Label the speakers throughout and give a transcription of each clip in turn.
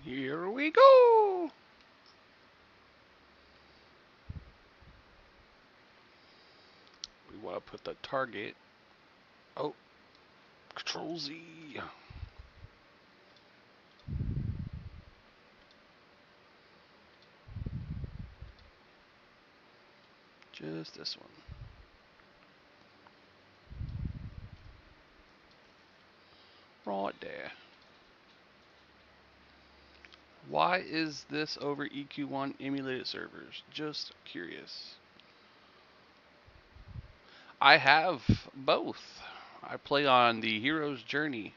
Speaker 1: Here we go. We want to put the target. Oh, Control Z. Just this one. Right there. Why is this over EQ1 emulated servers? Just curious. I have both. I play on the Hero's Journey.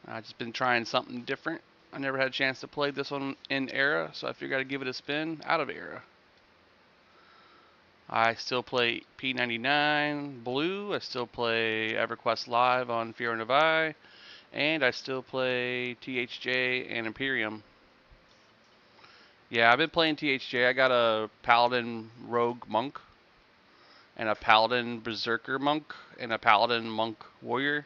Speaker 1: I've just been trying something different. I never had a chance to play this one in Era, so I figured I'd give it a spin out of Era. I still play P99 Blue. I still play EverQuest Live on Fiora Novae. And I still play THJ and Imperium. Yeah, I've been playing THJ. I got a Paladin Rogue Monk, and a Paladin Berserker Monk, and a Paladin Monk Warrior.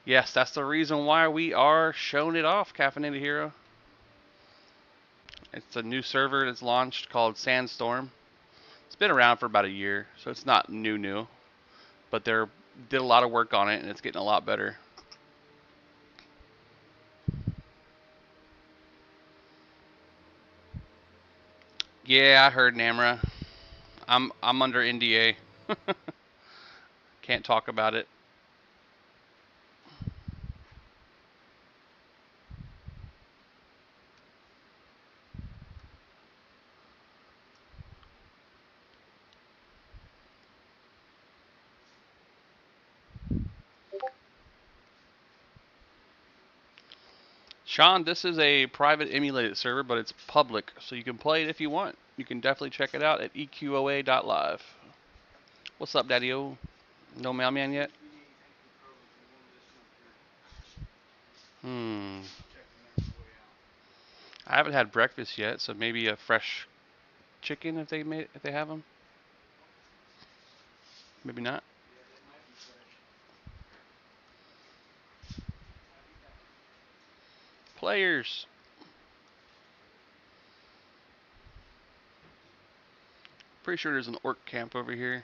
Speaker 1: Yes, that's the reason why we are showing it off, Caffeinated Hero. It's a new server that's launched called Sandstorm. It's been around for about a year, so it's not new. But they did a lot of work on it, and it's getting a lot better. Yeah, I heard Namra. I'm under NDA. Can't talk about it. Sean, this is a private emulated server, but it's public, so you can play it if you want. You can definitely check it out at EQOA.live. What's up, Daddy-O? No mailman yet? Hmm. I haven't had breakfast yet, so maybe a fresh chicken if they have them. Maybe not. Players. Pretty sure there's an orc camp over here.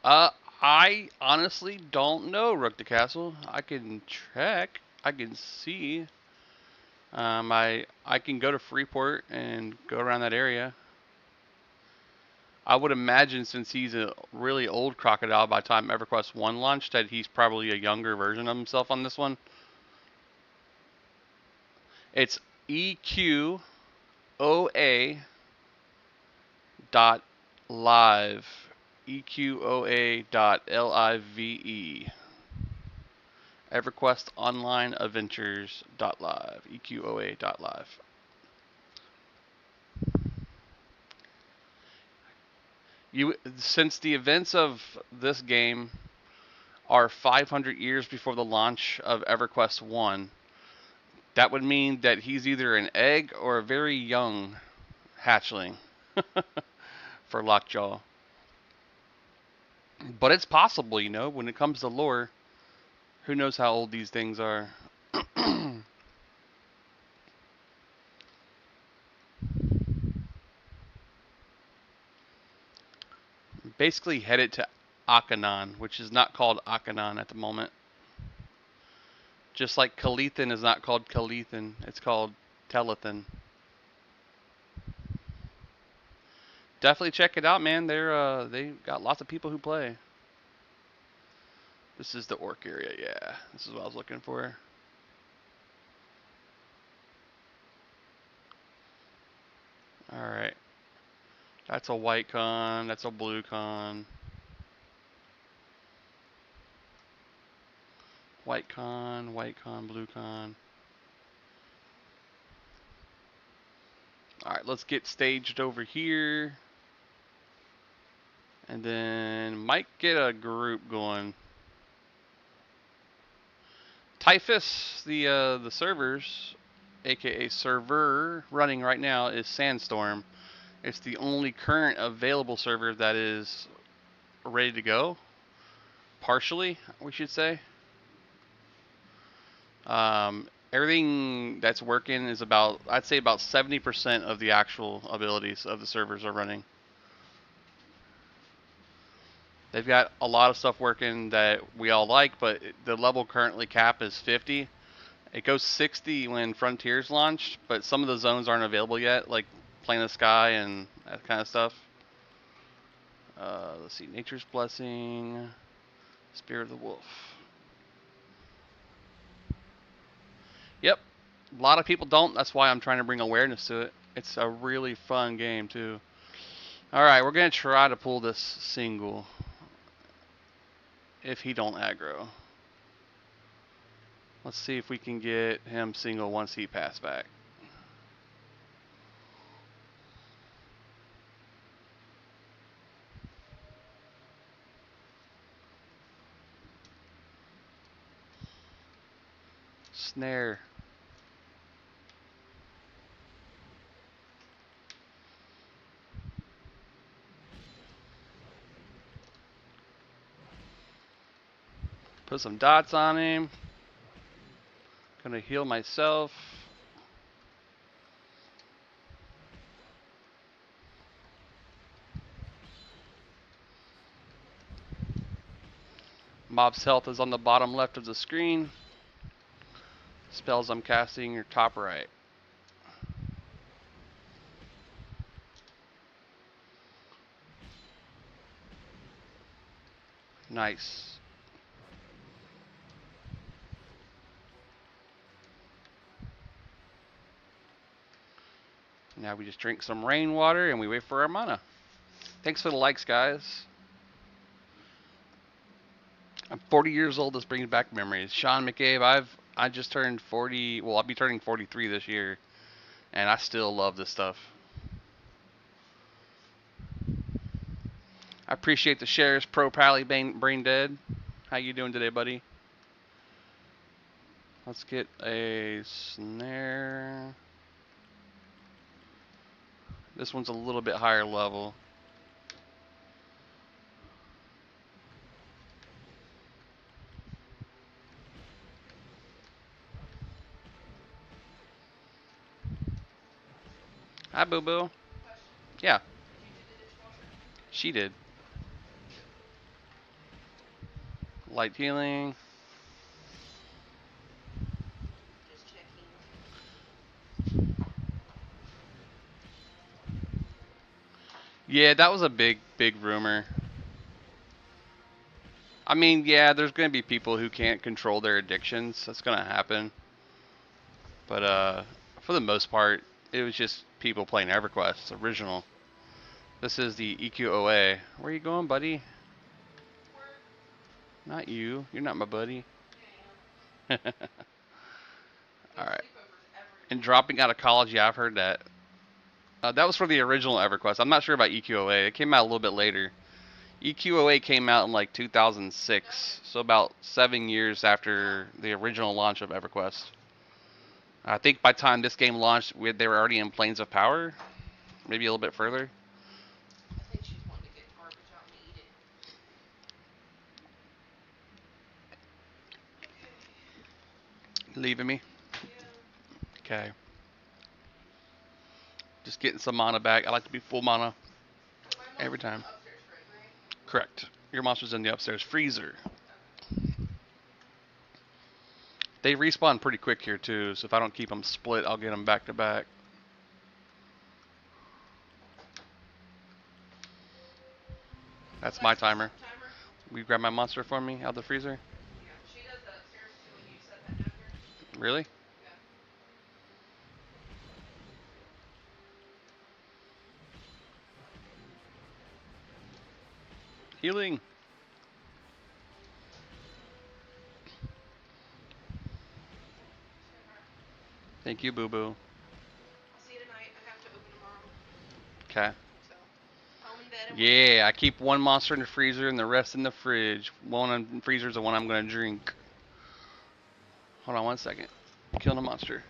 Speaker 1: Uh, I honestly don't know, Rook the Castle. I can check. I can see. I can go to Freeport and go around that area. I would imagine since he's a really old crocodile by the time EverQuest 1 launched that he's probably a younger version of himself on this one. It's EQOA dot live. EQOA dot LIVE. EverQuest Online Adventures dot live. EQOA dot live. Since the events of this game are 500 years before the launch of EverQuest 1, that would mean that he's either an egg or a very young hatchling for Lockjaw. But it's possible, when it comes to lore, who knows how old these things are. Basically headed to Akanon, which is not called Akanon at the moment. Just like Kalithan is not called Kalithan, it's called Telethan. Definitely check it out, man. They got lots of people who play. This is the orc area, yeah. This is what I was looking for. Alright. That's a white con, that's a blue con. White con, blue con. Alright, let's get staged over here. And then might get a group going. Typhus, the servers, aka server running right now is Sandstorm. It's the only current available server that is ready to go. Partially, we should say. Everything that's working is about, I'd say about 70% of the actual abilities of the servers are running. They've got a lot of stuff working that we all like, but the level currently cap is 50. It goes 60 when Frontiers launched, but some of the zones aren't available yet, like Plane of Sky and that kind of stuff. Let's see, Nature's Blessing, Spirit of the Wolf. Yep, a lot of people don't. That's why I'm trying to bring awareness to it. It's a really fun game too. All right, we're gonna try to pull this single. If he don't aggro. Let's see if we can get him single once he pass back. Snare. Put some dots on him. Gonna heal myself. Mob's health is on the bottom left of the screen. Spells I'm casting are top right. Nice. Now we just drink some rainwater and we wait for our mana. Thanks for the likes, guys. I'm 40 years old. This brings back memories. Sean McCabe, I just turned 40. Well, I'll be turning 43 this year, and I still love this stuff. I appreciate the shares. Pro Pally Brain Dead. How you doing today, buddy? Let's get a snare. This one's a little bit higher level. Hi, Boo Boo. Yeah. She did. Light healing. Yeah, that was a big rumor. I mean, yeah, there's going to be people who can't control their addictions. That's going to happen. But for the most part, it was just people playing EverQuest original. This is the EQOA. Where are you going, buddy? Not you. You're not my buddy. All right. And dropping out of college, yeah, I've heard that. That was for the original EverQuest. I'm not sure about EQOA. It came out a little bit later. EQOA came out in like 2006, so about 7 years after the original launch of EverQuest. I think by the time this game launched, they were already in Planes of Power, maybe a little bit further.
Speaker 2: I think she's wanting to get garbage out and eat
Speaker 1: it. Leaving me?
Speaker 2: Yeah.
Speaker 1: Okay. Just getting some mana back. I like to be full mana every time.
Speaker 2: Upstairs fridge, right?
Speaker 1: Correct. Your monster's in the upstairs freezer. They respawn pretty quick here too, so if I don't keep them split, I'll get them back to back. That's my timer. Will you grab my monster for me out of the freezer?
Speaker 2: Yeah, she does that upstairs too when you set that after.
Speaker 1: Really?
Speaker 2: Yeah.
Speaker 1: Healing. Thank you, Boo Boo.
Speaker 2: I'll see you tonight. I have to open tomorrow.
Speaker 1: Okay.
Speaker 2: So, home and bed and waiting.
Speaker 1: Yeah, I keep one monster in the freezer and the rest in the fridge. One in the freezer is the one I'm gonna drink. Hold on 1 second. Killing a monster.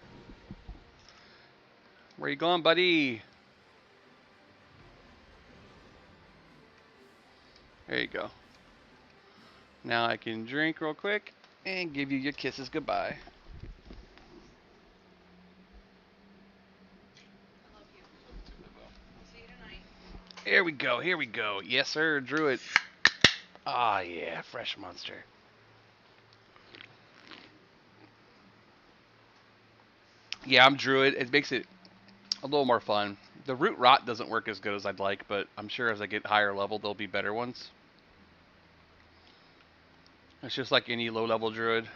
Speaker 1: Where you going, buddy? There you go. Now I can drink real quick and give you your kisses goodbye.
Speaker 2: I love you. I'll see you tonight.
Speaker 1: Here we go. Here we go. Yes, sir. Drew it. Ah, yeah. Fresh monster. Yeah, I'm Druid. It makes it a little more fun. The root rot doesn't work as good as I'd like, but I'm sure as I get higher level, there'll be better ones. It's just like any low level druid.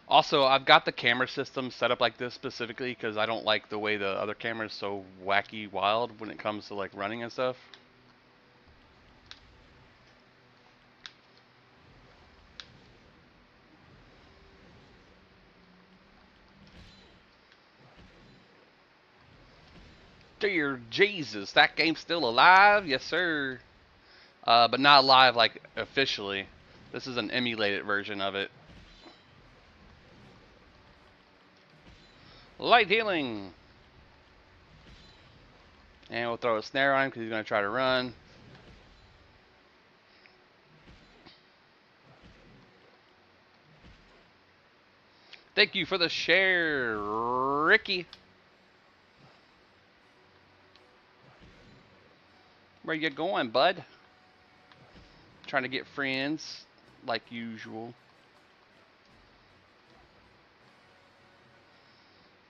Speaker 1: Also, I've got the camera system set up like this specifically because I don't like the way the other camera is so wacky wild when it comes to like running and stuff. Dear Jesus, that game's still alive? Yes, sir. But not live like officially. This is an emulated version of it. Light healing. And we'll throw a snare on him because he's going to try to run. Thank you for the share, Ricky. Where you going, bud? Trying to get friends, like usual.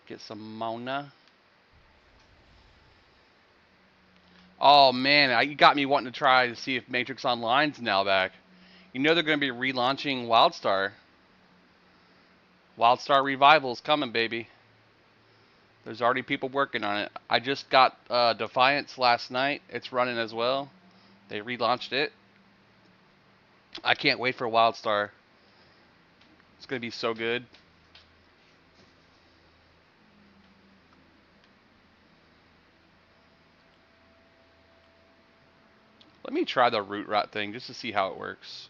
Speaker 1: Get some Mona. Oh man, you got me wanting to try to see if Matrix Online's now back. You know they're going to be relaunching WildStar. WildStar Revival's coming, baby. There's already people working on it. I just got Defiance last night. It's running as well. They relaunched it. I can't wait for WildStar. It's going to be so good. Let me try the root rot thing just to see how it works.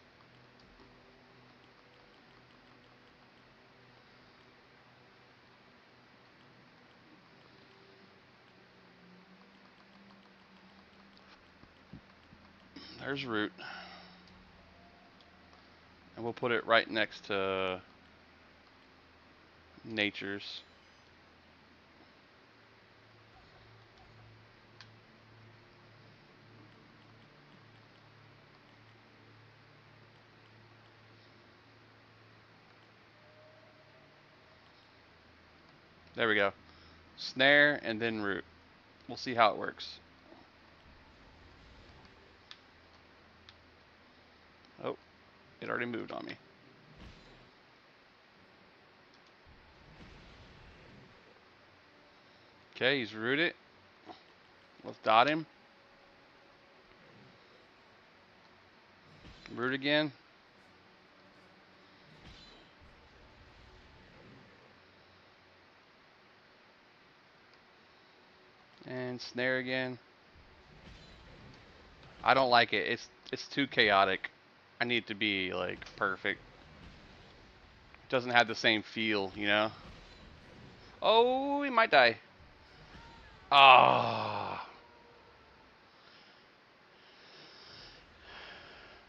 Speaker 1: There's root. And we'll put it right next to nature's. There we go. Snare and then root. We'll see how it works. Oh, it already moved on me. Okay, he's rooted. Let's dot him. Root again. And snare again. I don't like it. It's too chaotic. I need it to be like perfect. It doesn't have the same feel, you know? Oh, he might die. Ah. Oh.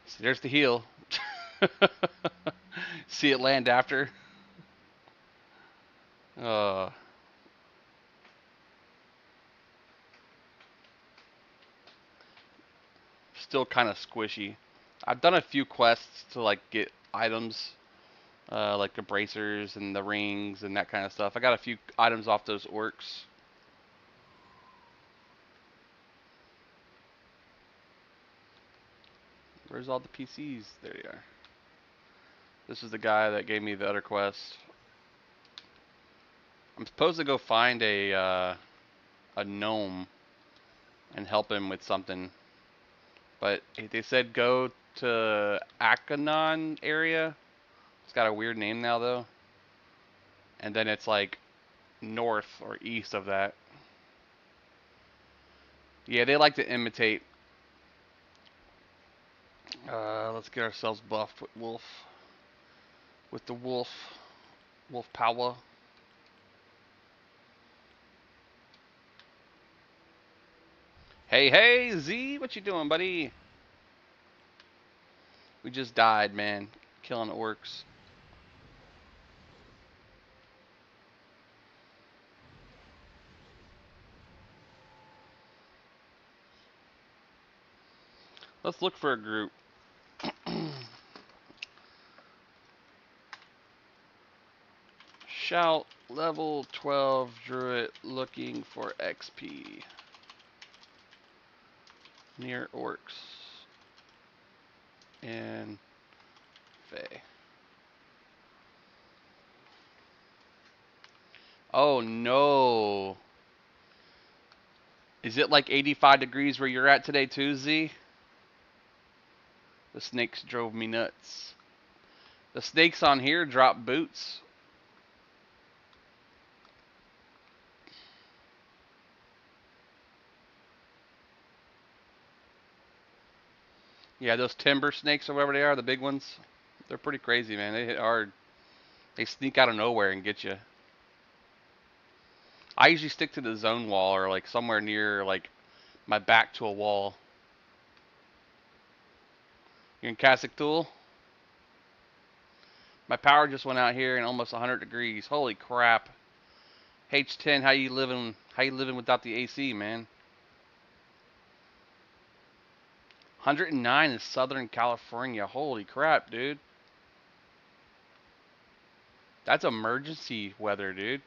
Speaker 1: See, there's the heal. See it land after. Uh, Still kind of squishy. I've done a few quests to like get items, like the bracers and the rings and that kind of stuff. I got a few items off those orcs. Where's all the PCs? There they are. This is the guy that gave me the other quest. I'm supposed to go find a gnome and help him with something, but they said go to Akanon area. It's got a weird name now though. And then it's like north or east of that. Yeah, they like to imitate. Let's get ourselves buffed with wolf. With the wolf power. Hey, hey, Z, what you doing, buddy? We just died, man. Killing orcs. Let's look for a group. Shout level 12 druid looking for XP. Near orcs. And Fae. Oh no. Is it like 85 degrees where you're at today too, Z? The snakes drove me nuts. The snakes on here drop boots. Yeah, those timber snakes or whatever they are, the big ones, they're pretty crazy, man. They hit hard. They sneak out of nowhere and get you. I usually stick to the zone wall or like somewhere near like my back to a wall. You're in Cassock Tool? My power just went out here in almost 100 degrees. Holy crap. H10, how you living? How you living without the AC, man? 109 is Southern California. Holy crap, dude. That's emergency weather, dude.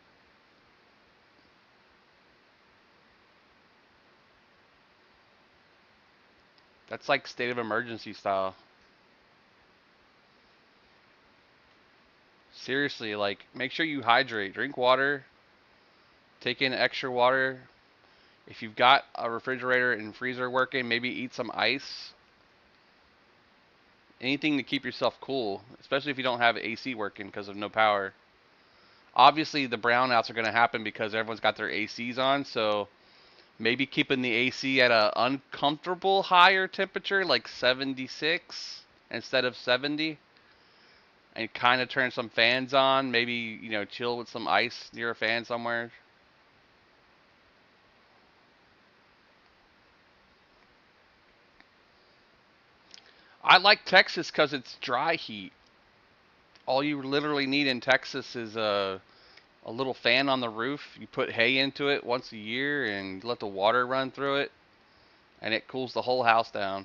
Speaker 1: That's like state of emergency style. Seriously, like make sure you hydrate. Drink water. Take in extra water. If you've got a refrigerator and freezer working, maybe eat some ice. Anything to keep yourself cool, especially if you don't have AC working because of no power. Obviously, the brownouts are going to happen because everyone's got their ACs on, so maybe keeping the AC at a uncomfortable higher temperature, like 76 instead of 70, and kind of turn some fans on. Maybe, chill with some ice near a fan somewhere. I like Texas because it's dry heat. All you literally need in Texas is a little fan on the roof. You put hay into it once a year and let the water run through it, and it cools the whole house down.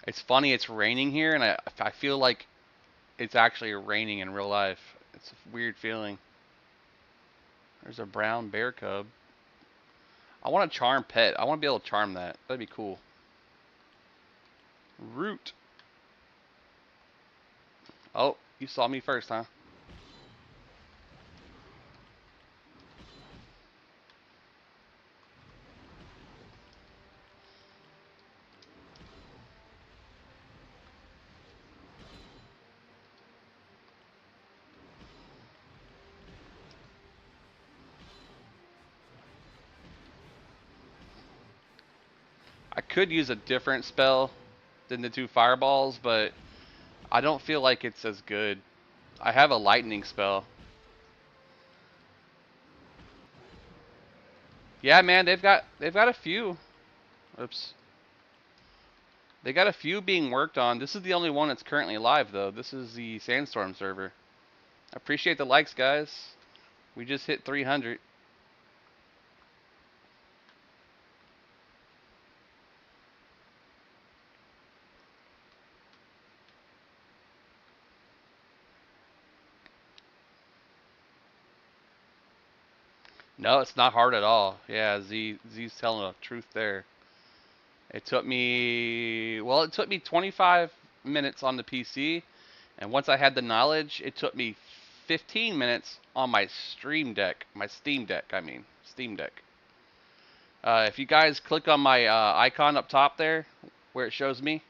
Speaker 1: It's funny, it's raining here, and I feel like it's actually raining in real life. It's a weird feeling. There's a brown bear cub. I want a charm pet. I want to be able to charm that. That'd be cool. Root. Oh, you saw me first, huh? I could use a different spell than the two fireballs, but I don't feel like it's as good. I have a lightning spell. Yeah, man, they've got a few. Oops. They got a few being worked on. This is the only one that's currently live though. This is the Sandstorm server. I appreciate the likes, guys. We just hit 300. No, it's not hard at all. Yeah, Z's telling the truth there. It took me 25 minutes on the PC, and once I had the knowledge, it took me 15 minutes on my Steam Deck, I mean, Steam Deck. If you guys click on my icon up top there, where it shows me,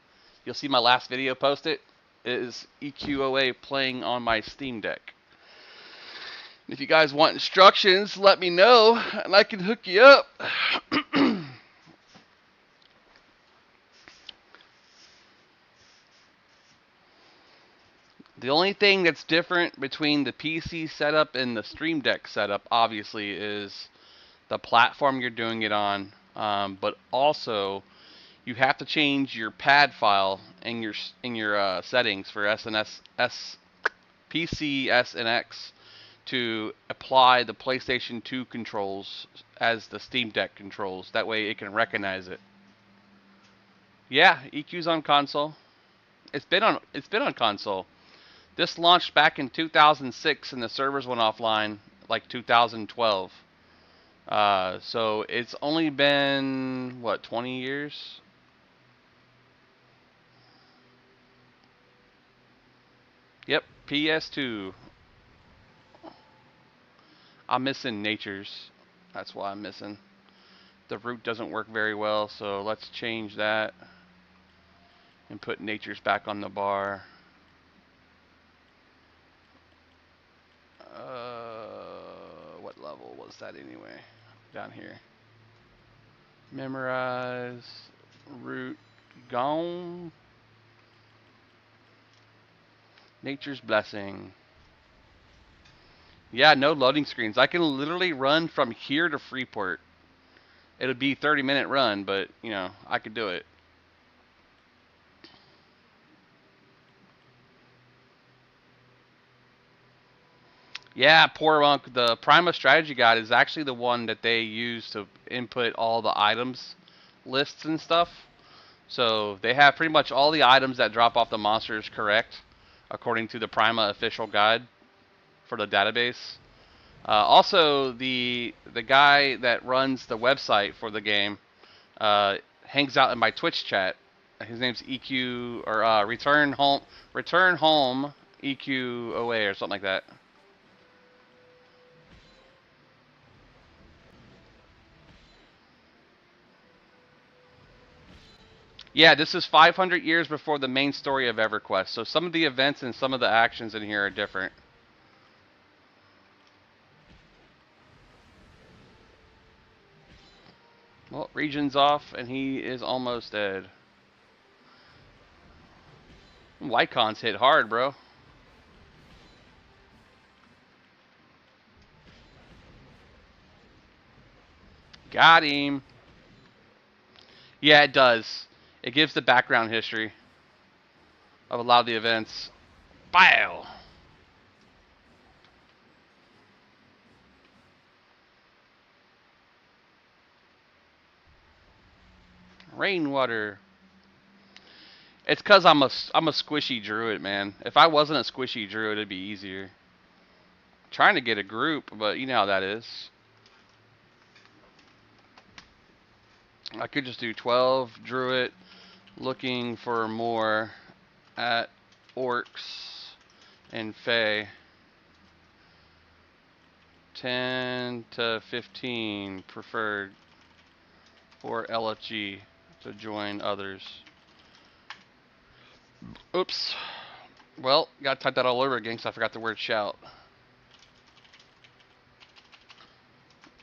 Speaker 1: You'll see my last video posted is EQOA playing on my Steam Deck. If you guys want instructions, let me know and I can hook you up. The only thing that's different between the PC setup and the Stream Deck setup, obviously, is the platform you're doing it on. But also, you have to change your pad file in your settings for PC, S, and X to apply the PlayStation 2 controls as the Steam Deck controls. That way, it can recognize it. Yeah, EQ's on console. It's been on console. This launched back in 2006, and the servers went offline like 2012. So it's only been what, 20 years? Yep, PS2. I'm missing natures. That's why I'm missing. The root doesn't work very well, so let's change that and put natures back on the bar. What level was that anyway? Down here. Memorize. Root gone. Nature's blessing. Yeah, no loading screens. I can literally run from here to Freeport. It'll be 30-minute run, but, you know, I could do it. Yeah, poor monk. The Prima strategy guide is actually the one that they use to input all the items lists and stuff. So they have pretty much all the items that drop off the monsters correct, according to the Prima official guide for the database. Also, the guy that runs the website for the game hangs out in my Twitch chat. His name's EQ or Return Home EQOA or something like that. Yeah, this is 500 years before the main story of EverQuest, so some of the events and some of the actions in here are different. Well, region's off, and he is almost dead. Lycon's hit hard, bro. Got him. Yeah, it does. It gives the background history of a lot of the events. Bow! Rainwater. It's because I'm a squishy druid, man. If I wasn't a squishy druid, it'd be easier. I'm trying to get a group, but you know how that is. I could just do 12 druid, looking for more at orcs and fae. 10 to 15 preferred for LFG to join others. Oops. Well, gotta type that all over again because I forgot the word shout.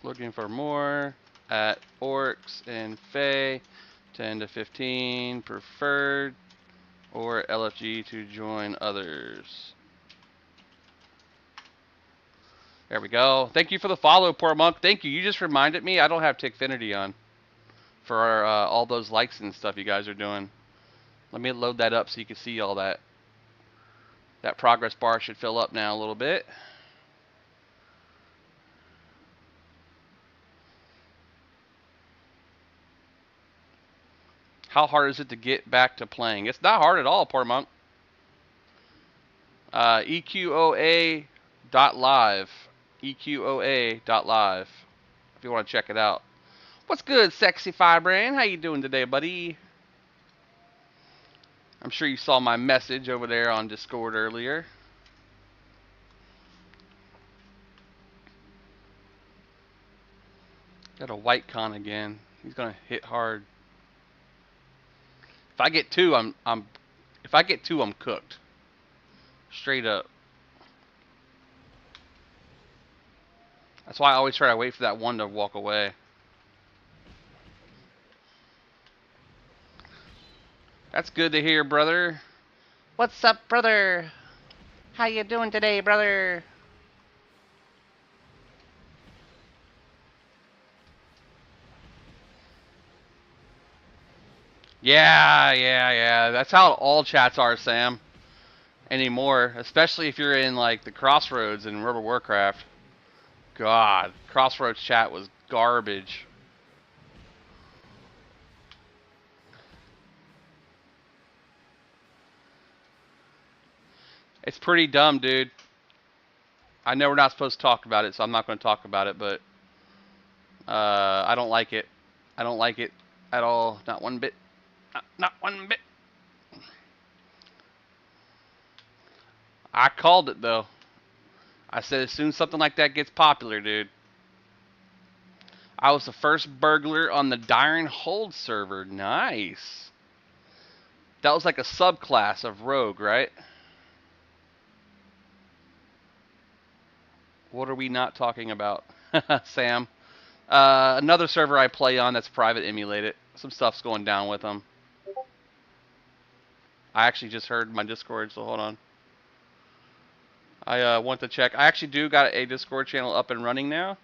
Speaker 1: Looking for more at orcs and fae. 10 to 15 preferred or LFG to join others. There we go. Thank you for the follow, poor monk. Thank you. You just reminded me I don't have Tickfinity on for all those likes and stuff you guys are doing. Let me load that up so you can see all that. That progress bar should fill up now a little bit. How hard is it to get back to playing? It's not hard at all, poor monk. EQOA.live. EQOA.live. If you want to check it out. What's good, Sexy Firebrand? How you doing today, buddy? I'm sure you saw my message over there on Discord earlier. Got a white con again. He's gonna hit hard. If I get two, I'm If I get 2, I'm cooked. Straight up. That's why I always try to wait for that 1 to walk away. That's good to hear, brother. What's up, brother? How you doing today, brother? Yeah. That's how all chats are, Sam. Anymore, especially if you're in like the Crossroads in World of Warcraft. God, Crossroads chat was garbage. It's pretty dumb, dude. I know we're not supposed to talk about it, so I'm not going to talk about it, but I don't like it. I don't like it at all. Not one bit. Not one bit. I called it, though. I said as soon as something like that gets popular, dude. I was the first burglar on the Dire Hold server. Nice. That was like a subclass of rogue, right? What are we not talking about, Sam? Another server I play on that's private emulated. Some stuff's going down with them. I actually just heard my Discord, so hold on. I want to check. I actually do got a Discord channel up and running now,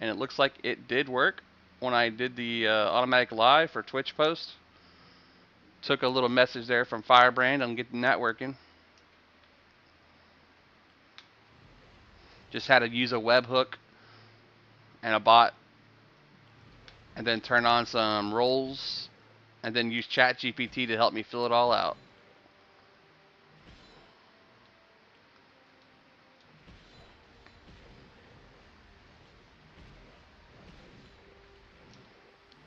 Speaker 1: and it looks like it did work when I did the automatic live for Twitch post. Took a little message there from Firebrand on getting that working. Just had to use a webhook and a bot, and then turn on some roles, and then use ChatGPT to help me fill it all out.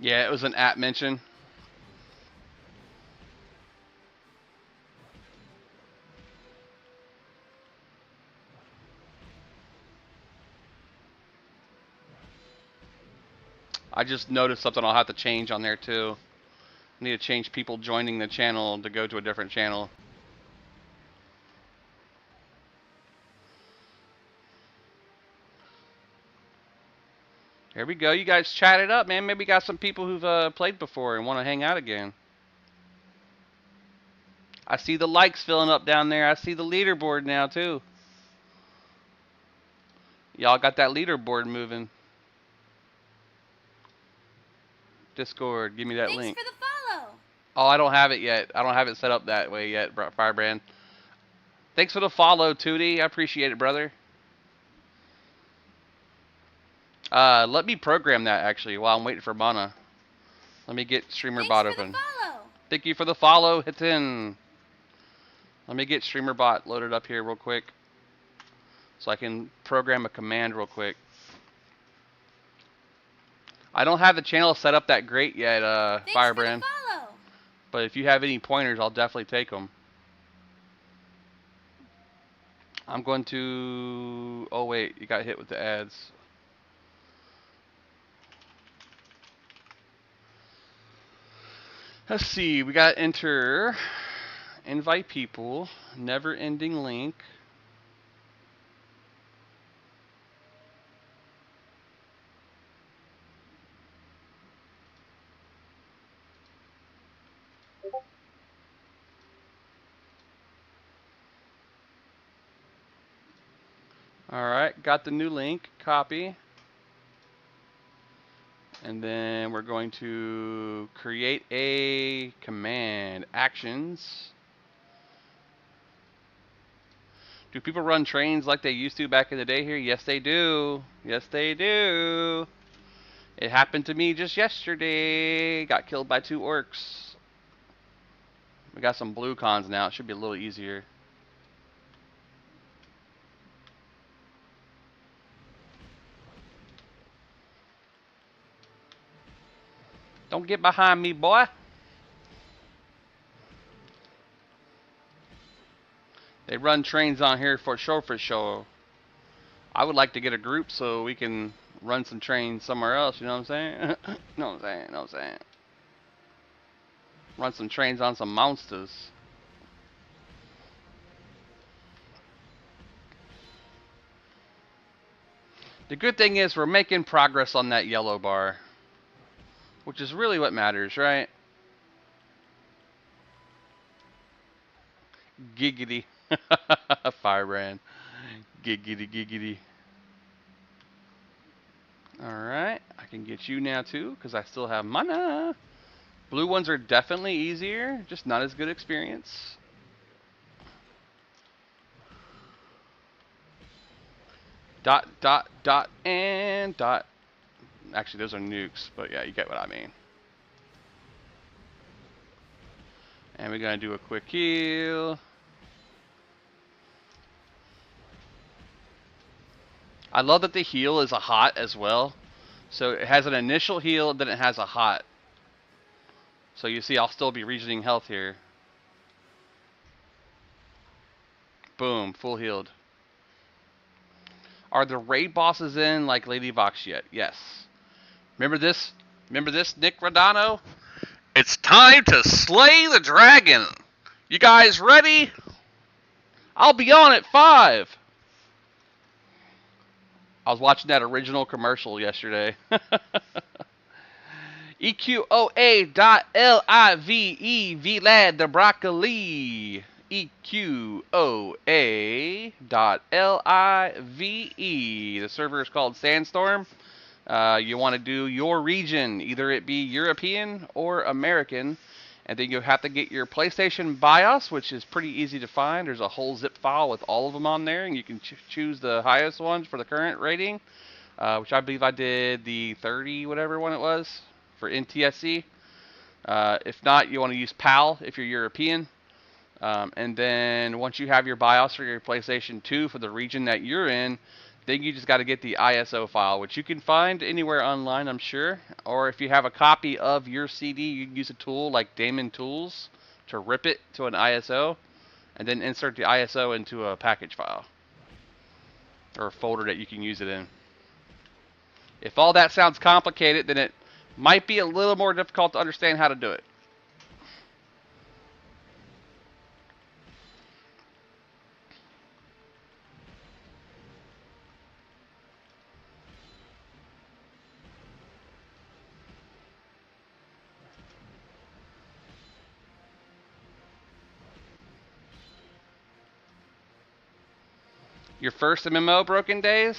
Speaker 1: Yeah, it was an app mention. I just noticed something I'll have to change on there too. I need to change people joining the channel to go to a different channel. Here we go. You guys chat it up, man. Maybe got some people who've played before and want to hang out again. I see the likes filling up down there. I see the leaderboard now too. Y'all got that leaderboard moving. Discord, give me that link.
Speaker 2: Thanks for the follow.
Speaker 1: Oh, I don't have it yet. I don't have it set up that way yet, Firebrand. Thanks for the follow, Tootie. I appreciate it, brother. Let me program that actually while I'm waiting for Mana. Let me get StreamerBot open. Thank you for the follow, Hitin. Let me get StreamerBot loaded up here real quick so I can program a command real quick. I don't have the channel set up that great yet, Firebrand. But if you have any pointers, I'll definitely take them. I'm going to... Oh, wait. You got hit with the ads. Let's see. We got enter, invite people, never-ending link. Alright, got the new link, copy. And then we're going to create a command, actions. Do people run trains like they used to back in the day here? Yes, they do. Yes, they do. It happened to me just yesterday. Got killed by 2 orcs. We got some blue cons now. It should be a little easier. Don't get behind me, boy. They run trains on here for sure, for sure. I would like to get a group so we can run some trains somewhere else, you know what I'm saying? You know what I'm saying? You know what I'm saying? Run some trains on some monsters. The good thing is we're making progress on that yellow bar, which is really what matters, right? Giggity. Firebrand. Giggity, giggity. Alright, I can get you now too, because I still have mana. Blue ones are definitely easier, just not as good experience. Dot, dot, dot, and dot. Actually, those are nukes, but yeah, you get what I mean. And we're going to do a quick heal. I love that the heal is a hot as well. So it has an initial heal, then it has a hot. So you see I'll still be regening health here. Boom, full healed. Are the raid bosses in like Lady Vox yet? Yes. Remember this? Remember this, Nick Rodano? It's time to slay the dragon. You guys ready? I'll be on at 5. I was watching that original commercial yesterday. EQOA.LIVE Vlad the broccoli. EQOA.LIVE. The server is called Sandstorm. You want to do your region, either it be European or American, and then you have to get your PlayStation BIOS, which is pretty easy to find. There's a whole zip file with all of them on there, and you can choose the highest ones for the current rating, which I believe I did the 30 whatever one it was for NTSC. If not, you want to use PAL if you're European. And then once you have your BIOS for your PlayStation 2 for the region that you're in, then you just got to get the ISO file, which you can find anywhere online, I'm sure. Or if you have a copy of your CD, you can use a tool like Damon Tools to rip it to an ISO, and then insert the ISO into a package file or a folder that you can use it in. If all that sounds complicated, then it might be a little more difficult to understand how to do it. Your first MMO Broken Days?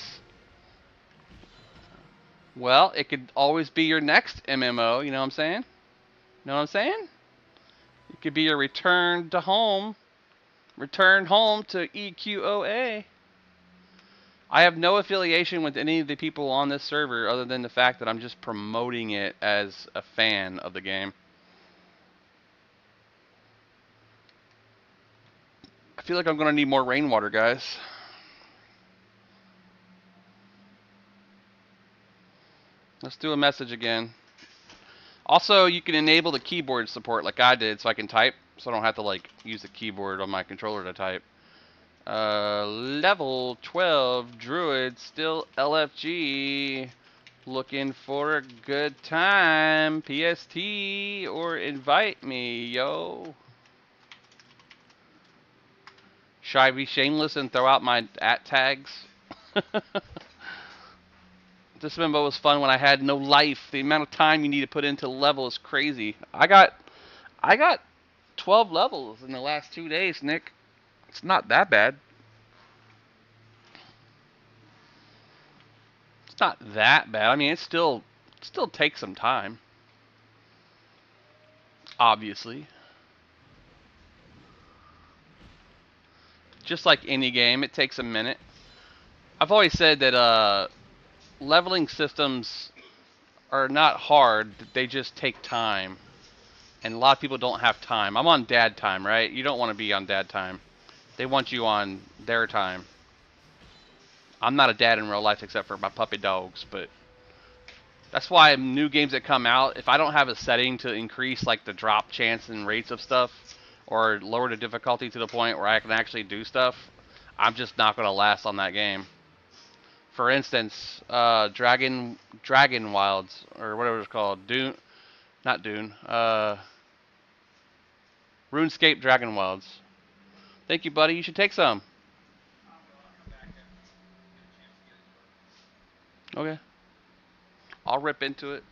Speaker 1: Well, it could always be your next MMO, you know what I'm saying? Know what I'm saying? It could be your return to home. Return home to EQOA. I have no affiliation with any of the people on this server other than the fact that I'm just promoting it as a fan of the game. I feel like I'm going to need more rainwater, guys. Let's do a message again. Also, you can enable the keyboard support like I did so I can type, so I don't have to like use the keyboard on my controller to type. Level 12 Druid, still LFG. Looking for a good time. PST or invite me, yo. Should I be shameless and throw out my @ tags? This MMO was fun when I had no life. The amount of time you need to put into level is crazy. I got 12 levels in the last 2 days, Nick. It's not that bad. It's not that bad. I mean, it still takes some time. Obviously. Just like any game, it takes a minute. I've always said that leveling systems are not hard, they just take time. And a lot of people don't have time. I'm on dad time, right? You don't want to be on dad time. They want you on their time. I'm not a dad in real life except for my puppy dogs, but that's why new games that come out, if I don't have a setting to increase like the drop chance and rates of stuff, or lower the difficulty to the point where I can actually do stuff, I'm just not going to last on that game. For instance, Dragon Wilds, or whatever it's called, not Dune, RuneScape Dragon Wilds. Thank you, buddy. You should take some. Okay. I'll rip into it.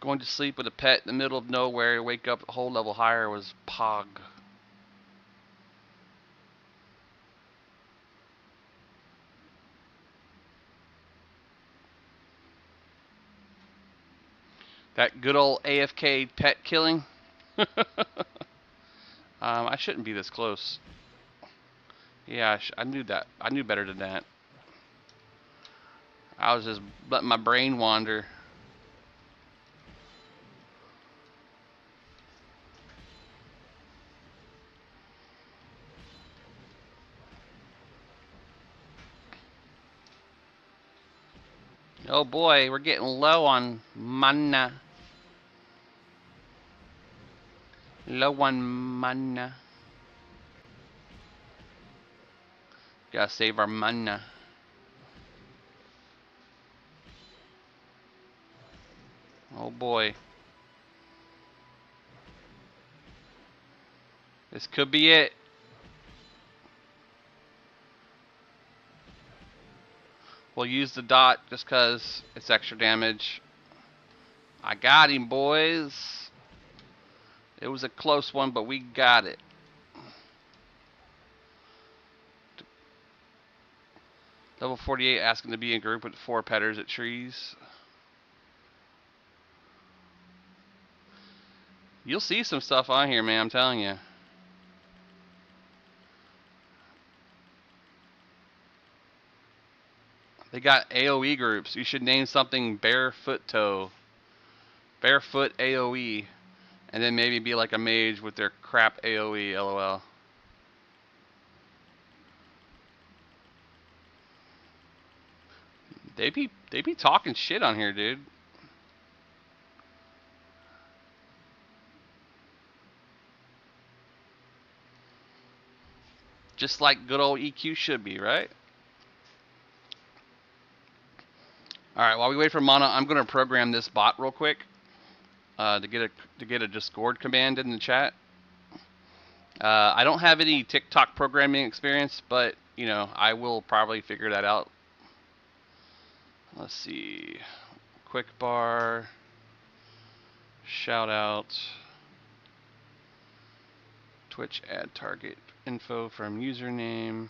Speaker 1: Going to sleep with a pet in the middle of nowhere, wake up a whole level higher was Pog. That good old AFK pet killing. I shouldn't be this close. Yeah, I knew that. I knew better than that. I was just letting my brain wander. Oh boy, we're getting low on mana. Low on mana. Gotta save our mana. Oh boy. This could be it. We'll use the dot just because it's extra damage. I got him, boys. It was a close one, but we got it. Level 48 asking to be in group with 4 petters at trees. You'll see some stuff on here, man, I'm telling you. They got AoE groups. You should name something Barefoot Toe. Barefoot AoE. And then maybe be like a mage with their crap AoE, lol. They be talking shit on here, dude. Just like good old EQ should be, right? Alright, while we wait for mana, I'm gonna program this bot real quick. To get a Discord command in the chat. I don't have any TikTok programming experience, but you know, I will probably figure that out. Let's see. Quick bar. Shout out. Twitch add target info from username.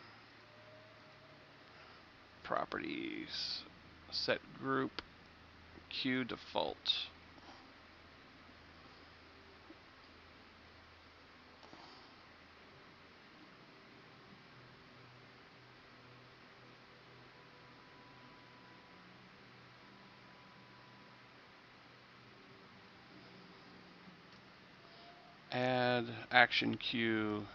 Speaker 1: Properties. Set group. Queue default. Add action queue.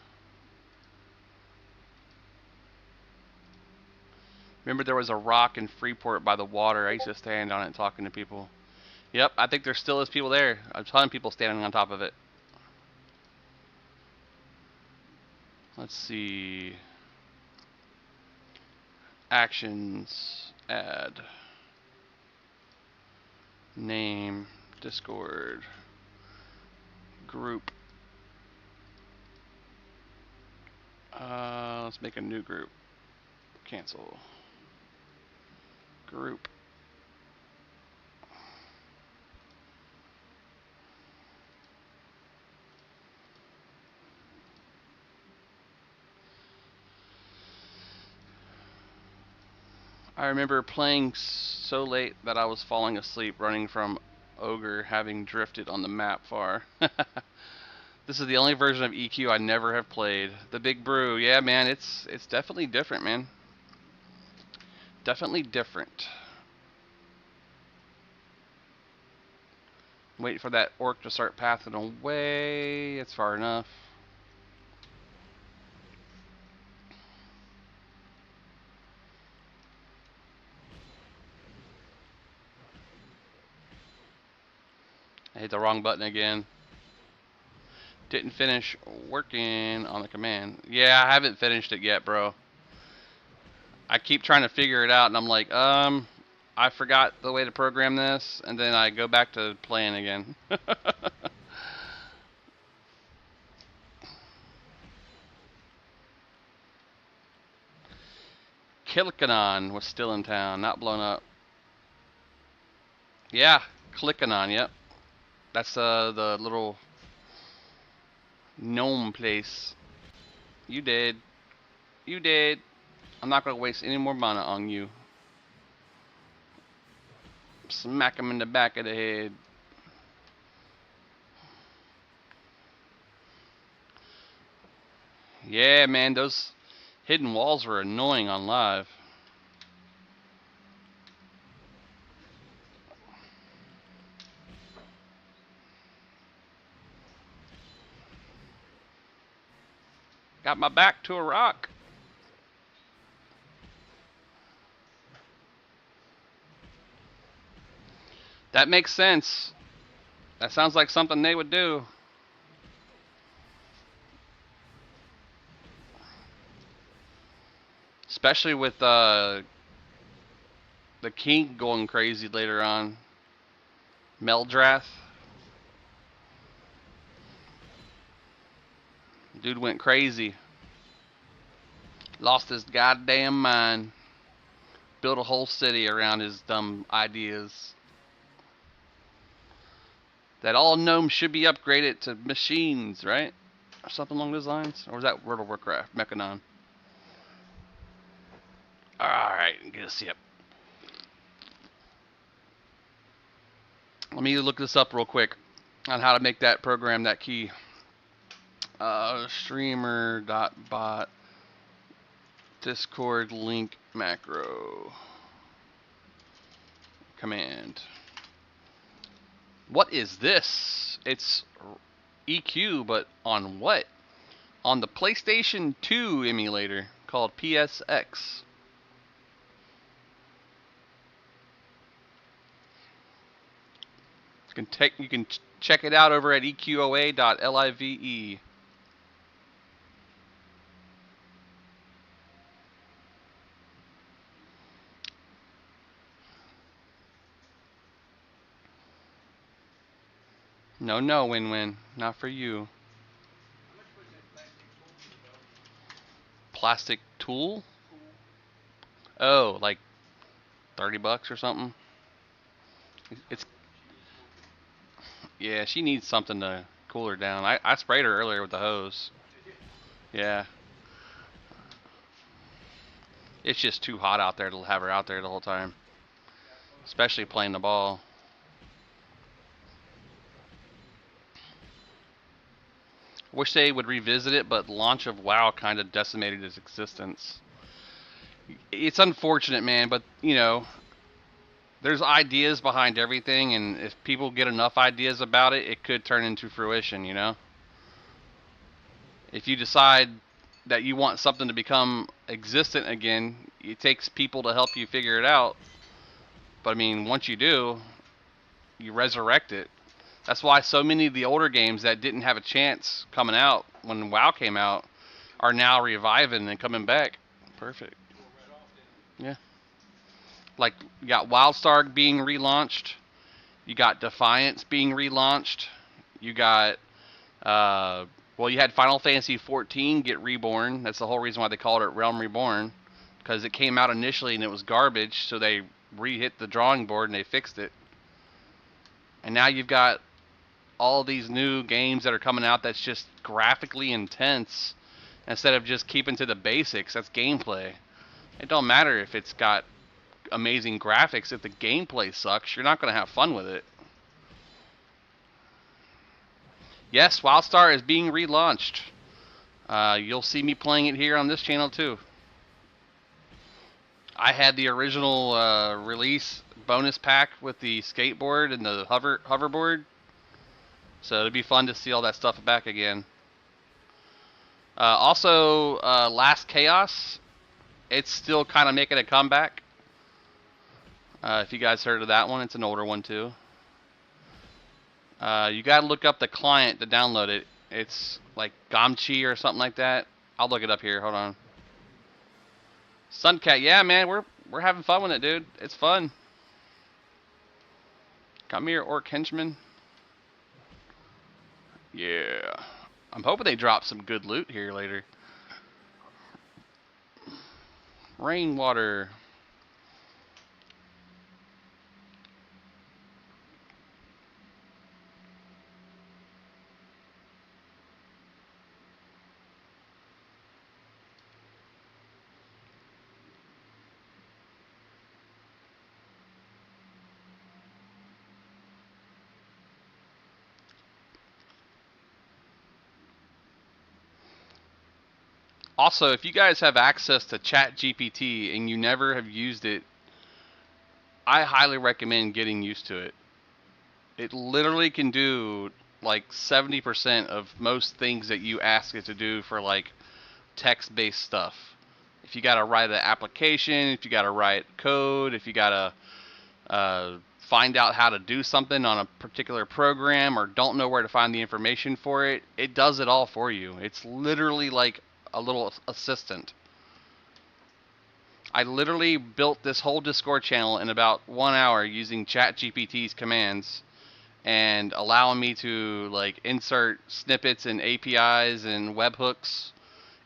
Speaker 1: Remember there was a rock in Freeport by the water. I used to stand on it talking to people. Yep, I think there still is people there. A ton of people standing on top of it. Let's see. Actions. Add. Name. Discord. Group. Let's make a new group. Cancel. Group. I remember playing so late that I was falling asleep running from Ogre, having drifted on the map far. This is the only version of EQ I never have played. The Big Brew, yeah, man, it's definitely different, man. Definitely different. Wait for that orc to start pathing away. It's far enough. I hit the wrong button again. Didn't finish working on the command. Yeah, I haven't finished it yet, bro. I keep trying to figure it out, and I'm like, I forgot the way to program this, and then I go back to playing again. Kilikanon was still in town, not blown up. Yeah, Kilikanon, yep. That's the little gnome place. You did. You did. I'm not gonna waste any more mana on you. Smack him in the back of the head. Yeah, man, those hidden walls were annoying on live. Got my back to a rock. That makes sense. That sounds like something they would do. Especially with the king going crazy later on. Meldrath. Dude went crazy. Lost his goddamn mind. Built a whole city around his dumb ideas. That all gnomes should be upgraded to machines, right? Or something along those lines? Or was that World of Warcraft? Mechanon. Alright, get us yep. Let me look this up real quick on how to make that program, that key. Streamer.bot Discord link macro command. What is this? It's EQ, but on what? On the PlayStation 2 emulator called PSX. You can check it out over at EQOA.live. No, win-win. Not for you.
Speaker 2: How much was that plastic tool for the bow?
Speaker 1: Plastic tool? Oh, like $30 or something. It's yeah, she needs something to cool her down. I sprayed her earlier with the hose.
Speaker 2: Did you?
Speaker 1: Yeah. It's just too hot out there to have her out there the whole time. Especially playing the ball. Wish they would revisit it, but launch of WoW kind of decimated its existence. It's unfortunate, man, but you know, there's ideas behind everything, and if people get enough ideas about it, it could turn into fruition, you know? If you decide that you want something to become existent again, it takes people to help you figure it out. But I mean, once you do, you resurrect it. That's why so many of the older games that didn't have a chance coming out when WoW came out are now reviving and coming back. Perfect. Yeah. Like, you got WildStar being relaunched. You got Defiance being relaunched. You got, well, you had Final Fantasy XIV get reborn. That's the whole reason why they called it Realm Reborn. Because it came out initially and it was garbage, so they re-hit the drawing board and they fixed it. And now you've got all these new games that are coming out that's just graphically intense instead of just keeping to the basics. That's gameplay. It don't matter if it's got amazing graphics. If the gameplay sucks, you're not going to have fun with it. Yes, WildStar is being relaunched. You'll see me playing it here on this channel too. I had the original release bonus pack with the skateboard and the hoverboard. So it'd be fun to see all that stuff back again. Also, Last Chaos, it's still kind of making a comeback. If you guys heard of that one, it's an older one too. You gotta look up the client to download it. It's like Gomchi or something like that. I'll look it up here. Hold on. Suncat, yeah, man, we're having fun with it, dude. It's fun. Come here, Orc Henchman. Yeah. I'm hoping they drop some good loot here later. Rainwater. Also, if you guys have access to ChatGPT and you never have used it, I highly recommend getting used to it. It literally can do like 70% of most things that you ask it to do for like text-based stuff. If you got to write an application, if you got to write code, if you got to find out how to do something on a particular program or don't know where to find the information for it, it does it all for you. It's literally like a little assistant. I literally built this whole Discord channel in about 1 hour using ChatGPT's commands and allowing me to like insert snippets and APIs and webhooks,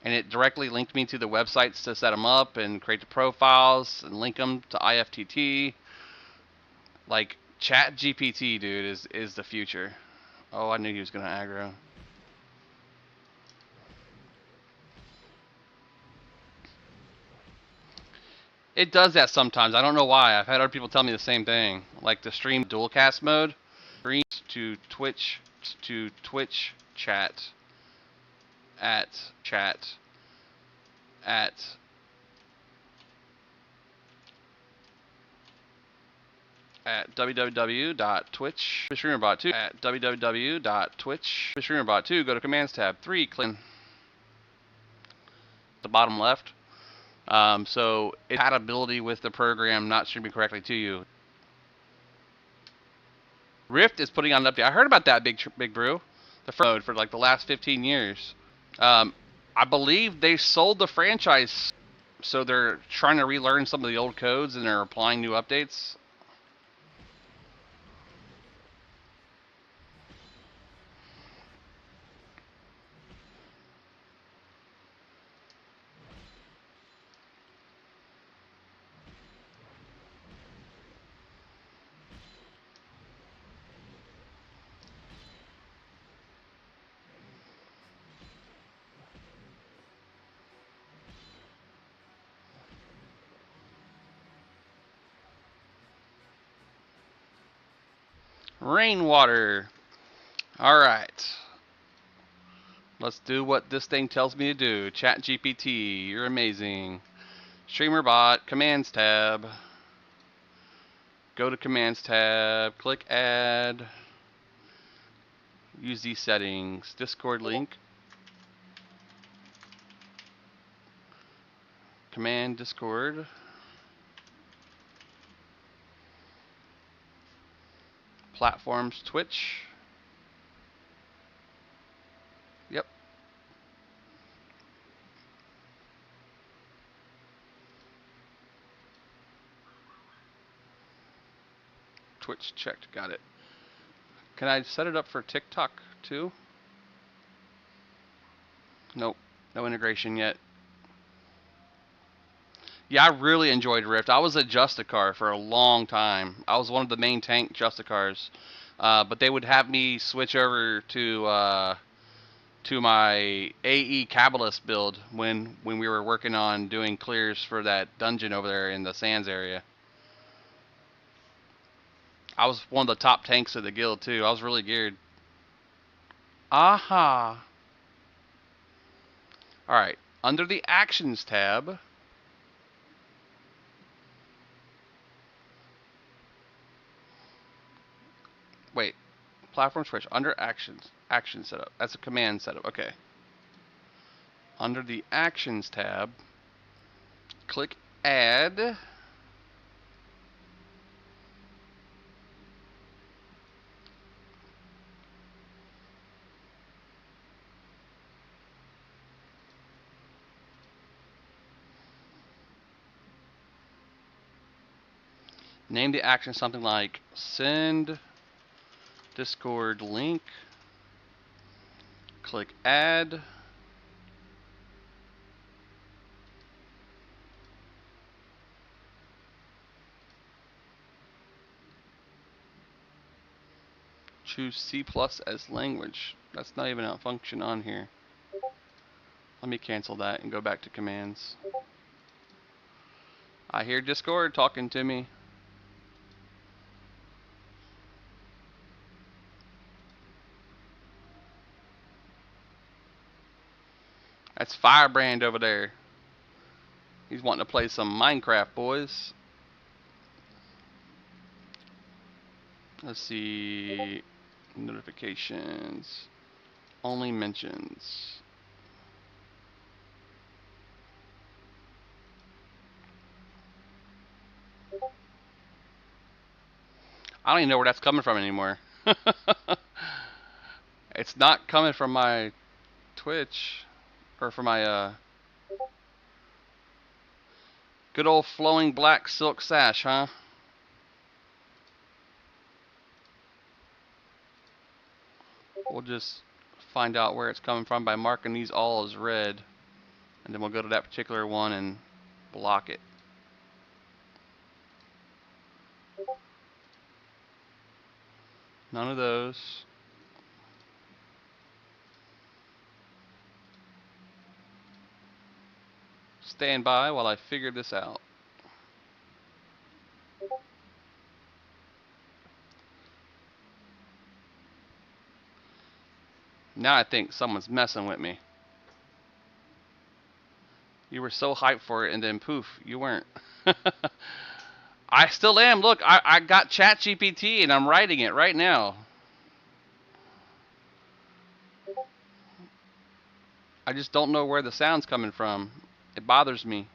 Speaker 1: and it directly linked me to the websites to set them up and create the profiles and link them to IFTT. Like ChatGPT, dude, is the future. Oh, I knew he was gonna aggro. It does that sometimes. I don't know why. I've had other people tell me the same thing. Like the stream dual cast mode, stream to Twitch chat at www.twitch streamerbot 2 at www.twitch streamerbot 2. Go to commands tab 3, click the bottom left. So it's compatibility with the program not streaming correctly to you. Rift is putting on an update. I heard about that, Big Brew. The mode for like the last 15 years. I believe they sold the franchise, so they're trying to relearn some of the old codes and they're applying new updates. Rainwater. All right. Let's do what this thing tells me to do. Chat GPT, you're amazing. StreamerBot, Commands tab. Go to Commands tab, click Add. Use these settings. Discord link. Command Discord. Platforms Twitch. Yep. Twitch checked. Got it. Can I set it up for TikTok too? Nope. No integration yet. Yeah, I really enjoyed Rift. I was a Justicar for a long time. I was one of the main tank Justicars. But they would have me switch over to my AE Cabalist build when we were working on doing clears for that dungeon over there in the Sands area. I was one of the top tanks of the guild too. I was really geared. Aha. Alright. Under the Actions tab. Wait. Platform switch. Under Actions. Action setup. That's a command setup. Okay. Under the Actions tab, click Add. Name the action something like send Discord link. Click Add. Choose C plus as language. That's not even a function on here. Let me cancel that and go back to commands. I hear Discord talking to me. That's Firebrand over there. He's wanting to play some Minecraft, boys. Let's see. Notifications. Only mentions. I don't even know where that's coming from anymore. It's not coming from my Twitch. Or from my, good old flowing black silk sash, huh? We'll just find out where it's coming from by marking these all as red. And then we'll go to that particular one and block it. None of those. Stand by while I figure this out. Now I think someone's messing with me. You were so hyped for it, and then poof, you weren't. I still am. Look, I got ChatGPT, and I'm writing it right now. I just don't know where the sound's coming from. It bothers me.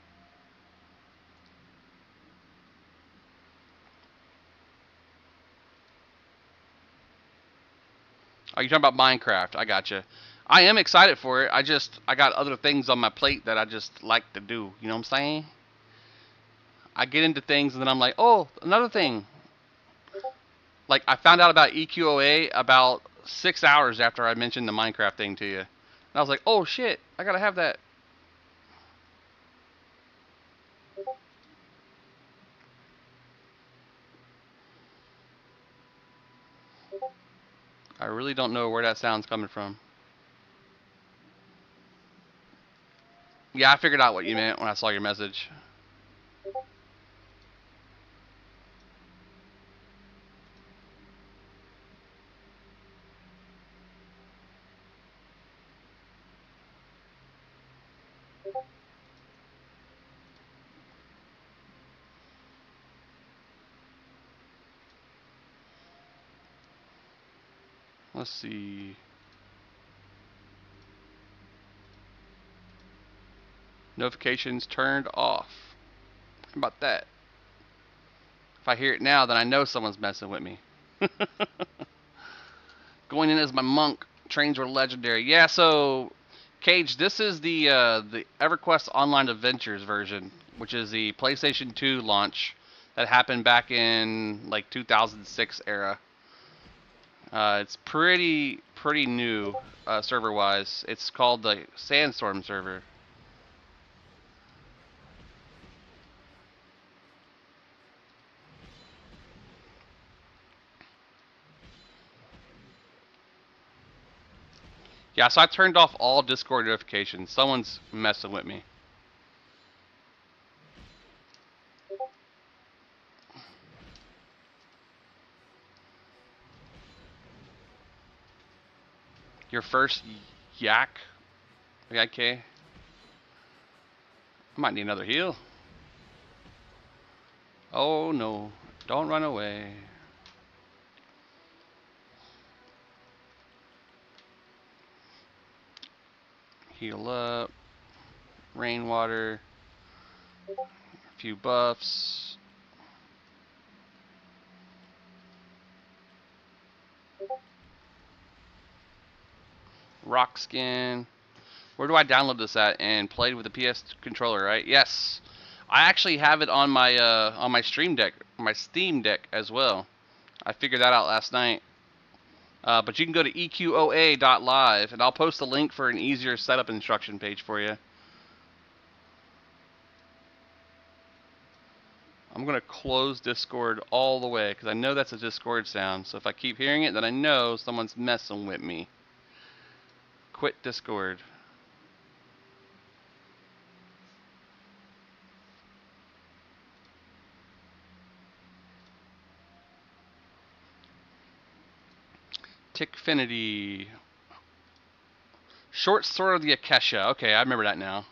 Speaker 1: Oh, you're talking about Minecraft. I gotcha. I am excited for it. I got other things on my plate that I just like to do. You know what I'm saying? I get into things and then I'm like, oh, another thing. Like, I found out about EQOA about 6 hours after I mentioned the Minecraft thing to you. And I was like, oh shit, I gotta have that. I really don't know where that sound's coming from. Yeah, I figured out what you meant when I saw your message. Let's see. Notifications turned off. How about that? If I hear it now, then I know someone's messing with me. Going in as my monk. Trains were legendary. Yeah, so Cage, this is the EverQuest Online Adventures version, which is the PlayStation 2 launch that happened back in like 2006 era. It's pretty new server wise. It's called the Sandstorm server. Yeah, so I turned off all Discord notifications. Someone's messing with me. Your first yak? Okay. I might need another heal. Oh no, don't run away. Heal up. Rainwater. A few buffs. Rock skin. Where do I download this at and play with the PS controller, right? Yes. I actually have it on my Stream Deck, my Steam Deck as well. I figured that out last night. But you can go to EQOA.live, and I'll post a link for an easier setup instruction page for you. I'm going to close Discord all the way because I know that's a Discord sound. So if I keep hearing it, then I know someone's messing with me. Quit Discord. Tickfinity. Short Sword of the Akesha. Okay, I remember that now.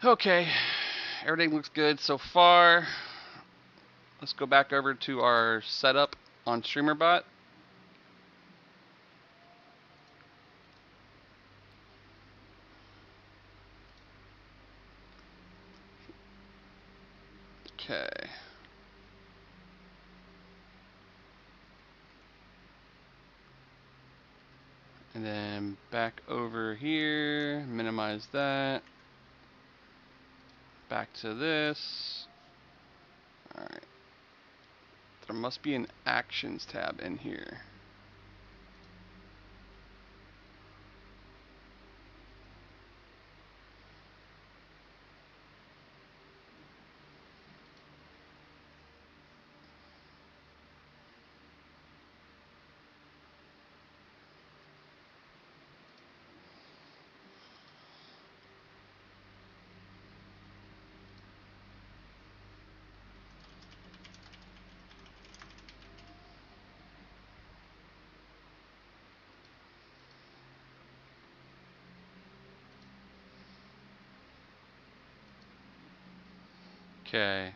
Speaker 1: Okay, everything looks good so far. Let's go back over to our setup on StreamerBot. Okay. And then back over here, minimize that. Back to this. Alright. There must be an Actions tab in here. Okay.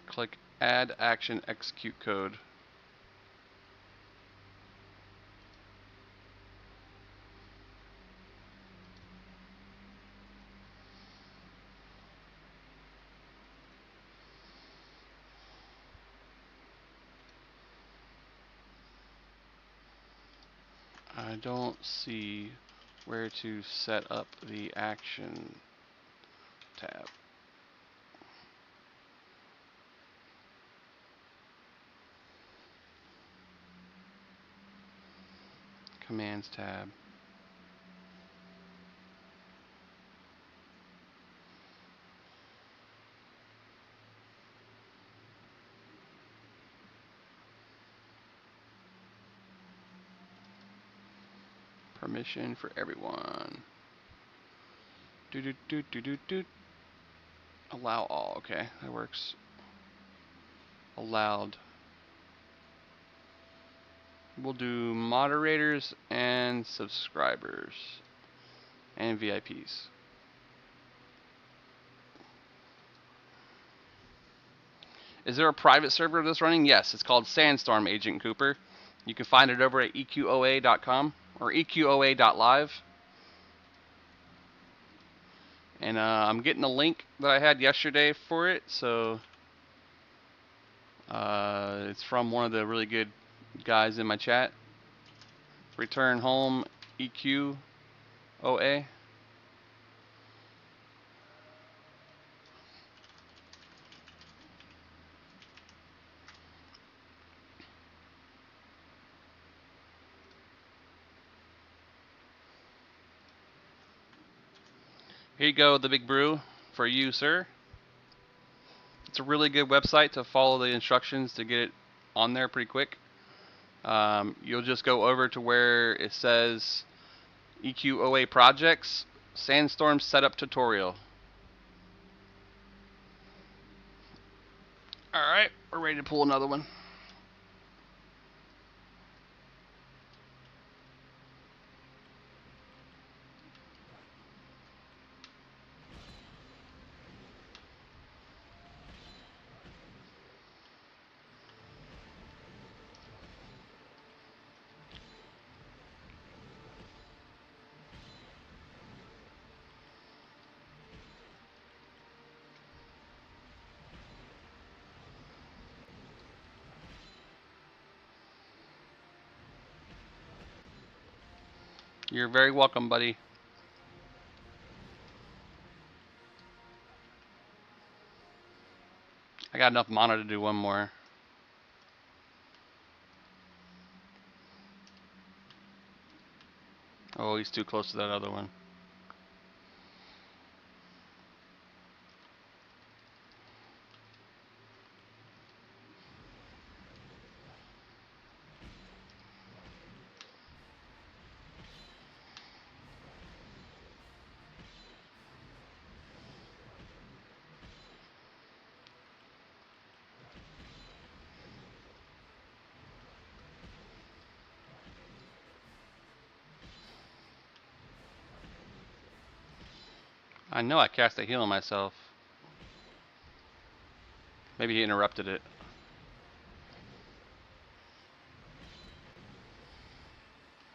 Speaker 1: Click Add Action Execute Code. I don't see where to set up the action tab. Commands tab. Permission for everyone. Do do do do do do. Allow all. Okay, that works. Allowed. We'll do moderators and subscribers and VIPs. Is there a private server that's running? Yes, it's called Sandstorm, Agent Cooper. You can find it over at EQOA.com or EQOA.live. And I'm getting the link that I had yesterday for it, so it's from one of the really good guys in my chat. Return home EQOA. Here you go, the big brew for you, sir. It's a really good website to follow the instructions to get it on there pretty quick. You'll just go over to where it says EQOA projects, Sandstorm setup tutorial. Alright, we're ready to pull another one. You're very welcome, buddy. I got enough mana to do one more. Oh, he's too close to that other one. I know I cast a heal on myself. Maybe he interrupted it.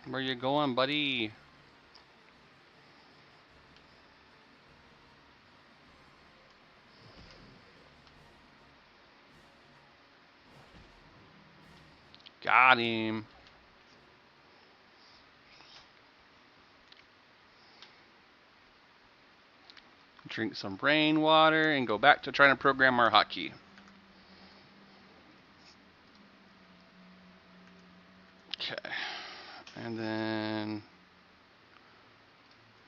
Speaker 1: Where you going, buddy? Got him. Drink some rainwater and go back to trying to program our hotkey. Okay. And then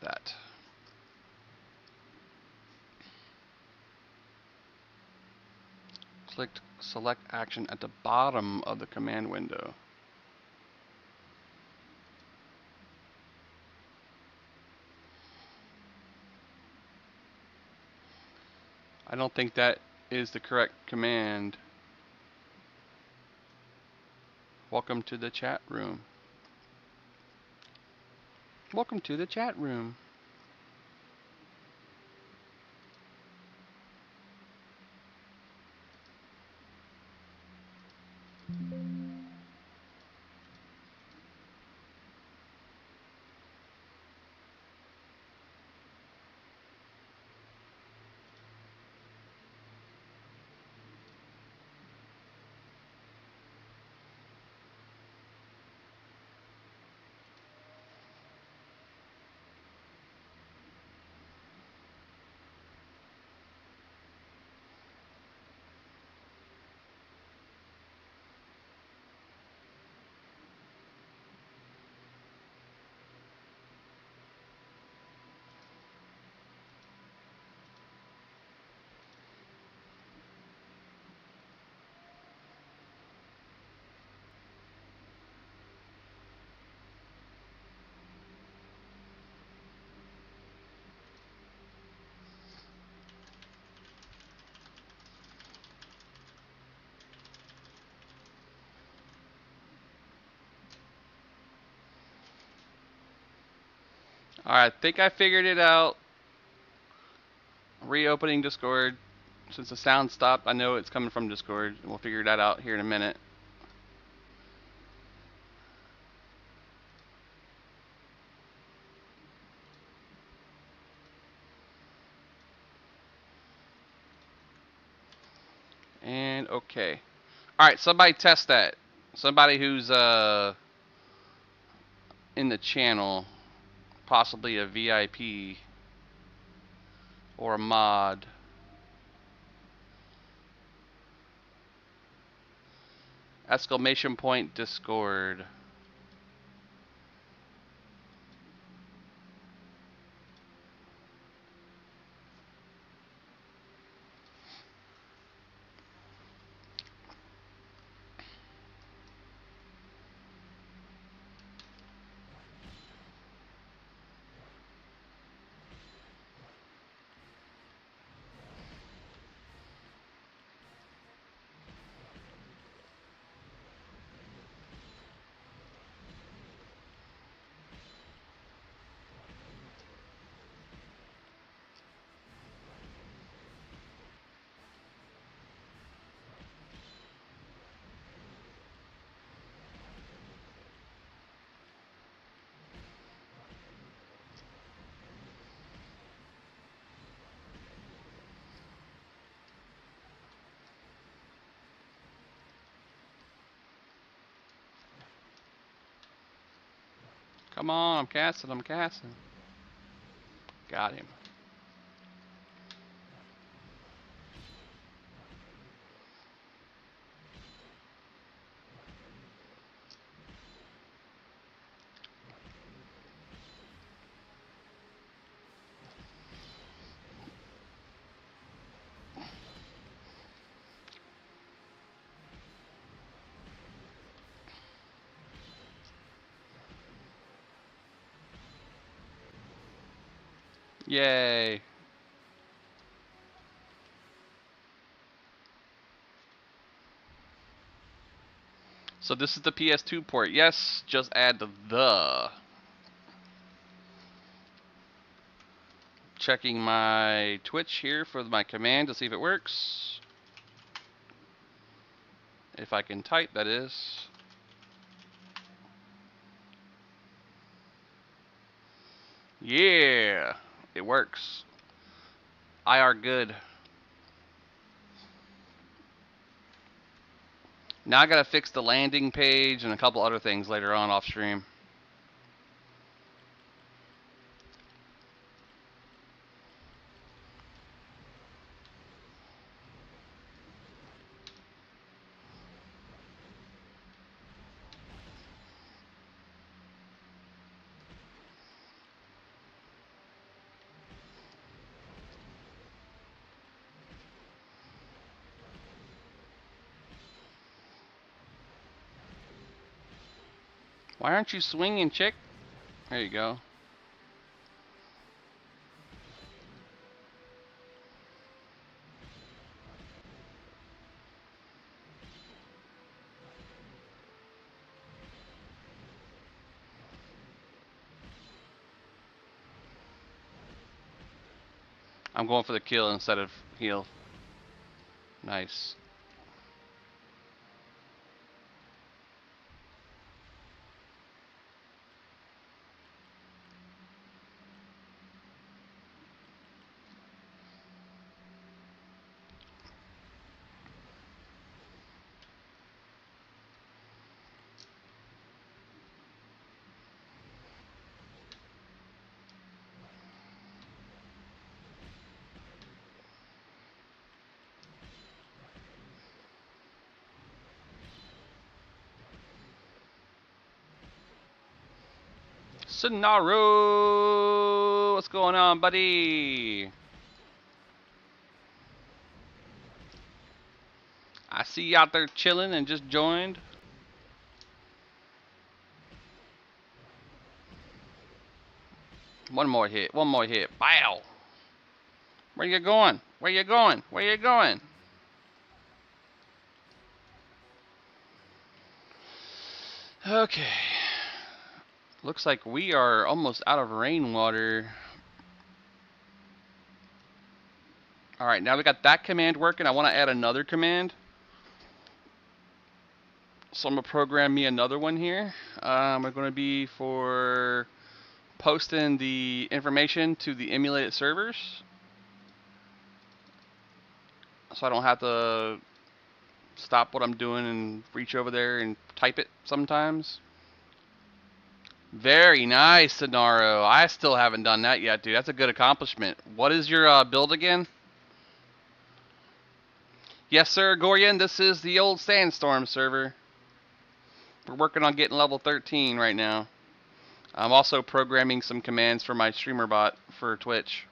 Speaker 1: that. Click select action at the bottom of the command window. I don't think that is the correct command. Welcome to the chat room. Welcome to the chat room. Alright, I think I figured it out. Reopening Discord. Since the sound stopped, I know it's coming from Discord. We'll figure that out here in a minute. And okay. Alright, somebody test that. Somebody who's in the channel, possibly a VIP or a mod. Exclamation point Discord. Come on, I'm casting, I'm casting. Got him. Yay. So this is the PS2 port. Yes, just add the. Checking my Twitch here for my command to see if it works. If I can type, that is. Yeah, it works. IR good. Now I gotta fix the landing page and a couple other things later on off stream. Why aren't you swinging, chick? There you go. I'm going for the kill instead of heal. Nice. Sonaro! What's going on, buddy? I see you out there chilling and just joined. One more hit. One more hit. Bow! Where you going? Where you going? Where you going? Okay. Looks like we are almost out of rainwater. Alright, now we got that command working. I want to add another command. So I'm going to program me another one here. It's going to be for posting the information to the emulated servers. So I don't have to stop what I'm doing and reach over there and type it sometimes. Very nice, Sonaro. I still haven't done that yet, dude. That's a good accomplishment. What is your build again? Yes, sir, Gorian. This is the old Sandstorm server. We're working on getting level 13 right now. I'm also programming some commands for my streamer bot for Twitch.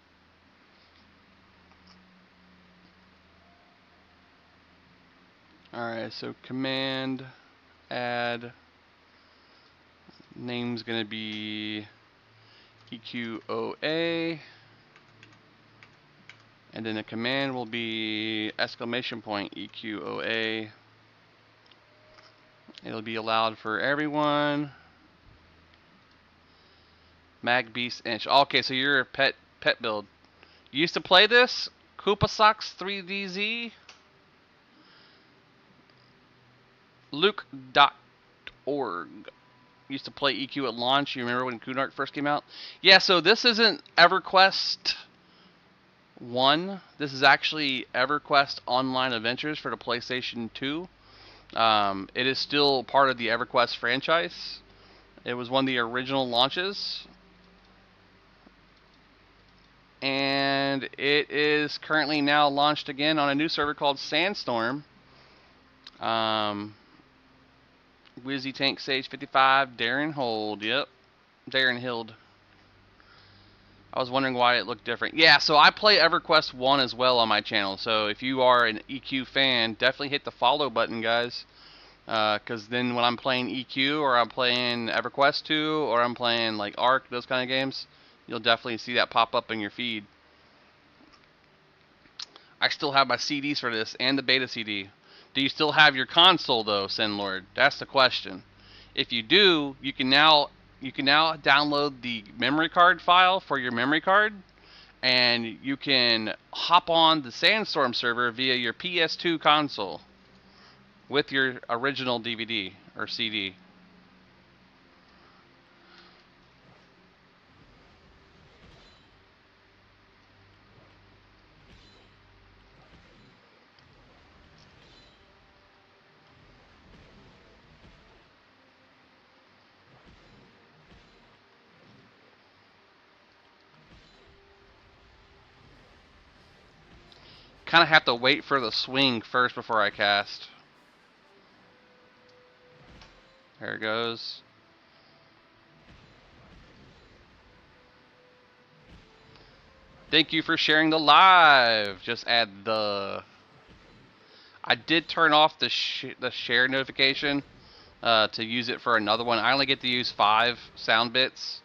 Speaker 1: Alright, so command add name's gonna be EQOA, and then the command will be exclamation point EQOA. It'll be allowed for everyone. Mag Beast Inch. Okay, so you're a pet build. You used to play this? Koopa Socks 3DZ? Luke.org. Used to play EQ at launch. You remember when Kunark first came out? Yeah, so this isn't EverQuest 1. This is actually EverQuest Online Adventures for the PlayStation 2. It is still part of the EverQuest franchise. It was one of the original launches. And it is currently now launched again on a new server called Sandstorm. Wizzy Tank Sage 55, Darren Hold. Yep, Darren Hild. I was wondering why it looked different. Yeah, so I play EverQuest 1 as well on my channel. So if you are an EQ fan, definitely hit the follow button, guys. Because then when I'm playing EQ or I'm playing EverQuest 2 or I'm playing like Ark, those kind of games, you'll definitely see that pop up in your feed. I still have my CDs for this and the beta CD. Do you still have your console though, Sinlord? That's the question. If you do, you can now download the memory card file for your memory card, and you can hop on the Sandstorm server via your PS2 console with your original DVD or CD. Kind of have to wait for the swing first before I cast. There it goes. Thank you for sharing the live. Just add the. I did turn off the share notification to use it for another one. I only get to use 5 sound bits,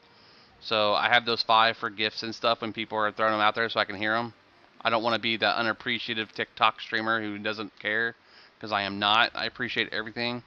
Speaker 1: so I have those 5 for gifts and stuff when people are throwing them out there so I can hear them. I don't want to be that unappreciative TikTok streamer who doesn't care, because I am not. I appreciate everything.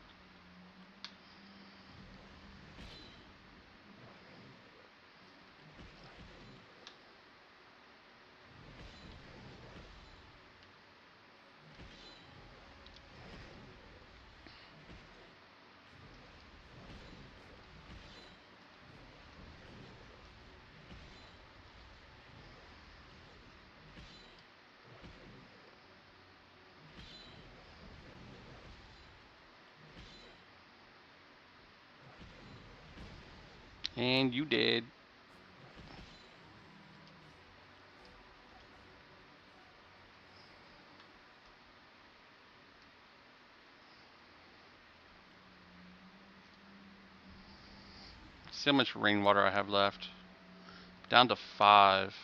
Speaker 1: And you did. See how much rainwater I have left. Down to 5.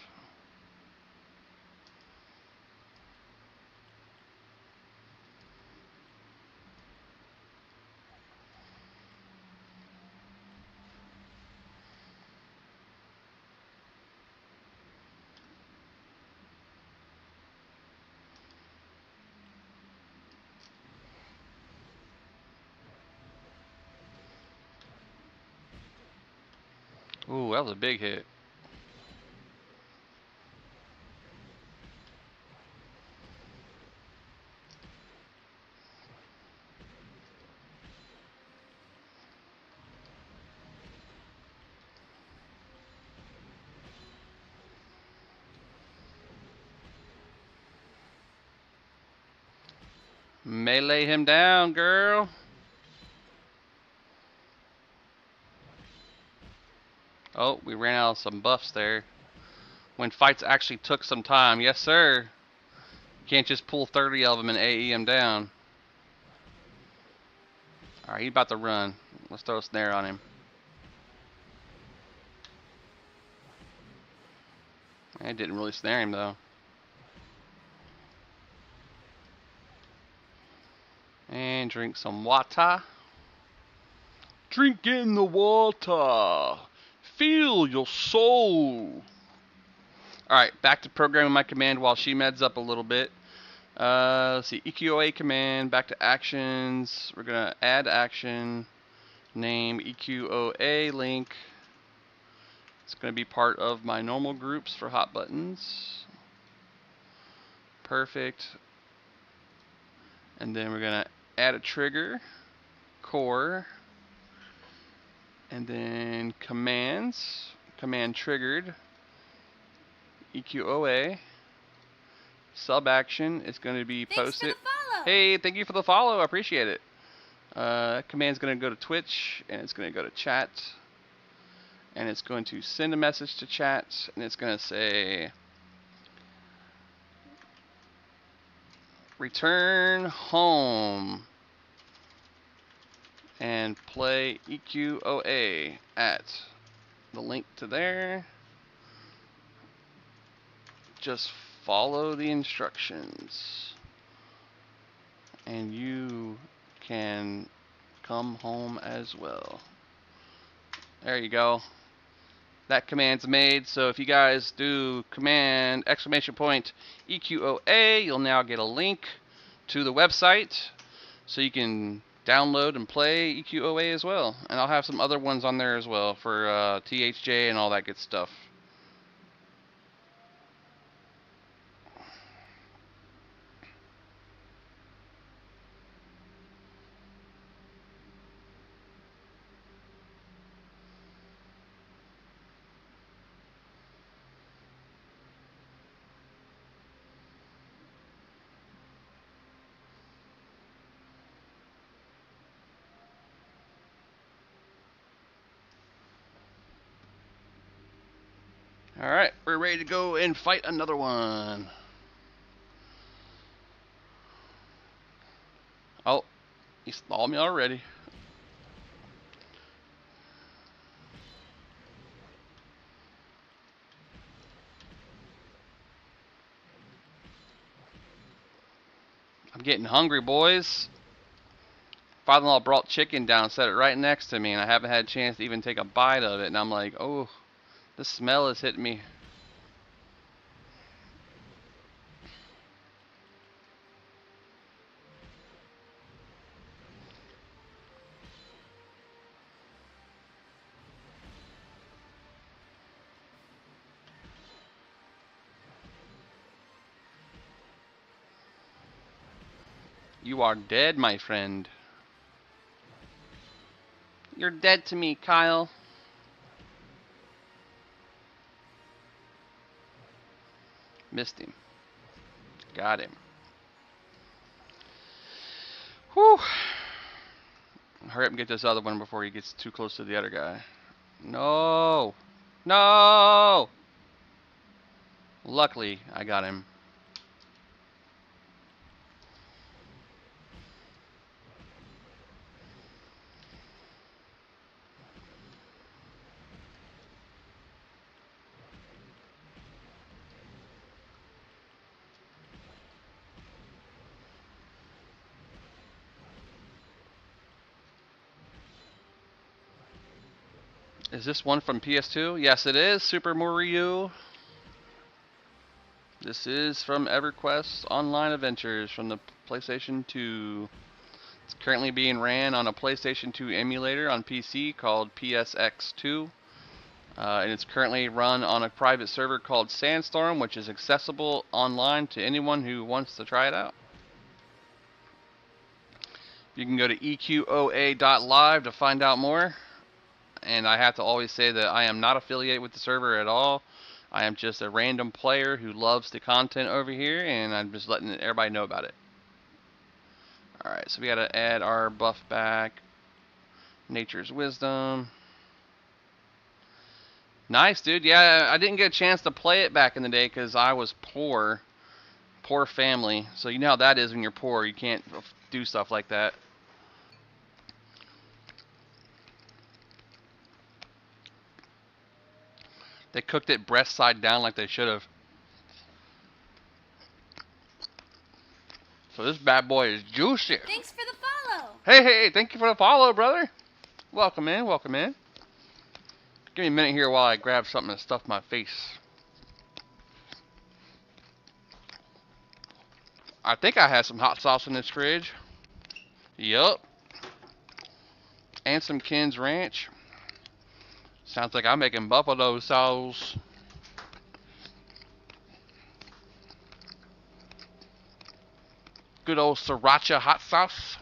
Speaker 1: Ooh, that was a big hit. Melee him down, girl. Oh, we ran out of some buffs there. When fights actually took some time. Yes, sir. Can't just pull 30 of them and AE him down. Alright, he's about to run. Let's throw a snare on him. I didn't really snare him, though. And drink some water. Drink in the water. Feel your soul. Alright, back to programming my command while she meds up a little bit. Let's see, EQOA command, back to actions. We're going to add action, name EQOA link. It's going to be part of my normal groups for hot buttons. Perfect. And then we're going to add a trigger, core, and then commands, command triggered, EQOA. Sub action is going to be posted.
Speaker 3: Thanks for the follow.
Speaker 1: Hey, thank you for the follow. I appreciate it. That command's going to go to Twitch, and it's going to go to chat, and it's going to send a message to chat, and it's going to say, return home, and play EQOA at the link to there. Just follow the instructions, and you can come home as well. There you go. That command's made, so if you guys do command !EQOA, you'll now get a link to the website so you can download and play EQOA as well. And I'll have some other ones on there as well for THJ and all that good stuff. Alright, we're ready to go and fight another one. Oh, he stalled me already. I'm getting hungry, boys. Father-in-law brought chicken down, set it right next to me, and I haven't had a chance to even take a bite of it. And I'm like, oh, the smell is hitting me. You are dead, my friend. You're dead to me, Kyle. Missed him. Got him. Whew. Hurry up and get this other one before he gets too close to the other guy. No. No. Luckily, I got him. Is this one from PS2? Yes, it is. Super Mario. This is from EverQuest Online Adventures from the PlayStation 2. It's currently being ran on a PlayStation 2 emulator on PC called PSX2. And it's currently run on a private server called Sandstorm, which is accessible online to anyone who wants to try it out. You can go to EQOA.live to find out more. And I have to always say that I am not affiliated with the server at all. I am just a random player who loves the content over here, and I'm just letting everybody know about it. Alright, so we gotta add our buff back. Nature's Wisdom. Nice, dude. Yeah, I didn't get a chance to play it back in the day because I was poor. Poor family. So you know how that is when you're poor. You can't do stuff like that. They cooked it breast side down like they should have. So this bad boy is juicy.
Speaker 3: Thanks for the follow.
Speaker 1: Hey, thank you for the follow, brother. Welcome in, welcome in. Give me a minute here while I grab something to stuff my face. I think I had some hot sauce in this fridge. Yup. And some Ken's Ranch. Sounds like I'm making buffalo sauce. Good old sriracha hot sauce.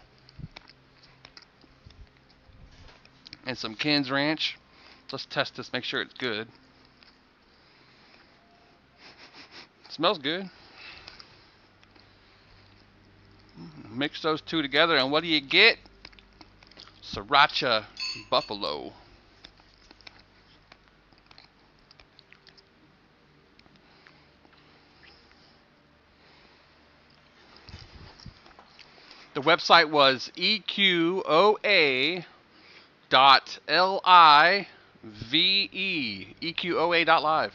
Speaker 1: And some Ken's Ranch. Let's test this, make sure it's good. Smells good. Mix those two together, and what do you get? Sriracha Buffalo. The website was EQOA.live. EQOA.live.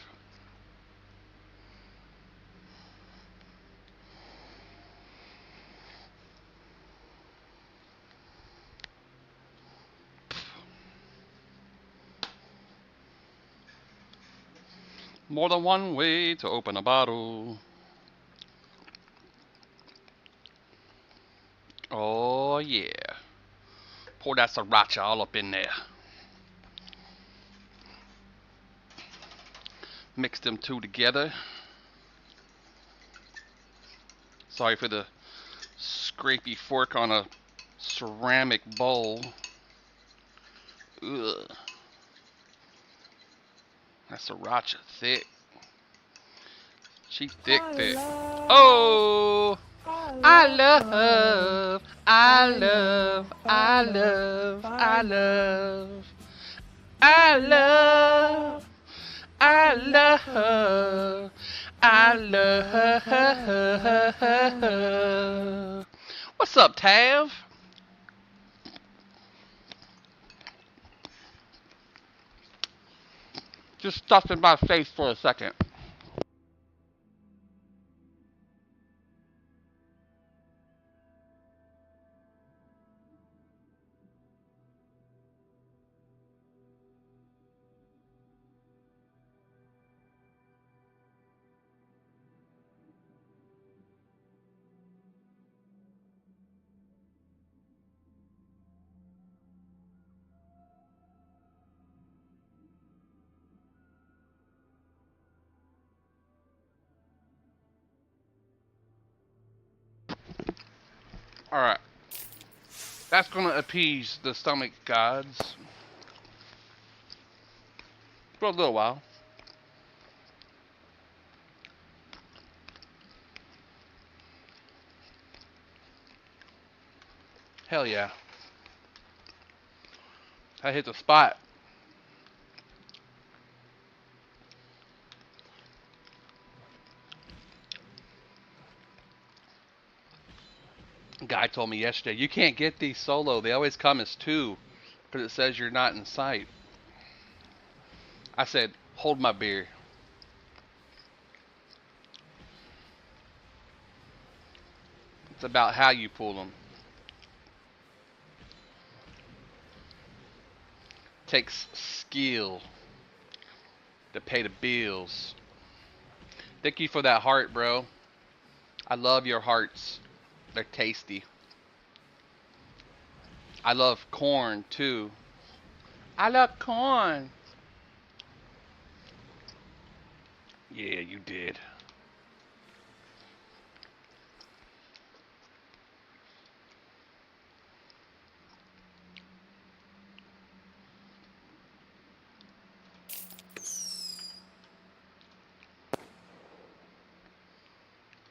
Speaker 1: More than one way to open a bottle. Oh, yeah. Pour that sriracha all up in there. Mix them two together. Sorry for the scrapey fork on a ceramic bowl. Ugh. That sriracha thick. She thick. Oh! I love, I love, I love, I love, I love, I love, I love. What's up, Tav? Just stuffed in my face for a second. Alright. That's gonna appease the stomach gods for a little while. Hell yeah. I hit the spot. Guy told me yesterday, you can't get these solo. They always come as two because it says you're not in sight. I said, hold my beer. It's about how you pull them. Takes skill to pay the bills. Thank you for that heart, bro. I love your hearts. They're tasty. I love corn too. I love corn. Yeah, you did.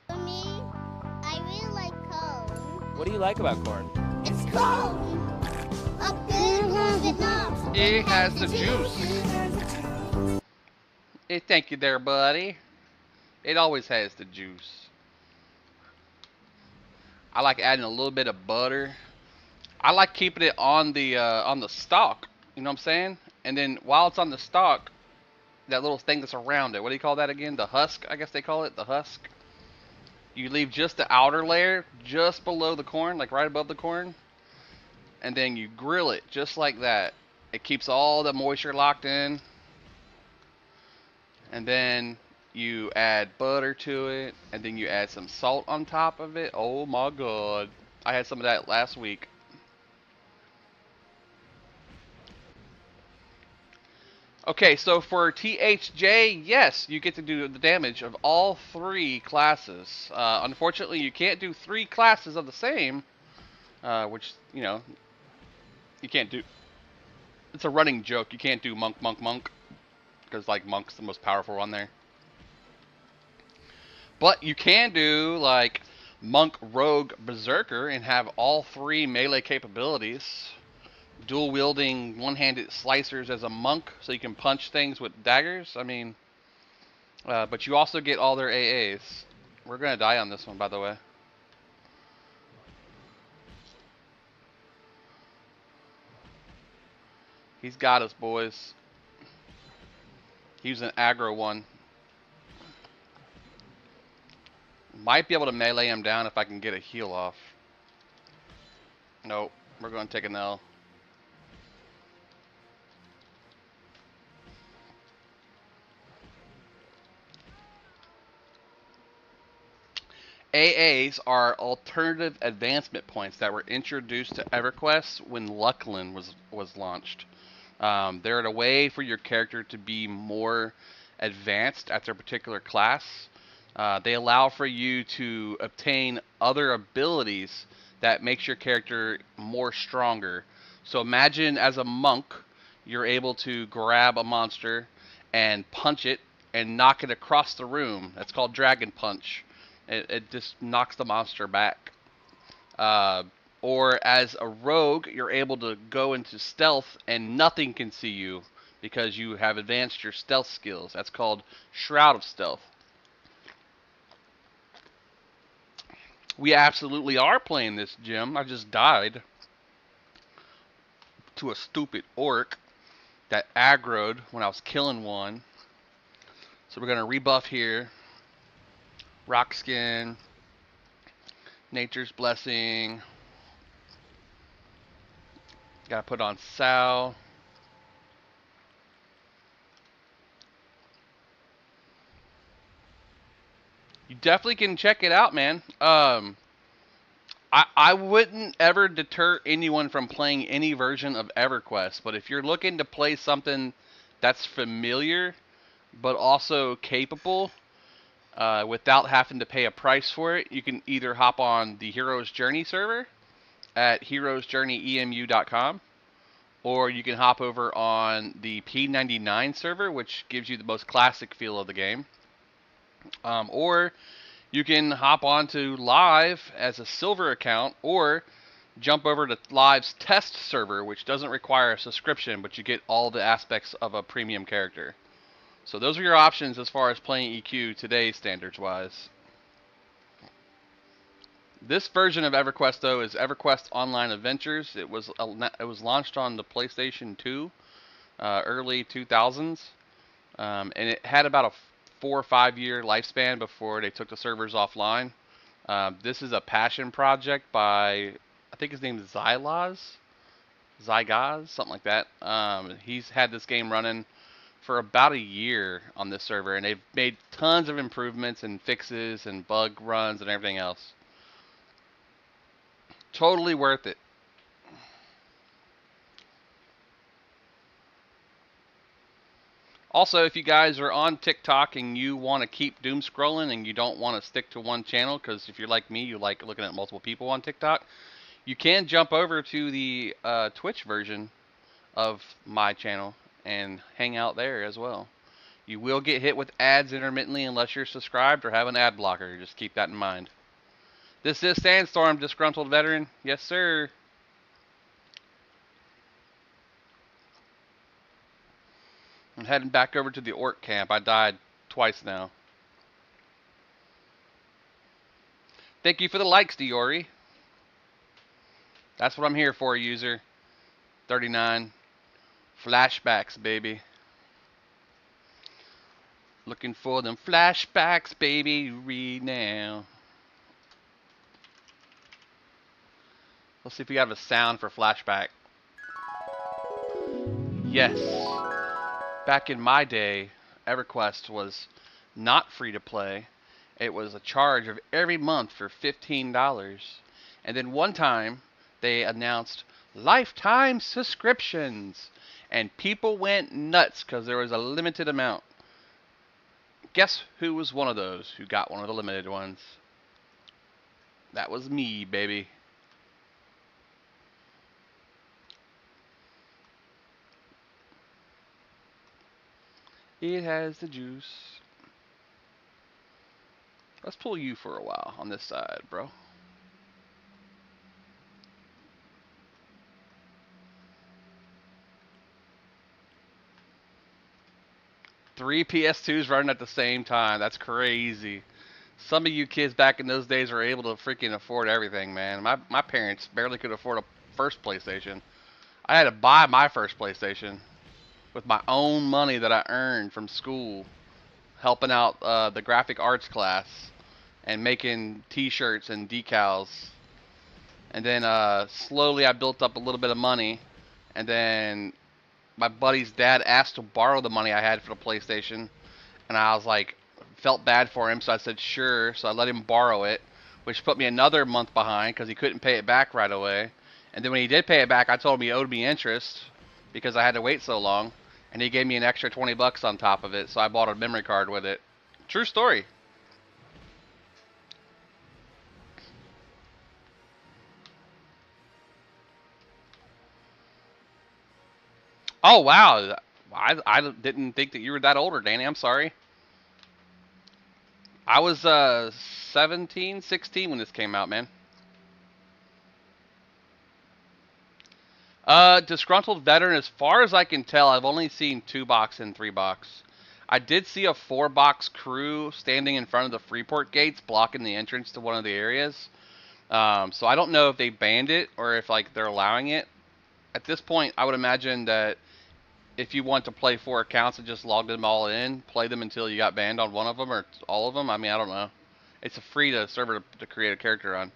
Speaker 3: For me, I really like corn.
Speaker 4: What do you like about corn?
Speaker 3: It's cold. Up good, love it not.
Speaker 1: It has the juice. Hey, thank you there, buddy. It always has the juice. I like adding a little bit of butter. I like keeping it on the stalk. You know what I'm saying? And then while it's on the stalk, that little thing that's around it. What do you call that again? The husk, I guess they call it. The husk. You leave just the outer layer just below the corn, like right above the corn. And then you grill it just like that. It keeps all the moisture locked in. And then you add butter to it. And then you add some salt on top of it. Oh my god. I had some of that last week. Okay, so for THJ, yes, you get to do the damage of all three classes. Unfortunately, you can't do three classes of the same, which, you know, you can't do. It's a running joke. You can't do monk, monk, monk, because, like, monk's the most powerful one there. But you can do, like, monk, rogue, berserker, and have all three melee capabilities dual wielding one-handed slicers as a monk, so you can punch things with daggers. I mean, but you also get all their AAs. We're gonna die on this one, by the way. He's got us, boys. He was an aggro one. Might be able to melee him down if I can get a heal off. Nope, we're going to take an L. AAs are alternative advancement points that were introduced to EverQuest when Luckland was launched. They're a way for your character to be more advanced at their particular class. They allow for you to obtain other abilities that makes your character more stronger. So imagine as a monk, you're able to grab a monster and punch it and knock it across the room. That's called Dragon Punch. It just knocks the monster back. Uh, or as a rogue, you're able to go into stealth and nothing can see you because you have advanced your stealth skills. That's called Shroud of Stealth. We absolutely are playing this, Jim. I just died to a stupid orc that aggroed when I was killing one. So we're going to rebuff here. Rock Skin. Nature's Blessing. Gotta put on Sal. You definitely can check it out, man. I wouldn't ever deter anyone from playing any version of EverQuest, but if you're looking to play something that's familiar but also capable without having to pay a price for it, you can either hop on the Hero's Journey server at heroesjourneyemu.com, or you can hop over on the P99 server, which gives you the most classic feel of the game. Or you can hop onto Live as a silver account, or jump over to Live's test server, which doesn't require a subscription, but you get all the aspects of a premium character. So those are your options as far as playing EQ today, standards-wise. This version of EverQuest, though, is EverQuest Online Adventures. It was launched on the PlayStation 2, early 2000s, and it had about a 4 or 5 year lifespan before they took the servers offline. This is a passion project by, I think his name is Zygaz, something like that. He's had this game running for about a year on this server, and they've made tons of improvements and fixes and bug runs and everything else. Totally worth it. Also, if you guys are on TikTok and you want to keep doom scrolling and you don't want to stick to one channel, because if you're like me, you like looking at multiple people on TikTok, you can jump over to the Twitch version of my channel and hang out there as well. You will get hit with ads intermittently unless you're subscribed or have an ad blocker. Just keep that in mind. This is Sandstorm, disgruntled veteran. Yes, sir. I'm heading back over to the orc camp. I died twice now. Thank you for the likes, Diori. That's what I'm here for, user. 39. Flashbacks, baby. Looking for them flashbacks, baby, read now. Let's see if we have a sound for flashback. Yes. Back in my day, EverQuest was not free to play. It was a charge of every month for $15. And then one time, they announced lifetime subscriptions. And people went nuts because there was a limited amount. Guess who was one of those who got one of the limited ones? That was me, baby. It has the juice. Let's pull you for a while on this side, bro. 3 PS2s running at the same time. That's crazy. Some of you kids back in those days were able to freaking afford everything, man. My parents barely could afford a first PlayStation. I had to buy my first PlayStation with my own money that I earned from school, helping out the graphic arts class and making T-shirts and decals. And then slowly I built up a little bit of money, and then my buddy's dad asked to borrow the money I had for the PlayStation, and I was like, felt bad for him, so I said sure. So I let him borrow it, which put me another month behind because he couldn't pay it back right away. And then when he did pay it back, I told him he owed me interest because I had to wait so long, and he gave me an extra 20 bucks on top of it. So I bought a memory card with it. True story. Oh wow, I didn't think that you were that older, Danny. I'm sorry. I was 17, 16 when this came out, man. Disgruntled veteran. As far as I can tell, I've only seen 2-box and 3-box. I did see a 4-box crew standing in front of the Freeport gates, blocking the entrance to one of the areas. So I don't know if they banned it or if like they're allowing it. At this point, I would imagine that if you want to play 4 accounts and just log them all in, play them until you got banned on one of them or all of them. I mean, I don't know. It's a free server to create a character on.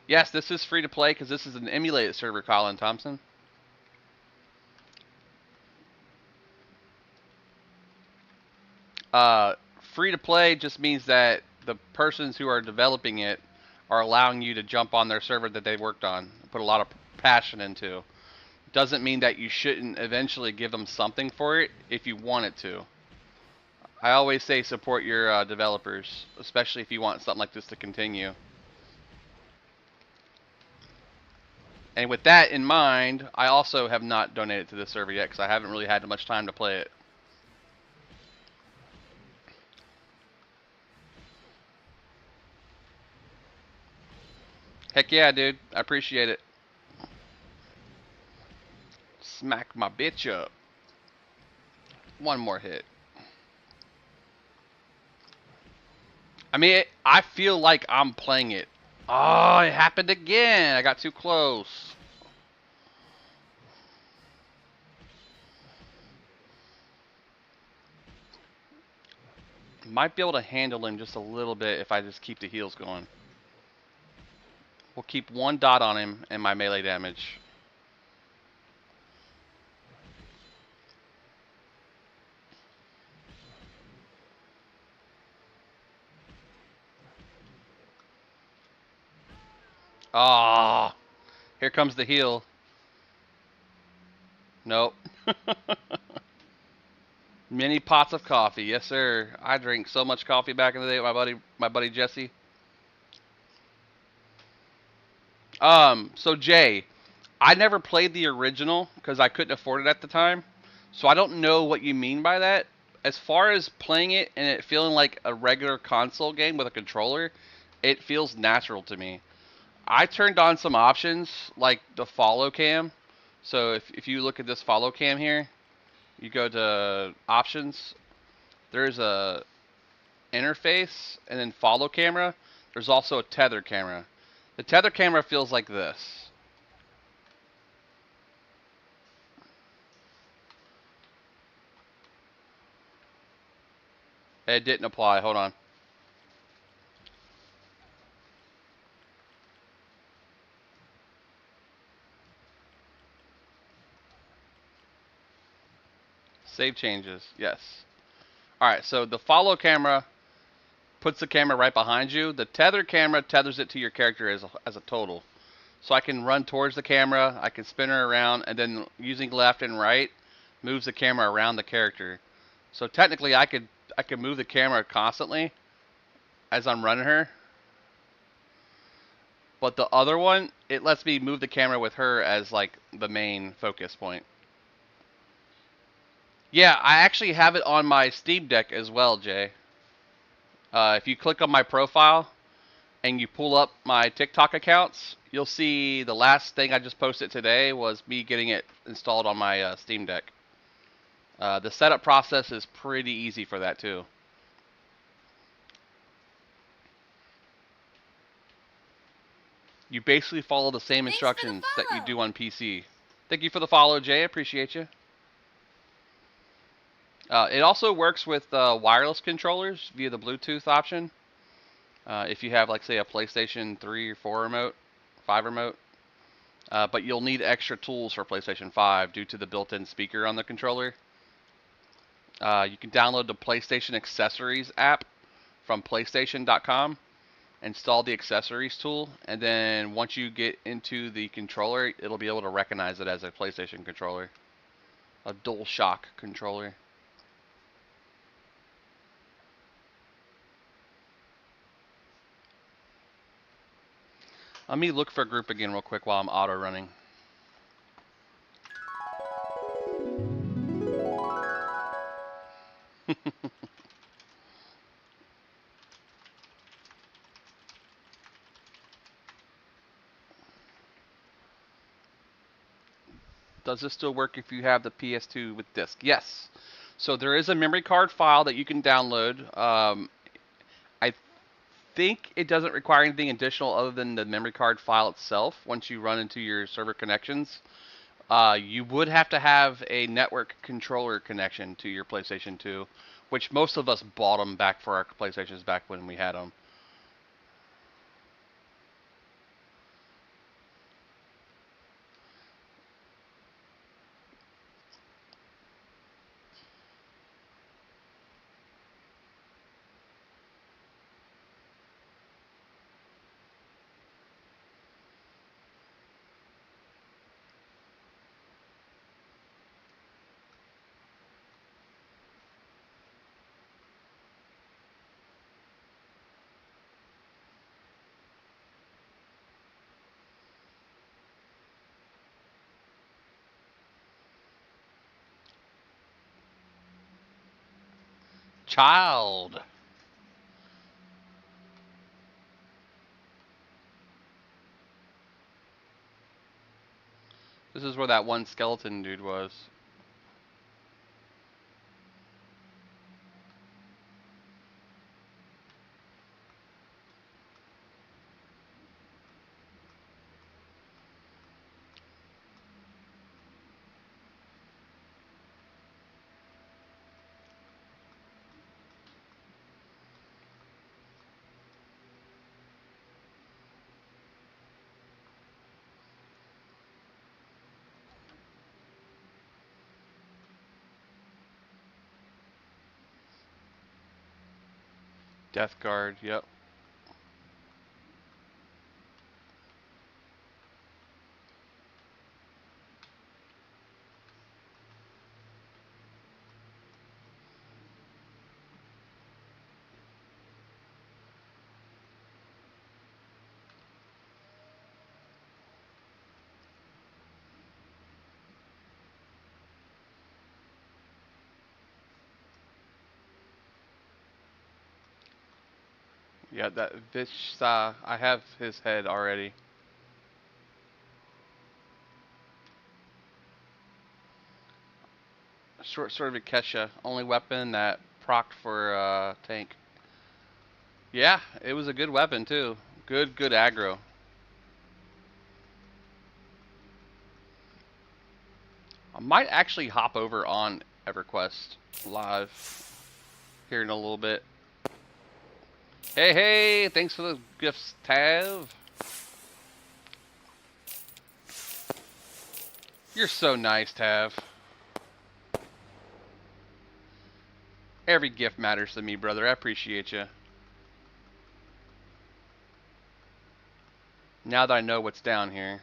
Speaker 1: Yes, this is free to play because this is an emulated server, Colin Thompson. Free to play just means that the persons who are developing it are allowing you to jump on their server that they worked on, put a lot of passion into. Doesn't mean that you shouldn't eventually give them something for it if you want it to. I always say support your developers, especially if you want something like this to continue. And with that in mind, I also have not donated to this server yet because I haven't really had much time to play it. Heck yeah, dude. I appreciate it. Smack my bitch up. One more hit. I mean, I feel like I'm playing it. Oh, it happened again. I got too close. Might be able to handle him just a little bit if I just keep the heals going. We'll keep 1 dot on him and my melee damage. Ah, oh, here comes the heal. Nope. Many pots of coffee, yes sir. I drank so much coffee back in the day with my buddy Jesse. So Jay, I never played the original because I couldn't afford it at the time. So I don't know what you mean by that. As far as playing it and it feeling like a regular console game with a controller, it feels natural to me. I turned on some options like the follow cam. So if you look at this follow cam here, you go to options, there's a interface and then follow camera. There's also a tether camera. The tether camera feels like this. It didn't apply. Hold on. Save changes. Yes. Alright, so the follow camera puts the camera right behind you. The tether camera tethers it to your character as a total. So I can run towards the camera, I can spin her around, and then using left and right moves the camera around the character. So technically I could move the camera constantly as I'm running her. But the other one, it lets me move the camera with her as like the main focus point. Yeah, I actually have it on my Steam Deck as well, Jay. If you click on my profile and you pull up my TikTok accounts, you'll see the last thing I just posted today was me getting it installed on my Steam Deck. The setup process is pretty easy for that too. You basically follow the same
Speaker 3: Thanks for the
Speaker 1: instructions that you do
Speaker 3: follow.
Speaker 1: on PC. Thank you for the follow, Jay. Appreciate you. It also works with wireless controllers via the Bluetooth option. If you have, like, say, a PlayStation 3 or 4 remote, 5 remote, but you'll need extra tools for PlayStation 5 due to the built-in speaker on the controller. You can download the PlayStation Accessories app from PlayStation.com, install the accessories tool, and then once you get into the controller, it'll be able to recognize it as a PlayStation controller, a DualShock controller. Let me look for a group again real quick while I'm auto running. Does this still work if you have the PS2 with disc? Yes. So there is a memory card file that you can download. I think it doesn't require anything additional other than the memory card file itself once you run into your server connections. You would have to have a network controller connection to your PlayStation 2, which most of us bought them back for our PlayStations back when we had them. Child. This is where that one skeleton dude was. Death Guard, yep. Yeah, that Vishsa, I have his head already. Short sword of Kesha, only weapon that procced for tank. Yeah, it was a good weapon too. Good aggro. I might actually hop over on EverQuest live here in a little bit. Hey, thanks for the gifts, Tav. You're so nice, Tav. Every gift matters to me, brother. I appreciate you. Now that I know what's down here.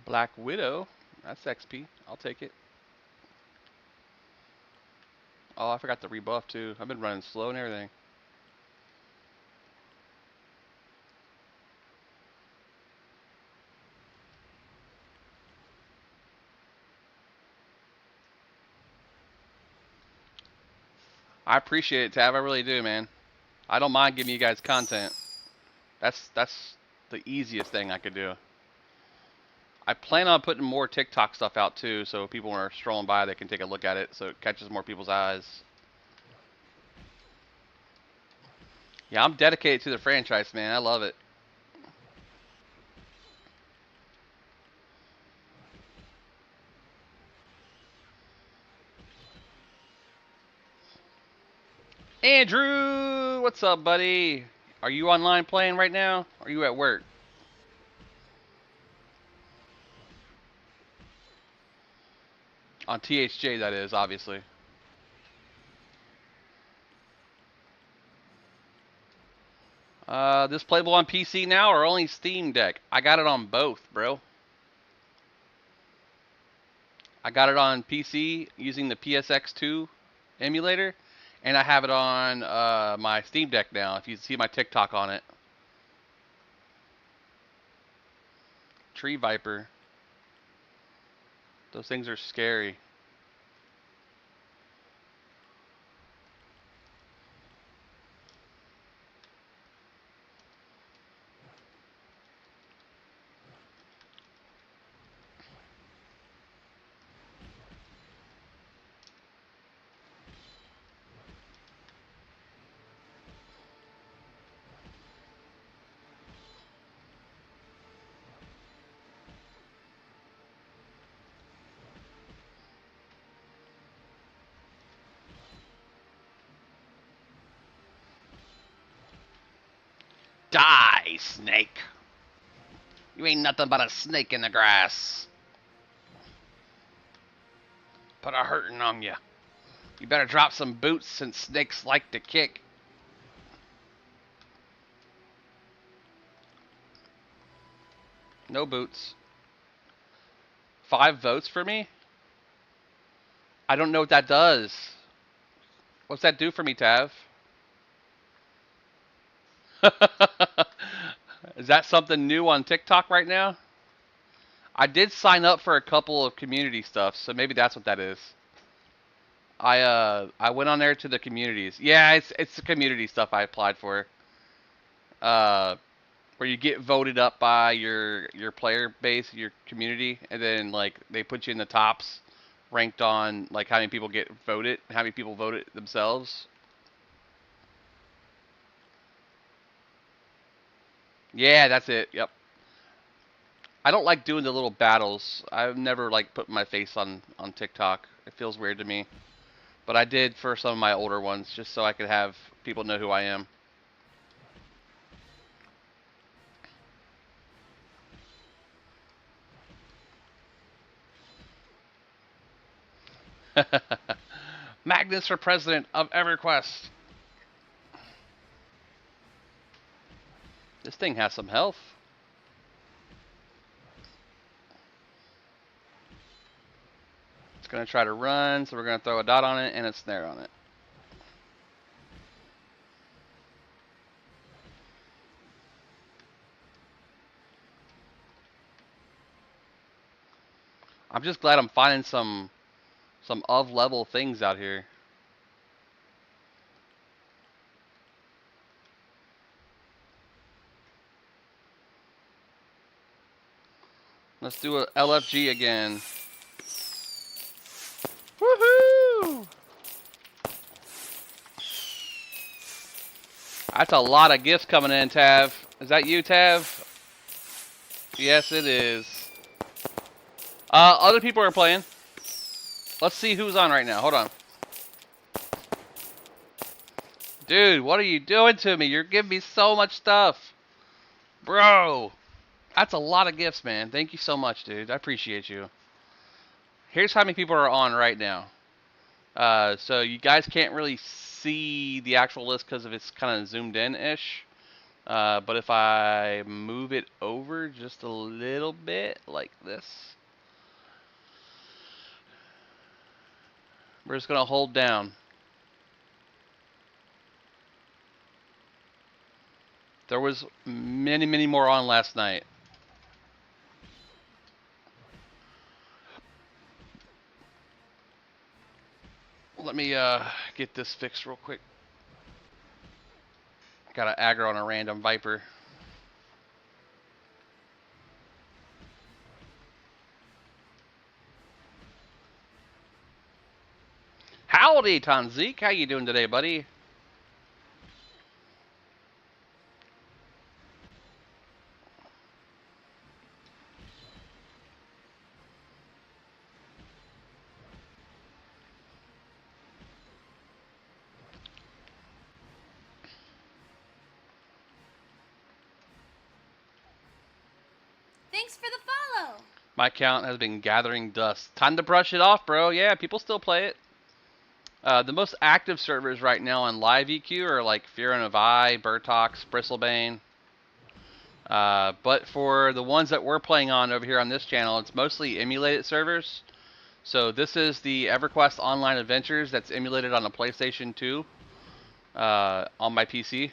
Speaker 1: Black Widow. That's XP. I'll take it. Oh, I forgot the rebuff too. I've been running slow and everything. I appreciate it, Tav. I really do, man. I don't mind giving you guys content. That's the easiest thing I could do. I plan on putting more TikTok stuff out too, so people when are strolling by they can take a look at it, so it catches more people's eyes. Yeah, I'm dedicated to the franchise, man. I love it. Andrew, what's up, buddy? Are you online playing right now? Or are you at work? On THJ, that is, obviously. This playable on PC now or only Steam Deck? I got it on both, bro. I got it on PC using the PSX2 emulator, and I have it on my Steam Deck now. If you see my TikTok on it, Tree Viper. Those things are scary. Die, snake! You ain't nothing but a snake in the grass. Put a hurtin' on you. You better drop some boots since snakes like to kick. No boots. 5 votes for me? I don't know what that does. What's that do for me, Tav? Is that something new on TikTok right now? I did sign up for a couple of community stuff, so maybe that's what that is. I went on there to the communities. Yeah, it's the community stuff I applied for. Uh where you get voted up by your player base, your community, and then like they put you in the tops ranked on like how many people get voted, how many people vote it themselves. Yeah, that's it. Yep. I don't like doing the little battles. I've never like put my face on TikTok. It feels weird to me. But I did for some of my older ones just so I could have people know who I am. Magnus for president of EverQuest. This thing has some health. It's going to try to run, so we're going to throw a dot on it and a snare on it. I'm just glad I'm finding some of level things out here. Let's do a LFG again. Woohoo! That's a lot of gifts coming in, Tav. Is that you, Tav? Yes, it is. Other people are playing. Let's see who's on right now. Hold on. Dude, what are you doing to me? You're giving me so much stuff. Bro. That's a lot of gifts, man. Thank you so much, dude. I appreciate you. Here's how many people are on right now. So you guys can't really see the actual list because of it's kind of zoomed in-ish. But if I move it over just a little bit, like this, we're just gonna hold down. There was many, many more on last night. Let me get this fixed real quick. Got an aggro on a random Viper. Howdy, Tanzik. How you doing today, buddy?
Speaker 3: Thanks for the follow.
Speaker 1: My account has been gathering dust. Time to brush it off, bro. Yeah, people still play it. The most active servers right now on live EQ are like Fear and Avi, Burtox, Bristlebane. But for the ones that we're playing on over here on this channel, it's mostly emulated servers. So this is the EverQuest Online Adventures that's emulated on a PlayStation 2 on my PC.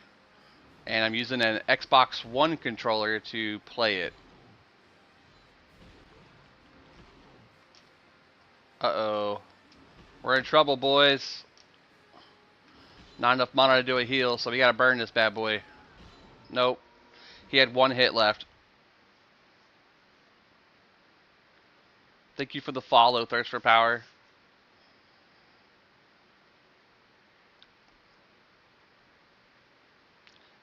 Speaker 1: And I'm using an Xbox One controller to play it. Uh-oh. We're in trouble, boys. Not enough mana to do a heal, so we gotta burn this bad boy. Nope. He had one hit left. Thank you for the follow, Thirst for Power.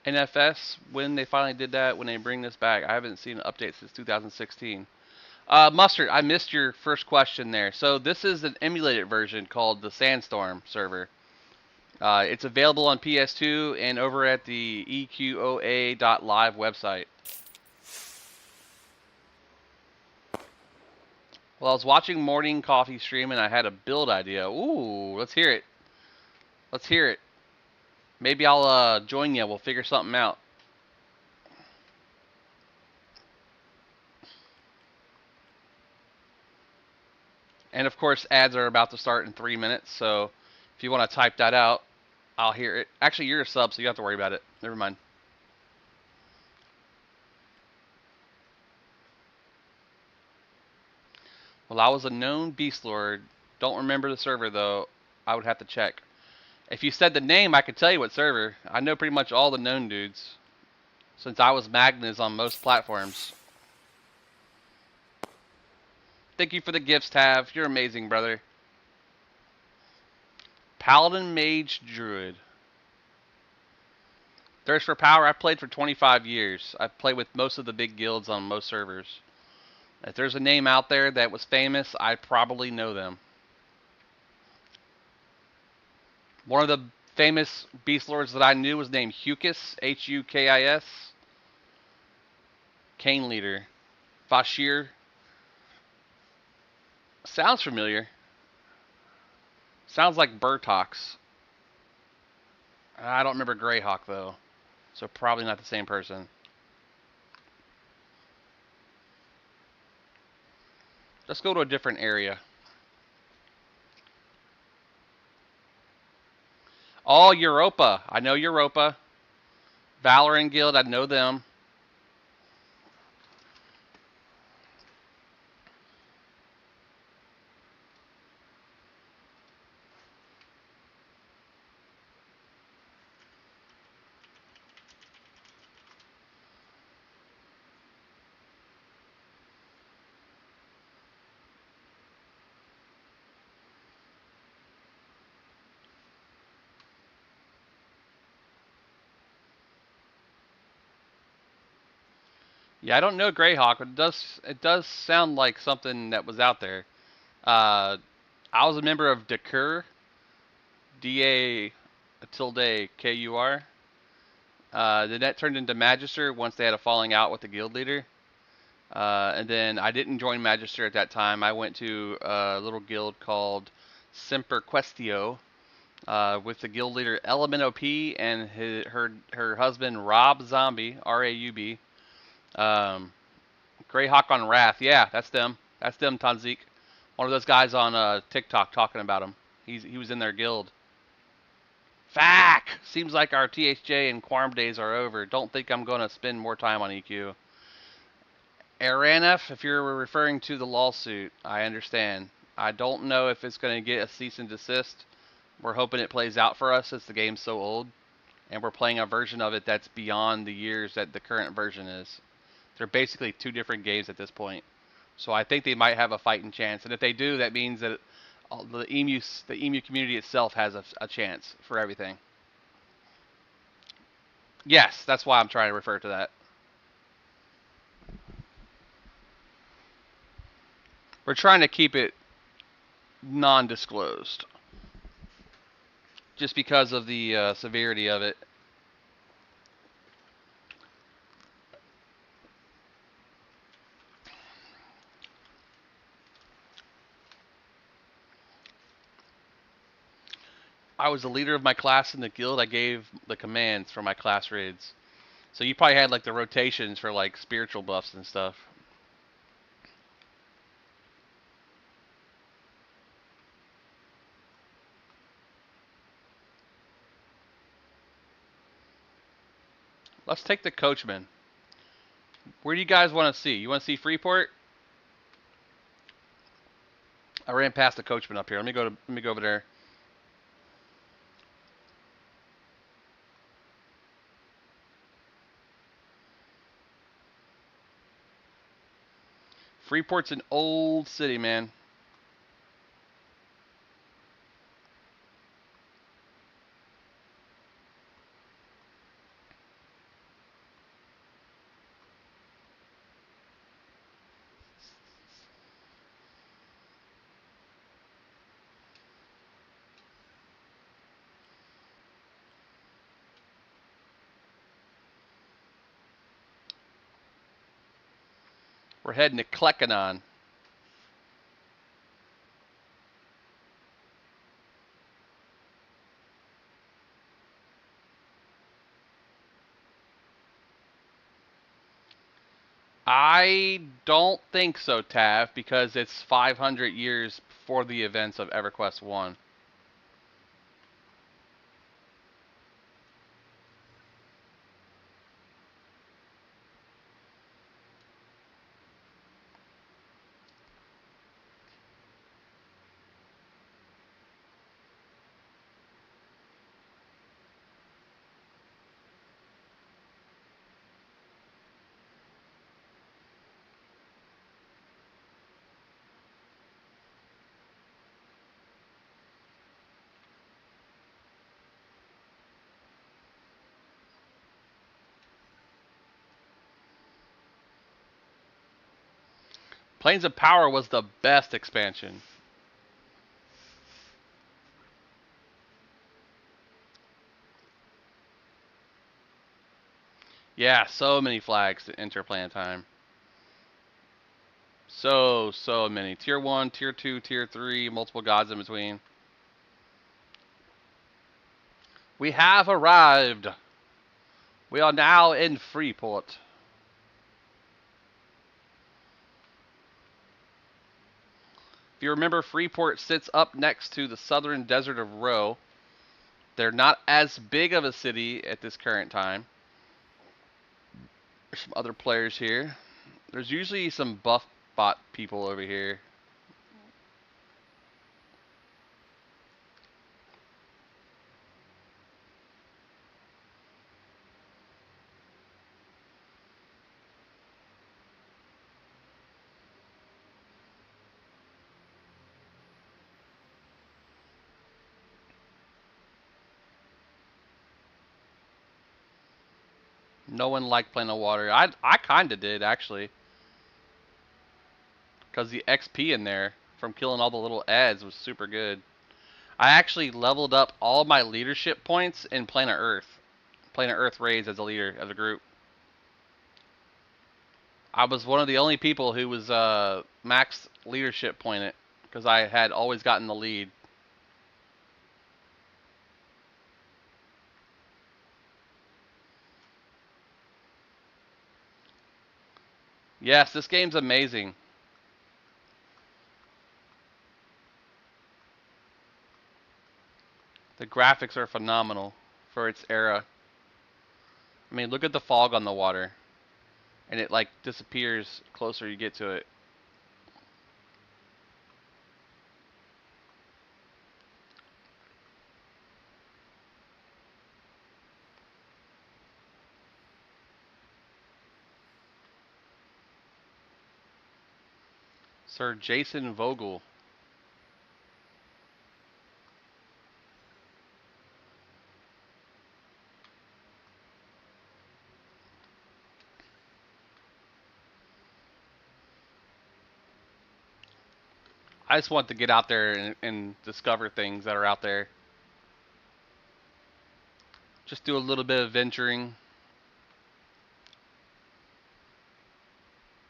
Speaker 1: NFS, when they finally did that, when they bring this back. I haven't seen an update since 2016. Mustard, I missed your first question there. So this is an emulated version called the Sandstorm server. It's available on PS2 and over at the EQOA.live website. Well, I was watching Morning Coffee stream and I had a build idea. Ooh, let's hear it. Let's hear it. Maybe I'll join you. We'll figure something out. And of course, ads are about to start in 3 minutes. So if you want to type that out, I'll hear it. Actually, you're a sub, so you don't have to worry about it. Never mind. Well, I was a known Beast Lord. Don't remember the server, though. I would have to check. If you said the name, I could tell you what server. I know pretty much all the known dudes, since I was Magnus on most platforms. Thank you for the gifts, Tav. You're amazing, brother. Paladin, Mage, Druid. Thirst for Power, I played for 25 years. I played with most of the big guilds on most servers. If there's a name out there that was famous, I probably know them. One of the famous Beast Lords that I knew was named Hukis, Hukis. Kane Leader. Fashir. Sounds familiar. Sounds like Burtox. I don't remember Greyhawk, though. So probably not the same person. Let's go to a different area. Oh, Europa. I know Europa. Valorant Guild, I know them. Yeah, I don't know Greyhawk, but it does sound like something that was out there. I was a member of Dakur, D-A tilde K-U-R. Then that turned into Magister once they had a falling out with the guild leader. And then I didn't join Magister at that time. I went to a little guild called Semper Questio, with the guild leader Element OP and her husband Rob Zombie, RAUB. Greyhawk on Wrath. Yeah, that's them. That's them, Tanzik. One of those guys on TikTok talking about him. He was in their guild. Fack! Seems like our THJ and Quarm days are over. Don't think I'm going to spend more time on EQ. Aranef, if you're referring to the lawsuit, I understand. I don't know if it's going to get a cease and desist. We're hoping it plays out for us since the game's so old. And we're playing a version of it that's beyond the years that the current version is. They're basically two different games at this point. So I think they might have a fighting chance. And if they do, that means that the emu community itself has a chance for everything. Yes, that's why I'm trying to refer to that. We're trying to keep it non-disclosed. Just because of the severity of it. I was the leader of my class in the guild. I gave the commands for my class raids. So you probably had like the rotations for like spiritual buffs and stuff. Let's take the coachman. Where do you guys want to see? You want to see Freeport? I ran past the coachman up here. Let me go over there. Freeport's an old city, man. We're heading to Klekanon. I don't think so, Tav, because it's 500 years before the events of EverQuest 1. Plains of Power was the best expansion. Yeah, so many flags to enter Planet Time. So many. Tier 1, Tier 2, Tier 3, multiple gods in between. We have arrived. We are now in Freeport. If you remember, Freeport sits up next to the southern desert of Roe. They're not as big of a city at this current time. There's some other players here. There's usually some buff bot people over here. No one liked playing the water. I kind of did, actually. Because the XP in there from killing all the little ads was super good. I actually leveled up all my leadership points in Planet Earth. Planet Earth raids as a leader of the group. I was one of the only people who was max leadership pointed. Because I had always gotten the lead. Yes, this game's amazing. The graphics are phenomenal for its era. I mean, look at the fog on the water. And it like disappears closer you get to it. Sir Jason Vogel. I just want to get out there and discover things that are out there. Just do a little bit of venturing.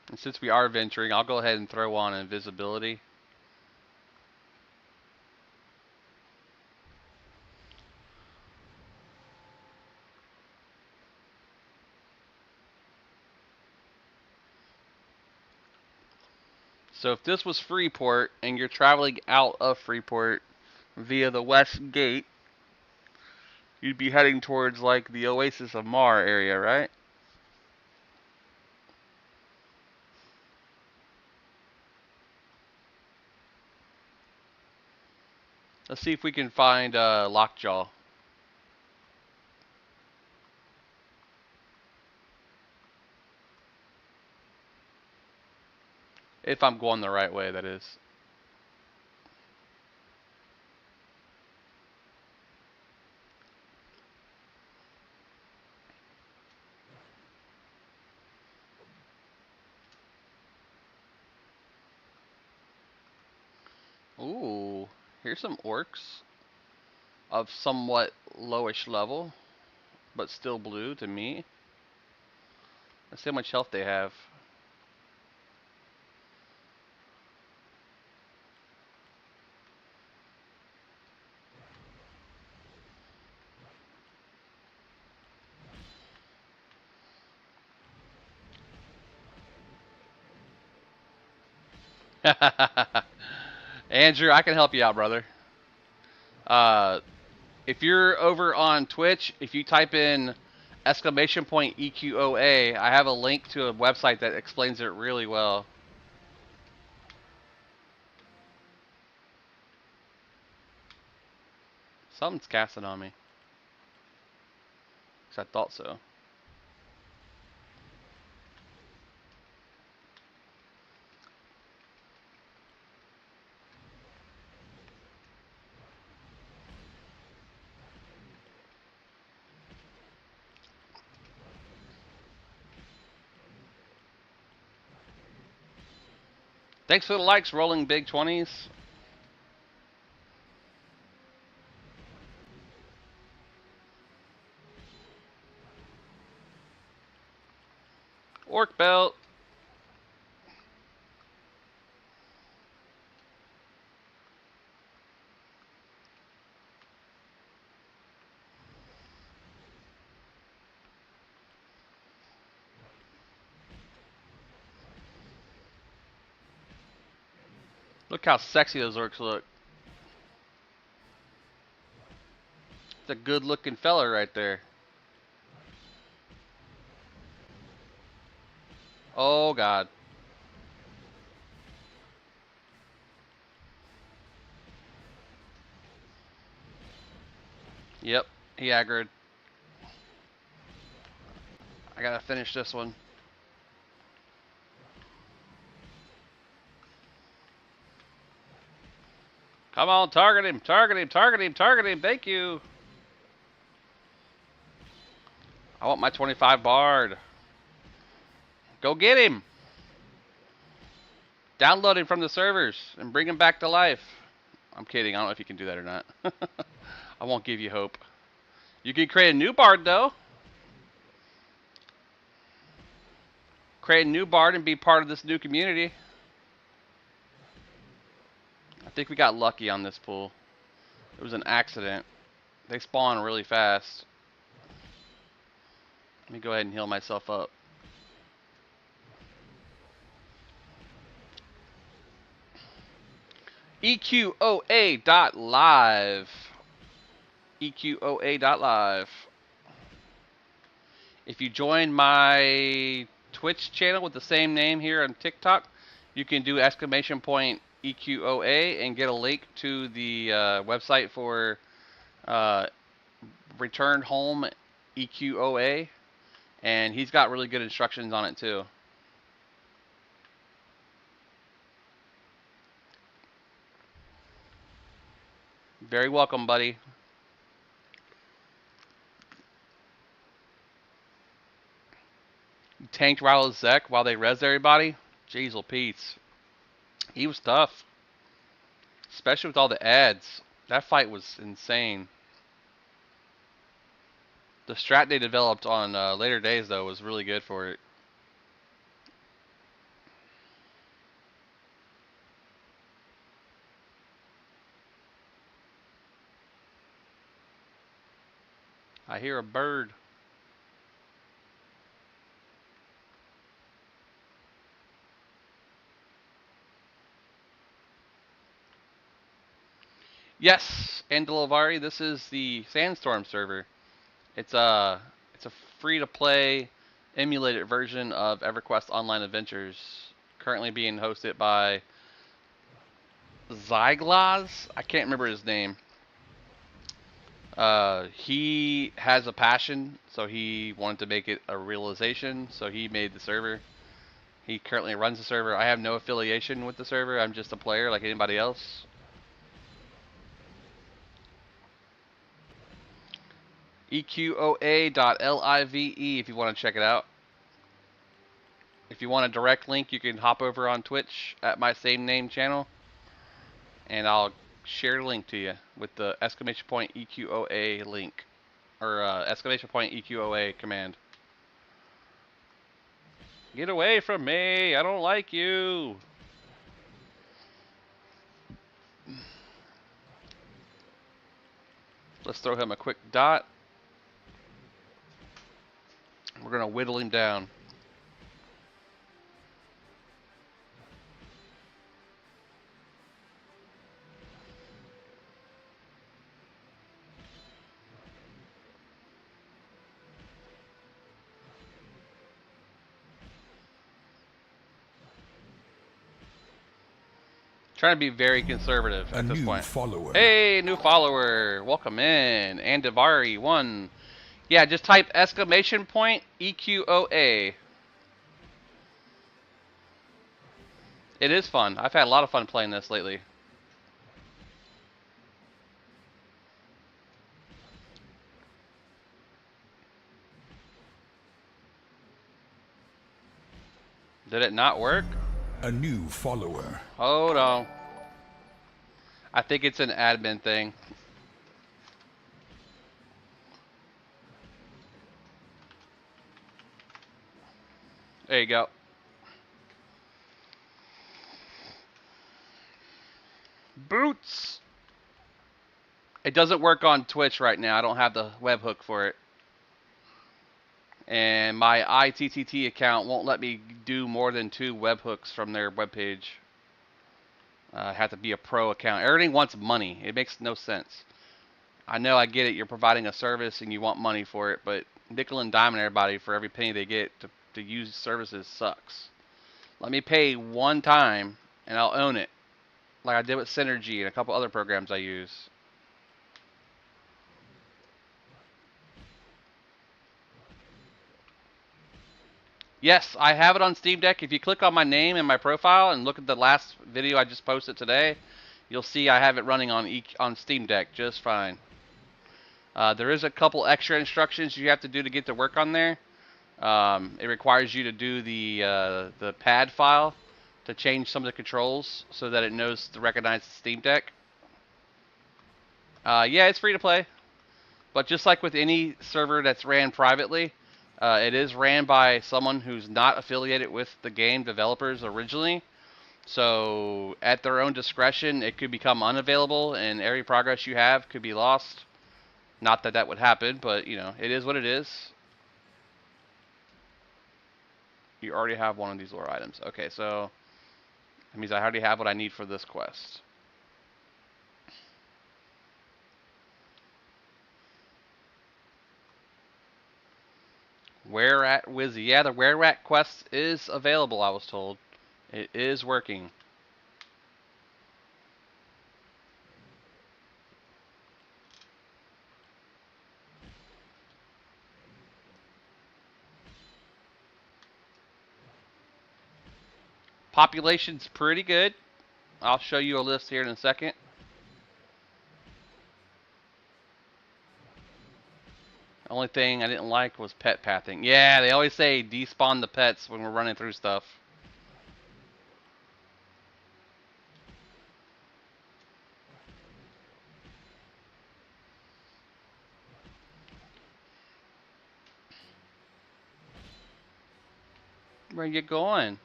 Speaker 1: And since we are venturing, I'll go ahead and throw on invisibility. So if this was Freeport and you're traveling out of Freeport via the West Gate, you'd be heading towards like the Oasis of Mar area, right? Let's see if we can find Lockjaw. If I'm going the right way, that is. Ooh, here's some orcs of somewhat lowish level, but still blue to me. Let's see how much health they have. Andrew, I can help you out, brother. Uh, if you're over on Twitch, if you type in exclamation point EQOA, I have a link to a website that explains it really well. Something's casting on me. 'Cause I thought so. Thanks for the likes, rolling big 20s. Orc belt. Look how sexy those orcs look. It's a good looking fella right there. Oh god. Yep, he aggroed. I gotta finish this one. Come on, target him, target him, target him, target him. Thank you. I want my 25 bard. Go get him. Download him from the servers and bring him back to life. I'm kidding. I don't know if you can do that or not. I won't give you hope. You can create a new bard, though. Create a new bard and be part of this new community. I think we got lucky on this pool. It was an accident. They spawn really fast. Let me go ahead and heal myself up. EQOA.live. EQOA.live. If you join my Twitch channel with the same name here on TikTok, you can do exclamation point EQOA and get a link to the website for uh, Return Home EQOA, and he's got really good instructions on it too. Very welcome, buddy. Tanked Riley Zek while they res everybody. Jeez, Pete's. He was tough, especially with all the ads. That fight was insane. The strat they developed on later days, though, was really good for it. I hear a bird. Yes, Andalavari, this is the Sandstorm server. It's a free-to-play emulated version of EverQuest Online Adventures, currently being hosted by Zyglas. I can't remember his name. He has a passion, so he wanted to make it a realization, so he made the server. He currently runs the server. I have no affiliation with the server. I'm just a player like anybody else. EQOA.live if you want to check it out. If you want a direct link, you can hop over on Twitch at my same name channel, and I'll share a link to you with the exclamation point EQOA link, or exclamation point EQOA command. Get away from me! I don't like you! Let's throw him a quick dot. We're gonna whittle him down. Trying to be very conservative at this point.
Speaker 4: Follower.
Speaker 1: Hey, new follower. Welcome in. Andivari1. Yeah, just type exclamation point EQOA. It is fun. I've had a lot of fun playing this lately. Did it not work?
Speaker 4: A new follower.
Speaker 1: Hold on. I think it's an admin thing. There you go. Boots! It doesn't work on Twitch right now. I don't have the webhook for it. And my ITTT account won't let me do more than 2 webhooks from their webpage. I have to be a pro account. Everything wants money. It makes no sense. I know, I get it. You're providing a service and you want money for it, but nickel and diming everybody for every penny they get to use services sucks. Let me pay one time and I'll own it, like I did with Synergy and a couple other programs I use. Yes, I have it on Steam Deck. If you click on my name and my profile and look at the last video I just posted today, you'll see I have it running on Steam Deck just fine. There is a couple extra instructions you have to do to get to work on there. It requires you to do the pad file to change some of the controls so that it knows to recognize the Steam Deck. Yeah, it's free to play. But just like with any server that's ran privately, it is ran by someone who's not affiliated with the game developers originally. So at their own discretion, it could become unavailable and every progress you have could be lost. Not that that would happen, but you know, it is what it is. You already have one of these lore items. Okay, so that means I already have what I need for this quest. Where at Wizzy? Yeah, the Where at quest is available, I was told. It is working. Population's pretty good. I'll show you a list here in a second. Only thing I didn't like was pet pathing. Yeah, they always say despawn the pets when we're running through stuff. Where you going?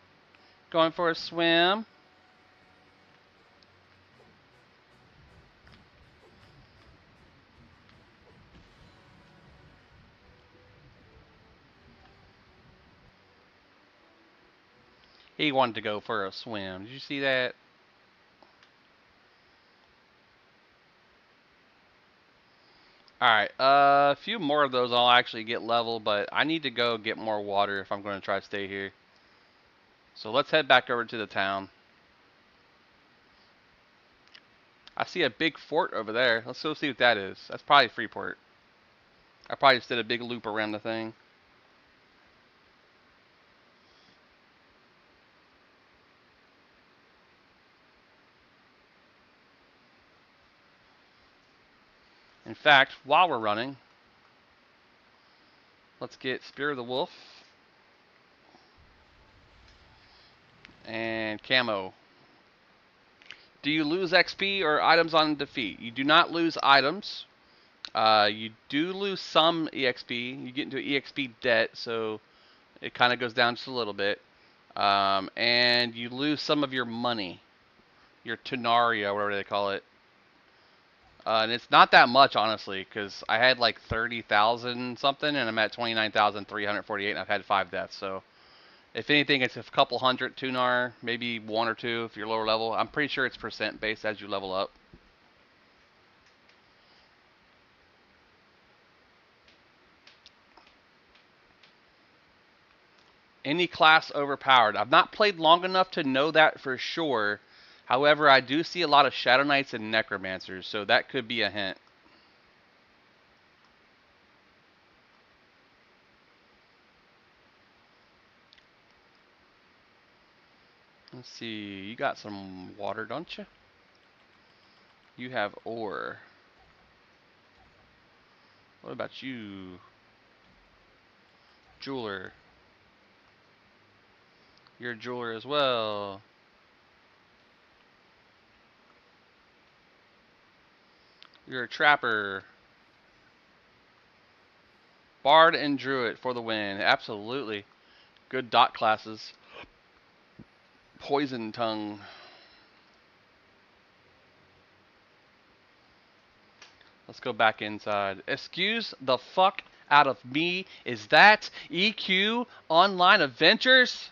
Speaker 1: Going for a swim? He wanted to go for a swim. Did you see that? Alright, a few more of those I'll actually get level, but I need to go get more water if I'm going to try to stay here. So let's head back over to the town. I see a big fort over there. Let's go see what that is. That's probably Freeport. I probably just did a big loop around the thing. In fact, while we're running, let's get Spear of the Wolf and Camo. Do you lose XP or items on defeat? You do not lose items. You do lose some EXP. You get into an EXP debt, so it kind of goes down just a little bit. And you lose some of your money, your Tenaria, whatever they call it. And it's not that much, honestly, because I had like 30,000 something, and I'm at 29,348, and I've had 5 deaths. So, if anything, it's a couple hundred Tunar, maybe 1 or 2 if you're lower level. I'm pretty sure it's percent based as you level up. Any class overpowered. I've not played long enough to know that for sure. However, I do see a lot of Shadow Knights and Necromancers, so that could be a hint. Let's see, you got some water, don't you? You have ore. What about you? Jeweler. You're a jeweler as well. You're a trapper. Bard and Druid for the win. Absolutely. Good dot classes. Poison Tongue. Let's go back inside. Excuse the fuck out of me. Is that EQ Online Adventures?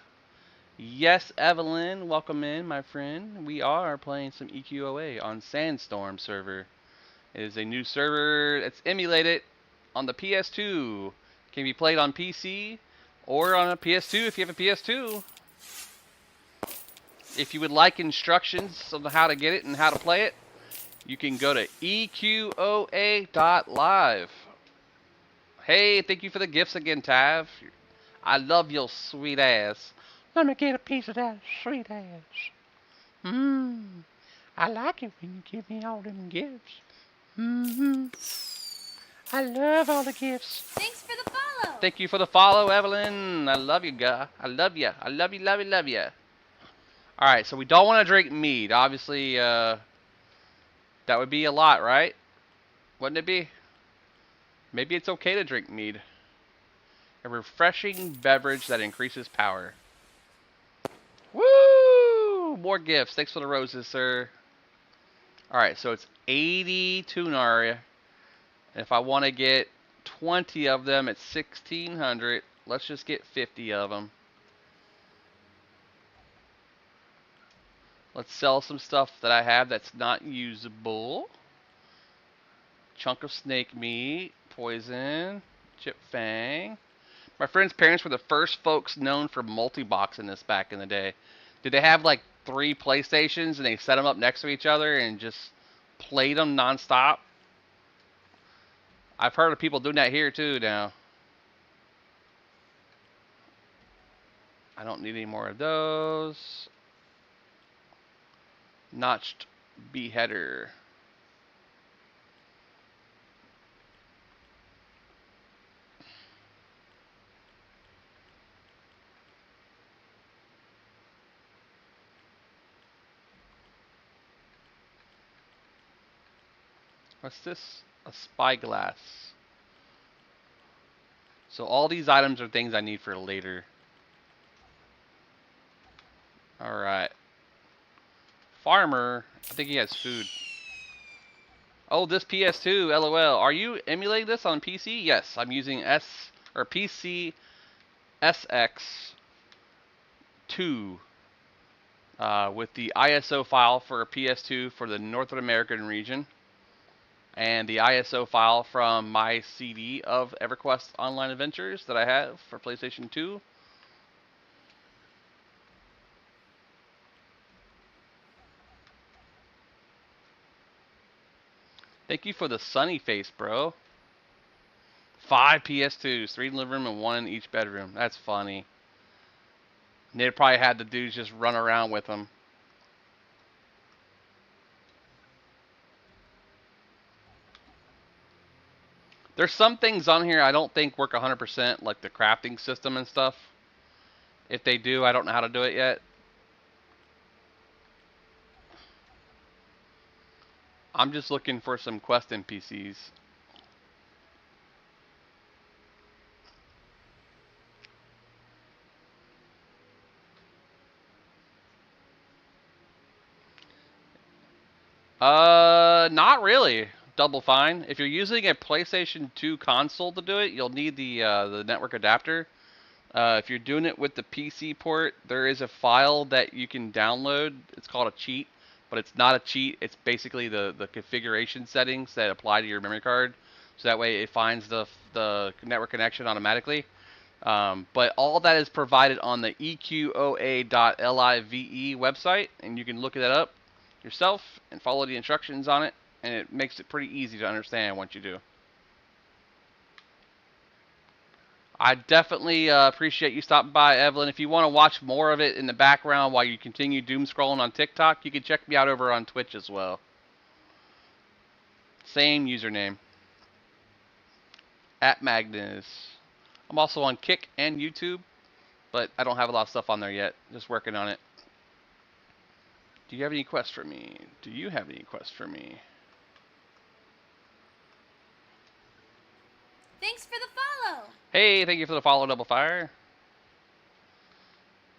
Speaker 1: Yes, Evelyn. Welcome in, my friend. We are playing some EQOA on Sandstorm server. It is a new server that's emulated on the PS2. Can be played on PC or on a PS2 if you have a PS2. If you would like instructions on how to get it and how to play it, you can go to EQOA.live. Hey, thank you for the gifts again, Tav. I love your sweet ass. Let me get a piece of that sweet ass. I like it when you give me all them gifts. I love all the gifts.
Speaker 3: Thanks for the follow.
Speaker 1: Thank you for the follow, Evelyn. I love you, guy. I love you. I love you, love you, love you. Alright, so we don't want to drink mead. Obviously, that would be a lot, right? Wouldn't it be? Maybe it's okay to drink mead. A refreshing beverage that increases power. Woo! More gifts. Thanks for the roses, sir. Alright, so it's 80 Tunaria. If I want to get 20 of them, it's 1,600. Let's just get 50 of them. Let's sell some stuff that I have that's not usable. Chunk of snake meat, poison, chip fang. My friend's parents were the first folks known for multi-boxing this back in the day. Did they have like 3 PlayStations and they set them up next to each other and just played them nonstop? I've heard of people doing that here too now. I don't need any more of those. Notched beheader. What's this? A spyglass. So all these items are things I need for later. Alright. Farmer, I think he has food. Oh, this PS2, LOL. Are you emulating this on PC? Yes, I'm using PC SX2 with the ISO file for a PS2 for the North American region, and the ISO file from my CD of EverQuest Online Adventures that I have for PlayStation 2. Thank you for the sunny face, bro. 5 PS2s, 3 in the living room and 1 in each bedroom. That's funny. And they probably had the dudes just run around with them. There's some things on here I don't think work 100%, like the crafting system and stuff. If they do, I don't know how to do it yet. I'm just looking for some quest NPCs. Not really. Double Fine. If you're using a PlayStation 2 console to do it, you'll need the network adapter. If you're doing it with the PC port, there is a file that you can download. It's called a cheat, but it's not a cheat. It's basically the configuration settings that apply to your memory card. So that way it finds the network connection automatically. But all that is provided on the EQOA.live website, and you can look that up yourself and follow the instructions on it, and it makes it pretty easy to understand what you do. I definitely appreciate you stopping by, Evelyn. If you want to watch more of it in the background while you continue doom scrolling on TikTok, you can check me out over on Twitch as well. Same username. @Magnus. I'm also on Kick and YouTube, but I don't have a lot of stuff on there yet. Just working on it. Do you have any quests for me? Do you have any quests for me?
Speaker 3: Thanks for the follow.
Speaker 1: Hey, thank you for the follow, Double Fire.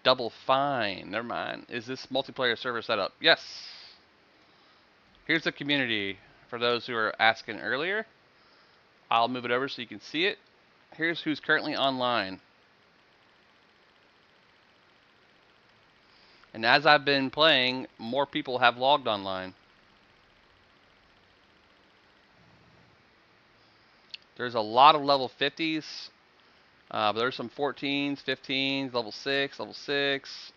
Speaker 1: Double Fine. Never mind. Is this multiplayer server setup? Yes. Here's the community for those who were asking earlier. I'll move it over so you can see it. Here's who's currently online. And as I've been playing, more people have logged online. There's a lot of level 50s. But there's some 14s, 15s, level 6, level 6.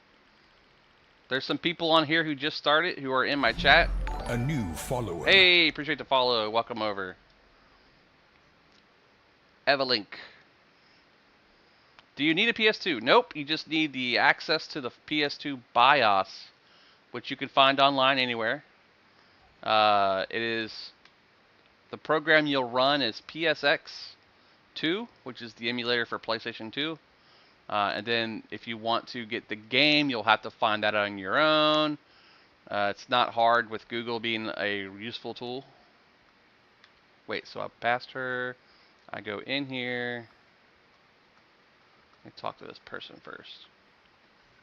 Speaker 1: There's some people on here who just started who are in my chat.
Speaker 4: A new follower.
Speaker 1: Hey, appreciate the follow. Welcome over. Evelink. Do you need a PS2? Nope, you just need the access to the PS2 BIOS, which you can find online anywhere. It is, the program you'll run is PSX2, which is the emulator for PlayStation 2. And then if you want to get the game, you'll have to find that on your own. It's not hard with Google being a useful tool. Wait, so I passed her. I go in here. Let me talk to this person first.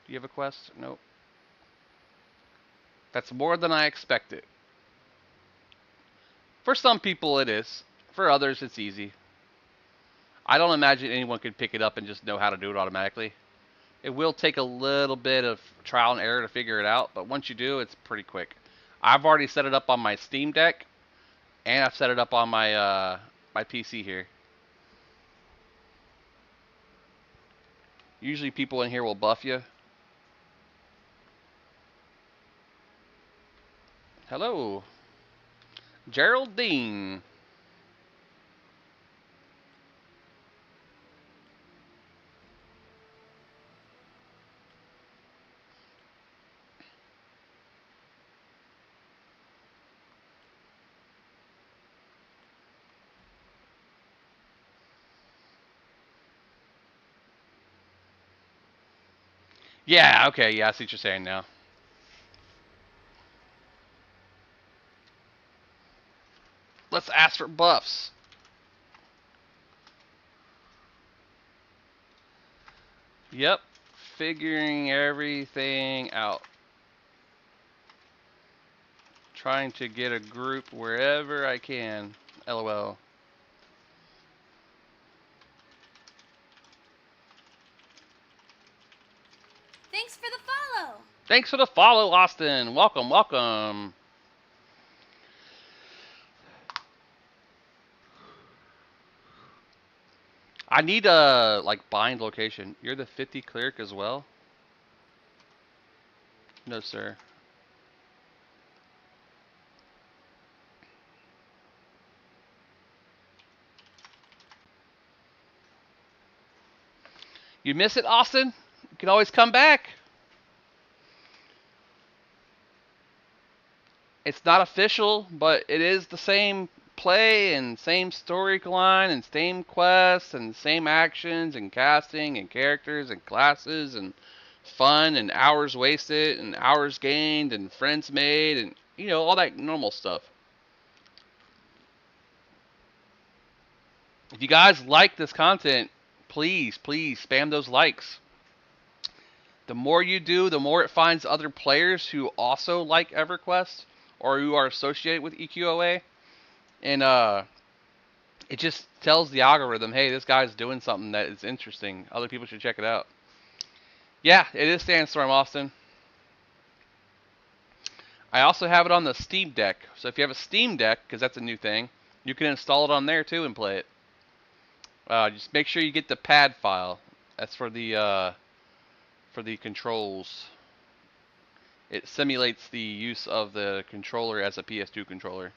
Speaker 1: Do you have a quest? Nope. That's more than I expected. For some people it is. For others it's easy. I don't imagine anyone could pick it up and just know how to do it automatically. It will take a little bit of trial and error to figure it out, but once you do, it's pretty quick. I've already set it up on my Steam Deck, and I've set it up on my my PC here. Usually people in here will buff you. Hello, Geraldine. Yeah, okay, yeah, I see what you're saying now. Let's ask for buffs. Yep, figuring everything out. Trying to get a group wherever I can. LOL.
Speaker 3: Thanks for the follow.
Speaker 1: Thanks for the follow, Austin. Welcome, welcome. I need a like bind location. You're the 50 cleric as well? No, sir. You miss it, Austin? You can always come back. It's not official, but it is the same play and same storyline and same quests and same actions and casting and characters and classes and fun and hours wasted and hours gained and friends made and all that normal stuff. If you guys like this content, please spam those likes. The more you do, the more it finds other players who also like EverQuest or who are associated with EQOA, and it just tells the algorithm, hey, this guy's doing something that is interesting. Other people should check it out. Yeah, it is Sandstorm, Austin. I also have it on the Steam Deck. So if you have a Steam Deck, because that's a new thing, you can install it on there too and play it. Just make sure you get the pad file. That's for the controls. It simulates the use of the controller as a PS2 controller.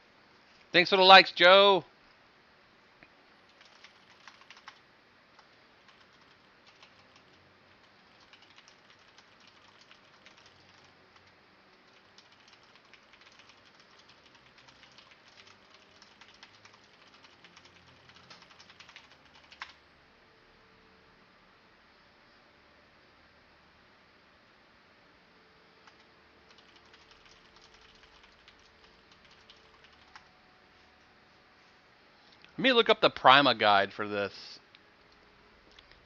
Speaker 1: Thanks for the likes, Joe. Let me look up the Prima guide for this.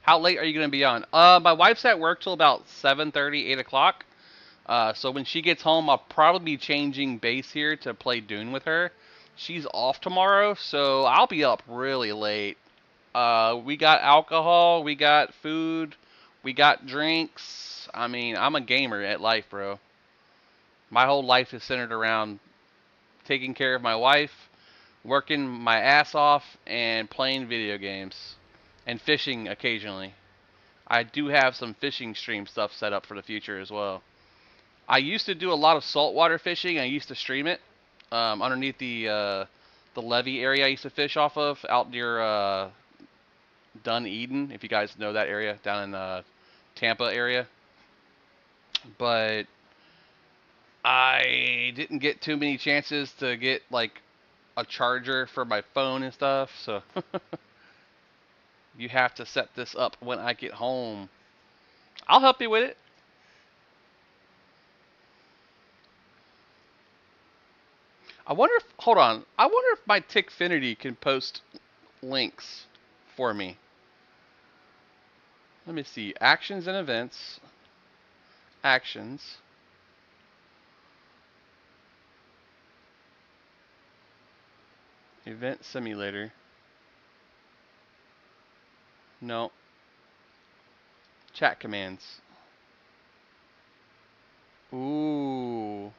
Speaker 1: How late are you going to be on? My wife's at work till about 7:30, 8 o'clock. So when she gets home, I'll probably be changing base here to play Dune with her. She's off tomorrow, so I'll be up really late. We got alcohol, we got food, we got drinks. I mean, I'm a gamer at life, bro. My whole life is centered around taking care of my wife, working my ass off, and playing video games. And fishing occasionally. I do have some fishing stream stuff set up for the future as well. I used to do a lot of saltwater fishing. I used to stream it underneath the levee area I used to fish off of out near Dunedin, if you guys know that area, down in the Tampa area. But I didn't get too many chances to get like a charger for my phone and stuff, so you have to set this up when I get home. I'll help you with it. I wonder if, hold on, I wonder if my Tickfinity can post links for me. Let me see, actions and events, actions, event simulator, no, chat commands. Ooh,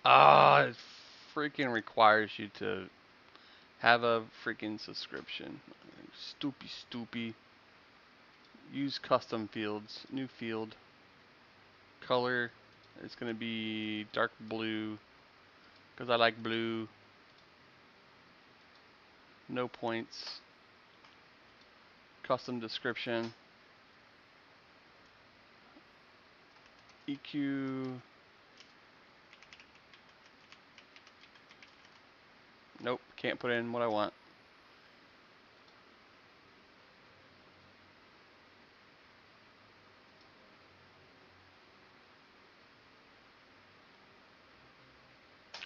Speaker 1: Ah, it freaking requires you to have a freaking subscription. Stoopy. Use custom fields. New field. Color. It's going to be dark blue. Because I like blue. No points. Custom description. EQ. Nope, can't put in what I want.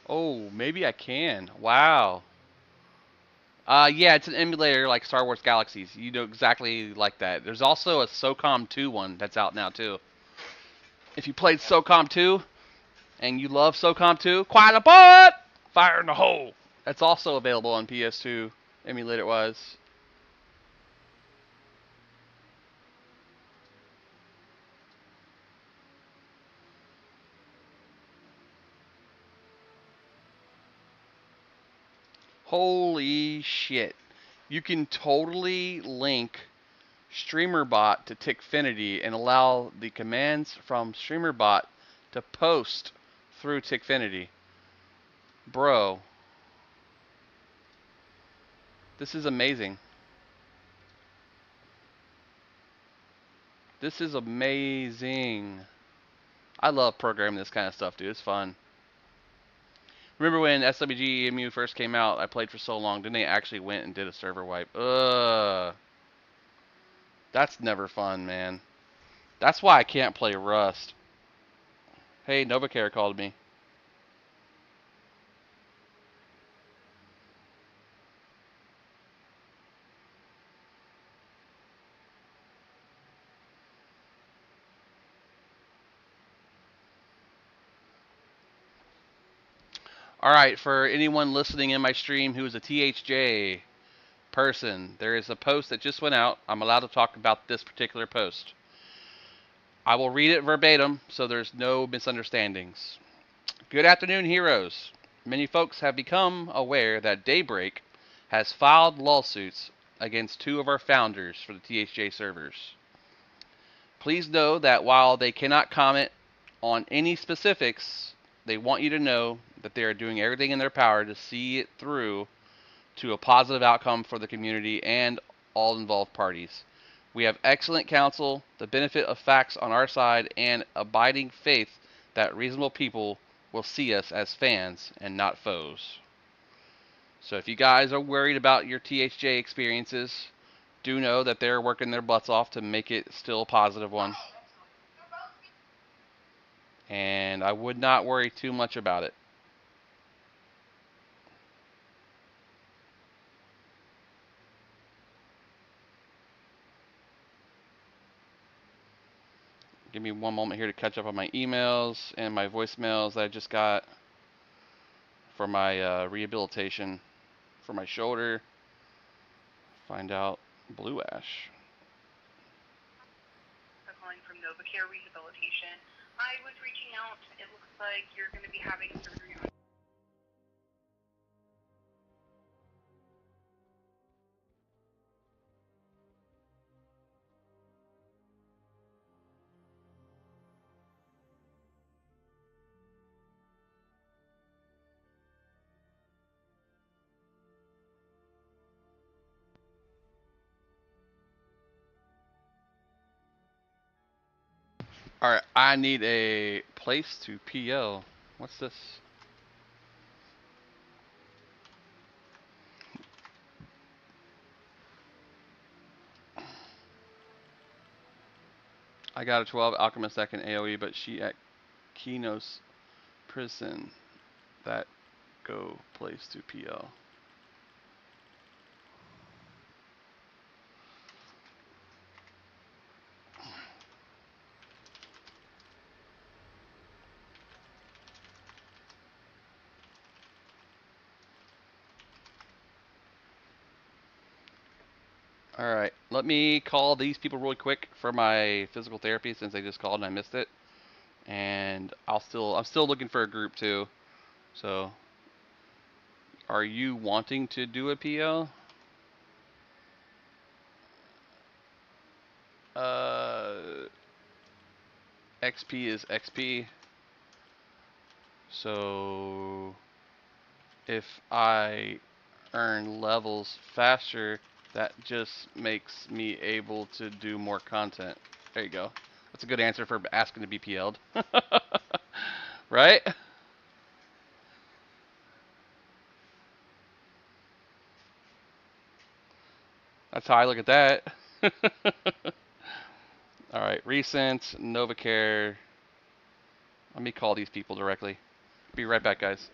Speaker 1: Oh, maybe I can. Wow. Yeah, it's an emulator like Star Wars Galaxies. You know exactly like that. There's also a SOCOM 2 one that's out now too. If you played SOCOM 2 and you love SOCOM 2, quiet apart, fire in the hole. That's also available on PS2 emulator wise. Holy shit. You can totally link StreamerBot to Tickfinity and allow the commands from StreamerBot to post through Tickfinity. Bro, this is amazing. This is amazing. I love programming this kind of stuff, dude. It's fun. Remember when SWG EMU first came out? I played for so long. Then they actually went and did a server wipe. Ugh. That's never fun, man. That's why I can't play Rust. Hey, Novacare called me. All right, for anyone listening in my stream who is a THJ person, there is a post that just went out. I'm allowed to talk about this particular post. I will read it verbatim so there's no misunderstandings. Good afternoon, heroes. Many folks have become aware that Daybreak has filed lawsuits against two of our founders for the THJ servers. Please know that while they cannot comment on any specifics, they want you to know that they are doing everything in their power to see it through to a positive outcome for the community and all involved parties. We have excellent counsel, the benefit of facts on our side, and abiding faith that reasonable people will see us as fans and not foes. So if you guys are worried about your THJ experiences, do know that they're working their butts off to make it still a positive one. And I would not worry too much about it. Give me one moment here to catch up on my emails and my voicemails that I just got for my rehabilitation for my shoulder. Find out Blue Ash.
Speaker 2: I'm calling from NovaCare Rehabilitation. I was reaching out. It looks like you're going to be having surgery on.
Speaker 1: Alright, I need a place to PO. What's this? I got a 12 Alchemist that can AoE, but she at Kinos prison. That go place to PO. Alright, let me call these people really quick for my physical therapy since they just called and I missed it. And I'm still looking for a group too. So, are you wanting to do a PL? XP is XP. So, if I earn levels faster, that just makes me able to do more content. There you go. That's a good answer for asking to be PL'd. Right? That's how I look at that. Alright, recent, Novacare. Let me call these people directly. Be right back, guys.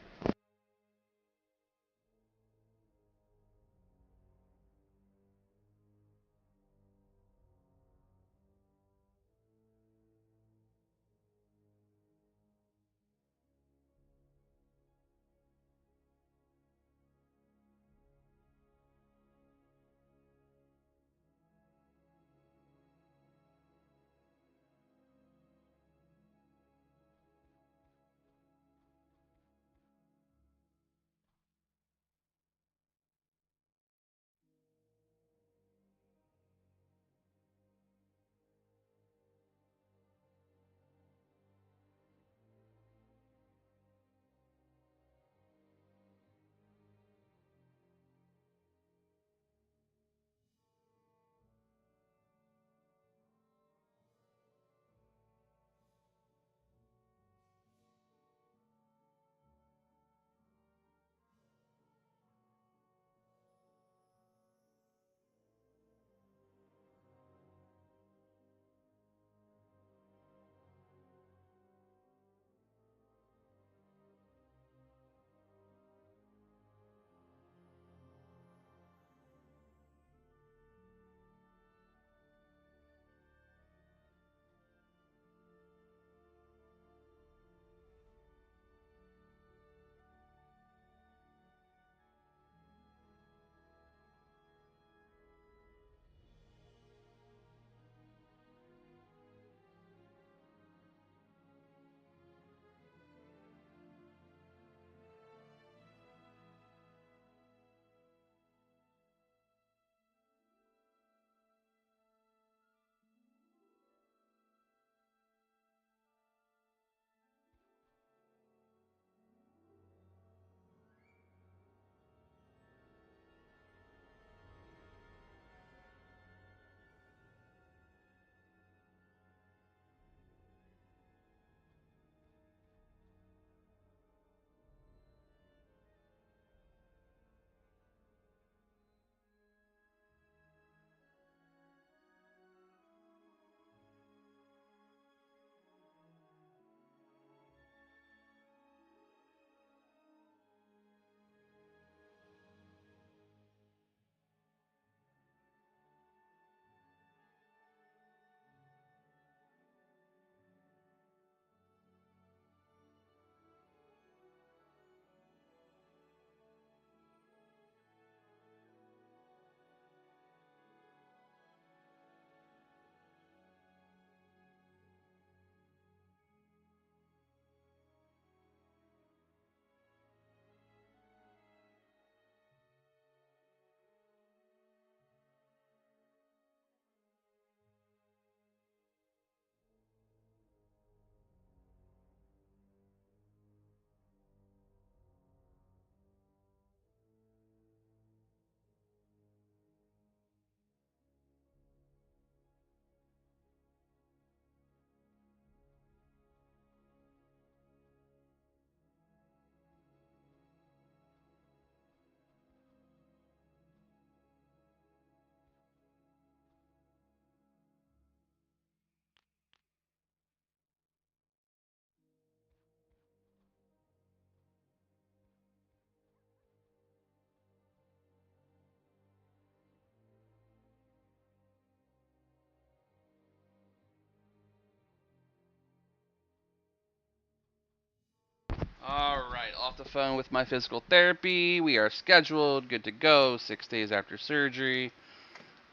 Speaker 1: Alright, off the phone with my physical therapy. We are scheduled, good to go, 6 days after surgery.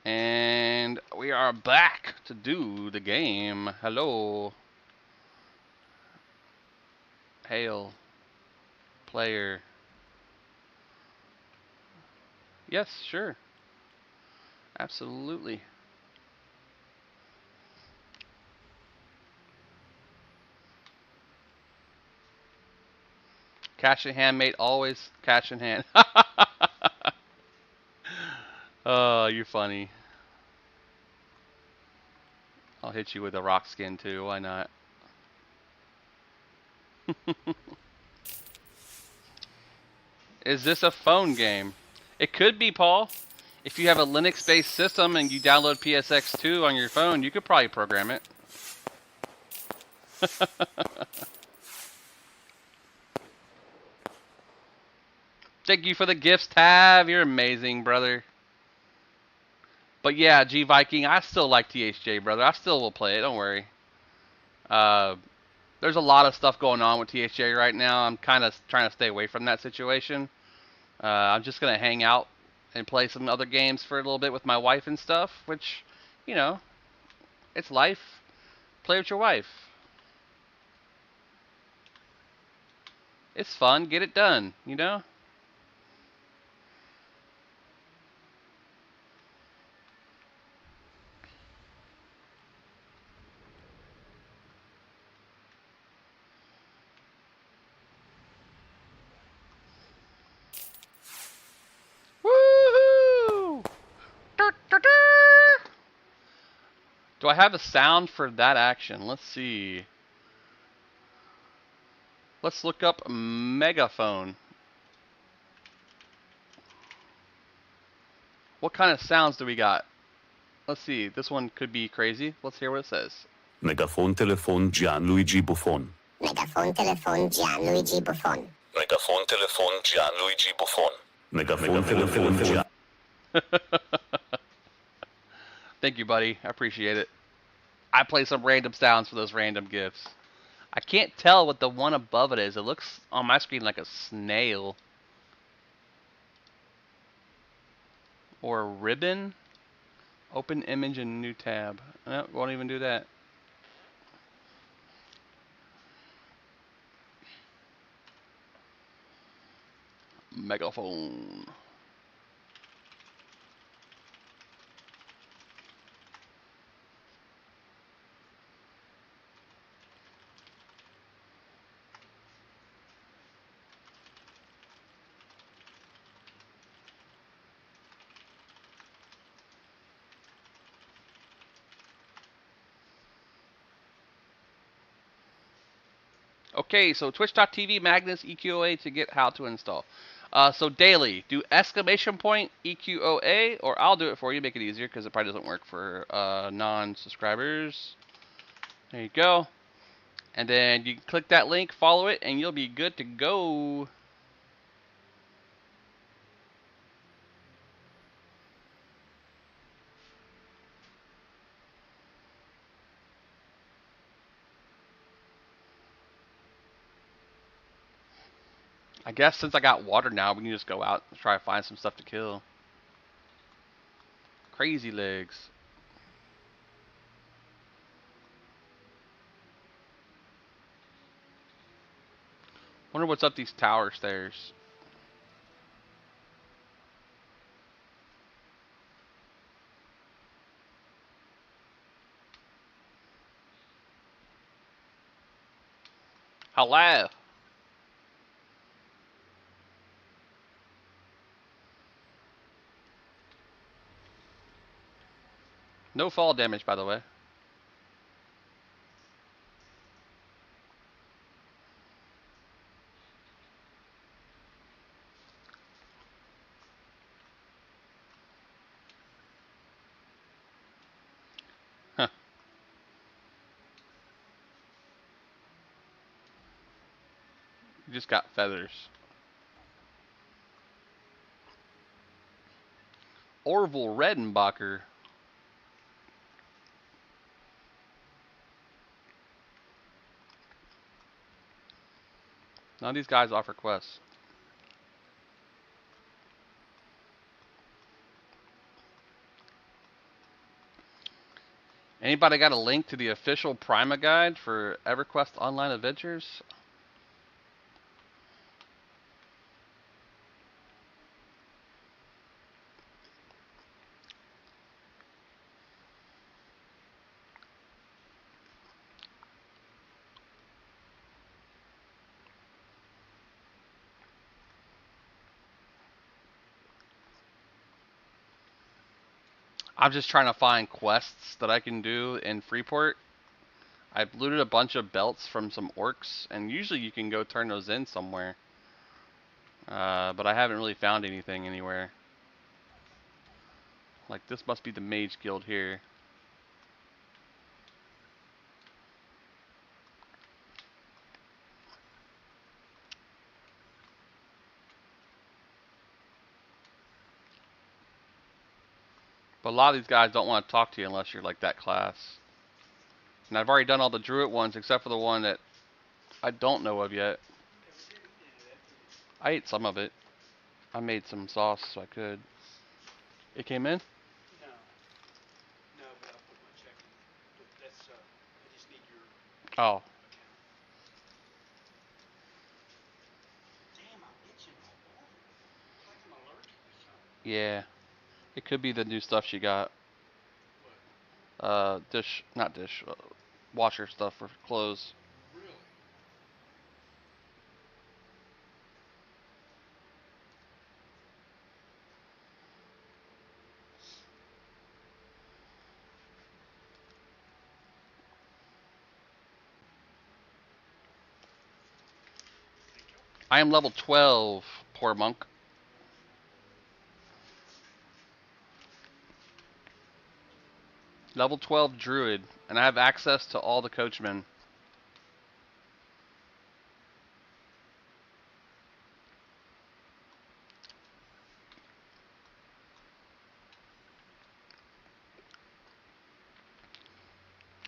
Speaker 1: And we are back to do the game. Hello. Hail. player. Yes, sure. Absolutely. Cash in hand, mate. Always cash in hand. Oh, you're funny. I'll hit you with a rock skin too. Why not? Is this a phone game? It could be, Paul. If you have a Linux-based system and you download PSX2 on your phone, you could probably program it. Thank you for the gifts, Tav. You're amazing, brother. But yeah, G Viking, I still like THJ, brother. I still will play it. Don't worry. Uh, there's a lot of stuff going on with THJ right now. I'm kind of trying to stay away from that situation. I'm just gonna hang out and play some other games for a little bit with my wife and stuff. Which, you know, it's life. Play with your wife. It's fun. Get it done. You know. Woohoo! Do I have a sound for that action? Let's see. Let's look up megaphone. What kind of sounds do we got? Let's see. This one could be crazy. Let's hear what it says.
Speaker 5: Megaphone telephone Gianluigi Buffon.
Speaker 3: Megaphone telephone Gianluigi Buffon.
Speaker 5: Megaphone telephone Gianluigi Buffon. Megaphone telephone Gian.
Speaker 1: Thank you, buddy. I appreciate it. I play some random sounds for those random gifts. I can't tell what the one above it is. It looks on my screen like a snail. Or a ribbon. Open image in new tab. No, won't even do that. Megaphone. Okay, so twitch.tv Magnus EQOA to get how to install. So daily, do exclamation point EQOA, or I'll do it for you, make it easier because it probably doesn't work for non-subscribers. There you go. And then you click that link, follow it, and you'll be good to go. I guess since I got water now, we can just go out and try to find some stuff to kill. Crazy legs. Wonder what's up these tower stairs. Hello. No fall damage, by the way. Huh. You just got feathers. Orville Redenbacher. None of these guys offer quests. Anybody got a link to the official Prima guide for EverQuest Online Adventures? I'm just trying to find quests that I can do in Freeport. I've looted a bunch of belts from some orcs, and usually you can go turn those in somewhere. But I haven't really found anything anywhere. Like, this must be the mage guild here. But a lot of these guys don't want to talk to you unless you're like that class. And I've already done all the druid ones except for the one that I don't know of yet. I ate some of it. I made some sauce so I could. It came in?
Speaker 6: No. No, but I'll put my check in. But that's, I just need your
Speaker 1: Oh.
Speaker 6: account. Damn, I'm itching all over. It's like I'm allergic or something.
Speaker 1: Yeah. It could be the new stuff she got.
Speaker 6: What?
Speaker 1: Not dish, washer stuff for clothes.
Speaker 6: Really? Thank you.
Speaker 1: I am level 12, poor monk. Level 12 druid, and I have access to all the coachmen.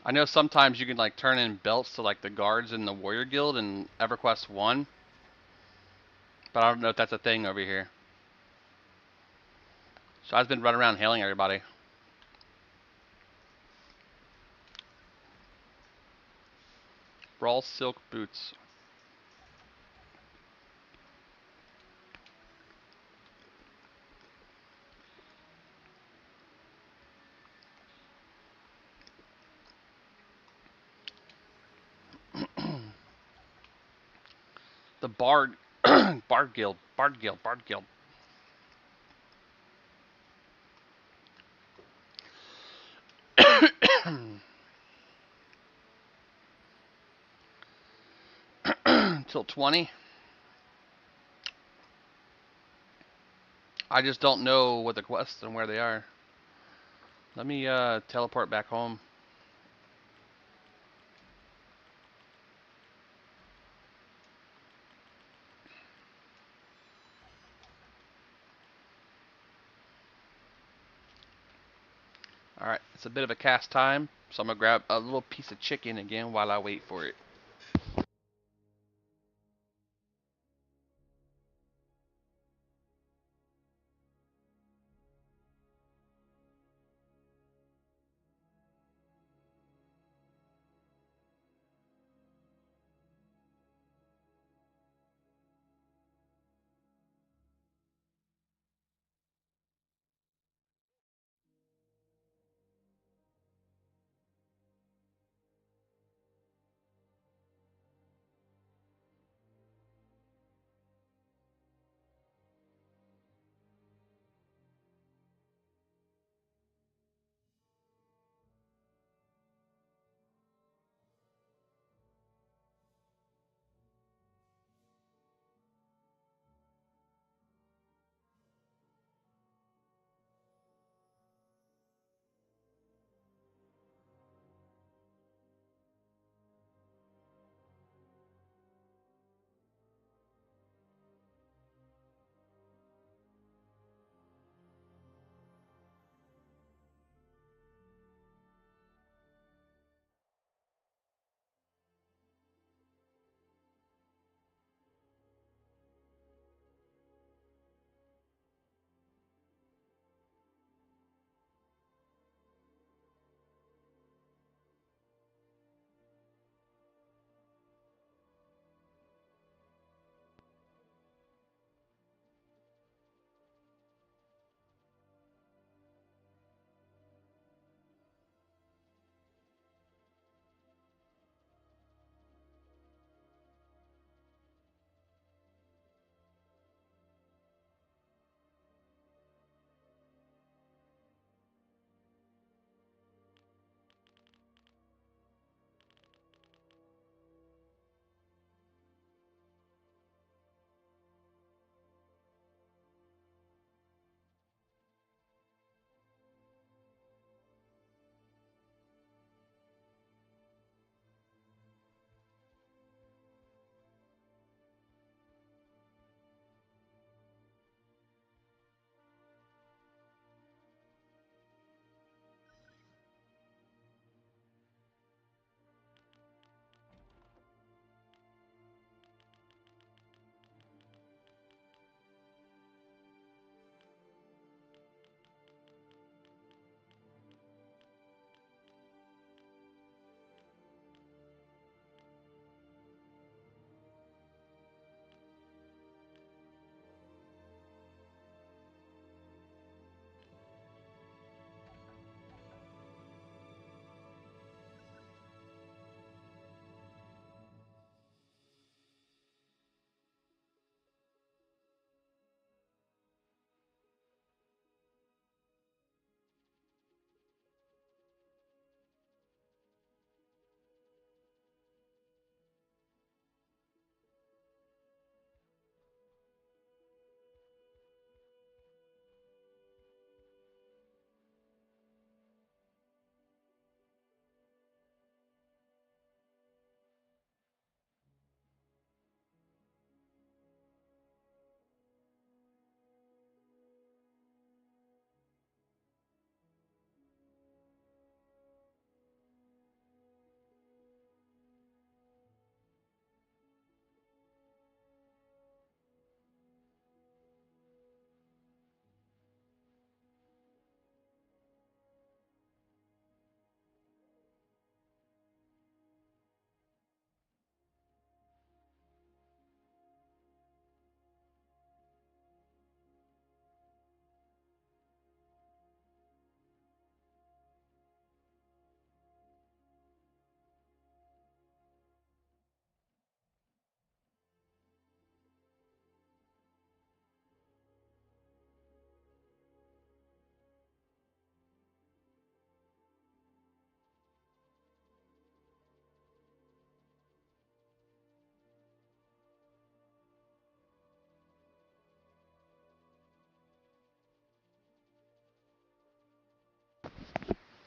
Speaker 1: I know sometimes you can like turn in belts to like the guards in the warrior guild in EverQuest 1, but I don't know if that's a thing over here. So I've been running around hailing everybody. Raw silk boots. The bard, bard guild, bard guild, bard guild. Till 20. I just don't know what the quests and where they are. Let me teleport back home. Alright, it's a bit of a cast time, so I'm gonna grab a little piece of chicken again while I wait for it.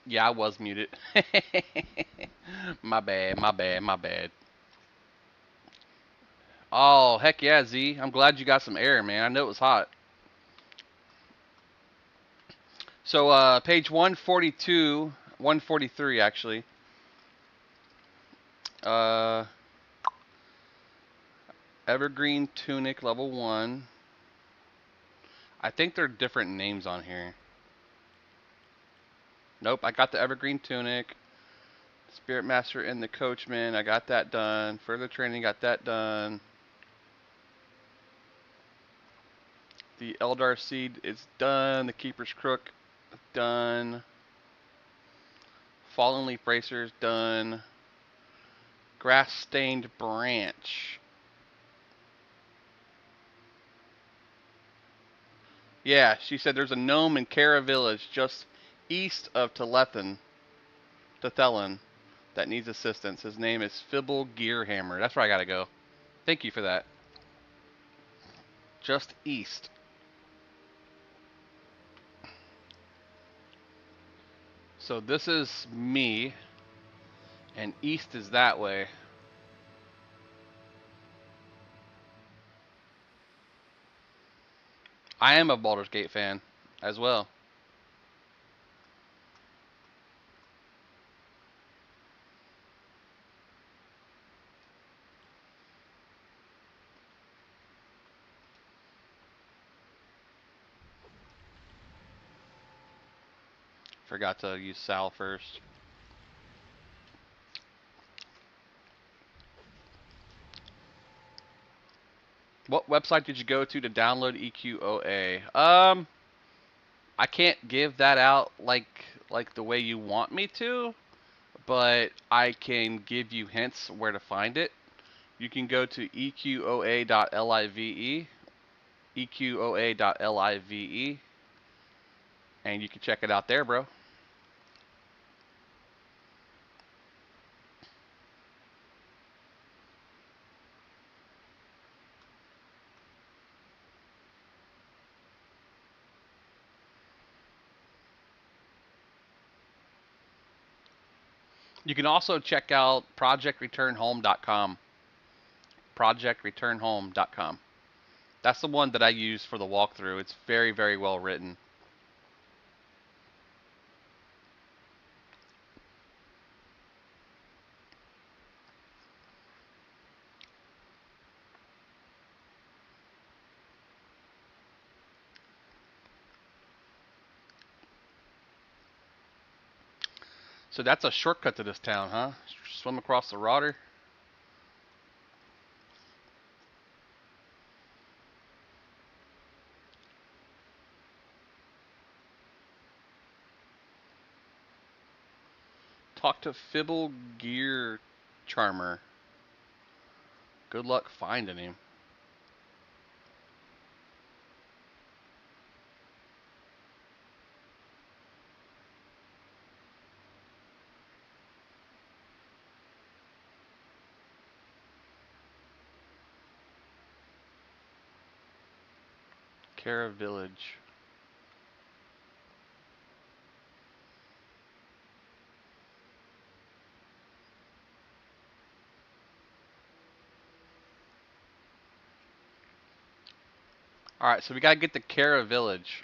Speaker 1: Yeah, I was muted. My bad, my bad, my bad. Oh, heck yeah, Z. I'm glad you got some air, man. I know it was hot. So, page 142, 143 actually. Uh, Evergreen Tunic level 1. I think they're different names on here. Nope, I got the Evergreen Tunic. Spirit Master and the Coachman, I got that done. Further training, got that done. The Eldar Seed is done. The Keeper's Crook, done. Fallen Leaf Bracers, done. Grass Stained Branch. Yeah, she said there's a gnome in Kara Village just east of Tethelin, that needs assistance. His name is Fibble Gearhammer. That's where I gotta go. Thank you for that. Just east. So this is me, and east is that way. I am a Baldur's Gate fan as well. Forgot to use Sal first. What website did you go to download EQOA? I can't give that out like the way you want me to, but I can give you hints where to find it. You can go to eqoa.live, eqoa.live, and you can check it out there, bro. You can also check out projectreturnhome.com. Projectreturnhome.com. That's the one that I use for the walkthrough. It's very, very well written. So that's a shortcut to this town, huh? Swim across the water. Talk to Fibble Gear Charmer. Good luck finding him. Kara Village. Alright, so we gotta get to Kara Village.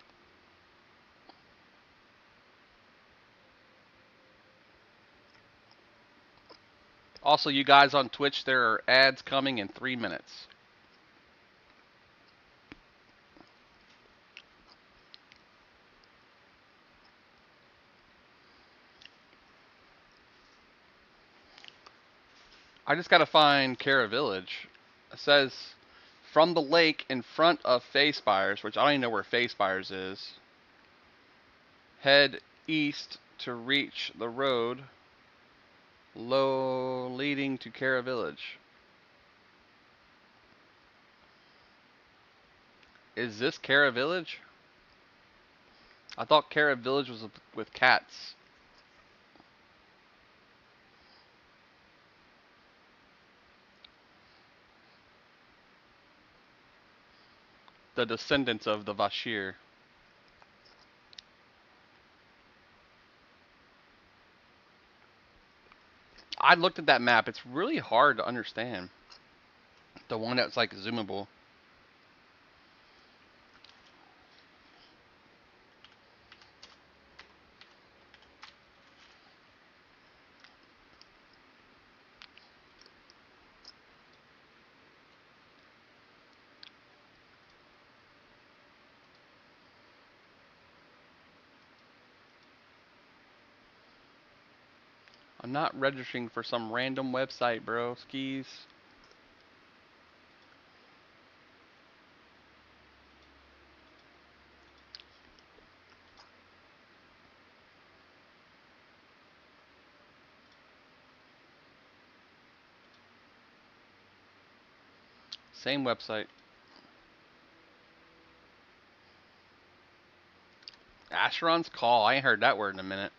Speaker 1: Also, you guys on Twitch, there are ads coming in 3 minutes. I just gotta find Kara Village. It says from the lake in front of Spires, which I don't even know where Spires is. Head east to reach the road low leading to Kara Village. Is this Kara Village? I thought Kara Village was with cats. The descendants of the Vashir. I looked at that map. It's really hard to understand. The one that's like zoomable. I'm not registering for some random website, bro. Skis. Same website. Asheron's Call. I ain't heard that word in a minute.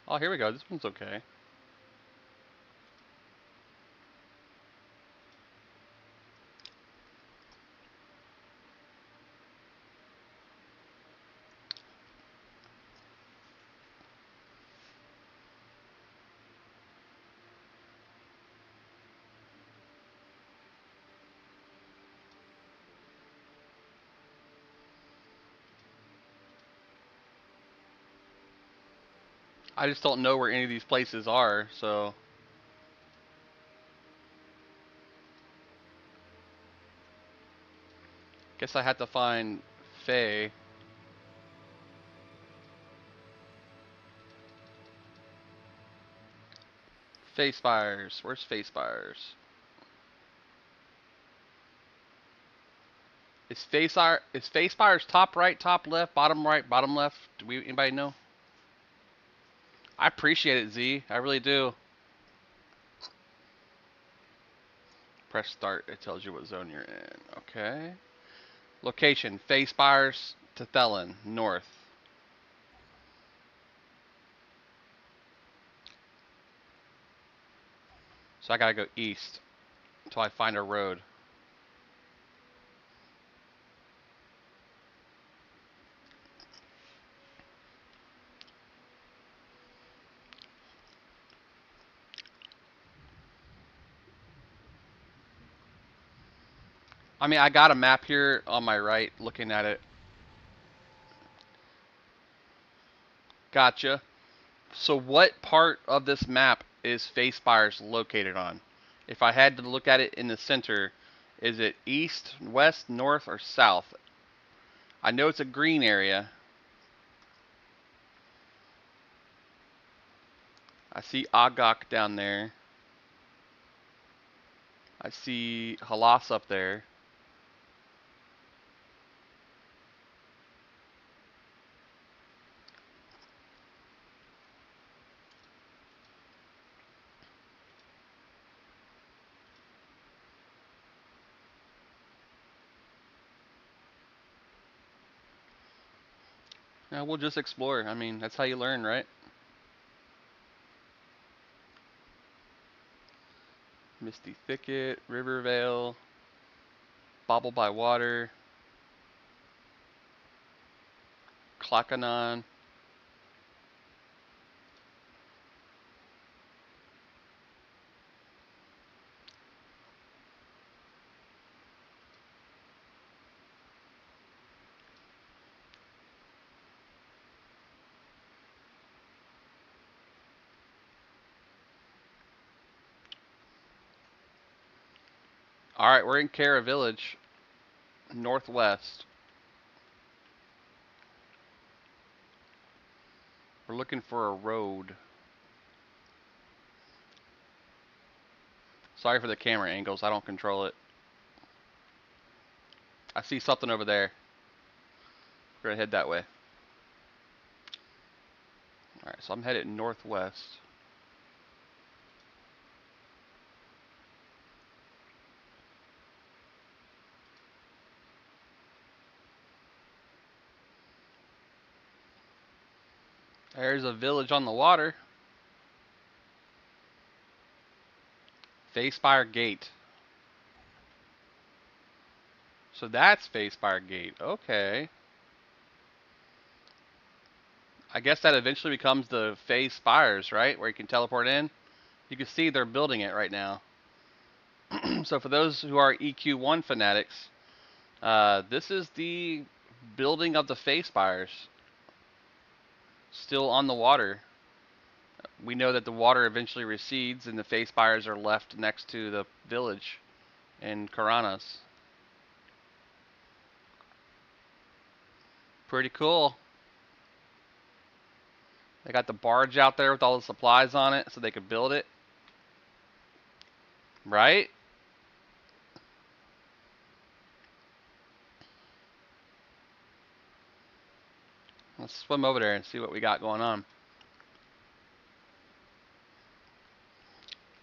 Speaker 1: Oh, here we go. This one's okay. I just don't know where any of these places are, so. Guess I had to find Faye. Faye Spires. Where's Faye Spires? Is Faye Spires top right, top left, bottom right, bottom left? Do we anybody know? I appreciate it, Z. I really do. Press start. It tells you what zone you're in. Okay. Location: Faye Spires to Thelen, north. So I gotta go east until I find a road. I mean, I got a map here on my right, looking at it. Gotcha. So what part of this map is Faye Spires located on? If I had to look at it in the center, is it east, west, north, or south? I know it's a green area. I see Agok down there. I see Halas up there. Yeah, we'll just explore. I mean, that's how you learn, right? Misty Thicket, Rivervale, Bobble by Water, Clackanon. Alright, we're in Cara Village, northwest. We're looking for a road. Sorry for the camera angles, I don't control it. I see something over there. We're gonna head that way. Alright, so I'm headed northwest. There's a village on the water. Faye Spire Gate. So that's Facefire Gate. Okay. I guess that eventually becomes the Phase Spires, right? Where you can teleport in. You can see they're building it right now. So for those who are EQ1 fanatics, this is the building of the Phase Spires. Still on the water. We know that the water eventually recedes and the Phase Spires are left next to the village in Karanas. Pretty cool. They got the barge out there with all the supplies on it so they could build it. Right? Let's swim over there and see what we got going on.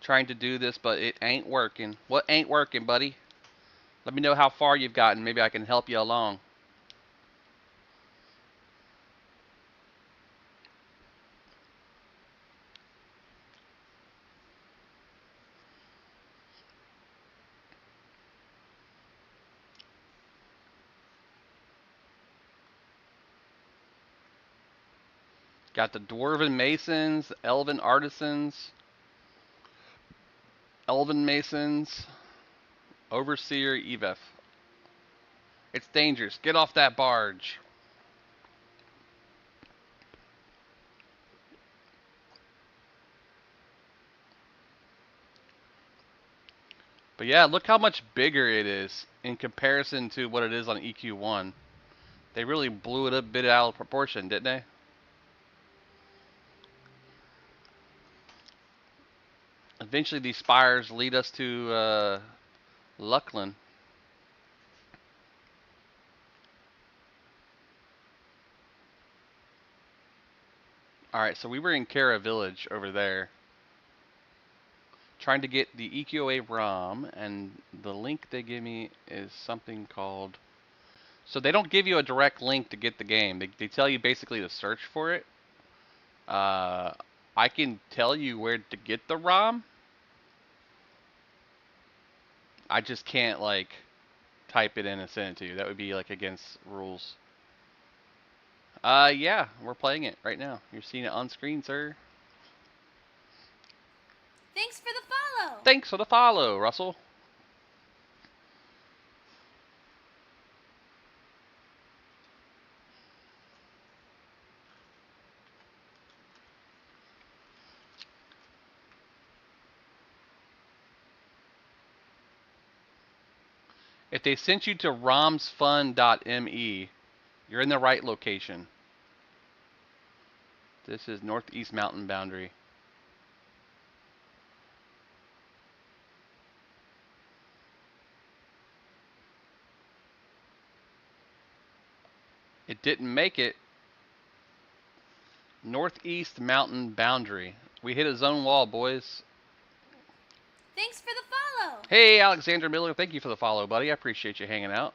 Speaker 1: Trying to do this, but it ain't working. What ain't working, buddy? Let me know how far you've gotten. Maybe I can help you along. Got the Dwarven Masons, Elven Artisans, Elven Masons, Overseer Eveth. It's dangerous. Get off that barge. But yeah, look how much bigger it is in comparison to what it is on EQ1. They really blew it a bit out of proportion, didn't they? Eventually these spires lead us to Luckland. Alright, so we were in Kara Village over there. Trying to get the EQOA ROM, and the link they give me is something called... So they don't give you a direct link to get the game. They tell you basically to search for it. I can tell you where to get the ROM. I just can't, like, type it in and send it to you. That would be, like, against rules. Yeah, we're playing it right now. You're seeing it on screen, sir.
Speaker 3: Thanks for the follow.
Speaker 1: Thanks for the follow, Russell. If they sent you to romsfun.me, you're in the right location. This is Northeast Mountain Boundary. It didn't make it. Northeast Mountain Boundary. We hit a zone wall, boys.
Speaker 3: Thanks for the follow.
Speaker 1: Hey, Alexander Miller, thank you for the follow, buddy. I appreciate you hanging out.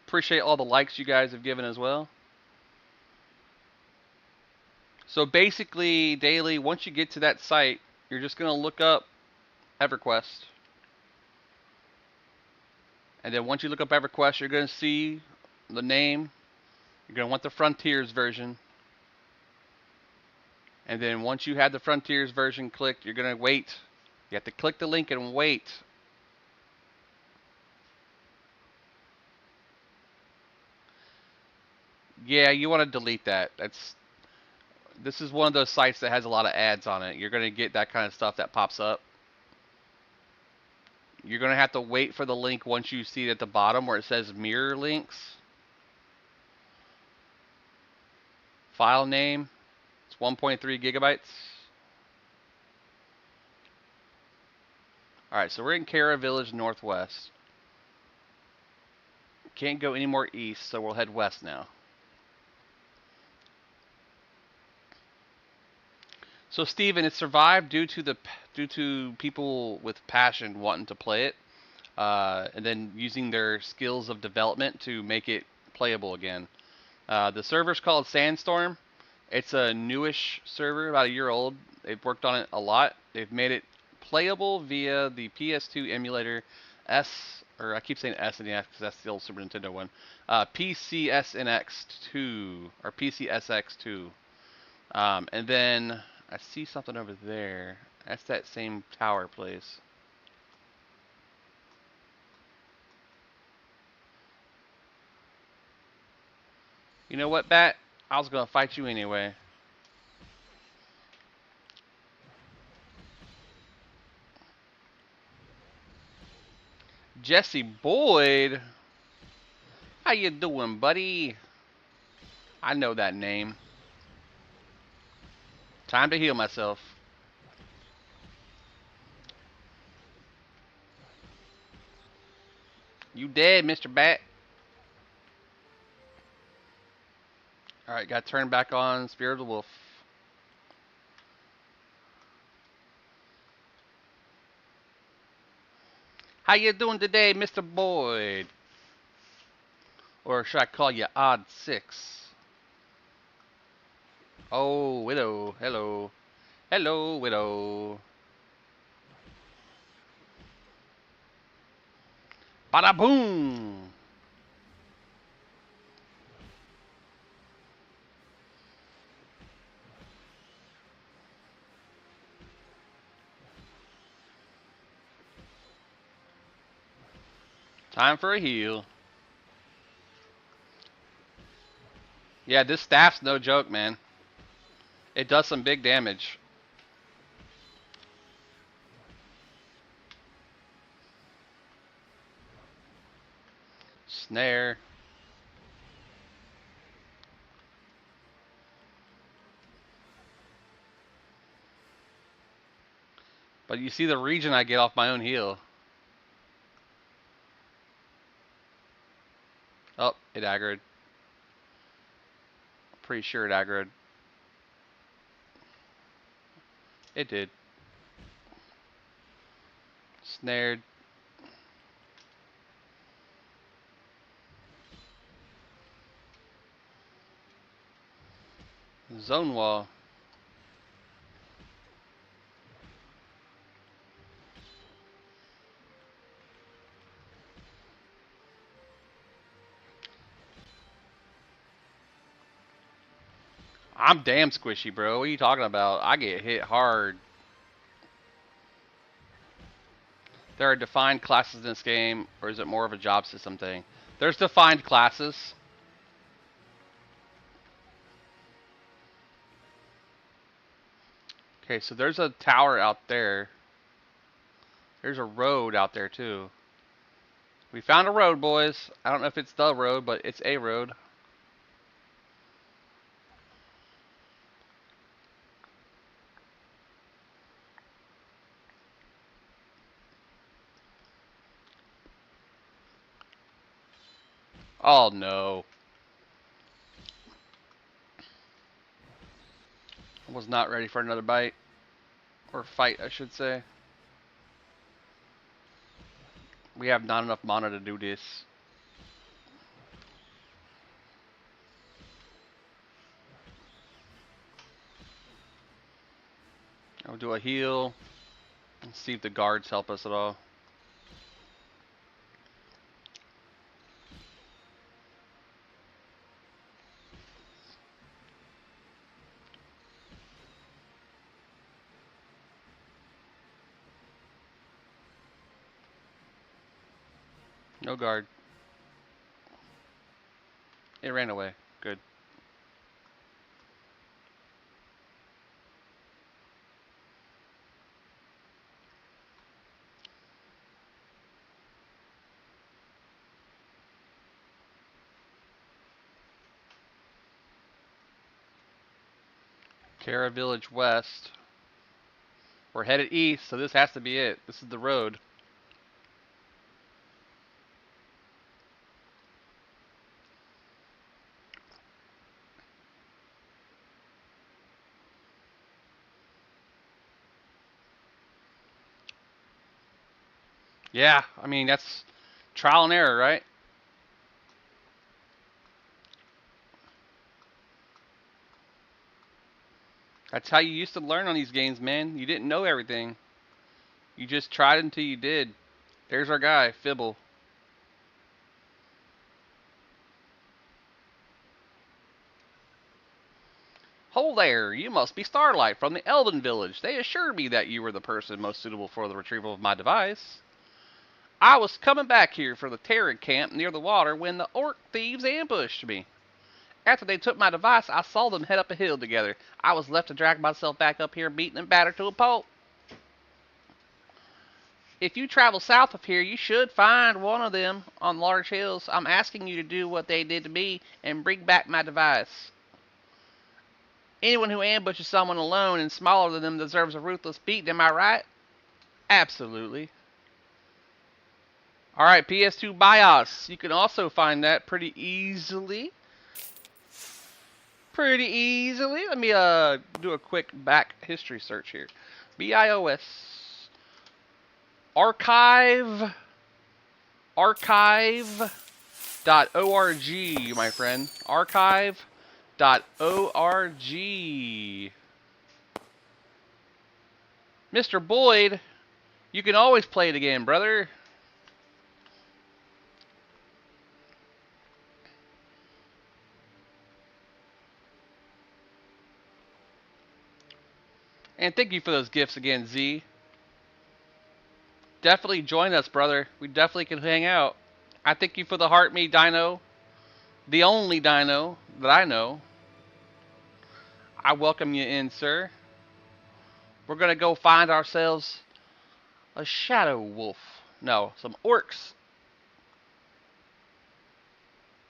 Speaker 1: Appreciate all the likes you guys have given as well. So basically, daily, once you get to that site, you're just going to look up EverQuest. And then once you look up EverQuest, you're going to see the name. You're going to want the Frontiers version. And then once you have the Frontiers version clicked, you're going to wait. You have to click the link and wait. Yeah, you want to delete that. This is one of those sites that has a lot of ads on it. You're going to get that kind of stuff that pops up. You're going to have to wait for the link once you see it at the bottom where it says mirror links. File name. It's 1.3 gigabytes. Alright, so we're in Kara Village Northwest. Can't go any more east, so we'll head west now. So Steven, it survived due to people with passion wanting to play it, and then using their skills of development to make it playable again. The server's called Sandstorm. It's a newish server, about a year old. They've worked on it a lot. They've made it playable via the PS2 emulator or I keep saying SNES because that's the old Super Nintendo one. PCSNX2 or PCSX2. And then I see something over there. That's that same tower place. You know what, Bat? I was gonna fight you anyway. Jesse Boyd, how you doing, buddy? I know that name. Time to heal myself. You dead, Mr. Bat. Alright, got turned back on Spirit of the Wolf. How you doing today, Mr. Boyd? Or should I call you Odd Six? Oh, Widow. Hello. Hello, Widow. Bada boom! Time for a heal. Yeah, this staff's no joke, man. It does some big damage. Snare. But you see the region I get off my own heal. Oh, it aggroed. Pretty sure it aggroed. It did. Snared. Zone wall. I'm damn squishy, bro. What are you talking about? I get hit hard. There are defined classes in this game, or is it more of a job system thing? There's defined classes. Okay, so there's a tower out there. There's a road out there, too. We found a road, boys. I don't know if it's the road, but it's a road. Oh, no. I was not ready for another bite. Or fight, I should say. We have not enough mana to do this. I'll do a heal. And see if the guards help us at all. No guard. It ran away. Good. Kara Village West. We're headed east, so this has to be it. This is the road. Yeah, I mean, that's trial and error, right? That's how you used to learn on these games, man. You didn't know everything. You just tried until you did. There's our guy, Fibble. Hold there, you must be Starlight from the Elven Village. They assured me that you were the person most suitable for the retrieval of my device. I was coming back here for the Terran camp near the water when the orc thieves ambushed me. After they took my device, I saw them head up a hill together. I was left to drag myself back up here, beaten and battered to a pulp. If you travel south of here, you should find one of them on large hills. I'm asking you to do what they did to me and bring back my device. Anyone who ambushes someone alone and smaller than them deserves a ruthless beating, am I right? Absolutely. Alright, PS2 BIOS. You can also find that pretty easily. Let me do a quick back history search here. BIOS. Archive.org, my friend. Archive.org. Mr. Boyd, you can always play it again, brother. And thank you for those gifts again, Z. Definitely join us, brother. We definitely can hang out. I thank you for the heart me dino. The only dino that I know. I welcome you in, sir. We're going to go find ourselves a shadow wolf. No, some orcs.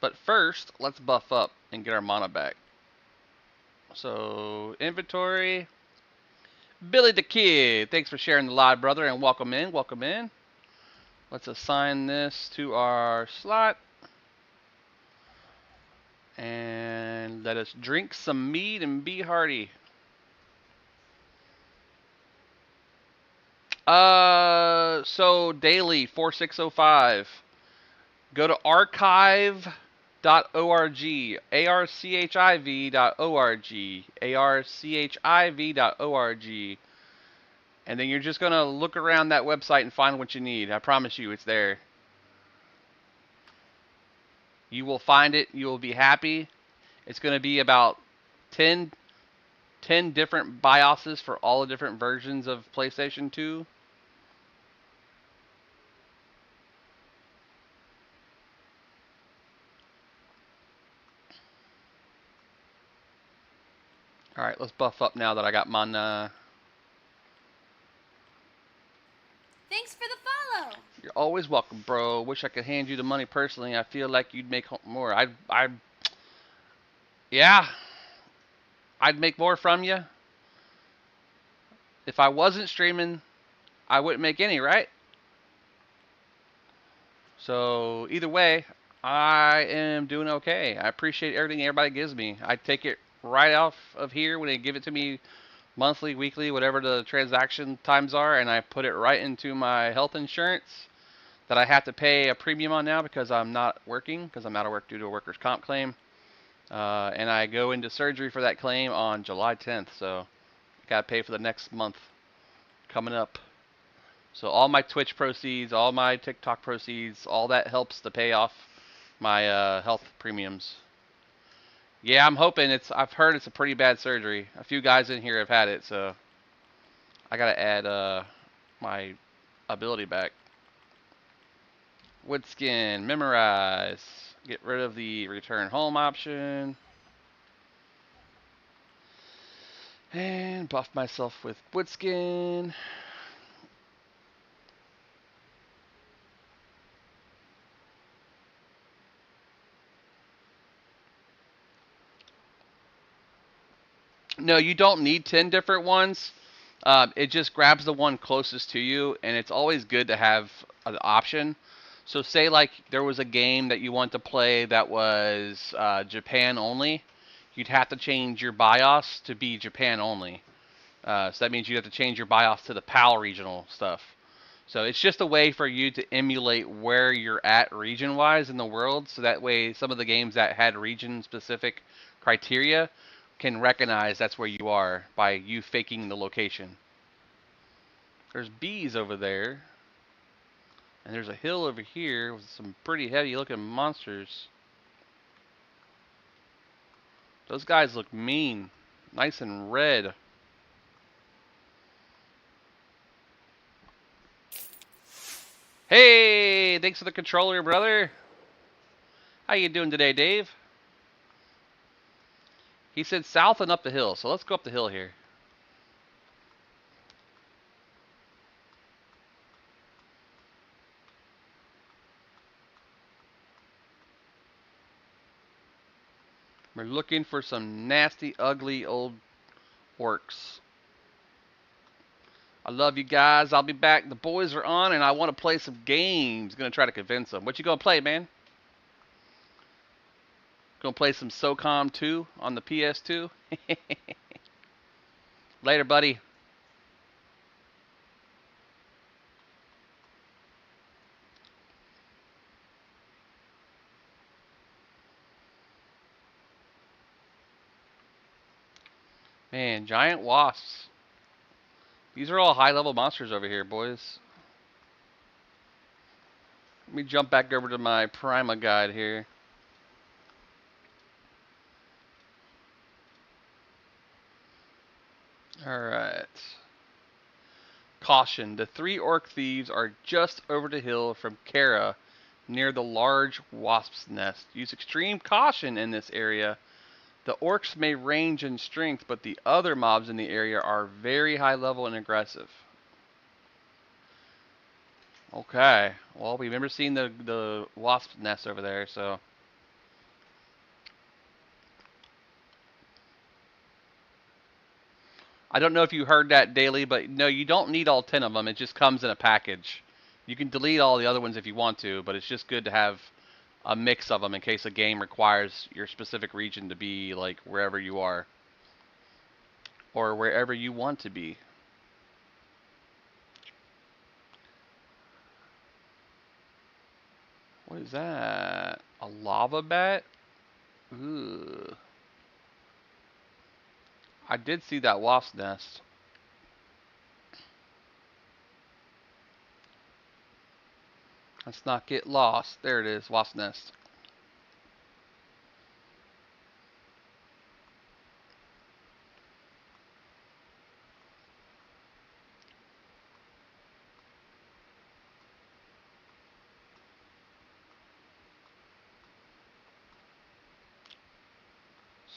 Speaker 1: But first, let's buff up and get our mana back. So, inventory. Billy the Kid, thanks for sharing the live, brother, and welcome in, welcome in. Let's assign this to our slot. And let us drink some mead and be hearty. So daily 4605. Go to archive.org, archiv.org, archiv.org. And then you're just going to look around that website and find what you need. I promise you it's there. You will find it. You will be happy. It's going to be about 10 different BIOSes for all the different versions of PlayStation 2. Alright, let's buff up now that I got mana.
Speaker 3: Thanks for the follow.
Speaker 1: You're always welcome, bro. Wish I could hand you the money personally. I feel like you'd make more. Yeah. I'd make more from you. If I wasn't streaming, I wouldn't make any, right? So, either way, I am doing okay. I appreciate everything everybody gives me. I take it right off of here when they give it to me monthly, weekly, whatever the transaction times are, and I put it right into my health insurance that I have to pay a premium on now because I'm not working, because I'm out of work due to a workers' comp claim. And I go into surgery for that claim on July 10th, so I gotta pay for the next month coming up. So all my Twitch proceeds, all my TikTok proceeds, all that helps to pay off my health premiums. Yeah, I'm hoping I've heard it's a pretty bad surgery. A few guys in here have had it, so I gotta add my ability back. Wood skin, memorize. Get rid of the return home option. And buff myself with wood skin. No, you don't need 10 different ones. It just grabs the one closest to you, and it's always good to have an option. So say like there was a game that you want to play that was Japan only, you'd have to change your BIOS to be Japan only. So that means you have to change your BIOS to the PAL regional stuff. So it's just a way for you to emulate where you're at region-wise in the world, so that way some of the games that had region-specific criteria can recognize that's where you are by you faking the location. There's bees over there. And there's a hill over here with some pretty heavy looking monsters. Those guys look mean. Nice and red. Hey, thanks for the controller, brother. How you doing today, Dave? He said south and up the hill, so let's go up the hill here. We're looking for some nasty, ugly old orcs. I love you guys. I'll be back. The boys are on, and I want to play some games. Gonna try to convince them. What you gonna play, man? Gonna play some SOCOM 2 on the PS2? Later, buddy. Man, giant wasps. These are all high-level monsters over here, boys. Let me jump back over to my Prima guide here. Alright. Caution. The 3 orc thieves are just over the hill from Kara, near the large wasp's nest. Use extreme caution in this area. The orcs may range in strength, but the other mobs in the area are very high level and aggressive. Okay. Well, we remember seeing the wasp nest over there, so. I don't know if you heard that, Daily, but no, you don't need all 10 of them. It just comes in a package. You can delete all the other ones if you want to, but it's just good to have a mix of them in case a game requires your specific region to be like wherever you are. Or wherever you want to be. What is that? A lava bat? Ooh. I did see that wasp nest. Let's not get lost. There it is, wasp nest.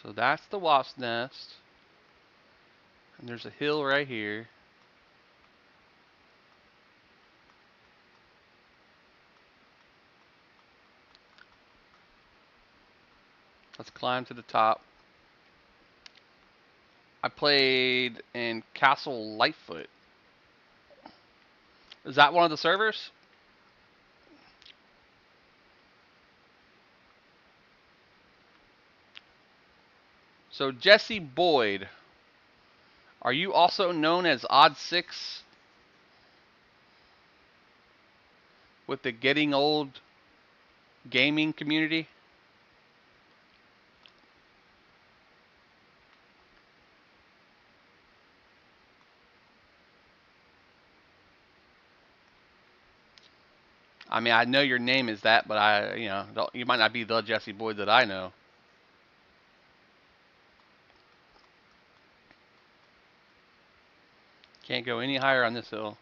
Speaker 1: So that's the wasp nest. And there's a hill right here. Let's climb to the top. I played in Castle Lightfoot. Is that one of the servers? So Jesse Boyd, are you also known as Odd Six with the Getting Old gaming community? I mean, I know your name is that, but you might not be the Jesse Boyd that I know. Can't go any higher on this hill.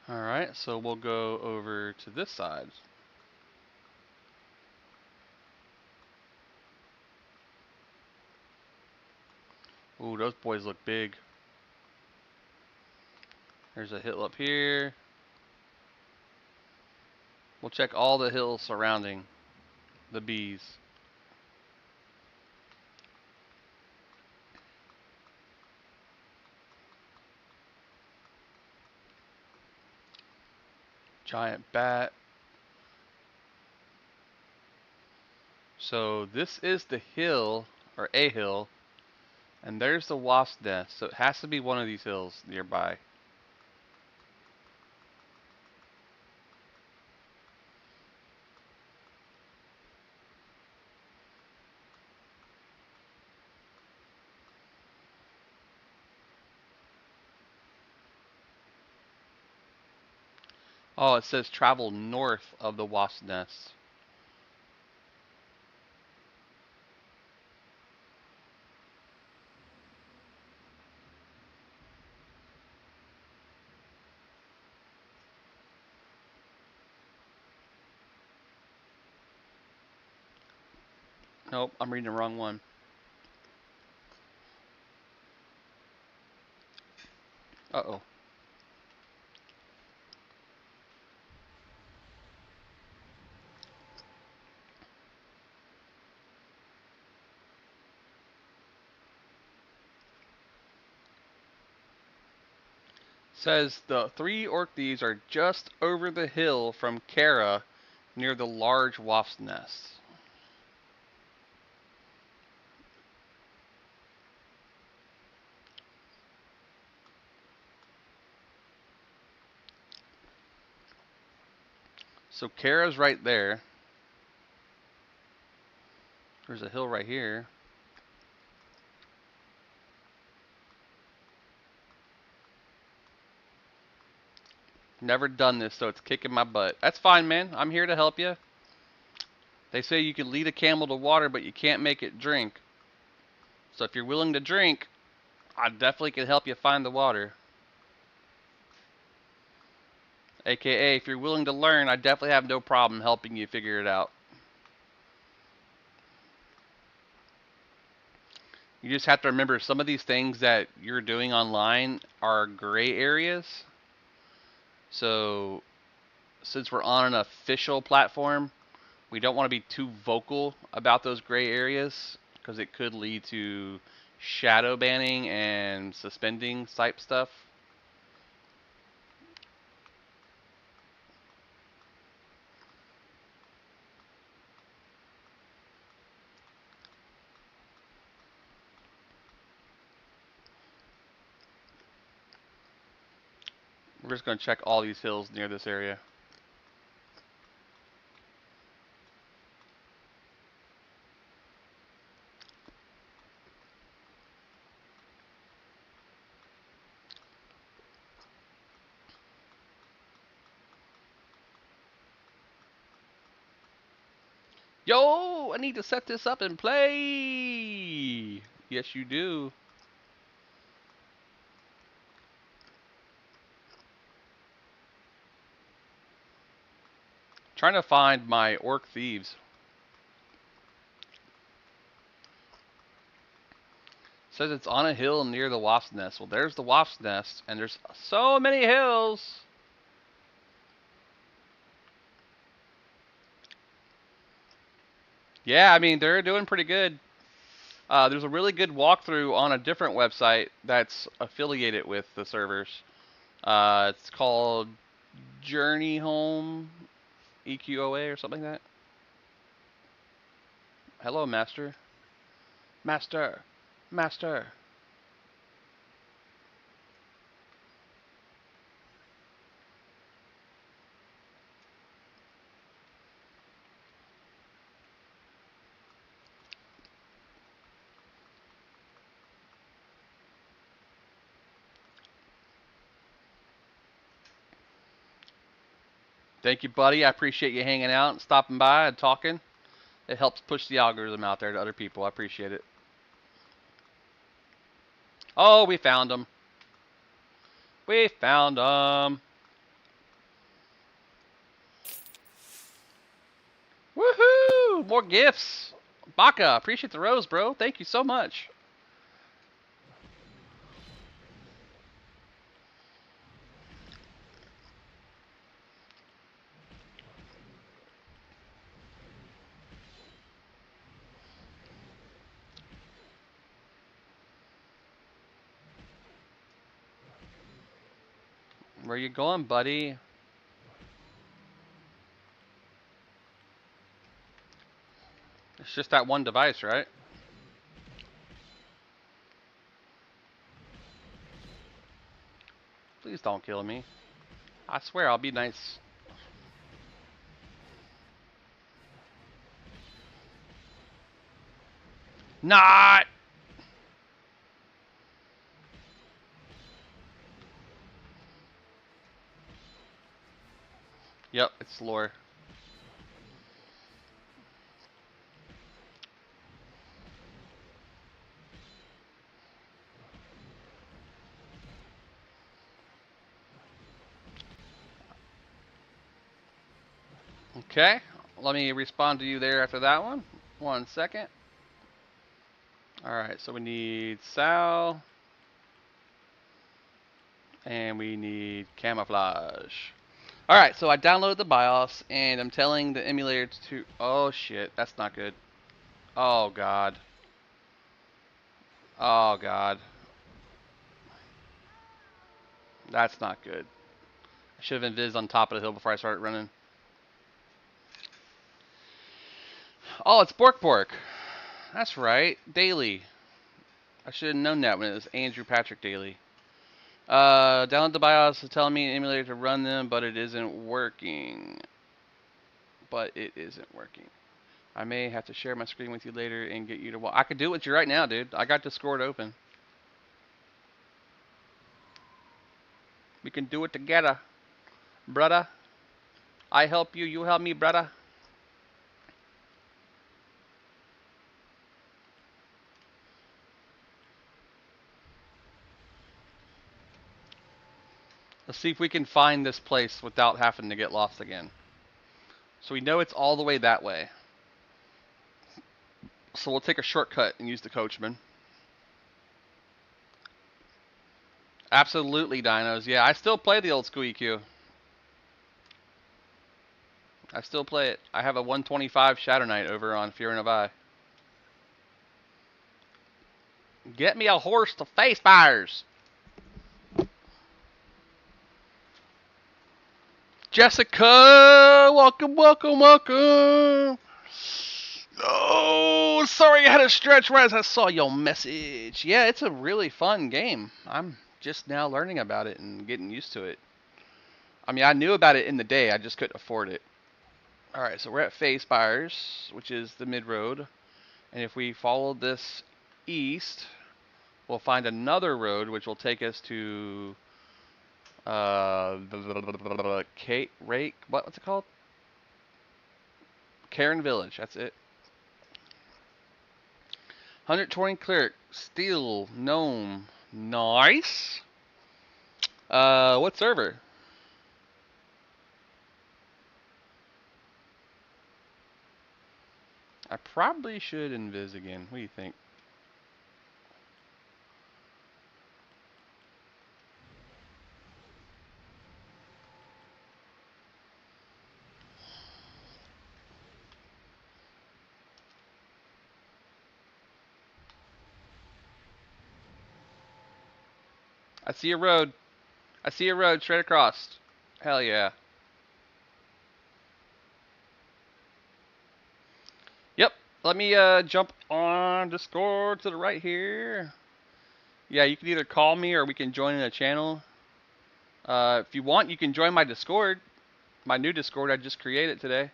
Speaker 1: Alright, so we'll go over to this side. Ooh, those boys look big. There's a hill up here. We'll check all the hills surrounding the bees. Giant bat. So this is the hill, or a hill, and there's the wasp nest. So it has to be one of these hills nearby. Oh, it says travel north of the wasp nest. Nope, I'm reading the wrong one. Uh-oh. Says the 3 orc thieves are just over the hill from Kara near the large wasp's nest. So Kara's right there. There's a hill right here. Never done this, so it's kicking my butt. That's fine, man. I'm here to help you. They say you can lead a camel to water, but you can't make it drink. So if you're willing to drink, I definitely can help you find the water. AKA, if you're willing to learn, I definitely have no problem helping you figure it out. You just have to remember some of these things that you're doing online are gray areas. So since we're on an official platform, we don't want to be too vocal about those gray areas because it could lead to shadow banning and suspending type stuff. We're just going to check all these hills near this area. Yo, I need to set this up and play. Yes, you do. Trying to find my orc thieves. Says it's on a hill near the wasp's nest. Well, there's the wasp's nest, and there's so many hills. Yeah, I mean, they're doing pretty good. There's a really good walkthrough on a different website that's affiliated with the servers. It's called Journey Home EQOA or something like that. Hello, Master. Master. Master. Thank you, buddy. I appreciate you hanging out and stopping by and talking. It helps push the algorithm out there to other people. I appreciate it. Oh, we found them. We found them. Woohoo! More gifts. Baka, appreciate the rose, bro. Thank you so much. Where you going, buddy? It's just that one device, right? Please don't kill me. I swear I'll be nice. Not! Yep, it's lore. Okay, let me respond to you there after that one. 1 second. Alright, so we need Sal. And we need camouflage. Alright, so I downloaded the BIOS and I'm telling the emulator to... Oh shit, that's not good. Oh god. Oh god. That's not good. I should have invis on top of the hill before I started running. Oh, it's Bork Bork. That's right. Daily. I should have known that when it was Andrew Patrick Daily. Download the BIOS is telling me an emulator to run them, but it isn't working. I may have to share my screen with you later and get you to watch. I could do it with you right now, dude. I got Discord open. We can do it together, brother. I help you, you help me, brother. Let's see if we can find this place without having to get lost again. So we know it's all the way that way. So we'll take a shortcut and use the coachman. Absolutely, dinos. Yeah, I still play the old school EQ. I still play it. I have a 125 Shadow Knight over on Fear and Avi. Get me a horse to face fires. Jessica, welcome, welcome, welcome. Oh, sorry I had to stretch right as I saw your message. Yeah, it's a really fun game. I'm just now learning about it and getting used to it. I mean, I knew about it in the day, I just couldn't afford it. Alright, so we're at Face Fires, which is the mid road. And if we follow this east, we'll find another road which will take us to Kate Rake. What's it called? Karen Village. That's it. 120 cleric, steel, gnome, nice. What server? I probably should invis again. What do you think? I see a road. I see a road straight across. Hell yeah. Yep. Let me jump on Discord to the right here. Yeah, you can either call me or we can join in a channel. If you want, you can join my Discord. My new Discord I just created today.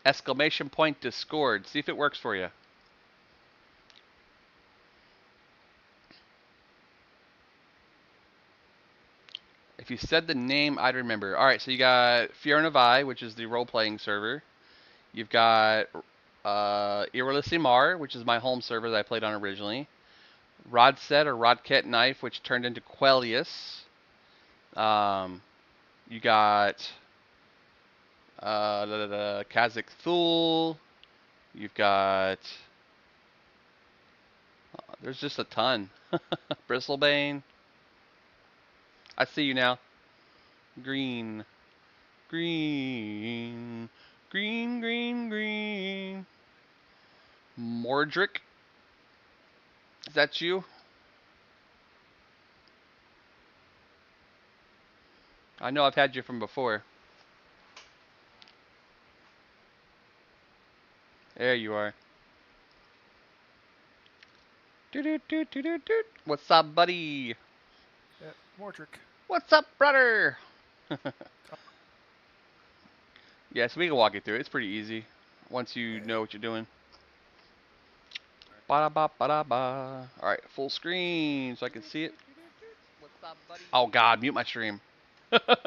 Speaker 1: Exclamation point Discord. See if it works for you. If you said the name, I'd remember. Alright, so you got Fear and Avi, which is the role-playing server. You've got Iralicimar, which is my home server that I played on originally. Rodset or Rodket Knife, which turned into Quellius. You got Kazakh Thul. You've got... there's just a ton. Bristlebane. I see you now. Green. Green. Green, green, green. Mordric. Is that you? I know I've had you from before. There you are. Doot. What's up, buddy?
Speaker 7: Yeah, Mordric.
Speaker 1: What's up, brother? Yes, we can walk you through it. It's pretty easy once you know what you're doing. Ba-da-ba-ba-da-ba. All right, full screen so I can see it. What's up, buddy? Oh God, mute my stream. What's up,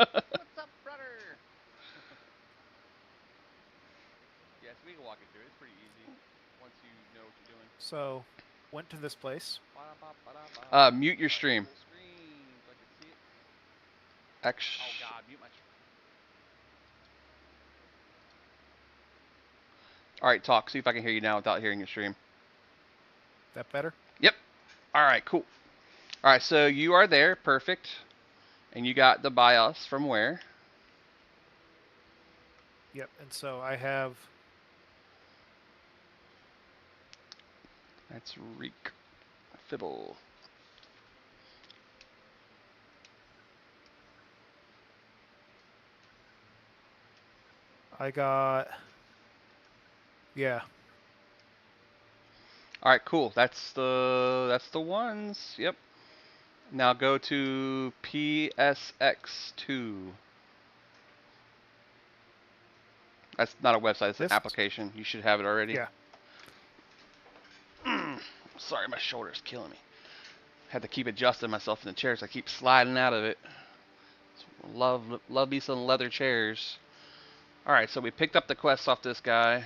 Speaker 1: brother? Yes, we can walk it through. It's pretty easy once you know what you're doing.
Speaker 7: So, went to this place.
Speaker 1: Mute your stream. Full screen so I can see it. Oh God, mute my stream. All right, talk. See if I can hear you now without hearing your stream.
Speaker 7: That better?
Speaker 1: Yep. All right, cool. All right, so you are there, perfect. And you got the BIOS from where?
Speaker 7: Yep. And so I have.
Speaker 1: That's Reek. Fibble.
Speaker 7: I got. Yeah.
Speaker 1: All right, cool. That's the ones. Yep. Now go to PSX2. That's not a website, it's an
Speaker 7: This?
Speaker 1: application. You should have it already.
Speaker 7: Yeah.
Speaker 1: Sorry, my shoulder's killing me. Had to keep adjusting myself in the chairs. I keep sliding out of it. Love me some leather chairs. All right, so we picked up the quest off this guy.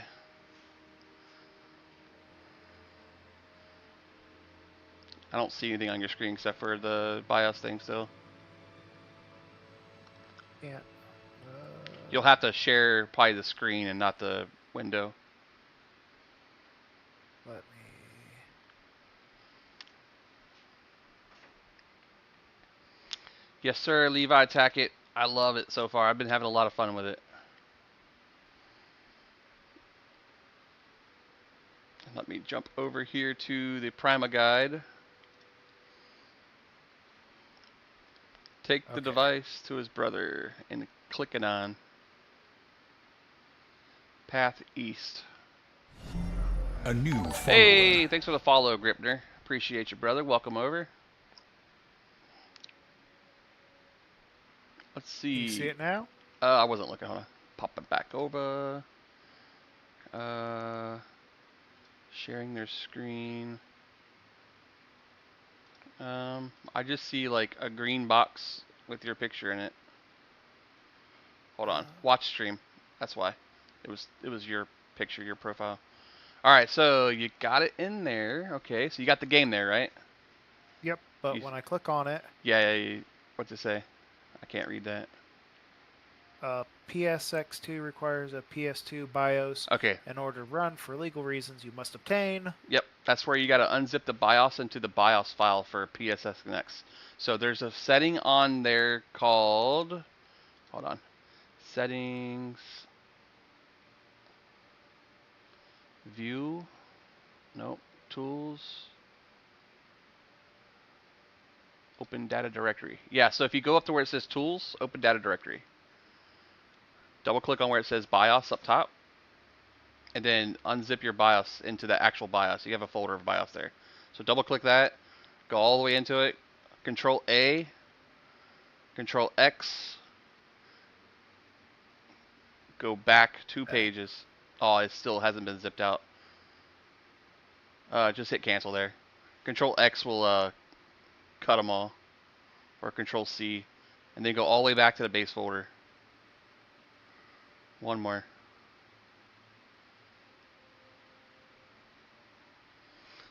Speaker 1: I don't see anything on your screen except for the BIOS thing still.
Speaker 7: Yeah.
Speaker 1: You'll have to share probably the screen and not the window.
Speaker 7: Let me.
Speaker 1: Yes, sir, Levi Tackett. I love it so far. I've been having a lot of fun with it. Let me jump over here to the Prima guide. Take the device to his brother and click it on. Path east.
Speaker 4: A new follower.
Speaker 1: Hey, thanks for the follow, Gripner. Appreciate you, brother. Welcome over. Let's see.
Speaker 7: Can you see it now?
Speaker 1: I wasn't looking. Hold on. Pop it back over. Sharing their screen. I just see like a green box with your picture in it. Hold on. Watch stream. That's why. It was your picture, your profile. All right, so you got it in there. Okay, so you got the game there, right?
Speaker 7: Yep. But when I click on it,
Speaker 1: Yeah. What's it say? I can't read that.
Speaker 7: PSX2 requires a PS2 BIOS.
Speaker 1: Okay.
Speaker 7: In order to run for legal reasons, you must obtain.
Speaker 1: Yep, that's where you got to unzip the BIOS into the BIOS file for PSXNX. So there's a setting on there called, hold on, settings, view, nope, tools, open data directory. Yeah, so if you go up to where it says tools, open data directory. Double click on where it says BIOS up top, and then unzip your BIOS into the actual BIOS. You have a folder of BIOS there. So double click that, go all the way into it, Control A, Control X, go back 2 pages. Oh, it still hasn't been zipped out. Just hit cancel there. Control X will cut them all, or Control C, and then go all the way back to the base folder. One more.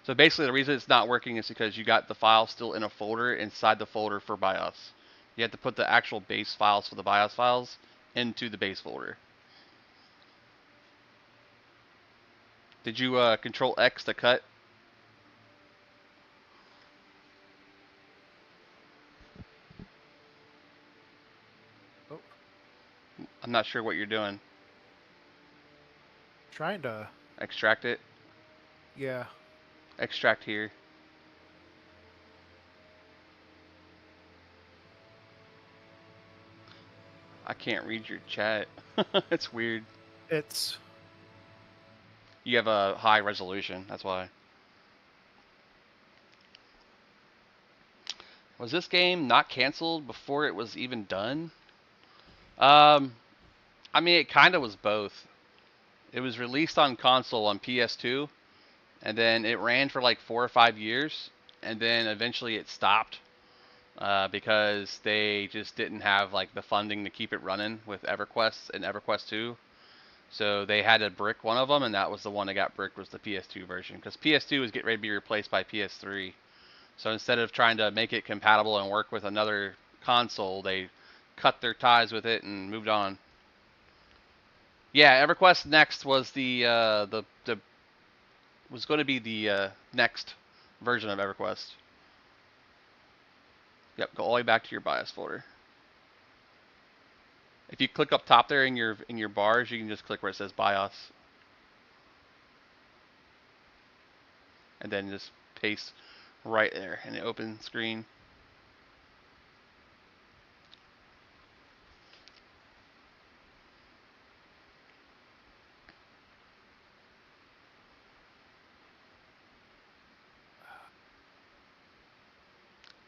Speaker 1: So basically the reason it's not working is because you got the file still in a folder inside the folder for BIOS. You have to put the actual base files for the BIOS files into the base folder. Did you Control X to cut?
Speaker 7: Oh.
Speaker 1: I'm not sure what you're doing.
Speaker 7: Trying to.
Speaker 1: Extract it?
Speaker 7: Yeah.
Speaker 1: Extract here. I can't read your chat. It's weird.
Speaker 7: It's.
Speaker 1: You have a high resolution, that's why. Was this game not canceled before it was even done? I mean, it kind of was both. It was released on console on PS2, and then it ran for like 4 or 5 years, and then eventually it stopped because they just didn't have like the funding to keep it running with EverQuest and EverQuest 2. So they had to brick one of them, and that was the one that got bricked was the PS2 version because PS2 was getting ready to be replaced by PS3. So instead of trying to make it compatible and work with another console, they cut their ties with it and moved on. Yeah, EverQuest Next was the was going to be the next version of EverQuest. Yep, go all the way back to your BIOS folder. If you click up top there in your bars, you can just click where it says BIOS, and then just paste right there in the open screen.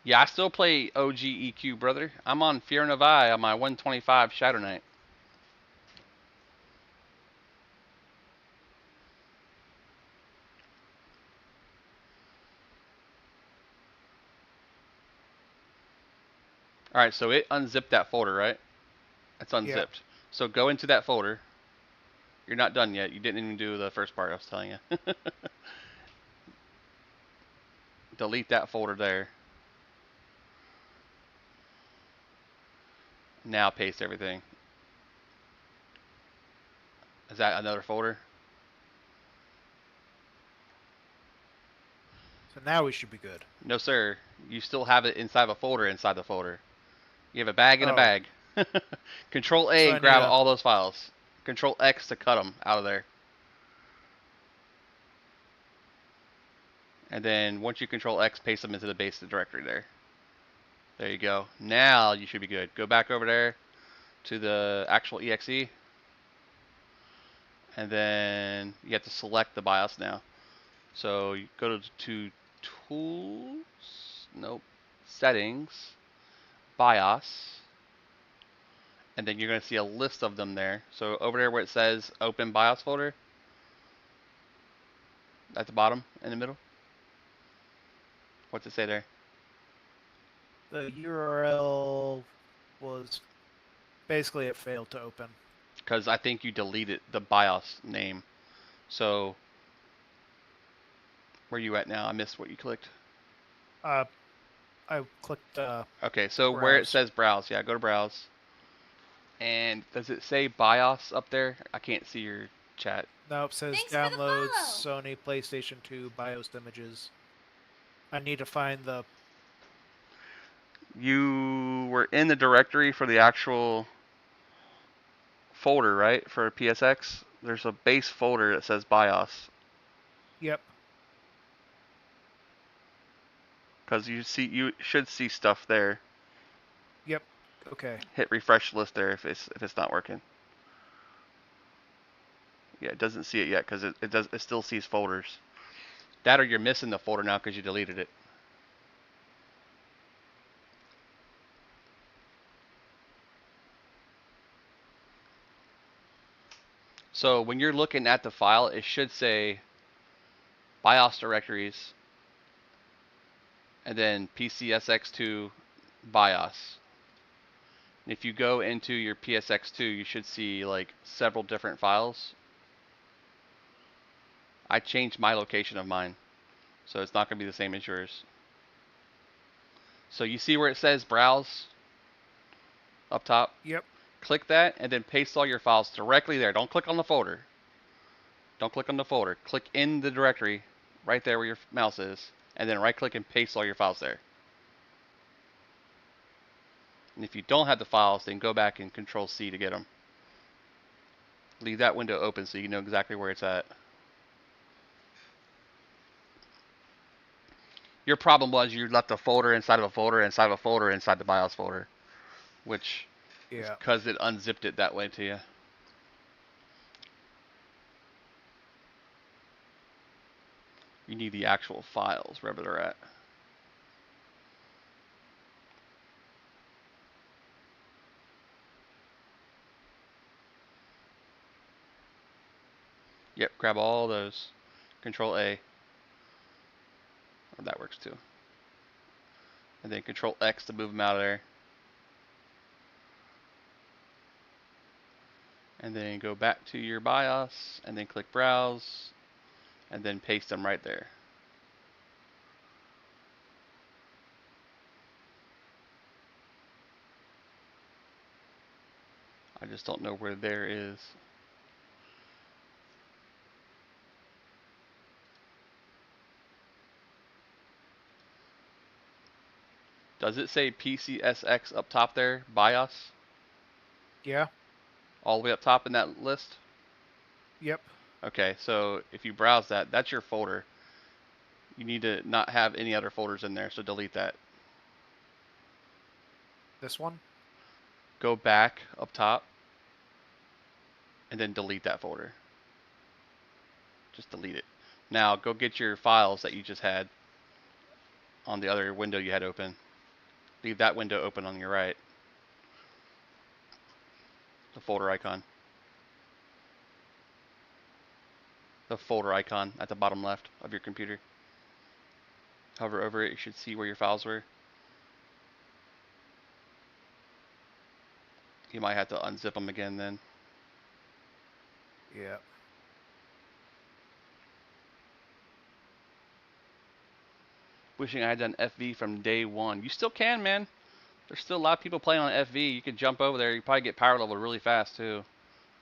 Speaker 1: Yeah, I still play OG EQ, brother. I'm on Fear and Avi on my 125 Shadow Knight. Alright, so it unzipped that folder, right? It's unzipped.
Speaker 7: Yeah.
Speaker 1: So go into that folder. You're not done yet. You didn't even do the first part I was telling you. Delete that folder there. Now paste everything. Is that another folder?
Speaker 7: So now we should be good.
Speaker 1: No, sir. You still have it inside of a folder inside the folder. You have a bag in a
Speaker 7: Oh.
Speaker 1: bag. Control A
Speaker 7: So I
Speaker 1: and grab
Speaker 7: need a-
Speaker 1: all those files. Control X to cut them out of there. And then once you Control X, paste them into the base of the directory there. There you go. Now you should be good. Go back over there to the actual exe. And then you have to select the BIOS now. So you go to Tools, nope, Settings, BIOS, and then you're going to see a list of them there. So over there where it says Open BIOS folder, at the bottom in the middle. What's it say there?
Speaker 7: The URL was basically it failed to open.
Speaker 1: Because I think you deleted the BIOS name. So where are you at now? I missed what you clicked.
Speaker 7: I clicked
Speaker 1: Okay, so
Speaker 7: browse.
Speaker 1: where it says browse, yeah, go to browse. And does it say BIOS up there? I can't see your chat.
Speaker 7: No, it says
Speaker 3: Thanks for the
Speaker 7: downloads
Speaker 3: follow.
Speaker 7: Sony PlayStation 2 BIOS images. I need to find the
Speaker 1: You were in the directory for the actual folder, right? For PSX. There's a base folder that says BIOS.
Speaker 7: Yep.
Speaker 1: Because you should see stuff there.
Speaker 7: Yep. Okay.
Speaker 1: Hit refresh list there if it's not working. Yeah, it doesn't see it yet because it still sees folders. That or you're missing the folder now because you deleted it. So when you're looking at the file, it should say BIOS directories and then PCSX2 BIOS. And if you go into your PSX2, you should see like several different files. I changed my location of mine, so it's not going to be the same as yours. So you see where it says browse up top?
Speaker 7: Yep.
Speaker 1: Click that and then paste all your files directly there. Don't click on the folder. Don't click on the folder. Click in the directory right there where your mouse is, and then right click and paste all your files there. And if you don't have the files, then go back and Control C to get them. Leave that window open so you know exactly where it's at. Your problem was you left a folder inside of a folder inside of a folder inside the BIOS folder, which is
Speaker 7: Yeah.
Speaker 1: because it unzipped it that way to you. You need the actual files wherever they're at. Yep, grab all those. Control A. Or that works too. And then Control X to move them out of there. And then go back to your BIOS, and then click Browse, and then paste them right there. I just don't know where there is. Does it say PCSX up top there, BIOS?
Speaker 7: Yeah.
Speaker 1: All the way up top in that list?
Speaker 7: Yep.
Speaker 1: Okay, so if you browse that, that's your folder. You need to not have any other folders in there, so delete that.
Speaker 7: This one.
Speaker 1: Go back up top, and then delete that folder. Just delete it. Now go get your files that you just had on the other window you had open. Leave that window open on your right. The folder icon. The folder icon at the bottom left of your computer. Hover over it, you should see where your files were. You might have to unzip them again then.
Speaker 7: Yeah.
Speaker 1: Wishing I had done FV from day one. You still can, man. There's still a lot of people playing on FV. You could jump over there. You probably get power level really fast too.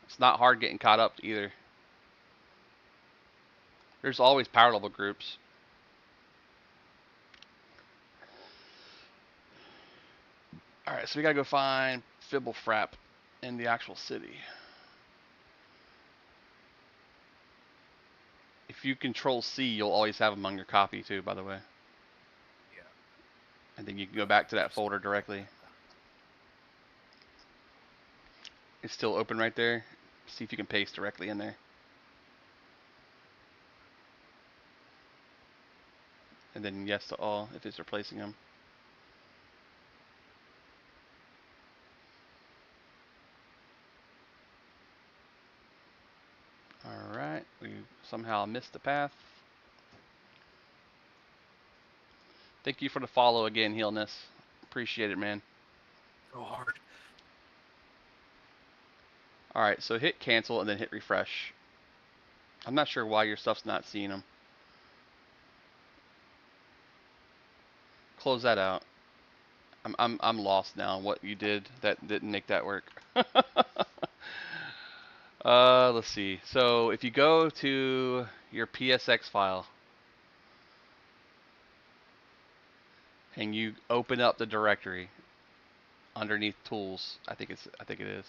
Speaker 1: It's not hard getting caught up either. There's always power level groups. Alright, so we gotta go find Fibblefrap in the actual city. If you control C, you'll always have them on your copy too, by the way.
Speaker 7: Yeah.
Speaker 1: And then you can go back to that folder directly. It's still open right there. See if you can paste directly in there. And then yes to all if it's replacing them. Alright, we somehow missed the path. Thank you for the follow again, Healness. Appreciate it, man.
Speaker 7: Go hard.
Speaker 1: Alright, so hit cancel and then hit refresh. I'm not sure why your stuff's not seeing them. Close that out. I'm lost now on what you did that didn't make that work. Let's see. So if you go to your PSX file and you open up the directory underneath tools, I think it is.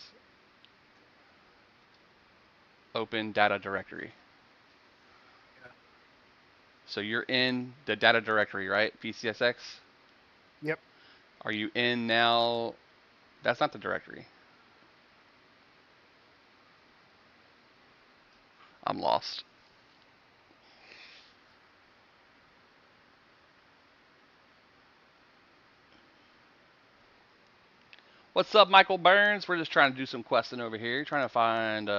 Speaker 1: Open data directory.
Speaker 7: Yeah.
Speaker 1: So you're in the data directory, right? PCSX?
Speaker 7: Yep.
Speaker 1: Are you in now? That's not the directory. I'm lost. What's up, Michael Burns? We're just trying to do some questing over here. Trying to find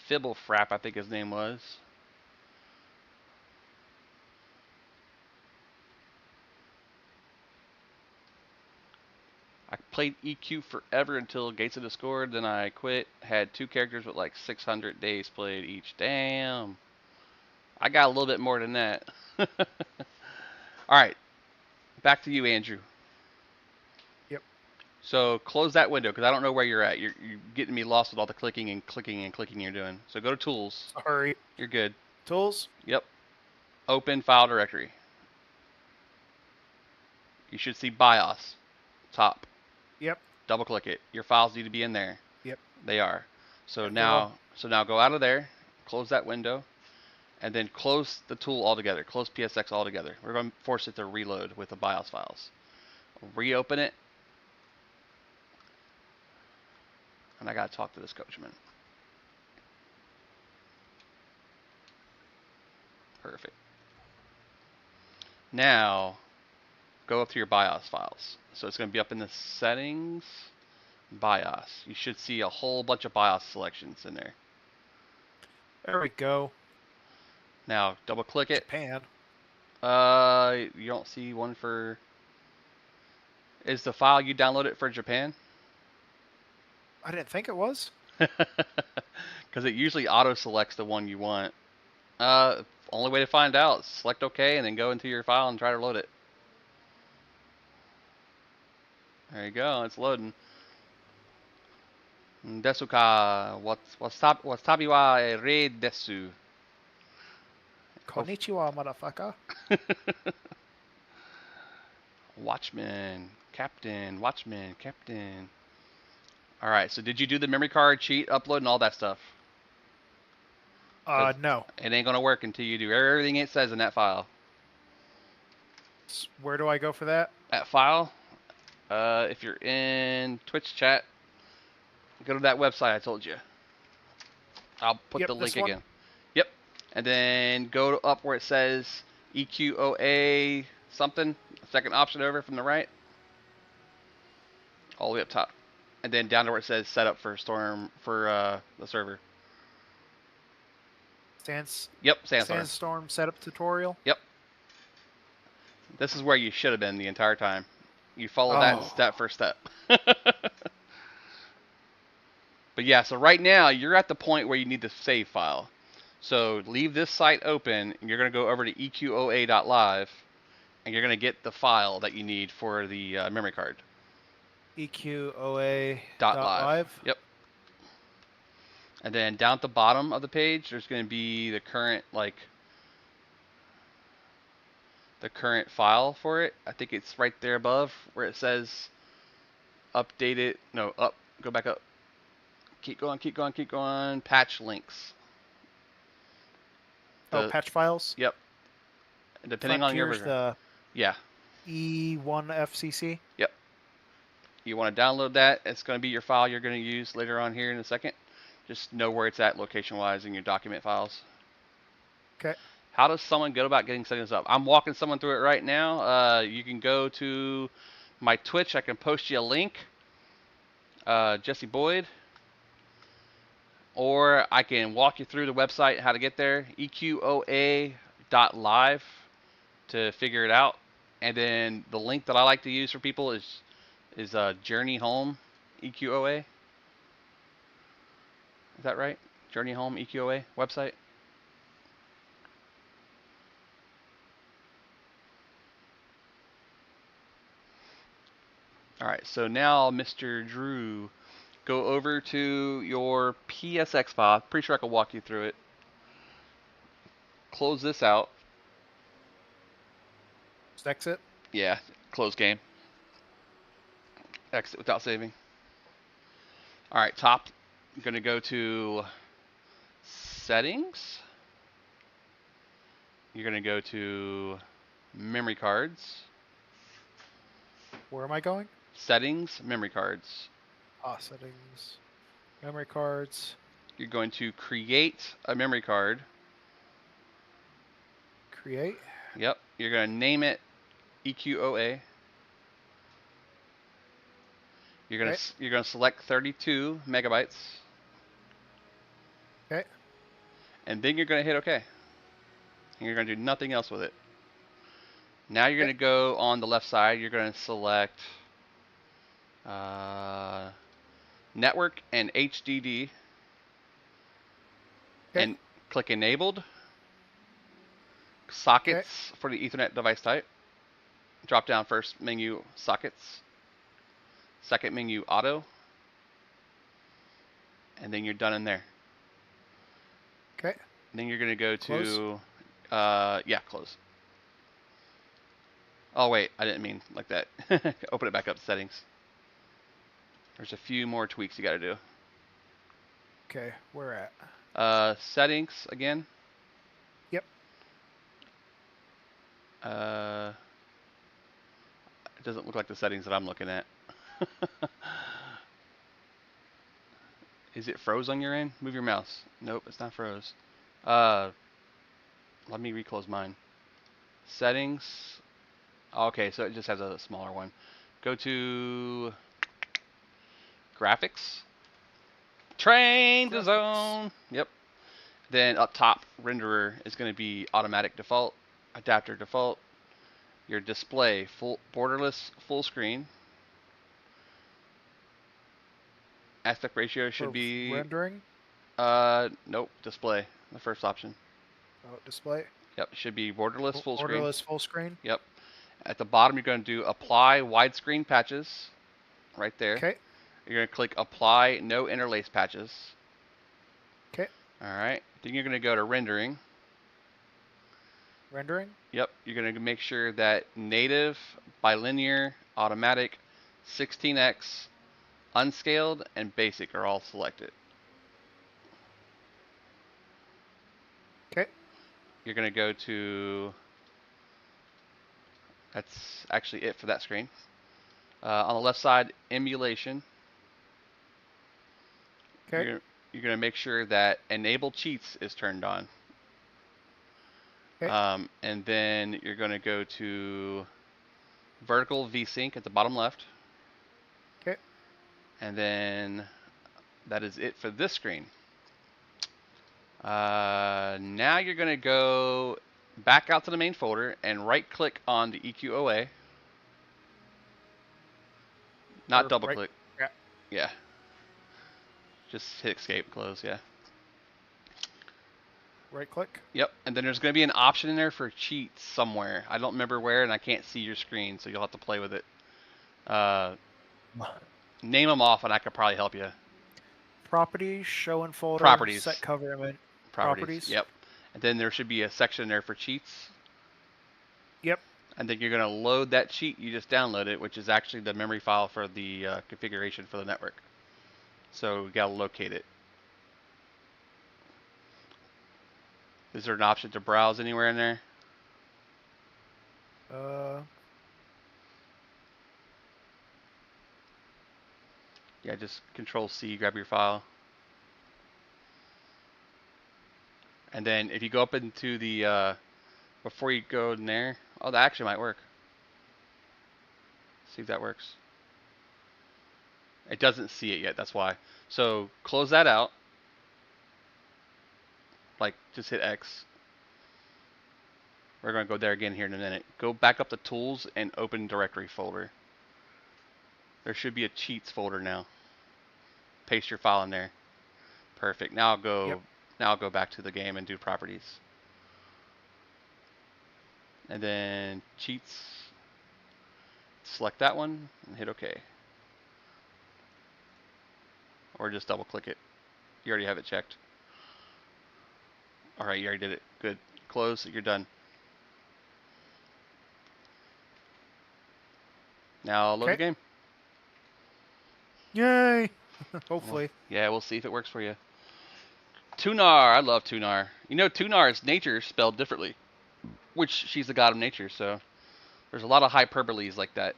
Speaker 1: Fibblefrap, I think his name was. I played EQ forever until Gates of Discord, then I quit. Had 2 characters with like 600 days played each. Damn. I got a little bit more than that. Alright. Back to you, Andrew.
Speaker 7: Yep.
Speaker 1: So close that window because I don't know where you're at. You're getting me lost with all the clicking and clicking and clicking you're doing. So go to Tools.
Speaker 7: Sorry.
Speaker 1: You're good.
Speaker 7: Tools.
Speaker 1: Yep. Open File Directory. You should see BIOS. Top.
Speaker 7: Yep.
Speaker 1: Double click it. Your files need to be in there.
Speaker 7: Yep.
Speaker 1: They are. So
Speaker 7: Yep,
Speaker 1: now go out of there, close that window, and then close the tool altogether. Close PSX altogether. We're going to force it to reload with the BIOS files. Reopen it. And I got to talk to this coachman. Perfect. Now, go up to your BIOS files. So it's going to be up in the settings, BIOS. You should see a whole bunch of BIOS selections in there.
Speaker 7: There we go.
Speaker 1: Now, double click it.
Speaker 7: Japan.
Speaker 1: You don't see one for. Is the file you downloaded for Japan?
Speaker 7: I didn't think it was.
Speaker 1: Because it usually auto selects the one you want. Only way to find out: select OK and then go into your file and try to load it. There you go. It's loading. Desuka, what's tabi wa re desu.
Speaker 7: Konnichiwa, motherfucker.
Speaker 1: Watchman, Captain, Watchman, Captain. Alright, so did you do the memory card cheat, upload, and all that stuff?
Speaker 7: No.
Speaker 1: It ain't gonna work until you do everything it says in that file.
Speaker 7: Where do I go for that?
Speaker 1: That file, if you're in Twitch chat, go to that website I told you. I'll put the link again. Yep. And then go up where it says EQOA something, second option over from the right. All the way up top. And then down to where it says setup for Storm for the server. Yep, Sandstorm.
Speaker 7: Sandstorm setup tutorial.
Speaker 1: Yep. This is where you should have been the entire time. You followed that first step. But yeah, so right now you're at the point where you need the save file. So leave this site open and you're going to go over to EQOA.live and you're going to get the file that you need for the memory card.
Speaker 7: EQOA.live.
Speaker 1: Yep. And then down at the bottom of the page, there's going to be the current file for it. I think it's right there above where it says update it. No, up. Go back up. Keep going, keep going, keep going. Patch links.
Speaker 7: Patch files?
Speaker 1: Yep. Depending on your version.
Speaker 7: The
Speaker 1: yeah.
Speaker 7: E1FCC?
Speaker 1: Yep. You want to download that. It's going to be your file you're going to use later on here in a second. Just know where it's at location-wise in your document files.
Speaker 7: Okay.
Speaker 1: How does someone go about getting setting this up? I'm walking someone through it right now. You can go to my Twitch. I can post you a link. Jesse Boyd. Or I can walk you through the website, how to get there. EQOA.live to figure it out. And then the link that I like to use for people is Journey Home EQOA. Is that right? Journey Home EQOA website? Alright, so now Mr. Drew, go over to your PSX file. Pretty sure I can walk you through it. Close this out.
Speaker 7: Just exit?
Speaker 1: Yeah, close game. Exit without saving. Alright, top. I'm going to go to settings. You're going to go to memory cards.
Speaker 7: Where am I going?
Speaker 1: Settings, memory cards.
Speaker 7: Settings, memory cards.
Speaker 1: You're going to create a memory card.
Speaker 7: Create.
Speaker 1: Yep. You're going to name it EQOA. You're going to select 32 megabytes.
Speaker 7: Okay.
Speaker 1: And then you're going to hit OK. And you're going to do nothing else with it. Now you're going to go on the left side. You're going to select network and HDD.
Speaker 7: Okay.
Speaker 1: And click enabled. Sockets for the Ethernet device type. Drop down first menu sockets. Second menu auto. And then you're done in there.
Speaker 7: Okay.
Speaker 1: Then you're going to go
Speaker 7: Close.
Speaker 1: to close. Oh wait, I didn't mean like that. Open it back up to settings. There's a few more tweaks you got to do.
Speaker 7: Okay, where at?
Speaker 1: Settings again.
Speaker 7: Yep.
Speaker 1: It doesn't look like the settings that I'm looking at. Is it froze on your end? Move your mouse. Nope, it's not froze. Let me reclose mine. Settings. Okay, so it just has a smaller one. Go to graphics. Train to zone. Yep. Then up top, renderer is going to be automatic default. adapter default, your display borderless full screen. Aspect ratio should
Speaker 7: For
Speaker 1: be
Speaker 7: rendering.
Speaker 1: nope, display, the first option.
Speaker 7: Oh, display.
Speaker 1: Yep, it should be borderless full screen.
Speaker 7: Borderless full screen.
Speaker 1: Yep. At the bottom, you're going to do apply widescreen patches, right there.
Speaker 7: Okay.
Speaker 1: You're going to click apply no interlace patches.
Speaker 7: Okay.
Speaker 1: All right. Then you're going to go to rendering.
Speaker 7: Rendering.
Speaker 1: Yep. You're going to make sure that native, bilinear, automatic, 16x, unscaled, and basic are all selected.
Speaker 7: Okay.
Speaker 1: You're going to go to, that's actually it for that screen. On the left side, emulation.
Speaker 7: Okay.
Speaker 1: You're going to make sure that enable cheats is turned on.
Speaker 7: Okay.
Speaker 1: And then you're going to go to vertical VSync at the bottom left.
Speaker 7: Okay.
Speaker 1: And then that is it for this screen. Now you're going to go back out to the main folder and right click on the EQOA. Not double click.
Speaker 7: Yeah.
Speaker 1: Yeah. Just hit escape, close, yeah.
Speaker 7: Right click.
Speaker 1: Yep, and then there's going to be an option in there for cheats somewhere. I don't remember where, and I can't see your screen, so you'll have to play with it. Name them off, and I could probably help you.
Speaker 7: Properties, show and folder.
Speaker 1: Properties.
Speaker 7: Set cover image.
Speaker 1: Properties. Yep. And then there should be a section there for cheats.
Speaker 7: Yep.
Speaker 1: And then you're going to load that cheat you just downloaded, which is actually the memory file for the configuration for the network. So we got to locate it. Is there an option to browse anywhere in there? Yeah, just Control C, grab your file. And then if you go up into the, before you go in there, oh, that actually might work. See if that works. It doesn't see it yet, that's why. So close that out. Like, just hit X. We're going to go there again here in a minute. Go back up to Tools and Open Directory folder. There should be a Cheats folder now. Paste your file in there. Perfect. Now I'll go.
Speaker 7: Yep.
Speaker 1: Now I'll go back to the game and do properties. And then Cheats. Select that one and hit OK. Or just double click it. You already have it checked. Alright, you already did it. Good. Close. You're done. Now load the game.
Speaker 7: Yay! Hopefully.
Speaker 1: Yeah, we'll see if it works for you. Tunar. I love Tunar. You know, Tunar is nature spelled differently. Which she's the god of nature, so there's a lot of hyperboles like that.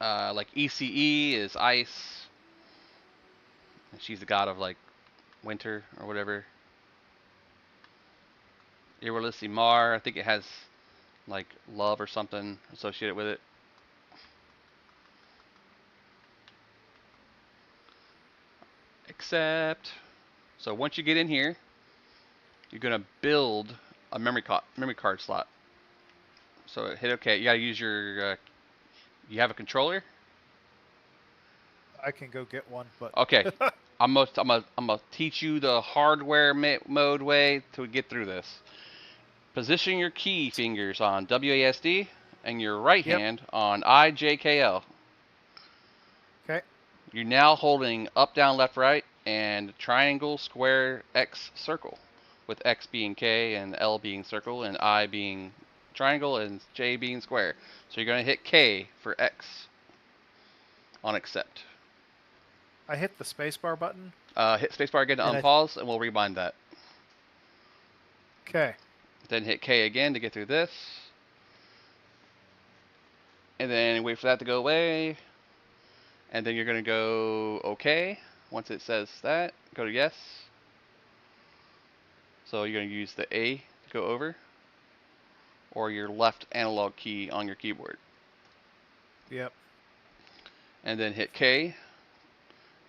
Speaker 1: Like ECE is ice. And she's the god of like winter or whatever. Mar, I think it has like love or something associated with it. Accept. So once you get in here, you're gonna build a memory card slot. So hit OK. You gotta use your. You have a controller?
Speaker 7: I can go get one, but
Speaker 1: Okay. I'm gonna teach you the hardware mode way to get through this. Position your key fingers on WASD and your right hand on IJKL.
Speaker 7: Okay.
Speaker 1: You're now holding up, down, left, right, and triangle, square, X, circle, with X being K and L being circle and I being triangle and J being square. So you're going to hit K for X on accept.
Speaker 7: I hit the spacebar button.
Speaker 1: Hit spacebar again to unpause, and we'll rebind that.
Speaker 7: Okay.
Speaker 1: Then hit K again to get through this. And then wait for that to go away. And then you're going to go OK. Once it says that, go to yes. So you're going to use the A to go over. Or your left analog key on your keyboard.
Speaker 7: Yep.
Speaker 1: And then hit K.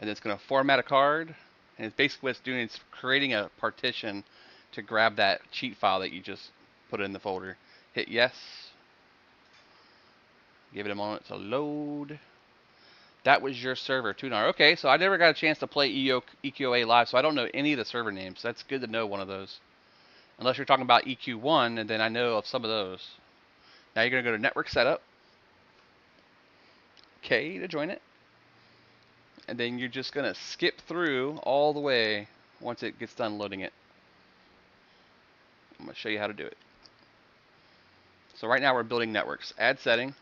Speaker 1: And it's going to format a card. And it's basically what it's doing is creating a partition to grab that cheat file that you just put it in the folder. Hit yes. Give it a moment to load. That was your server, Tunar. Okay, so I never got a chance to play EQOA live, so I don't know any of the server names. That's good to know one of those. Unless you're talking about EQ1, and then I know of some of those. Now you're going to go to Network Setup. K to join it. And then you're just going to skip through all the way once it gets done loading it. I'm going to show you how to do it. So right now we're building networks. Add setting.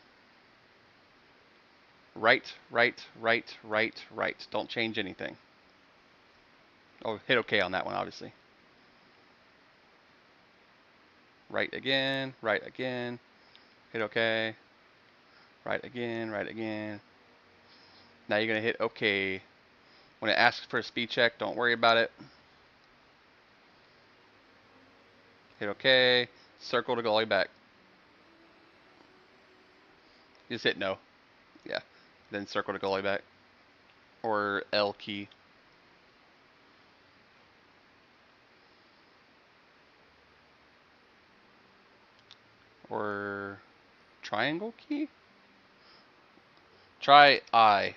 Speaker 1: Right. Don't change anything. Oh, hit OK on that one, obviously. Right again. Hit OK. Right again. Now you're going to hit OK. When it asks for a speed check, don't worry about it. Hit OK. Circle to go all the way back. Just hit no. Yeah. Then circle to go all the way back. Or L key. Or triangle key? Try I.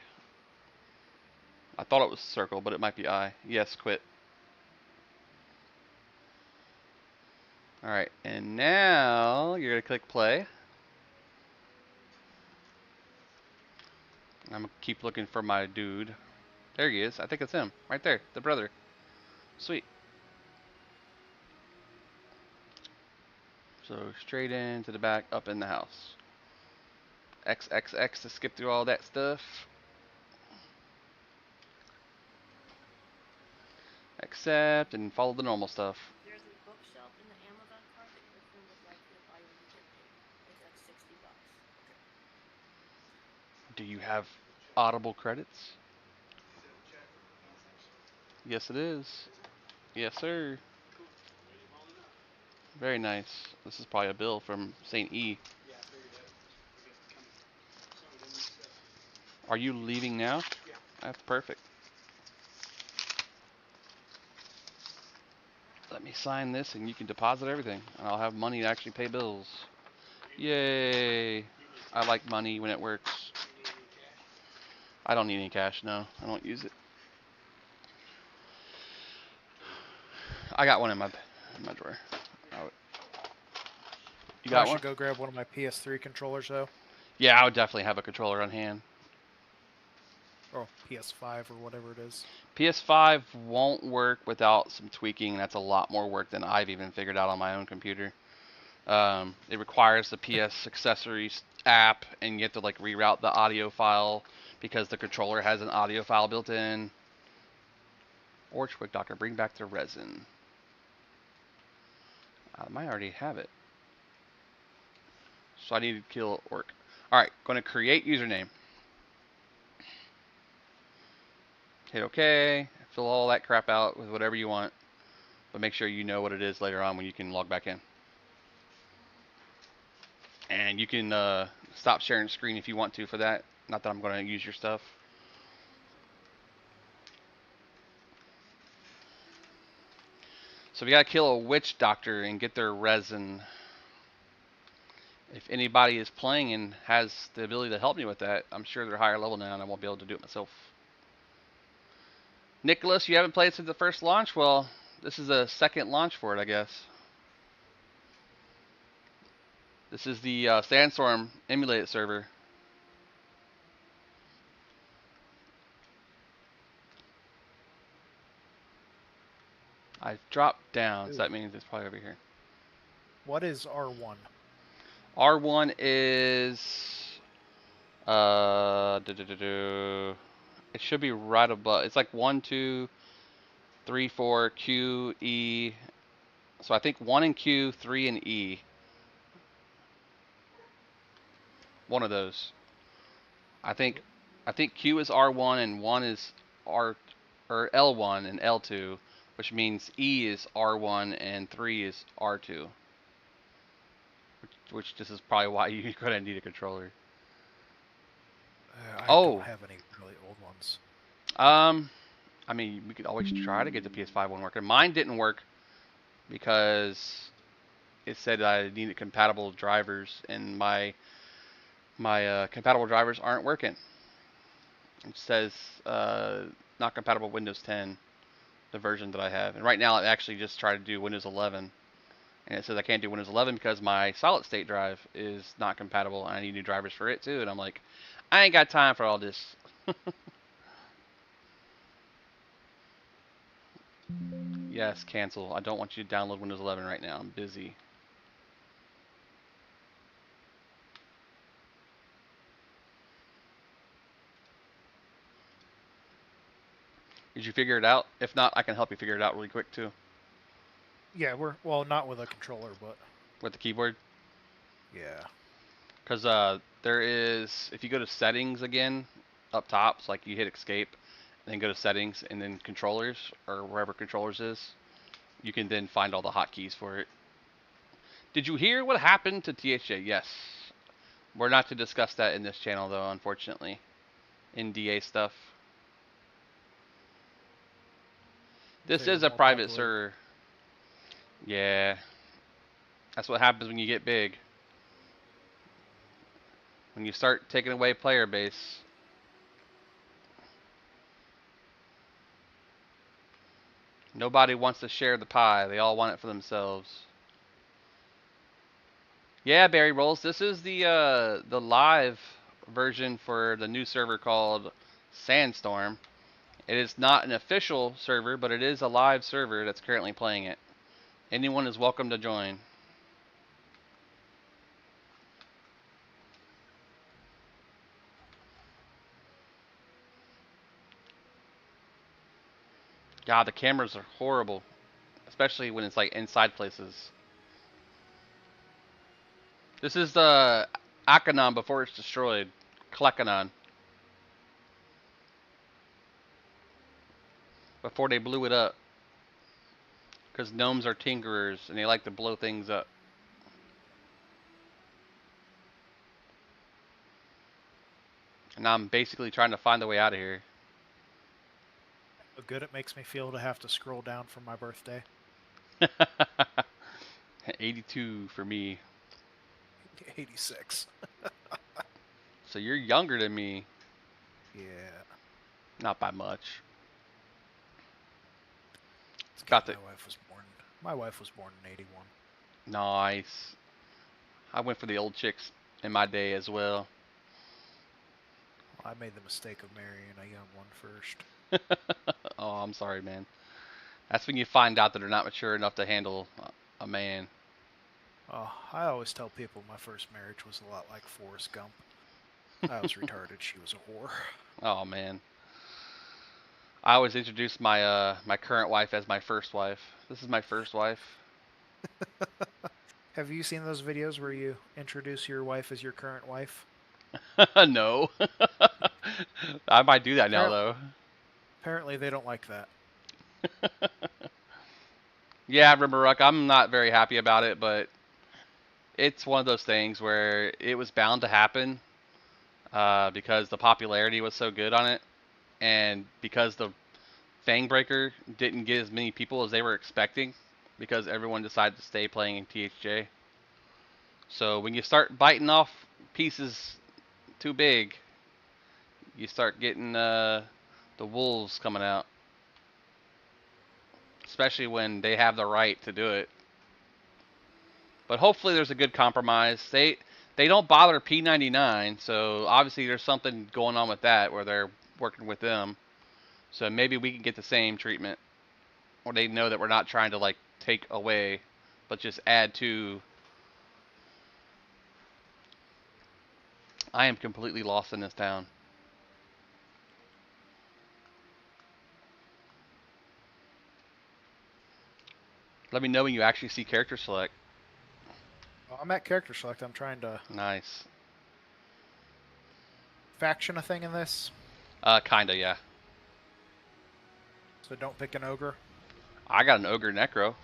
Speaker 1: I thought it was circle, but it might be I. Yes, quit. Alright, and now you're going to click play. I'm going to keep looking for my dude. There he is. I think it's him. Right there. The brother. Sweet. So straight into the back, up in the house. XXX to skip through all that stuff. Accept and follow the normal stuff.
Speaker 8: There's a bookshelf in the Amazon cart that Griffin would like you to buy when you get paid. It's like $60.
Speaker 1: Do you have Audible credits? Yes, it is. Yes, sir. Very nice. This is probably a bill from St. E. Are you leaving now? That's perfect. Let me sign this and you can deposit everything. And I'll have money to actually pay bills. Yay. I like money when it works. I don't need any cash, no. I don't use it. I got one in my drawer. You got
Speaker 7: I
Speaker 1: one?
Speaker 7: should go grab one of my PS3 controllers though.
Speaker 1: Yeah, I would definitely have a controller on hand.
Speaker 7: Or PS5 or whatever it is.
Speaker 1: PS5 won't work without some tweaking. That's a lot more work than I've even figured out on my own computer. It requires the PS accessories app, and you have to like reroute the audio file because the controller has an audio file built in. Orchwick Doctor, bring back the resin. I might already have it. So I need to kill Orc. Alright, going to create username. Hit OK. Fill all that crap out with whatever you want. But make sure you know what it is later on when you can log back in. And you can stop sharing screen if you want to for that. Not that I'm going to use your stuff. So we got to kill a witch doctor and get their resin. If anybody is playing and has the ability to help me with that, I'm sure they're higher level now and I won't be able to do it myself. Nicholas, you haven't played since the first launch? Well, this is a second launch for it, I guess. This is the Sandstorm emulated server. I dropped down, so that means it's probably over here.
Speaker 7: What is R1?
Speaker 1: R1 is it should be right above. It's like 1, 2, 3, 4, Q, E. So I think 1 in Q, 3 in E. One of those. I think Q is R1 and 1 is R or L1 and L2, which means E is R1 and 3 is R2. Which this is probably why you're gonna need a controller.
Speaker 7: I don't have any really old ones.
Speaker 1: I mean, we could always try to get the PS5 one working. Mine didn't work because it said I needed compatible drivers, and my compatible drivers aren't working. It says not compatible Windows 10, the version that I have. And right now, I actually just tried to do Windows 11, and it says I can't do Windows 11 because my solid state drive is not compatible, and I need new drivers for it too. And I'm like, I ain't got time for all this. Yes, cancel. I don't want you to download Windows 11 right now. I'm busy. Did you figure it out? If not, I can help you figure it out really quick too.
Speaker 7: Yeah, we're well, not with a controller, but
Speaker 1: With the keyboard.
Speaker 7: yeah.
Speaker 1: Because there is, if you go to settings again, up top, so like you hit escape, and then go to settings, and then controllers, or wherever controllers is, you can then find all the hotkeys for it. Did you hear what happened to THJ? Yes. We're not to discuss that in this channel, though, unfortunately. NDA stuff. This
Speaker 7: Say the
Speaker 1: is a
Speaker 7: more
Speaker 1: private
Speaker 7: popular-
Speaker 1: server. Yeah. That's what happens when you get big. When you start taking away player base. Nobody wants to share the pie. They all want it for themselves. Yeah, Barry Rolls. This is the live version for the new server called Sandstorm. It is not an official server, but it is a live server that's currently playing it. Anyone is welcome to join. God, the cameras are horrible, especially when it's like inside places. This is the Akanon before it's destroyed. Klekanon. Before they blew it up. Because gnomes are tinkerers and they like to blow things up. And I'm basically trying to find a way out of here.
Speaker 7: How good it makes me feel to have to scroll down for my birthday.
Speaker 1: 82 for me.
Speaker 7: 86.
Speaker 1: So you're younger than me.
Speaker 7: Yeah.
Speaker 1: Not by much.
Speaker 7: It's
Speaker 1: Got
Speaker 7: good
Speaker 1: the-
Speaker 7: my wife was born in 81.
Speaker 1: Nice. I went for the old chicks in my day as well.
Speaker 7: Well, I made the mistake of marrying a young one first.
Speaker 1: Oh, I'm sorry, man. That's when you find out that they're not mature enough to handle a man.
Speaker 7: Oh, I always tell people my first marriage was a lot like Forrest Gump. I was retarded. She was a whore.
Speaker 1: Oh man. I always introduce my my current wife as my first wife. This is my first wife.
Speaker 7: Have you seen those videos where you introduce your wife as your current wife?
Speaker 1: No. I might do that now though.
Speaker 7: Apparently they don't like that.
Speaker 1: Yeah, remember Ruck, I'm not very happy about it, but it's one of those things where it was bound to happen because the popularity was so good on it, and because the Fangbreaker didn't get as many people as they were expecting, because everyone decided to stay playing in THJ. So when you start biting off pieces too big, you start getting the wolves coming out. Especially when they have the right to do it. But hopefully there's a good compromise. They don't bother P99, so obviously there's something going on with that where they're working with them. So maybe we can get the same treatment. Or they know that we're not trying to like take away, but just add to. I am completely lost in this town. Let me know when you actually see character select.
Speaker 7: Well, I'm at character select. I'm trying to
Speaker 1: Nice.
Speaker 7: faction a thing in this.
Speaker 1: Kinda, yeah.
Speaker 7: So don't pick an ogre.
Speaker 1: I got an ogre necro.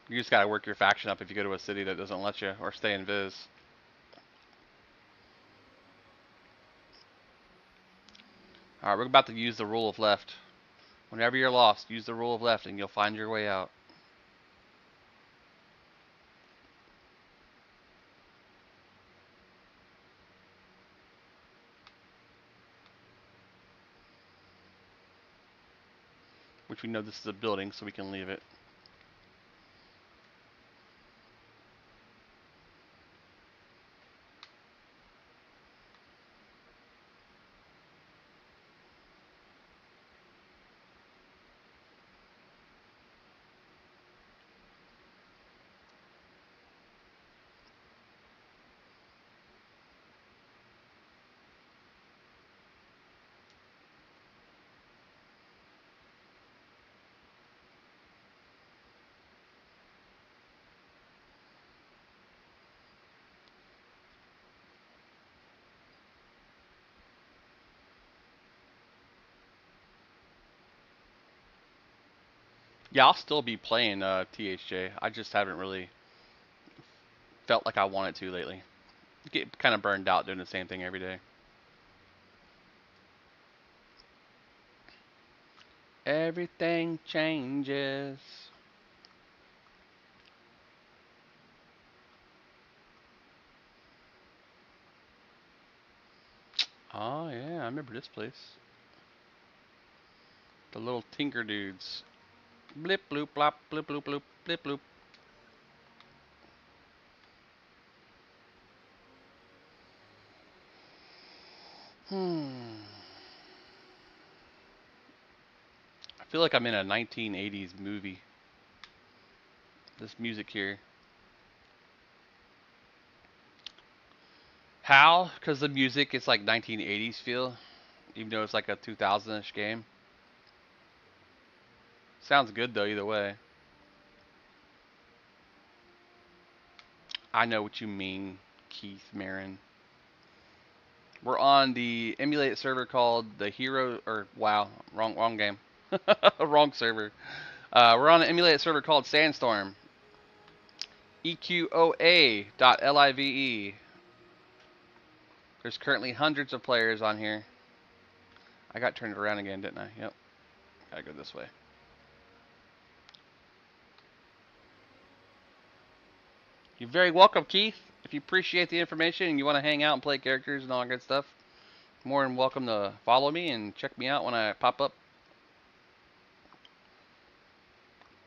Speaker 1: You just gotta work your faction up if you go to a city that doesn't let you, or stay in Viz. Alright, we're about to use the rule of left. Whenever you're lost, use the rule of left and you'll find your way out. which we know this is a building, so we can leave it. Yeah, I'll still be playing THJ. I just haven't really felt like I wanted to lately. Get kind of burned out doing the same thing every day. Everything changes. Oh yeah, I remember this place. The little tinker dudes. Blip bloop blop blip bloop bloop blip bloop. Hmm. I feel like I'm in a 1980s movie. This music here. How? Because the music is like 1980s feel, even though it's like a 2000ish game. Sounds good though, either way. I know what you mean, Keith Marin. We're on the emulate server called the Hero, or wow, wrong game, wrong server. We're on an emulate server called Sandstorm. EQOA.live. There's currently hundreds of players on here. I got turned around again, didn't I? Yep. Gotta go this way. You're very welcome, Keith. If you appreciate the information and you want to hang out and play characters and all that good stuff, more than welcome to follow me and check me out when I pop up.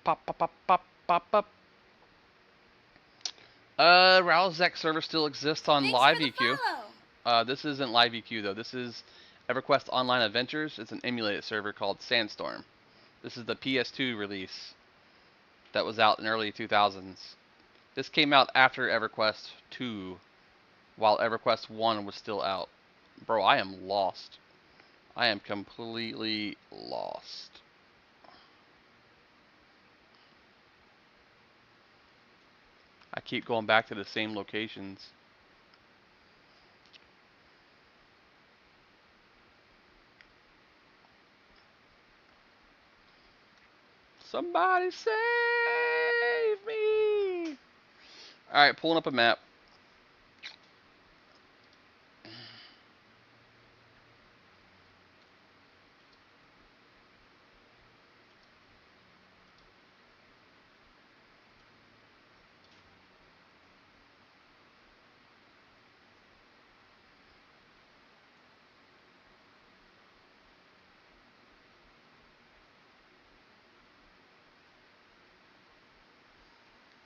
Speaker 1: Pop, pop, pop, pop, pop, pop. Rowzek server still exists on
Speaker 8: Thanks
Speaker 1: Live
Speaker 8: for the
Speaker 1: EQ.
Speaker 8: follow.
Speaker 1: This isn't Live EQ though. This is EverQuest Online Adventures. It's an emulated server called Sandstorm. This is the PS2 release that was out in early 2000s. This came out after EverQuest 2, while EverQuest 1 was still out. Bro, I am lost. I am completely lost. I keep going back to the same locations. Somebody save me! Alright, pulling up a map.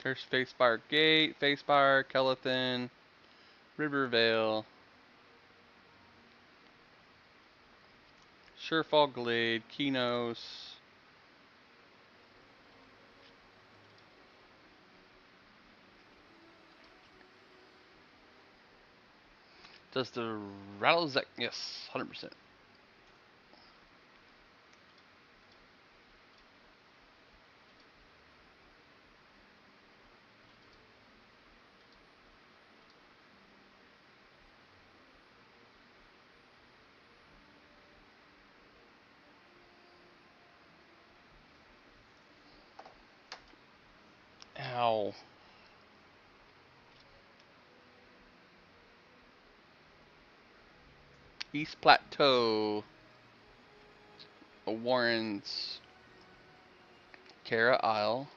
Speaker 1: There's Facefire Gate, Facefire, Kelethin, Rivervale, Surefall Glade, Kinos. Does the Rattlezek? Yes, 100%. Ow. East Plateau, Warrens, Cara Isle.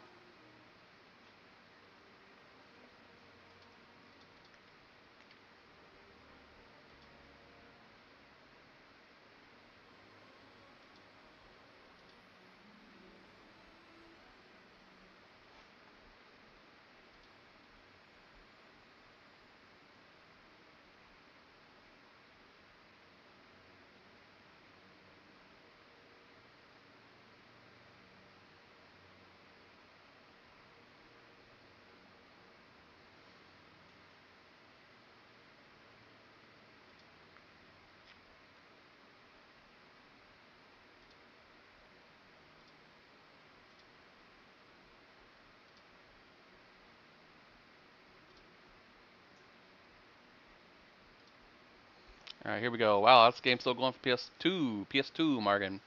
Speaker 1: All right, here we go. Wow, this game's still going for PS2. PS2, Morgan.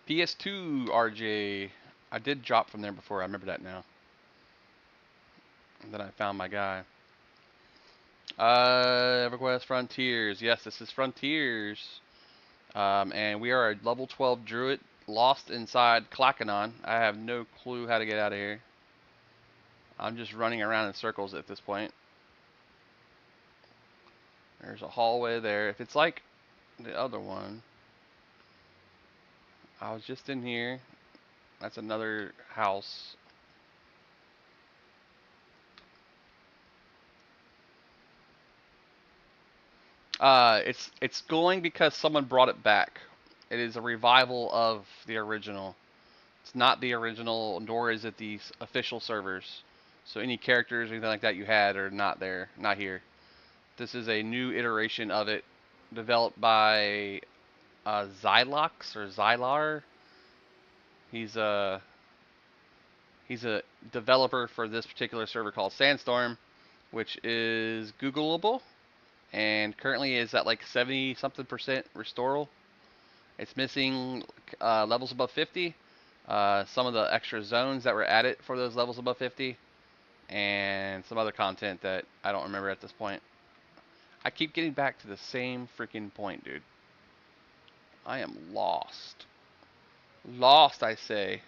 Speaker 1: PS2, RJ. I did drop from there before. I remember that now. And then I found my guy. EverQuest Frontiers. Yes, this is Frontiers. And we are a level 12 druid lost inside Clackanon. I have no clue how to get out of here. I'm just running around in circles at this point. There's a hallway there. If it's like the other one, I was just in here. That's another house. It's going because someone brought it back. It is a revival of the original. It's not the original, nor is it the official servers. So any characters or anything like that you had are not there, not here. This is a new iteration of it, developed by Xylox or Xylar. He's a he's a developer for this particular server called Sandstorm, which is Googleable, and currently is at like 70 something percent restoral. It's missing levels above 50, some of the extra zones that were added for those levels above 50, and some other content that I don't remember at this point. I keep getting back to the same freaking point, dude. I am lost. Lost, I say.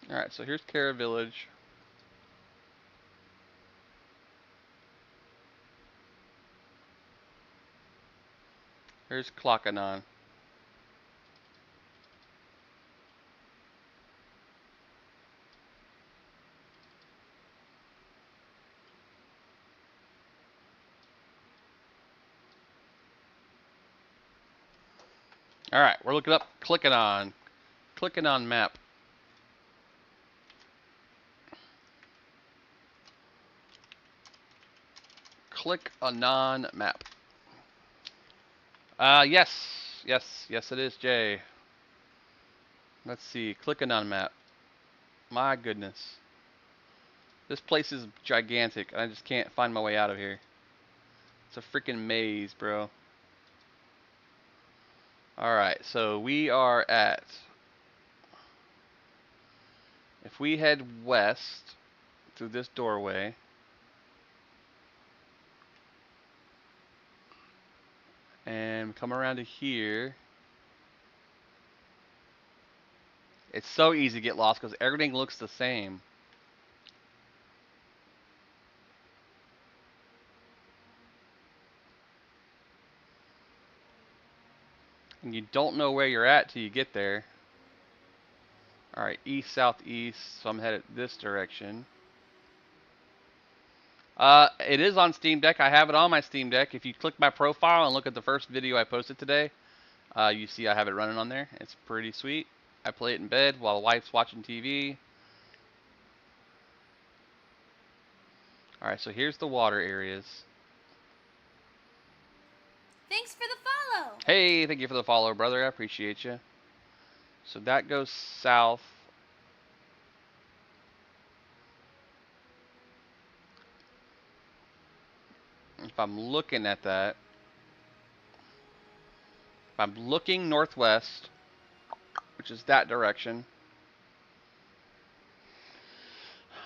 Speaker 1: Alright, so here's Kara Village. Here's Klakanon. Alright, we're looking up Clicking on map. Click a non-map. Yes, it is, Jay. Let's see, click a non-map. My goodness. This place is gigantic. I just can't find my way out of here. It's a freaking maze, bro. Alright, so we are at... If we head west through this doorway... and come around to here... It's so easy to get lost because everything looks the same. And you don't know where you're at till you get there. Alright, east, southeast, so I'm headed this direction. It is on Steam Deck. I have it on my Steam Deck. If you click my profile and look at the first video I posted today, you see I have it running on there. It's pretty sweet. I play it in bed while the wife's watching TV. Alright, so here's the water areas.
Speaker 8: Thanks for the follow.
Speaker 1: Hey, thank you for the follow, brother. I appreciate you. So that goes south. If I'm looking at that, if I'm looking northwest, which is that direction,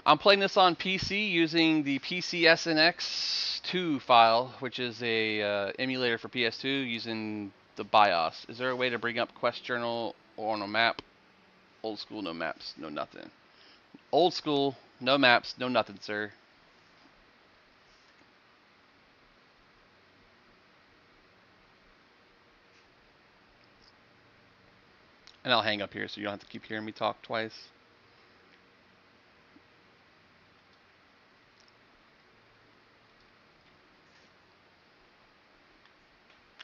Speaker 1: I'm playing this on PC using the PCSNX2 file, which is a emulator for PS2 using the BIOS. Is there a way to bring up Quest Journal or on a map? Old school, no maps, no nothing. Old school, no maps, no nothing, sir. And I'll hang up here so you don't have to keep hearing me talk twice.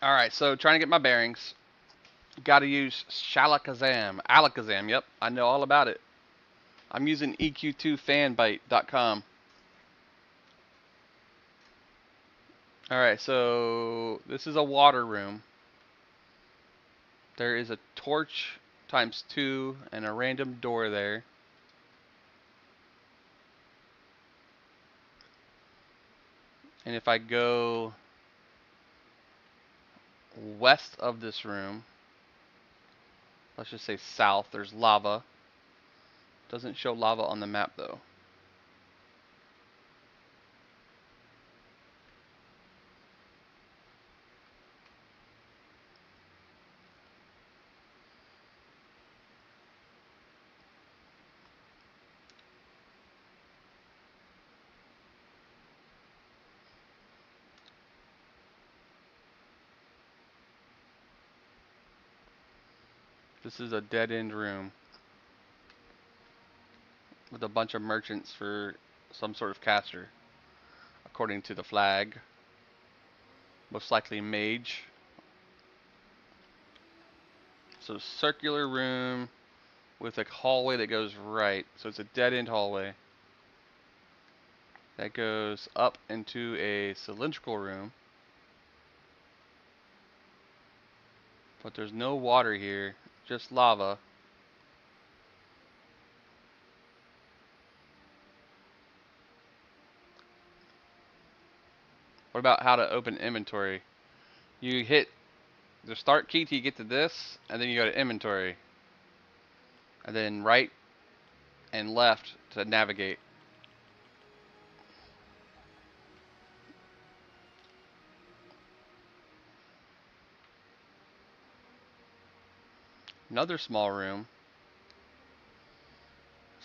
Speaker 1: All right, so trying to get my bearings. Got to use Shalakazam. Alakazam, yep. I know all about it. I'm using EQ2fanbite.com. All right, so this is a water room. There is a torch times 2 and a random door there. And if I go west of this room, let's just say south, there's lava. Doesn't show lava on the map though. This is a dead end room with a bunch of merchants for some sort of caster, according to the flag. Most likely mage. So circular room with a hallway that goes right. So it's a dead end hallway that goes up into a cylindrical room. But there's no water here, just lava. What about how to open inventory? You hit the start key till you get to this, and then you go to inventory. And then right and left to navigate. Another small room.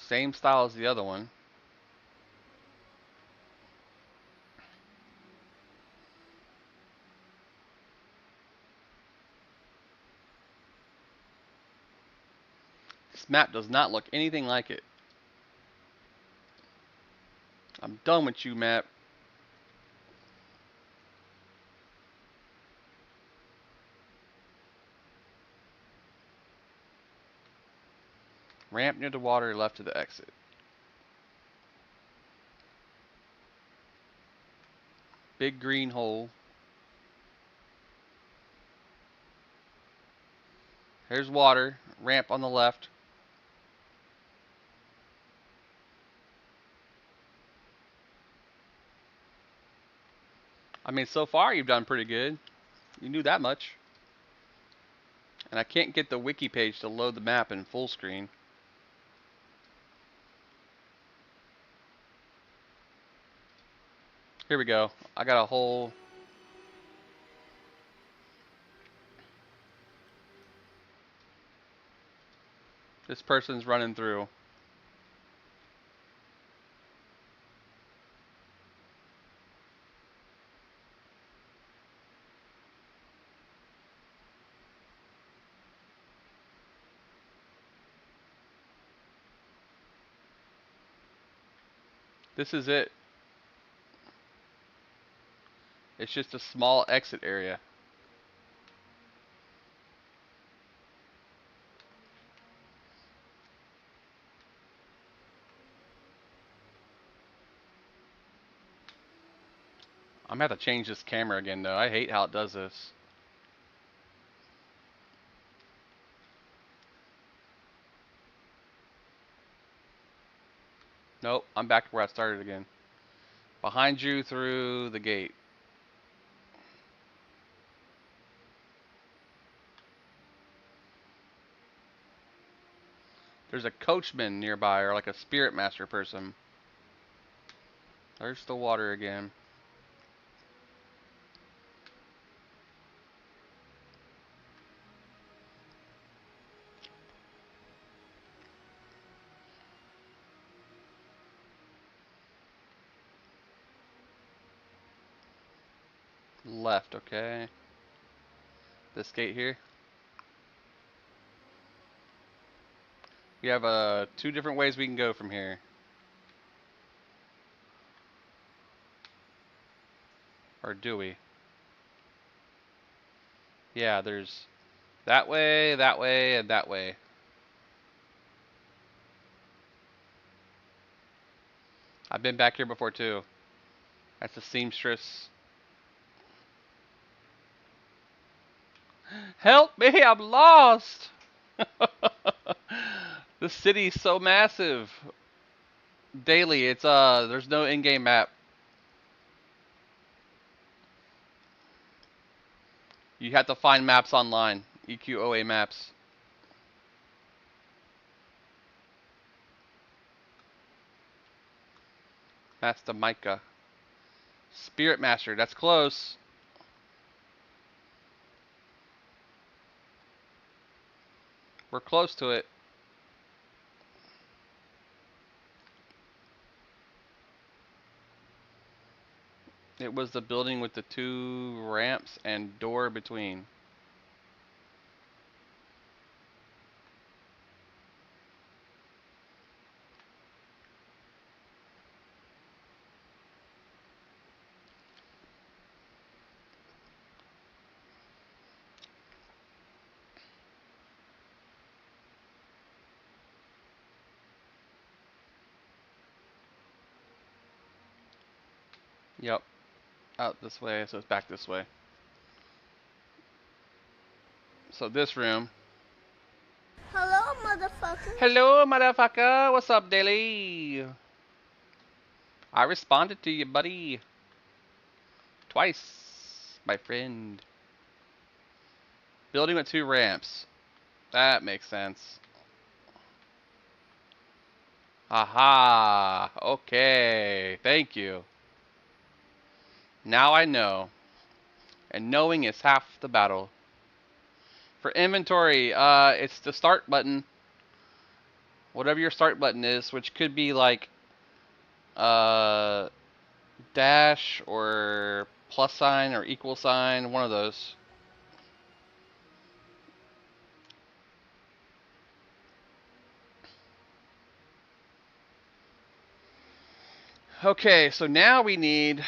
Speaker 1: Same style as the other one. This map does not look anything like it. I'm done with you, map. Ramp near the water, left to the exit. Big green hole. Here's water. Ramp on the left. I mean, so far you've done pretty good. You knew that much. And I can't get the wiki page to load the map in full screen. Here we go. I got a whole... This person's running through. This is it. It's just a small exit area. I'm gonna have to change this camera again though. I hate how it does this. Nope, I'm back to where I started again. Behind you through the gate. There's a coachman nearby, or like a spirit master person. There's the water again. Left, okay. This gate here. We have 2 different ways we can go from here. Or do we? Yeah, there's that way, and that way. I've been back here before too. That's the seamstress. Help me, I'm lost! The city's so massive. Daily, it's there's no in-game map. You have to find maps online. EQOA maps. Master Micah. Spirit Master, that's close. We're close to it. It was the building with the two ramps and door between. Yep. Out this way, so it's back this way. So this room.
Speaker 3: Hello, motherfucker.
Speaker 1: Hello, motherfucker. What's up, Daily? I responded to you, buddy. Twice, my friend. Building with two ramps. That makes sense. Aha. Okay. Thank you. Now I know. And knowing is half the battle. For inventory, it's the start button. Whatever your start button is, which could be like uh, dash or plus sign or equal sign, one of those. Okay, so now we need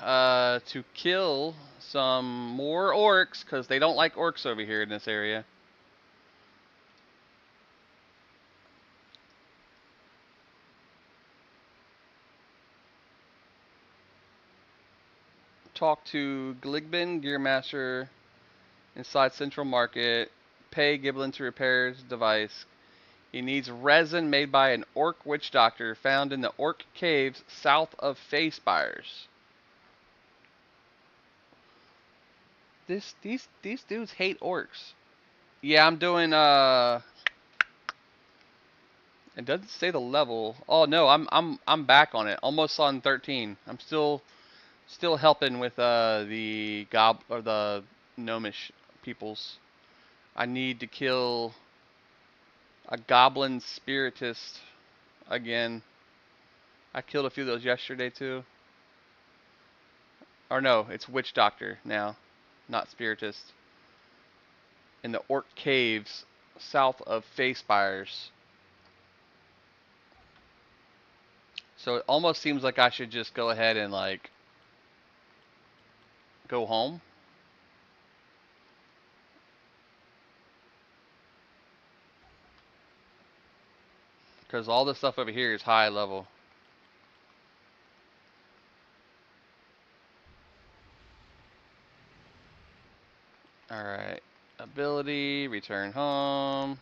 Speaker 1: to kill some more orcs because they don't like orcs over here in this area. Talk to Gligbin, Gearmaster, inside Central Market. Pay Giblin to repair his device. He needs resin made by an orc witch doctor found in the orc caves south of Facespires. These dudes hate orcs. Yeah, I'm doing it doesn't say the level. Oh no, I'm back on it. Almost on 13. I'm still helping with the gob or the gnomish peoples. I need to kill a goblin spiritist again. I killed a few of those yesterday too. Or no, it's witch doctor now, not spiritist. In the orc caves south of Facespires. So it almost seems like I should just go ahead and like go home. Because all this stuff over here is high level. Alright. Ability, return home.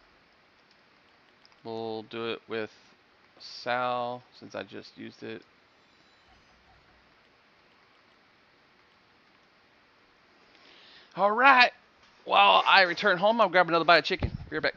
Speaker 1: We'll do it with Sal since I just used it. Alright. While I return home, I'll grab another bite of chicken. Be right back.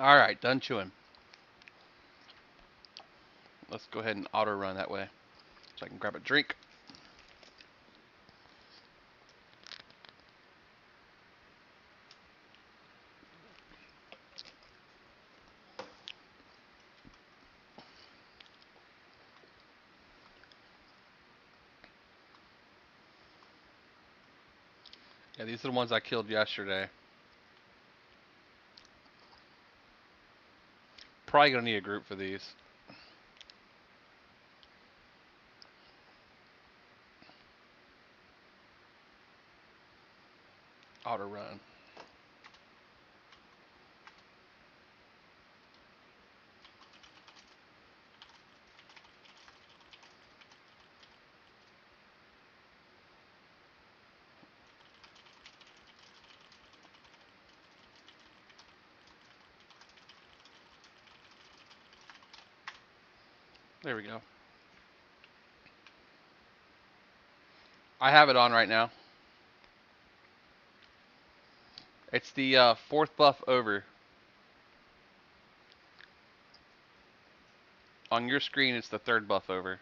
Speaker 1: All right, done chewing. Let's go ahead and auto run that way so I can grab a drink. Yeah, these are the ones I killed yesterday. Probably gonna need a group for these. Auto run. There we go. I have it on right now. It's the fourth buff over. On your screen, it's the third buff over.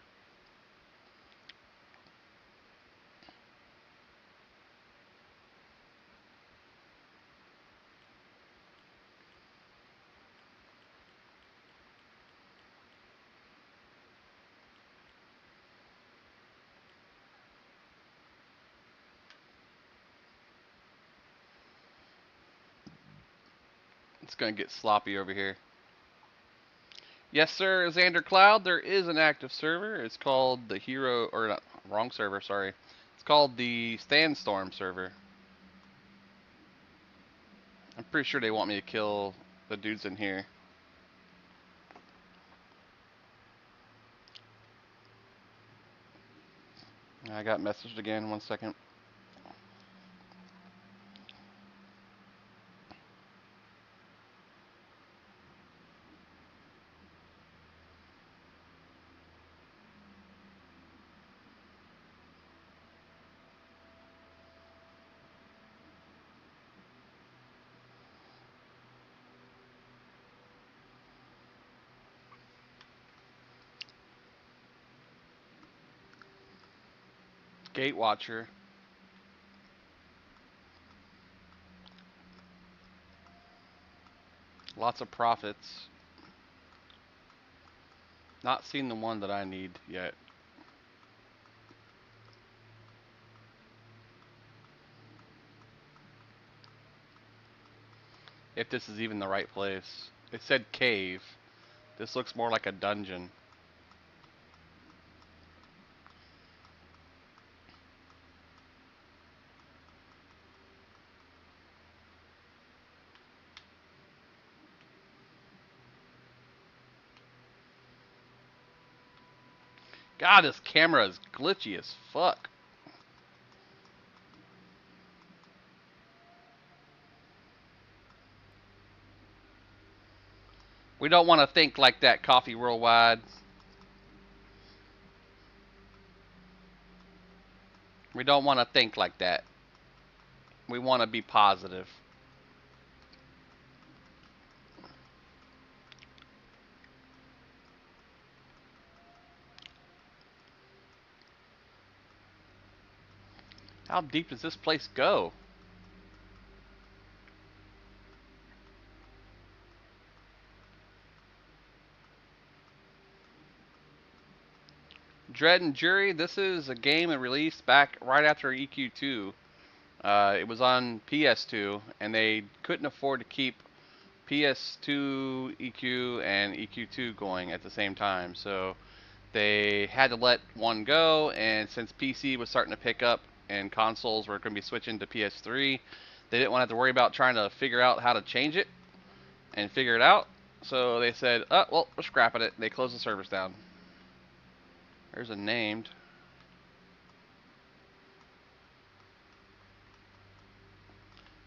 Speaker 1: It's gonna get sloppy over here. Yes, sir, Xander Cloud. There is an active server. It's called the Hero, or not, wrong server. Sorry. It's called the Sandstorm server. I'm pretty sure they want me to kill the dudes in here. I got messaged again. 1 second. Gate Watcher. Lots of profits. Not seen the one that I need yet. If this is even the right place. It said cave. This looks more like a dungeon. God, this camera is glitchy as fuck. We don't want to think like that, Coffee Worldwide. We don't want to think like that. We want to be positive. How deep does this place go? Dread and Jury, this is a game that released back right after EQ2. It was on PS2, and they couldn't afford to keep PS2 EQ and EQ2 going at the same time. So they had to let one go, and since PC was starting to pick up and consoles were going to be switching to PS3, they didn't want to have to worry about trying to figure out how to change it and figure it out. So they said, well, we're scrapping it. They closed the servers down. There's a named.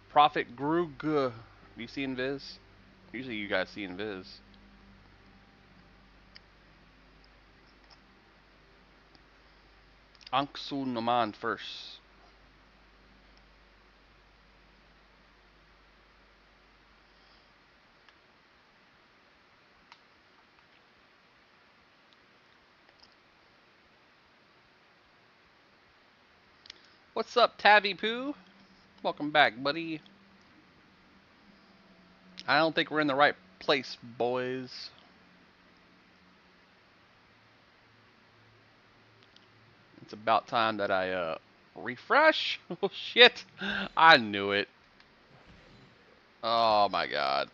Speaker 1: Prophet Grug. Do you see Invis? Usually you guys see Invis. Anksu Naman first. What's up, Tabby Poo? Welcome back, buddy. I don't think we're in the right place, boys. It's about time that I refresh. Oh shit! I knew it. Oh my god.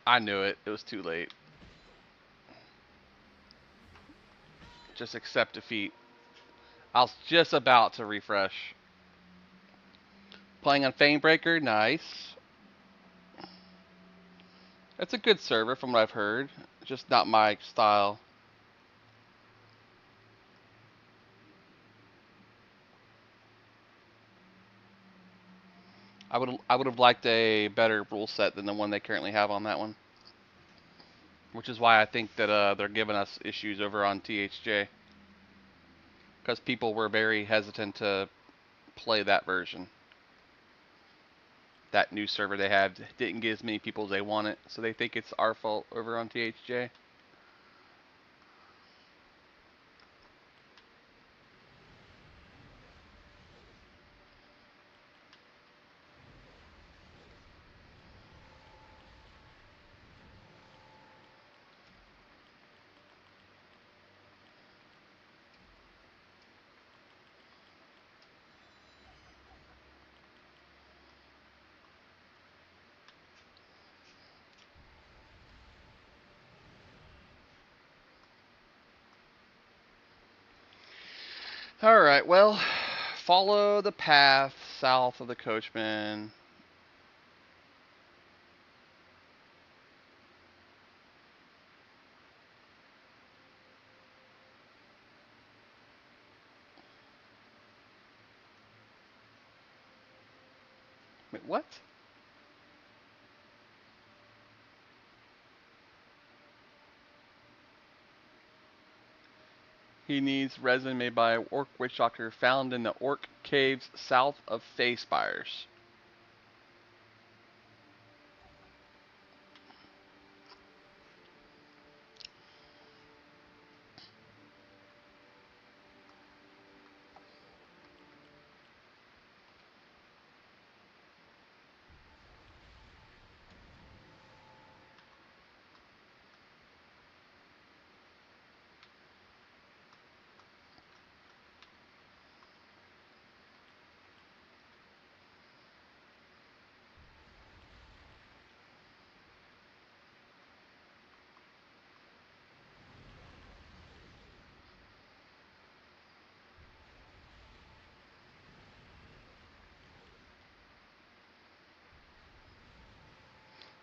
Speaker 1: I knew it. It was too late. Just accept defeat. I was just about to refresh. Playing on Famebreaker, nice. It's a good server from what I've heard. Just not my style. I would have liked a better rule set than the one they currently have on that one. Which is why I think that they're giving us issues over on THJ. Because people were very hesitant to play that version. That new server they have didn't get as many people as they wanted, so they think it's our fault over on THJ. Alright, well, follow the path south of the Coachman. Wait, what? He needs resin made by an orc witch doctor found in the orc caves south of Spires.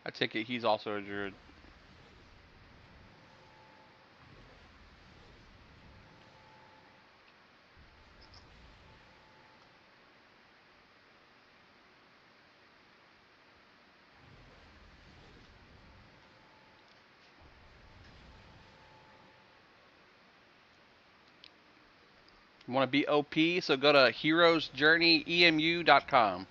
Speaker 1: I take it he's also a druid. You want to be OP? So go to heroesjourneyemu.com.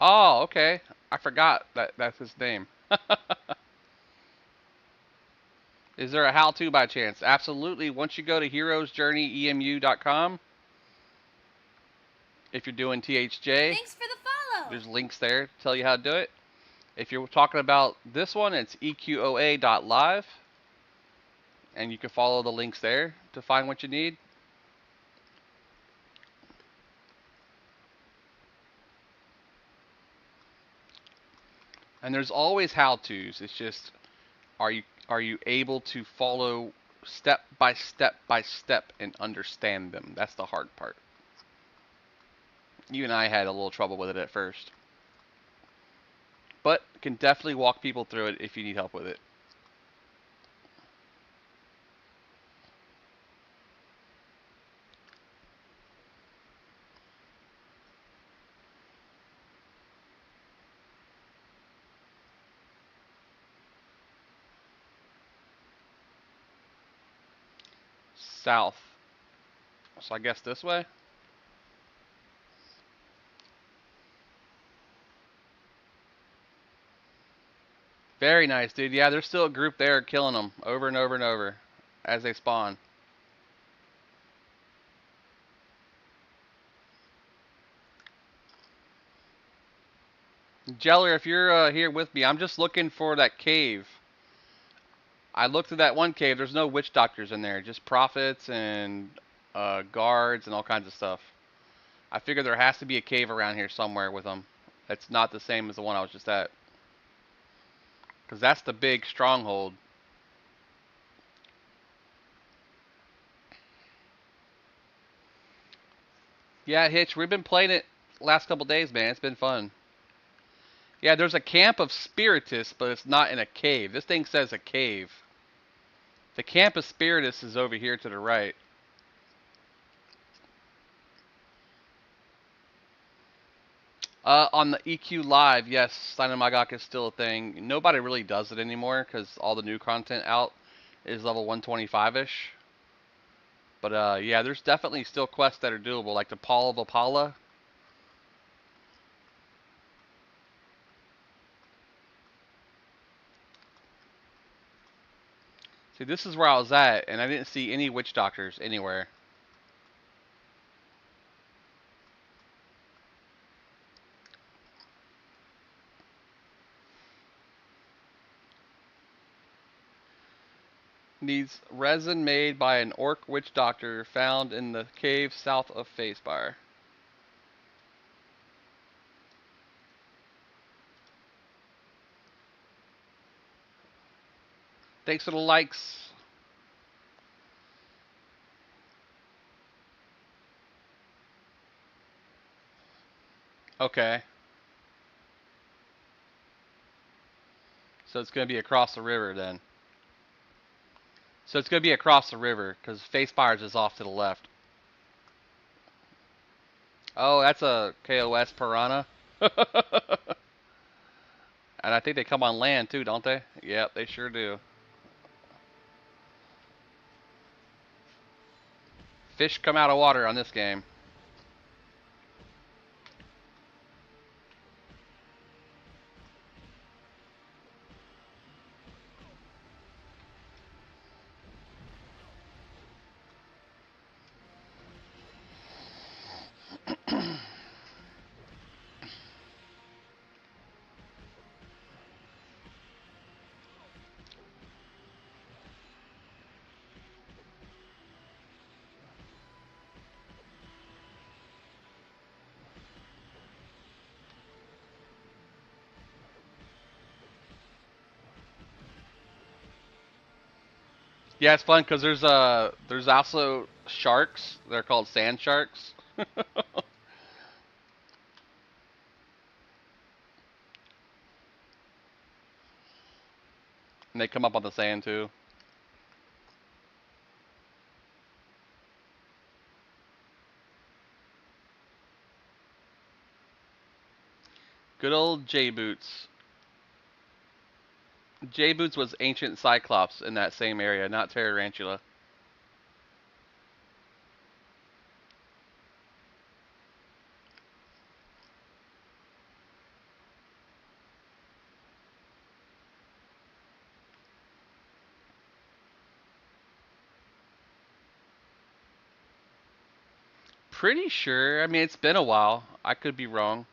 Speaker 1: Oh, okay. I forgot that's his name. Is there a how-to by chance? Absolutely. Once you go to heroesjourneyemu.com, if you're doing THJ,
Speaker 8: Thanks for the follow.
Speaker 1: there's links there to tell you how to do it. If you're talking about this one, it's EQOA.live, and you can follow the links there to find what you need. And there's always how-tos. It's just, are you able to follow step by step by step and understand them? That's the hard part. You and I had a little trouble with it at first, but can definitely walk people through it if you need help with it. South. So I guess this way? Very nice, dude. Yeah, there's still a group there killing them over and over and over as they spawn. Jeller, if you're here with me, I'm just looking for that cave. I looked at that one cave. There's no witch doctors in there, just prophets and guards and all kinds of stuff. I figure there has to be a cave around here somewhere with them. It's not the same as the one I was just at. Because that's the big stronghold. Yeah, Hitch, we've been playing it last couple days, man. It's been fun. Yeah, there's a camp of spiritists, but it's not in a cave. This thing says a cave. The camp of spiritists is over here to the right. On the EQ Live, yes, Sign Magok is still a thing. Nobody really does it anymore because all the new content out is level 125-ish. But yeah, there's definitely still quests that are doable, like the Paul of Apollo. See, this is where I was at, and I didn't see any witch doctors anywhere. Needs resin made by an orc witch doctor found in the cave south of Facefire. Thanks for the likes. Okay. So it's going to be across the river then. So it's going to be across the river because Facefire is off to the left. Oh, that's a KOS piranha. And I think they come on land too, don't they? Yep, they sure do. Fish come out of water on this game. Yeah, it's fun because there's also sharks. They're called sand sharks. And they come up on the sand too. Good old J Boots. J Boots was ancient Cyclops in that same area, not Tarantula. Pretty sure. I mean, it's been a while. I could be wrong.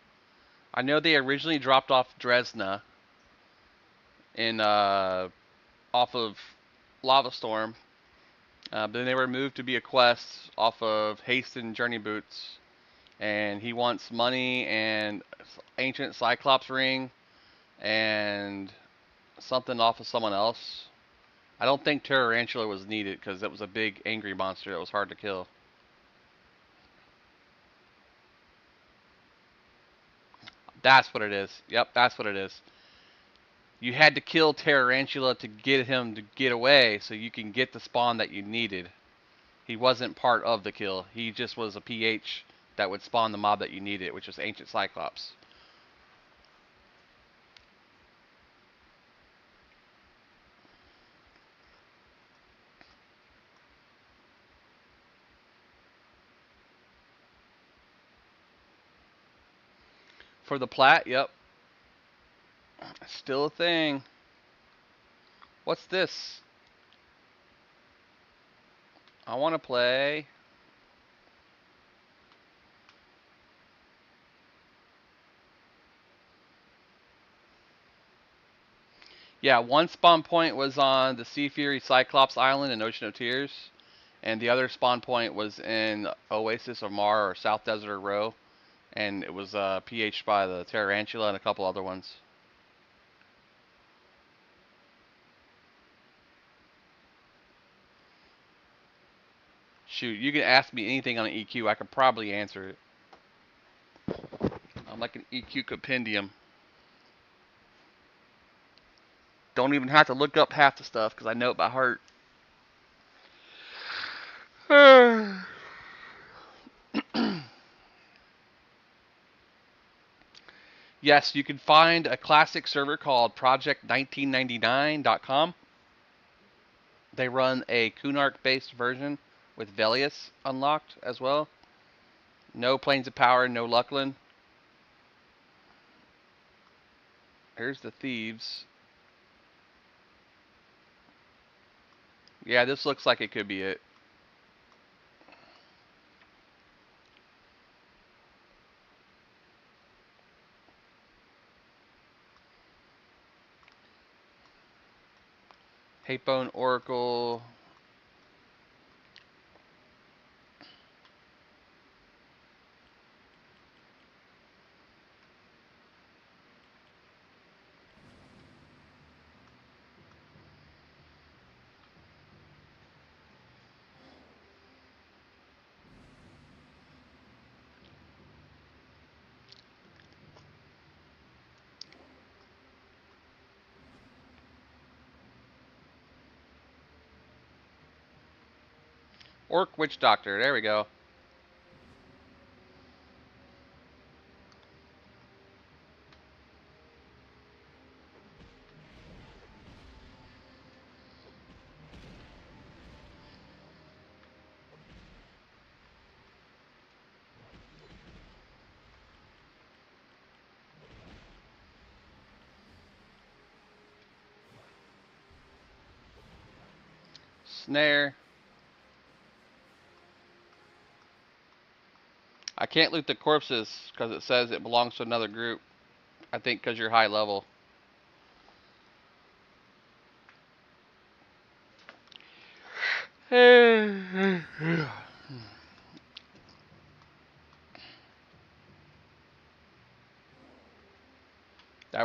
Speaker 1: I know they originally dropped off Dresna in off of Lava Storm, but then they were moved to be a quest off of Hasten Journey Boots, and he wants money and ancient Cyclops ring and something off of someone else. I don't think Tarantula was needed because it was a big angry monster that was hard to kill. That's what it is. Yep, that's what it is. You had to kill Tarantula to get him to get away so you can get the spawn that you needed. He wasn't part of the kill. He just was a PH that would spawn the mob that you needed, which was Ancient Cyclops. For the plat, yep. Still a thing. What's this? I want to play. Yeah, one spawn point was on the Sea Fury Cyclops Island in Ocean of Tears, and the other spawn point was in Oasis of Mar or South Desert Row, and it was PH'd by the Tarantula and a couple other ones. Shoot, you can ask me anything on an EQ, I could probably answer it. I'm like an EQ compendium. Don't even have to look up half the stuff because I know it by heart. Yes, you can find a classic server called project1999.com. They run a Kunark-based version with Velius unlocked as well. No Planes of Power, no Luckland. Here's the Thieves. Yeah, this looks like it could be it. Hatebone Oracle. Orc Witch Doctor. There we go. Snare. I can't loot the corpses because it says it belongs to another group. I think because you're high level. That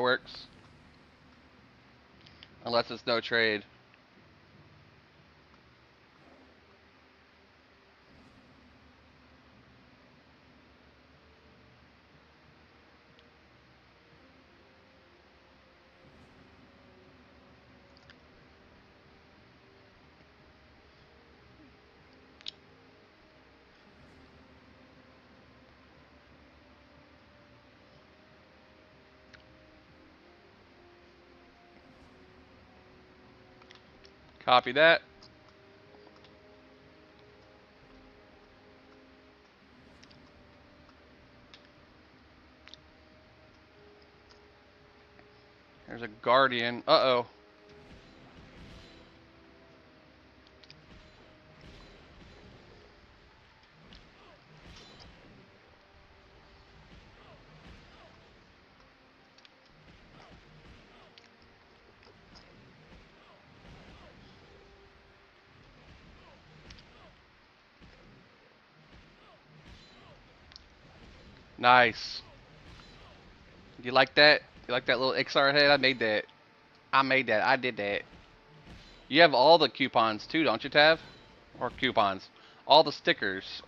Speaker 1: works. Unless it's no trade. Copy that. There's a Guardian. Uh-oh. Nice. You like that? You like that little XR head? I made that. I made that. I did that. You have all the coupons too, don't you, Tav? Or coupons. All the stickers.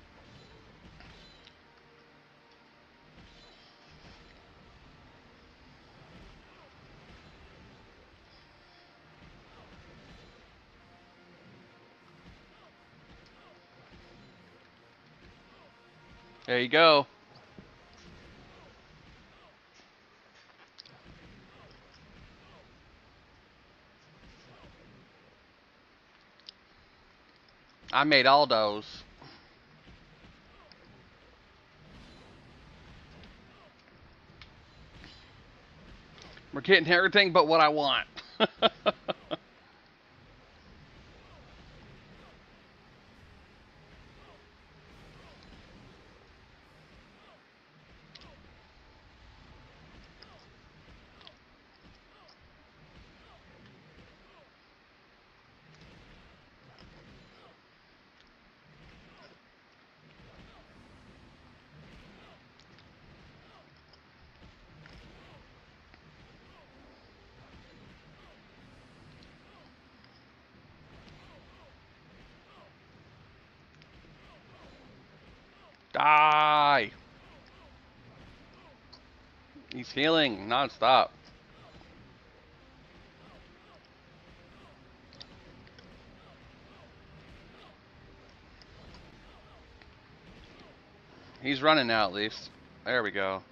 Speaker 1: There you go. I made all those. getting everything but what I want. Die! He's healing non-stop. He's running now at least. There we go.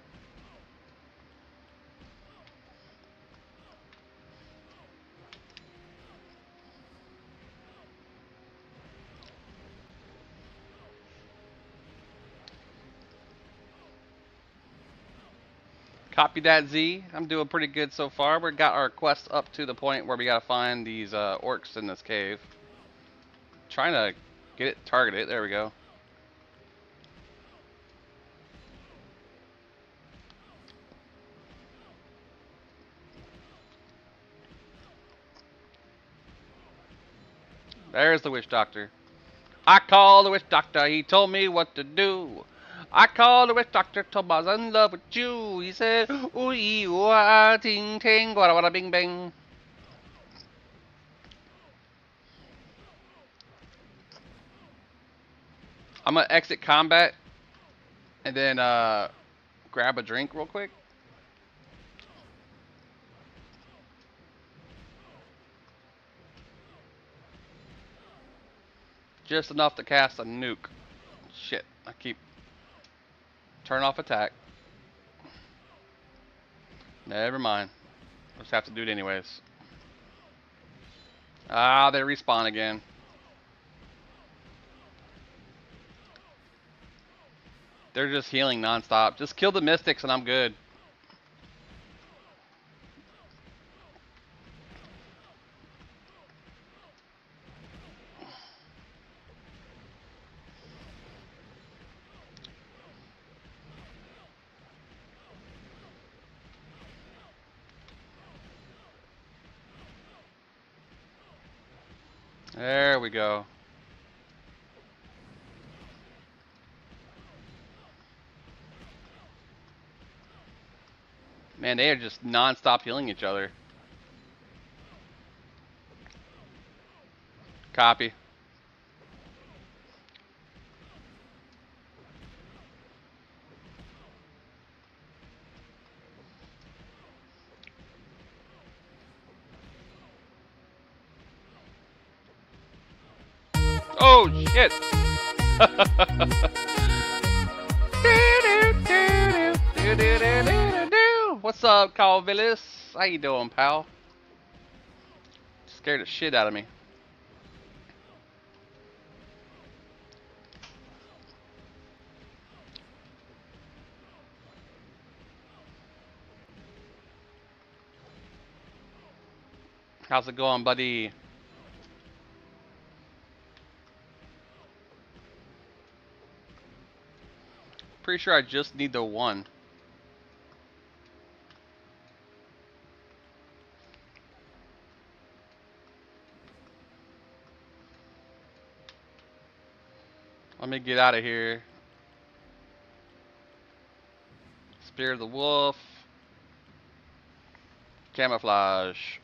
Speaker 1: Copy that, Z. I'm doing pretty good so far. We got our quest up to the point where we gotta find these orcs in this cave. Trying to get it targeted. There we go. There's the witch doctor. I called the witch doctor. He told me what to do. I called the witch doctor. Told me I was in love with you. He said, ooh, ee, ooh, ah, ting, ting, wada, wada, bing, bing. I'm gonna exit combat and then grab a drink real quick. Just enough to cast a nuke. Shit, I keep turn off attack. Never mind. Just have to do it anyways. Ah, they respawn again. They're just healing nonstop. Just kill the mystics and I'm good. There we go. Man, they are just non-stop healing each other. Copy. Oh, shit! What's up, Carl Villis? How you doing, pal? Scared the shit out of me. How's it going, buddy? Pretty sure I just need the one. Let me get out of here. Spear of the wolf. Camouflage.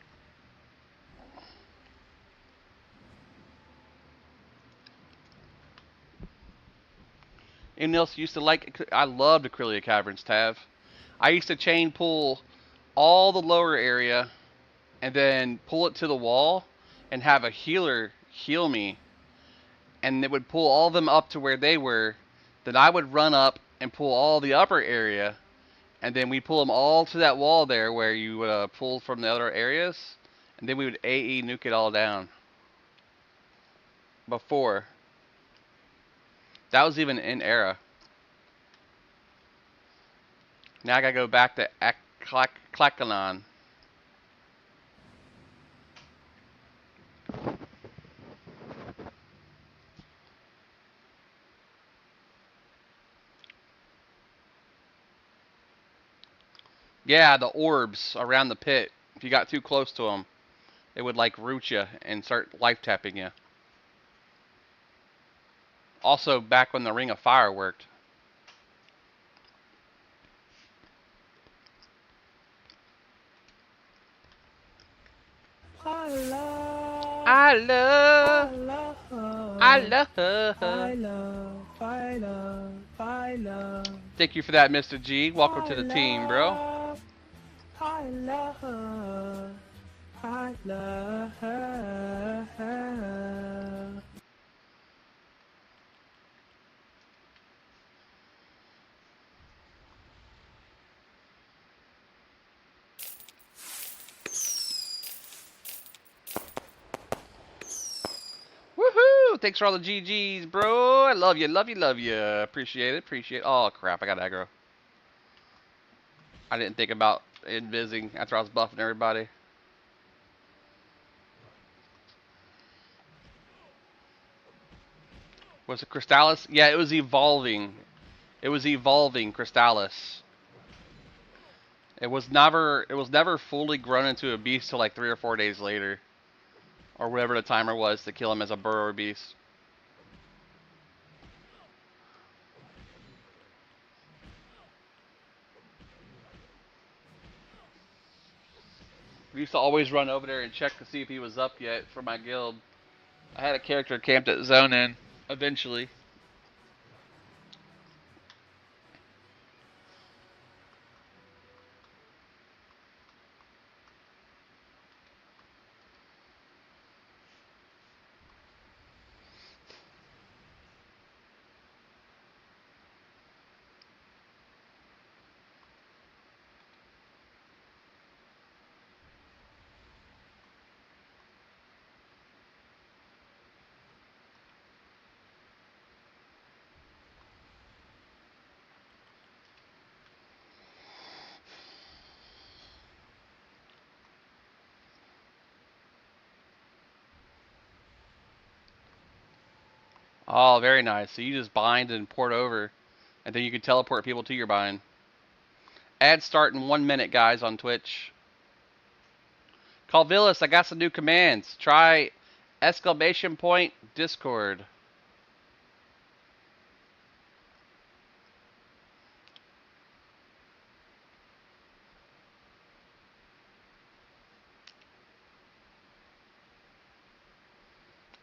Speaker 1: Anyone else used to like? I loved Acrylia Caverns, Tav. I used to chain pull all the lower area and then pull it to the wall and have a healer heal me, and it would pull all of them up to where they were. Then I would run up and pull all the upper area, and then we pull them all to that wall there where you would pull from the other areas, and then we would AE nuke it all down. Before. That was even in era. Now I gotta go back to Clackanon. Yeah, the orbs around the pit. If you got too close to them, it would like root you and start life tapping you. Also, back when the Ring of Fire worked.
Speaker 9: I love,
Speaker 1: I
Speaker 9: I
Speaker 1: love,
Speaker 9: love,
Speaker 1: I
Speaker 9: I
Speaker 1: love.
Speaker 9: love, I love, I love,
Speaker 1: Thank you for that, Mr. G. Welcome
Speaker 9: I
Speaker 1: to the team, bro.
Speaker 9: love, I love, I love.
Speaker 1: Woohoo! Thanks for all the GGs, bro. I love you, love you, love you. Appreciate it, appreciate it. Oh, crap, I got aggro. I didn't think about invising after I was buffing everybody. Was it Crystallis? Yeah, it was evolving. It was evolving Crystallis. It was never fully grown into a beast till like 3 or 4 days later. Or whatever the timer was to kill him as a burrower beast. We used to always run over there and check to see if he was up yet for my guild. I had a character camped at Zone In eventually. Oh, very nice. So you just bind and port over, and then you can teleport people to your bind. Ad start in 1 minute, guys, on Twitch. Calvillis, I got some new commands. Try exclamation point Discord.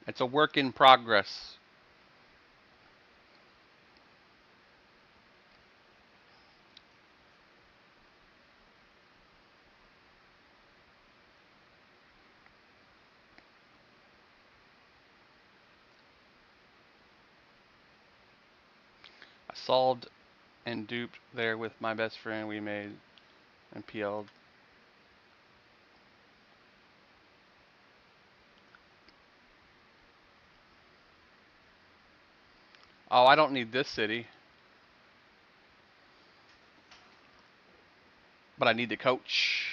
Speaker 1: It's a work in progress. I solved and duped there with my best friend. We made and PL'd. Oh, I don't need this city, but I need the coach.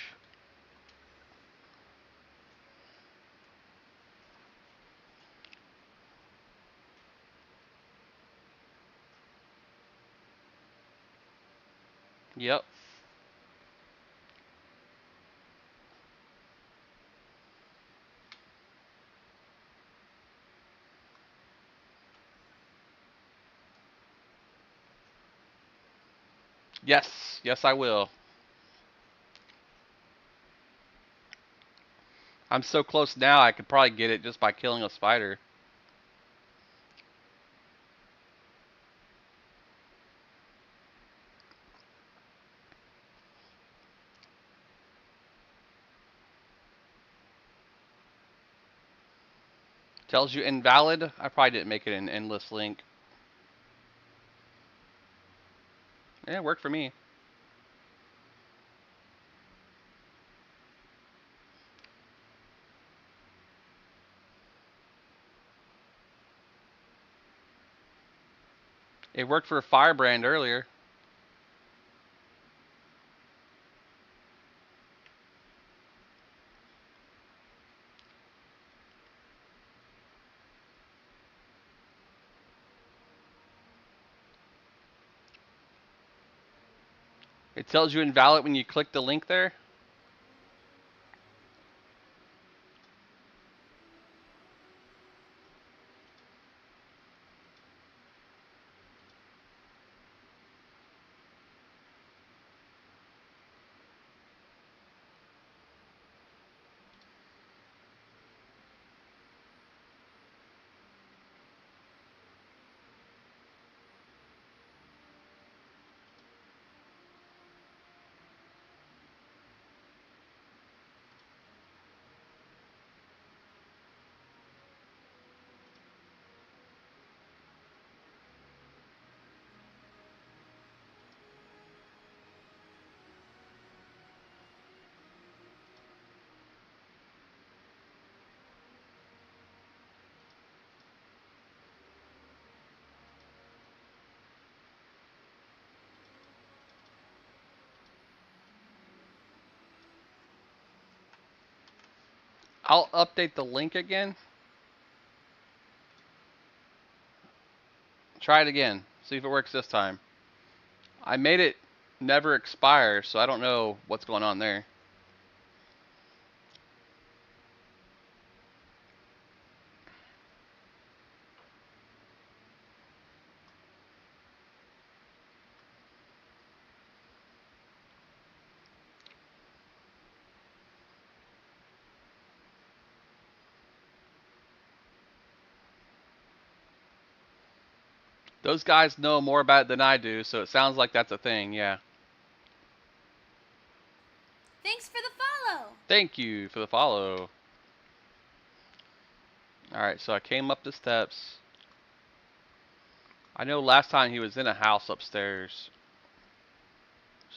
Speaker 1: Yep. Yes. Yes, I will. I'm so close now, I could probably get it just by killing a spider. Tells you invalid. I probably didn't make it an endless link. Yeah, it worked for me. It worked for Firebrand earlier. It tells you invalid when you click the link there. I'll update the link again. Try it again. See if it works this time. I made it never expire, so I don't know what's going on there. Those guys know more about it than I do, so it sounds like that's a thing, yeah.
Speaker 10: Thanks for the follow.
Speaker 1: Thank you for the follow. Alright, so I came up the steps. I know last time he was in a house upstairs.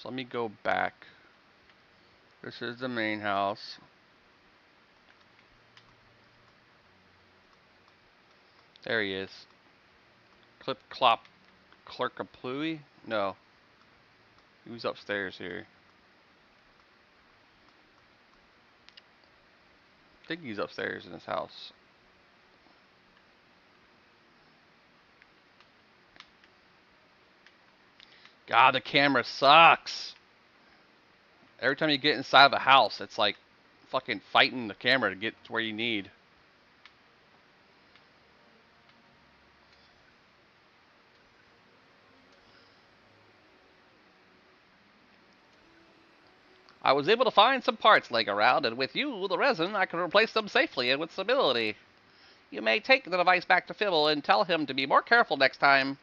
Speaker 1: So let me go back. This is the main house. There he is. Clip clop clerk a pluie? No. He was upstairs here. I think he's upstairs in his house. God, the camera sucks. Every time you get inside of a house, it's like fucking fighting the camera to get to where you need. I was able to find some parts laying around, and with you, the resin, I can replace them safely and with stability. You may take the device back to Fibble and tell him to be more careful next time.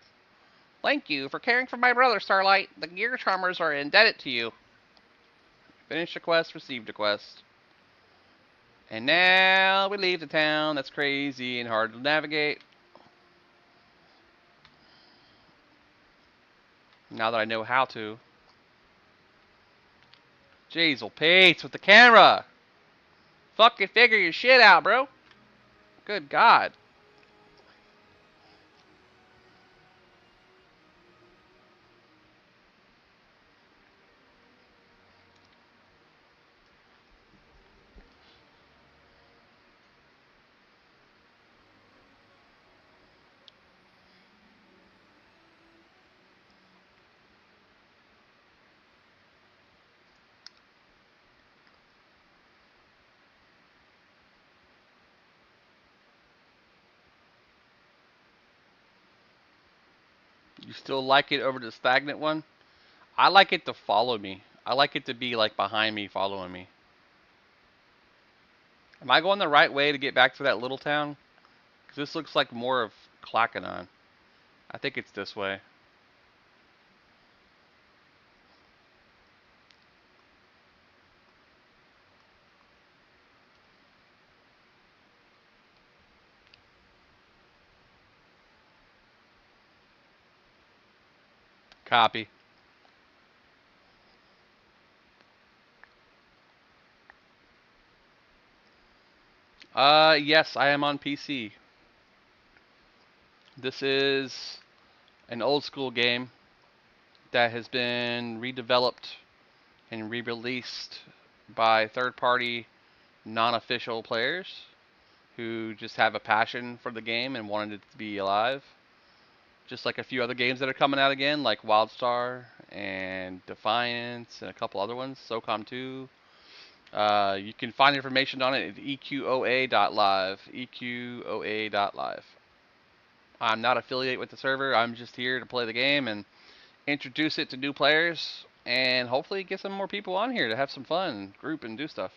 Speaker 1: Thank you for caring for my brother, Starlight. The Gear Charmers are indebted to you. Finished a quest, received a quest. And now we leave the town that's crazy and hard to navigate. Now that I know how to. Jeez, Pete, with the camera! Fucking figure your shit out, bro. Good God. You still like it over the stagnant one? I like it to follow me. I like it to be like behind me, following me. Am I going the right way to get back to that little town? Because this looks like more of Clackanon. I think it's this way. Copy. Yes, I am on PC. This is an old school game that has been redeveloped and re-released by third-party, non-official players who just have a passion for the game and wanted it to be alive. just like a few other games that are coming out again, like WildStar and Defiance and a couple other ones, SOCOM 2. You can find information on it at EQOA.live. EQOA.live. I'm not affiliated with the server. I'm just here to play the game and introduce it to new players and hopefully get some more people on here to have some fun, group, and do stuff.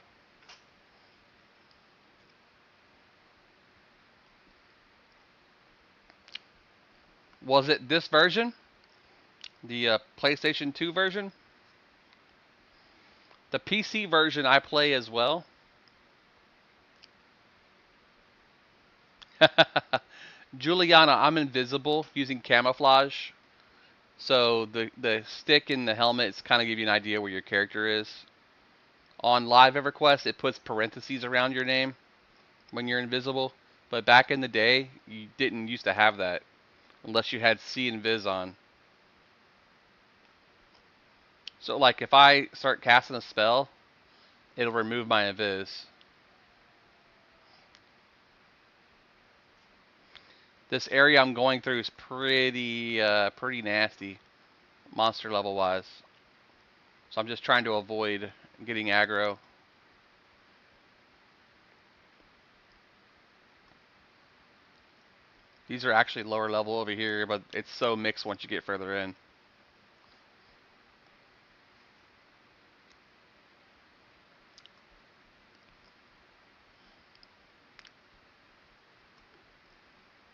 Speaker 1: Was it this version? The PlayStation 2 version? The PC version I play as well. Juliana, I'm invisible using camouflage. So the stick and the helmets kind of give you an idea where your character is. On Live EverQuest, it puts parentheses around your name when you're invisible. But back in the day, you didn't used to have that unless you had C and Viz on. So like if I start casting a spell, it'll remove my Invis. This area I'm going through is pretty nasty, monster level wise. So I'm just trying to avoid getting aggro. These are actually lower level over here, but it's so mixed once you get further in.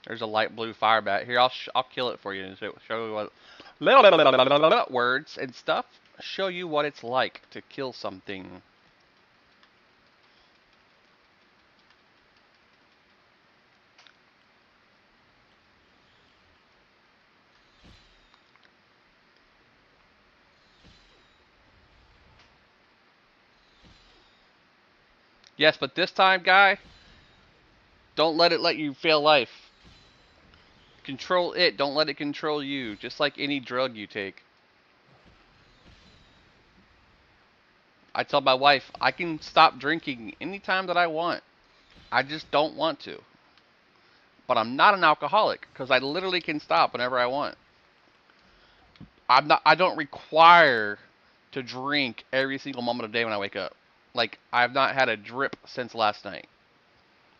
Speaker 1: There's a light blue fire bat. Here, I'll kill it for you and show you what words and stuff. Show you what it's like to kill something. Yes, but this time, guy, don't let you fail life. Control it, don't let it control you, just like any drug you take. I tell my wife, I can stop drinking anytime that I want. I just don't want to. But I'm not an alcoholic, because I literally can stop whenever I want. I don't require to drink every single moment of the day when I wake up. Like, I've not had a drip since last night.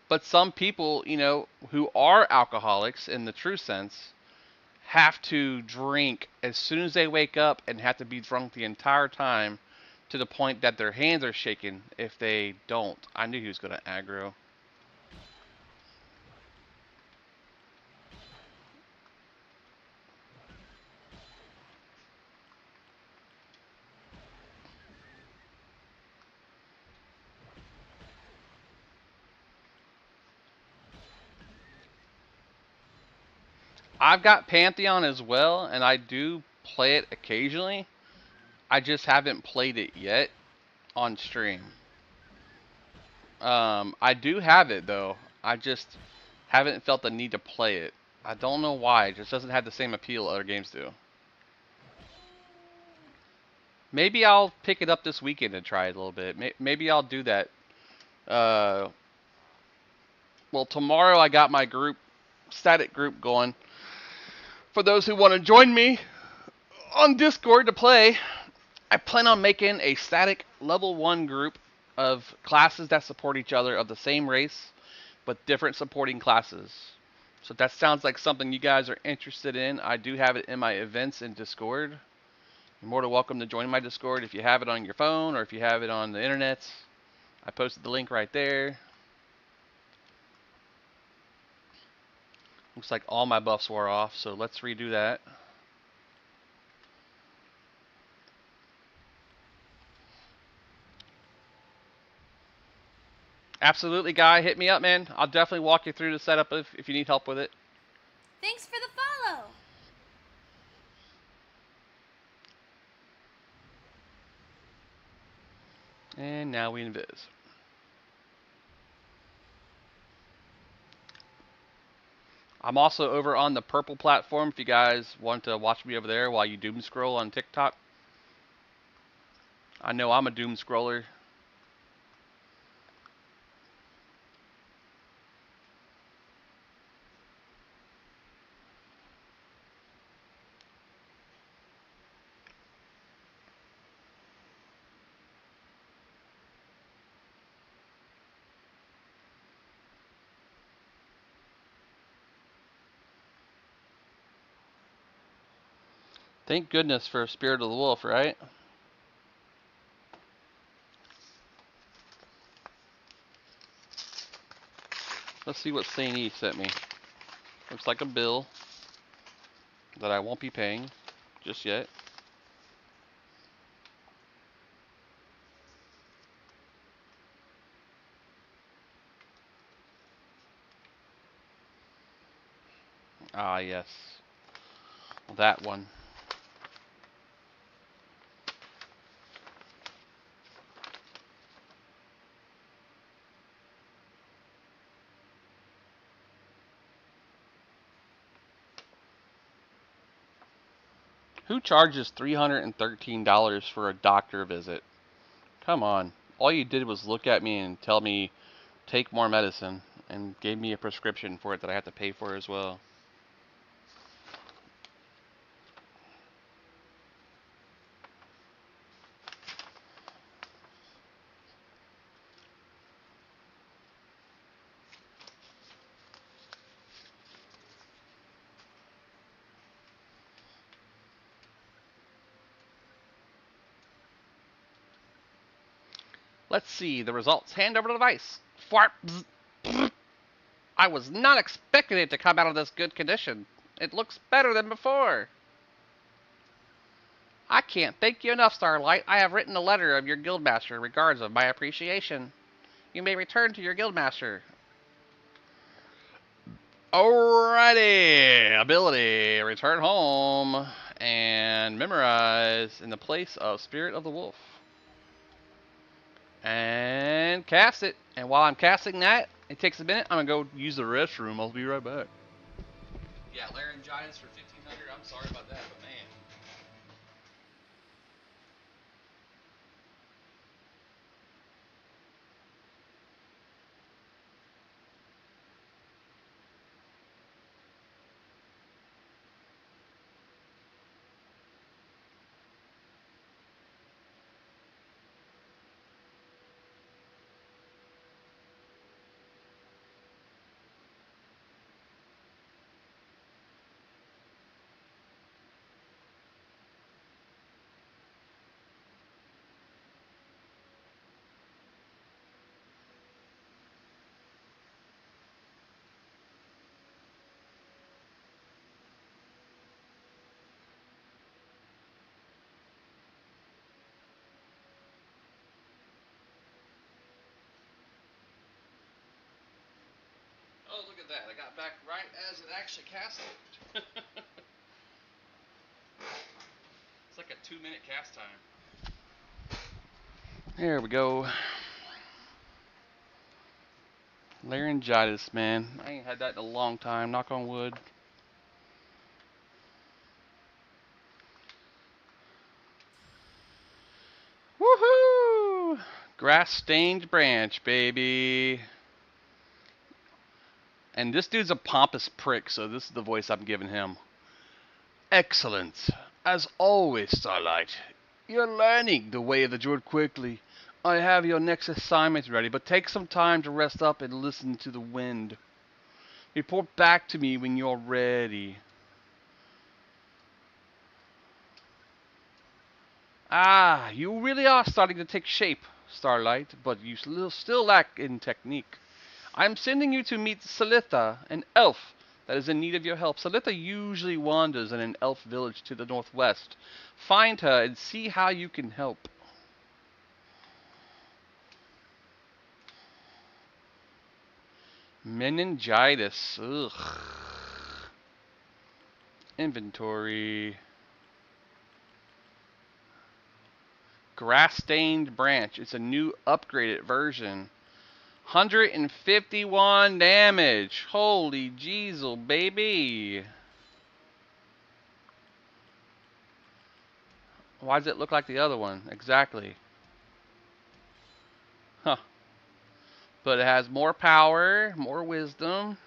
Speaker 1: But some people, you know, who are alcoholics in the true sense, have to drink as soon as they wake up and have to be drunk the entire time to the point that their hands are shaking if they don't. I knew he was going to aggro. I've got Pantheon as well, and I do play it occasionally. I just haven't played it yet on stream. I do have it though. I just haven't felt the need to play it. I don't know why. It just doesn't have the same appeal other games do. Maybe I'll pick it up this weekend and try it a little bit. Maybe I'll do that. Well, tomorrow I got my static group going. For those who want to join me on Discord to play, I plan on making a static level 1 group of classes that support each other of the same race, but different supporting classes. So if that sounds like something you guys are interested in, I do have it in my events in Discord. You're more than welcome to join my Discord if you have it on your phone or if you have it on the internet. I posted the link right there. Looks like all my buffs wore off, so let's redo that. Absolutely, Guy. Hit me up, man. I'll definitely walk you through the setup if you need help with it.
Speaker 10: Thanks for the follow.
Speaker 1: And now we invis. I'm also over on the purple platform if you guys want to watch me over there while you doom scroll on TikTok. I know I'm a doom scroller. Thank goodness for Spirit of the Wolf, right? Let's see what St. E sent me. Looks like a bill that I won't be paying just yet. Ah, yes. That one. Who charges $313 for a doctor visit? Come on. All you did was look at me and tell me take more medicine and gave me a prescription for it that I have to pay for as well. Let's see the results. Hand over the device. Fart. Bzz, bzz. I was not expecting it to come out of this good condition. It looks better than before. I can't thank you enough, Starlight. I have written a letter of your guildmaster regards of my appreciation. You may return to your guildmaster. Alrighty. Ability. Return home. And memorize in the place of Spirit of the Wolf. And cast it. And while I'm casting that, it takes a minute. I'm going to go use the restroom. I'll be right back. Yeah, laryngitis for 1500. I'm sorry about that, but man. Oh, look at that. I got back right as it actually cast it. It's like a 2-minute cast time. There we go. Laryngitis, man. I ain't had that in a long time. Knock on wood. Woohoo! Grass-stained branch, baby. And this dude's a pompous prick, so this is the voice I'm giving him. Excellent. As always, Starlight. You're learning the way of the druid quickly. I have your next assignment ready, but take some time to rest up and listen to the wind. Report back to me when you're ready. Ah, you really are starting to take shape, Starlight, but you still lack in technique. I'm sending you to meet Salitha, an elf that is in need of your help. Salitha usually wanders in an elf village to the northwest. Find her and see how you can help. Meningitis. Ugh. Inventory. Grass-stained branch. It's a new upgraded version. 151 damage. Holy jeezel, baby. Why does it look like the other one? Exactly. Huh. But it has more power, more wisdom.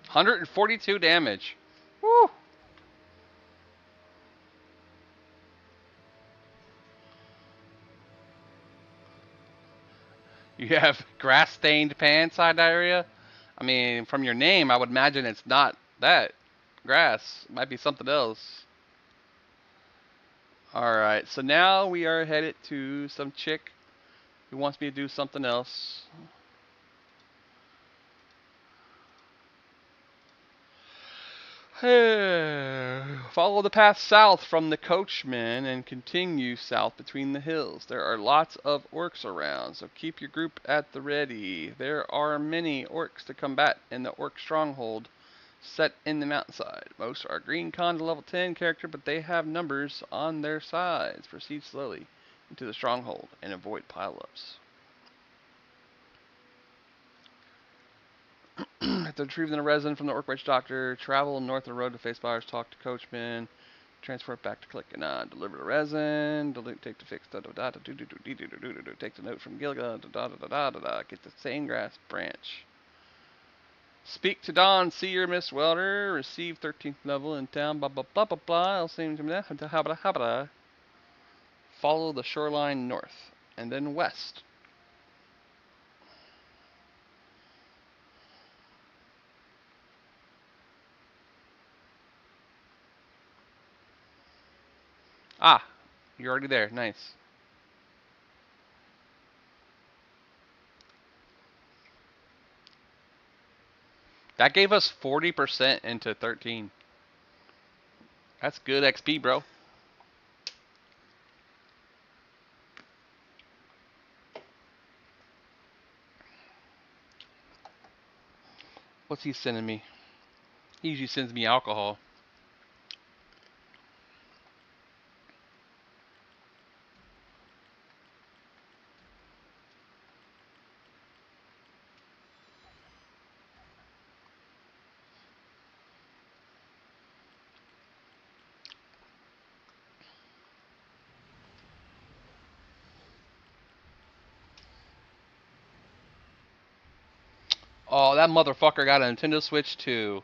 Speaker 1: $142 damage. Woo! You have grass-stained pants, eye diarrhea. I mean, from your name, I would imagine it's not that grass. It might be something else. All right, so now we are headed to some chick who wants me to do something else. Follow the path south from the coachman and continue south between the hills. There are lots of orcs around, so keep your group at the ready. There are many orcs to combat in the orc stronghold set in the mountainside. Most are green con to level 10 character, but they have numbers on their sides. Proceed slowly into the stronghold and avoid pileups. After retrieving the resin from the Orc Witch Doctor, travel north of the road to face buyers, talk to coachman, transport back to clicking on, deliver the resin, take the fix, take the note from Gilga, get the same grass branch. Speak to Don Seer, Miss Welder, receive 13th level in town, blah blah blah blah blah. I'll see him. Follow the shoreline north and then west. Ah, you're already there. Nice. That gave us 40% into 13. That's good XP, bro. What's he sending me? He usually sends me alcohol. Oh, that motherfucker got a Nintendo Switch too.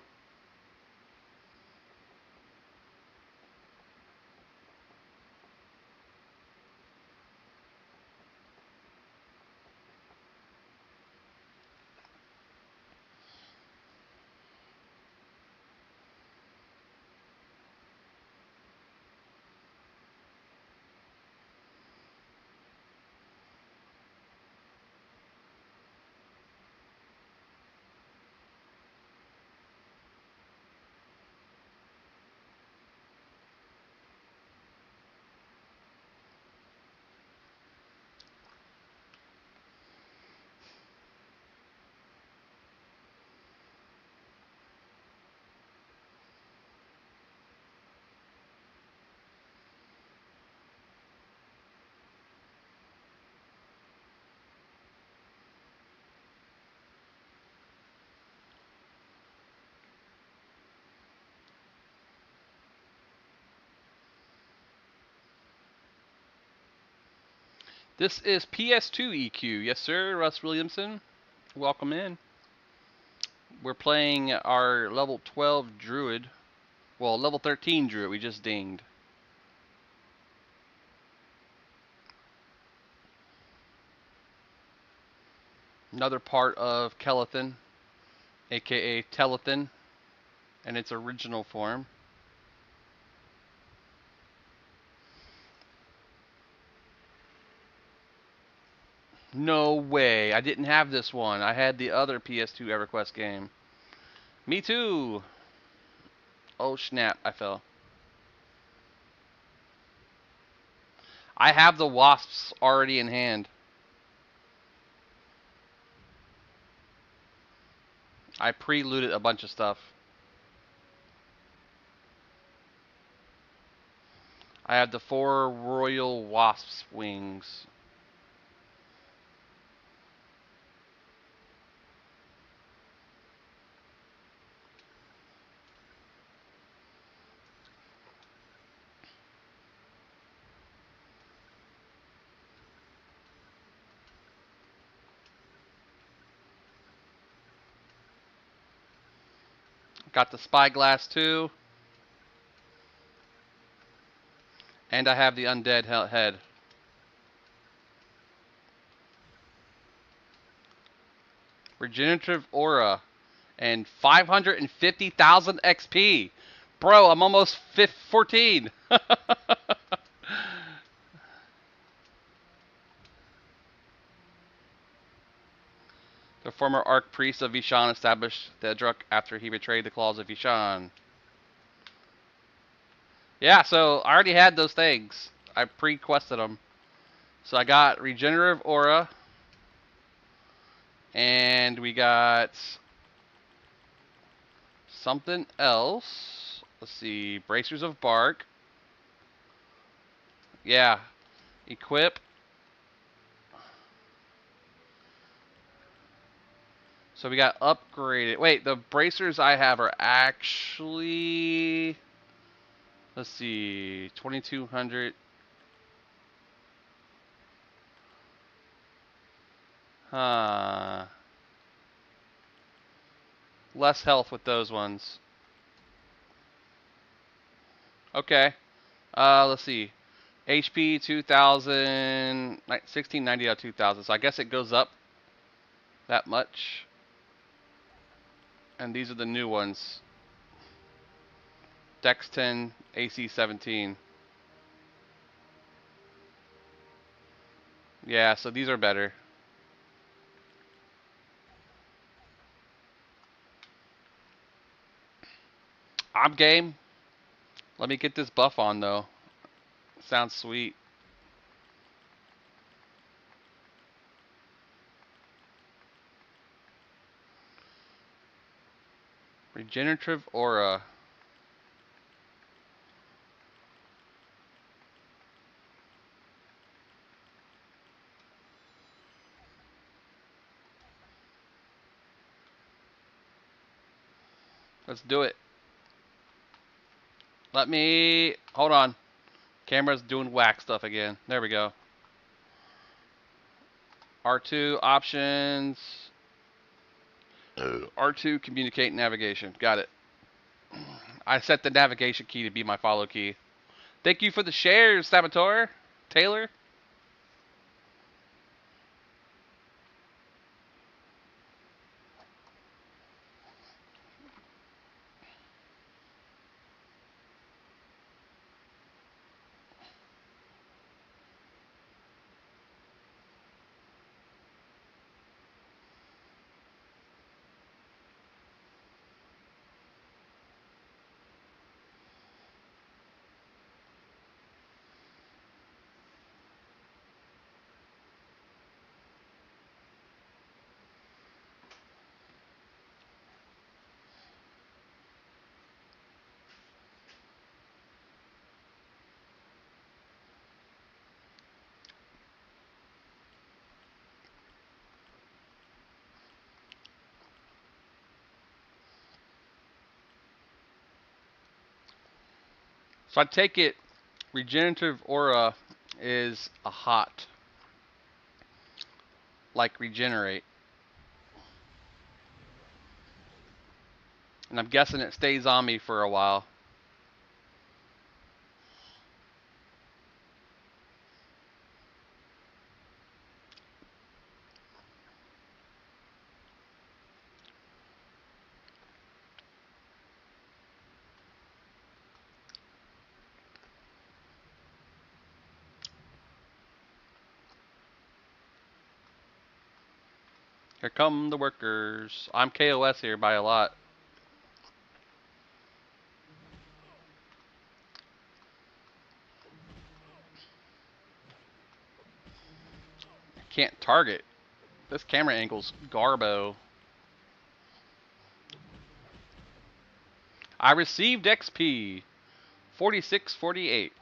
Speaker 1: This is PS2 EQ. Yes, sir, Russ Williamson. Welcome in. We're playing our level 12 druid. Well, level 13 druid we just dinged. Another part of Kelethin, aka Telethin, in its original form. No way. I didn't have this one. I had the other PS2 EverQuest game. Me too. Oh snap, I fell. I have the wasps already in hand. I pre-looted a bunch of stuff. I have the 4 royal wasps wings. Got the spyglass too. And I have the undead head. Regenerative Aura, and 550,000 XP. Bro, I'm almost 14. The former Archpriest of Vishan established the Druk after he betrayed the claws of Vishan. Yeah, so I already had those things. I pre-quested them. So I got Regenerative Aura, and we got something else. Let's see, Bracers of Bark. Yeah, equip. So we got upgraded. Wait, the bracers I have are actually, let's see, 2200. Huh. Less health with those ones. Okay. Let's see. HP 2000, 1690 out of 2000. So I guess it goes up that much. And these are the new ones. Dex 10, AC 17. Yeah, so these are better. I'm game. Let me get this buff on though. Sounds sweet. Regenerative Aura. Let's do it. Let me, hold on. Camera's doing whack stuff again. There we go. R2 options. R2 communicate navigation. Got it. I set the navigation key to be my follow key. Thank you for the shares, Saboteur. Taylor. So I take it Regenerative Aura is a hot. Like regenerate. And I'm guessing it stays on me for a while. Here come the workers. I'm KOS here by a lot. Can't target. This camera angle's garbo. I received XP. 4648.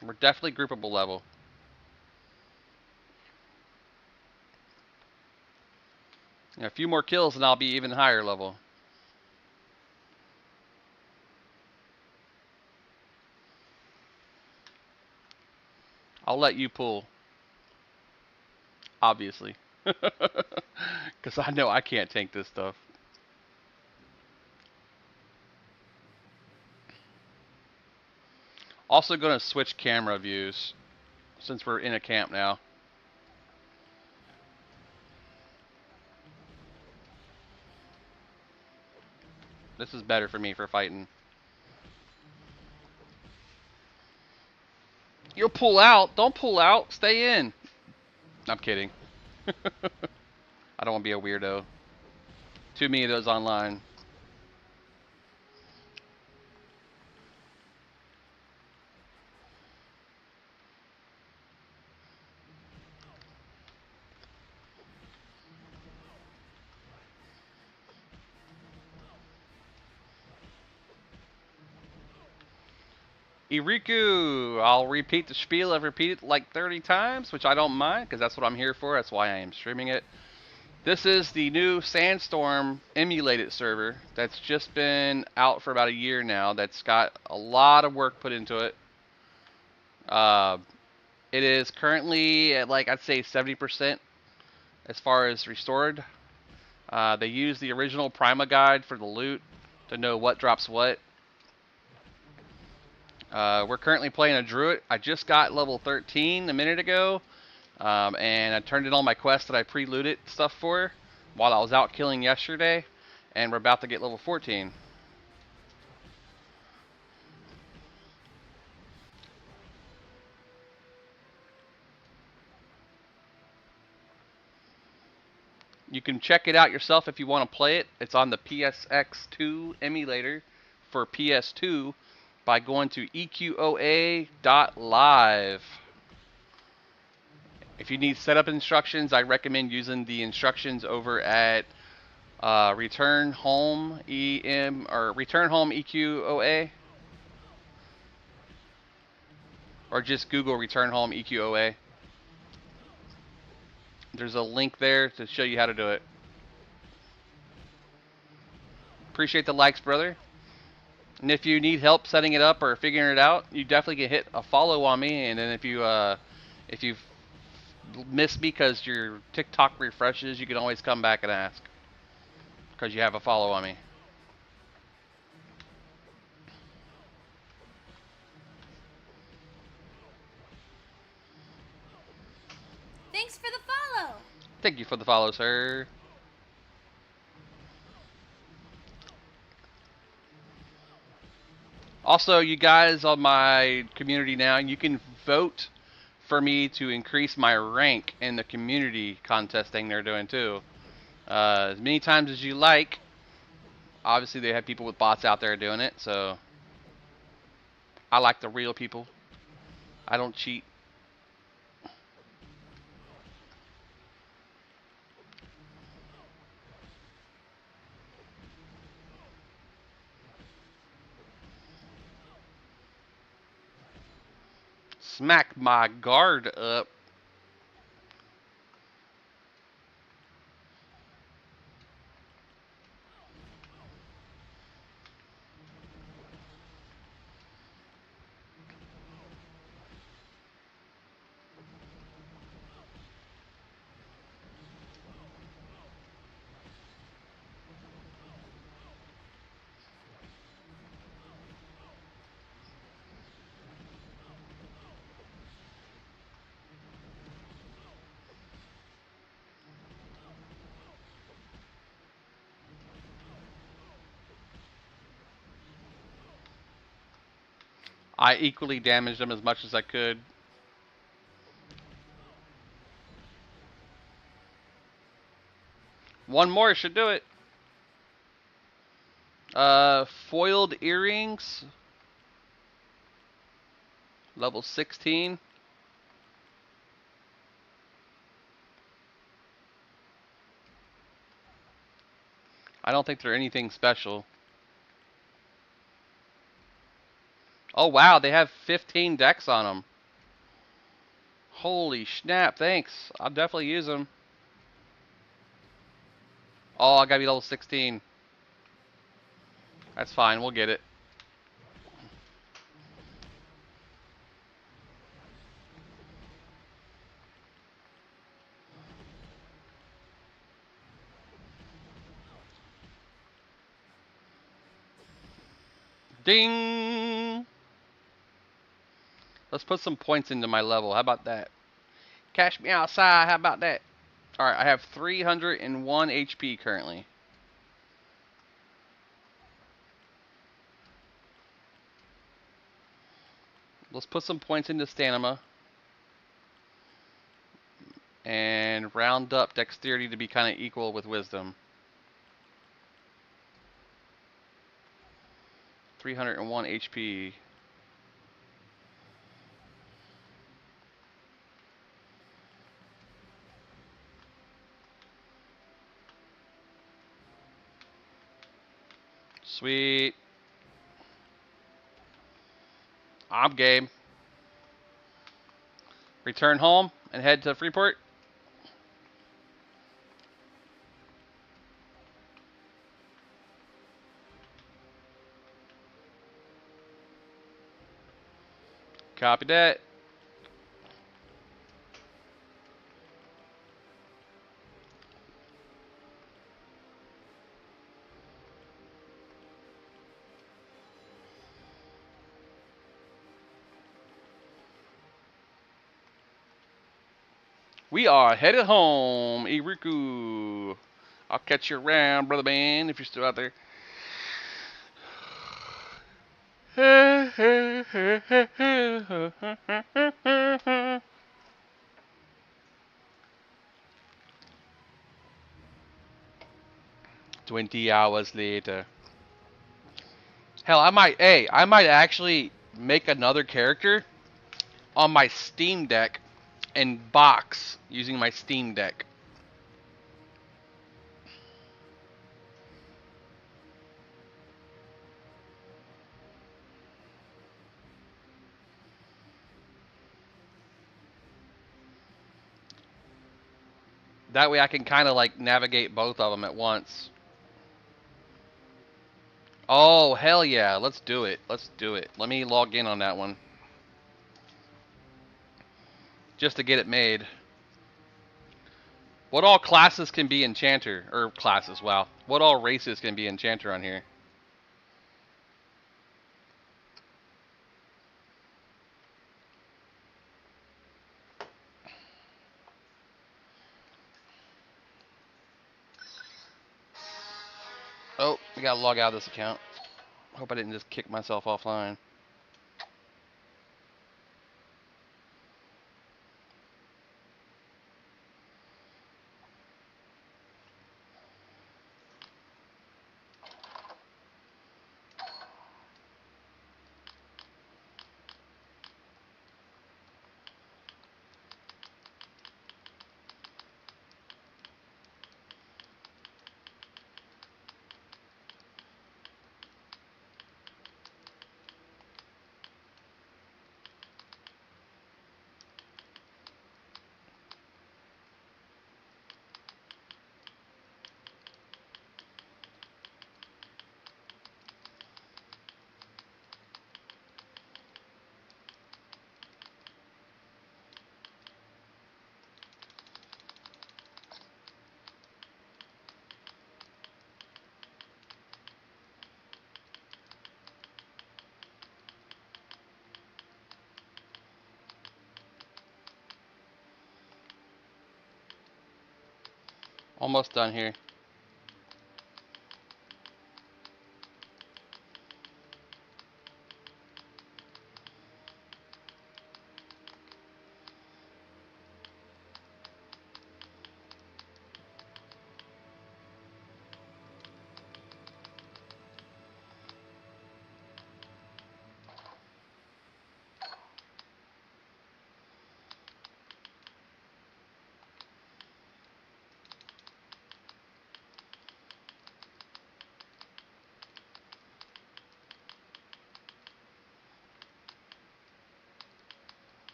Speaker 1: We're definitely groupable level. And a few more kills and I'll be even higher level. I'll let you pull. Obviously. Because I know I can't tank this stuff. Also going to switch camera views since we're in a camp now. This is better for me for fighting. You'll pull out. Don't pull out. Stay in. I'm kidding. I don't want to be a weirdo. Too many of those online. Iriku, I'll repeat the spiel. I've repeated like 30 times, which I don't mind because that's what I'm here for. That's why I am streaming it. This is the new Sandstorm emulated server that's just been out for about a year now. That's got a lot of work put into it. It is currently at like I'd say 70% as far as restored. They use the original Prima guide for the loot to know what drops what. We're currently playing a Druid. I just got level 13 a minute ago, and I turned in all my quests that I pre-looted stuff for while I was out killing yesterday, and we're about to get level 14. You can check it out yourself if you want to play it. It's on the PSX2 emulator for PS2 by going to EQOA.live. If you need setup instructions, I recommend using the instructions over at Return Home EQOA, or just Google Return Home EQOA. There's a link there to show you how to do it. Appreciate the likes, brother. And if you need help setting it up or figuring it out, you definitely can hit a follow on me. And then if you've missed me because your TikTok refreshes, you can always come back and ask because you have a follow on me.
Speaker 10: Thanks for the follow.
Speaker 1: Thank you for the follow, sir. Also, you guys on my community now, you can vote for me to increase my rank in the community contest thing they're doing too. As many times as you like. Obviously, they have people with bots out there doing it, so I like the real people. I don't cheat. Smack my guard up. I equally damaged them as much as I could. One more should do it. Foiled earrings. Level 16. I don't think they're anything special. Oh wow, they have 15 decks on them. Holy snap, thanks. I'll definitely use them. Oh, I gotta be level 16. That's fine, we'll get it. Ding! Let's put some points into my level. How about that? Cash me outside. How about that? Alright, I have 301 HP currently. Let's put some points into stamina and round up dexterity to be kind of equal with wisdom. 301 HP. Sweet. I'm game. Return home and head to Freeport. Copy that. We are headed home, Iruku. I'll catch you around, brother man, if you're still out there. 20 hours later. Hell, I might actually make another character on my Steam Deck and box using my Steam Deck. That way I can kind of like navigate both of them at once. Oh, hell yeah. Let's do it. Let's do it. Let me log in on that one. Just to get it made. What all classes can be Enchanter? Or classes, wow. What all races can be Enchanter on here? Oh, I gotta log out of this account. Hope I didn't just kick myself offline. Almost done here.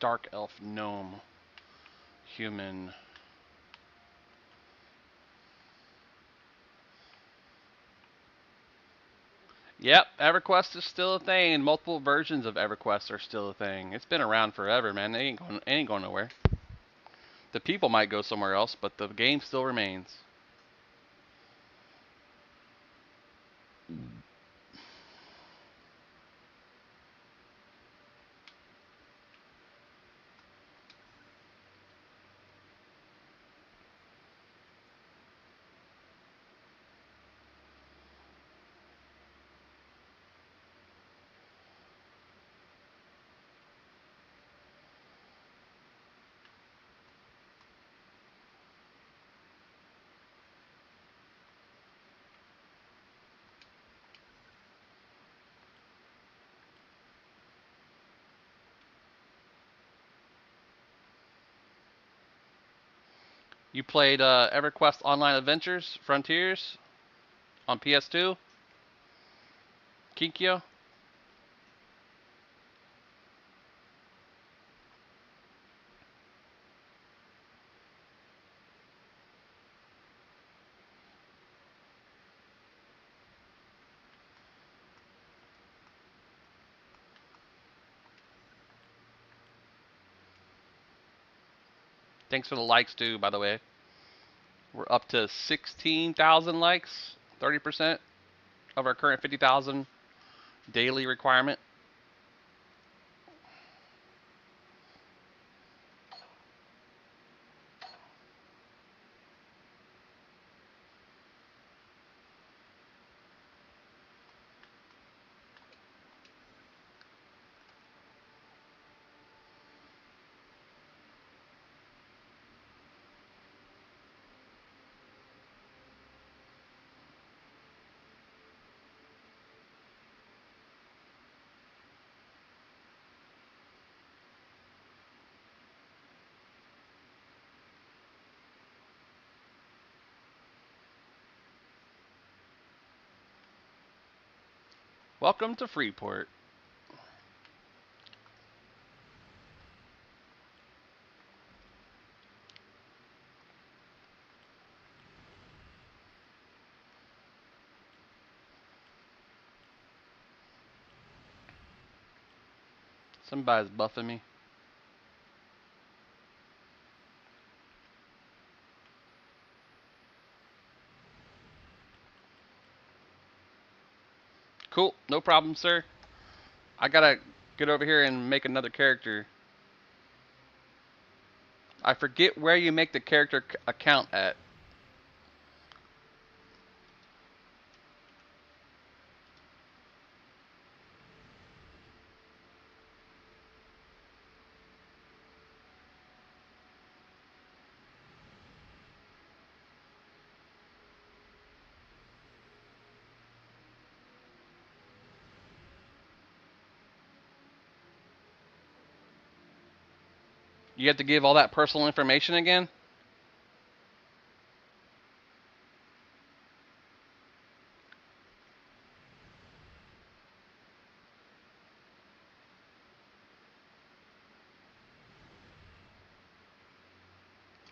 Speaker 1: dark elf gnome human. Yep, EverQuest is still a thing. Multiple versions of EverQuest are still a thing. It's been around forever, man. They ain't going nowhere. The people might go somewhere else, but the game still remains. You played EverQuest Online Adventures Frontiers on PS2? Kinkyo? Thanks for the likes, too, by the way. We're up to 16,000 likes, 30% of our current 50,000 daily requirement. Welcome to Freeport. Somebody's buffing me. Cool, no problem, sir. I gotta get over here and make another character. I forget where you make the character account at. You have to give all that personal information again?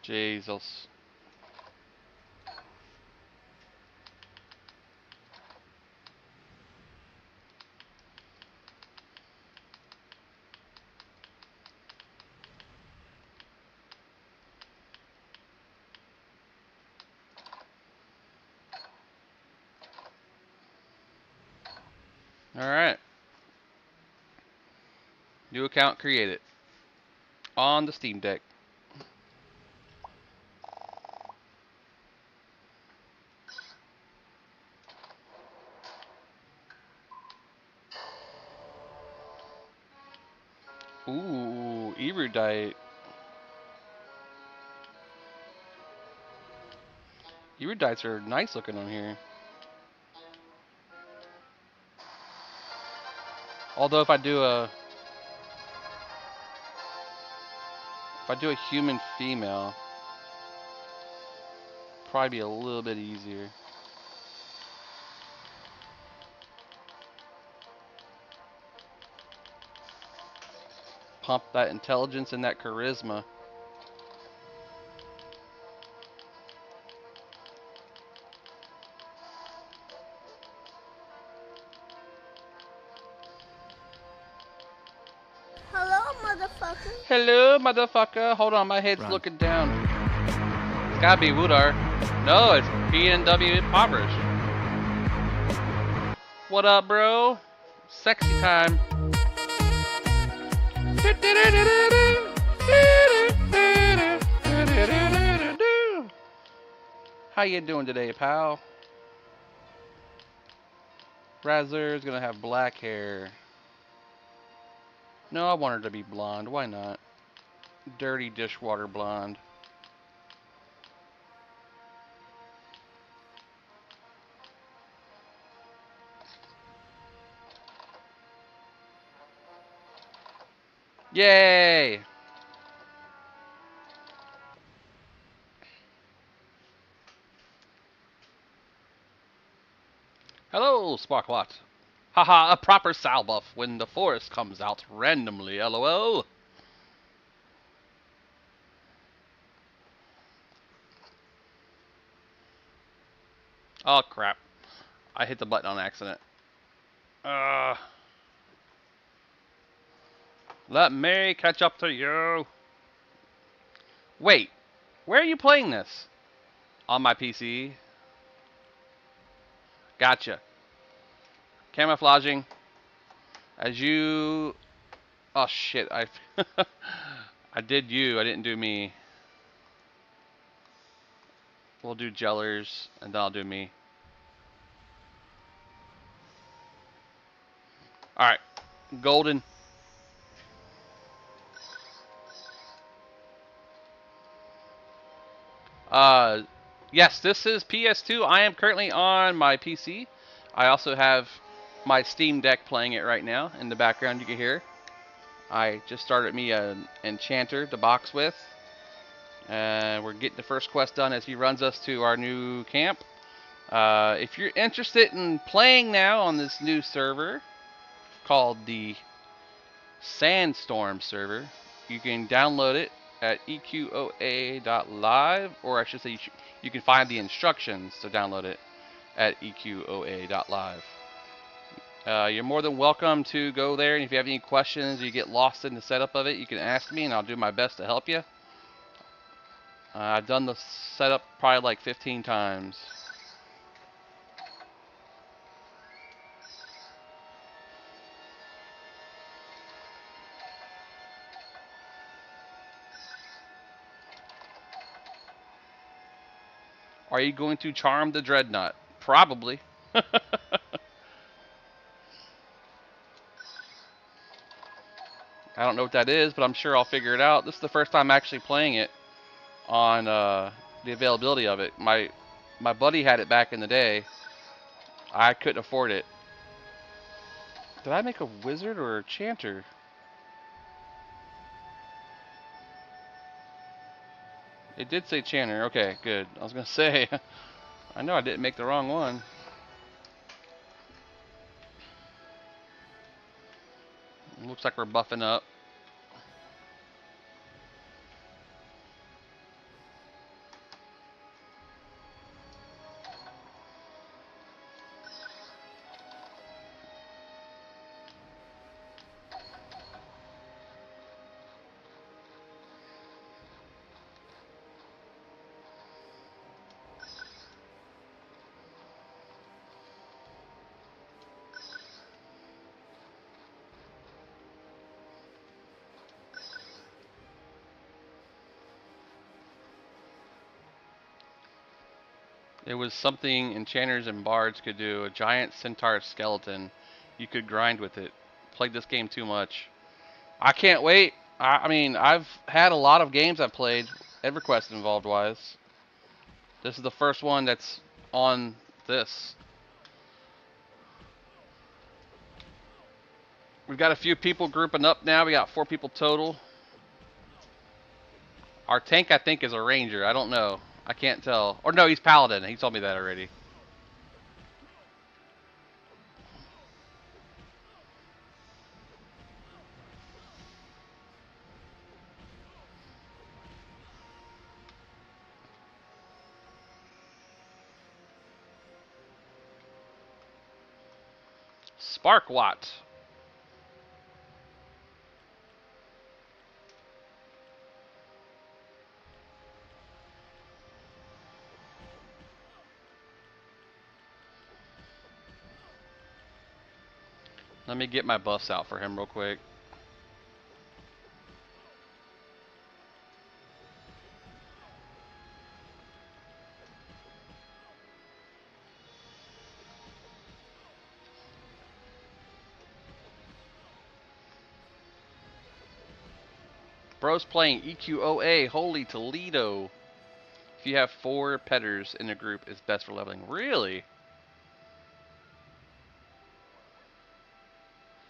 Speaker 1: Jesus. Alright. New account created. On the Steam Deck. Ooh, erudite. Erudites are nice looking on here. Although if I do a human female, probably be a little bit easier. pump that intelligence and that charisma.
Speaker 3: Hello, motherfucker.
Speaker 1: Hello, motherfucker. Hold on, my head's
Speaker 7: Run.
Speaker 1: looking down. It's gotta be Woodar. No, it's PNW Impoverished. What up, bro? Sexy time. How you doing today, pal? Razzer's gonna have black hair. No, I want her to be blonde. Why not? Dirty dishwater blonde. Yay! Hello, Sparklot. Haha, a proper Sal buff when the forest comes out randomly, lol. Oh crap. I hit the button on accident. Let me catch up to you. Wait, where are you playing this? On my PC? Gotcha. Camouflaging. As you... Oh shit, I... I did you, I didn't do me. We'll do Jellers, and then I'll do me. Alright. Golden. Yes, this is PS2. I am currently on my PC. I also have my Steam Deck playing it right now. In the background you can hear. I just started me an enchanter to box with. And we're getting the first quest done as he runs us to our new camp. If you're interested in playing now on this new server called the Sandstorm server, you can download it at EQOA.live, or I should say you can find the instructions to download it at EQOA.live. You're more than welcome to go there, and if you have any questions, you get lost in the setup of it, you can ask me, and I'll do my best to help you. I've done the setup probably like 15 times. Are you going to charm the Dreadnought? Probably. I don't know what that is, but I'm sure I'll figure it out. This is the first time actually playing it on the availability of it. My buddy had it back in the day. I couldn't afford it. Did I make a wizard or a chanter? It did say chanter. Okay, good. I was gonna say, I know I didn't make the wrong one. Looks like we're buffing up. It was something enchanters and bards could do. A giant centaur skeleton. You could grind with it. Played this game too much. I can't wait. I mean, I've had a lot of games I've played, EverQuest involved wise. This is the first one that's on this. We've got a few people grouping up now. We got 4 people total. Our tank, I think, is a ranger. I don't know. I can't tell. Or no, he's paladin. He told me that already. Sparkwat. Let me get my buffs out for him real quick. Bro's playing EQOA. Holy Toledo. If you have 4 petters in a group, it's best for leveling. Really?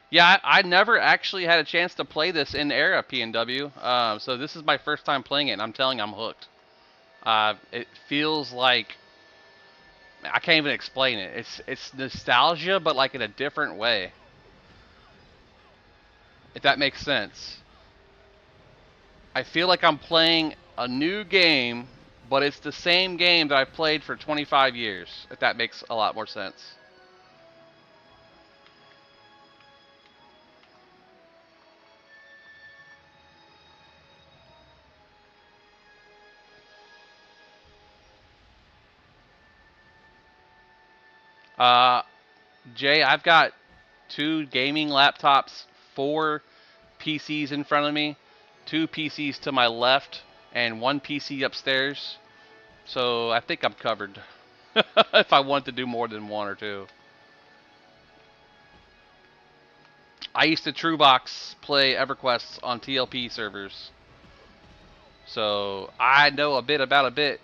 Speaker 1: Yeah, I never actually had a chance to play this in era PNW. So this is my first time playing it, and I'm telling you, I'm hooked. It feels like I can't even explain it. It's nostalgia, but like in a different way. If that makes sense. I feel like I'm playing a new game, but it's the same game that I've played for 25 years. If that makes a lot more sense. Uh, Jay, I've got 2 gaming laptops, 4 PCs in front of me, 2 PCs to my left, and 1 PC upstairs. So I think I'm covered. If I want to do more than 1 or 2. I used to TrueBox play EverQuest on TLP servers. So I know a bit about a bit.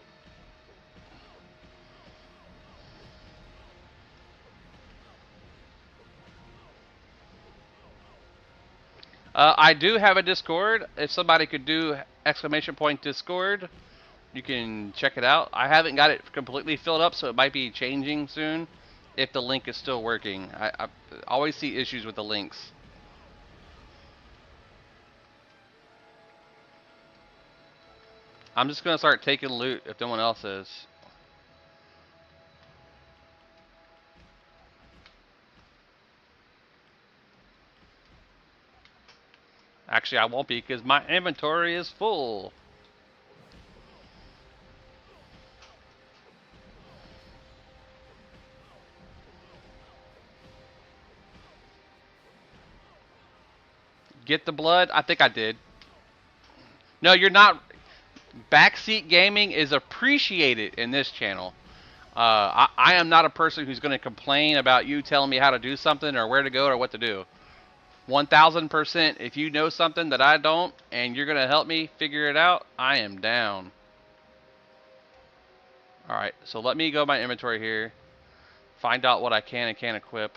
Speaker 1: I do have a Discord. If somebody could do !Discord, you can check it out. I haven't got it completely filled up, so it might be changing soon if the link is still working. I always see issues with the links. I'm just going to start taking loot if no one else is. Actually, I won't be because my inventory is full. Get the blood? I think I did. No, you're not. Backseat gaming is appreciated in this channel. I am not a person who's going to complain about you telling me how to do something or where to go or what to do. 1000%, if you know something that I don't and you're going to help me figure it out, I am down. Alright, so let me go my inventory here. Find out what I can and can't equip.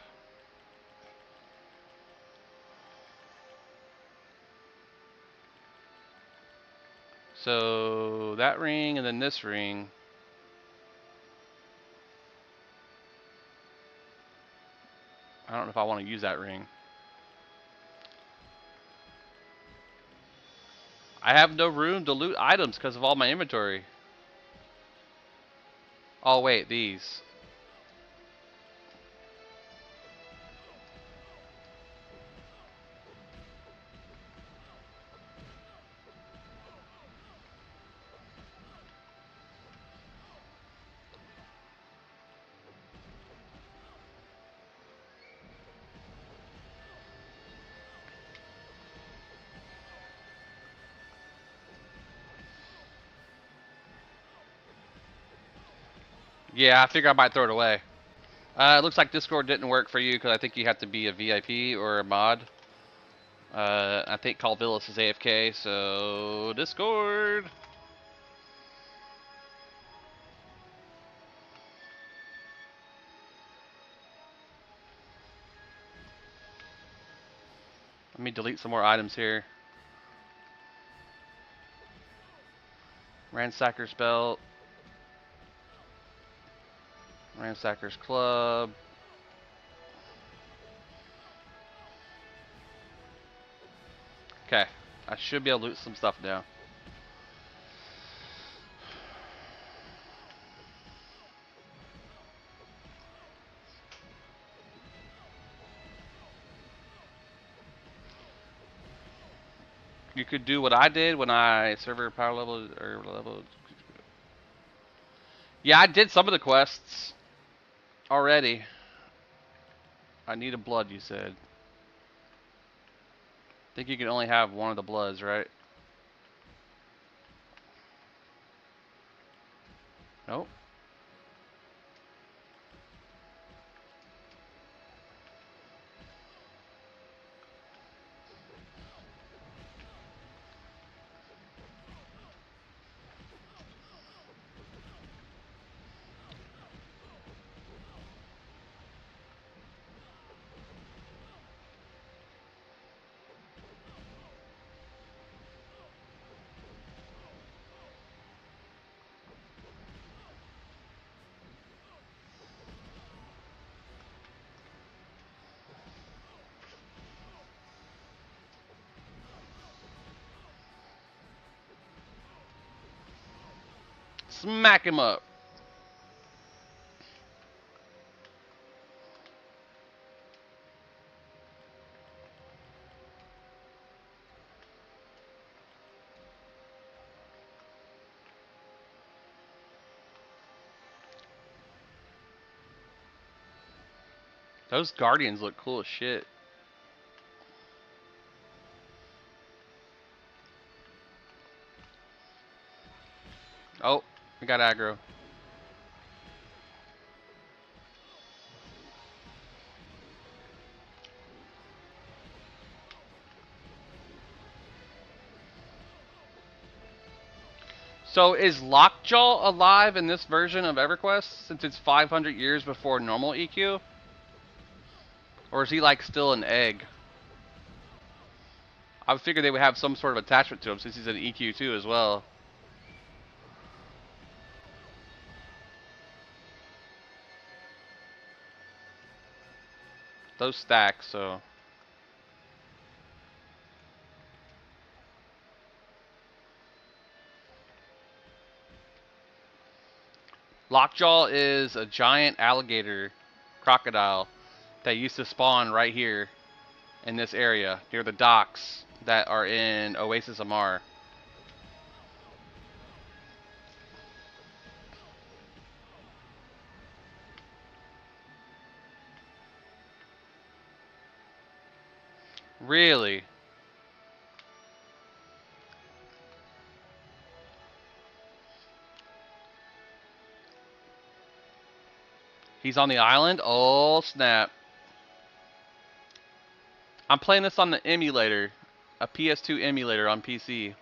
Speaker 1: So that ring and then this ring. I don't know if I want to use that ring. I have no room to loot items because of all my inventory. Oh wait, these. Yeah, I figure I might throw it away. It looks like Discord didn't work for you because I think you have to be a VIP or a mod. I think Calvillis is AFK, so Discord. Let me delete some more items here. Ransacker's belt. Ransacker's club. Okay, I should be able to loot some stuff now. You could do what I did when I server power level or level. Yeah, I did some of the quests already. I need a blood, you said. I think you can only have one of the bloods, right? Nope. Smack him up. Those guardians look cool as shit. Oh, we got aggro. So is Lockjaw alive in this version of EverQuest since it's 500 years before normal EQ? Or is he like still an egg? I would figure they would have some sort of attachment to him since he's an EQ too as well. Those stack, so. Lockjaw is a giant alligator crocodile that used to spawn right here in this area near the docks that are in Oasis Amar. Really? He's on the island? Oh, snap. I'm playing this on the emulator, a PS2 emulator on PC.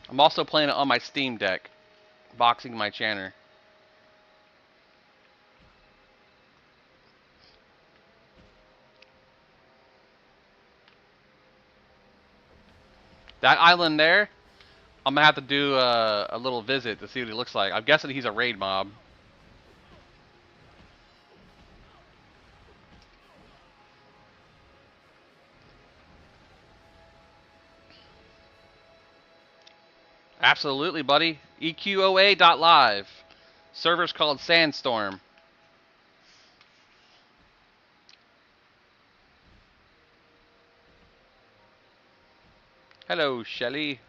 Speaker 1: I'm also playing it on my Steam Deck, boxing my channer. That island there, I'm gonna have to do a little visit to see what he looks like. I'm guessing he's a raid mob. Absolutely, buddy. EQOA.live. Server's called Sandstorm. Hello, Shelly.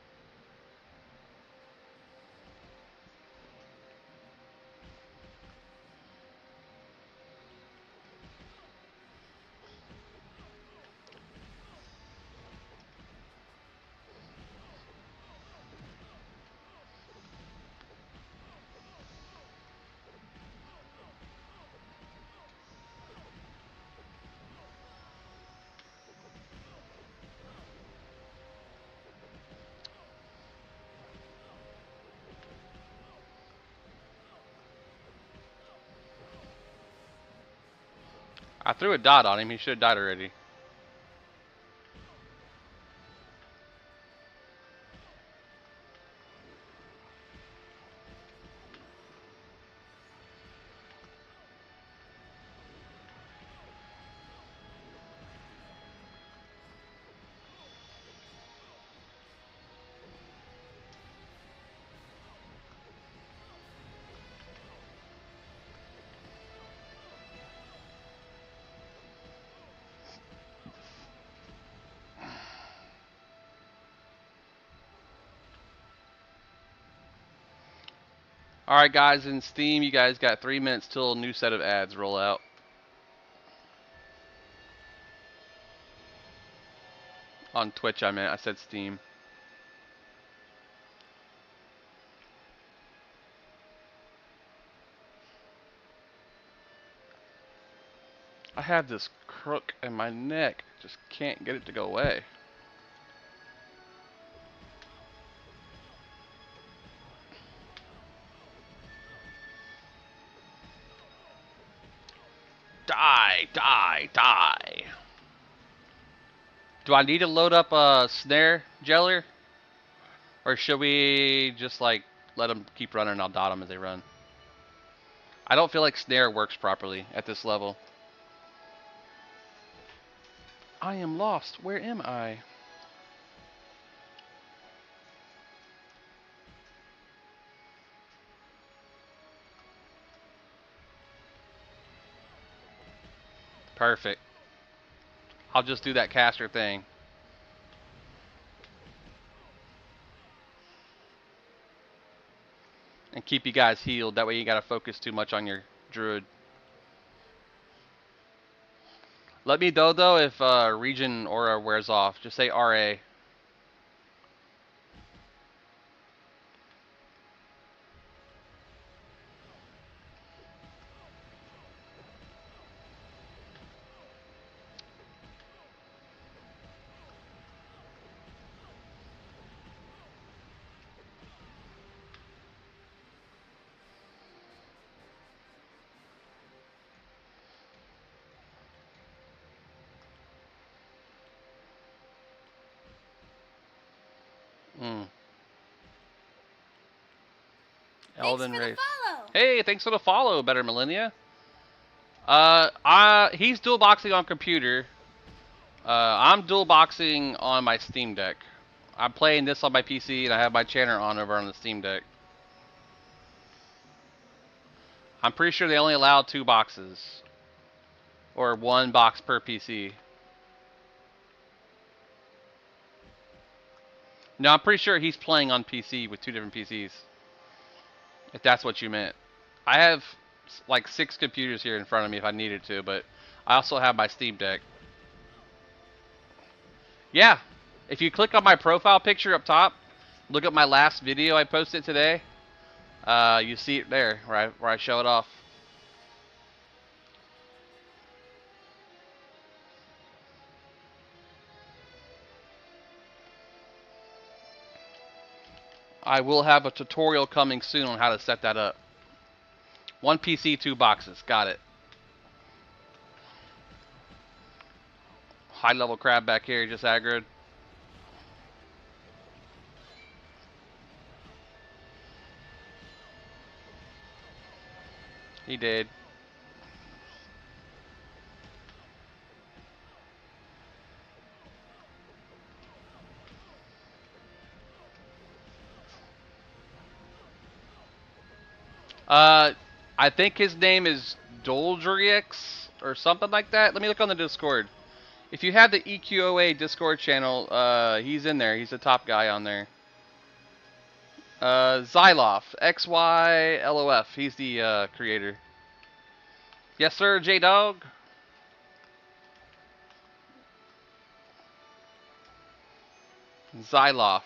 Speaker 1: I threw a dot on him. He should have died already. Alright guys, in Steam, you guys got 3 minutes till a new set of ads roll out. On Twitch, I said Steam. I have this crook in my neck. Just can't get it to go away. Die, die, die. Do I need to load up a snare, Jeller? Or should we just like let them keep running and I'll dot them as they run? I don't feel like snare works properly at this level. I am lost. Where am I? Perfect. I'll just do that caster thing. And keep you guys healed. That way you gotta focus too much on your druid. Let me know though if region aura wears off. Just say RA. Elden Race. Hey, thanks for the follow, Better Millennia. He's dual boxing on computer. I'm dual boxing on my Steam Deck. I'm playing this on my PC and I have my channel on over on the Steam Deck. I'm pretty sure they only allow 2 boxes. Or 1 box per PC. No, I'm pretty sure he's playing on PC with 2 different PCs. If that's what you meant. I have like 6 computers here in front of me if I needed to, but I also have my Steam Deck. Yeah, if you click on my profile picture up top, look at my last video I posted today, you see it there where I show it off. I will have a tutorial coming soon on how to set that up. 1 PC, 2 boxes. Got it. High level crab back here, just aggroed. He did. I think his name is Doldrix or something like that. Let me look on the Discord. If you have the EQOA Discord channel, he's in there. He's the top guy on there. Xylof. XYLOF. He's the creator. Yes, sir, J-Dog. Xylof.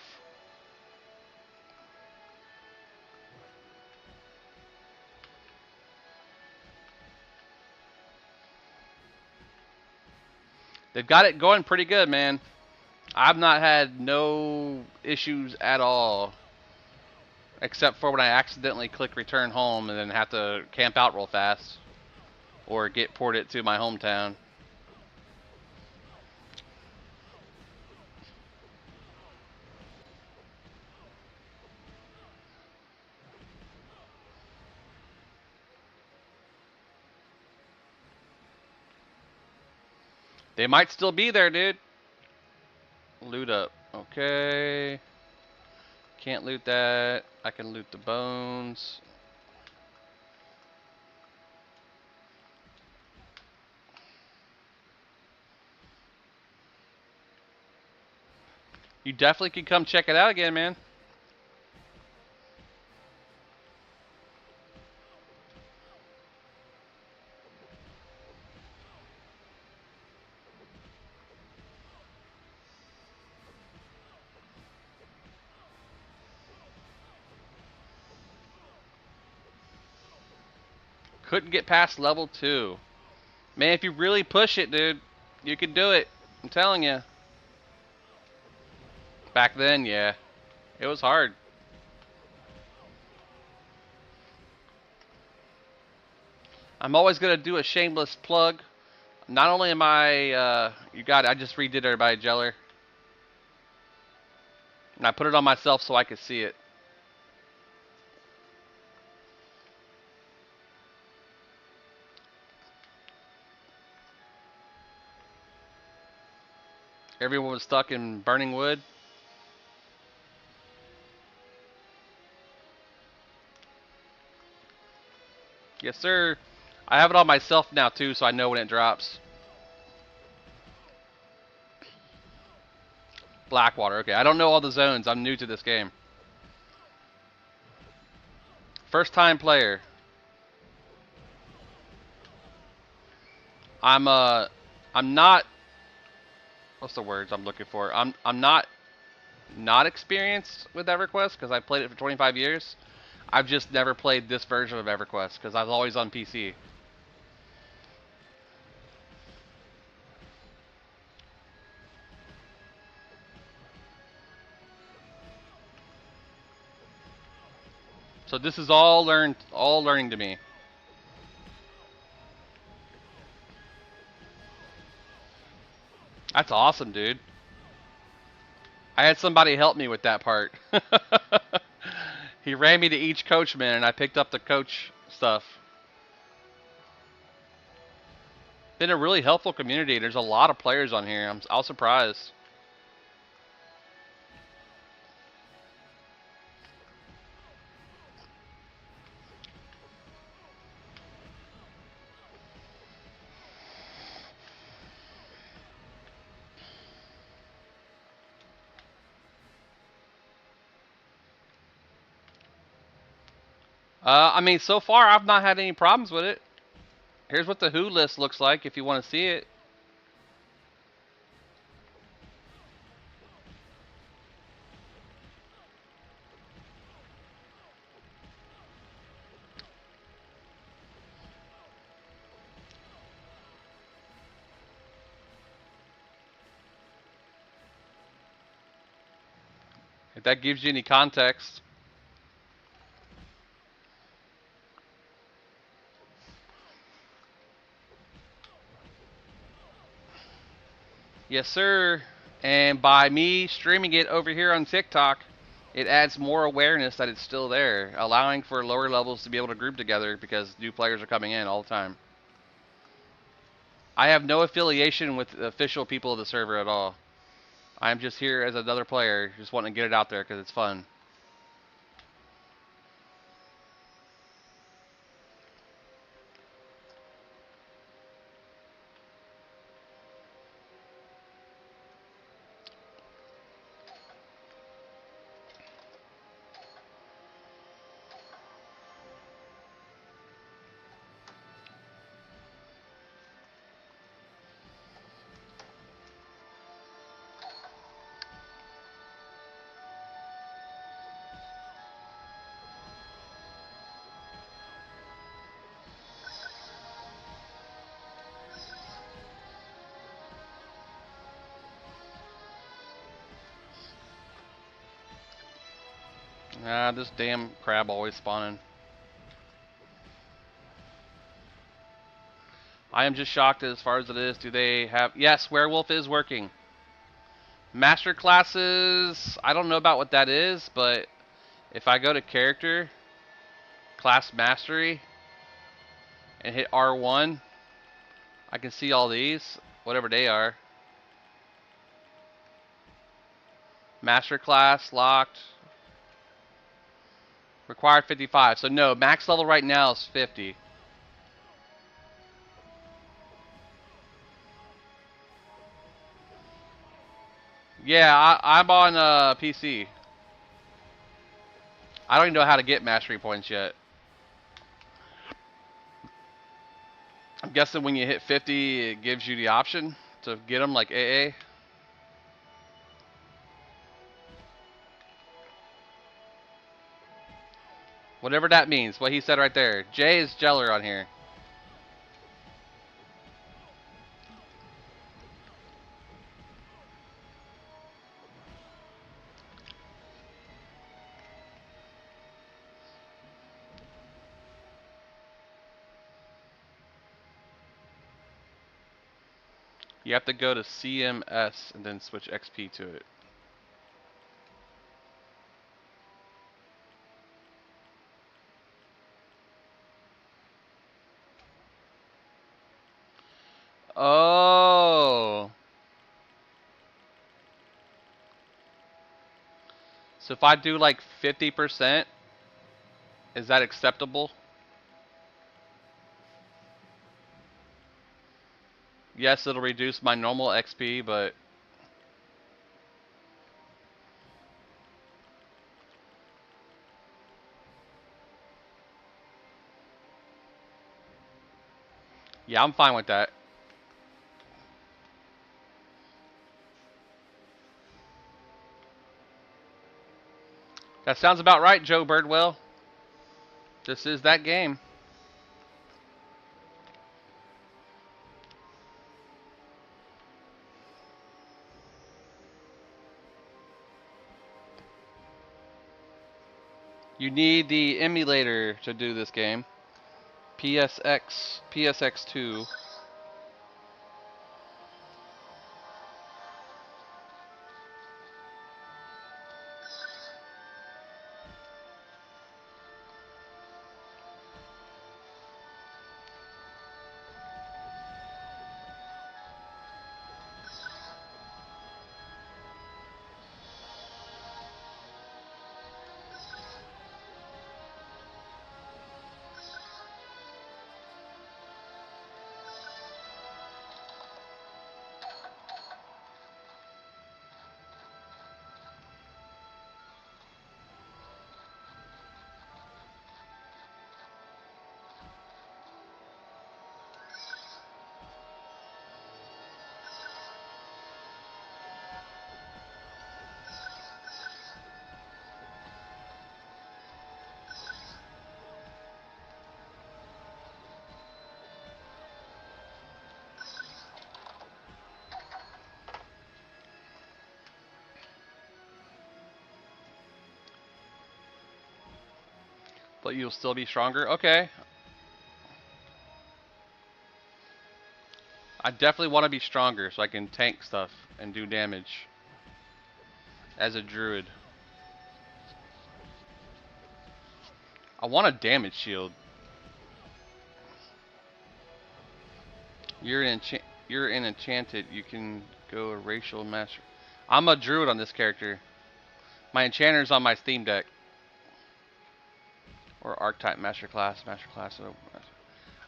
Speaker 1: They've got it going pretty good, man. I've not had no issues at all. Except for when I accidentally click return home and then have to camp out real fast. Or get ported to my hometown. They might still be there, dude. Loot up. Okay. Can't loot that. I can loot the bones. You definitely can come check it out again, man. Couldn't get past level 2. Man, if you really push it, dude, you can do it. I'm telling you. Back then, yeah. It was hard. I'm always going to do a shameless plug. Not only am I, you got it, I just redid everybody, Jeller. And I put it on myself so I could see it. Everyone was stuck in burning wood. Yes, sir. I have it on myself now, too, so I know when it drops. Blackwater, okay. I don't know all the zones. I'm new to this game. First time player. I'm not, what's the words I'm looking for? I'm not experienced with EverQuest because I played it for 25 years. I've just never played this version of EverQuest because I was always on PC. So this is all learning to me. That's awesome, dude. I had somebody help me with that part. He ran me to each coachman and I picked up the coach stuff. Been a really helpful community. There's a lot of players on here. I was surprised. I mean, so far I've not had any problems with it. Here's what the Who list looks like if you want to see it. If that gives you any context. Yes, sir. And by me streaming it over here on TikTok, it adds more awareness that it's still there, allowing for lower levels to be able to group together because new players are coming in all the time. I have no affiliation with the official people of the server at all. I'm just here as another player, just wanting to get it out there because it's fun. Ah, this damn crab always spawning. I am just shocked as far as it is. Do they have... Yes, Werewolf is working. Master classes, I don't know about what that is, but if I go to character, class mastery, and hit R1, I can see all these, whatever they are. Master class locked. Required 55. So no, max level right now is 50. Yeah, I'm on PC. I don't even know how to get mastery points yet. I'm guessing when you hit 50, it gives you the option to get them like AA. Whatever that means, what he said right there. Jay is Jeller on here. You have to go to CMS and then switch XP to it. Oh. So if I do like 50%, is that acceptable? Yes, it'll reduce my normal XP, but yeah, I'm fine with that. That sounds about right, Joe Birdwell. This is that game. You need the emulator to do this game. PSX2. But you'll still be stronger? Okay. I definitely want to be stronger so I can tank stuff and do damage as a druid. I want a damage shield. You're an enchanted. You can go a racial master. I'm a druid on this character. My enchanter's on my Steam Deck. Or archetype masterclass.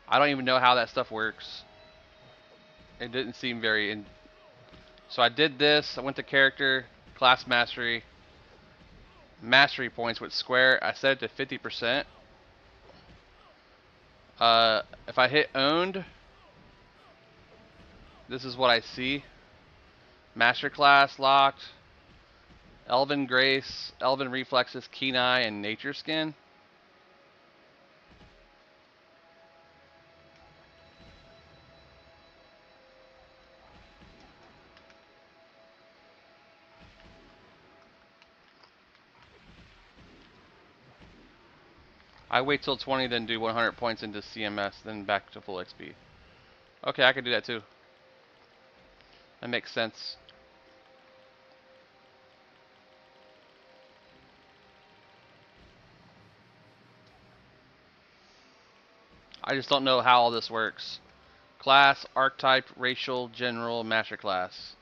Speaker 1: I don't even know how that stuff works. It didn't seem very so I did this. I went to character, class mastery, mastery points with square. I set it to 50%. If I hit owned, this is what I see. Master class locked, Elven Grace, Elven Reflexes, Keen Eye, and Nature Skin. I wait till 20, then do 100 points into CMS, then back to full XP. Okay, I can do that too. That makes sense. I just don't know how all this works. Class, archetype, racial, general, master class.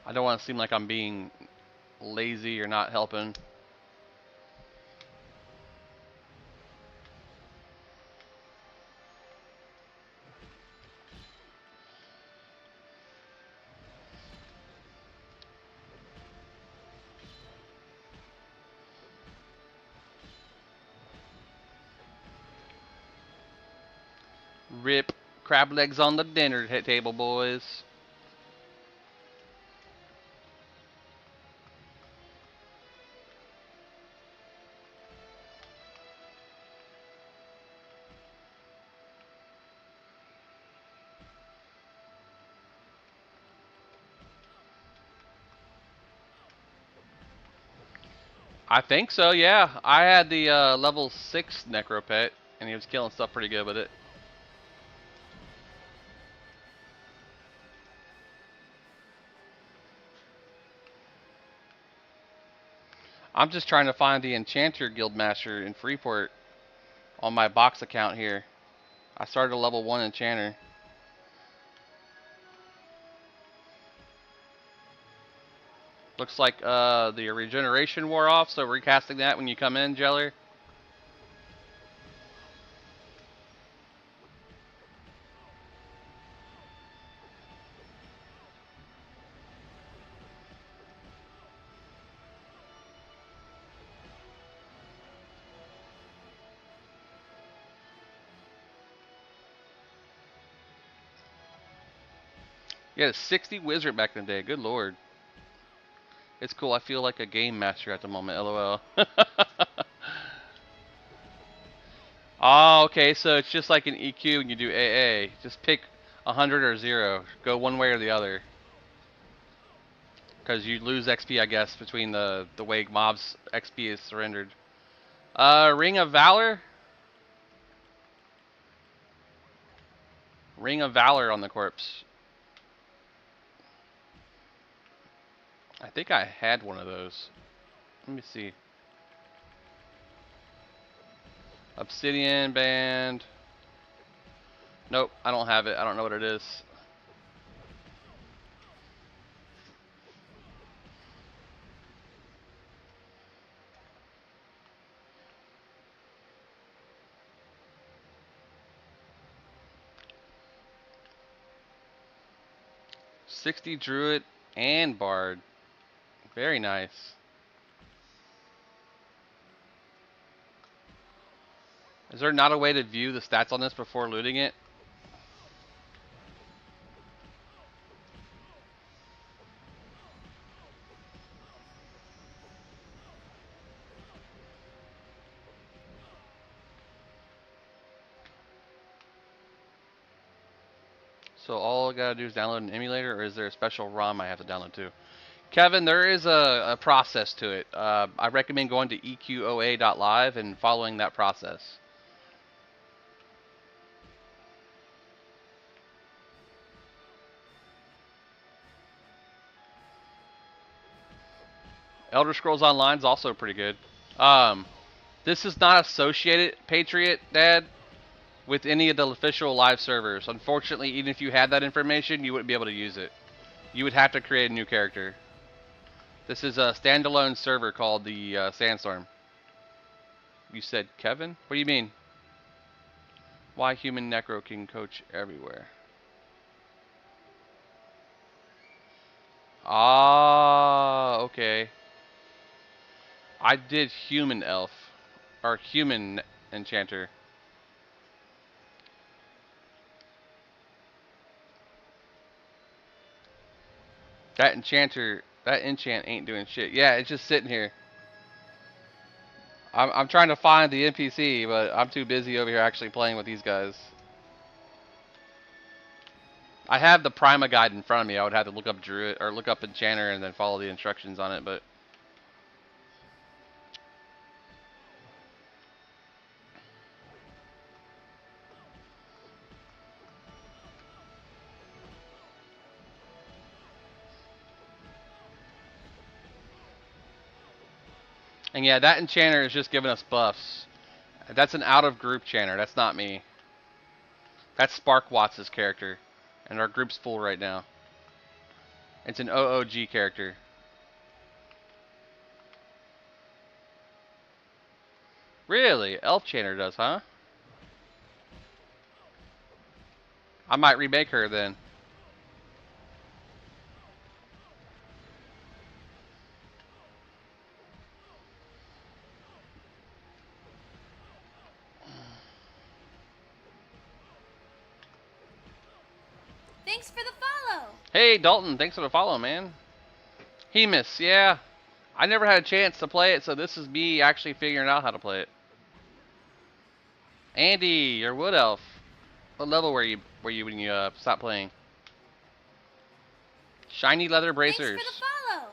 Speaker 1: I don't want to seem like I'm being lazy or not helping. Rip crab legs on the dinner table, boys. I think so, yeah. I had the level 6 Necro Pet, and he was killing stuff pretty good with it. I'm just trying to find the Enchanter Guildmaster in Freeport on my box account here. I started a level 1 Enchanter. Looks like the regeneration wore off, so recasting that when you come in, Jeller. You had a 60 wizard back in the day. Good lord. It's cool. I feel like a game master at the moment. LOL. Oh, okay. So it's just like an EQ when you do AA. Just pick 100 or 0. Go one way or the other. Because you lose XP, I guess, between the way mobs XP is surrendered. Ring of Valor. Ring of Valor on the corpse. I think I had one of those. Let me see. Obsidian Band. Nope, I don't have it. I don't know what it is. $60 Druid and Bard. Very nice. Is there not a way to view the stats on this before looting it? So all I gotta do is download an emulator, or is there a special ROM I have to download too? Kevin, there is a process to it. I recommend going to EQOA.live and following that process. Elder Scrolls Online is also pretty good. This is not associated, Patriot Dad, with any of the official live servers. Unfortunately, even if you had that information, you wouldn't be able to use it. You would have to create a new character. This is a standalone server called the Sandstorm. You said Kevin? What do you mean? Why human necro can coach everywhere? Ah, okay. I did human elf. Or human enchanter. That enchant ain't doing shit. Yeah, it's just sitting here. I'm trying to find the NPC, but I'm too busy over here actually playing with these guys. I have the Prima guide in front of me. I would have to look up Druid or look up Enchanter and then follow the instructions on it, but and yeah, that Enchanter is just giving us buffs. That's an out of group Chanter. That's not me. That's Spark Watts' character, and our group's full right now. It's an OOG character. Really? Elf Chanter does, huh? I might remake her then.
Speaker 10: Thanks for the follow.
Speaker 1: Hey, Dalton, thanks for the follow, man. Hemus, yeah. I never had a chance to play it, so this is me actually figuring out how to play it. Andy, your Wood Elf. What level were you when you stopped playing? Shiny leather bracers.
Speaker 10: Thanks for the follow.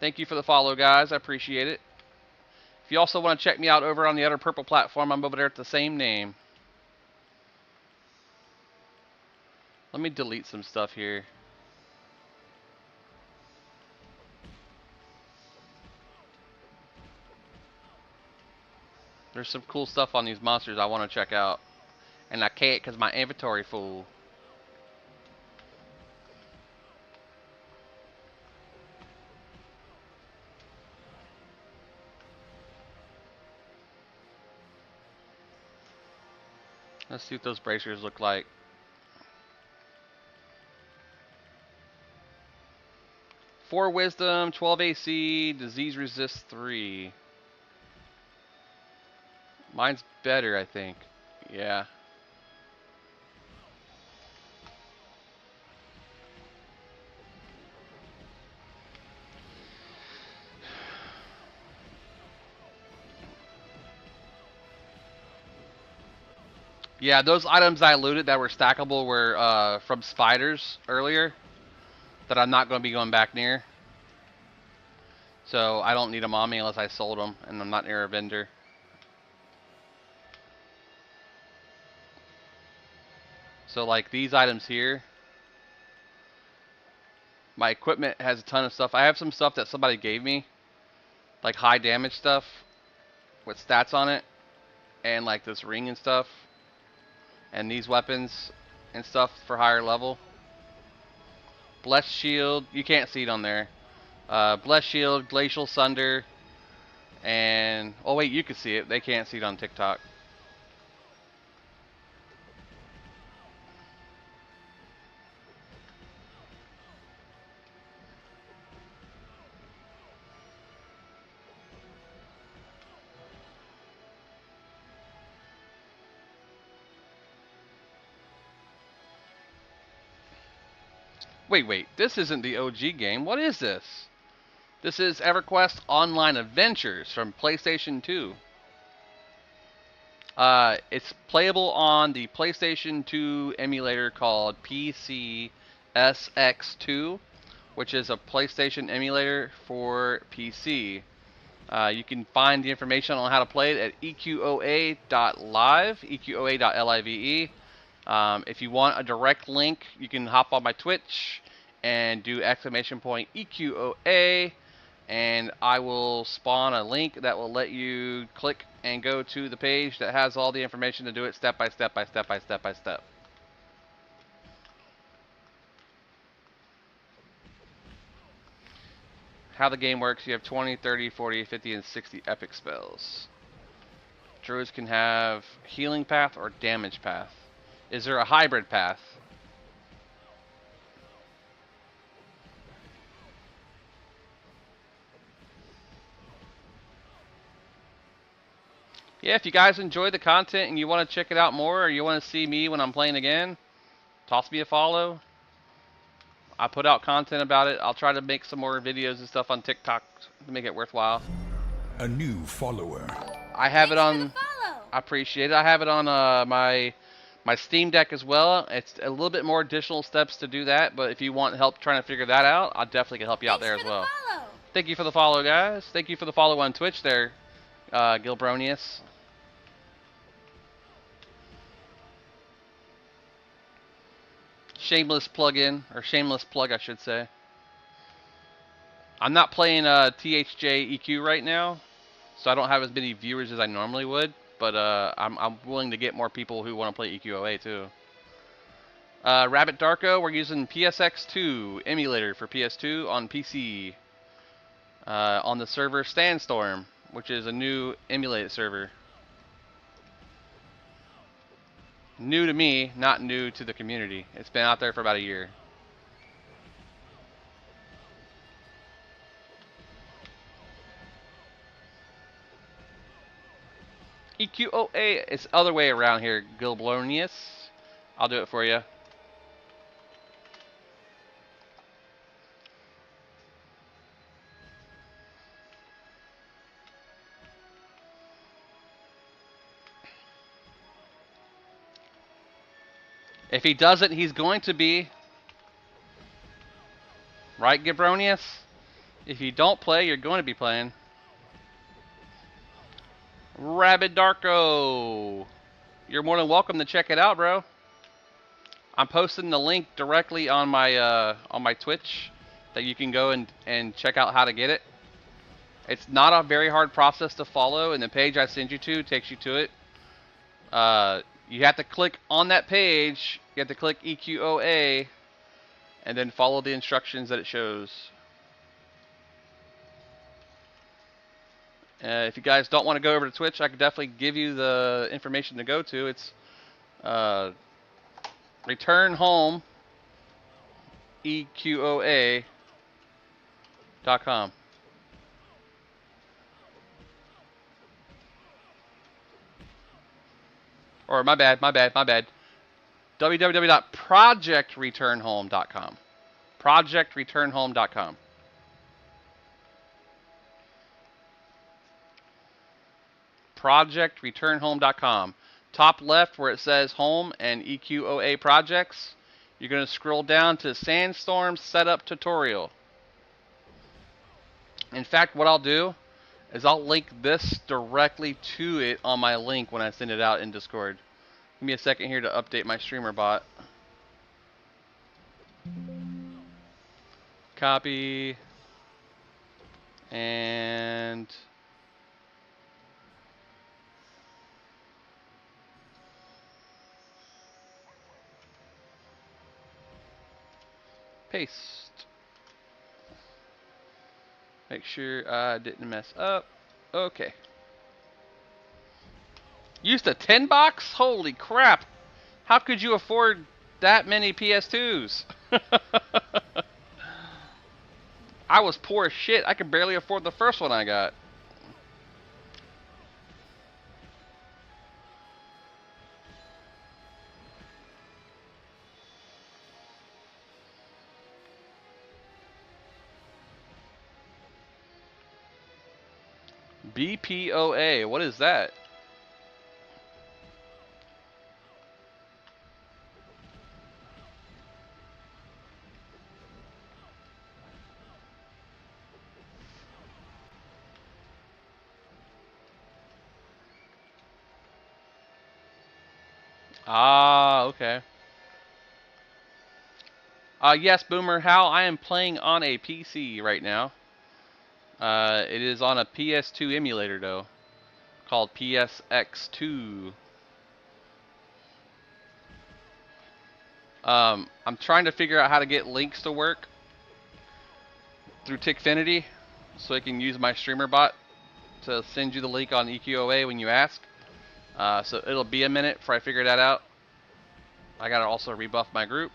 Speaker 1: Thank you for the follow, guys. I appreciate it. If you also want to check me out over on the other purple platform, I'm over there at the same name. Let me delete some stuff here. There's some cool stuff on these monsters I want to check out. And I can't because my inventory full. Let's see what those bracers look like. 4 wisdom, 12 AC, disease resist 3. Mine's better, I think. Yeah. Yeah, those items I looted that were stackable were from spiders earlier that I'm not going to be going back near. So I don't need them on me unless I sold them and I'm not near a vendor. So like these items here, my equipment has a ton of stuff. I have some stuff that somebody gave me, like high damage stuff with stats on it, and like this ring and stuff, and these weapons and stuff for higher level. Blessed Shield, you can't see it on there. Blessed Shield, Glacial Sunder, and oh wait, you can see it. They can't see it on TikTok. Wait, this isn't the OG game. What is this? This is EverQuest Online Adventures from PlayStation 2. It's playable on the PlayStation 2 emulator called PCSX2, which is a PlayStation emulator for PC. You can find the information on how to play it at EQOA.live, EQOA.live. If you want a direct link, you can hop on my Twitch and do !EQOA, and I will spawn a link that will let you click and go to the page that has all the information to do it step by step by step by step by step. How the game works, you have 20, 30, 40, 50, and 60 epic spells. Druids can have healing path or damage path. Is there a hybrid path? Yeah, if you guys enjoy the content and you want to check it out more, or you want to see me when I'm playing again, toss me a follow. I put out content about it. I'll try to make some more videos and stuff on TikTok to make it worthwhile.
Speaker 4: A new follower.
Speaker 1: I have it
Speaker 10: Thanks for
Speaker 1: on.
Speaker 10: the follow.
Speaker 1: I appreciate it. I have it on my Steam Deck as well. It's a little bit more additional steps to do that, but if you want help trying to figure that out, I definitely can help you out there as well.
Speaker 10: Follow.
Speaker 1: Thank you for the follow, guys. Thank you for the follow on Twitch there, Gilbronius. Shameless plug-in, or shameless plug, I should say. I'm not playing THJ EQ right now, so I don't have as many viewers as I normally would. But I'm willing to get more people who want to play EQOA too. Rabbit Darko, we're using PSX2 emulator for PS2 on PC. On the server Sandstorm, which is a new emulated server. New to me, not new to the community. It's been out there for about a year. EQOA is the other way around here, Gilblonius. I'll do it for you. If he doesn't, he's going to be. Right, Gibronius? If you don't play, you're going to be playing. Rabid Darko. You're more than welcome to check it out, bro. I'm posting the link directly on my Twitch that you can go and check out how to get it. It's not a very hard process to follow, and the page I send you to takes you to it. You have to click on that page. You have to click EQOA, and then follow the instructions that it shows. If you guys don't want to go over to Twitch, I could definitely give you the information to go to. It's Return Home EQOA.com. Or my bad. www.projectreturnhome.com. Projectreturnhome.com. Projectreturnhome.com. Top left where it says Home and EQOA Projects, you're going to scroll down to Sandstorm Setup Tutorial. In fact, what I'll do is I'll link this directly to it on my link when I send it out in Discord. Give me a second here to update my streamer bot. Copy. And paste. Make sure I didn't mess up. Okay. Used a 10 box? Holy crap. How could you afford that many PS2s? I was poor as shit. I could barely afford the first one I got. BPOA, what is that? Ah, okay. Yes, Boomer, how I am playing on a PC right now. It is on a PS2 emulator, though, called PSX2. I'm trying to figure out how to get links to work through Tickfinity, so I can use my streamer bot to send you the link on EQOA when you ask. So it'll be a minute before I figure that out. I gotta also rebuff my group.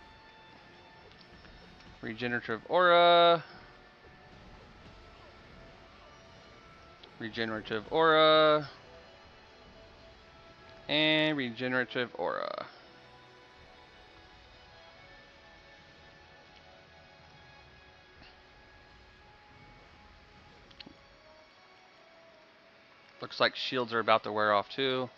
Speaker 1: Regenerative Aura. Regenerative Aura. And Regenerative Aura. Looks like shields are about to wear off too.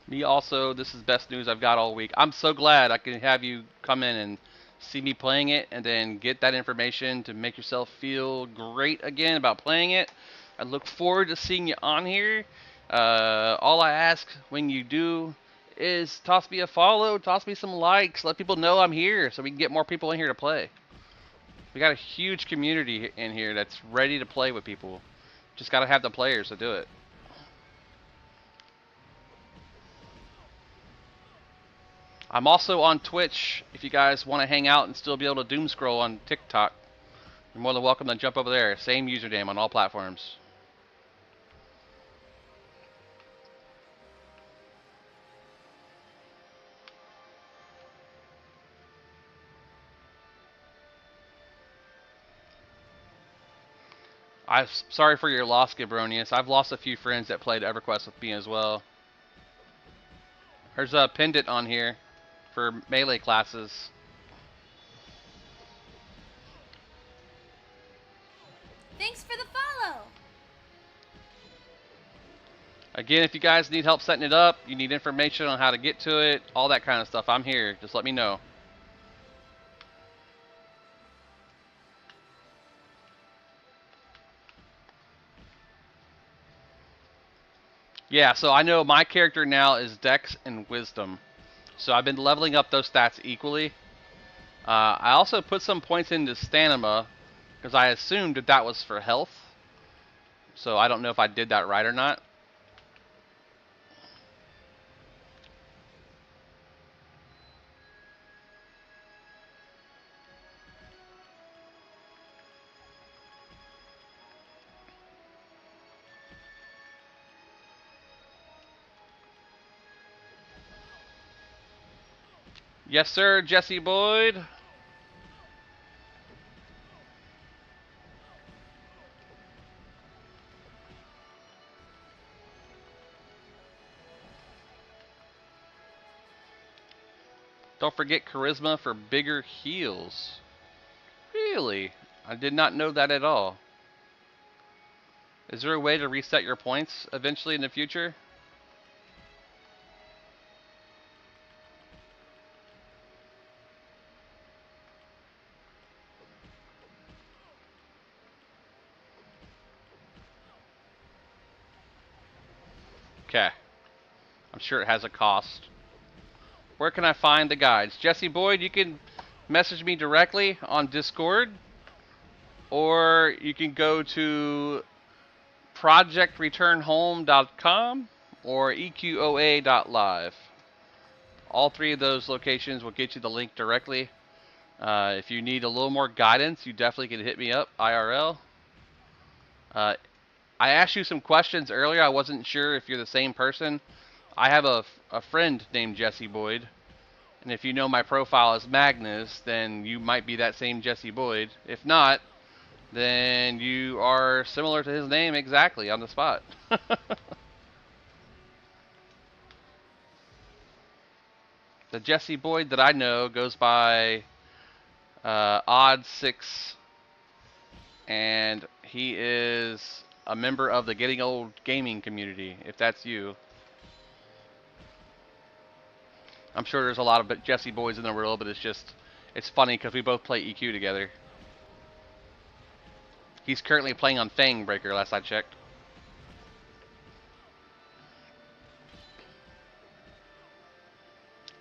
Speaker 1: Me also, this is best news I've got all week. I'm so glad I can have you come in and see me playing it and then get that information to make yourself feel great again about playing it. I look forward to seeing you on here. All I ask when you do is toss me a follow, toss me some likes, let people know I'm here so we can get more people in here to play. We got a huge community in here that's ready to play with people. Just got to have the players to do it. I'm also on Twitch if you guys want to hang out and still be able to doom scroll on TikTok. You're more than welcome to jump over there. Same username on all platforms. I'm sorry for your loss, Gabronius. I've lost a few friends that played EverQuest with me as well. There's a pendant on here for melee classes.
Speaker 10: Thanks for the follow.
Speaker 1: Again, if you guys need help setting it up, you need information on how to get to it, all that kind of stuff, I'm here. Just let me know. Yeah, so I know my character now is Dex and Wisdom. So I've been leveling up those stats equally. I also put some points into Stamina, because I assumed that that was for health. So I don't know if I did that right or not. Yes, sir, Jesse Boyd. Don't forget Charisma for bigger heals. Really? I did not know that at all. Is there a way to reset your points eventually in the future? Okay. I'm sure it has a cost. Where can I find the guides? Jesse Boyd, you can message me directly on Discord, or you can go to projectreturnhome.com or EQOA.live. All three of those locations will get you the link directly. If you need a little more guidance, you definitely can hit me up IRL. I asked you some questions earlier. I wasn't sure if you're the same person. I have a friend named Jesse Boyd, and if you know my profile as Magnus, then you might be that same Jesse Boyd. If not, then you are similar to his name exactly on the spot. The Jesse Boyd that I know goes by Odd6, and he is a member of the Getting Old gaming community, if that's you. I'm sure there's a lot of Jesse Boys in the world, but it's funny because we both play EQ together. He's currently playing on Fangbreaker, last I checked.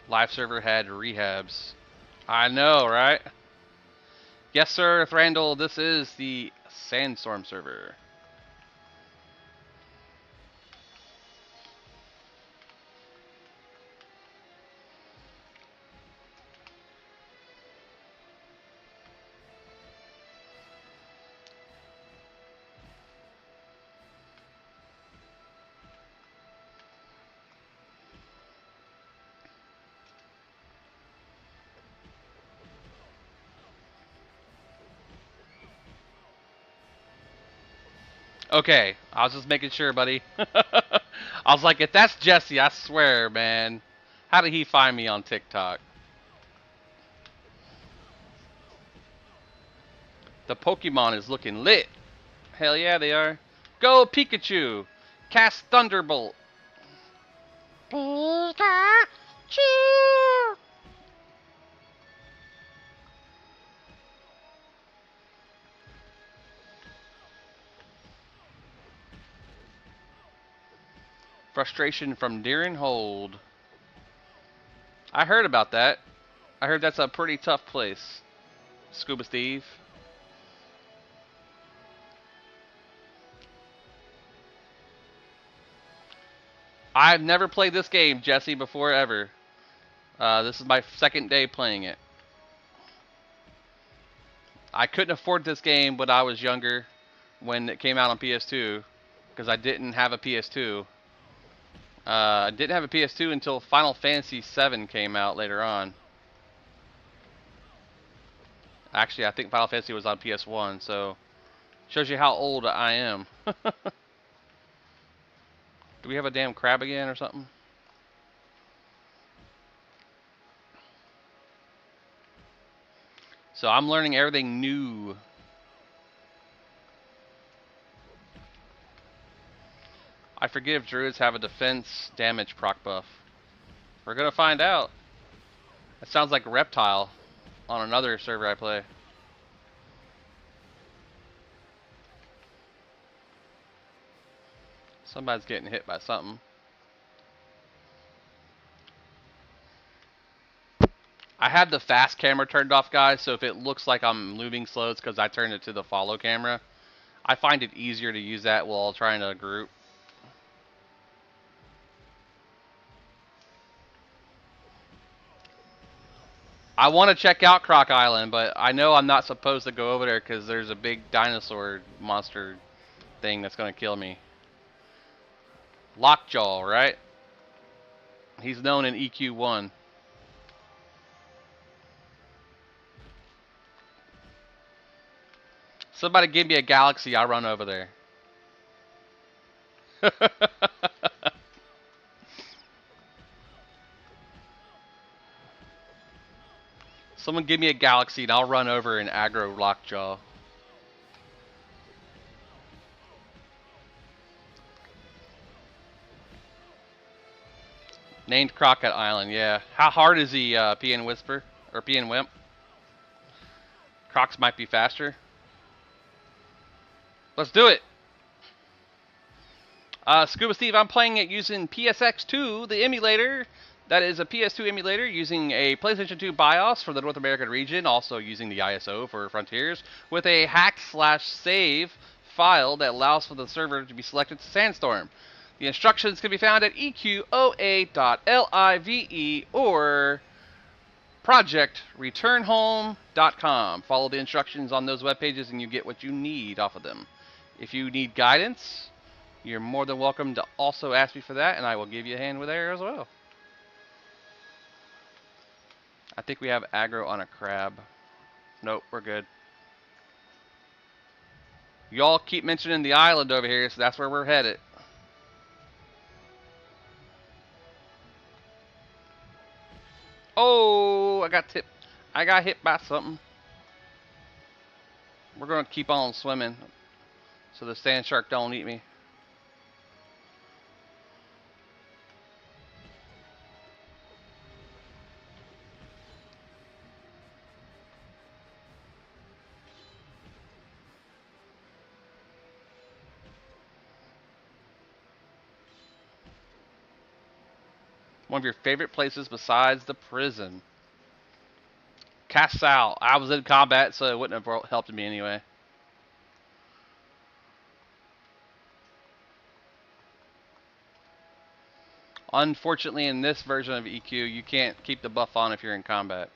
Speaker 1: Live server had rehabs. I know, right? Yes, sir, Thrandle, this is the Sandstorm server. Okay, I was just making sure, buddy. I was like, if that's Jesse, I swear, man. How did he find me on TikTok? The Pokemon is looking lit. Hell yeah, they are. Go Pikachu! Cast Thunderbolt! Pikachu! Frustration from Deer Hold. I heard about that. I heard that's a pretty tough place. Scuba Steve. I've never played this game, Jesse, before ever. This is my second day playing it. I couldn't afford this game when I was younger, when it came out on PS2, because I didn't have a PS2. I didn't have a PS2 until Final Fantasy VII came out later on. Actually, I think Final Fantasy was on PS1, so Shows you how old I am. Do we have a damn crab again or something? So I'm learning everything new. I forget if druids have a defense damage proc buff. We're gonna find out. It sounds like reptile on another server I play. Somebody's getting hit by something. I have the fast camera turned off, guys, so if it looks like I'm moving slow, it's because I turned it to the follow camera. I find it easier to use that while trying to group. I want to check out Croc Island, but I know I'm not supposed to go over there because there's a big dinosaur monster thing that's going to kill me. Lockjaw, right? He's known in EQ1. Somebody give me a galaxy, I'll run over there. Someone give me a galaxy and I'll run over and aggro Lockjaw. Named Crockett Island, yeah. How hard is he, PN Whisper? Or PN Wimp? Crocs might be faster. Let's do it! Scuba Steve, I'm playing it using PSX2, the emulator. That is a PS2 emulator using a PlayStation 2 BIOS for the North American region, also using the ISO for Frontiers, with a hack/save file that allows for the server to be selected to Sandstorm. The instructions can be found at EQOA.live or projectreturnhome.com. Follow the instructions on those web pages and you get what you need off of them. If you need guidance, you're more than welcome to also ask me for that, and I will give you a hand with there as well. I think we have aggro on a crab. Nope, we're good. Y'all keep mentioning the island over here, so that's where we're headed. Oh, I got tipped. I got hit by something. We're gonna keep on swimming so the sand shark don't eat me. One of your favorite places besides the prison. Casal. I was in combat, so it wouldn't have helped me anyway. Unfortunately, in this version of EQ, you can't keep the buff on if you're in combat.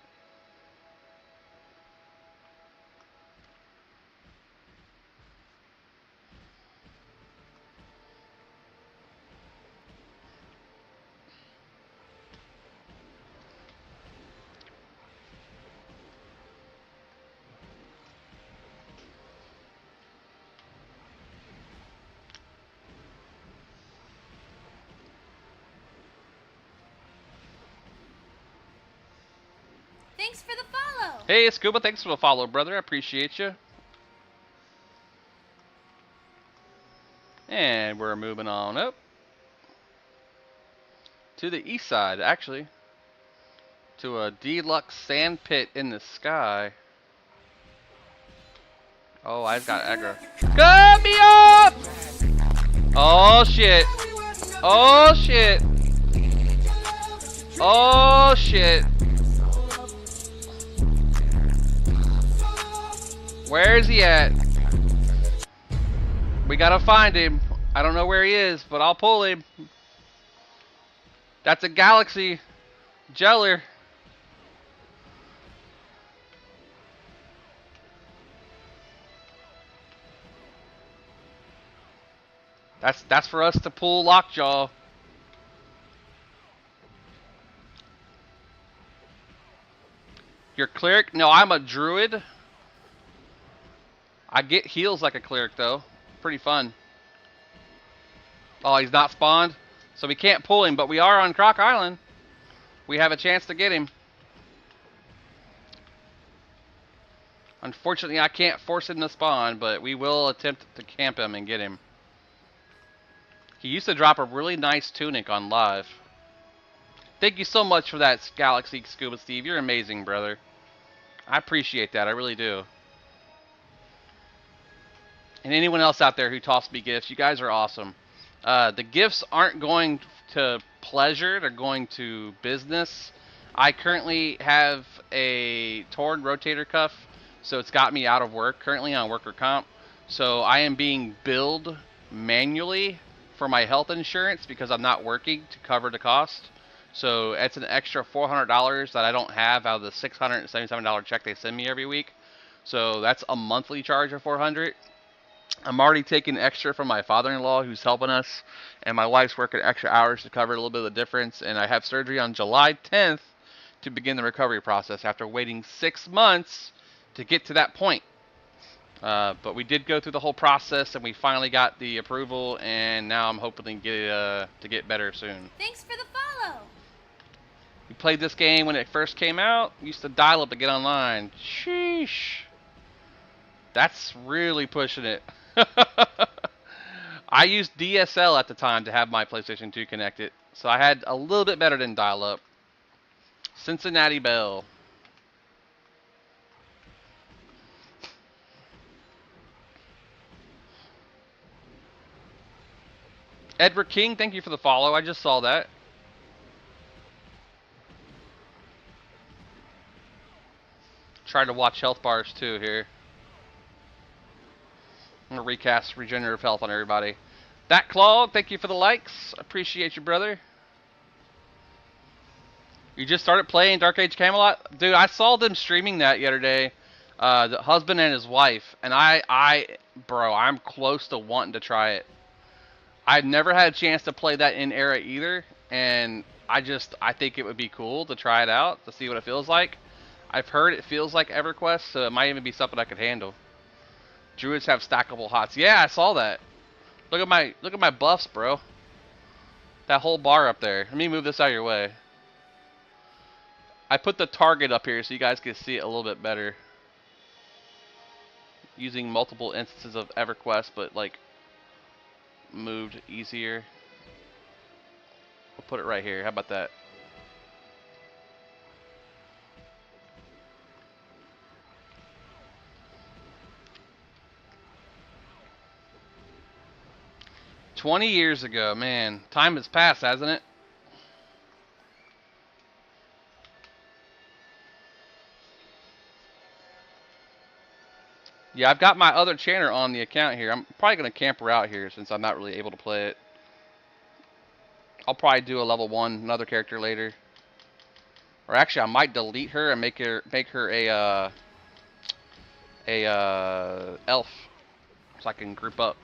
Speaker 10: Thanks for the follow.
Speaker 1: Hey, Scuba, thanks for the follow, brother. I appreciate you. And we're moving on up to the east side, actually, to a deluxe sand pit in the sky. Oh, I've got aggro. Cut me up! Oh shit! Oh shit! Oh shit! Where is he at? We gotta find him. I don't know where he is, but I'll pull him. That's a galaxy jeller. That's for us to pull Lockjaw. You're cleric? No, I'm a druid. I get heals like a cleric though. Pretty fun. Oh, he's not spawned, so we can't pull him, but we are on Croc Island. We have a chance to get him. Unfortunately, I can't force him to spawn, but we will attempt to camp him and get him. He used to drop a really nice tunic on live. Thank you so much for that, Galaxy Scuba Steve. You're amazing, brother. I appreciate that. I really do. And anyone else out there who tossed me gifts, you guys are awesome. The gifts aren't going to pleasure. They're going to business. I currently have a torn rotator cuff, so it's got me out of work, currently on worker comp. So I am being billed manually for my health insurance because I'm not working to cover the cost. So it's an extra $400 that I don't have out of the $677 check they send me every week. So that's a monthly charge of $400. I'm already taking extra from my father-in-law who's helping us, and my wife's working extra hours to cover a little bit of the difference. And I have surgery on July 10th to begin the recovery process after waiting 6 months to get to that point. But we did go through the whole process, and we finally got the approval, and now I'm hoping to get better soon.
Speaker 10: Thanks for the follow.
Speaker 1: We played this game when it first came out. We used to dial up to get online. Sheesh. That's really pushing it. I used DSL at the time to have my PlayStation 2 connected, so I had a little bit better than dial-up. Cincinnati Bell. Edward King, thank you for the follow. I just saw that. Try to watch health bars too here. I'm going to recast regenerative health on everybody. That Claude, thank you for the likes. Appreciate you, brother. You just started playing Dark Age Camelot? Dude, I saw them streaming that the other day. The husband and his wife. And bro, I'm close to wanting to try it. I've never had a chance to play that in era either. And I think it would be cool to try it out, to see what it feels like. I've heard it feels like EverQuest, so it might even be something I could handle. Druids have stackable hots. Yeah, I saw that. Look at my buffs, bro. That whole bar up there. Let me move this out of your way. I put the target up here so you guys can see it a little bit better. Using multiple instances of EverQuest, but like moved easier. We'll put it right here. How about that? "20 years ago, man. Time has passed, hasn't it?" Yeah, I've got my other channel on the account here. I'm probably going to camp her out here since I'm not really able to play it. I'll probably do a level 1, another character later. Or actually, I might delete her and make her a elf so I can group up.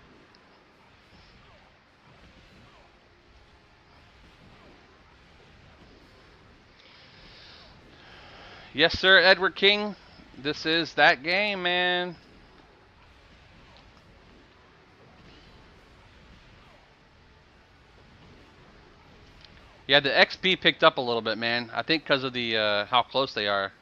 Speaker 1: Yes, sir, Edward King. This is that game, man. Yeah, the XP picked up a little bit, man. I think because of the how close they are.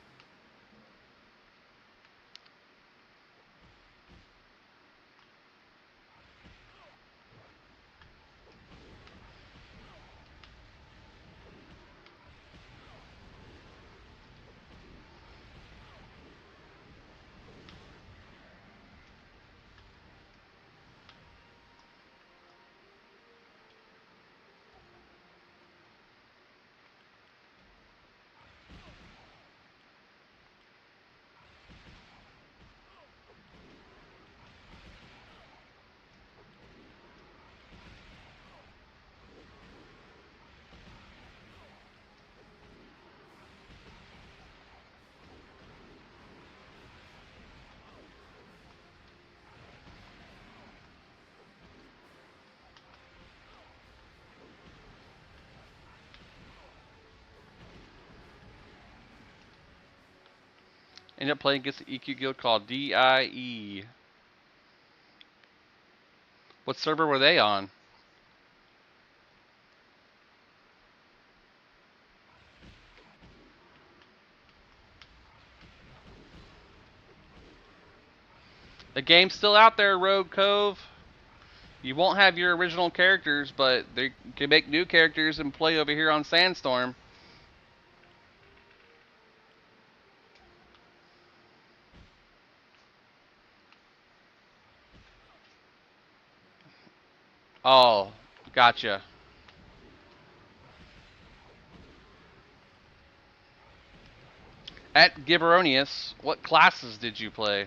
Speaker 1: Ended up playing against the EQ guild called DIE. What server were they on? The game's still out there, Rogue Cove. You won't have your original characters, but they can make new characters and play over here on Sandstorm. Oh, gotcha. At Giberonius, what classes did you play?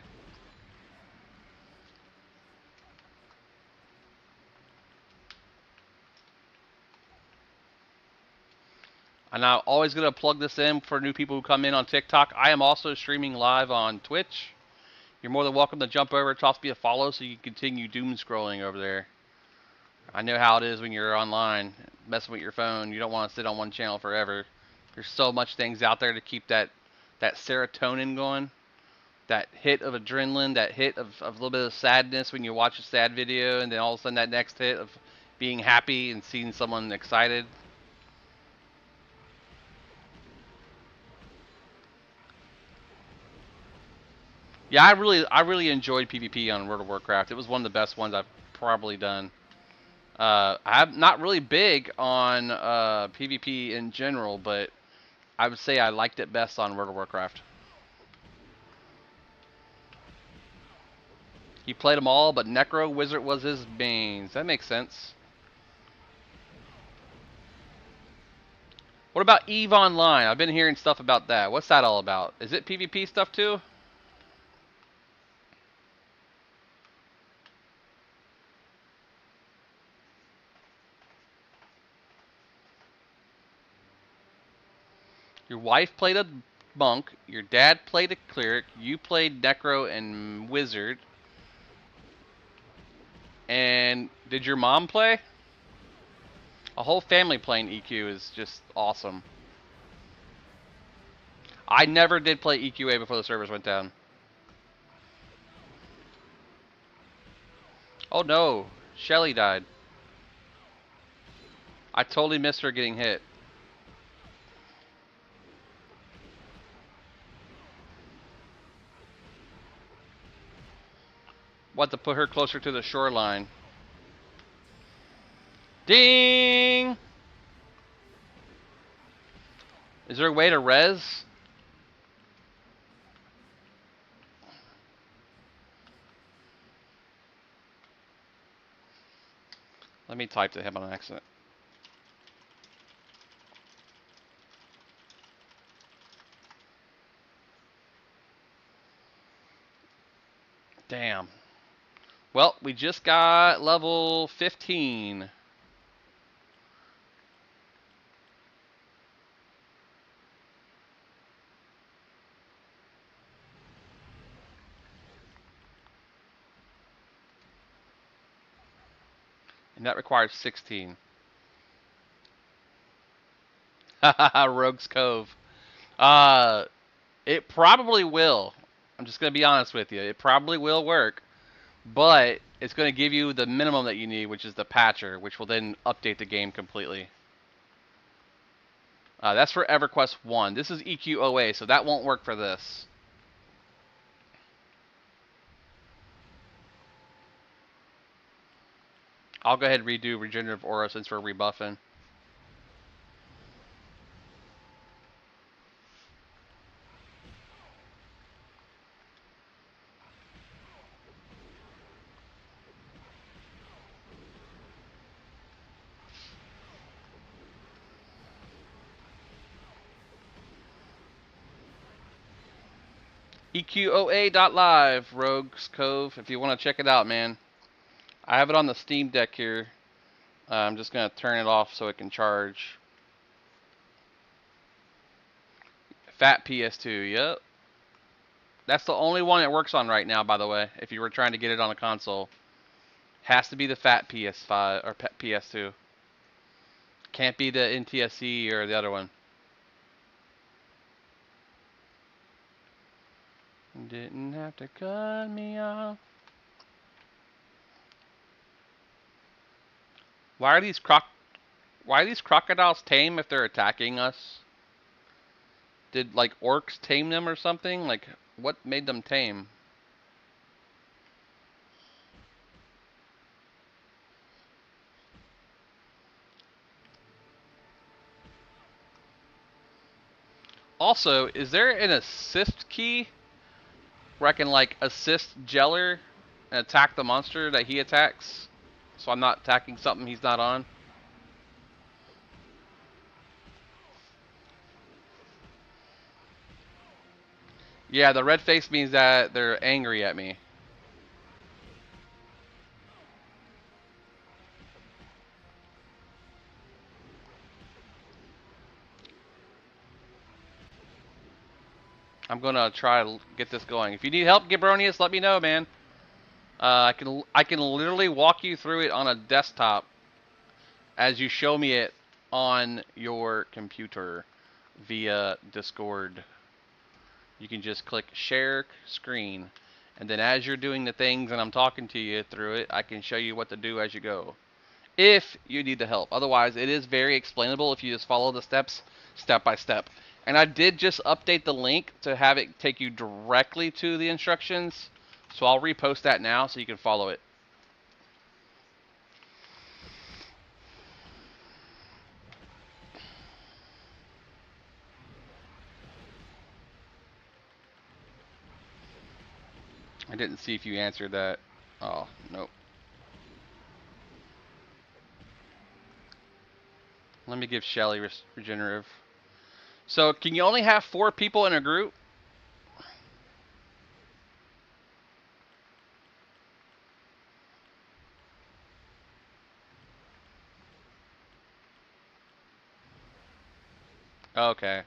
Speaker 1: And I'm always going to plug this in for new people who come in on TikTok. I am also streaming live on Twitch. You're more than welcome to jump over, toss me a follow so you can continue doom scrolling over there. I know how it is when you're online, messing with your phone. You don't want to sit on one channel forever. There's so much things out there to keep that serotonin going. That hit of adrenaline, that hit of a little bit of sadness when you watch a sad video, and then all of a sudden that next hit of being happy and seeing someone excited. Yeah, I really enjoyed PvP on World of Warcraft. It was one of the best ones I've probably done. I'm not really big on PvP in general, but I would say I liked it best on World of Warcraft. He played them all, but Necro Wizard was his mains. That makes sense. What about EVE Online? I've been hearing stuff about that. What's that all about? Is it PvP stuff too? Your wife played a monk, your dad played a cleric, you played Necro and Wizard. And did your mom play? A whole family playing EQ is just awesome. I never did play EQA before the servers went down. Oh no, Shelly died. I totally missed her getting hit. What, to put her closer to the shoreline? Ding! Is there a way to res? Let me type to him on accident. Damn. Well, we just got level 15. And that requires 16. Haha, Rogue's Cove. It probably will. I'm just going to be honest with you. It probably will work. But it's going to give you the minimum that you need, which is the patcher, which will then update the game completely. That's for EverQuest 1. This is EQOA, so that won't work for this. I'll go ahead and redo Regenerative Aura since we're rebuffing. EQOA.live, Rogues Cove, if you want to check it out, man. I have it on the Steam Deck here. I'm just going to turn it off so it can charge. Fat PS2, yep. That's the only one it works on right now, by the way, if you were trying to get it on a console. Has to be the fat PS5 or PS2. Can't be the NTSC or the other one. Didn't have to cut me off. Why are these crocodiles tame if they're attacking us? Did like orcs tame them or something? Like what made them tame? Also, is there an assist key where I can like assist Jeller and attack the monster that he attacks? So I'm not attacking something he's not on? Yeah, the red face means that they're angry at me. I'm gonna try to get this going. If you need help, Gabronius, let me know, man. I can literally walk you through it on a desktop as you show me it on your computer via Discord. You can just click share screen, and then as you're doing the things and I'm talking to you through it, I can show you what to do as you go. If you need the help. Otherwise, it is very explainable if you just follow the steps step by step. And I did just update the link to have it take you directly to the instructions. So I'll repost that now so you can follow it. I didn't see if you answered that. Oh, nope. Let me give Shelly regenerative. So, can you only have 4 people in a group? Okay.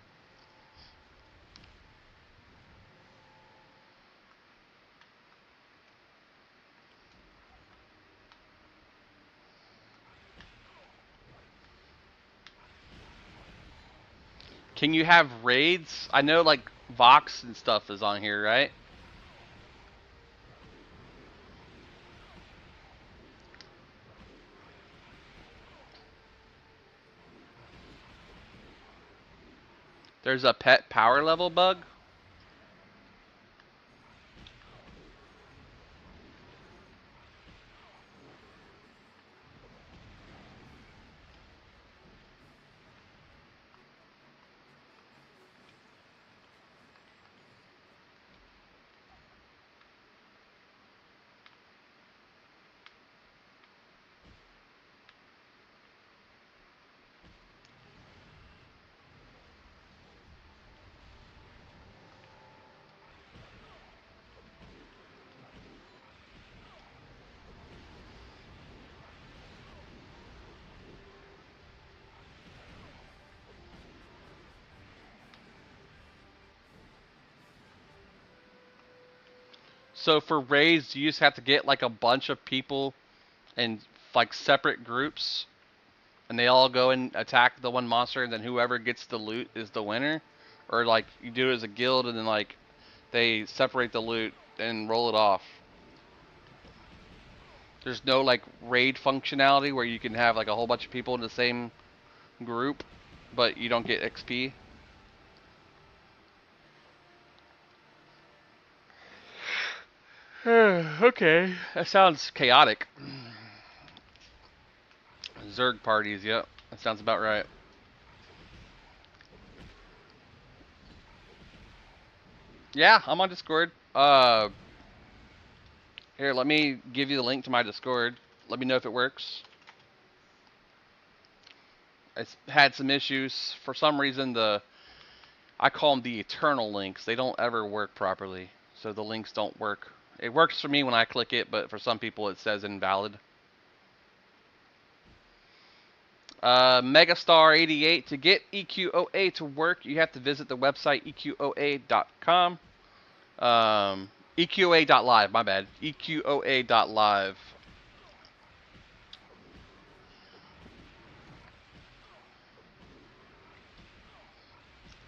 Speaker 1: Can you have raids? I know like Vox and stuff is on here, right? There's a pet power level bug. So for raids, you just have to get like a bunch of people in like separate groups, and they all go and attack the one monster, and then whoever gets the loot is the winner. Or like you do it as a guild, and then like they separate the loot and roll it off. There's no like raid functionality where you can have like a whole bunch of people in the same group, but you don't get XP. Okay, that sounds chaotic. Zerg parties, yep, that sounds about right. Yeah, I'm on Discord. Here, let me give you the link to my Discord. Let me know if it works. It's had some issues for some reason. I call them the eternal links. They don't ever work properly, so the links don't work. It works for me when I click it, but for some people it says invalid. Megastar88. To get EQOA to work, you have to visit the website EQOA.com. EQOA.live, my bad. EQOA.live.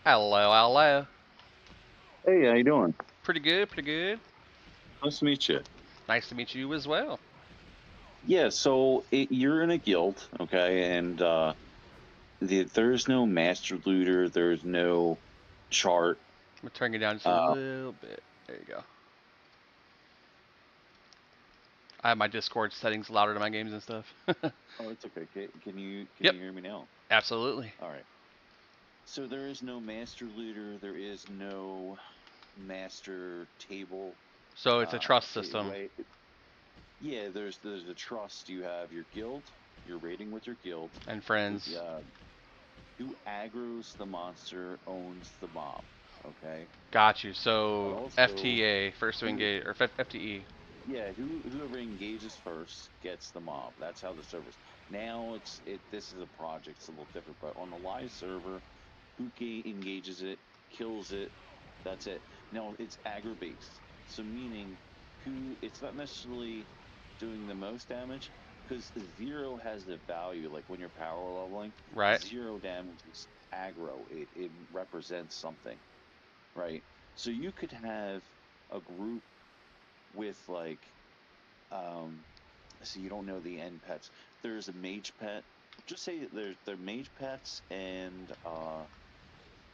Speaker 1: Hello, hello.
Speaker 11: Hey, how you doing?
Speaker 1: Pretty good, pretty good.
Speaker 11: Nice to meet you.
Speaker 1: Nice to meet you as well.
Speaker 11: Yeah, so you're in a guild, okay, and there's no master looter, there's no chart.
Speaker 1: I'm gonna turn it down just a little bit. There you go. I have my Discord settings louder to my games and stuff.
Speaker 11: Oh, it's okay. Can you
Speaker 1: Yep.
Speaker 11: hear me now?
Speaker 1: Absolutely.
Speaker 11: All right. So there is no master looter, there is no master table.
Speaker 1: So it's a trust system.
Speaker 11: Right? Yeah, there's a trust. You have your guild, you're raiding with your guild,
Speaker 1: And friends.
Speaker 11: Who aggroes the monster owns the mob. Okay.
Speaker 1: Got you. So
Speaker 11: Also,
Speaker 1: FTA, first to engage, or FTE.
Speaker 11: Yeah, whoever engages first gets the mob. That's how the server's. Now this is a project, it's a little different, but on the live server, who engages it, kills it, that's it. Now it's aggro based, so meaning it's not necessarily doing the most damage, because 0 has the value, like when you're power leveling,
Speaker 1: Right.
Speaker 11: 0 damage is aggro. It represents something, right? So you could have a group with like so you don't know the end pets. There's a mage pet. Just say they're mage pets and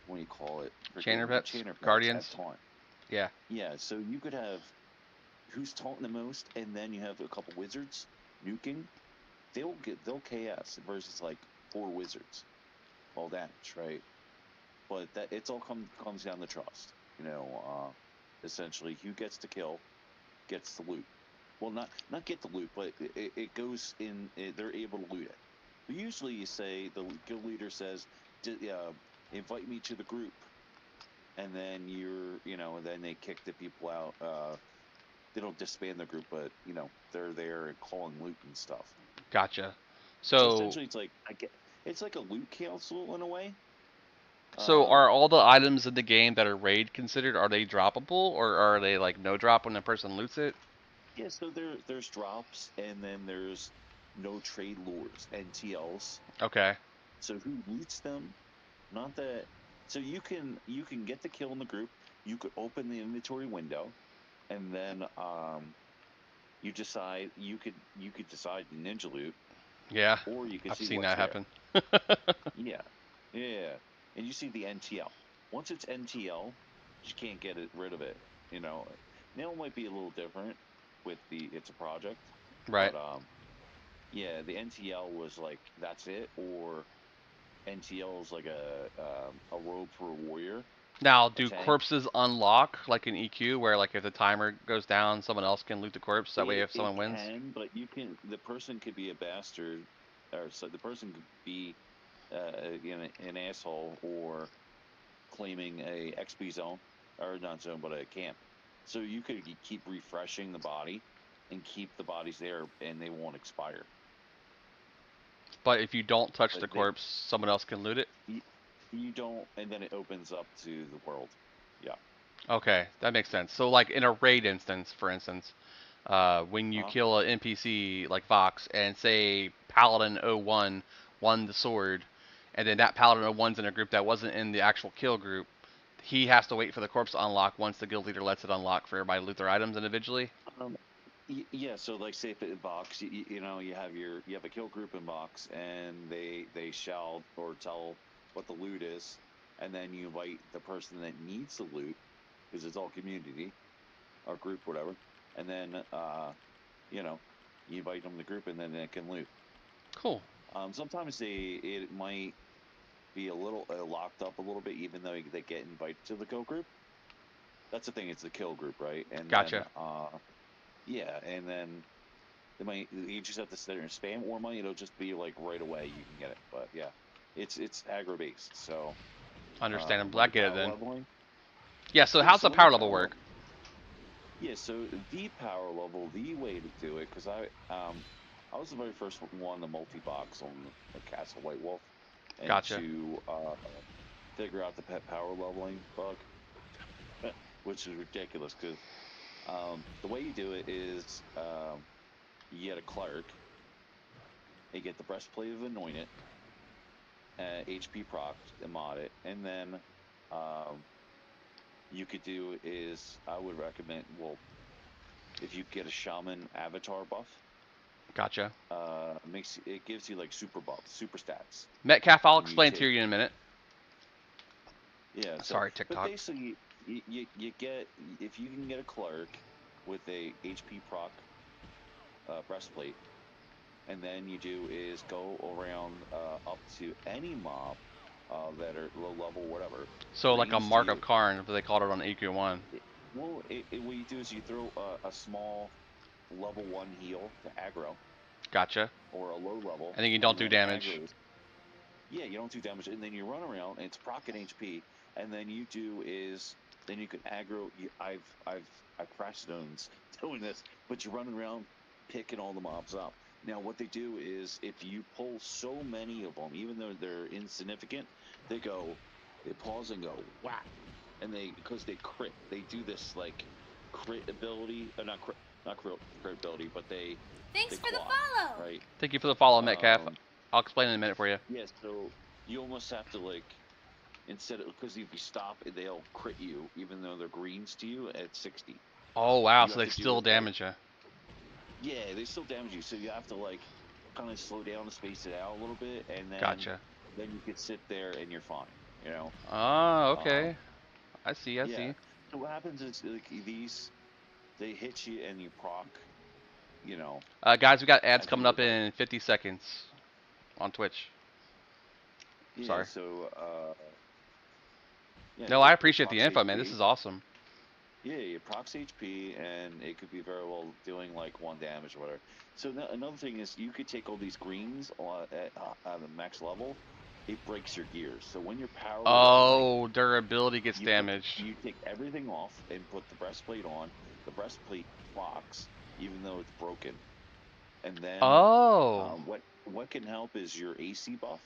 Speaker 11: what do you call it?
Speaker 1: Chainer pets?
Speaker 11: Chainer pets
Speaker 1: Guardians?
Speaker 11: have taunt.
Speaker 1: Yeah.
Speaker 11: Yeah, so you could have who's taunting the most, and then you have a couple wizards nuking. They'll KS versus like 4 wizards. All damage, right? But that it's all comes down to trust. Essentially who gets to kill gets the loot. Well, not get the loot, but it goes in. They're able to loot it. But usually, you say the guild leader says, "Invite me to the group," and then then they kick the people out. They don't disband the group, but they're there and calling loot and stuff.
Speaker 1: Gotcha.
Speaker 11: So essentially, it's like a loot council in a way.
Speaker 1: So are all the items in the game that are raid considered, are they droppable, or are they like no drop when the person loots it?
Speaker 11: Yeah, so there's drops, and then there's no trade lures, NTLs.
Speaker 1: Okay.
Speaker 11: So who loots them? Not that. So you can get the kill in the group. You could open the inventory window, and then you decide you could decide to ninja loot.
Speaker 1: Yeah.
Speaker 11: Or you could
Speaker 1: I've
Speaker 11: see
Speaker 1: seen
Speaker 11: what's
Speaker 1: that
Speaker 11: there.
Speaker 1: happen.
Speaker 11: Yeah, and you see the NTL. Once it's NTL, you can't get rid of it. Now it might be a little different with it's a project.
Speaker 1: Right.
Speaker 11: But yeah, the NTL was like that's it, or NTL is like a robe for a warrior.
Speaker 1: Now, do corpses unlock like an EQ, where like if the timer goes down, someone else can loot the corpse? That way, if someone wins.
Speaker 11: It can, but the person could be a bastard, or so the person could be an asshole, or claiming a XP zone, or not zone, but a camp. So you could keep refreshing the body, and keep the bodies there, and they won't expire.
Speaker 1: But if you don't touch the corpse, someone else can loot it?
Speaker 11: You don't, and then it opens up to the world. Yeah.
Speaker 1: Okay, that makes sense. So like in a raid instance, for instance, when you kill an NPC like Vox, and say Paladin 01 won the sword, and then that Paladin 01's in a group that wasn't in the actual kill group, he has to wait for the corpse to unlock once the guild leader lets it unlock for everybody to loot their items individually?
Speaker 11: Yeah, so like say if in Vox, you have a kill group in Vox, and they shout or tell what the loot is, and then you invite the person that needs the loot, because it's all community or group, whatever, and then you invite them to the group, and then they can loot.
Speaker 1: Cool.
Speaker 11: Sometimes it might be a little locked up a little bit, even though they get invited to the kill group. That's the thing; it's the kill group, right? And
Speaker 1: gotcha.
Speaker 11: Then, yeah, and then you just have to sit there and spam, or it'll just be like right away you can get it. But yeah, it's aggro based, so
Speaker 1: understandable. I get it then.
Speaker 11: Leveling,
Speaker 1: yeah. So how's the power level work?
Speaker 11: Yeah, so the power level, the way to do it, because I was the very first one to multi-box on the Castle White Wolf, and
Speaker 1: gotcha.
Speaker 11: to figure out the pet power leveling bug, which is ridiculous because the way you do it is you get a cleric, you get the breastplate of anointed, HP proc, mod it, and then you could do is I would recommend if you get a shaman avatar buff,
Speaker 1: Gotcha.
Speaker 11: It gives you like super buffs, super stats.
Speaker 1: Metcalf, I'll
Speaker 11: And you
Speaker 1: explain to
Speaker 11: take
Speaker 1: you in a minute.
Speaker 11: Yeah. So,
Speaker 1: Sorry,
Speaker 11: but
Speaker 1: TikTok.
Speaker 11: basically, you get if you can get a clerk with a HP proc breastplate, and then you do is go around up to any mob that are low level, whatever.
Speaker 1: So like a
Speaker 11: ranged
Speaker 1: mark
Speaker 11: you.
Speaker 1: of Karn, but they called it on EQ1.
Speaker 11: Well, what you do is you throw a small level 1 heal to aggro,
Speaker 1: Gotcha.
Speaker 11: or a low level,
Speaker 1: And then you don't do
Speaker 11: then
Speaker 1: damage.
Speaker 11: aggro's. Yeah, you don't do damage, and then you run around, and it's proccing HP, and then you do is then you can aggro. I've crashed zones doing this, but you're running around picking all the mobs up. Now, what they do is if you pull so many of them, even though they're insignificant, they pause and go whack, and because they crit, they do this like crit ability, not crit ability, but
Speaker 10: Thanks
Speaker 11: they
Speaker 10: for the
Speaker 11: quad,
Speaker 10: follow.
Speaker 11: right?
Speaker 1: Thank you for the follow, Metcalf.
Speaker 11: Um,
Speaker 1: I'll explain in a minute for you.
Speaker 11: Yeah, so you almost have to like instead of because if you stop, they'll crit you even though they're greens to you at 60.
Speaker 1: Oh wow,
Speaker 11: You
Speaker 1: so
Speaker 11: have
Speaker 1: they
Speaker 11: to do
Speaker 1: still
Speaker 11: it, like-
Speaker 1: damage you.
Speaker 11: Yeah, they still damage you, so you have to like kind of slow down and space it out a little bit, and
Speaker 1: Gotcha.
Speaker 11: then you could sit there and you're fine. You know.
Speaker 1: Oh, okay. I see. I
Speaker 11: Yeah.
Speaker 1: see.
Speaker 11: So what happens is like they hit you and you proc. You know.
Speaker 1: Guys, we got ads
Speaker 11: as
Speaker 1: coming
Speaker 11: you
Speaker 1: up
Speaker 11: like-
Speaker 1: in 50 seconds on Twitch.
Speaker 11: Yeah,
Speaker 1: Sorry.
Speaker 11: So. Yeah,
Speaker 1: No,
Speaker 11: it
Speaker 1: I appreciate the
Speaker 11: procs
Speaker 1: info, man.
Speaker 11: HP.
Speaker 1: This is awesome.
Speaker 11: Yeah, you procs HP, and it could be very well doing like 1 damage or whatever. So another thing is you could take all these greens at the max level, it breaks your gears. So when you're power
Speaker 1: Oh, durability gets damaged.
Speaker 11: you take everything off and put the breastplate on. The breastplate procs, even though it's broken. And then
Speaker 1: Oh.
Speaker 11: what can help is your AC buff,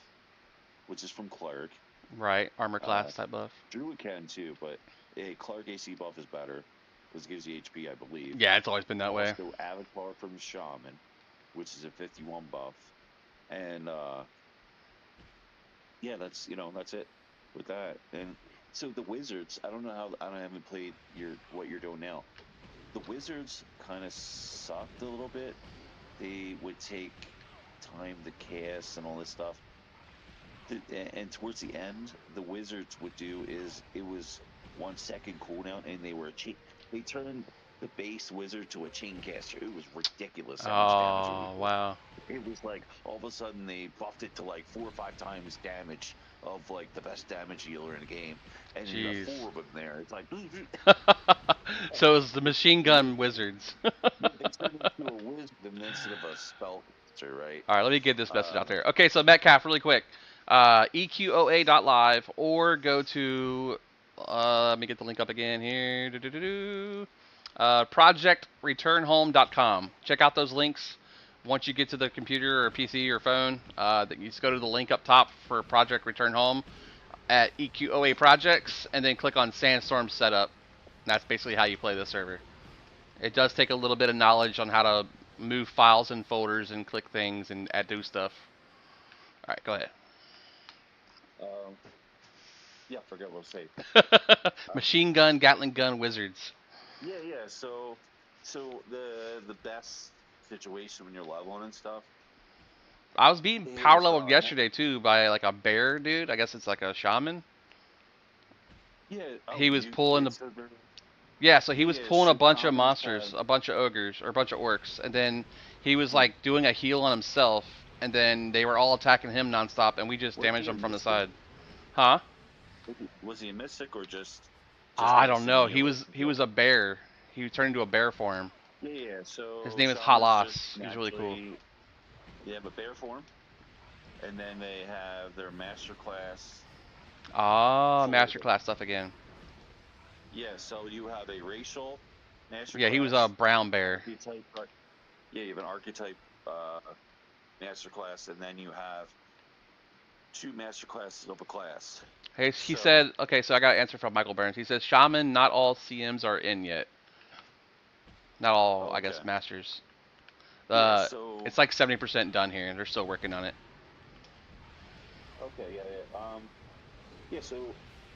Speaker 11: which is from Cleric.
Speaker 1: Right, armor class type buff.
Speaker 11: Druid can too, but a Clark AC buff is better, because it gives you HP, I believe.
Speaker 1: Yeah, it's always been that way.
Speaker 11: Also, Avatar from Shaman, which is a 51 buff, and yeah, that's it with that. And so the Wizards, I don't know how I haven't played what you're doing now. The Wizards kind of sucked a little bit. They would take time to cast and all this stuff. And towards the end, the Wizards would do is it was 1 second cooldown, and they turned the base wizard to a chain caster. It was ridiculous how much damage it would
Speaker 1: Oh,
Speaker 11: do.
Speaker 1: wow.
Speaker 11: It was like all of a sudden they buffed it to like 4 or 5 times damage of like the best damage dealer in the game, and then you have
Speaker 1: Jeez.
Speaker 11: 4 of them there. It's like
Speaker 1: So it's the machine gun wizards.
Speaker 11: they turned into a wizard instead of a spellcaster, right?
Speaker 1: All right, let me get this message out there. Okay, so Metcalf, really quick. EQOA.live or go to, let me get the link up again here. Projectreturnhome.com. Check out those links. Once you get to the computer or PC or phone, you just go to the link up top for Project Return Home at EQOA Projects, and then click on Sandstorm Setup. And that's basically how you play the server. It does take a little bit of knowledge on how to move files and folders and click things and do stuff. All right, go ahead.
Speaker 11: Yeah, I forgot what I was saying.
Speaker 1: Machine gun, Gatling gun, wizards.
Speaker 11: Yeah. So the best situation when you're leveling and stuff.
Speaker 1: I was being power leveled yesterday too by like a bear dude. I guess it's like a shaman.
Speaker 11: Yeah.
Speaker 1: He was pulling the. Yeah, so he was pulling a bunch of monsters, a bunch of ogres, or a bunch of orcs, and then he was like doing a heal on himself, and then they were all attacking him nonstop, and we just damaged them from the side. Huh?
Speaker 11: Was he a mystic or just
Speaker 1: I don't know. He was a bear. He turned into a bear form.
Speaker 11: Yeah. So
Speaker 1: his name is
Speaker 11: shamans
Speaker 1: Halas.
Speaker 11: just
Speaker 1: He's really cool.
Speaker 11: They have a bear form, and then they have their master class.
Speaker 1: Master class stuff again.
Speaker 11: Yeah, so you have a racial master
Speaker 1: Yeah,
Speaker 11: class.
Speaker 1: he was a brown bear.
Speaker 11: Yeah, you have an archetype master class, and then you have 2 master classes of a class.
Speaker 1: Hey, he said, okay, so I got an answer from Michael Burns. He says, Shaman, not all CMs are in yet. Not all, I guess, masters.
Speaker 11: Yeah,
Speaker 1: it's like 70% done here, and they're still working on it.
Speaker 11: Okay, yeah, so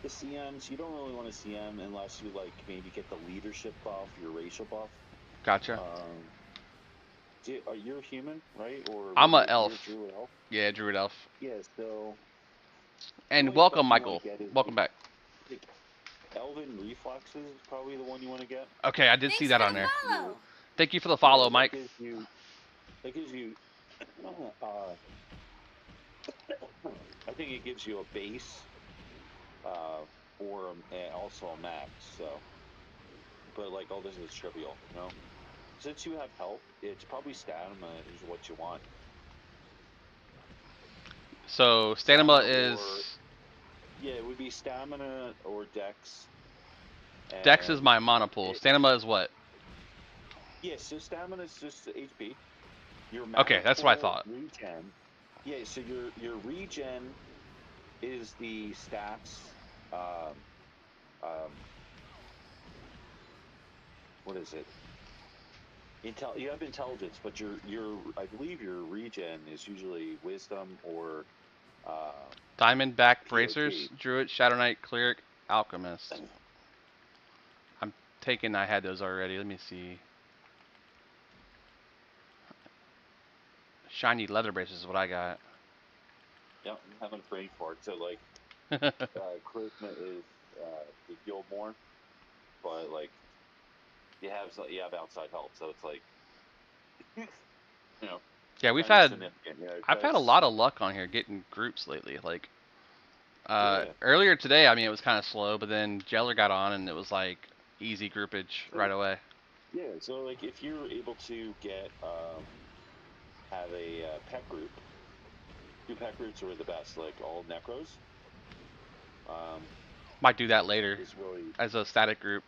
Speaker 11: the CMs, you don't really want to CM unless you, like, maybe get the leadership buff, your racial buff.
Speaker 1: Gotcha.
Speaker 11: you're human, right? Or
Speaker 1: I'm a
Speaker 11: you're
Speaker 1: elf.
Speaker 11: Druid elf?
Speaker 1: Yeah, druid elf.
Speaker 11: Yeah, so the
Speaker 1: And
Speaker 11: only
Speaker 1: welcome,
Speaker 11: spells you want
Speaker 1: Michael.
Speaker 11: to get is
Speaker 1: Welcome back.
Speaker 11: like Elven Reflexes is probably the one you want to get.
Speaker 1: Okay, I did see
Speaker 10: Thanks
Speaker 1: that
Speaker 10: for
Speaker 1: on
Speaker 10: the
Speaker 1: there.
Speaker 10: follow.
Speaker 1: Thank you for the
Speaker 11: Yeah,
Speaker 1: follow, Mike.
Speaker 11: that gives you I think it gives you a base for and also a max. So, but like all this is trivial, you know. Since you have help, it's probably stamina is what you want.
Speaker 1: So stamina
Speaker 11: Or
Speaker 1: is
Speaker 11: yeah, it would be stamina or dex.
Speaker 1: Dex is
Speaker 11: And
Speaker 1: my mana pool. Stamina is what?
Speaker 11: yeah, so stamina is just HP. Your
Speaker 1: Okay,
Speaker 11: mana
Speaker 1: that's what I
Speaker 11: pool
Speaker 1: thought.
Speaker 11: regen. Yeah, so your regen is the stats. Um, um, what is it? You have intelligence, but your I believe your regen is usually wisdom or
Speaker 1: Diamondback Bracers,
Speaker 11: POG.
Speaker 1: Druid, Shadow Knight, Cleric, Alchemist. I'm taking. I had those already. Let me see. Shiny leather braces is what I got.
Speaker 11: Yep, I'm having a brain fart. So like, charisma is to heal more, but like you have outside help, so it's like you know
Speaker 1: Yeah,
Speaker 11: kind of significant. Yeah,
Speaker 1: I've had a
Speaker 11: that's
Speaker 1: lot of luck on here getting groups lately. Like
Speaker 11: yeah.
Speaker 1: earlier today, I mean it was kind of slow, but then Jeller got on and it was like easy groupage right away.
Speaker 11: Yeah, so like if you're able to get have a pet group, two pet groups are the best. Like all necros,
Speaker 1: Might do that later
Speaker 11: is really
Speaker 1: as a static group.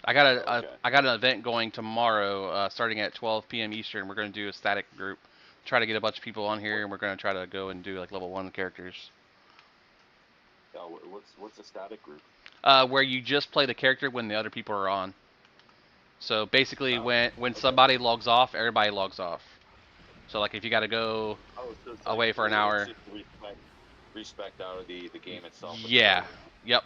Speaker 1: I got
Speaker 11: okay.
Speaker 1: I got an event going tomorrow, starting at 12 p.m. Eastern. We're going to do a static group, try to get a bunch of people on here, and we're going to try to go and do like level 1 characters.
Speaker 11: What's a static group?
Speaker 1: Where you just play the character when the other people are on. So basically,
Speaker 11: Oh,
Speaker 1: when
Speaker 11: okay.
Speaker 1: somebody logs off, everybody logs off. So like if you got to go
Speaker 11: Oh, so it's like
Speaker 1: away for an hour,
Speaker 11: it's just respect out of the game itself with the
Speaker 1: yeah,
Speaker 11: server.
Speaker 1: yep.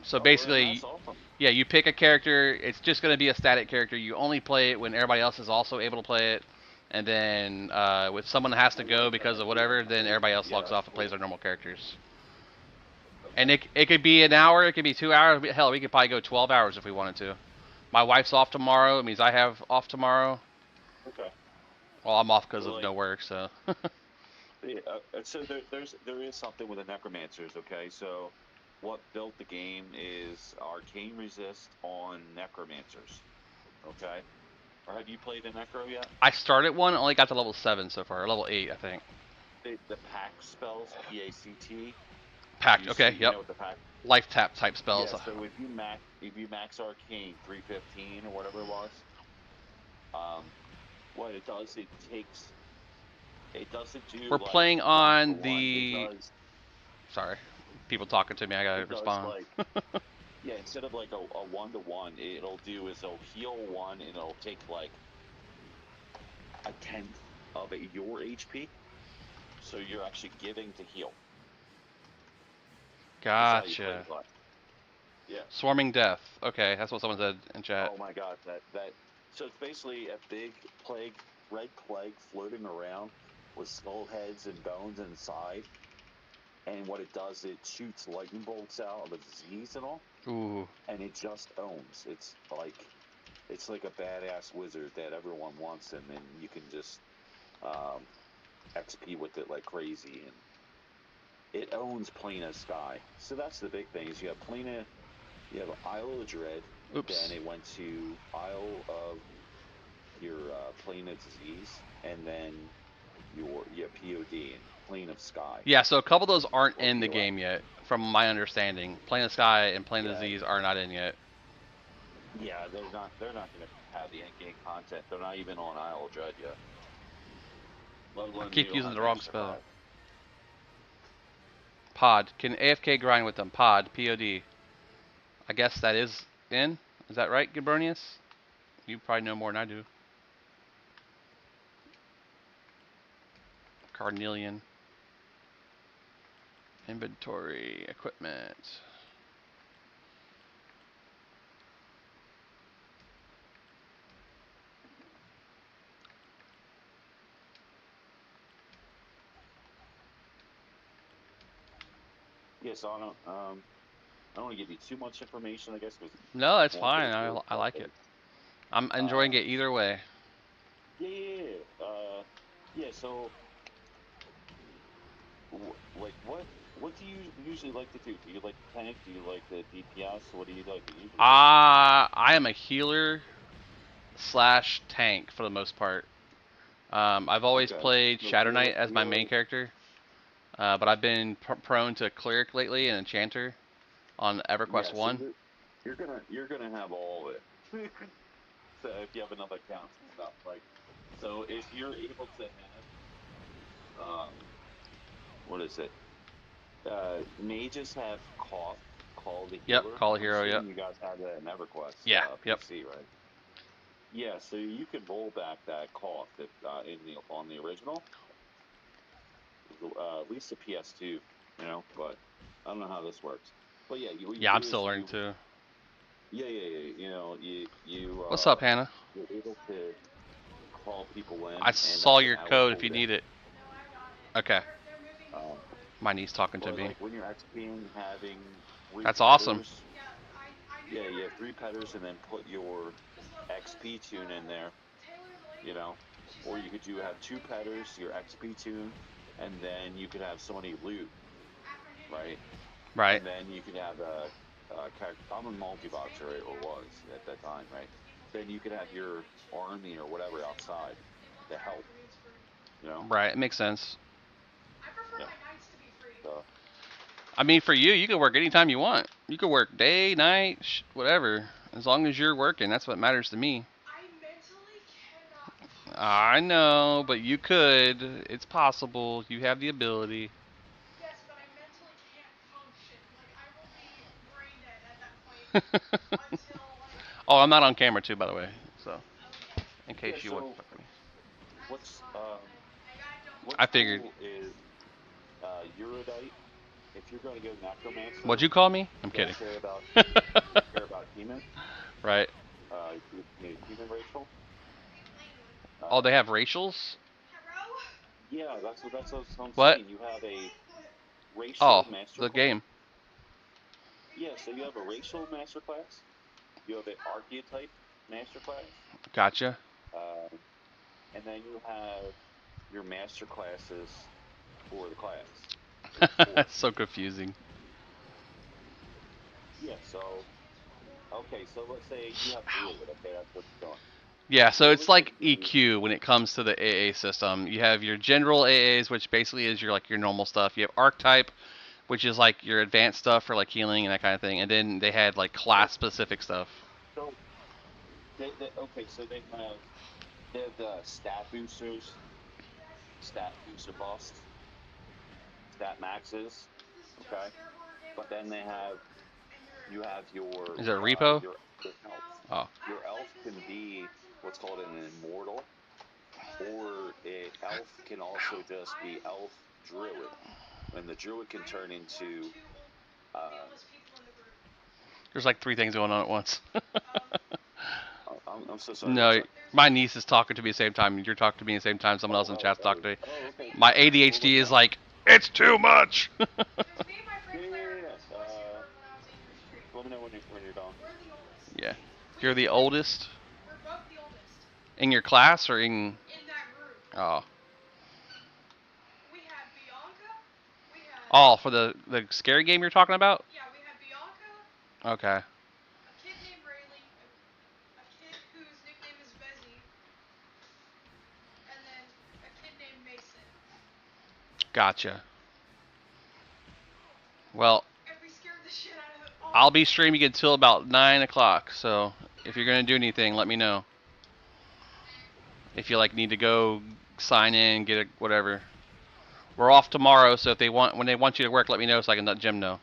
Speaker 1: So
Speaker 11: Oh man,
Speaker 1: basically,
Speaker 11: that's awesome.
Speaker 1: yeah, you pick a character. It's just going to be a static character. You only play it when everybody else is also able to play it. And then if someone has to go because of whatever, then everybody else
Speaker 11: Yeah,
Speaker 1: logs
Speaker 11: that's
Speaker 1: off and plays
Speaker 11: cool.
Speaker 1: their normal characters. And
Speaker 11: Okay.
Speaker 1: it could be an hour, it could be 2 hours. Hell, we could probably go 12 hours if we wanted to. My wife's off tomorrow. It means I have off tomorrow.
Speaker 11: Okay.
Speaker 1: Well, I'm off because
Speaker 11: Well,
Speaker 1: of
Speaker 11: like
Speaker 1: no work, so.
Speaker 11: yeah, so there is something with the necromancers. Okay, so what built the game is arcane resist on necromancers. Okay, or have you played a necro yet?
Speaker 1: I started one, only got to level 7 so far, level 8, I think.
Speaker 11: The pact spells, PACT.
Speaker 1: Pact, okay,
Speaker 11: You
Speaker 1: yep.
Speaker 11: know what the pact?
Speaker 1: Life tap type spells.
Speaker 11: Yeah. So if you max arcane 315 or whatever it was, what it does it doesn't do
Speaker 1: We're
Speaker 11: like
Speaker 1: playing
Speaker 11: one for
Speaker 1: on
Speaker 11: one.
Speaker 1: the. Sorry, people talking to me. I gotta
Speaker 11: It does
Speaker 1: respond.
Speaker 11: like yeah, instead of like a 1-to-1, it'll do is it'll heal one and it'll take like a tenth of your HP. So you're actually giving to heal. Is how you play
Speaker 1: Gotcha.
Speaker 11: the class. Yeah.
Speaker 1: Swarming death. Okay, that's what someone said in chat.
Speaker 11: Oh my god, that so it's basically a big red plague floating around with skull heads and bones inside. And what it does, it shoots lightning bolts out of a disease and all,
Speaker 1: Ooh.
Speaker 11: and it just owns. It's like a badass wizard that everyone wants, and then you can just XP with it like crazy, and it owns Plena Sky. So that's the big thing. Is you have Plena, you have Isle of Dread,
Speaker 1: Oops.
Speaker 11: then it went to Isle of your Plane of Disease, and then your POD and Plane of Sky.
Speaker 1: Yeah, so a couple of those aren't
Speaker 11: Or
Speaker 1: in the
Speaker 11: POS.
Speaker 1: game yet, from my understanding. Plane of Sky and Plane of
Speaker 11: Yeah,
Speaker 1: Disease are not in yet.
Speaker 11: yeah, they're not going to have the end game content. They're not even on Isle of Dread yet. Let
Speaker 1: I
Speaker 11: alone
Speaker 1: keep
Speaker 11: you
Speaker 1: using
Speaker 11: on
Speaker 1: the wrong
Speaker 11: Max
Speaker 1: spell.
Speaker 11: Survive.
Speaker 1: Pod. Can AFK grind with them? Pod. POD. I guess that is in. Is that right, Gabronius? You probably know more than I do. Carnelian. Inventory. Equipment.
Speaker 11: Yeah, so I don't want to give you too much information, I guess, because
Speaker 1: No, it's
Speaker 11: won't get
Speaker 1: fine.
Speaker 11: into it.
Speaker 1: I
Speaker 11: But
Speaker 1: like it. I'm enjoying it either way.
Speaker 11: yeah. So, like, what do you usually like to do? Do you like the tank? Do you like the DPS? What do you like to usually do?
Speaker 1: I am a healer slash tank for the most part. I've always
Speaker 11: Okay.
Speaker 1: played
Speaker 11: So
Speaker 1: Shadow Knight as my main character, but I've been prone to cleric lately and enchanter on EverQuest
Speaker 11: yeah. So
Speaker 1: 1.
Speaker 11: you're gonna have all of it. So if you have enough accounts and stuff, like, so if you're able to have, what is it? Mages have call the
Speaker 1: Yep,
Speaker 11: healer.
Speaker 1: call a
Speaker 11: I'm
Speaker 1: hero. Yep.
Speaker 11: assuming you guys have that in EverQuest
Speaker 1: Yeah. Yep.
Speaker 11: PC, right? Yeah, so you can roll back that cough if on the original, at least the PS2, But I don't know how this works. But yeah, what you
Speaker 1: Yeah, I'm
Speaker 11: do is
Speaker 1: still learning too.
Speaker 11: yeah.
Speaker 1: What's up, Hannah?
Speaker 11: You're able to call people in,
Speaker 1: I
Speaker 11: and
Speaker 1: saw
Speaker 11: that's an
Speaker 1: your
Speaker 11: hour
Speaker 1: code if you
Speaker 11: cooldown.
Speaker 1: need it. Okay.
Speaker 11: Um,
Speaker 1: My niece talking to
Speaker 11: but
Speaker 1: me.
Speaker 11: like when you're XPing, having three
Speaker 1: That's awesome.
Speaker 11: petters, yeah, you have three petters, and then put your XP tune in there, you know, or you could have two petters, your XP tune, and then you could have somebody loot, right?
Speaker 1: Right.
Speaker 11: And then you could have a character. I'm a multi-boxer, right, or was at that time, right? Then you could have your army or whatever outside to help,
Speaker 1: Right. It makes sense.
Speaker 11: Yeah. So,
Speaker 1: I mean, for you, you can work anytime you want. You can work day, night, whatever. As long as you're working, that's what matters to me. I know, but you could. It's possible. You have the ability. Oh, I'm not on camera too, by the way. So, in
Speaker 11: yeah.
Speaker 1: case you want
Speaker 11: So
Speaker 1: to fuck with me.
Speaker 11: what's
Speaker 1: I
Speaker 11: what's
Speaker 1: figured.
Speaker 11: cool is Eurodite. If you're going to go necromancer,
Speaker 1: What'd you call me? I'm
Speaker 11: you don't
Speaker 1: kidding.
Speaker 11: care about demon.
Speaker 1: Right.
Speaker 11: You need a human racial.
Speaker 1: Oh, they
Speaker 11: Uh,
Speaker 1: have racials?
Speaker 11: yeah, that's what I'm
Speaker 1: What?
Speaker 11: saying. You have a
Speaker 1: Oh,
Speaker 11: racial master
Speaker 1: the
Speaker 11: class.
Speaker 1: game.
Speaker 11: Yeah, so you have a racial master class. You have an archetype master class.
Speaker 1: Gotcha.
Speaker 11: Um, and then you have your master classes for the class. There's four.
Speaker 1: So confusing.
Speaker 11: Yeah, so okay, so let's say you have druid. Okay, that's what you're doing.
Speaker 1: Yeah, so it's
Speaker 11: Druid
Speaker 1: like
Speaker 11: can be
Speaker 1: EQ when it comes to the AA system. You have your general AAs, which basically is your normal stuff. You have archetype, which is like your advanced stuff for like healing and that kind of thing. And then they had like class specific stuff.
Speaker 11: so okay, so they have the stat boosters, stat booster buffs, stat maxes. Okay, but then you have
Speaker 1: Is it repo?
Speaker 11: your elf.
Speaker 1: Oh,
Speaker 11: Your elf can be what's called an immortal, or elf can also just be elf druid, and the druid can turn into uh,
Speaker 1: there's like three things going on at once.
Speaker 11: I'm so sorry. What's
Speaker 1: No,
Speaker 11: that?
Speaker 1: my niece is talking to me at the same time. You're talking to me at the same time. Someone else in chat's talking to me.
Speaker 11: Okay.
Speaker 1: My
Speaker 11: Well,
Speaker 1: ADHD
Speaker 11: look
Speaker 1: is
Speaker 11: out.
Speaker 1: like, it's too much.
Speaker 11: Yeah. Let me know when you're done.
Speaker 1: Yeah. You're the oldest in your class or in? Oh. Oh, for the scary game you're talking about? Okay. Gotcha. Well, I'll be streaming until about 9 o'clock. So if you're gonna do anything, let me know. If you like need to go sign in, get a whatever. We're off tomorrow, so if they want when they want you to work, let me know so I can let Jim know.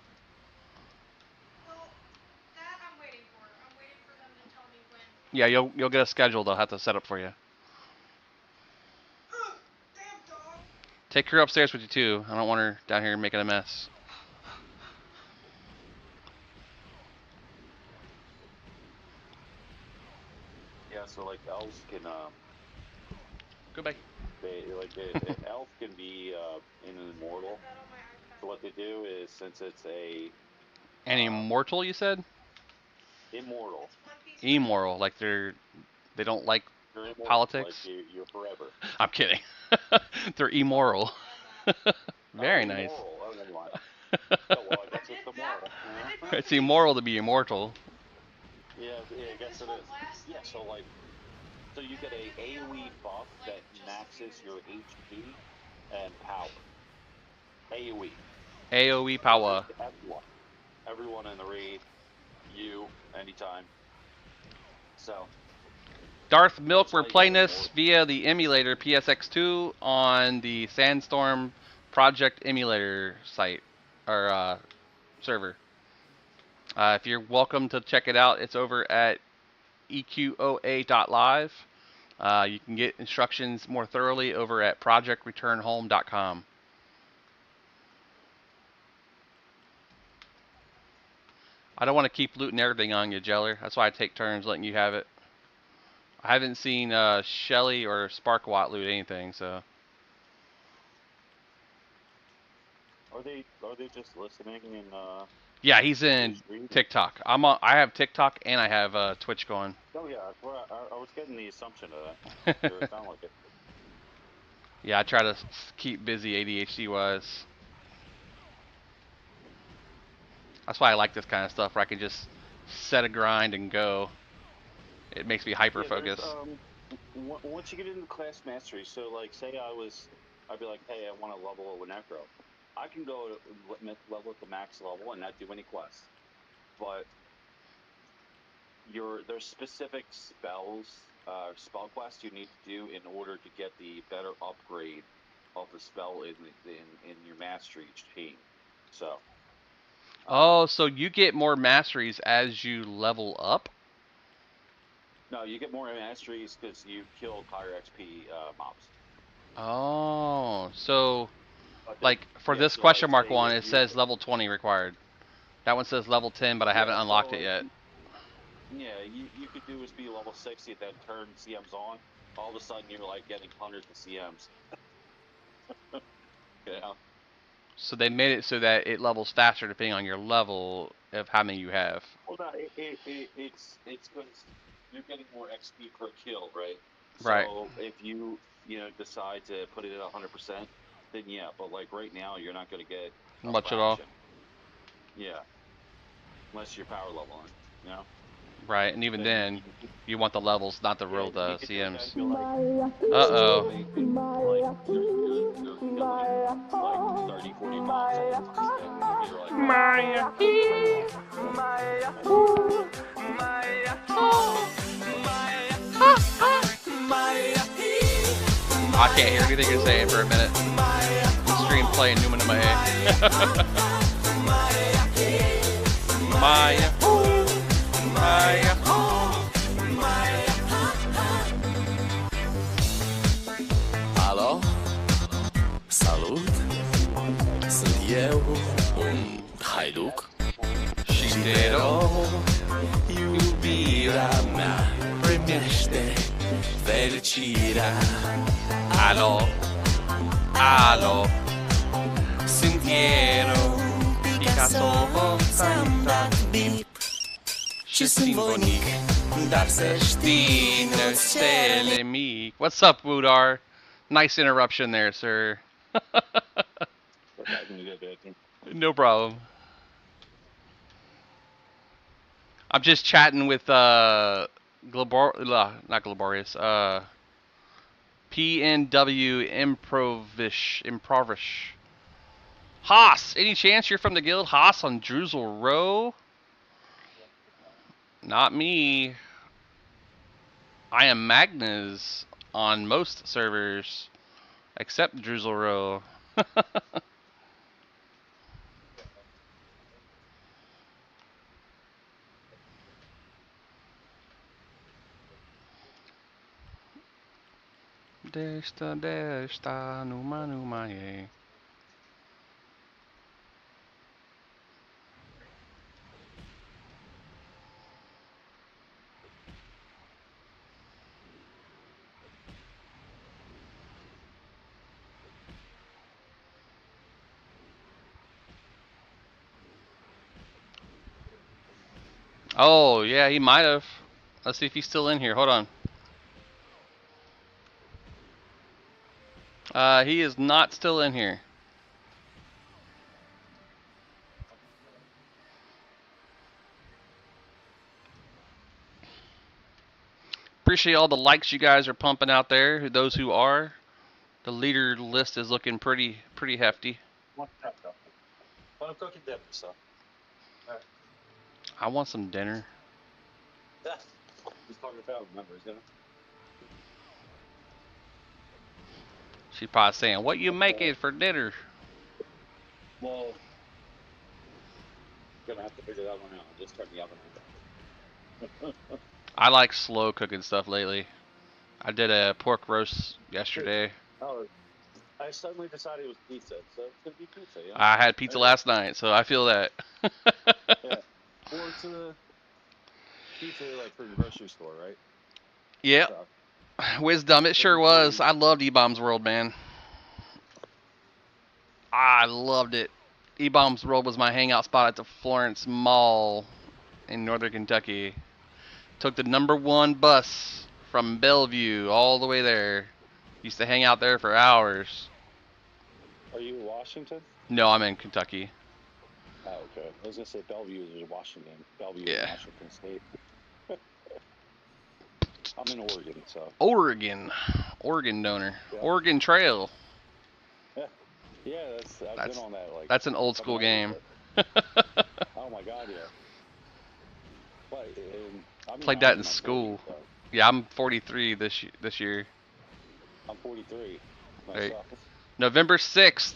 Speaker 1: Yeah, you'll get a schedule they'll have to set up for you. Take her upstairs with you too. I don't want her down here making a mess.
Speaker 11: Yeah. So like elves can
Speaker 1: Goodbye.
Speaker 11: elf can be an immortal. So
Speaker 12: what they do is, since it's a
Speaker 1: And immortal, you said?
Speaker 12: immortal,
Speaker 1: Immoral, like they don't like
Speaker 12: you're immortal,
Speaker 1: politics.
Speaker 12: like you're forever.
Speaker 1: I'm kidding. They're immoral. Very
Speaker 12: Oh,
Speaker 1: nice.
Speaker 12: immoral. Oh, never mind. Oh, well, I guess it's immoral. You know?
Speaker 1: It's immoral to be immortal.
Speaker 12: Yeah, I guess it is. Yeah, so like, so you get a AoE buff that maxes your HP and power. AoE.
Speaker 1: AoE power.
Speaker 12: Everyone in the raid, you, anytime. So.
Speaker 1: Darth Milk,
Speaker 12: That's
Speaker 1: we're
Speaker 12: how you
Speaker 1: playing
Speaker 12: get
Speaker 1: this via the emulator PSX2 on the Sandstorm Project emulator site, or server. If you're welcome to check it out, it's over at EQOA.live. You can get instructions more thoroughly over at projectreturnhome.com. I don't want to keep looting everything on you, Jeller. That's why I take turns letting you have it. I haven't seen Shelly or Sparkwat loot anything, so.
Speaker 12: Are they just listening in
Speaker 1: Yeah, he's in TikTok. I have TikTok and I have Twitch going.
Speaker 12: Oh yeah, well, I was getting the assumption of that. It sounded like it.
Speaker 1: Yeah, I try to keep busy ADHD wise. That's why I like this kind of stuff where I can just set a grind and go. It makes me hyper focused.
Speaker 12: Once you get into class mastery, so like say I'd be like, hey, I want to level a Necro. I can go to level at the max level and not do any quests. But there's specific spells, spell quests you need to do in order to get the better upgrade of the spell in your mastery chain. So.
Speaker 1: Oh, so you get more masteries as you level up?
Speaker 12: No, you get more masteries because you killed higher XP mobs.
Speaker 1: Oh, so like for
Speaker 12: yeah,
Speaker 1: this
Speaker 12: so
Speaker 1: question
Speaker 12: like,
Speaker 1: mark
Speaker 12: say
Speaker 1: one, it says level 20 required. That one says level 10, but I haven't unlocked it yet.
Speaker 12: Yeah, you could do is be level 60, then turn CMs on. All of a sudden, you're like getting hundreds of CMs. Yeah.
Speaker 1: So they made it so that it levels faster depending on your level of how many you have.
Speaker 12: Well, no, it's because you're getting more XP per kill, right?
Speaker 1: Right.
Speaker 12: So if you decide to put it at 100%, then yeah. But like right now, you're not going to get a
Speaker 1: Much at all.
Speaker 12: fraction. Yeah. Unless you're power leveling, you know.
Speaker 1: Right, and even then, you want the levels, not the real CMs.
Speaker 12: Uh-oh.
Speaker 1: I can't hear anything you're saying for a minute. The stream playing Numa Numa Maya. Maya.
Speaker 13: Alo? Salut? Sunt eu, un haiduc și te rog, iubirea mea, primește fericirea.
Speaker 1: Alo, alo, sunt eu, Picasso, ți-am dat bip și sunt voinic, dar să știi, stele mic. What's up, Woodar? Nice interruption there, sir. No problem. I'm just chatting with not Globorious, PNW Improvish. Haas, any chance you're from the guild? Haas on Druzel Row? Not me. I am Magnus on most servers, except Druzel Row. Desta, numa, yeah. Oh, yeah, he might have. Let's see if he's still in here. Hold on. He is not still in here. Appreciate all the likes you guys are pumping out there. Those who are, the leader list is looking pretty hefty.
Speaker 12: What's that though? Well, I'm cooking dinner, so. Alright.
Speaker 1: I want some dinner.
Speaker 12: He's talking about members, you know?
Speaker 1: She's probably saying, "What you making for dinner?"
Speaker 12: Well, gonna have to figure that one out. Just turn the oven on.
Speaker 1: I like slow cooking stuff lately. I did a pork roast yesterday.
Speaker 12: Oh, I suddenly decided it was pizza, so it's gonna be pizza. Yeah.
Speaker 1: I had pizza last night, so I feel that.
Speaker 12: Yeah. Or it's a pizza like from the grocery store, right?
Speaker 1: Yep. Wisdom, it sure was. I loved E-Bomb's World, man. I loved it. E-Bomb's World was my hangout spot at the Florence Mall in Northern Kentucky. Took the #1 bus from Bellevue all the way there. Used to hang out there for hours.
Speaker 12: Are you in Washington?
Speaker 1: No, I'm in Kentucky.
Speaker 12: Oh, okay. I was gonna say Bellevue is Washington. Bellevue is
Speaker 1: Yeah.
Speaker 12: Washington State. I'm in Oregon, so.
Speaker 1: Oregon donor.
Speaker 12: Yeah.
Speaker 1: Oregon Trail.
Speaker 12: Yeah, I've been on that like.
Speaker 1: That's an old school game.
Speaker 12: Oh my god, yeah. But
Speaker 1: Played that in school. 40, so. Yeah, I'm 43 this year.
Speaker 12: I'm 43 myself.
Speaker 1: Right. November 6th.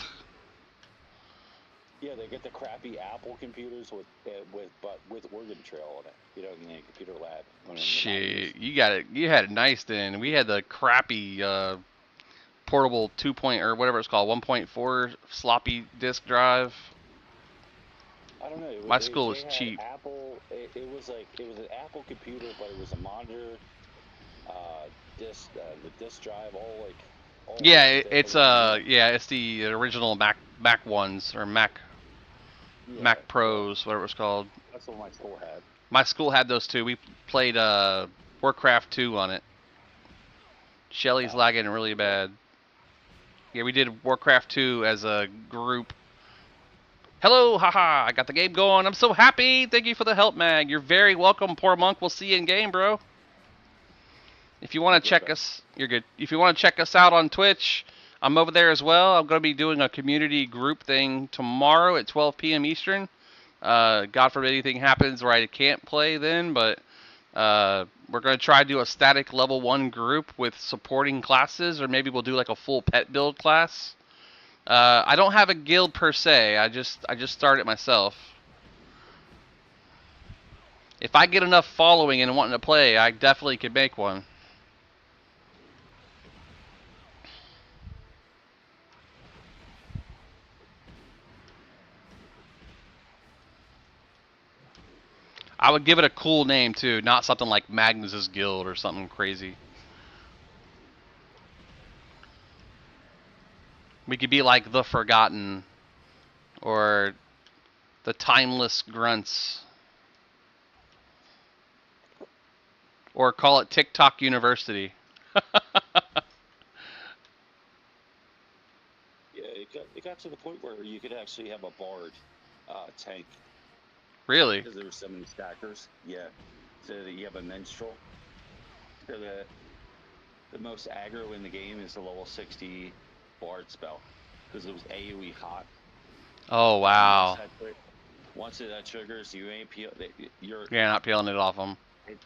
Speaker 12: Yeah, they get the crappy Apple computers with Oregon Trail on it. You know, in the computer lab.
Speaker 1: Shit, you got it. You had it nice then. We had the crappy portable 2. Or whatever it's called, 1.4 floppy disk drive.
Speaker 12: I don't know.
Speaker 1: My school was cheap.
Speaker 12: Apple. It was an Apple computer, but it was a monitor, the disk drive, all like.
Speaker 1: Yeah, it's the original Mac ones or Mac Pros, whatever it was called.
Speaker 12: That's what my school had.
Speaker 1: My school had those too. We played Warcraft 2 on it. Shelly's lagging really bad. Yeah, we did Warcraft 2 as a group. Hello, haha! I got the game going. I'm so happy. Thank you for the help, Mag. You're very welcome, poor monk. We'll see you in game, bro. If you want to check us, you're good. If you want to check us out on Twitch, I'm over there as well. I'm going to be doing a community group thing tomorrow at 12 p.m. Eastern. God forbid anything happens where I can't play then, but we're going to try to do a static level 1 group with supporting classes, or maybe we'll do like a full pet build class. I don't have a guild per se. I just started myself. If I get enough following and wanting to play, I definitely could make one. I would give it a cool name too, not something like Magnus's Guild or something crazy. We could be like the Forgotten or the Timeless Grunts, or call it TikTok University.
Speaker 12: Yeah, it got to the point where you could actually have a bard tank.
Speaker 1: Really?
Speaker 12: Because there were so many stackers. Yeah. So that you have a minstrel. So the most aggro in the game is the level 60 bard spell. Because it was AoE hot.
Speaker 1: Oh, wow.
Speaker 12: Once that triggers, you ain't you're
Speaker 1: not peeling it off them.
Speaker 12: It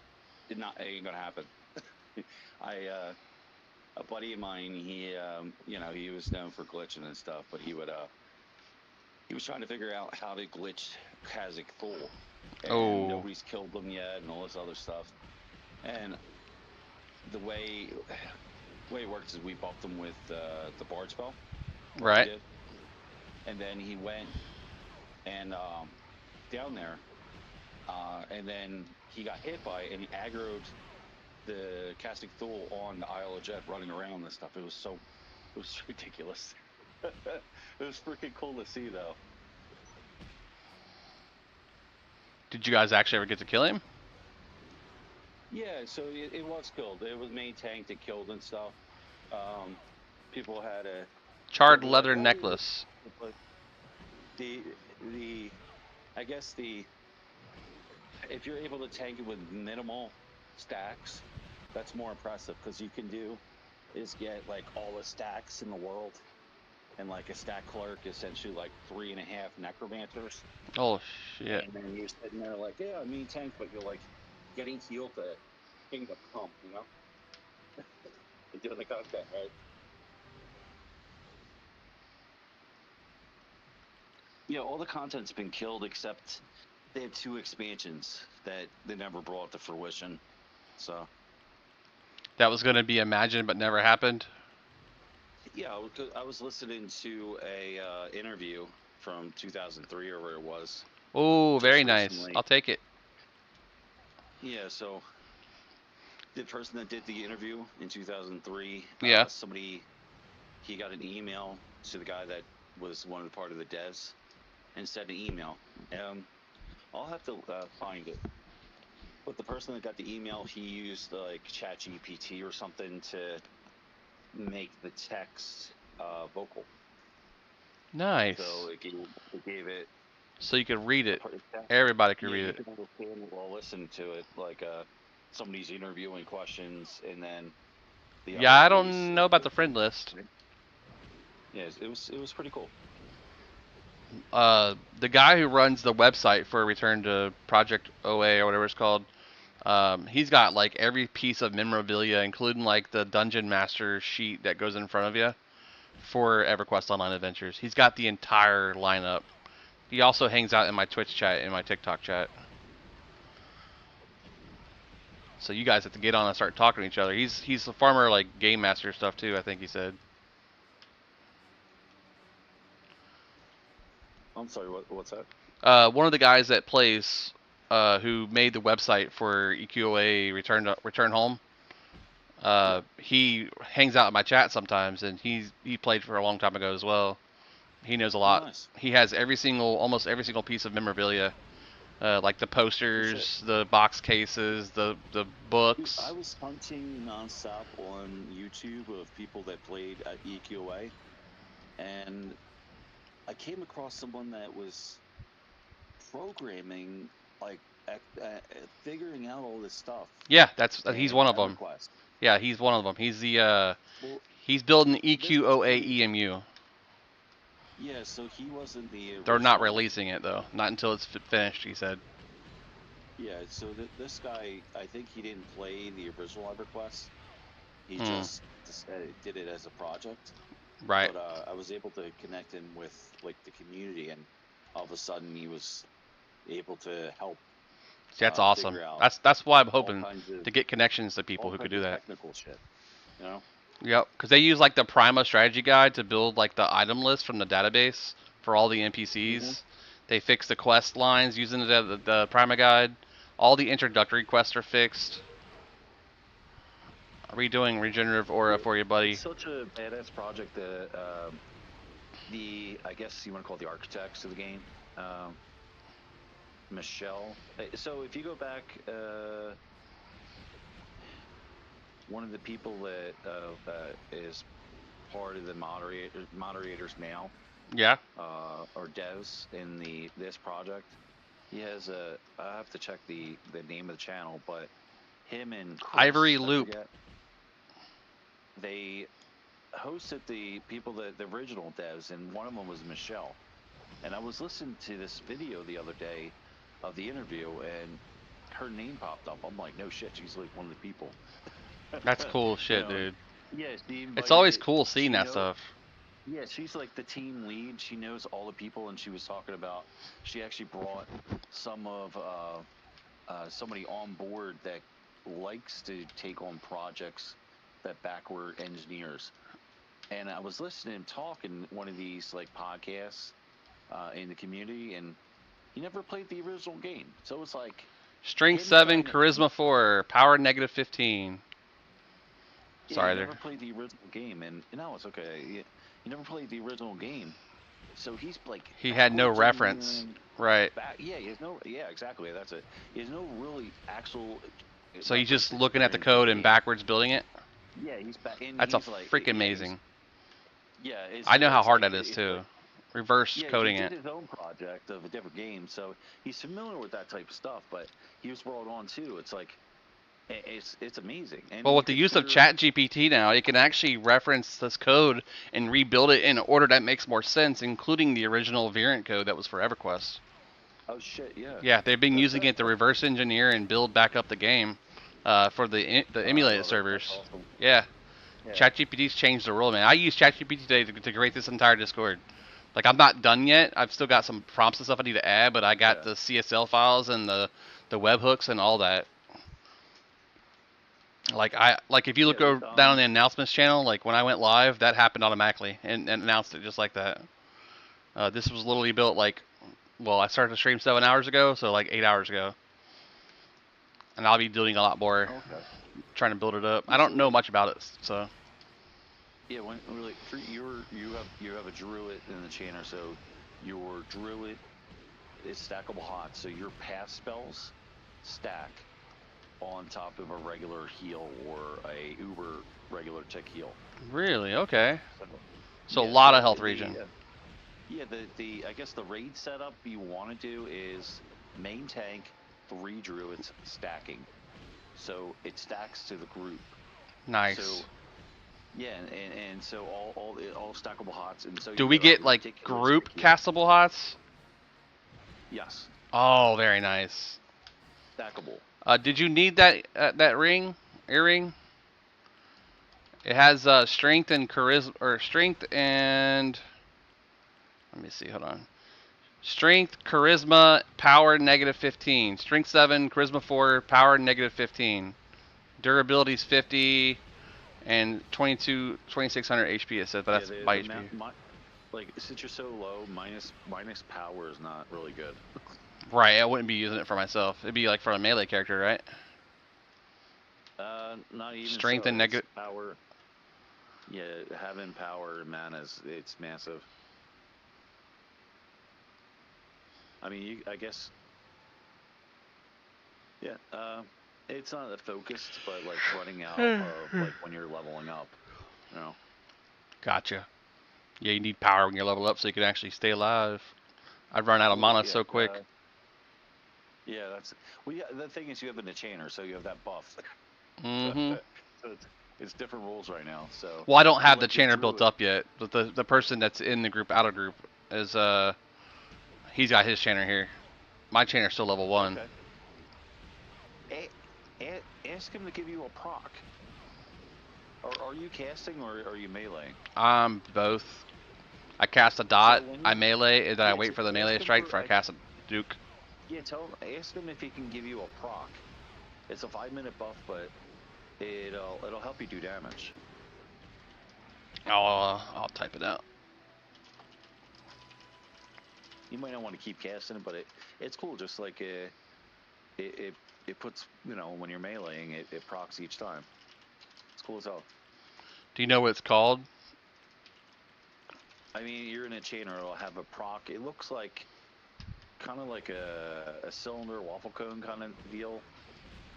Speaker 12: ain't gonna happen. A buddy of mine, he was known for glitching and stuff, but he was trying to figure out how to glitch Kazakh Thul. And nobody's killed them yet and all this other stuff. And the way it works is we buffed him with the bard spell.
Speaker 1: Right.
Speaker 12: And then he went and down there, and then he got hit by it, and he aggroed the Kazakh Thul on the Isle of Jet running around and stuff. It was ridiculous. It was freaking cool to see, though.
Speaker 1: Did you guys actually ever get to kill him?
Speaker 12: Yeah, so it was killed. It was main tank that killed and stuff. People had a
Speaker 1: Charred
Speaker 12: they'd be like,
Speaker 1: leather
Speaker 12: "Oh,
Speaker 1: necklace.
Speaker 12: but the the I guess the if you're able to tank it with minimal stacks, that's more impressive because you can do is get like all the stacks in the world, and like a stack clerk essentially like 3.5 necromancers.
Speaker 1: Oh shit.
Speaker 12: And then you're sitting there like, yeah, I mean tank, but you're like getting healed to kingdom come, you know? You're doing the content, right? Yeah, all the content's been killed except they have 2 expansions that they never brought to fruition. So
Speaker 1: That was gonna be imagined but never happened.
Speaker 12: yeah, I was listening to a interview from 2003 or where it was.
Speaker 1: Oh, very
Speaker 12: just
Speaker 1: nice.
Speaker 12: recently.
Speaker 1: I'll take it.
Speaker 12: Yeah, so the person that did the interview in 2003,
Speaker 1: Yeah.
Speaker 12: he got an email to the guy that was one of the part of the devs and sent an email. I'll have to find it. But the person that got the email, he used like ChatGPT or something to make the text vocal.
Speaker 1: Nice.
Speaker 12: So it gave it.
Speaker 1: So you could read it. Everybody could read
Speaker 12: you
Speaker 1: it.
Speaker 12: can understand it while listening to it. Like somebody's interviewing questions, and then the
Speaker 1: Yeah,
Speaker 12: other
Speaker 1: I
Speaker 12: voice
Speaker 1: don't know about the friend list.
Speaker 12: Yeah, it was pretty cool.
Speaker 1: The guy who runs the website for Return to Project OA or whatever it's called, he's got like every piece of memorabilia, including like the Dungeon Master sheet that goes in front of you for EverQuest Online Adventures. He's got the entire lineup. He also hangs out in my Twitch chat and my TikTok chat. So you guys have to get on and start talking to each other. He's a farmer like game master stuff too, I think he said.
Speaker 12: I'm sorry, what's that?
Speaker 1: One of the guys that plays, who made the website for EQOA Return Home, he hangs out in my chat sometimes, and he played for a long time ago as well. He knows a lot.
Speaker 12: Nice.
Speaker 1: He has almost every single piece of memorabilia, like the posters, the box cases, the books.
Speaker 12: I was hunting nonstop on YouTube of people that played at EQOA, and I came across someone that was programming, figuring out all this stuff.
Speaker 1: Yeah, he's
Speaker 12: in
Speaker 1: one of them.
Speaker 12: EverQuest.
Speaker 1: Yeah, he's one of them. He's he's building EQOA EMU.
Speaker 12: Yeah, so he wasn't the original.
Speaker 1: They're not releasing it though, not until it's finished. He said.
Speaker 12: Yeah, so this guy, I think he didn't play the original EverQuest. He just did it as a project.
Speaker 1: Right.
Speaker 12: But I was able to connect him with like the community, and all of a sudden he was able to help.
Speaker 1: That's awesome. That's why I'm hoping to get connections to people who could do that.
Speaker 12: Technical shit, you know.
Speaker 1: Yep, because they use like the Prima strategy guide to build like the item list from the database for all the NPCs. They fix the quest lines using the Prima guide. All the introductory quests are fixed. Redoing regenerative aura for you, buddy.
Speaker 12: It's such a badass project that I guess you want to call it the architects of the game, Michelle. So if you go back, one of the people that is part of the moderators now,
Speaker 1: yeah,
Speaker 12: or devs in this project. He has I have to check the name of the channel, but him and Chris,
Speaker 1: Ivory Loop.
Speaker 12: They hosted the people the original devs, and one of them was Michelle. And I was listening to this video the other day of the interview, and her name popped up. I'm like, no shit, she's like one of the people.
Speaker 1: That's cool shit, dude.
Speaker 12: Yeah,
Speaker 1: it's always cool seeing that stuff.
Speaker 12: Yeah, she's like the team lead. She knows all the people, and she was talking about she actually brought some of somebody on board that likes to take on projects that backward engineers. And I was listening to him talk in one of these like podcasts in the community, and he never played the original game. So it's like
Speaker 1: Strength 7, Charisma 4, Power negative 15. Sorry,
Speaker 12: he never played the original game, and no, it's okay. He never played the original game, so he's like
Speaker 1: he had no reference. Right.
Speaker 11: Yeah, he has no. Yeah, exactly. That's it. He has no really actual.
Speaker 1: So he's just
Speaker 11: reference
Speaker 1: looking at the
Speaker 11: experience in
Speaker 1: code and
Speaker 11: game.
Speaker 1: backwards building it.
Speaker 11: Yeah, he's back. And
Speaker 1: That's a
Speaker 11: he's like,
Speaker 1: freaking
Speaker 11: yeah,
Speaker 1: amazing.
Speaker 11: it's,
Speaker 1: I know how
Speaker 11: it's
Speaker 1: hard
Speaker 11: like,
Speaker 1: that is
Speaker 11: it's
Speaker 1: too.
Speaker 11: like,
Speaker 1: Reverse
Speaker 11: yeah,
Speaker 1: coding
Speaker 11: he did
Speaker 1: it.
Speaker 11: his own project of a different game, so he's familiar with that type of stuff. But he was brought on too. It's like, it's amazing. And
Speaker 1: Well,
Speaker 11: you
Speaker 1: with the
Speaker 11: could
Speaker 1: use of
Speaker 11: figure-
Speaker 1: ChatGPT now, you can actually reference this code and rebuild it in an order that makes more sense, including the original variant code that was for EverQuest.
Speaker 11: Oh shit, yeah.
Speaker 1: Yeah, they've been using it to reverse engineer and build back up the game for the emulated servers.
Speaker 11: Awesome.
Speaker 1: Yeah.
Speaker 11: Yeah.
Speaker 1: ChatGPT's changed the world, man. I use ChatGPT today to create this entire Discord. Like, I'm not done yet. I've still got some prompts and stuff I need to add, but I got the CSL files and the webhooks and all that. Like if you look over down on the announcements channel, like when I went live, that happened automatically and announced it just like that. This was literally built like, well, I started the stream 7 hours ago, so like 8 hours ago. And I'll be doing a lot more, trying to build it up. I don't know much about it, so.
Speaker 11: Yeah, when like you have a druid in the chainer, so your druid is stackable hot, so your pass spells stack on top of a regular heal or a uber regular tick heal.
Speaker 1: Really? Okay. So
Speaker 11: yeah,
Speaker 1: a lot
Speaker 11: so
Speaker 1: of health
Speaker 11: the,
Speaker 1: regen.
Speaker 11: Yeah, the I guess the raid setup you want to do is main tank, 3 druids stacking, so it stacks to the group.
Speaker 1: Nice.
Speaker 11: So, yeah, and so all stackable hots, and so.
Speaker 1: Do we get like group castable hots?
Speaker 11: Yes.
Speaker 1: Oh, very nice.
Speaker 11: Stackable.
Speaker 1: Did you need that ring, earring? It has strength and charisma, or strength and. Let me see. Hold on. Strength, charisma, power -15. Strength 7, charisma 4, power -15. Durability is 50, and 2600 HP. It said, but that's by HP.
Speaker 11: Like since you're so low, minus power is not really good.
Speaker 1: Right, I wouldn't be using it for myself. It'd be like for a melee character, right?
Speaker 11: Not even
Speaker 1: strength
Speaker 11: so.
Speaker 1: and negative
Speaker 11: power. Yeah, having power and mana it's massive. I mean, I guess. Yeah, it's not a focused, but like running out of like when you're leveling up, you know.
Speaker 1: Gotcha. Yeah, you need power when you're level up so you can actually stay alive. I'd run out of mana so quick.
Speaker 11: Yeah, that's. Well, yeah. The thing is, you have an enchainer, so you have that buff.
Speaker 1: Mm-hmm.
Speaker 11: So it's different rules right now. So.
Speaker 1: Well, I don't have the chainer built up yet, but the person that's in the group, outer group, is he's got his chainer here. My chainer's still level 1.
Speaker 11: Okay. Ask him to give you a proc. Are you casting or are you meleeing?
Speaker 1: Both. I cast a dot, I melee, and then I wait for the melee strike before I cast a duke.
Speaker 11: Yeah, ask him if he can give you a proc. It's a 5-minute buff, but it'll help you do damage.
Speaker 1: I'll type it out.
Speaker 11: You might not want to keep casting it, but it's cool. Just like it puts, you know, when you're meleeing, it procs each time. It's cool as hell.
Speaker 1: Do you know what it's called?
Speaker 11: I mean, you're in a chainer. It'll have a proc. It looks like kind of like a cylinder waffle cone kind of deal,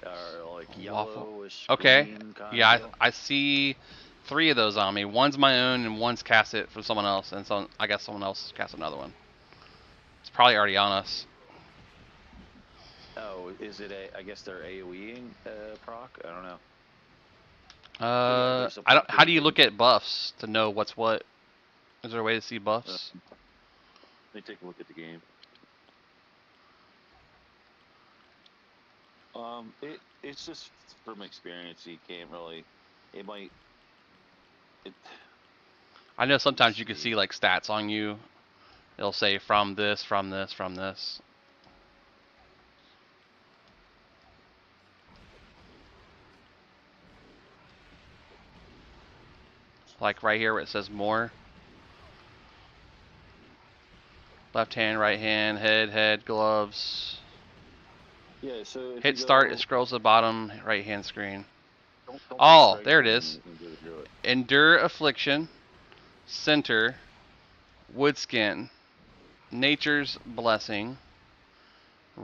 Speaker 11: or like yellowish.
Speaker 1: Okay. Yeah,
Speaker 11: deal.
Speaker 1: I see 3 of those on me. One's my own, and one's cast it for someone else, and so I guess someone else cast another one. It's probably already on us.
Speaker 11: Oh, is it I guess they're AOEing proc. I don't know.
Speaker 1: I don't. How do you look at buffs to know what's what? Is there a way to see buffs?
Speaker 11: Let me take a look at the game. It's just from experience. You can't really. It might.
Speaker 1: I know sometimes you can see like stats on you. It'll say from this, from this, from this. Like right here where it says more. Left hand, right hand, head, gloves.
Speaker 11: Yeah, so
Speaker 1: hit start, it scrolls to the bottom right hand screen. Oh, there it is. Endure affliction, center, wood skin, nature's blessing,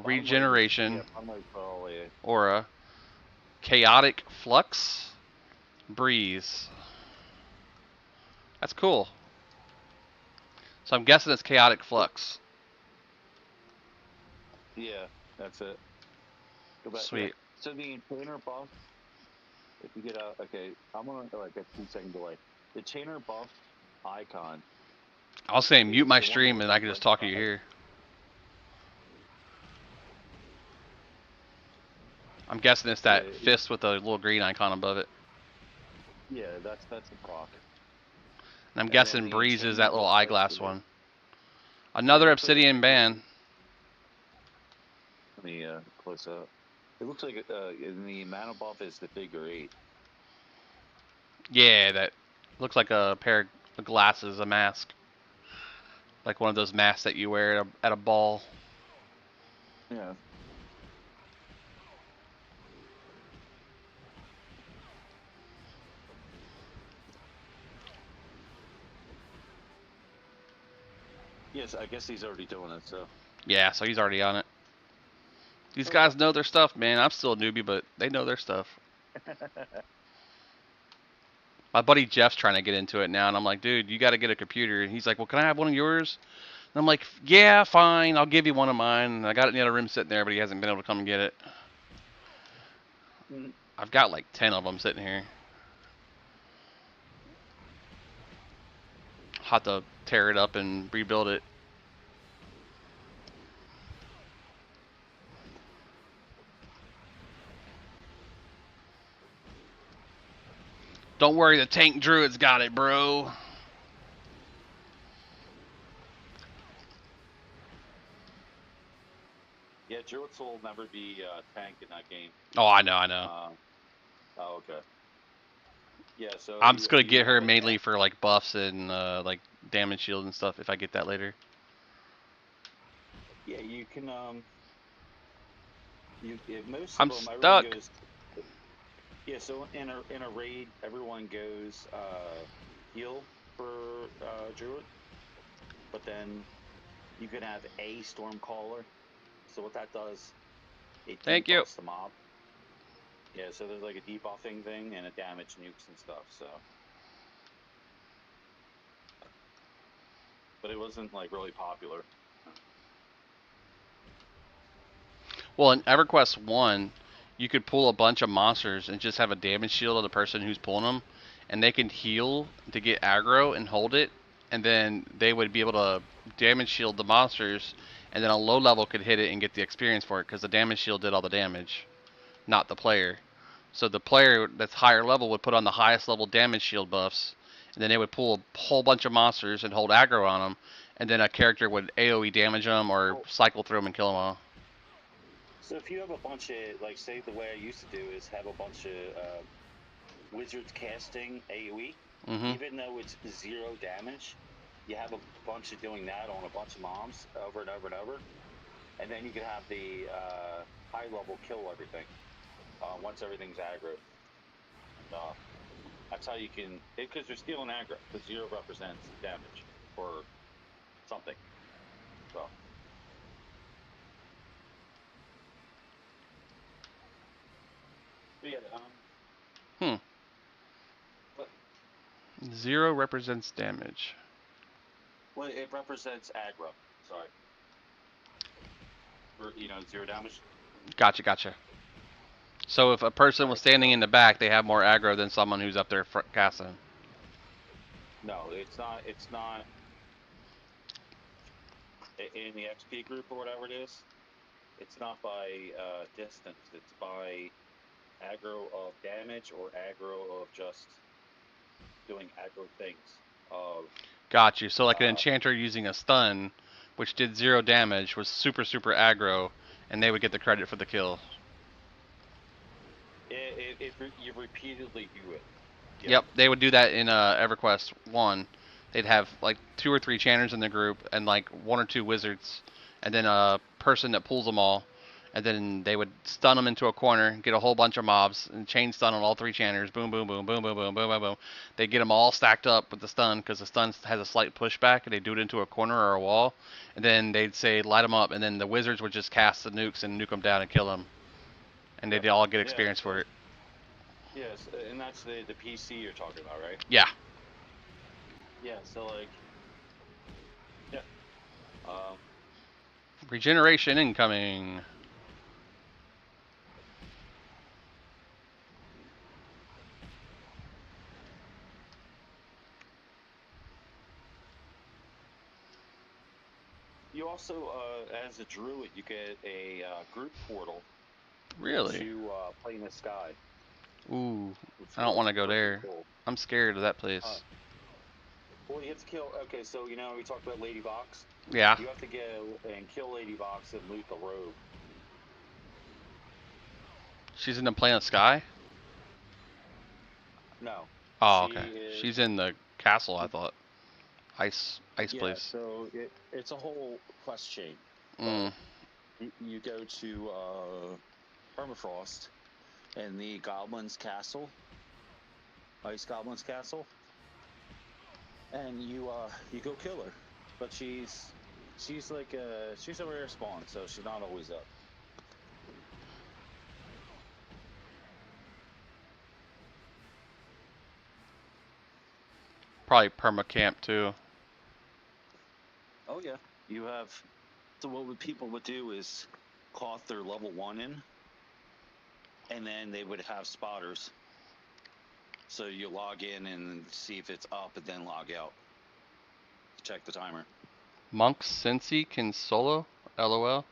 Speaker 1: Regeneration,
Speaker 12: Yeah.
Speaker 1: Aura, Chaotic Flux, Breeze. That's cool. So I'm guessing it's Chaotic Flux.
Speaker 12: Yeah, that's it. Go back.
Speaker 1: Sweet.
Speaker 12: Yeah. So the trainer buff, if you get out, okay, I'm gonna like a 2-second delay. The trainer buff icon.
Speaker 1: I'll say mute my
Speaker 12: the one
Speaker 1: stream
Speaker 12: that
Speaker 1: and I can
Speaker 12: looks
Speaker 1: just talk to
Speaker 12: like
Speaker 1: you here. I'm guessing it's that fist with the little green icon above it.
Speaker 12: Yeah, that's the proc.
Speaker 1: And I'm
Speaker 12: And
Speaker 1: guessing
Speaker 12: then the
Speaker 1: Breeze is
Speaker 12: trainer
Speaker 1: that little
Speaker 12: buff
Speaker 1: eyeglass
Speaker 12: is-
Speaker 1: one. Another Obsidian band.
Speaker 12: Let me close up. It looks like in the mana buff is the figure 8.
Speaker 1: Yeah, that looks like a pair of glasses, a mask. Like one of those masks that you wear at a ball.
Speaker 12: Yeah. Yes, I guess he's already doing it, so.
Speaker 1: Yeah, so he's already on it. These guys know their stuff, man. I'm still a newbie, but they know their stuff. My buddy Jeff's trying to get into it now, and I'm like, dude, you got to get a computer. And he's like, well, can I have one of yours? And I'm like, yeah, fine. I'll give you one of mine. And I got it in the other room sitting there, but he hasn't been able to come and get it. I've got like 10 of them sitting here. Have to tear it up and rebuild it. Don't worry, the tank druid's got it, bro.
Speaker 12: Yeah, Druids will never be tanked in that game.
Speaker 1: Oh, I know.
Speaker 12: Oh, okay. Yeah, so
Speaker 1: I'm just gonna get her mainly for like buffs and like damage shield and stuff if I get that later.
Speaker 12: Yeah, you can most
Speaker 1: I'm
Speaker 12: of them
Speaker 1: stuck.
Speaker 12: everyone goes. Yeah, so in a raid, everyone goes heal for Druid, but then you can have a Stormcaller. So what that does, it
Speaker 1: Thank you.
Speaker 12: debuffs the mob. Yeah, so there's like a debuffing thing and a damage nukes and stuff. So, but it wasn't like really popular.
Speaker 1: Well, in EverQuest 1, you could pull a bunch of monsters and just have a damage shield on the person who's pulling them, and they can heal to get aggro and hold it, and then they would be able to damage shield the monsters, and then a low level could hit it and get the experience for it, because the damage shield did all the damage, not the player. So the player that's higher level would put on the highest level damage shield buffs, and then they would pull a whole bunch of monsters and hold aggro on them, and then a character would AoE damage them or cycle through them and kill them all.
Speaker 12: So if you have a bunch of, like, say the way I used to do is have a bunch of wizards casting AoE, even though it's 0 damage, you have a bunch of doing that on a bunch of mobs over and over and over, and then you can have the high level kill everything once everything's aggro. That's how you can, because they're stealing aggro, because 0 represents damage or something. So. Yeah,
Speaker 1: What? 0 represents damage.
Speaker 12: Well, it represents aggro. Sorry. Or, 0 damage.
Speaker 1: Gotcha. So if a person was standing in the back, they have more aggro than someone who's up there casting.
Speaker 12: No, it's not. It's not. In the XP group or whatever it is, it's not by distance. It's by aggro of damage or aggro of just doing aggro things.
Speaker 1: Got you. So like an enchanter using a stun, which did 0 damage, was super aggro, and they would get the credit for the kill.
Speaker 12: You repeatedly do it.
Speaker 1: Yep, they would do that in EverQuest 1. They'd have like 2 or 3 enchanters in the group and like 1 or 2 wizards, and then a person that pulls them all, and then they would stun them into a corner, get a whole bunch of mobs, and chain stun on all 3 channers. Boom, boom, boom, boom, boom, boom, boom, boom, boom. They get them all stacked up with the stun because the stun has a slight pushback, and they do it into a corner or a wall. And then they'd say light them up, and then the wizards would just cast the nukes and nuke them down and kill them. And they'd all get experience for it.
Speaker 12: Yes, and that's the PC you're talking about, right?
Speaker 1: Yeah.
Speaker 12: Yeah. So like, yeah.
Speaker 1: Regeneration incoming.
Speaker 12: You also, as a druid, you get a group portal.
Speaker 1: Really?
Speaker 12: To Plane of Sky.
Speaker 1: Ooh, I don't want to go there.
Speaker 12: Cool.
Speaker 1: I'm scared of that place.
Speaker 12: Well, you have to kill. Okay, so you know we talked about Lady Vox.
Speaker 1: Yeah.
Speaker 12: You have to go and kill Lady Vox and loot the robe.
Speaker 1: She's in the Planet Sky?
Speaker 12: No.
Speaker 1: Oh, okay. She's in the castle, I thought. Ice place.
Speaker 11: So it's a whole quest chain. You go to Permafrost and the Goblin's Castle, Ice Goblin's Castle, and you go kill her. But she's like she's a rare spawn, so she's not always up.
Speaker 1: Probably permacamp too.
Speaker 11: Oh yeah, you have. So what people would do is cloth their level 1 in, and then they would have spotters. So you log in and see if it's up, and then log out. Check the timer.
Speaker 1: Monk Sensei can solo? LOL.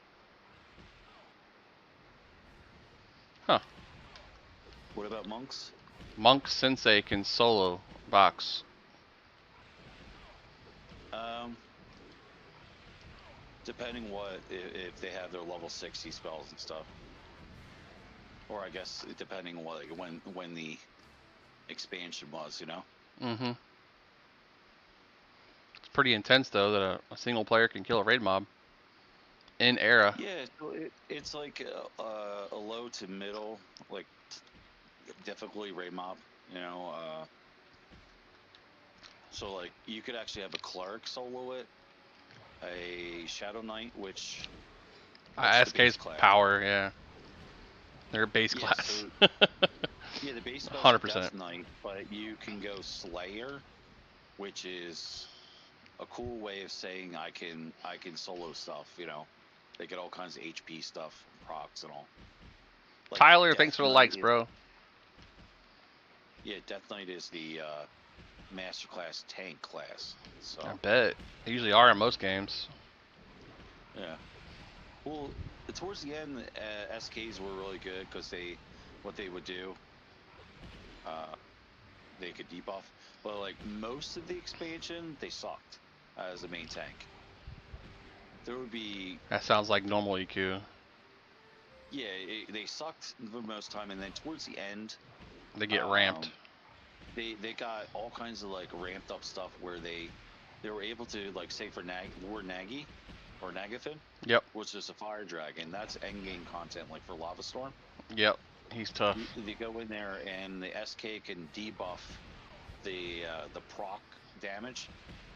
Speaker 1: Huh.
Speaker 11: What about monks?
Speaker 1: Monk Sensei can solo box.
Speaker 11: Depending what, if they have their level 60 spells and stuff. Or I guess depending on what, like when the expansion was, you know?
Speaker 1: Mm-hmm. It's pretty intense though that a single player can kill a raid mob. In era.
Speaker 11: Yeah, so it's like a low to middle, like difficulty raid mob, you know? So like you could actually have a cleric solo it, a Shadow Knight, which
Speaker 1: SK's power, yeah. Their base class.
Speaker 11: So, yeah, the base spell 100%. Death Knight, but you can go Slayer, which is a cool way of saying I can solo stuff, you know. They get all kinds of HP stuff, procs and all.
Speaker 1: Like Tyler, thanks for the likes, bro.
Speaker 11: Yeah, Death Knight is the master class tank class. So
Speaker 1: I bet. They usually are in most games.
Speaker 11: Yeah. Well, towards the end, SKs were really good because what they would do, they could debuff. But like most of the expansion, they sucked as a main tank. There would be.
Speaker 1: That sounds like normal EQ.
Speaker 11: Yeah, they sucked for most time, and then towards the end,
Speaker 1: they get ramped.
Speaker 11: They got all kinds of like ramped up stuff where they were able to, like, say for Lord Nagy or Nagathan.
Speaker 1: Yep.
Speaker 11: Which is a fire dragon. That's endgame content, like for Lava Storm.
Speaker 1: Yep. He's tough.
Speaker 11: They go in there and the SK can debuff the proc damage,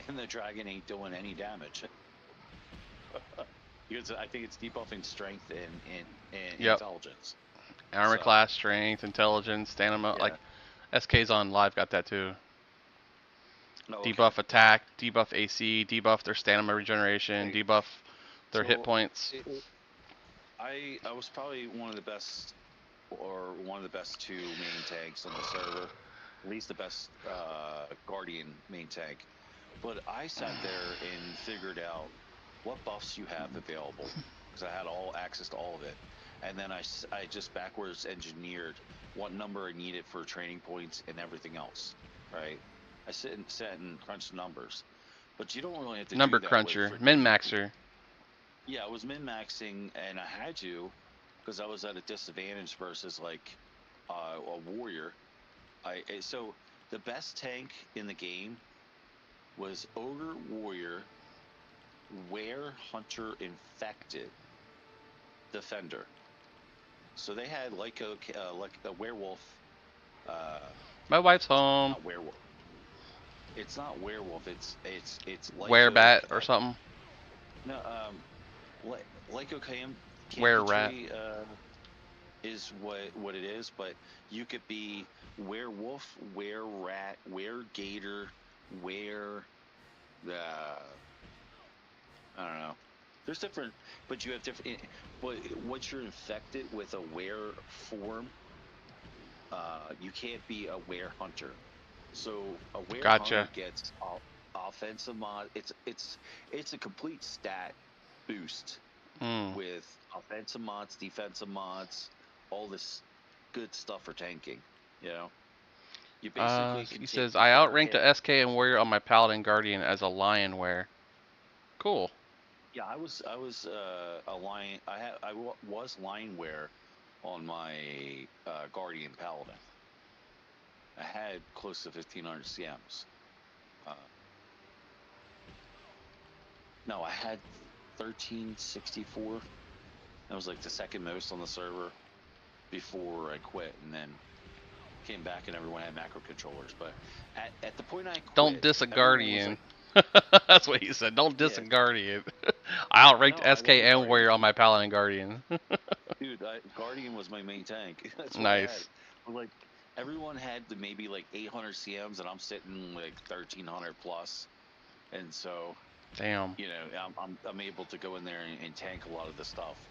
Speaker 11: and the dragon ain't doing any damage. Because I think it's debuffing strength and intelligence.
Speaker 1: Armor class, strength, intelligence, stamina. Yeah. Like SK's on live got that too. Oh, okay. Debuff attack, debuff AC, debuff their stamina regeneration, debuff their hit points.
Speaker 11: I was probably one of the best, or one of the best 2 main tanks on the server. At least the best Guardian main tank. But I sat there and figured out what buffs you have available, because I had access to all of it. And then I just backwards engineered what number I needed for training points and everything else, right? I sat and crunched numbers, but you don't really have to
Speaker 1: number
Speaker 11: do that
Speaker 1: cruncher, min-maxer.
Speaker 11: Yeah, I was min-maxing, and I had to, because I was at a disadvantage versus like a warrior. So the best tank in the game was Ogre, Warrior, Were, Hunter, Infected, Defender.
Speaker 12: So they had like a werewolf.
Speaker 1: My wife's home.
Speaker 12: Not werewolf. It's not werewolf. It's
Speaker 1: Werebat or something.
Speaker 12: No, lycocam
Speaker 1: Were rat.
Speaker 12: is what it is, but you could be werewolf, were rat, were gator, were I don't know. There's different, but you have different. But once you're infected with a were form, you can't be a were hunter. So a were hunter
Speaker 1: Gotcha.
Speaker 12: gets offensive mod. It's a complete stat boost
Speaker 1: Mm.
Speaker 12: with offensive mods, defensive mods, all this good stuff for tanking. You know, you basically can
Speaker 1: He
Speaker 12: take
Speaker 1: says I
Speaker 12: better
Speaker 1: outranked
Speaker 12: hit.
Speaker 1: a SK and warrior on my paladin guardian as a lion wear. Cool.
Speaker 12: Yeah, I was a lion. Was lion wear on my guardian paladin. I had close to 1,500 CMs. No, I had 1364. That was like the second most on the server before I quit, and then came back and everyone had macro controllers. But at the point I quit,
Speaker 1: Don't diss a
Speaker 12: everyone was
Speaker 1: guardian.
Speaker 12: like,
Speaker 1: That's what he said. Don't diss a
Speaker 12: yeah,
Speaker 1: guardian. I outranked
Speaker 12: no, I
Speaker 1: SK
Speaker 12: love the
Speaker 1: and
Speaker 12: guardian.
Speaker 1: warrior on my paladin guardian.
Speaker 12: Dude, guardian was my main tank. That's what I had.
Speaker 1: Nice.
Speaker 12: But like everyone had maybe like 800 CMs, and I'm sitting like 1,300 plus, and so
Speaker 1: Damn.
Speaker 12: you know I'm able to go in there and tank a lot of the stuff.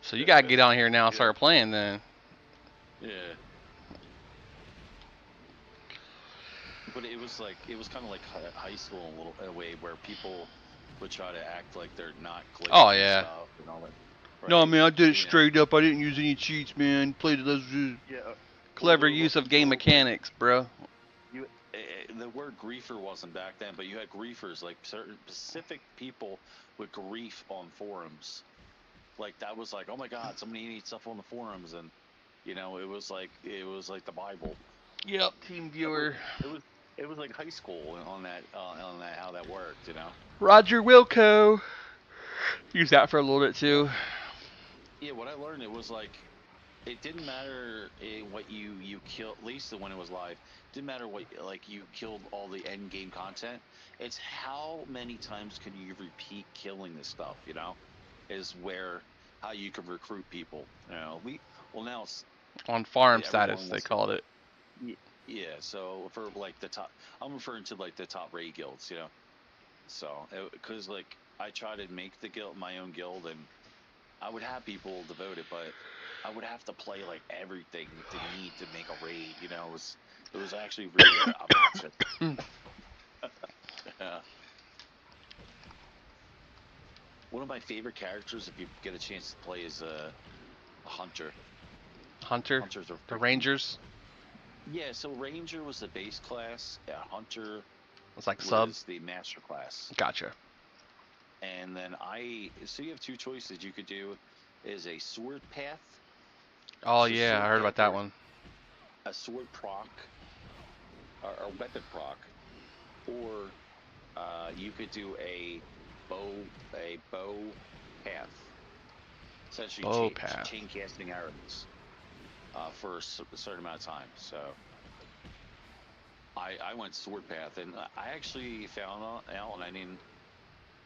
Speaker 1: So you gotta get on here now and
Speaker 12: Yeah.
Speaker 1: start playing then.
Speaker 12: Yeah. But it was kind of like high school in a little a way where people would try to act like they're not glitching
Speaker 1: Oh
Speaker 12: and
Speaker 1: yeah.
Speaker 12: stuff and all that. Right?
Speaker 1: No man, I did it
Speaker 12: You know.
Speaker 1: straight up. I didn't use any cheats, man. Played those
Speaker 12: Yeah.
Speaker 1: clever
Speaker 12: Although
Speaker 1: use
Speaker 12: up
Speaker 1: of game
Speaker 12: until,
Speaker 1: mechanics, bro.
Speaker 12: You, the word griefer wasn't back then, but you had griefers, like certain specific people would grief on forums. Like that was like, oh my god, somebody needs stuff on the forums, and you know, it was like the Bible.
Speaker 1: Yep, team viewer.
Speaker 12: It was like high school on that how that worked, you know.
Speaker 1: Roger Wilco. Use that for a little bit too.
Speaker 12: Yeah, what I learned, it was like it didn't matter what you killed, at least when it was live. Didn't matter what like you killed all the end game content. It's how many times can you repeat killing this stuff, you know, is where how you can recruit people. You know, now it's
Speaker 1: On farm
Speaker 12: everyone
Speaker 1: status, they
Speaker 12: wants
Speaker 1: called it.
Speaker 12: yeah, so for like the top, I'm referring to like the top raid guilds, you know. So because like I try to make the guild my own guild, and I would have people devote it, but I would have to play like everything to need to make a raid. You know, it was actually really obnoxious. Yeah. One of my favorite characters, if you get a chance to play, is a hunter.
Speaker 1: Hunter.
Speaker 12: Hunters are
Speaker 1: The
Speaker 12: freaking.
Speaker 1: Rangers.
Speaker 12: Yeah, so Ranger was the base class. Hunter
Speaker 1: It's like
Speaker 12: was
Speaker 1: sub.
Speaker 12: the master class.
Speaker 1: Gotcha.
Speaker 12: And then so you have two choices you could do, is a sword path.
Speaker 1: Oh
Speaker 12: So
Speaker 1: yeah,
Speaker 12: sword
Speaker 1: I heard about
Speaker 12: path
Speaker 1: that
Speaker 12: or
Speaker 1: one.
Speaker 12: a sword proc or weapon proc, or you could do a bow path, essentially
Speaker 1: Bow path.
Speaker 12: chain casting arrows for a certain amount of time. So I went sword path, and I actually found out, and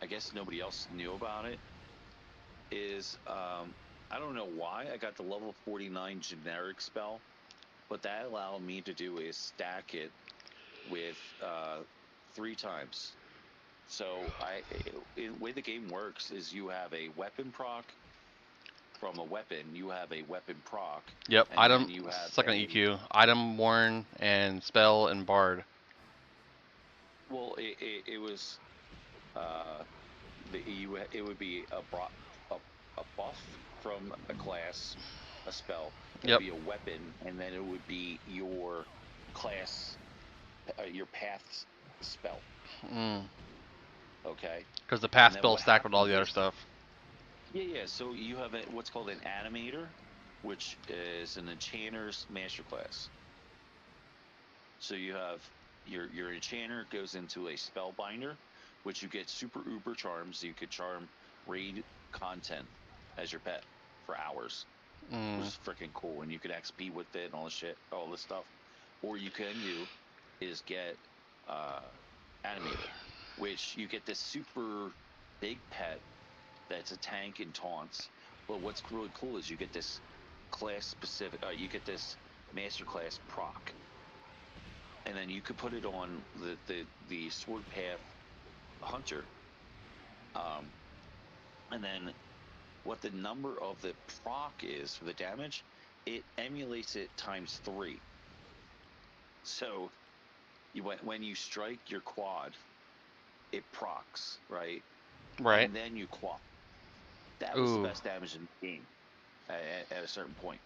Speaker 12: I guess nobody else knew about it, is I don't know why I got the level 49 generic spell, but that allowed me to do is stack it with 3 times. So the way the game works is you have a weapon proc from a weapon, you have a weapon proc.
Speaker 1: Yep.
Speaker 12: And
Speaker 1: Item.
Speaker 12: then you have
Speaker 1: Second EQ. Item, warn, and spell and bard.
Speaker 12: Well, it was it would be a buff from a class, a spell. It
Speaker 1: Yep.
Speaker 12: would be a weapon, and then it would be your class, your path spell.
Speaker 1: Mm.
Speaker 12: Okay.
Speaker 1: Because the path
Speaker 12: And then
Speaker 1: spell
Speaker 12: what
Speaker 1: stacked with all
Speaker 12: happens
Speaker 1: the other
Speaker 12: is,
Speaker 1: stuff.
Speaker 12: yeah. So you have what's called an animator, which is an enchanter's master class. So you have your enchanter goes into a spellbinder, which you get super uber charms. You could charm raid content as your pet for hours.
Speaker 11: which is freaking cool, and you can XP with it and all this shit, all this stuff. Or you can do is get animated, which you get this super big pet that's a tank and taunts. But what's really cool is you get this class specific. You get this master class proc, and then you could put it on the sword path hunter. And then what the number of the proc is for the damage, it emulates it ×3. So when you strike your quad, it procs, right?
Speaker 1: Right.
Speaker 11: And then you quad. That was the best damage in the game at a certain point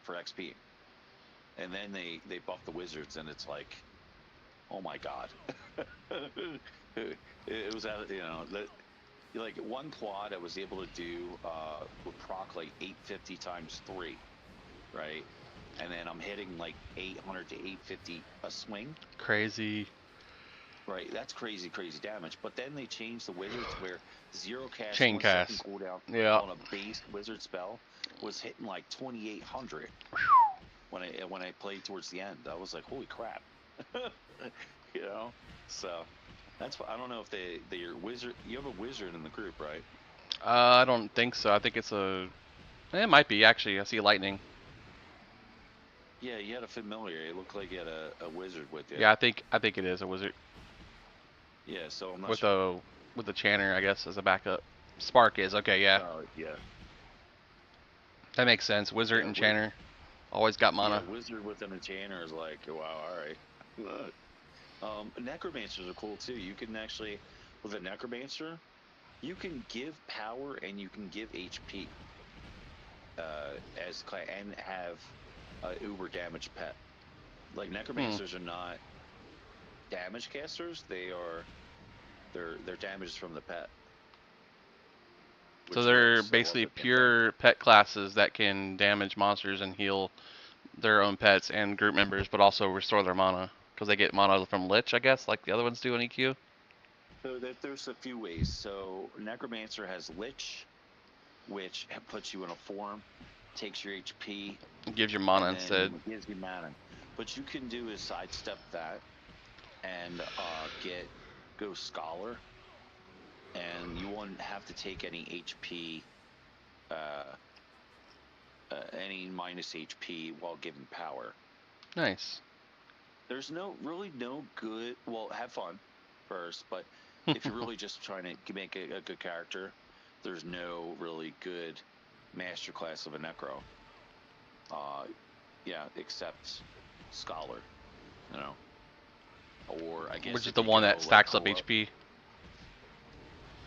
Speaker 11: for XP. And then they buffed the wizards, and it's like, oh my god. it was, like one quad I was able to do would proc like 850 ×3, right? And then I'm hitting like 800 to 850 a swing.
Speaker 1: Crazy.
Speaker 11: Right, that's crazy damage. But then they changed the wizards where 0 cast,
Speaker 1: Chain
Speaker 11: 1
Speaker 1: cast.
Speaker 11: second cooldown on a base wizard spell was hitting like 2800 when I played towards the end. I was like, holy crap. So that's why I don't know if they're wizard. You have a wizard in the group, right?
Speaker 1: I don't think so. I think it's a. It might be actually. I see lightning.
Speaker 11: Yeah, you had a familiar. It looked like you had a wizard with you.
Speaker 1: Yeah, I think it is a wizard.
Speaker 11: Yeah, so I'm not
Speaker 1: with
Speaker 11: sure.
Speaker 1: With the chanter, I guess, as a backup. Spark is okay. Yeah.
Speaker 11: Yeah.
Speaker 1: That makes sense. Wizard and chanter always got mana.
Speaker 11: Yeah, wizard with an enchanter is like, wow, all right. Necromancers are cool too. You can actually, with a necromancer, you can give power and you can give HP and have uber damage pet. Like necromancers are not damage casters; their damage is from the pet.
Speaker 1: So they're basically pure pet classes that can damage monsters and heal their own pets and group members, but also restore their mana because they get mana from Lich, I guess, like the other ones do in EQ.
Speaker 11: So there's a few ways. So Necromancer has Lich, which puts you in a form, takes your HP,
Speaker 1: it gives you mana instead.
Speaker 11: Gives you mana. What you can do is sidestep that and go Scholar, and you won't have to take any HP, any minus HP while giving power.
Speaker 1: Nice.
Speaker 11: There's really no good. Well, have fun first, but if you're really just trying to make a good character, there's no really good master class of a Necro. Except Scholar, or I guess
Speaker 1: which is the one that stacks up HP.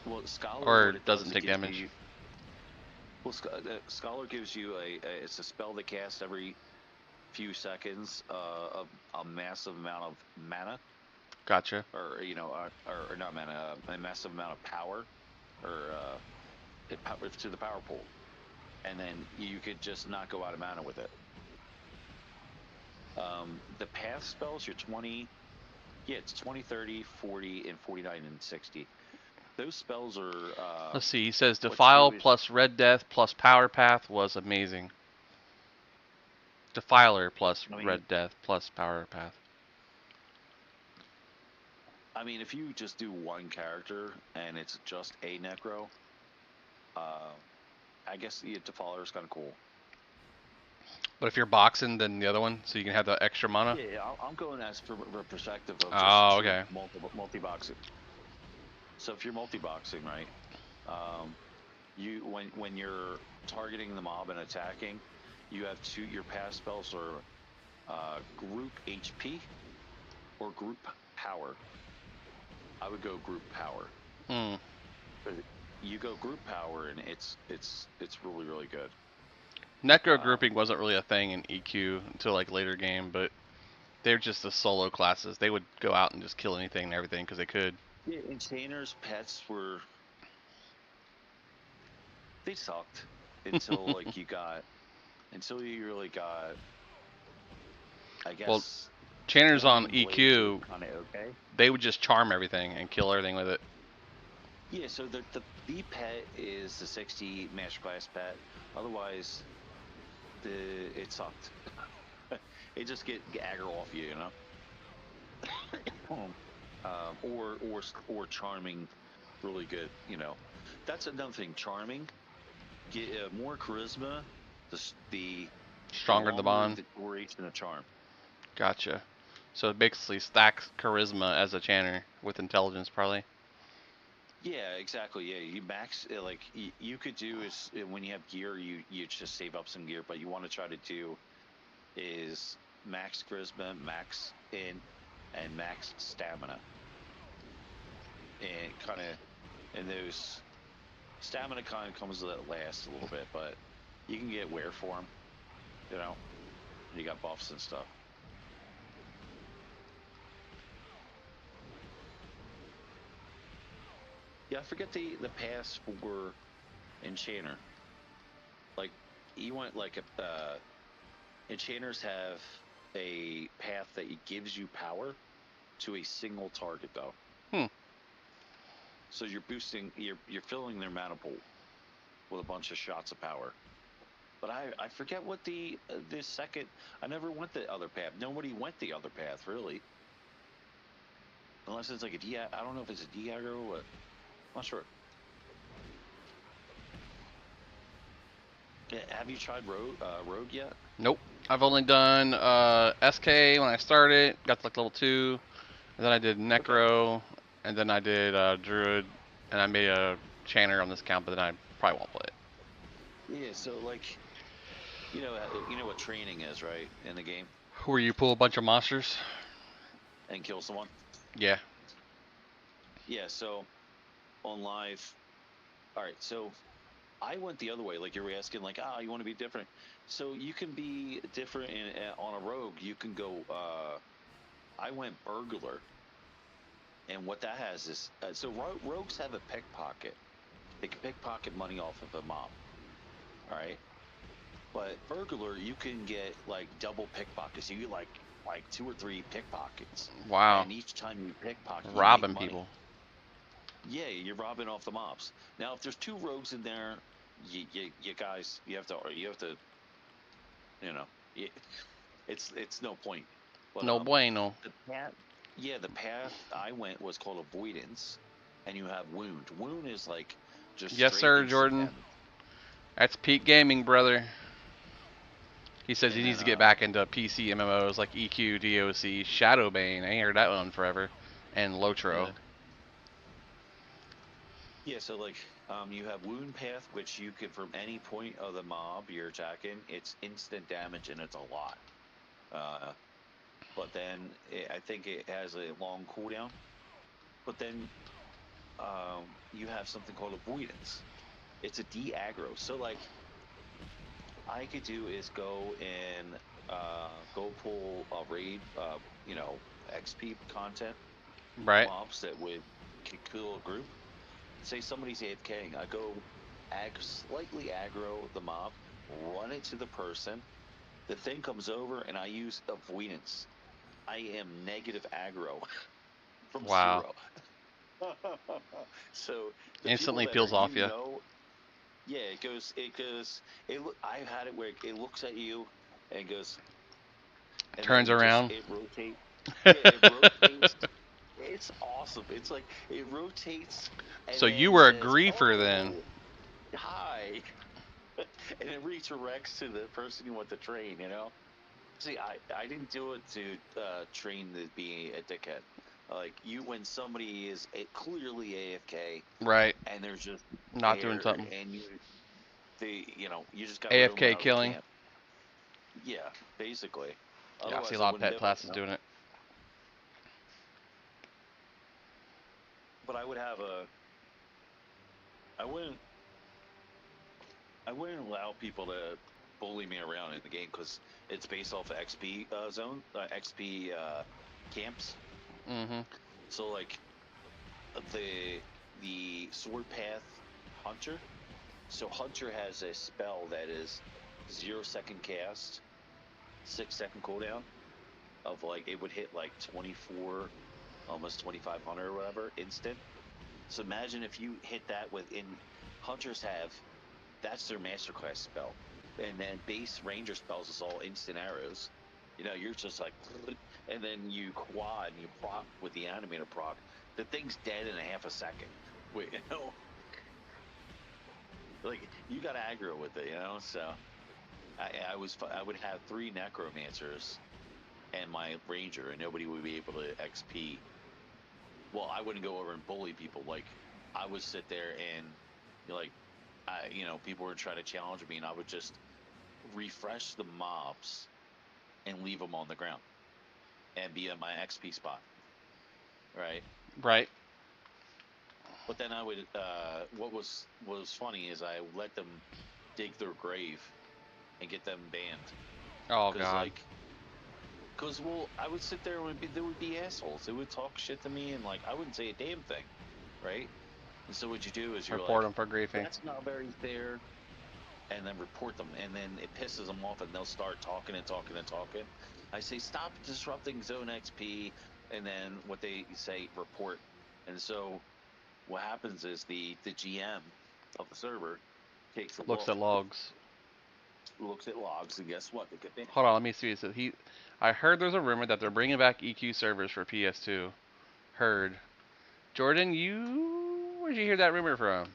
Speaker 11: Well, Scholar
Speaker 1: or doesn't take damage.
Speaker 11: Scholar gives you it's a spell that casts every few seconds a massive amount of mana.
Speaker 1: Gotcha.
Speaker 11: Or not mana, a massive amount of power, to the power pool, and then you could just not go out of mana with it. The path spells, it's 20, 30, 40, and 49 and 60. Those spells are.
Speaker 1: Let's see. He says Defile plus Red Death plus Power Path was amazing. Defiler plus Red Death plus Power Path.
Speaker 11: I mean, if you just do one character and it's just a Necro, I guess the Defiler is kind of cool.
Speaker 1: But if you're boxing, then the other one, so you can have the extra mana?
Speaker 11: Yeah, I'm going as from a perspective of just multi-boxing. So if you're multi-boxing, right, when you're targeting the mob and attacking, you have your pass spells are group HP or group power. I would go group power. You go group power, and it's really, really good.
Speaker 1: Necro grouping wasn't really a thing in EQ until like later game, but they're just the solo classes. They would go out and just kill anything and everything because they could.
Speaker 11: Yeah, Enchainer's pets they sucked until until you really got, I guess.
Speaker 1: Well, Channers on EQ,
Speaker 11: okay.
Speaker 1: They would just charm everything and kill everything with it.
Speaker 11: Yeah, so the B pet is the 60 master class pet. Otherwise,
Speaker 12: it sucked. It just get aggro off you, or charming, really good. That's another thing. Charming, get more charisma. The
Speaker 1: Stronger the
Speaker 12: longer
Speaker 1: bond.
Speaker 12: the duration of charm.
Speaker 1: Gotcha. So it basically stacks charisma as a chanter with intelligence, probably.
Speaker 12: Yeah, exactly. Yeah, you max like you could do is when you have gear, you just save up some gear, but you want to try to do is max charisma, max int, and max stamina, and those stamina kind of comes at last a little bit, but you can get wear for them. You got buffs and stuff. Yeah, I forget the pass for Enchanter. Like, you want like Enchanters have a path that gives you power to a single target, though. So you're boosting, you're filling their mana pool with a bunch of shots of power. But I forget what the second. I never went the other path. Nobody went the other path really, unless it's like I don't know if it's a de-aggro or what. Not sure. Yeah, have you tried Rogue yet?
Speaker 1: Nope. I've only done SK when I started, got to like level 2, and then I did Necro, and then I did Druid, and I made a Chanter on this account, but then I probably won't play it.
Speaker 12: Yeah, so like, you know what training is, right, in the game?
Speaker 1: Where you pull a bunch of monsters
Speaker 12: and kill someone?
Speaker 1: Yeah.
Speaker 12: Yeah, so on live, all right, so I went the other way, like you were asking, like, you want to be different. So you can be different on a rogue. You can go, I went burglar. And what that has is, so rogues have a pickpocket. They can pickpocket money off of a mob. All right. But burglar, you can get like double pickpockets. You get like 2 or 3 pickpockets.
Speaker 1: Wow.
Speaker 12: And each time you pickpocket,
Speaker 1: robbing
Speaker 12: you make money.
Speaker 1: people. Yeah,
Speaker 12: you're robbing off the mobs. Now, if there's 2 rogues in there, you guys, you have to, it's no point. But,
Speaker 1: no bueno.
Speaker 12: The path I went was called avoidance, and you have wound. Wound is like just
Speaker 1: yes, sir, Jordan.
Speaker 12: Damage.
Speaker 1: That's peak gaming, brother. He says he needs to get back into PC MMOs like EQ, DOC, Shadowbane. I ain't heard that one forever, and Lotro.
Speaker 12: Yeah, so like you have wound path, which you can from any point of the mob you're attacking. It's instant damage and it's a lot. But then I think it has a long cooldown. But then you have something called avoidance. It's a de-aggro. So like I could do is go and go pull a raid, XP content,
Speaker 1: right?
Speaker 12: Mobs that would kill a group. Say somebody's AFKing, I go slightly aggro the mob, run it to the person. The thing comes over, and I use avoidance. I am negative aggro from 0. So
Speaker 1: instantly peels off you.
Speaker 12: Yeah, it goes. I've had it where it looks at you and goes. And
Speaker 1: turns around.
Speaker 12: It rotates. Yeah, it rotates. It's awesome. It's like it rotates.
Speaker 1: So you were a griefer then.
Speaker 12: Hi. And it redirects to the person you want to train. See, I didn't do it to train to be a dickhead. Like when somebody is clearly AFK,
Speaker 1: right,
Speaker 12: and they're just
Speaker 1: not doing something,
Speaker 12: and you just got
Speaker 1: AFK killing.
Speaker 12: Yeah, basically.
Speaker 1: Yeah, I see a lot of pet classes doing it.
Speaker 12: But I would have I wouldn't allow people to bully me around in the game because it's based off of XP XP camps.
Speaker 1: Mm-hmm.
Speaker 12: So like the sword path hunter. So hunter has a spell that is 0-second cast, 6-second cooldown of like it would hit like 24, almost 2,500 or whatever instant. So imagine if you hit that within hunters have. That's their masterclass spell. and then base ranger spells is all instant arrows. You know, you're just like, and then you quad and you proc with the animator proc. The thing's dead in a half a second. Wait, you know, like you got aggro with it, you know. So I would have 3 necromancers and my ranger, and nobody would be able to XP. Well, I wouldn't go over and bully people. Like I would sit there and like, you know, people were trying to challenge me, and I would just refresh the mobs and leave them on the ground and be at my XP spot. Right.
Speaker 1: Right.
Speaker 12: But then I would, what was funny is I let them dig their grave and get them banned.
Speaker 1: Oh God.
Speaker 12: Like, because well, I would sit there and there would be assholes. They would talk shit to me, and like I wouldn't say a damn thing, right? And so what you do is you're
Speaker 1: report
Speaker 12: like,
Speaker 1: them for griefing.
Speaker 12: that's not very fair, and then report them, and then it pisses them off, and they'll start talking and talking and talking. I say, stop disrupting zone XP, and then what they say, report. And so what happens is the GM of the server takes a
Speaker 1: Looks
Speaker 12: look,
Speaker 1: at logs.
Speaker 12: looks at logs, and guess what? They get banned.
Speaker 1: Hold on, let me see. So I heard there's a rumor that they're bringing back EQ servers for PS2. Heard. Jordan, where'd you hear that rumor from?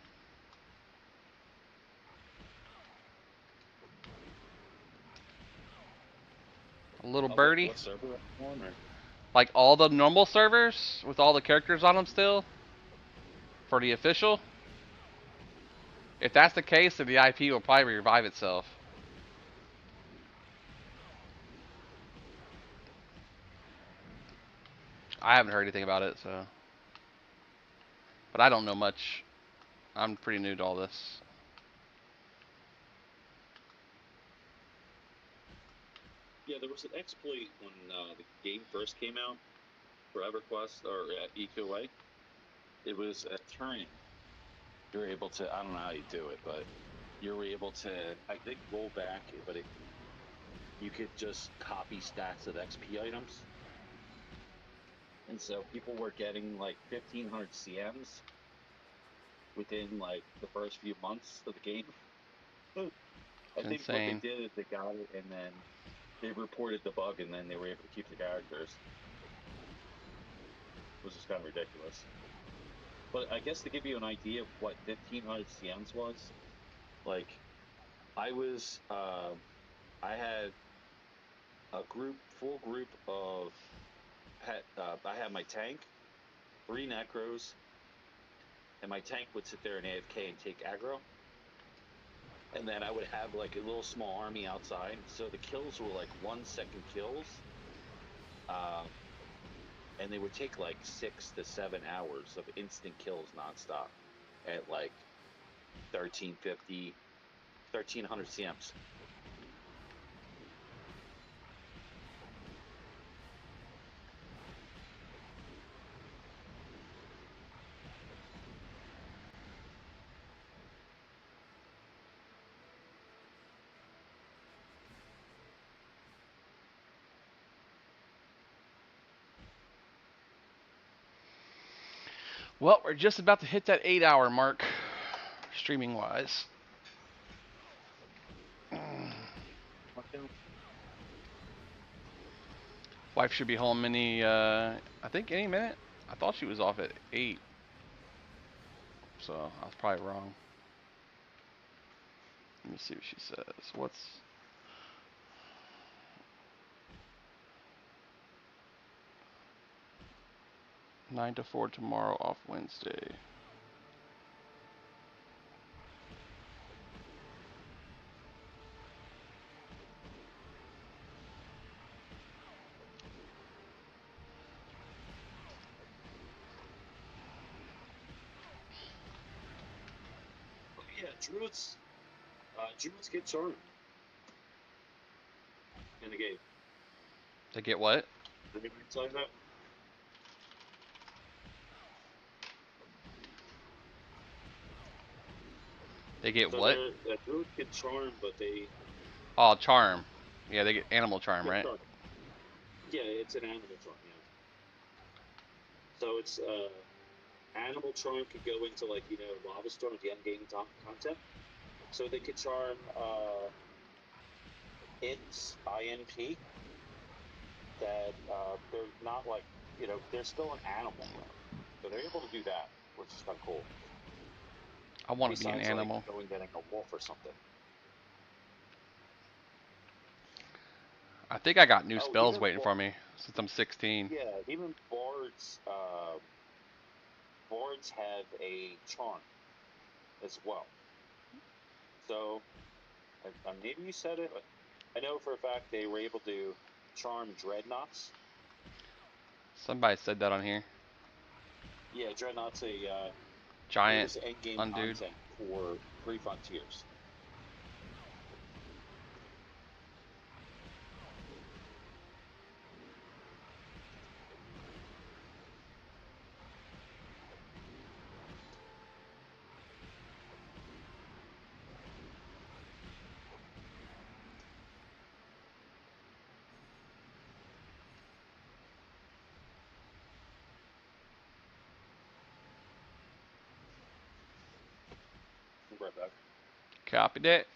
Speaker 1: A little birdie?
Speaker 12: What server on, or?
Speaker 1: Like all the normal servers with all the characters on them still? For the official? If that's the case, then the IP will probably revive itself. I haven't heard anything about it, so. But I don't know much. I'm pretty new to all this.
Speaker 14: Yeah, there was an exploit when the game first came out for EverQuest or EQOA. It was a turn.
Speaker 12: You're able to, I don't know how you do it, but you were able to, I think, roll back, but you could just copy stacks of XP items. And so people were getting like 1,500 CMs within like the first few months of the game. I think what they did is they got it, and then they reported the bug, and then they were able to keep the characters. Which is kind of ridiculous. But I guess to give you an idea of what 1,500 CMs was, like, I had a full group of, I had my tank, 3 necros, and my tank would sit there in AFK and take aggro. And then I would have like a little small army outside, so the kills were like 1-second kills. And they would take like 6 to 7 hours of instant kills nonstop at like 1,300 CMs.
Speaker 1: Well, we're just about to hit that 8-hour mark, streaming wise. Wife should be home I think any minute. I thought she was off at 8. So I was probably wrong. Let me see what she says. 9 to 4 tomorrow, off Wednesday.
Speaker 14: Oh yeah, druids get charmed in the game.
Speaker 1: They get what?
Speaker 14: Did anybody tell you that?
Speaker 1: They get
Speaker 14: So
Speaker 1: what?
Speaker 14: druids get charmed, but they...
Speaker 1: Oh, charm. Yeah, they get animal charm, right?
Speaker 14: Charm. Yeah, it's an animal charm, yeah. So it's, animal charm could go into, like, you know, lava storm, the end game content. So they could charm, it's INP that they're not like, they're still an animal. So they're able to do that, which is kind of cool.
Speaker 1: I want to be an
Speaker 14: Besides,
Speaker 1: animal.
Speaker 14: like, going getting a wolf or something.
Speaker 1: I think I got new
Speaker 14: Oh,
Speaker 1: spells
Speaker 14: even
Speaker 1: waiting for me since I'm 16.
Speaker 14: Yeah, even bards. Bards have a charm as well. So, maybe you said it. But I know for a fact they were able to charm dreadnoughts.
Speaker 1: Somebody said that on here.
Speaker 14: Yeah, dreadnoughts it
Speaker 1: Giant
Speaker 14: was end game
Speaker 1: undude.
Speaker 14: content for Three Frontiers. Right back.
Speaker 1: Copy that.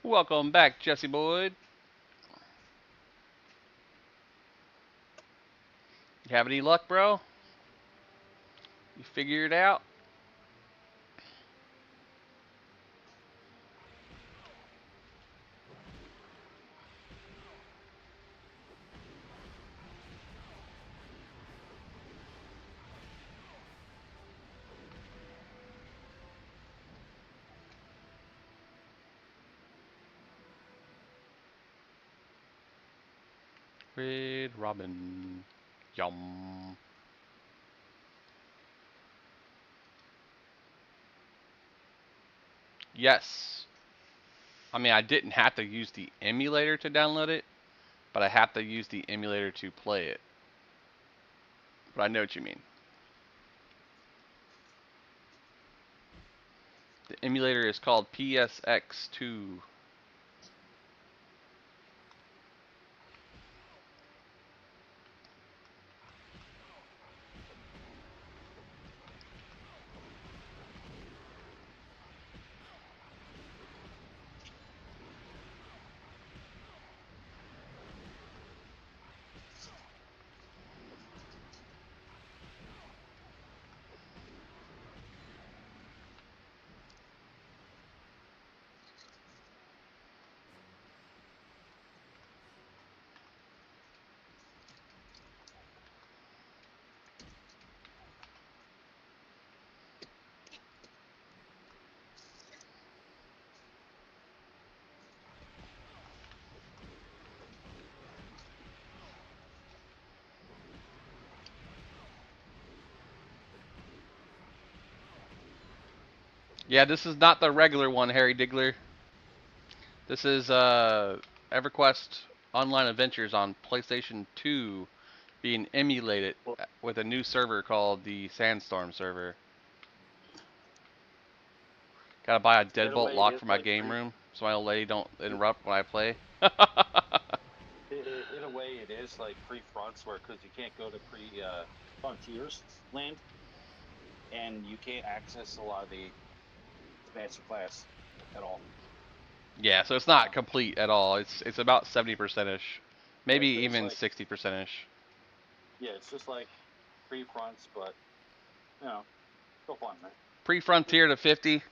Speaker 1: Welcome back, Jesse Boyd. You have any luck, bro? You figure it out? Red Robin. Yum. Yes. I mean, I didn't have to use the emulator to download it, but I have to use the emulator to play it. But I know what you mean. The emulator is called PSX2. Yeah, this is not the regular one, Harry Diggler. This is EverQuest Online Adventures on PlayStation 2 being emulated with a new server called the Sandstorm server. Gotta buy a deadbolt lock for my game room so my old lady don't interrupt when I play.
Speaker 14: In a way, it is like pre-fronts, where because you can't go to frontiers land, and you can't access a lot of the master class at all.
Speaker 1: Yeah, so it's not complete at all. It's about 70%ish, maybe
Speaker 14: Yeah,
Speaker 1: even
Speaker 14: like,
Speaker 1: 60%ish.
Speaker 14: Yeah, it's just like pre-fronts, but still fun, man.
Speaker 1: Pre-Frontier to 50.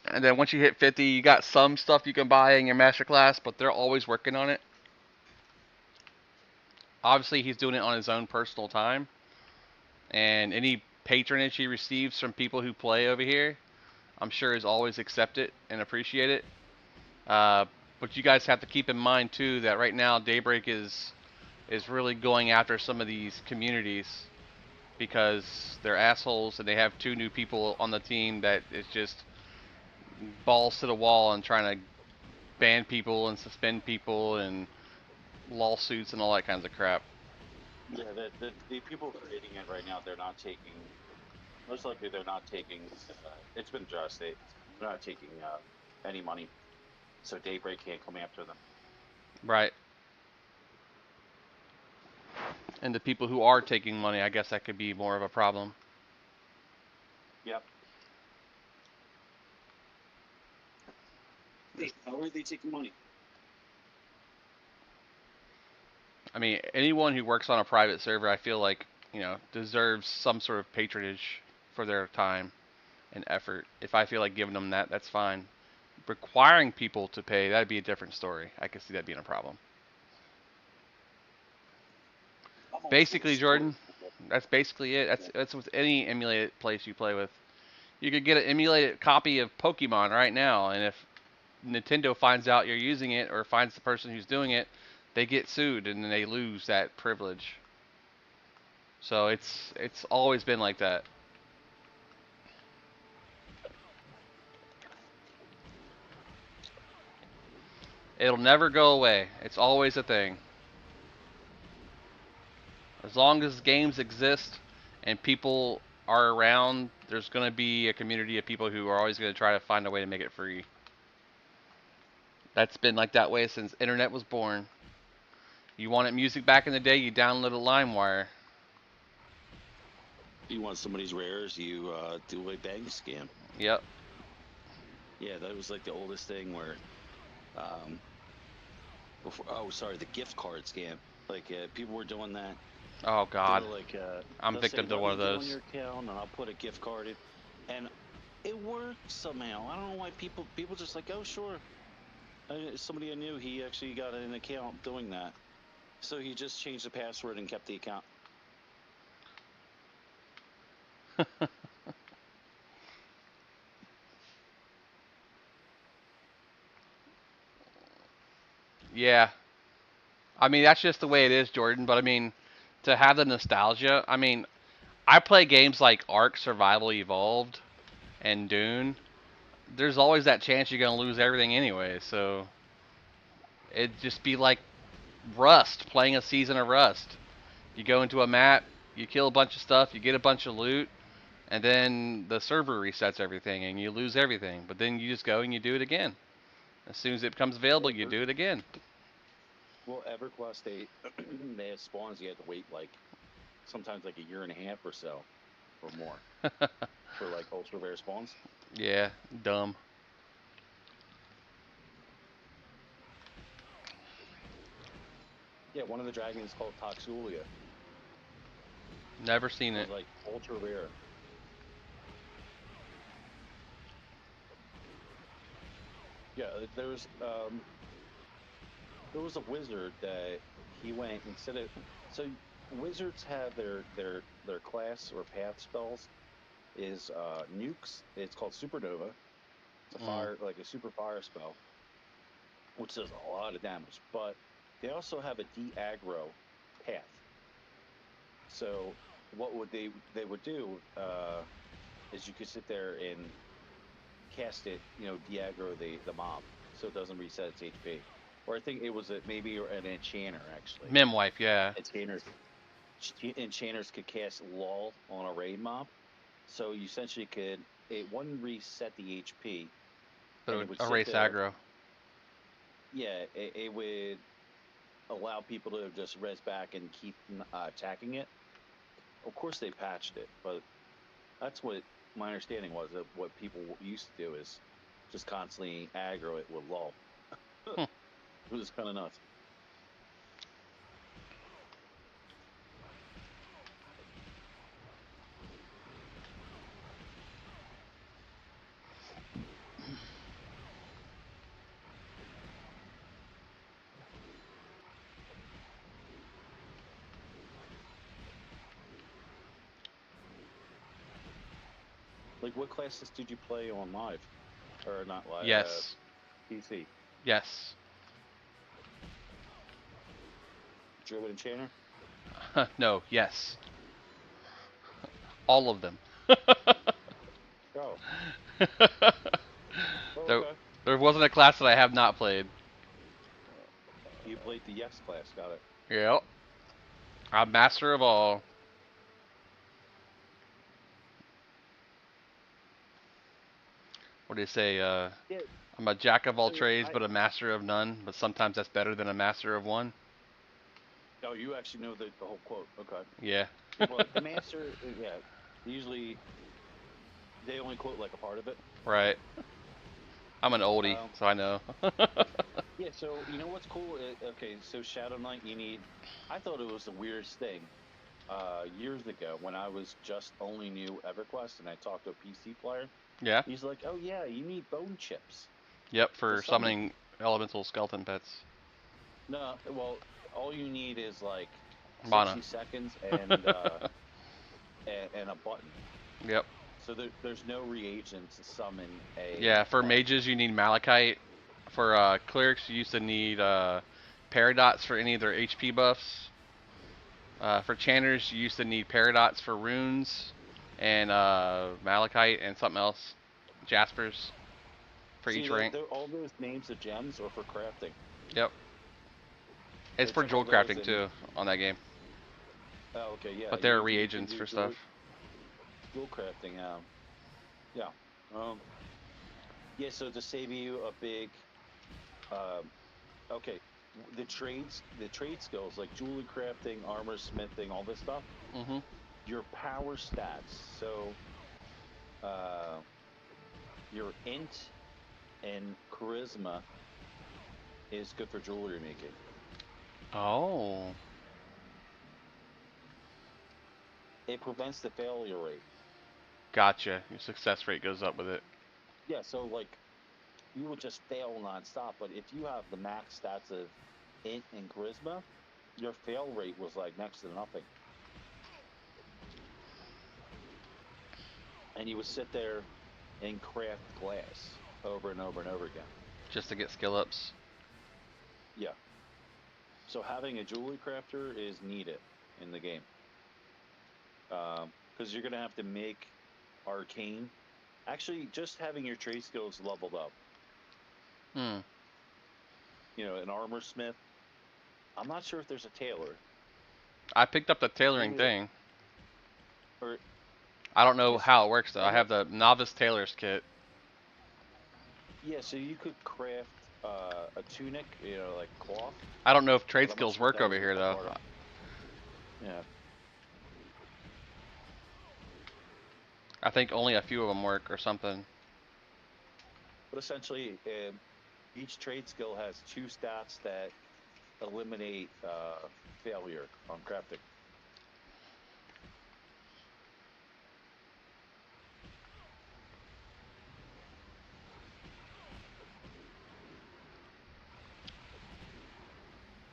Speaker 1: And then once you hit 50, you got some stuff you can buy in your master class, but they're always working on it. Obviously, he's doing it on his own personal time, and any patronage he receives from people who play over here, I'm sure is always accept it and appreciate it. But you guys have to keep in mind too that right now Daybreak is really going after some of these communities because they're assholes and they have 2 new people on the team that is just balls to the wall and trying to ban people and suspend people and lawsuits and all that kinds of crap.
Speaker 14: Yeah, the people creating it right now, they're not taking. Most likely, they're not taking. It's been addressed. They're not taking any money, so Daybreak can't come after them.
Speaker 1: Right. And the people who are taking money, I guess that could be more of a problem.
Speaker 14: Yep. How are they taking money?
Speaker 1: I mean, anyone who works on a private server, I feel like, deserves some sort of patronage for their time and effort. If I feel like giving them that, that's fine. Requiring people to pay, that'd be a different story. I could see that being a problem. Basically, Jordan, that's basically it. That's with any emulated place you play with. You could get an emulated copy of Pokemon right now, and if Nintendo finds out you're using it or finds the person who's doing it, they get sued and then they lose that privilege. So it's always been like that. It'll never go away. It's always a thing. As long as games exist and people are around, there's going to be a community of people who are always going to try to find a way to make it free. That's been like that way since internet was born. You wanted music back in the day, you downloaded LimeWire.
Speaker 12: You want somebody's rares, you do a bank scam.
Speaker 1: Yep.
Speaker 12: Yeah, that was like the oldest thing where, the gift card scam. Like people were doing that.
Speaker 1: Oh God.
Speaker 12: Like,
Speaker 1: I'm victim to one of those.
Speaker 12: On your account, and I'll put a gift card in, and it worked somehow. I don't know why people just like, oh sure. Somebody I knew, he actually got an account doing that, so he just changed the password and kept the account.
Speaker 1: Yeah. I mean, that's just the way it is, Jordan. But I mean, to have the nostalgia, I mean, I play games like Ark Survival Evolved and Dune. There's always that chance you're going to lose everything anyway. So it'd just be like Rust, playing a season of Rust. You go into a map, you kill a bunch of stuff, you get a bunch of loot, and then the server resets everything and you lose everything. But then you just go and you do it again. As soon as it becomes available, you do it again.
Speaker 12: Well, EverQuest, they have spawns you have to wait like sometimes like a year and a half or so, or more, for like ultra rare spawns.
Speaker 1: Yeah, dumb.
Speaker 12: Yeah, one of the dragons is called Toxulia.
Speaker 1: Never seen it.
Speaker 12: Like ultra rare. Yeah, there was a wizard that he went instead of wizards have their class or path spells is nukes. It's called supernova. It's a fire like a super fire spell, which does a lot of damage. But they also have a de-aggro path. So what would they would do is you could sit there and cast it, de-aggro the mob so it doesn't reset its HP. Or I think it was maybe an enchanter actually.
Speaker 1: Mimwife, yeah.
Speaker 12: Enchanters could cast lull on a raid mob, so you essentially it wouldn't reset the HP,
Speaker 1: but it would erase aggro.
Speaker 12: Yeah, it would allow people to just res back and keep attacking it. Of course, they patched it, but that's what my understanding was of what people used to do is just constantly aggro it with lull. It was kind of nuts.
Speaker 14: Like, what classes did you play on live, or not live?
Speaker 1: Yes.
Speaker 14: PC.
Speaker 1: Yes.
Speaker 14: Druid Enchanter.
Speaker 1: No. Yes. All of them.
Speaker 14: Oh.
Speaker 1: there,
Speaker 14: Okay.
Speaker 1: there wasn't a class that I have not played.
Speaker 14: You played the Yes class. Got it.
Speaker 1: Yep. I'm master of all. What do you say?
Speaker 14: Yeah.
Speaker 1: I'm a jack of all
Speaker 14: So
Speaker 1: trades, but a master of none. But sometimes that's better than a master of one.
Speaker 14: Oh, you actually know the whole quote. Okay.
Speaker 1: Yeah.
Speaker 14: Well, the master, yeah, usually they only quote like a part of it.
Speaker 1: Right. I'm an oldie, so I know.
Speaker 14: Yeah, so you know what's cool? Okay, so Shadow Knight, you need. I thought it was the weirdest thing. Years ago, when I was just only new EverQuest, and I talked to a PC player.
Speaker 1: Yeah.
Speaker 14: He's like, "Oh yeah, you need bone chips."
Speaker 1: Yep, for
Speaker 14: To summon.
Speaker 1: summoning elemental skeleton pets.
Speaker 14: No, well, all you need is like
Speaker 1: Mana.
Speaker 14: 60 seconds and and a button.
Speaker 1: Yep.
Speaker 14: So there's no reagent to summon a.
Speaker 1: Yeah, for mages you need malachite. For clerics you used to need paradots for any of their HP buffs. For chanters you used to need paradots for runes, and malachite and something else, jaspers for
Speaker 14: See,
Speaker 1: each rank.
Speaker 14: all those names of gems are for crafting.
Speaker 1: Yep. It's
Speaker 14: They
Speaker 1: for
Speaker 14: took all
Speaker 1: jewel
Speaker 14: those
Speaker 1: crafting too on that game.
Speaker 14: Oh, okay, yeah.
Speaker 1: But there are
Speaker 14: you can
Speaker 1: reagents
Speaker 14: do
Speaker 1: for stuff.
Speaker 14: Jewel crafting. Yeah. Yeah. So to save you a big, okay, the trade skills like jewelry crafting, armor smithing, all this stuff.
Speaker 1: Mm-hmm.
Speaker 14: Your power stats. So, your int and charisma is good for jewelry making.
Speaker 1: Oh.
Speaker 14: It prevents the failure rate.
Speaker 1: Gotcha. Your success rate goes up with it.
Speaker 14: Yeah, so like you will just fail nonstop, but if you have the max stats of int and charisma, your fail rate was like next to nothing. And you would sit there and craft glass over and over and over again.
Speaker 1: Just to get skill ups.
Speaker 14: Yeah. So having a jewelry crafter is needed in the game. Because you're going to have to make arcane. Actually, just having your trade skills leveled up. You know, an armor smith. I'm not sure if there's a tailor.
Speaker 1: I picked up the tailoring thing.
Speaker 14: Or,
Speaker 1: I don't know how it works though. I have the novice tailor's kit.
Speaker 14: yeah, so you could craft a tunic, you know, like cloth.
Speaker 1: I don't know if trade
Speaker 14: But I'm not
Speaker 1: skills
Speaker 14: sure if
Speaker 1: work
Speaker 14: that
Speaker 1: over
Speaker 14: was
Speaker 1: here
Speaker 14: a
Speaker 1: though.
Speaker 14: part of- Yeah.
Speaker 1: I think only a few of them work or something.
Speaker 14: But essentially, each trade skill has 2 stats that eliminate failure on crafting.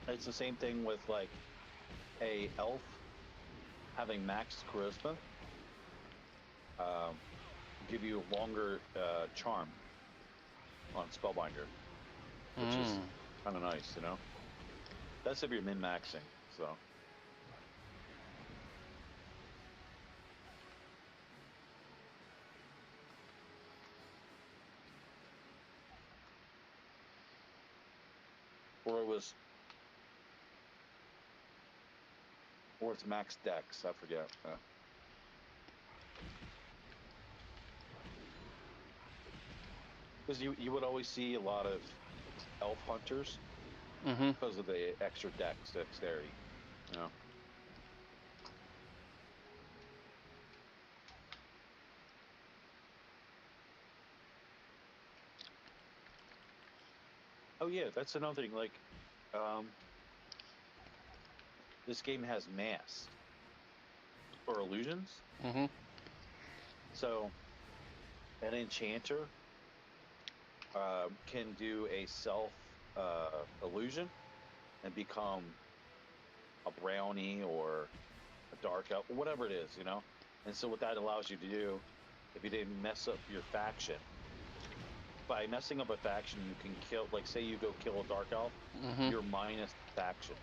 Speaker 14: It's the same thing with like a elf having max charisma. Give you a longer charm on Spellbinder, which is kind of nice, you know. That's if you're min-maxing, so. Or it's max dex, I forget. Because you would always see a lot of elf hunters because of the extra dexterity, you know. Oh yeah, that's another thing. Like, this game has mass or illusions. So, an enchanter can do a self illusion and become a brownie or a dark elf, whatever it is, you know. And so what that allows you to do if you didn't mess up your faction. By messing up a faction, you can kill. Like, say you go kill a dark elf, you're minus faction.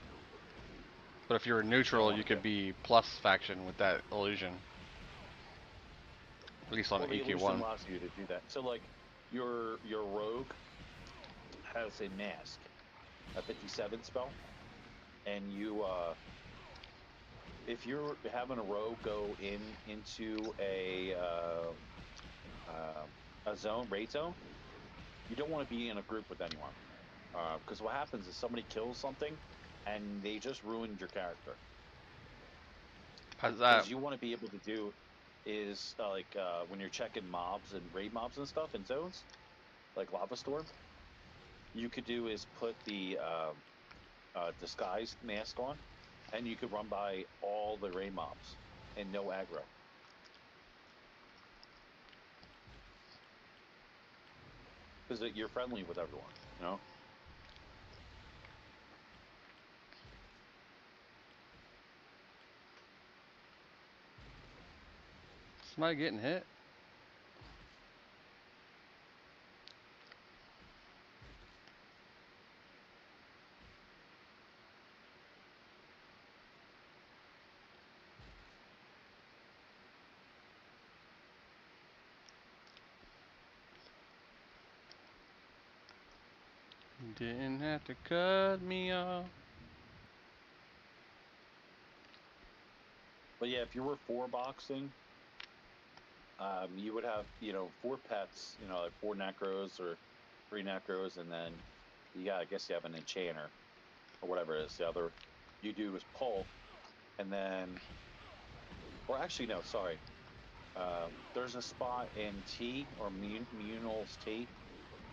Speaker 1: But if you're a neutral, you could be plus faction with that illusion. At least on
Speaker 14: Well, the illusion
Speaker 1: EQ1.
Speaker 14: allows you to do that. So, like, your rogue has a mask, a 57 spell, and you if you're having a rogue go into a zone, raid zone, you don't want to be in a group with anyone, because what happens is somebody kills something, and they just ruined your character.
Speaker 1: How's
Speaker 14: Because
Speaker 1: that?
Speaker 14: you want to be able to do is when you're checking mobs and raid mobs and stuff in zones, like Lava Storm, you could do is put the disguise mask on, and you could run by all the raid mobs and no aggro. Because you're friendly with everyone, you know?
Speaker 1: Somebody getting hit? Didn't have to cut me off.
Speaker 14: But yeah, if you were 4-boxing, you would have, 4 pets, like 4 necros or 3 necros, and then I guess you have an enchanter or whatever it is. The other you do is pull, and then, or actually no, sorry. There's a spot in T or Munal's T. You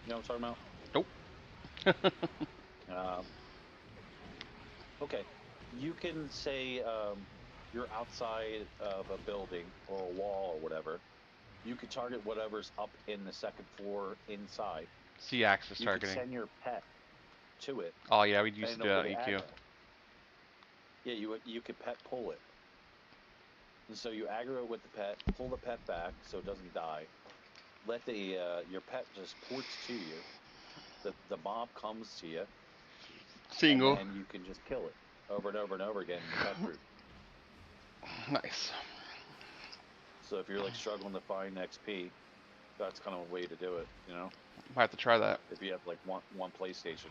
Speaker 14: know what I'm talking about?
Speaker 1: Nope.
Speaker 14: Okay, you can say you're outside of a building or a wall or whatever. You could target whatever's up in the second floor inside.
Speaker 1: C-axis
Speaker 14: You
Speaker 1: targeting.
Speaker 14: could send your pet to it.
Speaker 1: Oh yeah, we used to do that on EQ.
Speaker 14: Aggro. Yeah, you could pet pull it. And so you aggro with the pet, pull the pet back so it doesn't die. Let the your pet just ports to you. The mob comes to you.
Speaker 1: Single.
Speaker 14: And you can just kill it over and over and over again in the pet group.
Speaker 1: Nice.
Speaker 14: So if you're like struggling to find XP, that's kind of a way to do it, you know?
Speaker 1: Might have to try that.
Speaker 14: If you have like one PlayStation.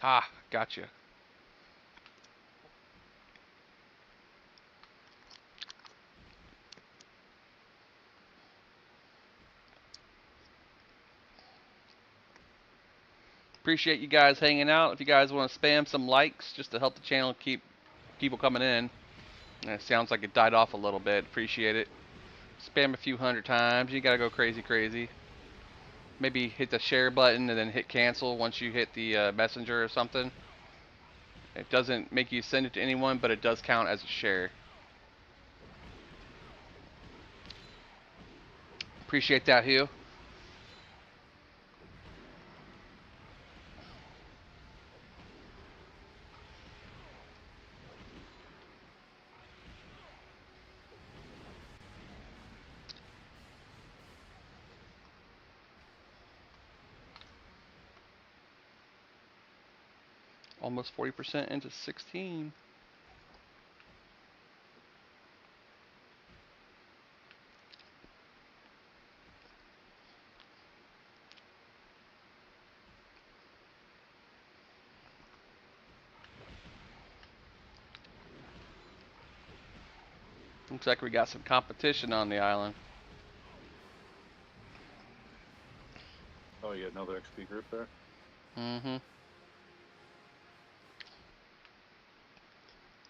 Speaker 1: Ah, gotcha. Appreciate you guys hanging out. If you guys want to spam some likes just to help the channel keep people coming in. And it sounds like it died off a little bit. Appreciate it. Spam a few 100 times. You gotta go crazy. Maybe hit the share button and then hit cancel once you hit the messenger or something. It doesn't make you send it to anyone, but it does count as a share. Appreciate that, Hugh. Almost 40% into 16. Looks like we got some competition on the island.
Speaker 14: Oh, you got another XP group there?
Speaker 1: Mm-hmm.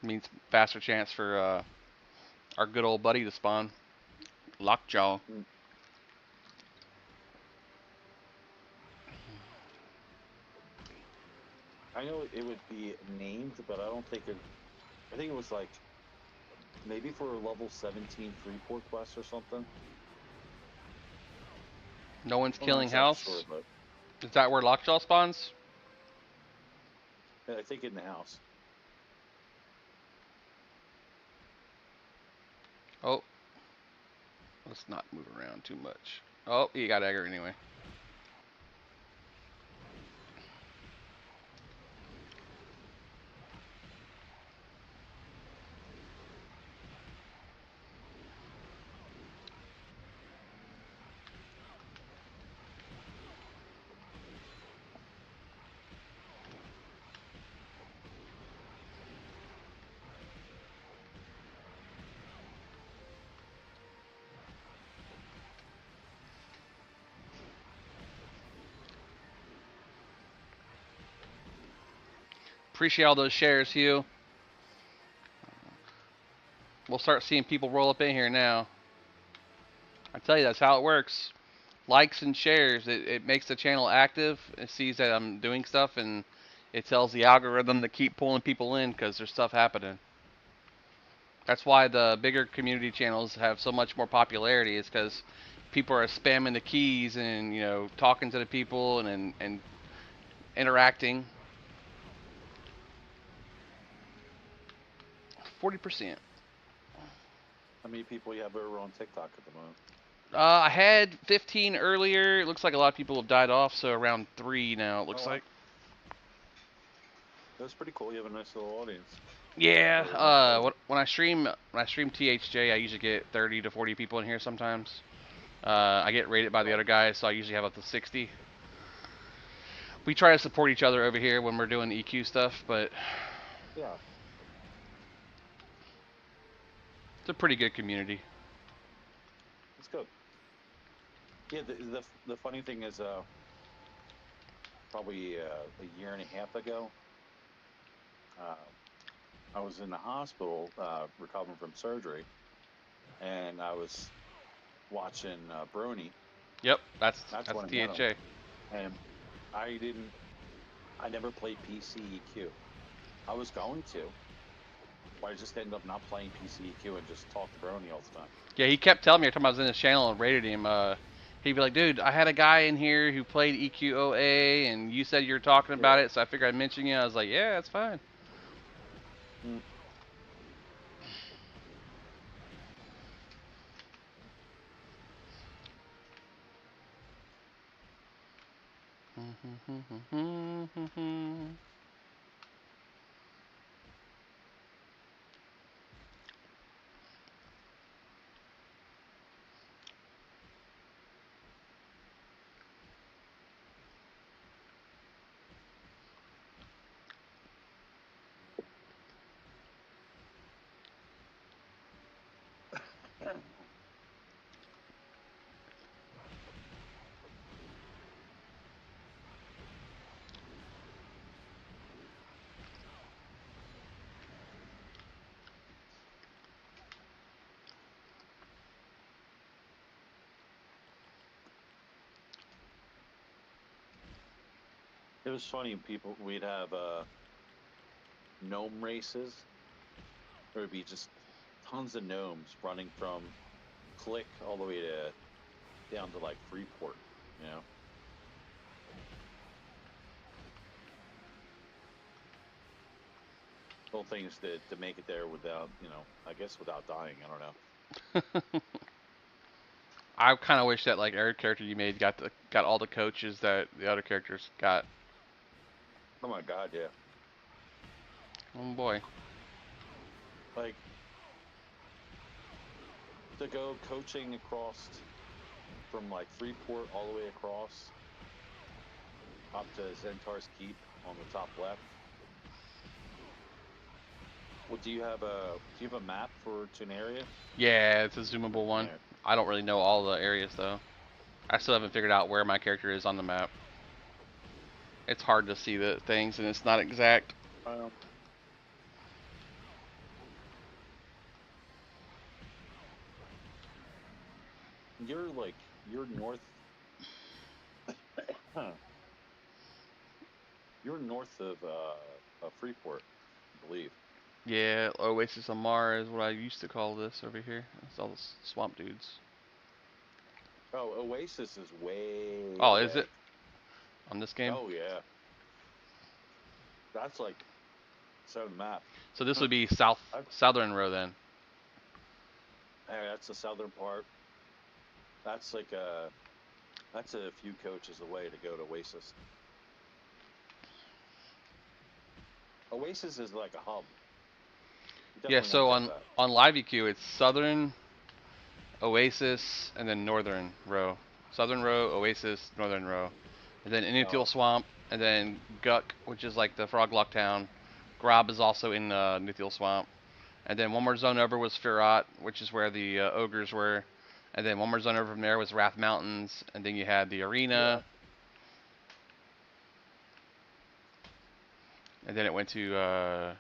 Speaker 1: Means faster chance for our good old buddy to spawn. Lockjaw.
Speaker 14: I know it would be named, but I don't think it. I think it was like maybe for a level 17 Freeport quest or something.
Speaker 1: No one's
Speaker 14: I'm not
Speaker 1: killing
Speaker 14: exactly sure,
Speaker 1: house.
Speaker 14: but
Speaker 1: Is that where Lockjaw spawns?
Speaker 14: I think in the house.
Speaker 1: Oh, let's not move around too much. Oh, you got Egger anyway. Appreciate all those shares, Hugh. We'll start seeing people roll up in here now. I tell you, that's how it works. Likes and shares. It makes the channel active. It sees that I'm doing stuff, and it tells the algorithm to keep pulling people in because there's stuff happening. That's why the bigger community channels have so much more popularity. Is because people are spamming the keys and talking to the people and interacting. 40%.
Speaker 14: How many people you have over on TikTok at the moment?
Speaker 1: I had 15 earlier. It looks like a lot of people have died off, so around 3 now. It looks like.
Speaker 14: That's pretty cool. You have a nice little audience.
Speaker 1: Yeah. When I stream THJ, I usually get 30 to 40 people in here sometimes. I get rated by the other guys, so I usually have up to 60. We try to support each other over here when we're doing EQ stuff, but
Speaker 14: yeah,
Speaker 1: it's a pretty good community.
Speaker 14: it's good. Yeah, the funny thing is, probably a year and a half ago, I was in the hospital recovering from surgery, and I was watching Brony.
Speaker 1: Yep, that's
Speaker 14: when I met
Speaker 1: THJ.
Speaker 14: him. And I never played PC EQ. I was going to, but I just ended up not playing PC EQ and just talked to Brony all the time.
Speaker 1: Yeah, he kept telling me every time I was in his channel and rated him. He'd be like, "Dude, I had a guy in here who played EQOA, and you said you were talking about it, so I figured I'd mention you." I was like, "Yeah, that's fine."
Speaker 14: It was funny. We'd have gnome races. There would be just tons of gnomes running from Click all the way down to like Freeport, Little things to make it there without, I guess without dying. I don't know.
Speaker 1: I kind of wish that like every character you made got all the coaches that the other characters got.
Speaker 14: Oh my god, yeah.
Speaker 1: Oh boy.
Speaker 14: Like to go coaching across from like Freeport all the way across up to Zentar's Keep on the top left. Well, do you have a map for Tenaria?
Speaker 1: Yeah, it's a zoomable one.
Speaker 14: Yeah.
Speaker 1: I don't really know all the areas though. I still haven't figured out where my character is on the map. It's hard to see the things, and it's not exact.
Speaker 14: You're north. You're north of Freeport, I believe.
Speaker 1: Yeah, Oasis of Mar is what I used to call this over here. It's all the swamp dudes.
Speaker 14: Oh, Oasis is way.
Speaker 1: Oh,
Speaker 14: away.
Speaker 1: is it? On this game?
Speaker 14: Oh yeah. That's like on the map.
Speaker 1: So this would be southern row then.
Speaker 14: Hey, that's the southern part. That's like that's a few coaches away to go to Oasis. Oasis is like a hub.
Speaker 1: Yeah, so on Live EQ it's southern, Oasis, and then northern row. Southern row, Oasis, northern row. And then Inutile Swamp, and then Guck, which is like the Froglock town. Grob is also in Inutile Swamp. And then one more zone over was Firat, which is where the ogres were. And then one more zone over from there was Wrath Mountains. And then you had the arena. Yeah. And then it went to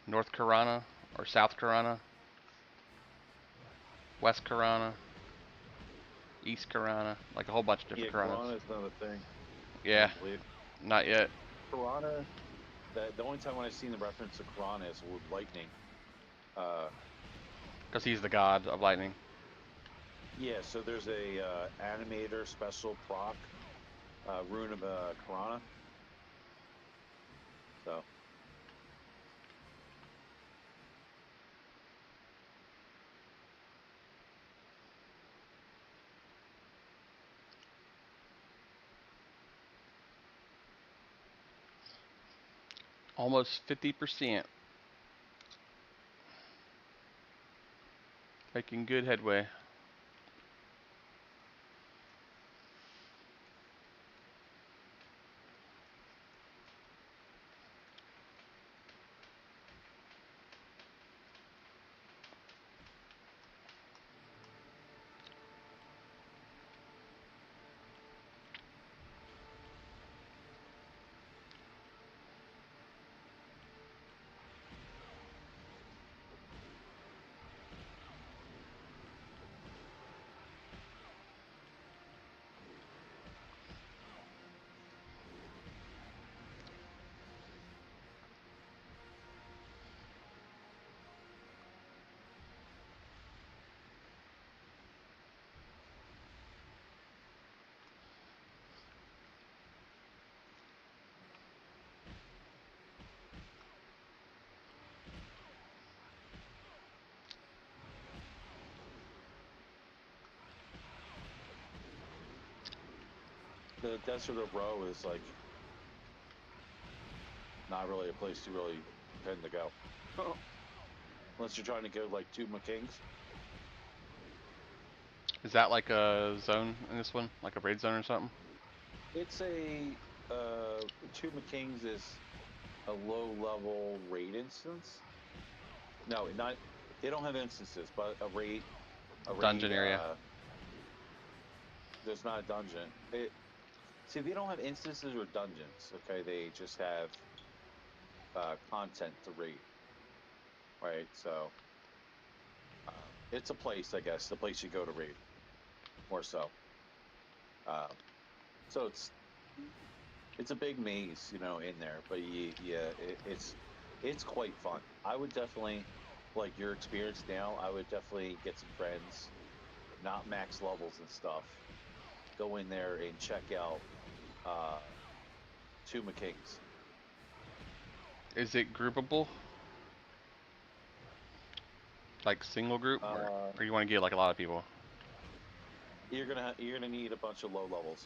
Speaker 1: North Karana or South Karana. West Karana. East Karana. Like a whole bunch of different Karanas.
Speaker 14: Karana is another thing.
Speaker 1: Yeah. Not yet.
Speaker 14: Karana, the only time when I've seen the reference to Karana is with lightning.
Speaker 1: Because he's the god of lightning.
Speaker 14: Yeah, so there's a animator special proc, Rune of Karana. So.
Speaker 1: Almost 50%. Making good headway.
Speaker 14: The Desert of Row is like not really a place to really tend to go. Unless you're trying to go like to McKing's.
Speaker 1: Is that like a zone in this one? Like a raid zone or something?
Speaker 14: It's a Two McKing's is a low level raid instance. No, not they don't have instances, but a raid
Speaker 1: Dungeon area.
Speaker 14: There's not a dungeon. See, they don't have instances or dungeons. Okay, they just have content to raid. Right, so it's a place, I guess, the place you go to raid, more so. So it's a big maze, you know, in there, but it's quite fun. I would definitely, like your experience now, I would definitely get some friends, not max levels and stuff, go in there and check out Two McKing's.
Speaker 1: Is it groupable? Like single group, or you want to get like a lot of people?
Speaker 14: You're gonna need a bunch of low levels.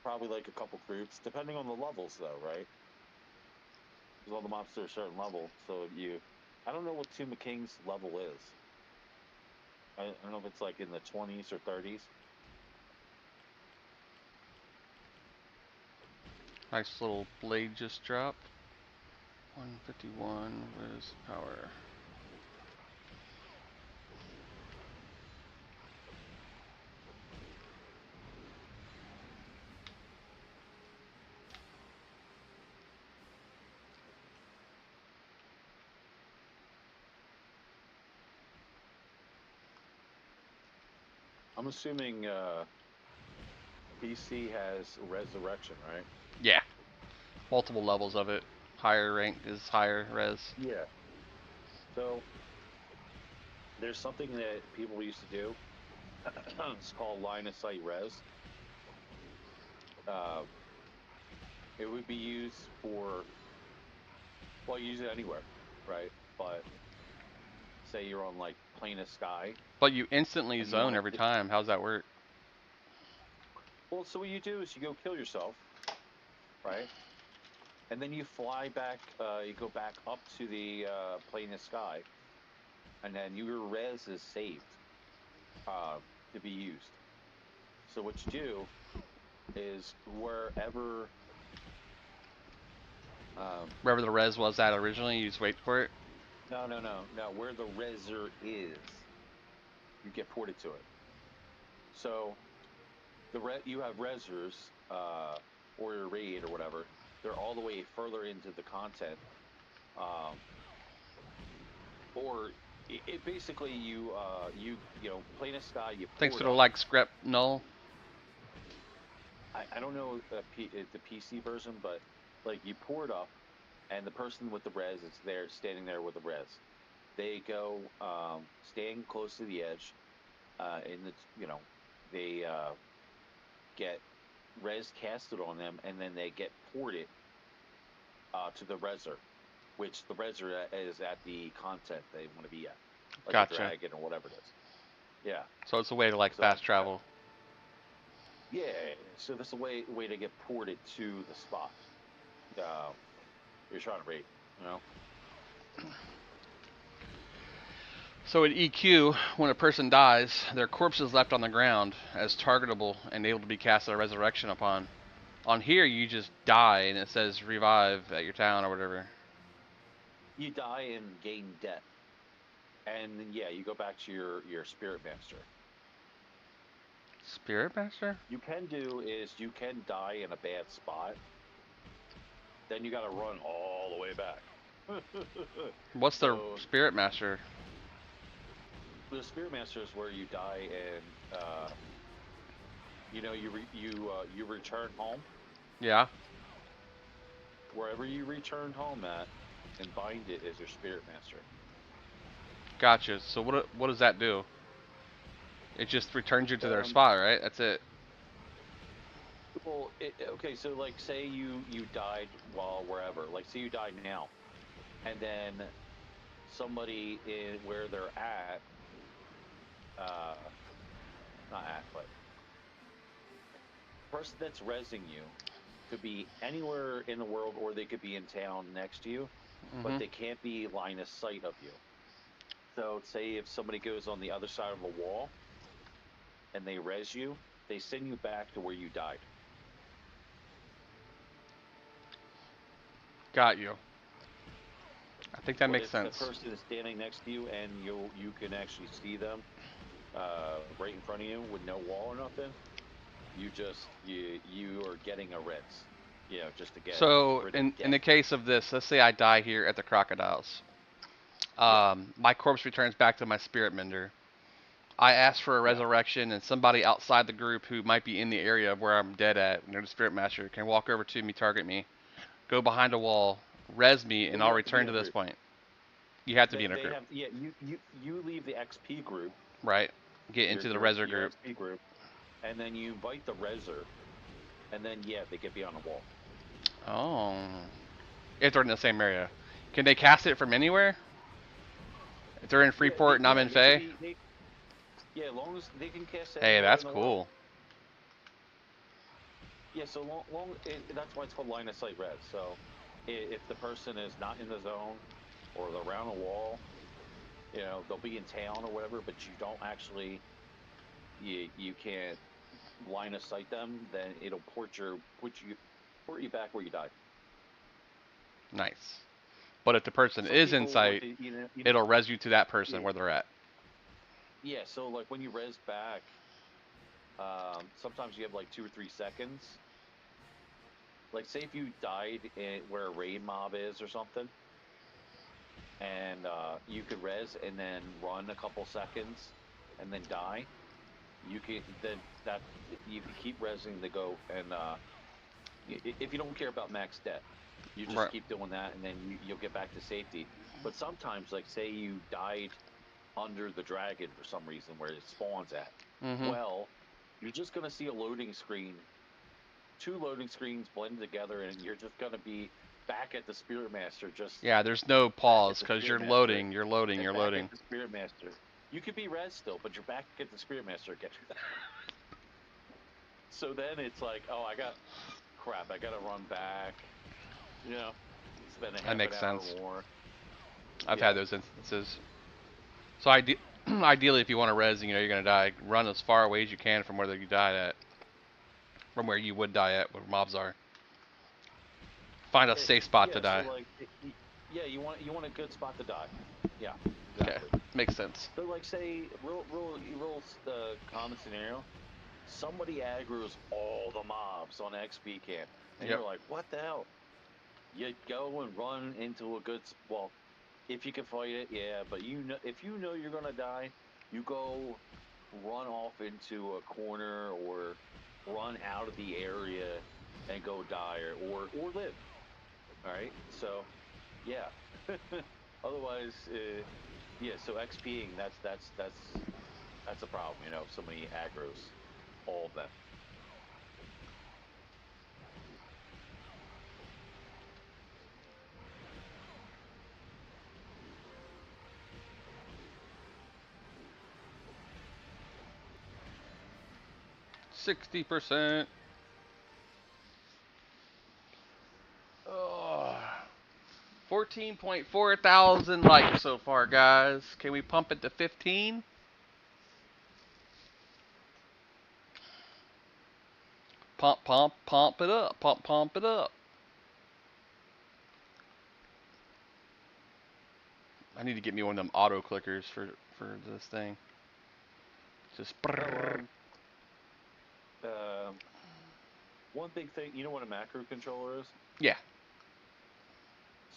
Speaker 14: Probably like a couple groups, depending on the levels, though, right? Because all the mobs are a certain level, so I don't know what Two McKing's level is. I don't know if it's like in the 20s or 30s.
Speaker 1: Nice little blade just dropped. 151 with power.
Speaker 14: I'm assuming PC has resurrection, right?
Speaker 1: Yeah. Multiple levels of it. Higher rank is higher res.
Speaker 14: Yeah. So there's something that people used to do. It's called line of sight res. It would be used for, well, use it anywhere, right? But say you're on like plane of sky.
Speaker 1: But you instantly
Speaker 14: and you
Speaker 1: zone
Speaker 14: wanna
Speaker 1: every time. How's that work?
Speaker 14: Well, so what you do is you go kill yourself, right? And then you fly back, you go back up to the plane of sky, and then your res is saved to be used. So what you do is wherever
Speaker 1: Wherever the res was at originally, you just wait for it.
Speaker 14: no, where the reser is, you get ported to it. So you have resers or your raid or whatever. They're all the way further into the content, or it basically you plane of sky. You
Speaker 1: Thanks
Speaker 14: port
Speaker 1: for the
Speaker 14: up.
Speaker 1: like script null.
Speaker 14: I don't know the PC version, but like you port up, and the person with the res is there, standing there with the res. They go stand close to the edge, they get res casted on them, and then they get ported to the reser, which the reser is at the content they want to be at, like
Speaker 1: Gotcha.
Speaker 14: a dragon or whatever it is. Yeah.
Speaker 1: So it's a way to like fast travel.
Speaker 14: Yeah. So this is a way to get ported to the spot. You're trying to raid, you know.
Speaker 1: So in EQ, when a person dies, their corpse is left on the ground as targetable and able to be cast a resurrection upon. On here, you just die and it says revive at your town or whatever.
Speaker 14: You die and gain death, and then yeah, you go back to your spirit master.
Speaker 1: Spirit master?
Speaker 14: You can do is you can die in a bad spot. Then you got to run all the way back.
Speaker 1: What's the spirit master?
Speaker 14: The spirit master is where you die and you return home.
Speaker 1: Yeah.
Speaker 14: Wherever you return home at, and bind it as your spirit master.
Speaker 1: Gotcha. So what does that do? It just returns you to their spot, right? That's it.
Speaker 14: Well, okay, so like say you died while wherever, like say you died now, and then somebody in where they're at, not at, but the person that's resing you could be anywhere in the world, or they could be in town next to you, but they can't be line of sight of you. So say if somebody goes on the other side of a wall and they res you, they send you back to where you died.
Speaker 1: Got you. I think that makes
Speaker 14: if
Speaker 1: sense.
Speaker 14: The person is standing next to you and you can actually see them right in front of you with no wall or nothing. You are getting a res. Just to get.
Speaker 1: So in the case of this, let's say I die here at the crocodiles. My corpse returns back to my spirit mender. I ask for a resurrection, and somebody outside the group who might be in the area of where I'm dead at, near the spirit master, can walk over to me, target me, go behind a wall, res me, and I'll return to this point. You have to be in a group.
Speaker 14: You leave the XP group.
Speaker 1: Right. Get into the reser
Speaker 14: your
Speaker 1: group.
Speaker 14: XP group, and then you invite the reser, and then they get beyond the wall.
Speaker 1: Oh. If they're in the same area. Can they cast it from anywhere? If they're in Freeport and I'm in Faye?
Speaker 14: Yeah, as long as they can cast it.
Speaker 1: Hey, that's cool.
Speaker 14: Yeah, so that's why it's called line of sight res. So if the person is not in the zone or they're around a wall, they'll be in town or whatever, but you don't actually, you can't line of sight them, then it'll port you back where you died.
Speaker 1: Nice. But if the person is in sight, it'll res you to that person where they're at.
Speaker 14: Yeah, so like when you res back, sometimes you have like 2 or 3 seconds. Like say if you died where a raid mob is or something, and you could res and then run a couple seconds and then die. you can then that you can keep resing the goat, and if you don't care about max debt, you just
Speaker 1: Right.
Speaker 14: keep doing that, and then you'll get back to safety. But sometimes, like say you died under the dragon for some reason where it spawns at,
Speaker 1: Mm-hmm.
Speaker 14: well, you're just gonna see a loading screen, two loading screens blend together, and you're just gonna be back at the Spirit Master. Just
Speaker 1: Yeah, there's no
Speaker 14: back at
Speaker 1: pause
Speaker 14: the
Speaker 1: because you're
Speaker 14: Spirit Master,
Speaker 1: loading, you're loading,
Speaker 14: and
Speaker 1: you're
Speaker 14: back
Speaker 1: loading.
Speaker 14: at the Spirit Master. You could be res still, but you're back at the Spirit Master again. So then it's like, oh, crap, I gotta run back. You know, spend a half
Speaker 1: That makes
Speaker 14: an hour
Speaker 1: sense.
Speaker 14: more.
Speaker 1: I've
Speaker 14: Yeah.
Speaker 1: had those instances. So ideally, if you want to res, and you know you're gonna die, run as far away as you can from where you died at, from where you would die at, where mobs are. Find a safe spot to die.
Speaker 14: So like, yeah, you want a good spot to die. Yeah,
Speaker 1: Okay,
Speaker 14: exactly.
Speaker 1: makes sense.
Speaker 14: So like, say, real common scenario. Somebody aggroes all the mobs on XP camp, and
Speaker 1: Yep.
Speaker 14: you're like, what the hell? You go and run into a good well, if you can fight it, yeah. But if you know you're gonna die, you go run off into a corner or run out of the area and go die or live. All right, so yeah. Otherwise, yeah. So XPing, that's a problem. You know, so many aggros, all of them.
Speaker 1: %60. Oh, 14.4 thousand likes so far, guys. Can we pump it to 15? Pump it up. Pump it up. I need to get me one of them auto clickers for this thing. Just.
Speaker 14: One big thing, you know what a macro controller is?
Speaker 1: Yeah.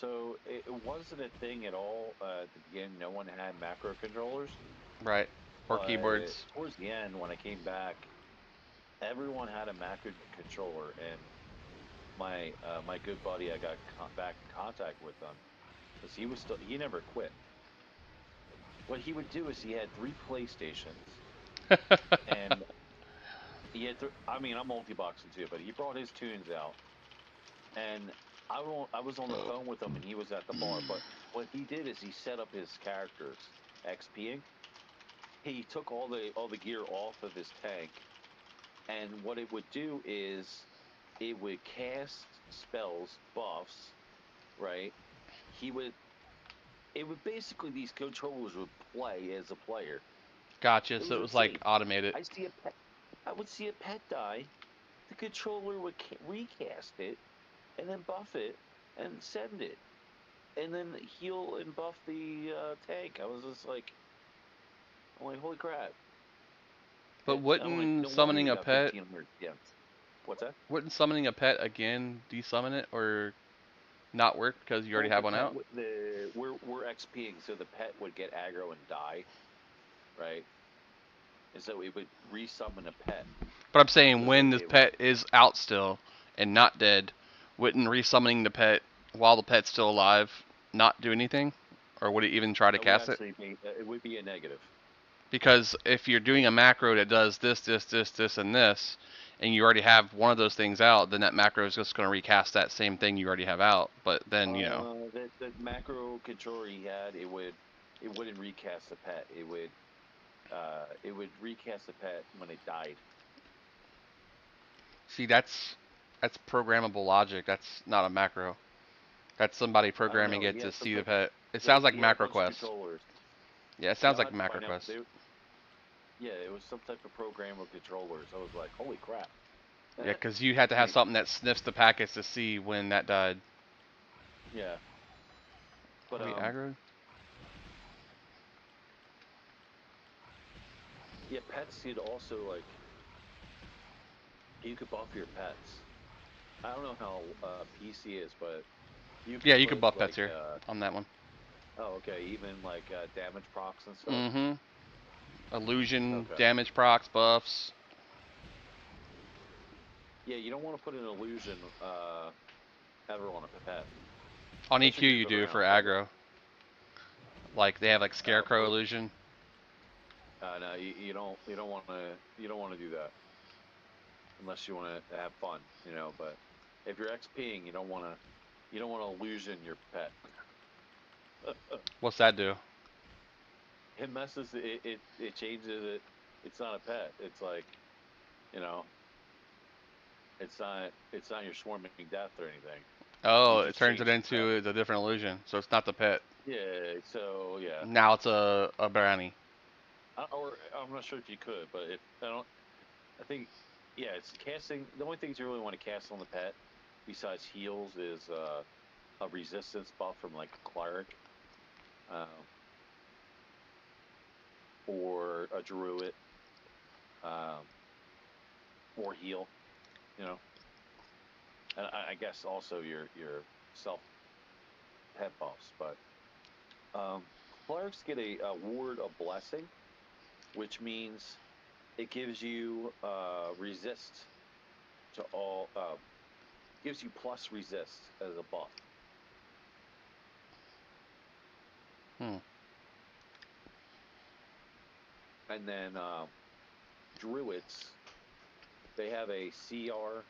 Speaker 14: So it wasn't a thing at all at the beginning. No one had macro controllers.
Speaker 1: Right. Or
Speaker 14: But
Speaker 1: keyboards.
Speaker 14: towards the end, when I came back, everyone had a macro controller, and my good buddy, I got back in contact with him because he never quit. What he would do is he had 3 PlayStations, and he had. I mean, I'm multi-boxing too, but he brought his tunes out, and I was on the phone with him, and he was at the bar. But what he did is he set up his characters XPing. He took all the gear off of his tank, and what it would do is it would cast spells, buffs, right? It would basically, these controllers would play as a player.
Speaker 1: Gotcha. So it was like
Speaker 14: insane.
Speaker 1: automated.
Speaker 14: I would see a pet die. The controller would recast it, and then buff it, and send it, and then heal and buff the tank. I was just like, I'm like, holy crap!
Speaker 1: But wouldn't
Speaker 14: no
Speaker 1: summoning
Speaker 14: wonder
Speaker 1: a
Speaker 14: you got
Speaker 1: pet?
Speaker 14: 1,500. Yeah. What's that?
Speaker 1: Wouldn't summoning a pet again desummon it or not work because you already have one out?
Speaker 14: We're XPing, so the pet would get aggro and die, right? And so it would resummon a pet.
Speaker 1: But I'm saying when the pet is out still and not dead, wouldn't resummoning the pet while the pet's still alive not do anything? Or would it even try to cast it?
Speaker 14: It would be a negative.
Speaker 1: Because if you're doing a macro that does this, and this, and you already have one of those things out, then that macro is just going to recast that same thing you already have out. But then, you know.
Speaker 14: The macro controller he had, it wouldn't recast the pet. It would recast the pet when it died.
Speaker 1: See, that's programmable logic. That's not a macro. That's somebody programming it to see the pet. It sounds like macro quest. Yeah, it sounds like macro quest.
Speaker 14: Yeah, it was some type of programmable controllers. I was like, holy crap.
Speaker 1: Yeah, because you had to have something that sniffs the packets to see when that died.
Speaker 14: Yeah. But
Speaker 1: Are we aggroed?
Speaker 14: Yeah, pets, you'd also, like, you could buff your pets. I don't know how PC is, but you could
Speaker 1: you could buff pets here on that one.
Speaker 14: Oh, okay. Even like damage procs and stuff.
Speaker 1: Mm-hmm. Illusion,
Speaker 14: Okay.
Speaker 1: damage procs, buffs.
Speaker 14: Yeah, you don't want to put an illusion ever on a pet.
Speaker 1: On
Speaker 14: Especially
Speaker 1: EQ
Speaker 14: if you're
Speaker 1: you
Speaker 14: going
Speaker 1: do
Speaker 14: around
Speaker 1: for
Speaker 14: aggro.
Speaker 1: aggro. Like they have like Scarecrow
Speaker 14: But
Speaker 1: illusion.
Speaker 14: no, you don't want to do that unless you want to have fun, you know. But if you're XPing, you don't want to illusion your pet.
Speaker 1: What's that do?
Speaker 14: It messes it changes it. It's not a pet. It's like, you know, it's not your swarming death or anything.
Speaker 1: Oh,
Speaker 14: You
Speaker 1: it
Speaker 14: just
Speaker 1: turns it
Speaker 14: change the pet.
Speaker 1: into a different illusion. So it's not the pet.
Speaker 14: Yeah. So yeah.
Speaker 1: Now it's a brownie.
Speaker 14: Or I'm not sure if you could, but if I don't, I think, yeah, it's casting. The only things you really want to cast on the pet, besides heals, is a resistance buff from like a cleric, or a druid, or heal, you know. And I guess also your self pet buffs, but clerics get a ward of blessing, which means it gives you resist to all. Gives you plus resist as a buff. And then druids, they have a CR.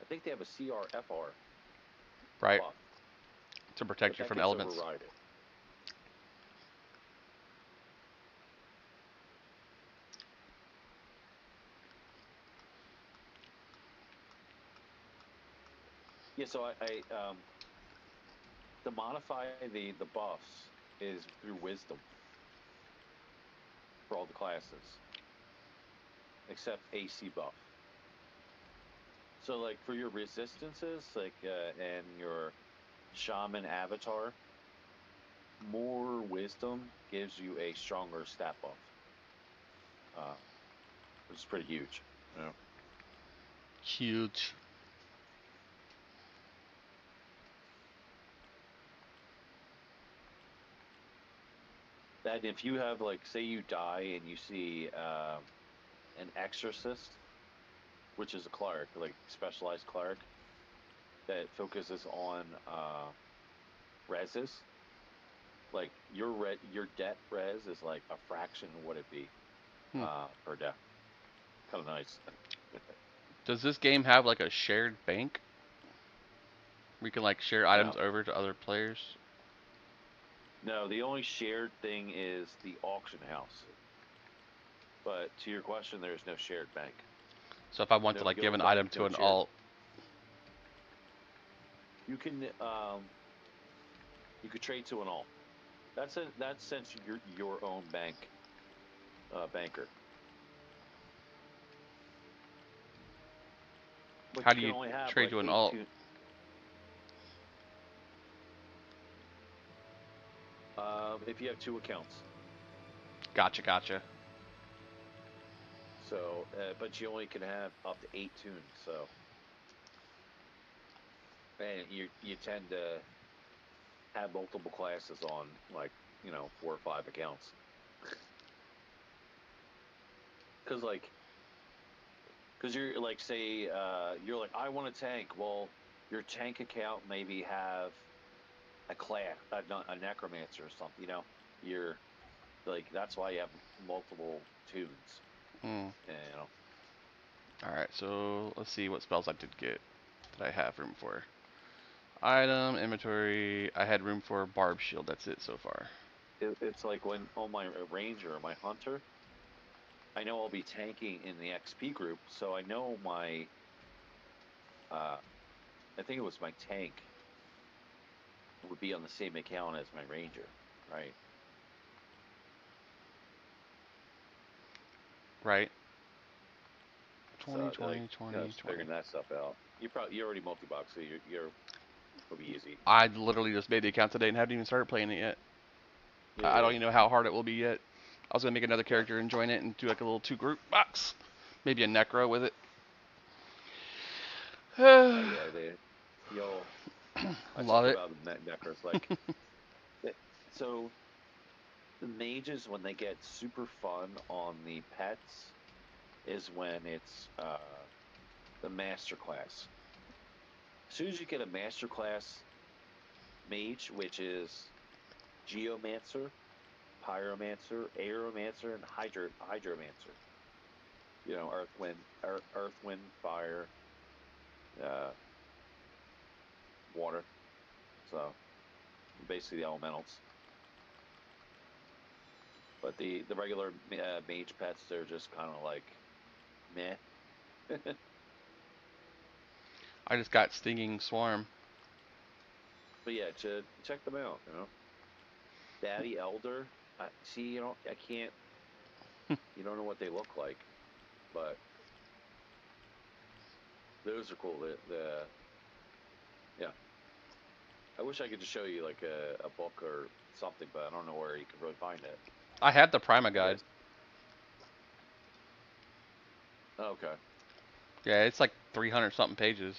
Speaker 14: I think they have a CR/FR
Speaker 1: Right.
Speaker 14: buff,
Speaker 1: To protect
Speaker 14: but
Speaker 1: you
Speaker 14: that
Speaker 1: from
Speaker 14: gets
Speaker 1: elements.
Speaker 14: overridden. Yeah, so I to modify the buffs is through wisdom for all the classes, except AC buff. So like for your resistances, like and your shaman avatar, more wisdom gives you a stronger stat buff, which is pretty huge. You know?
Speaker 1: Huge.
Speaker 14: That if you have like, say you die and you see an exorcist, which is a cleric, like specialized cleric, that focuses on reses. Like your debt res is like a fraction of what it be per death. Kind of nice.
Speaker 1: Does this game have like a shared bank? We can like share items
Speaker 14: No.
Speaker 1: over to other players.
Speaker 14: No, the only shared thing is the auction house. But to your question, there's no shared bank.
Speaker 1: So if I want to like give an item to an alt,
Speaker 14: you can you could trade to an alt. That's since you're your own banker. But
Speaker 1: how
Speaker 14: you
Speaker 1: do
Speaker 14: can
Speaker 1: you
Speaker 14: only have
Speaker 1: trade
Speaker 14: like
Speaker 1: to an alt?
Speaker 14: if you have 2 accounts.
Speaker 1: Gotcha.
Speaker 14: So, but you only can have up to 8 tunes. So, and you tend to have multiple classes on, like, 4 or 5 accounts. Because you're like, say, you're like, I want a tank. Well, your tank account maybe have a class, a necromancer or something. You're like, that's why you have multiple tunes.
Speaker 1: Alright, so let's see what spells I did get that I have room for. Item, inventory, I had room for Barb Shield, that's it so far.
Speaker 14: It's like when on my ranger or my hunter, I know I'll be tanking in the XP group, so I know my, I think it was my tank would be on the same account as my ranger, right?
Speaker 1: Right. 20,
Speaker 14: So,
Speaker 1: 20.
Speaker 14: figuring that stuff out. You're already multi-box, so it'll be easy.
Speaker 1: I literally just made the account today and haven't even started playing it yet.
Speaker 14: Yeah,
Speaker 1: I don't even know how hard it will be yet. I was gonna make another character and join it and do like a little 2-group box. Maybe a necro with it.
Speaker 14: You'll. I
Speaker 1: Love
Speaker 14: talk
Speaker 1: it.
Speaker 14: about necros like. So, The mages, when they get super fun on the pets, is when it's the master class. As soon as you get a master class mage, which is geomancer, pyromancer, aeromancer, and hydromancer. You know, earth, wind, fire, water. So basically the elementals. But the regular mage pets, they're just kind of like meh.
Speaker 1: I just got Stinging Swarm.
Speaker 14: But yeah, check them out. You know, Daddy Elder. See, you know, I can't. You don't know what they look like, but those are cool. Yeah. I wish I could just show you like a book or something, but I don't know where you can really find it.
Speaker 1: I had the Prima guide.
Speaker 14: Yes. Okay.
Speaker 1: Yeah, it's like 300 something pages.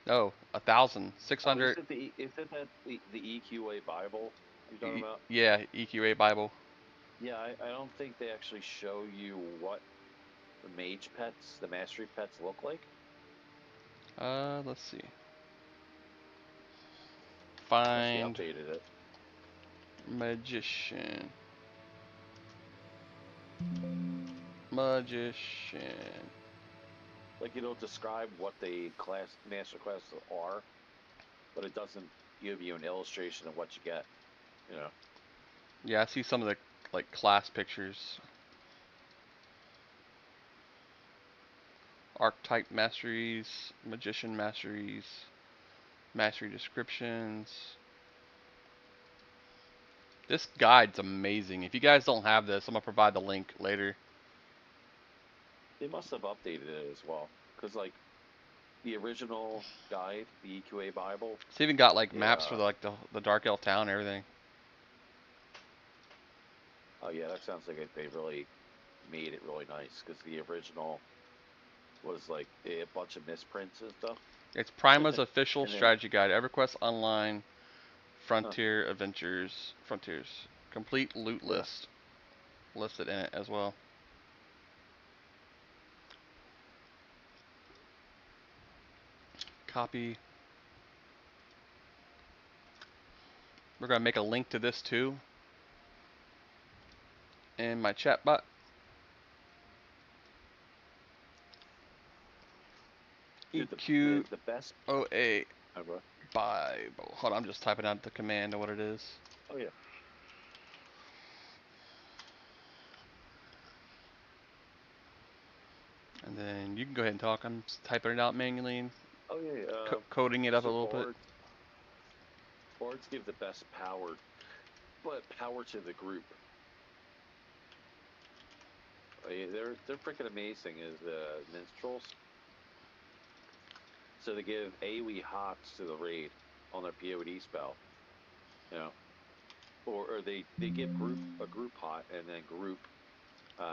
Speaker 1: Oh, 1,600.
Speaker 14: Is it that the EQA Bible you're talking about?
Speaker 1: Yeah, EQA Bible.
Speaker 14: Yeah, I don't think they actually show you what the mage pets, the mastery pets look like.
Speaker 1: Let's see.
Speaker 14: Unless they
Speaker 1: Find
Speaker 14: updated it.
Speaker 1: magician. Magician.
Speaker 14: Like, it'll describe what the master classes are, but it doesn't give you an illustration of what you get. You know.
Speaker 1: Yeah, I see some of the like class pictures. Archetype masteries, magician masteries, mastery descriptions. This guide's amazing. If you guys don't have this, I'm gonna provide the link later.
Speaker 14: They must have updated it as well, because like the original guide, the EQA Bible.
Speaker 1: It's even got like maps for the Dark Elf town and everything.
Speaker 14: Oh yeah, that sounds like they really made it really nice, because the original was like a bunch of misprints and stuff.
Speaker 1: It's Prima's official
Speaker 14: And then-
Speaker 1: strategy guide. EverQuest Online, Frontier Adventures, Frontiers, complete loot list listed in it as well. Copy. We're gonna make a link to this too in my chat bot. EQOA
Speaker 14: the best
Speaker 1: Bible. Hold on, I'm just typing out the command of what it is.
Speaker 14: Oh yeah.
Speaker 1: And then you can go ahead and talk. I'm just typing it out manually and
Speaker 14: Oh yeah.
Speaker 1: coding it up a
Speaker 14: so
Speaker 1: little bit.
Speaker 14: Bards give the best power, but power to the group. They're freaking amazing as minstrels. So they give AoE hots to the raid on their POD spell. You know, or they give a group hot and then group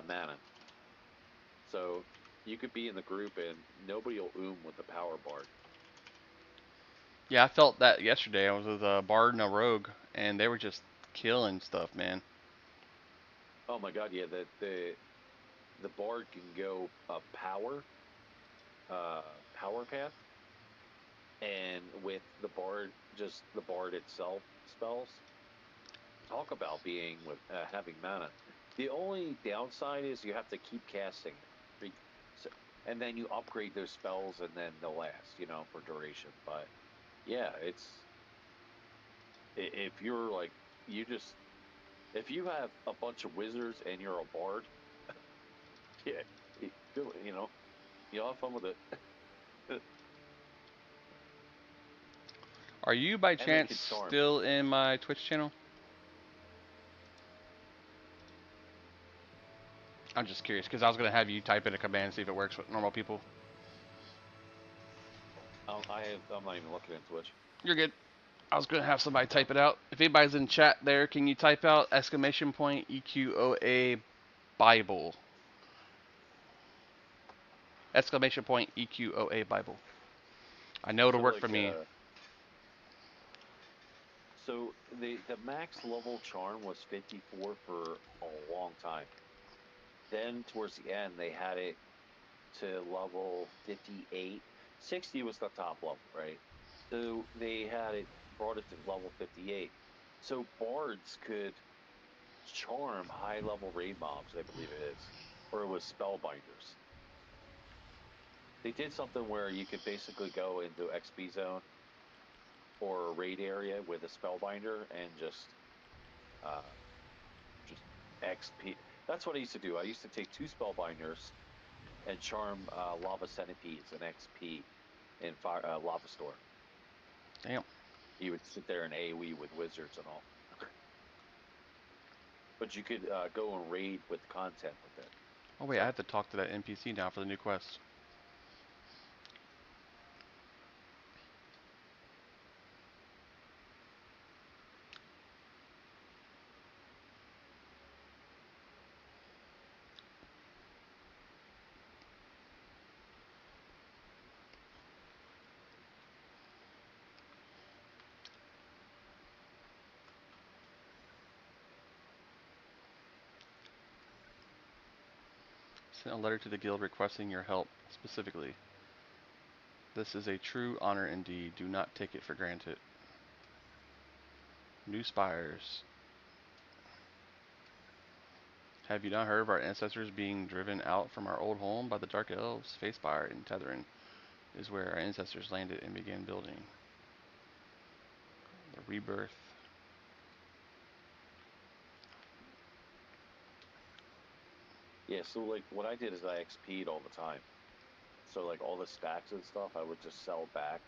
Speaker 14: mana. So you could be in the group and nobody will with the power bard.
Speaker 1: Yeah, I felt that yesterday. I was with a bard and a rogue, and they were just killing stuff, man.
Speaker 14: Oh my god, yeah, the bard can go power path, and with the bard, just the bard itself spells. Talk about being with having mana. The only downside is you have to keep casting it, and then you upgrade those spells, and then they'll last, you know, for duration. But yeah, if you're like if you have a bunch of wizards and you're a bard, yeah, you know, you'll have fun with it.
Speaker 1: Are you by
Speaker 14: And they
Speaker 1: chance
Speaker 14: can charm.
Speaker 1: still in my Twitch channel? I'm just curious because I was gonna have you type in a command and see if it works with normal people.
Speaker 14: I'm not even looking at Twitch.
Speaker 1: You're good. I was gonna have somebody type it out. If anybody's in chat there, can you type out !EQOA Bible? !EQOA Bible. I know it'll work for me.
Speaker 14: So the max level charm was 54 for a long time. Then towards the end, they had it to level 58. 60 was the top level, right? So they had it brought it to level 58. So bards could charm high level raid mobs, I believe it is, or it was spellbinders. They did something where you could basically go into XP zone or a raid area with a spellbinder and uh, just XP. That's what I used to do. I used to take two spellbinders and charm lava centipedes and XP in lava storm.
Speaker 1: Damn.
Speaker 14: You would sit there and AoE with wizards and all. But you could go and raid with content with it.
Speaker 1: Oh wait, I have to talk to that NPC now for the new quest. Sent a letter to the guild requesting your help, specifically. This is a true honor indeed. Do not take it for granted. New spires. Have you not heard of our ancestors being driven out from our old home by the Dark Elves? Facespire in Tetherin is where our ancestors landed and began building. The rebirth.
Speaker 14: Yeah, so like what I did is I XP'd all the time. So like all the stacks and stuff, I would just sell back,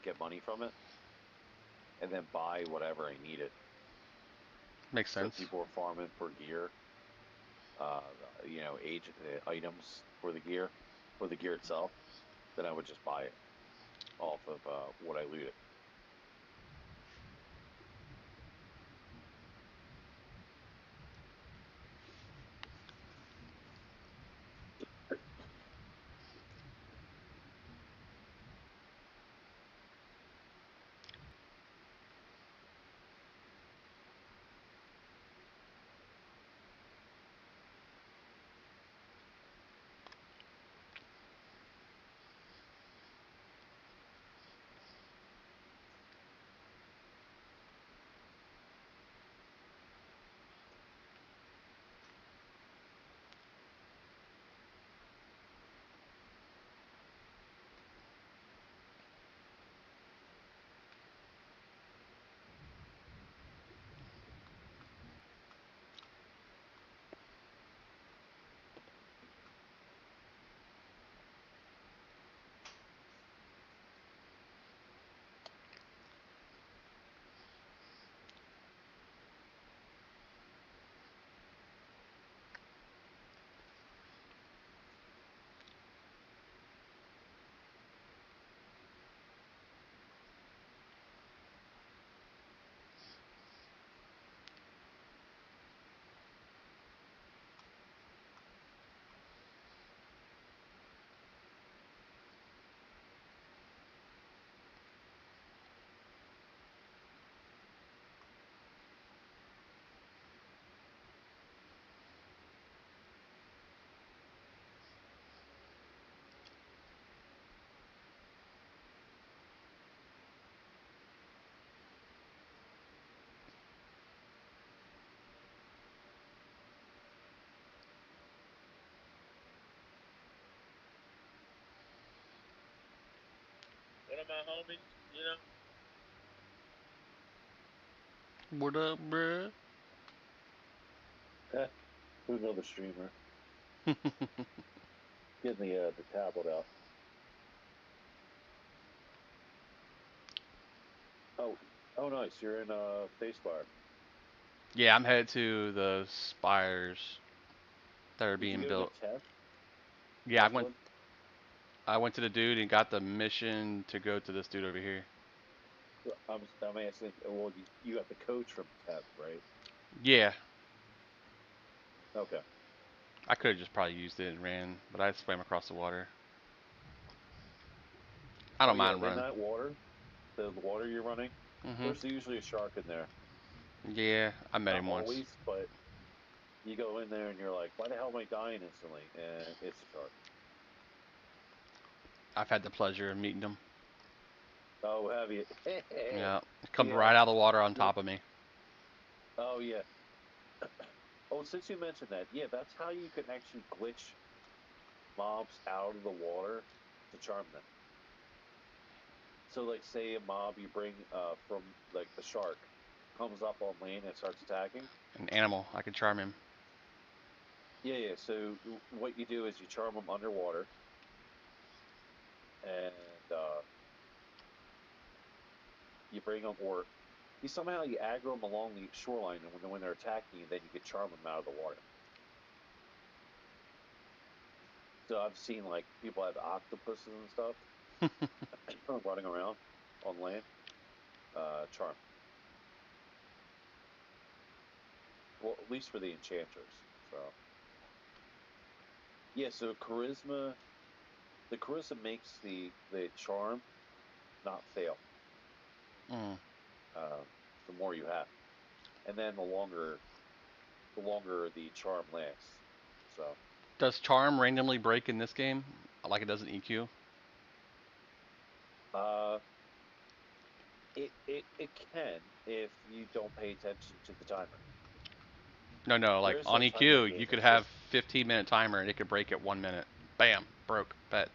Speaker 14: get money from it, and then buy whatever I needed.
Speaker 1: Makes sense.
Speaker 14: So people were farming for gear, age items for the gear itself. Then I would just buy it off of what I looted.
Speaker 15: One of my homies, you know.
Speaker 1: What up, bruh?
Speaker 14: Who's another streamer? Getting the tablet out. Oh, nice. You're in Facebar.
Speaker 1: Yeah, I'm headed to the spires that are
Speaker 14: Did you
Speaker 1: being
Speaker 14: go
Speaker 1: built.
Speaker 14: to Tev?
Speaker 1: Yeah, I went to the dude and got the mission to go to this dude over here.
Speaker 14: I'm asking. Well, you got the coach from Tev, right?
Speaker 1: Yeah.
Speaker 14: Okay.
Speaker 1: I could have just probably used it and ran, but I swam across the water. I don't mind
Speaker 14: In
Speaker 1: running.
Speaker 14: that water, the water you're running, There's usually a shark in there.
Speaker 1: Yeah, I met
Speaker 14: Not
Speaker 1: him once.
Speaker 14: always, but you go in there and you're like, why the hell am I dying instantly? And it's a shark.
Speaker 1: I've had the pleasure of meeting him.
Speaker 14: Oh, have you?
Speaker 1: Yeah, it comes
Speaker 14: Yeah.
Speaker 1: right out of the water on top of me.
Speaker 14: Oh, yeah. Oh, since you mentioned that, yeah, that's how you can actually glitch mobs out of the water to charm them. So, like, say a mob you bring from, like, the shark comes up on land and starts attacking.
Speaker 1: An animal, I could charm him.
Speaker 14: Yeah, yeah. So what you do is you charm them underwater, and you bring them, or you somehow you aggro them along the shoreline, and when they're attacking you, then you can charm them out of the water. So I've seen like people have octopuses and stuff running around on land, charm. Well, at least for the enchanters. So yeah, so charisma. The charisma makes the charm not fail. The more you have, and then the longer the charm lasts. So
Speaker 1: Does charm randomly break in this game, like it does in EQ?
Speaker 14: It can if you don't pay attention to the timer.
Speaker 1: No, like
Speaker 14: There's
Speaker 1: on
Speaker 14: a timer
Speaker 1: EQ,
Speaker 14: game
Speaker 1: you could
Speaker 14: that
Speaker 1: have
Speaker 14: says
Speaker 1: 15-minute timer and it could break at 1 minute. Bam, broke. Bet.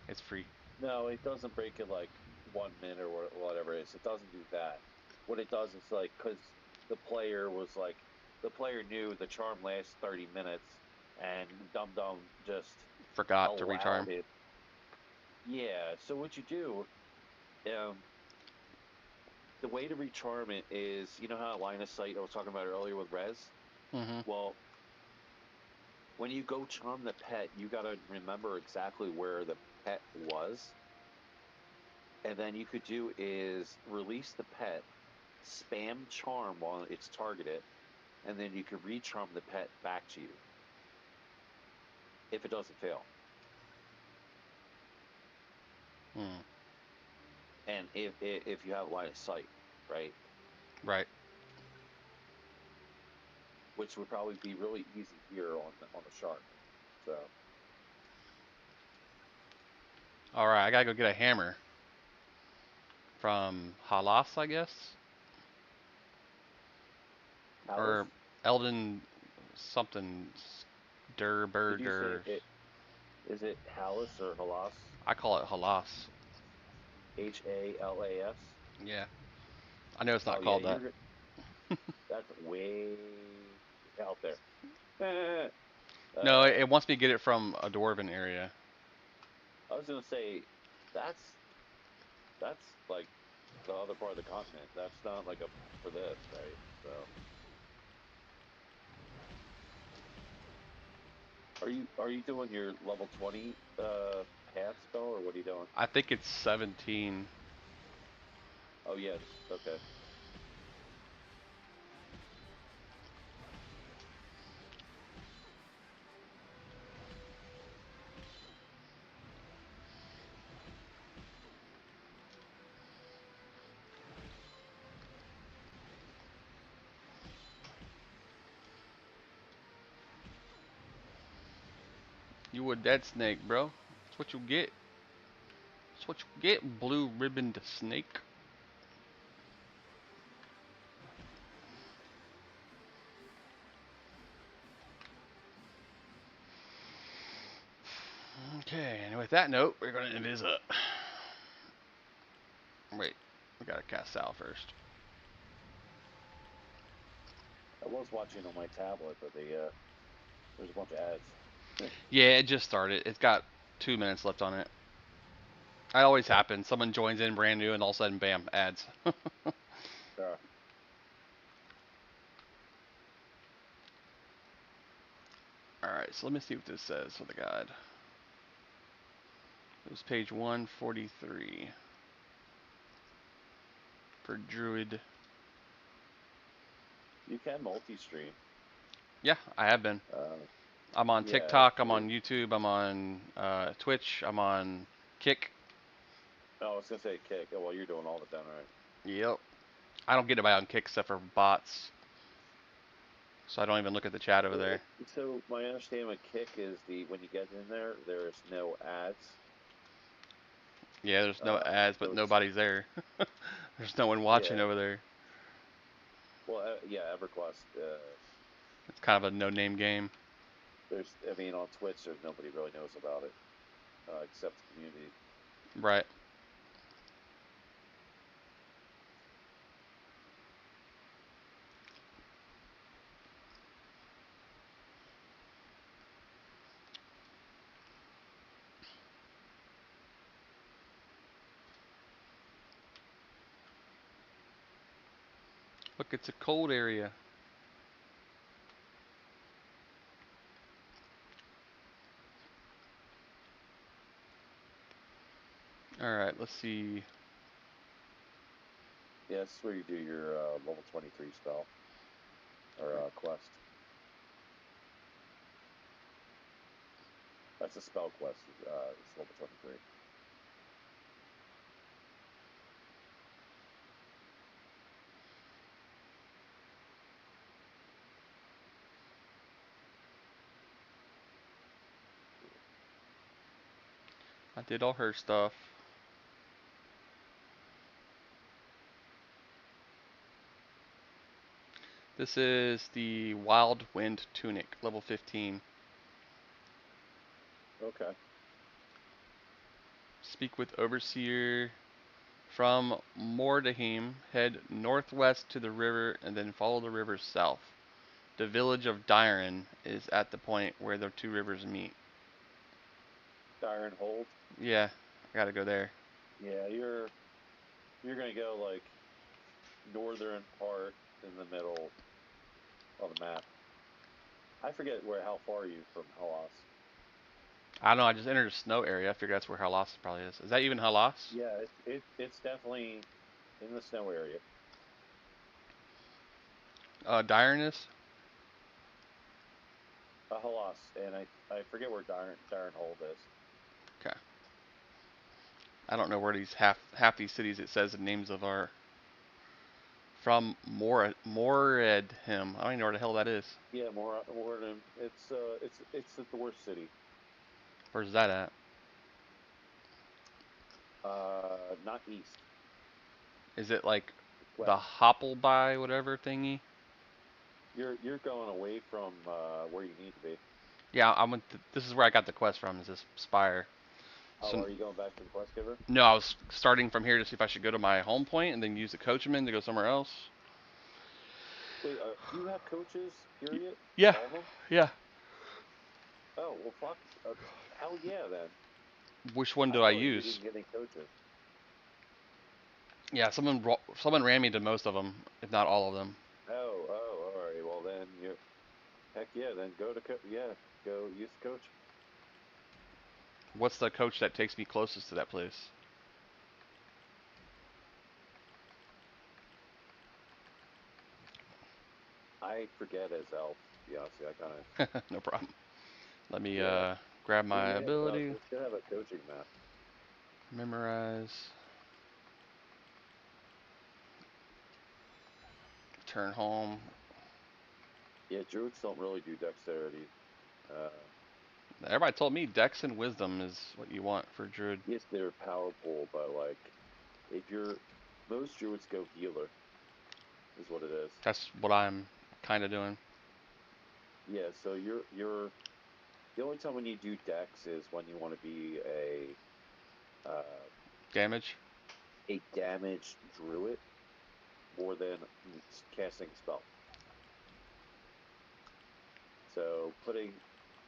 Speaker 1: It's free.
Speaker 14: no, it doesn't break it like 1 minute or whatever it is. It doesn't do that. What it does is like because the player knew the charm lasts 30 minutes, and Dum Dum just
Speaker 1: Forgot to recharm.
Speaker 14: it. Yeah. So what you do, the way to recharm it is, you know how line of sight I was talking about earlier with Rez? Well, when you go charm the pet, you got to remember exactly where the pet was. And then you could do is release the pet, spam charm while it's targeted, and then you could recharm the pet back to you if it doesn't fail. And if you have line of sight, right?
Speaker 1: Right.
Speaker 14: Which would probably be really easy here on the shark. So.
Speaker 1: All right, I gotta go get a hammer from Halas, I guess, or Eldon something Durberger.
Speaker 14: Is it Halas or Halas?
Speaker 1: I call it Halas.
Speaker 14: Halas.
Speaker 1: Yeah, I know it's not called that.
Speaker 14: That's way out there.
Speaker 1: No, it wants me to get it from a dwarven area.
Speaker 14: I was gonna say that's like the other part of the continent. That's not like for this, right? So. Are you doing your level 20 path spell, or what are you doing?
Speaker 1: I think it's 17.
Speaker 14: Oh yes, okay.
Speaker 1: You a dead snake, bro. That's what you get. That's what you get, blue ribboned snake. Okay, and with that note, we're going to end this up. Wait, we got to cast Sal first.
Speaker 14: I was watching on my tablet, but there's a bunch of ads.
Speaker 1: Yeah, it just started. It's got 2 minutes left on it. That always happens. Someone joins in brand new, and all of a sudden, bam, ads. Alright, so let me see what this says for the guide. It was page 143 for Druid.
Speaker 14: You can multi-stream.
Speaker 1: Yeah, I have been. I'm on TikTok, I'm on YouTube, I'm on Twitch, I'm on Kick.
Speaker 14: No, I was gonna say Kick. Oh, well, you're doing all of them, right?
Speaker 1: Yep. I don't get it by on kick except for bots. So I don't even look at the chat over there.
Speaker 14: So my understanding with Kick is when you get in there, there is no ads.
Speaker 1: Yeah, there's no ads, but nobody's there. There's no one watching over there.
Speaker 14: Well, yeah, EverQuest.
Speaker 1: It's kind of a no-name game.
Speaker 14: I mean, on Twitch, there's nobody really knows about it, except the community.
Speaker 1: Right. Look, it's a cold area. Alright, let's see.
Speaker 14: Yeah, this is where you do your level 23 spell, or quest. That's a spell quest, it's level 23.
Speaker 1: I did all her stuff. This is the Wild Wind Tunic, level 15.
Speaker 14: Okay.
Speaker 1: Speak with Overseer. From Mordheim, head northwest to the river and then follow the river south. The village of Dyron is at the point where the two rivers meet.
Speaker 14: Dyron Hold?
Speaker 1: Yeah, I gotta go there.
Speaker 14: Yeah, you're gonna go like northern part in the middle of the map. I forget how far are you from Halas?
Speaker 1: I don't know, I just entered a snow area. I figure that's where Halas probably is. Is that even Halas?
Speaker 14: Yeah, it's definitely in the snow area.
Speaker 1: Dyron is?
Speaker 14: Halas, and I forget where Dyron Hold is.
Speaker 1: Okay. I don't know where these half these cities it says the names of are. From Moredhim. I don't even know where the hell that is.
Speaker 14: Yeah, Moredhim. It's the Thor city.
Speaker 1: Where's that at?
Speaker 14: Not east.
Speaker 1: Is it like
Speaker 14: West.
Speaker 1: the Hoppleby whatever thingy?
Speaker 14: You're going away from where you need to be.
Speaker 1: Yeah, this is where I got the quest from. Is this Spire?
Speaker 14: Oh,
Speaker 1: So,
Speaker 14: are you going back to the quest giver?
Speaker 1: no, I was starting from here to see if I should go to my home point and then use the coachman to go somewhere else.
Speaker 14: Wait, do you have coaches? Period.
Speaker 1: Yeah.
Speaker 14: All of them?
Speaker 1: Yeah.
Speaker 14: Oh well, fuck. Hell yeah, then.
Speaker 1: Which one do I
Speaker 14: You
Speaker 1: use?
Speaker 14: didn't get any coaches.
Speaker 1: Yeah, someone ran me to most of them, if not all of them.
Speaker 14: Oh, all right. Well, then heck yeah. Then go use the coach.
Speaker 1: What's the coach that takes me closest to that place?
Speaker 14: I forget as elf. To be honest, I kind
Speaker 1: of. No problem. Let me
Speaker 14: Yeah.
Speaker 1: grab my ability.
Speaker 14: It should have a coaching map.
Speaker 1: Memorize. Turn home.
Speaker 14: Yeah, druids don't really do dexterity.
Speaker 1: Everybody told me Dex and Wisdom is what you want for Druid.
Speaker 14: Yes, they're powerful, but like, most druids go healer, is what it is.
Speaker 1: That's what I'm kind of doing.
Speaker 14: Yeah, so you're the only time when you do Dex is when you want to be a
Speaker 1: damage.
Speaker 14: A damaged druid more than casting a spell. So putting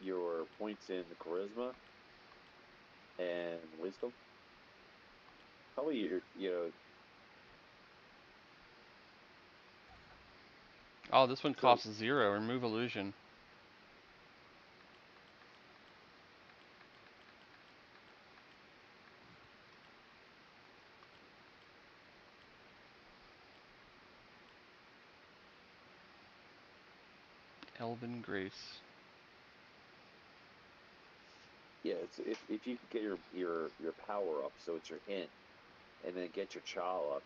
Speaker 14: your points in charisma and wisdom. Probably
Speaker 1: Oh, this one costs 0. Remove illusion. Elven Grace.
Speaker 14: Yeah, it's if you can get your power up, so it's your int, and then get your chow up,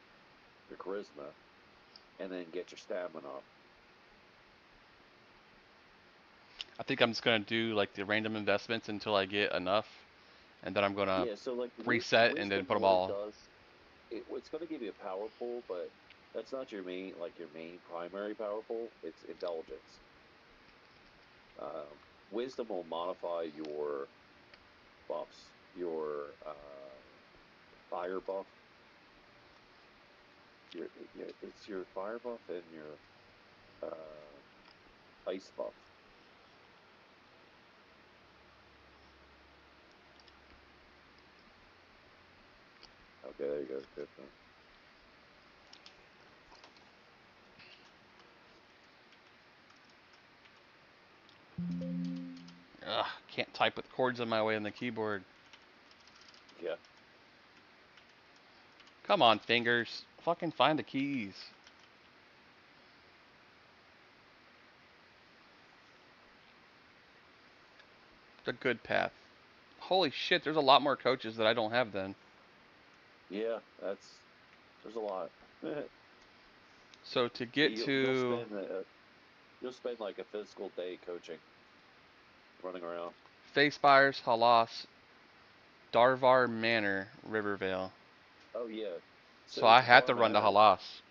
Speaker 14: your charisma, and then get your stamina up.
Speaker 1: I think I'm just gonna do like the random investments until I get enough, and then I'm gonna
Speaker 14: Yeah, so like
Speaker 1: reset and then
Speaker 14: wisdom
Speaker 1: put them
Speaker 14: only
Speaker 1: all.
Speaker 14: does it's going to give you a power pool, but that's not your main primary power pool. It's intelligence. Wisdom will modify your buffs, your fire buff. It's your fire buff and your ice buff. Okay, there you go. Good.
Speaker 1: Ugh, can't type with cords in my way on the keyboard.
Speaker 14: Yeah.
Speaker 1: Come on, fingers. Fucking find the keys. The good path. Holy shit, there's a lot more coaches that I don't have then.
Speaker 14: Yeah, there's a lot.
Speaker 1: So to get to
Speaker 14: You'll spend like a physical day coaching, running around.
Speaker 1: Facespires, Halas, Darvar Manor, Rivervale.
Speaker 14: Oh yeah.
Speaker 1: So I had to
Speaker 14: Debar
Speaker 1: run to
Speaker 14: Manor,
Speaker 1: Halas.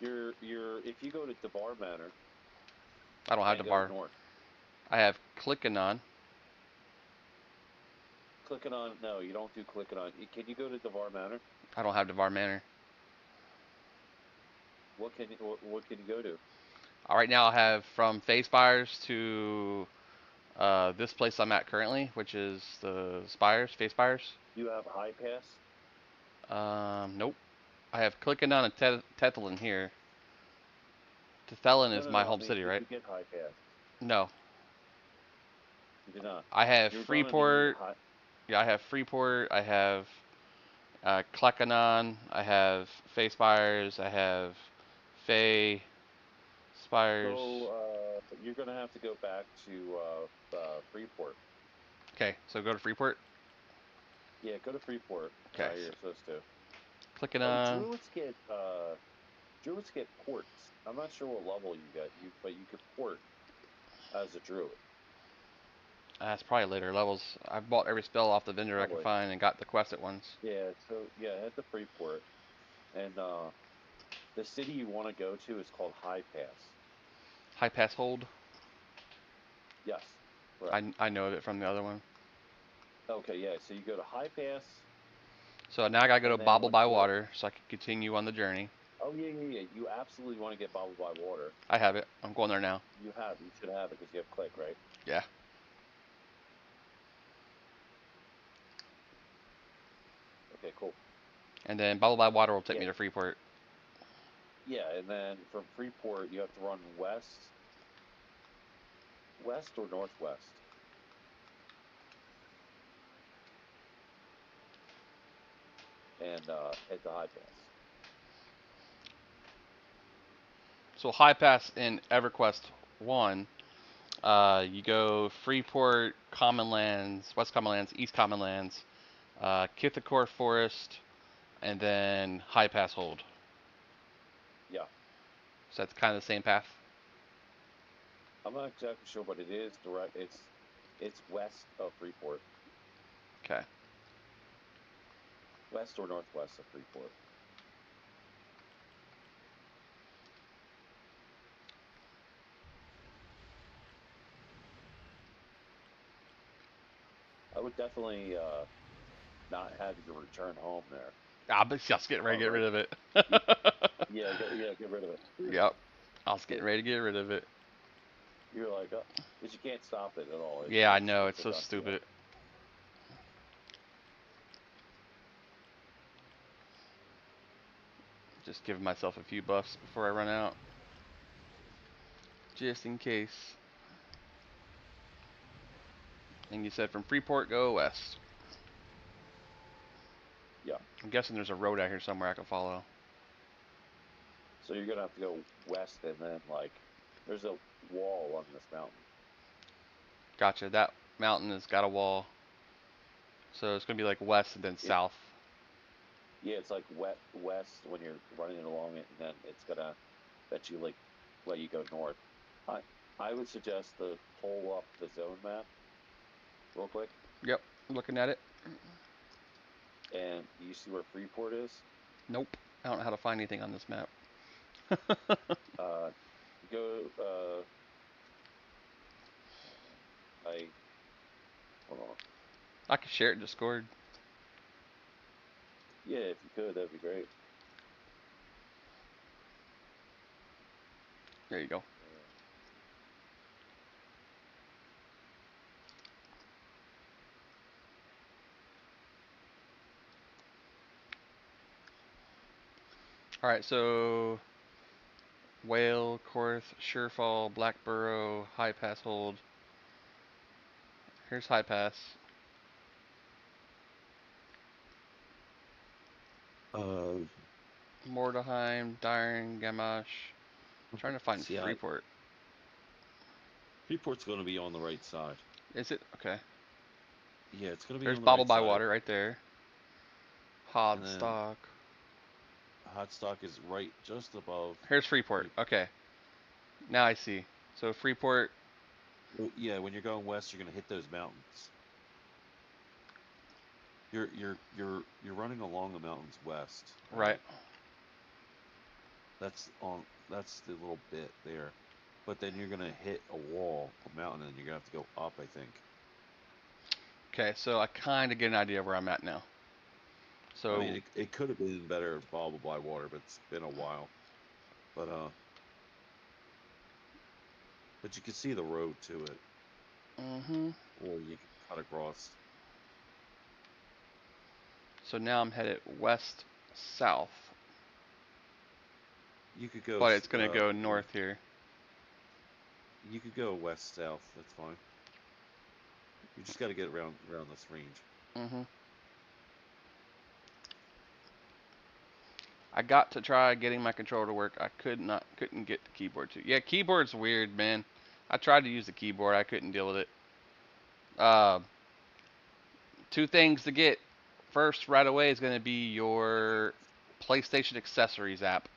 Speaker 14: if you go to Debar Manor,
Speaker 1: I don't have
Speaker 14: and
Speaker 1: Debar.
Speaker 14: go north.
Speaker 1: I have Clickanon.
Speaker 14: Clicking on no, you don't do clicking on. Can you go to Devar Manor?
Speaker 1: I don't have Devar Manor.
Speaker 14: What can you go to?
Speaker 1: Right now I have from Facespires to this place I'm at currently, which is the Facespires.
Speaker 14: You have High Pass?
Speaker 1: Nope. I have Clickanon and Tethelin here. Tethelin is my home city, right?
Speaker 14: Did you get High Pass?
Speaker 1: No.
Speaker 14: You did not.
Speaker 1: I have
Speaker 14: You're
Speaker 1: Freeport. Yeah, I have Freeport. I have Cleckanon. I have Facespires. I have Fay Spires.
Speaker 14: So you're gonna have to go back to Freeport.
Speaker 1: Okay, so go to Freeport.
Speaker 14: Yeah, go to Freeport.
Speaker 1: Okay.
Speaker 14: You're supposed to.
Speaker 1: Clicking on.
Speaker 14: Druids get ports. I'm not sure what level you get, but you could port as a druid.
Speaker 1: That's probably later levels. I bought every spell off the vendor I could find and got the quest at once.
Speaker 14: Yeah, so head to Freeport, and the city you want to go to is called High Pass.
Speaker 1: High Pass Hold.
Speaker 14: Yes. Right.
Speaker 1: I know of it from the other one.
Speaker 14: Okay, yeah. So you go to High Pass.
Speaker 1: So now I gotta go to Bobble by Water so I can continue on the journey.
Speaker 14: Oh yeah. You absolutely want to get Bobble by Water.
Speaker 1: I have it. I'm going there now.
Speaker 14: You should have it because you have Click, right?
Speaker 1: Yeah.
Speaker 14: Okay, cool.
Speaker 1: And then Bobble by Water will take me to Freeport.
Speaker 14: Yeah, and then from Freeport you have to run west or northwest. And head to High Pass.
Speaker 1: So High Pass in EverQuest 1, you go Freeport, Common Lands, West Common Lands, East Common Lands, Kithakor Forest, and then High Pass Hold.
Speaker 14: Yeah.
Speaker 1: So that's kind of the same path?
Speaker 14: I'm not exactly sure what it is. It's west of Freeport.
Speaker 1: Okay.
Speaker 14: West or northwest of Freeport. I would definitely not have you return home there.
Speaker 1: I'm just getting ready to get rid of it.
Speaker 14: yeah, get rid of it.
Speaker 1: Yep. I was getting ready to get rid of it.
Speaker 14: You're like, because you can't stop it at all.
Speaker 1: Yeah, I know. It's so stupid. Just giving myself a few buffs before I run out. Just in case. And you said from Freeport, go west.
Speaker 14: Yeah.
Speaker 1: I'm guessing there's a road out here somewhere I can follow.
Speaker 14: So you're going to have to go west and then, there's a wall on this mountain.
Speaker 1: Gotcha. That mountain has got a wall. So it's going to be like west and then south.
Speaker 14: Yeah, it's like west when you're running along it, and then it's gonna let you let you go north. I I would suggest to pull up the zone map real quick,
Speaker 1: Yep, looking at it.
Speaker 14: and you see where Freeport is.
Speaker 1: Nope, I don't know how to find anything on this map.
Speaker 14: Go. I hold on.
Speaker 1: I could share it in Discord.
Speaker 14: Yeah, if you could, that'd be great.
Speaker 1: There you go. All right, so Whale, Korth, Surefall, Blackburrow, High Pass Hold. Here's High Pass. Mordheim, Dyron, Gamache. Trying to find
Speaker 16: See,
Speaker 1: Freeport.
Speaker 16: Freeport's going to be on the right side.
Speaker 1: Is it? Okay.
Speaker 16: Yeah, it's going to be
Speaker 1: There's
Speaker 16: on the
Speaker 1: Bobble
Speaker 16: right
Speaker 1: by
Speaker 16: side.
Speaker 1: Water right there. Hodstock.
Speaker 16: Hodstock is right just above.
Speaker 1: Here's Freeport. Okay. Now I see. So Freeport.
Speaker 16: Yeah, when you're going west, you're going to hit those mountains. You're running along the mountains west.
Speaker 1: Right.
Speaker 16: That's the little bit there. But then you're gonna hit a wall, a mountain, and you're gonna have to go up, I think.
Speaker 1: Okay, so I kind of get an idea of where I'm at now. So
Speaker 16: I mean, it could have been better Bobble by Water, but it's been a while. But you can see the road to it.
Speaker 1: Mm-hmm.
Speaker 16: Or you can cut across.
Speaker 1: So now I'm headed west south.
Speaker 16: You could go.
Speaker 1: But it's gonna go north here.
Speaker 16: You could go west south. That's fine. You just got to get around this range.
Speaker 1: Mm-hmm. I got to try getting my controller to work. I couldn't get the keyboard to. Yeah, keyboard's weird, man. I tried to use the keyboard. I couldn't deal with it. Two things to get. First, right away, is going to be your PlayStation Accessories app.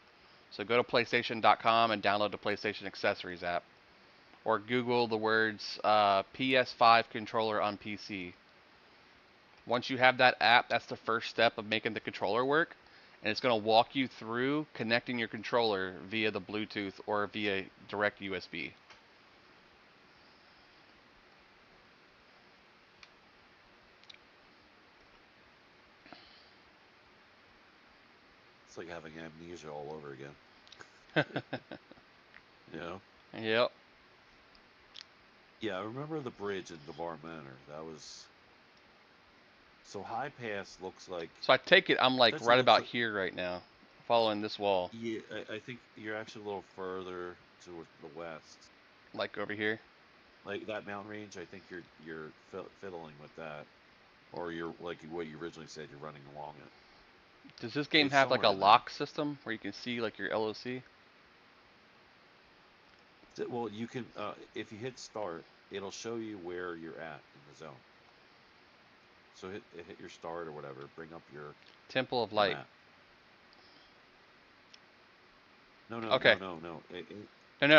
Speaker 1: So go to PlayStation.com and download the PlayStation Accessories app. Or Google the words PS5 controller on PC. Once you have that app, that's the first step of making the controller work. And it's going to walk you through connecting your controller via the Bluetooth or via direct USB.
Speaker 16: It's like having amnesia all over again. You know?
Speaker 1: Yep.
Speaker 16: Yeah, I remember the bridge in DeBar Manor. That was... So High Pass looks like...
Speaker 1: So I take it I'm like right about here right now, following this wall.
Speaker 16: Yeah, I think you're actually a little further to the west.
Speaker 1: Like over here?
Speaker 16: Like that mountain range, I think you're fiddling with that. Or you're, like what you originally said, you're running along it.
Speaker 1: Does this game
Speaker 16: It's
Speaker 1: have like a
Speaker 16: somewhere in there.
Speaker 1: lock system where you can see like your LOC?
Speaker 16: Well, you can, if you hit start, it'll show you where you're at in the zone. So hit your start or whatever. Bring up your
Speaker 1: Temple of Light.
Speaker 16: map. No.
Speaker 1: Okay.
Speaker 16: No.
Speaker 1: No.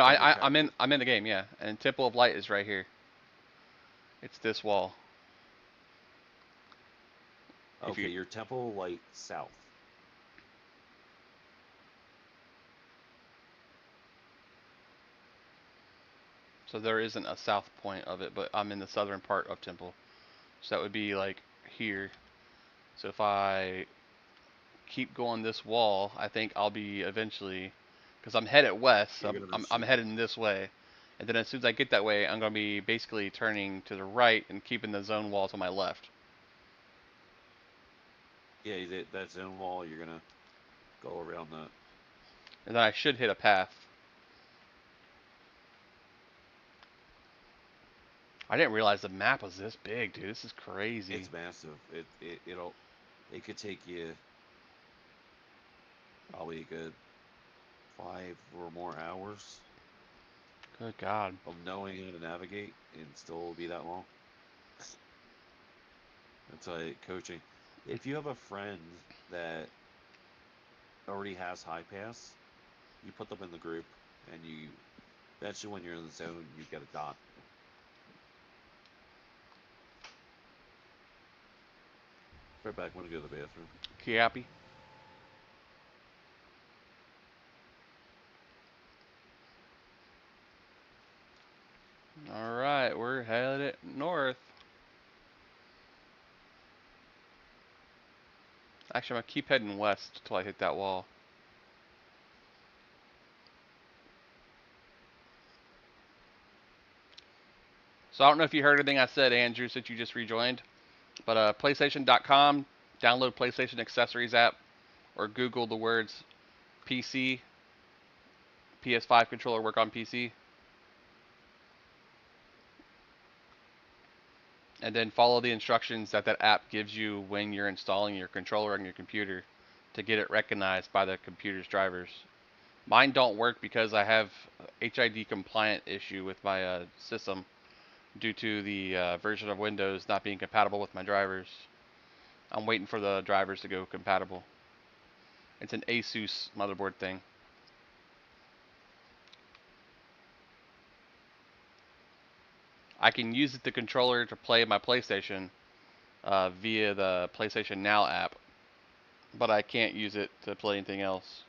Speaker 1: I'm in the game, yeah. And Temple of Light is right here. It's this wall.
Speaker 16: Okay, your Temple of Light south.
Speaker 1: So there isn't a south point of it, but I'm in the southern part of Temple. So that would be like here. So if I keep going this wall, I think I'll be eventually, because I'm headed west, so I'm heading this way. And then as soon as I get that way, I'm going to be basically turning to the right and keeping the zone wall to my left.
Speaker 16: Yeah, that zone wall, you're going to go around that.
Speaker 1: And then I should hit a path. I didn't realize the map was this big, dude. This is crazy.
Speaker 16: It's massive. It could take you probably a good 5 or more hours.
Speaker 1: Good God.
Speaker 16: Of knowing how to navigate and still be that long. That's like coaching. If you have a friend that already has high pass, you put them in the group, and you eventually when you're in the zone, you get a dot. Right back. Want to go to the bathroom?
Speaker 1: Kiapi. All right, we're headed north. Actually, I'm gonna keep heading west till I hit that wall. So I don't know if you heard anything I said, Andrew, since you just rejoined, but PlayStation.com, download PlayStation Accessories app, or Google the words PC, PS5 controller work on PC, and then follow the instructions that that app gives you when you're installing your controller on your computer to get it recognized by the computer's drivers. Mine don't work because I have HID compliant issue with my system due to the version of Windows not being compatible with my drivers. I'm waiting for the drivers to go compatible. It's an Asus motherboard thing. I can use the controller to play my PlayStation via the PlayStation Now app, but I can't use it to play anything else.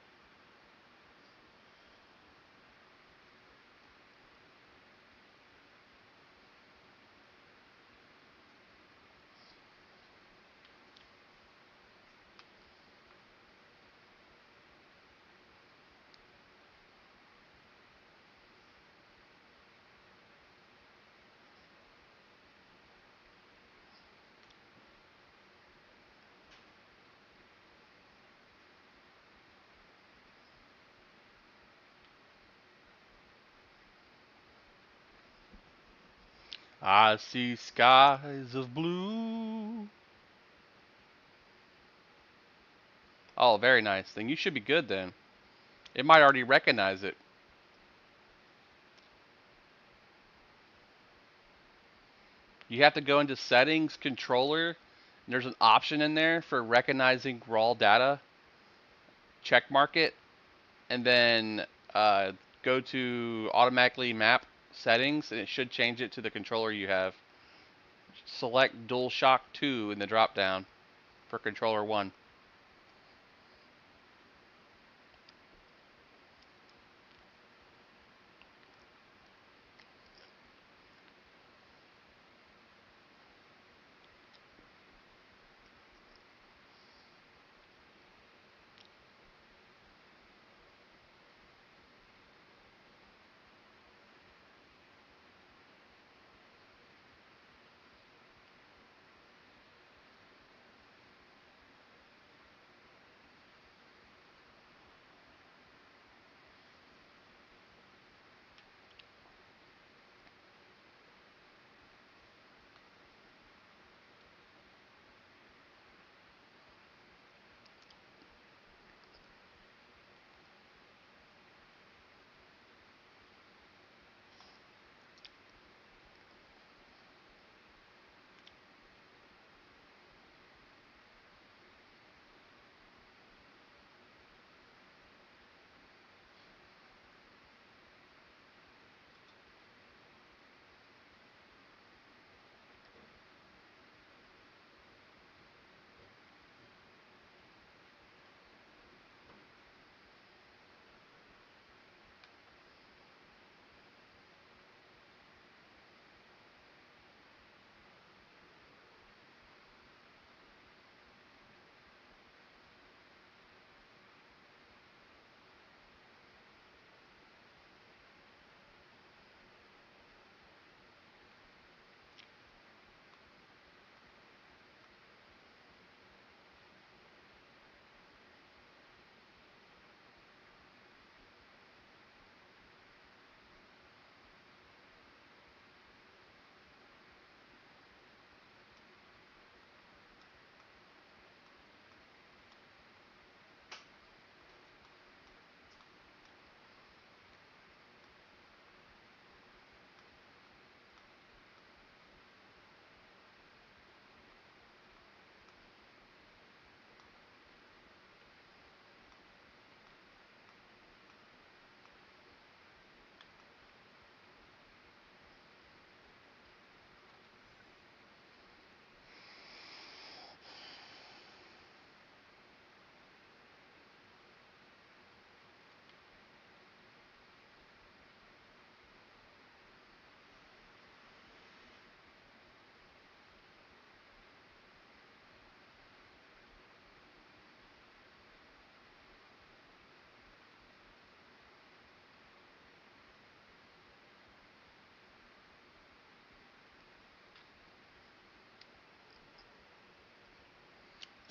Speaker 1: I see skies of blue. Oh, very nice. Then you should be good then. It might already recognize it. You have to go into settings, controller, and there's an option in there for recognizing raw data. Check mark it, and then go to automatically map settings, and it should change it to the controller you have. Select DualShock 2 in the drop down for controller 1.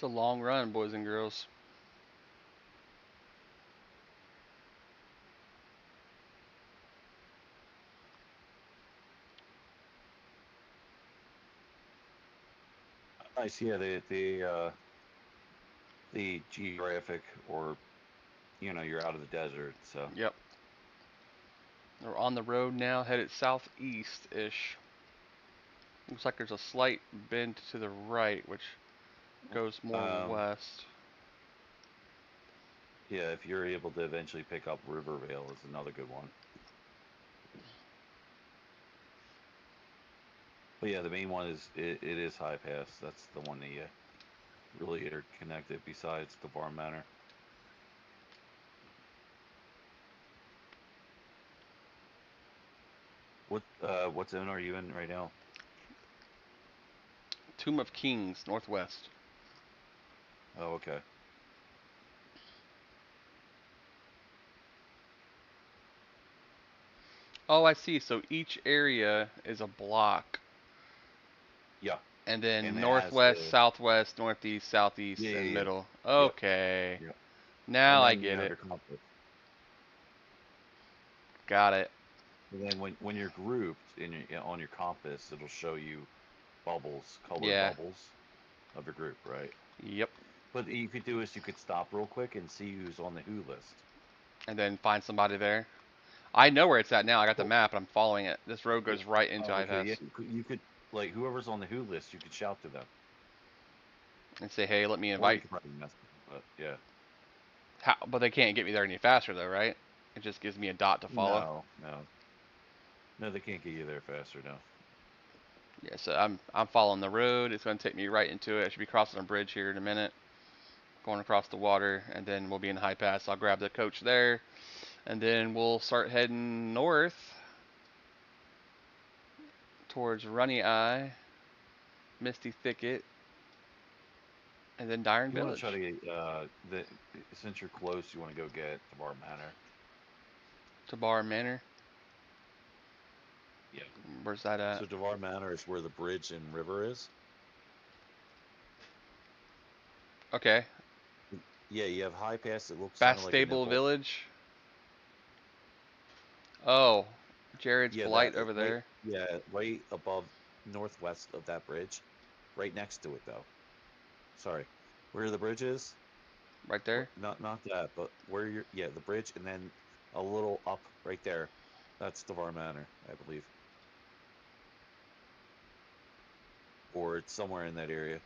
Speaker 1: It's a long run, boys and girls.
Speaker 16: Nice. Yeah, the geographic, or you're out of the desert, so.
Speaker 1: Yep. We're on the road now, headed southeast-ish. Looks like there's a slight bend to the right, which goes more west.
Speaker 16: Yeah, if you're able to eventually pick up Rivervale is another good one. But yeah, the main one is it is High Pass. That's the one that you really interconnected besides the Bar Manor. What zone are you in right now?
Speaker 1: Tomb of Kings, northwest.
Speaker 16: Oh, okay.
Speaker 1: Oh, I see. So each area is a block.
Speaker 16: Yeah.
Speaker 1: And then
Speaker 16: And it has
Speaker 1: northwest,
Speaker 16: the-
Speaker 1: southwest, northeast, southeast,
Speaker 16: Yeah,
Speaker 1: and
Speaker 16: yeah.
Speaker 1: middle.
Speaker 16: Yep.
Speaker 1: Okay.
Speaker 16: Yep.
Speaker 1: Now
Speaker 16: And
Speaker 1: I
Speaker 16: then
Speaker 1: get
Speaker 16: have
Speaker 1: it.
Speaker 16: your compass.
Speaker 1: Got it.
Speaker 16: And then when you're grouped on your compass, it'll show you bubbles, colored
Speaker 1: Yeah.
Speaker 16: bubbles of your group, right?
Speaker 1: Yep.
Speaker 16: What you could do is you could stop real quick and see who's on the who list.
Speaker 1: And then find somebody there. I know where it's at now. I got the map, and I'm following it. This road goes right into
Speaker 16: Oh, okay.
Speaker 1: iPass.
Speaker 16: Yeah, you could like whoever's on the who list, you could shout to them.
Speaker 1: And say, hey, let me
Speaker 16: Or you
Speaker 1: invite.
Speaker 16: could probably mess them, but yeah.
Speaker 1: But they can't get me there any faster, though, right? It just gives me a dot to follow.
Speaker 16: No, they can't get you there faster, no.
Speaker 1: Yeah, so I'm following the road. It's going to take me right into it. I should be crossing a bridge here in a minute, going across the water, and then we'll be in High Pass. I'll grab the coach there, and then we'll start heading north towards Runny Eye, Misty Thicket, and then Dyron
Speaker 16: You want to
Speaker 1: Village.
Speaker 16: try to get since you're close, you want to go get the Bar Manor.
Speaker 1: Tabar Manor.
Speaker 16: Yeah.
Speaker 1: Where's that at?
Speaker 16: So Devar Manor is where the bridge and river is.
Speaker 1: Okay.
Speaker 16: Yeah, you have High Pass. It looks kind of like a
Speaker 1: Bastable
Speaker 16: nipple.
Speaker 1: Village. Oh, Jared's
Speaker 16: Yeah,
Speaker 1: Blight over there.
Speaker 16: Right above, northwest of that bridge, right next to it though. Sorry, where the bridge is.
Speaker 1: Right there.
Speaker 16: Not that, but where the bridge, and then a little up right there. That's Devar Manor, I believe. Or it's somewhere in that area.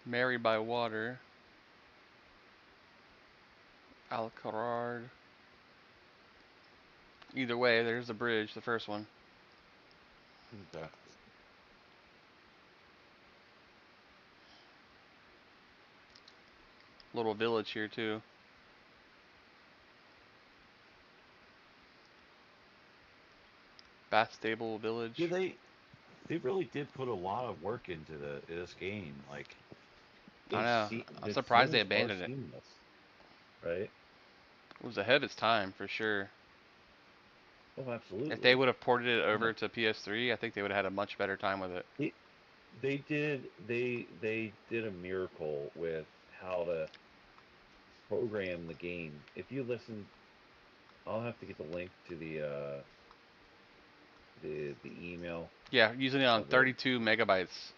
Speaker 1: Mary by Water. Alcarard. Either way, there's the bridge, the first one.
Speaker 16: Okay.
Speaker 1: Little village here too. Bastable Village.
Speaker 16: Yeah, they really did put a lot of work into this game. Like,
Speaker 1: I know. I'm
Speaker 16: the
Speaker 1: surprised they
Speaker 16: zones are
Speaker 1: abandoned it.
Speaker 16: seamless, right?
Speaker 1: It was ahead of its time for sure.
Speaker 16: Oh, absolutely.
Speaker 1: If they would have ported it over to PS3, I think they would have had a much better time with it.
Speaker 16: They did a miracle with how to program the game. If you listen, I'll have to get the link to the email.
Speaker 1: Yeah, using it on 32 megabytes.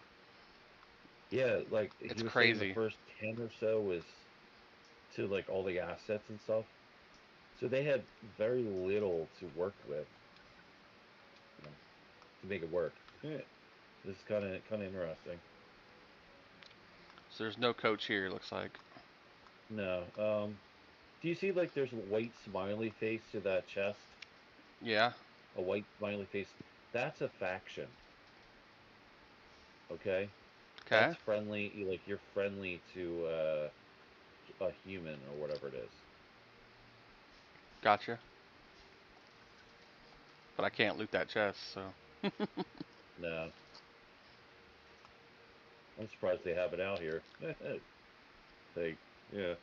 Speaker 16: Yeah, like
Speaker 1: it's
Speaker 16: he was
Speaker 1: crazy.
Speaker 16: saying the first 10 or so was to like all the assets and stuff. So they had very little to work with, to make it work. Yeah. This is kind of interesting.
Speaker 1: So there's no coach here, it looks like.
Speaker 16: No. Do you see like there's a white smiley face to that chest?
Speaker 1: Yeah.
Speaker 16: A white smiley face. That's a faction. Okay. That's friendly. Like you're friendly to a human or whatever it is.
Speaker 1: Gotcha. But I can't loot that chest, so.
Speaker 16: No. I'm surprised they have it out here. Yeah.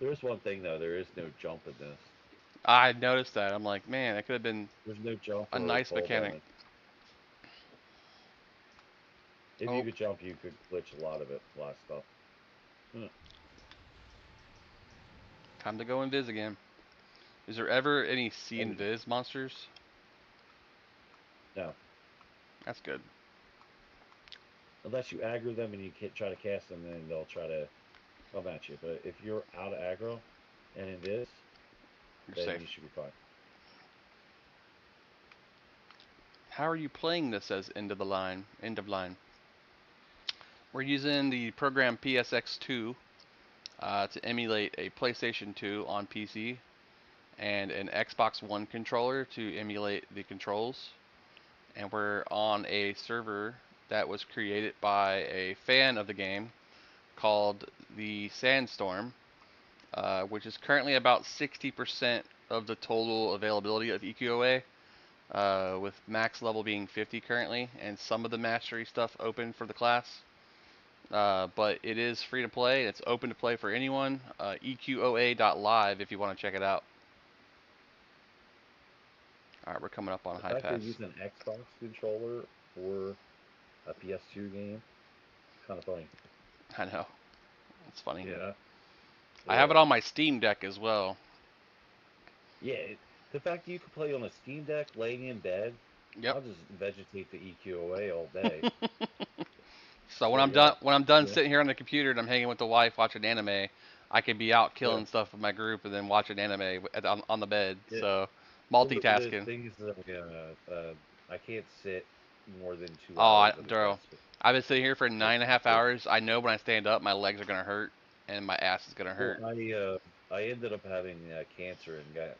Speaker 16: There is one thing though. There is no jump in this.
Speaker 1: I noticed that. I'm like, man, that could have been
Speaker 16: There's no jump
Speaker 1: a
Speaker 16: or
Speaker 1: nice
Speaker 16: fall
Speaker 1: mechanic.
Speaker 16: damage. If you
Speaker 1: Oh,
Speaker 16: could jump, you could glitch a lot of it, a lot of stuff.
Speaker 1: time to go invis again. Is there ever any C
Speaker 16: Oh,
Speaker 1: invis monsters?
Speaker 16: no.
Speaker 1: That's good.
Speaker 16: Unless you aggro them and you can't try to cast them, then they'll try to come at you. But if you're out of aggro and invis,
Speaker 1: You're
Speaker 16: then
Speaker 1: safe.
Speaker 16: you should be fine.
Speaker 1: How are you playing this as end of the line? End of line. We're using the program PSX2 to emulate a PlayStation 2 on PC and an Xbox One controller to emulate the controls. And we're on a server that was created by a fan of the game called the Sandstorm, which is currently about 60% of the total availability of EQOA, with max level being 50 currently, and some of the mastery stuff open for the class. But it is free to play. It's open to play for anyone. EQOA.live if you want to check it out. All right, we're coming up on
Speaker 16: The
Speaker 1: high
Speaker 16: fact they're
Speaker 1: pass.
Speaker 16: using an Xbox controller for a PS2 game, kind of funny.
Speaker 1: I know. It's funny.
Speaker 16: Yeah.
Speaker 1: I have it on my Steam Deck as well.
Speaker 16: Yeah, the fact that you can play on a Steam Deck laying in bed,
Speaker 1: Yep.
Speaker 16: I'll just vegetate the EQOA all day.
Speaker 1: So when I'm done sitting here on the computer and I'm hanging with the wife watching anime, I could be out killing stuff with my group and then watching anime on the bed.
Speaker 16: Yeah.
Speaker 1: So
Speaker 16: Well, the
Speaker 1: multitasking.
Speaker 16: thing is that I can't sit more than 2
Speaker 1: Oh,
Speaker 16: hours at a
Speaker 1: Daryl,
Speaker 16: stretch.
Speaker 1: I've been sitting here for 9.5 hours. I know when I stand up, my legs are gonna hurt and my ass is gonna
Speaker 16: Well,
Speaker 1: hurt.
Speaker 16: I ended up having cancer and got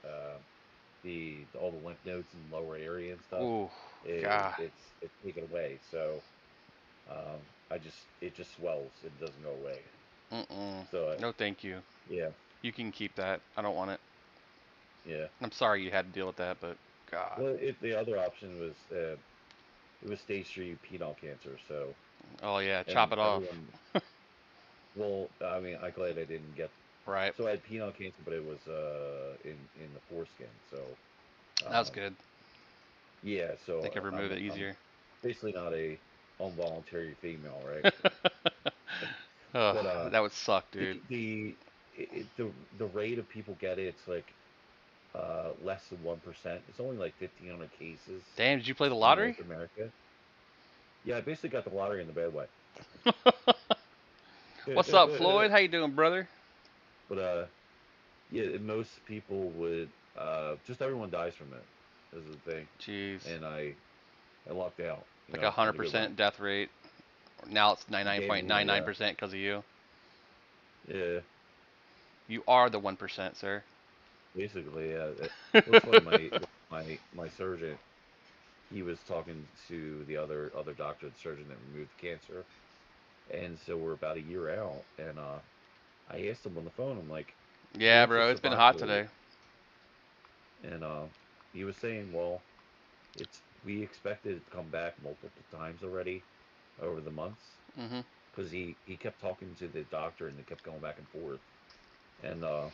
Speaker 16: all the lymph nodes in the lower area and stuff.
Speaker 1: Ooh, God.
Speaker 16: It's taken away. So it just swells. It doesn't go away. So
Speaker 1: No, thank you.
Speaker 16: yeah.
Speaker 1: You can keep that. I don't want it.
Speaker 16: Yeah.
Speaker 1: I'm sorry you had to deal with that, but God.
Speaker 16: Well, the other option was it was stage 3 penile cancer. So.
Speaker 1: Oh yeah,
Speaker 16: And
Speaker 1: chop it off.
Speaker 16: Well, I mean, I'm glad I didn't get.
Speaker 1: Right.
Speaker 16: So I had penile cancer, but it was in the foreskin. So.
Speaker 1: That's good.
Speaker 16: Yeah. So
Speaker 1: They could remove it easier.
Speaker 16: I'm basically not a involuntary female, right?
Speaker 1: Oh,
Speaker 16: But
Speaker 1: that would suck, dude.
Speaker 16: the rate of people get it, it's like less than 1%. It's only like 1,500 cases.
Speaker 1: Damn, did you play the
Speaker 16: in
Speaker 1: lottery?
Speaker 16: North America. Yeah, I basically got the lottery in the bad way.
Speaker 1: What's up, Floyd? How you doing, brother?
Speaker 16: But yeah, most people would just everyone dies from it. Is the thing.
Speaker 1: Jeez.
Speaker 16: And I lucked out.
Speaker 1: Like 100% death rate. Now it's 99.99% because of you.
Speaker 16: Yeah.
Speaker 1: You are the 1%, sir.
Speaker 16: Basically, yeah. Looks like my surgeon. He was talking to the other doctor, the surgeon that removed the cancer, and so we're about a year out. And I asked him on the phone. I'm like,
Speaker 1: yeah,
Speaker 16: "What's the
Speaker 1: bro, it's been hot
Speaker 16: survival rate?"
Speaker 1: today.
Speaker 16: And he was saying, well, we expected it to come back multiple times already over the months. Because he kept talking to the doctor and they kept going back and forth. And I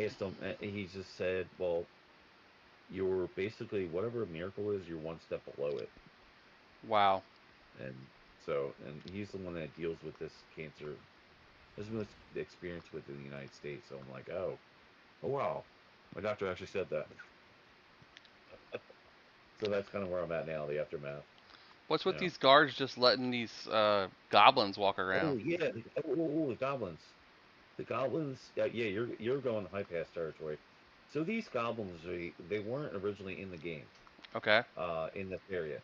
Speaker 16: asked him, and he just said, well, you're basically, whatever a miracle is, you're one step below it.
Speaker 1: Wow.
Speaker 16: And so, and he's the one that deals with this cancer, has most experience with in the United States. So I'm like, oh wow, my doctor actually said that. So that's kind of where I'm at now, the aftermath.
Speaker 1: What's with these guards just letting these goblins walk
Speaker 16: Oh
Speaker 1: around?
Speaker 16: yeah, the goblins. The goblins, yeah, you're going high pass territory. So these goblins, they weren't originally in the game.
Speaker 1: Okay.
Speaker 16: In this area,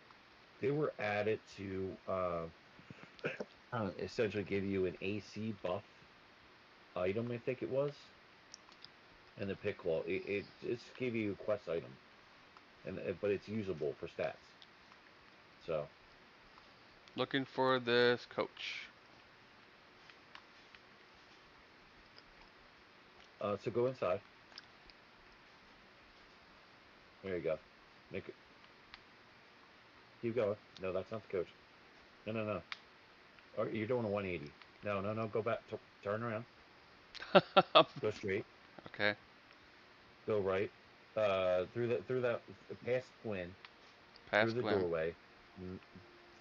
Speaker 16: they were added to essentially give you an AC buff item, I think it was, and the pick claw. It just gave you a quest item, but it's usable for stats. So.
Speaker 1: Looking for this coach.
Speaker 16: So go inside. There you go. Make it. Keep going. No, that's not the coach. No. Oh, you're doing a 180. No. Go back. Turn around. Go straight.
Speaker 1: Okay.
Speaker 16: Go right. Through that past Quinn, through
Speaker 1: Past
Speaker 16: the
Speaker 1: Gwen.
Speaker 16: doorway.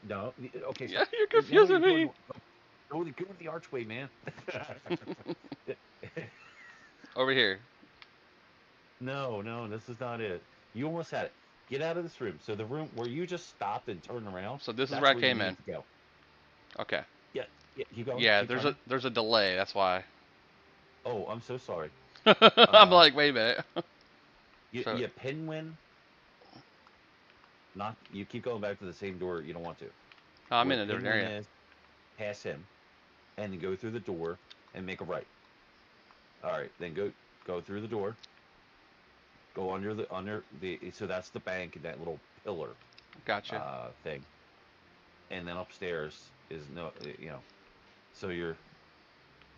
Speaker 16: No, okay,
Speaker 1: Yeah,
Speaker 16: stop.
Speaker 1: you're
Speaker 16: Now you're
Speaker 1: confusing
Speaker 16: going.
Speaker 1: me.
Speaker 16: Go to the archway, man.
Speaker 1: Over here.
Speaker 16: No, no, this is not it. You almost had it. Get out of this room. So the room where you just stopped and turned around,
Speaker 1: So this is where
Speaker 16: that's
Speaker 1: I
Speaker 16: where you
Speaker 1: came in.
Speaker 16: need to go.
Speaker 1: Okay.
Speaker 16: Yeah, yeah, keep going,
Speaker 1: Yeah,
Speaker 16: keep turning.
Speaker 1: there's a delay. That's why.
Speaker 16: Oh, I'm so sorry.
Speaker 1: I'm like, wait a minute. So
Speaker 16: You pinwin, not you keep going back to the same door you don't want to.
Speaker 1: I'm
Speaker 16: Where
Speaker 1: in a different
Speaker 16: pinwin
Speaker 1: area.
Speaker 16: is, pass him, and then go through the door and make a right. All right, then go through the door. Go under the so that's the bank and that little pillar
Speaker 1: Gotcha.
Speaker 16: thing, and then upstairs is no so
Speaker 1: So
Speaker 16: you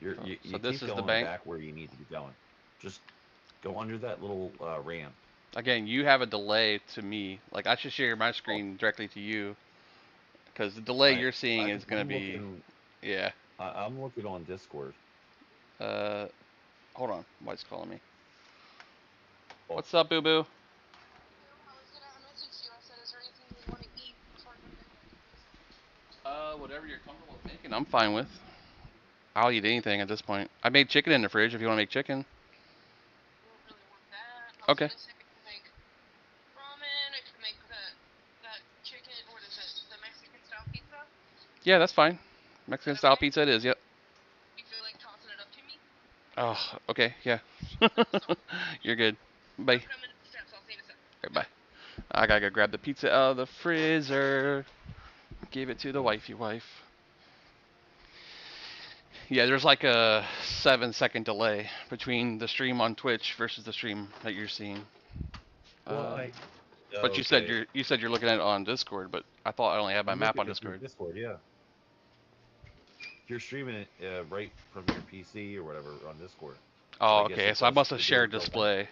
Speaker 1: this
Speaker 16: keep
Speaker 1: is the
Speaker 16: going
Speaker 1: bank.
Speaker 16: back where you need to be going. Just go under that little ramp.
Speaker 1: Again, you have a delay to me. Like I should share my
Speaker 16: Oh,
Speaker 1: screen directly to you, because the delay you're seeing is gonna
Speaker 16: I'm
Speaker 1: be,
Speaker 16: looking.
Speaker 1: yeah.
Speaker 16: I'm looking on Discord.
Speaker 1: Uh, hold on. White's calling me.
Speaker 16: Oh.
Speaker 1: What's up, Boo Boo? Whatever you're comfortable with making, I'm fine with. I'll eat anything at this point. I made chicken in the fridge if you want to make chicken. Okay. Yeah, that's fine. Mexican style pizza it is, yep. Oh, okay, yeah. You're good. Bye. Right, bye. I gotta go grab the pizza out of the freezer. Give it to the wifey wife. Yeah, there's like a 7-second delay between the stream on Twitch versus the stream that you're seeing.
Speaker 16: Well,
Speaker 1: But
Speaker 16: okay.
Speaker 1: you said you're looking at it on Discord, but I thought I only had my
Speaker 16: I'm
Speaker 1: map
Speaker 16: looking
Speaker 1: on
Speaker 16: at your
Speaker 1: Discord.
Speaker 16: Discord, yeah. You're streaming it right from your PC or whatever on Discord. So
Speaker 1: Oh,
Speaker 16: I guess
Speaker 1: okay. So I must have
Speaker 16: it goes
Speaker 1: shared
Speaker 16: to a link.
Speaker 1: display.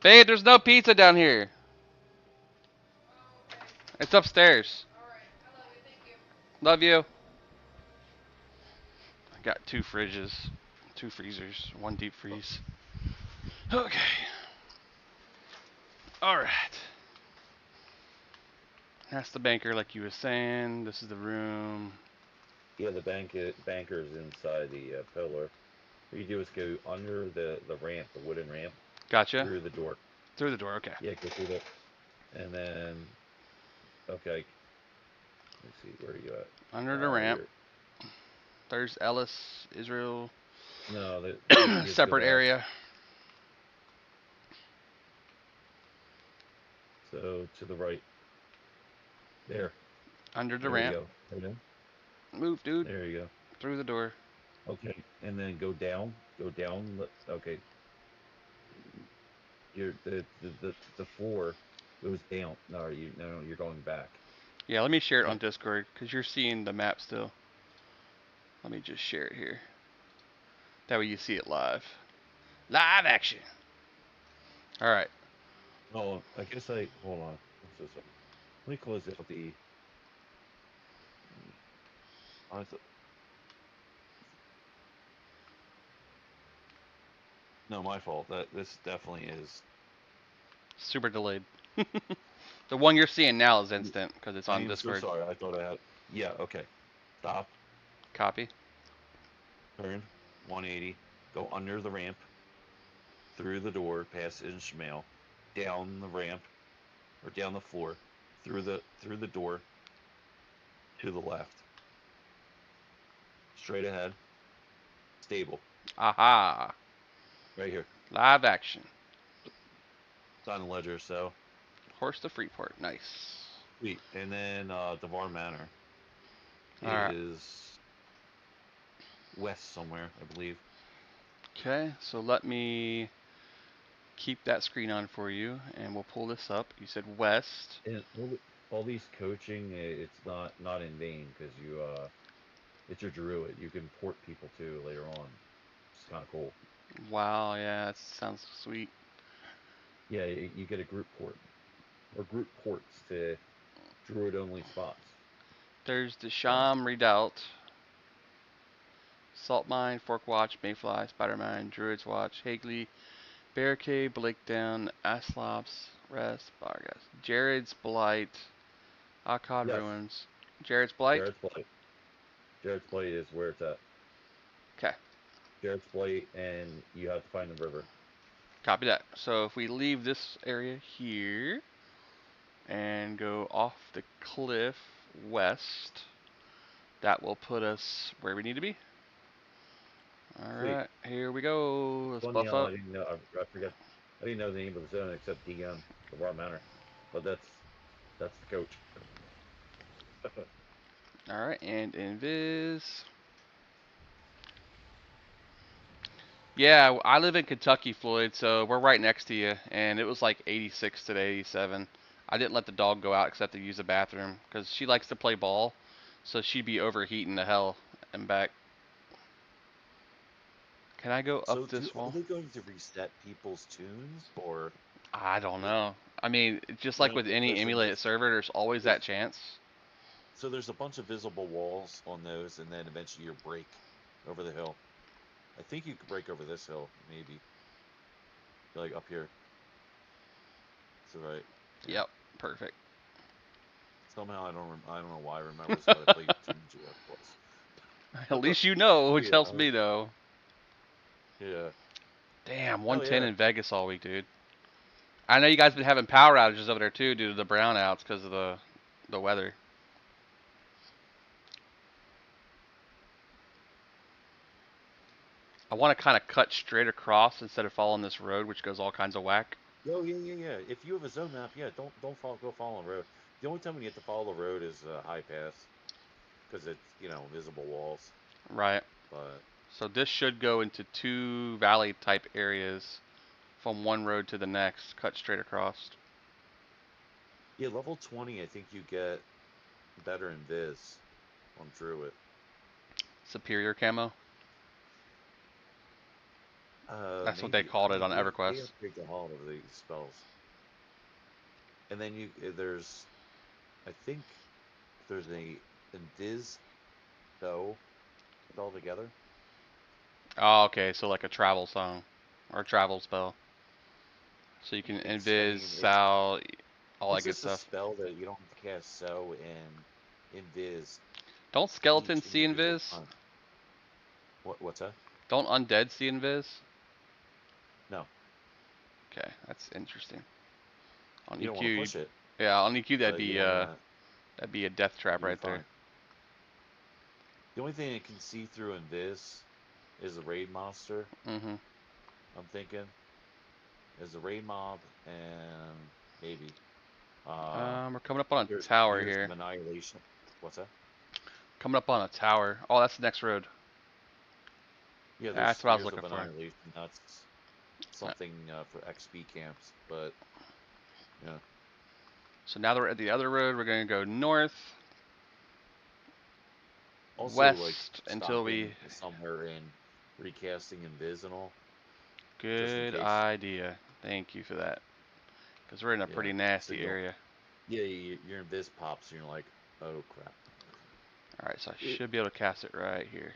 Speaker 1: Babe, there's no pizza down here. It's upstairs. Love you. I got 2 fridges, 2 freezers, 1 deep freeze. Okay. All right. That's the banker, like you were saying. This is the room.
Speaker 16: Yeah, the banker's inside the pillar. What you do is go under the ramp, the wooden ramp.
Speaker 1: Gotcha.
Speaker 16: Through the door.
Speaker 1: Through the door, okay.
Speaker 16: Yeah, go through that. And then, okay. Let's see, where are you at?
Speaker 1: Under the ramp. There's Ellis, Israel.
Speaker 16: No,
Speaker 1: separate area.
Speaker 16: So to the right. There.
Speaker 1: Under the
Speaker 16: there
Speaker 1: ramp.
Speaker 16: You go. Right in.
Speaker 1: Move, dude.
Speaker 16: There you go.
Speaker 1: Through the door.
Speaker 16: Okay, and then go down. Go down. Okay. The floor goes down. No, you're going back.
Speaker 1: Yeah, let me share it on Discord because you're seeing the map still. Let me just share it here. That way you see it live. Live action. All right.
Speaker 16: Oh, I guess hold on. I'm so sorry. Let me close out the. No, my fault. This definitely is
Speaker 1: super delayed. The one you're seeing now is instant because it's on Discord.
Speaker 16: I'm so sorry. I thought I had. Yeah. Okay. Stop.
Speaker 1: Copy.
Speaker 16: Turn 180. Go under the ramp. Through the door, past Ishmael, down the ramp, or down the floor, through the door, to the left. Straight ahead. Stable.
Speaker 1: Aha.
Speaker 16: Right here.
Speaker 1: Live action.
Speaker 16: It's on the ledger, so.
Speaker 1: Horse to Freeport. Nice.
Speaker 16: Sweet. And then Devar Manor is west somewhere, I believe.
Speaker 1: Okay, so let me keep that screen on for you, and we'll pull this up. You said west.
Speaker 16: And all these coaching, it's not in vain because it's your druid. You can port people too later on. It's kind of cool.
Speaker 1: Wow, yeah, that sounds sweet.
Speaker 16: Yeah, you get a group port or group ports to druid only spots.
Speaker 1: There's the Sham Redoubt, Salt Mine, Fork Watch, Mayfly, Spider Mine, Druid's Watch, Hagley, Barricade, Blakedown, Aslops, Rest, Vargas. Jared's Blight, Akkad
Speaker 16: Yes.
Speaker 1: Ruins. Jared's Blight?
Speaker 16: Jared's Blight. Jared's Blight is where it's at.
Speaker 1: Okay.
Speaker 16: Jared's Blight, and you have to find the river.
Speaker 1: Copy that. So if we leave this area here and go off the cliff west, that will put us where we need to be. Alright, here we go. Let's buff up.
Speaker 16: I didn't know. I forget. I didn't know the name of the zone except the raw manor, but that's the coach.
Speaker 1: Alright, and invis. Yeah, I live in Kentucky, Floyd, so we're right next to you, and it was like 86 today, 87. I didn't let the dog go out except to use the bathroom, because she likes to play ball, so she'd be overheating the hell and back. Can I go up this wall?
Speaker 11: Are they going to reset people's tunes, or?
Speaker 1: I don't know. I mean, just like with any emulated server, there's always that chance.
Speaker 11: So there's a bunch of visible walls on those, and then eventually you break over the hill. I think you could break over this hill, maybe. Like up here. So right.
Speaker 1: Yeah. Yep, perfect.
Speaker 11: Somehow I don't know why I remember so I played Tunes was.
Speaker 1: At least you know, which helps me though.
Speaker 11: Yeah.
Speaker 1: Damn, 110 in Vegas all week, dude. I know you guys been having power outages over there too due to the brownouts because of the weather. I want to kind of cut straight across instead of following this road, which goes all kinds of whack.
Speaker 11: Oh yeah. If you have a zone map, yeah, don't go follow the road. The only time when you have to follow the road is high pass, because it's visible walls.
Speaker 1: Right.
Speaker 11: But
Speaker 1: so this should go into 2 valley type areas from one road to the next, cut straight across.
Speaker 11: Yeah, level 20, I think you get better in Viz on Druid.
Speaker 1: Superior camo. That's what they called it on EverQuest.
Speaker 11: They upgrade the hell of these spells. And then there's, I think, there's a Diz Go spell together.
Speaker 1: Oh, okay, so like a travel song or a travel spell. So you can invis, Sal, all that good stuff.
Speaker 11: It's a spell that you don't have to cast So and invis.
Speaker 1: Don't skeletons see invis?
Speaker 11: What's that?
Speaker 1: Don't undead see invis?
Speaker 11: No.
Speaker 1: Okay, that's interesting. On
Speaker 11: you
Speaker 1: EQ,
Speaker 11: don't want to push it.
Speaker 1: Yeah, on EQ that'd be a death trap right there.
Speaker 11: The only thing it can see through invis is a raid monster.
Speaker 1: Mm-hmm.
Speaker 11: I'm thinking is a raid mob and maybe.
Speaker 1: We're coming up on a tower here.
Speaker 11: Annihilation. What's that?
Speaker 1: Coming up on a tower. Oh, that's the next road.
Speaker 11: Yeah,
Speaker 1: that's what I was looking for.
Speaker 11: That's something for XP camps, but yeah.
Speaker 1: So now that we're at the other road, we're going to go north,
Speaker 11: also,
Speaker 1: west
Speaker 11: like,
Speaker 1: until we
Speaker 11: somewhere in recasting invis and all.
Speaker 1: Good idea. Thank you for that. Because we're in a pretty nasty area.
Speaker 11: Yeah, your invis pops and you're like, oh crap.
Speaker 1: Alright, so I should be able to cast it right here.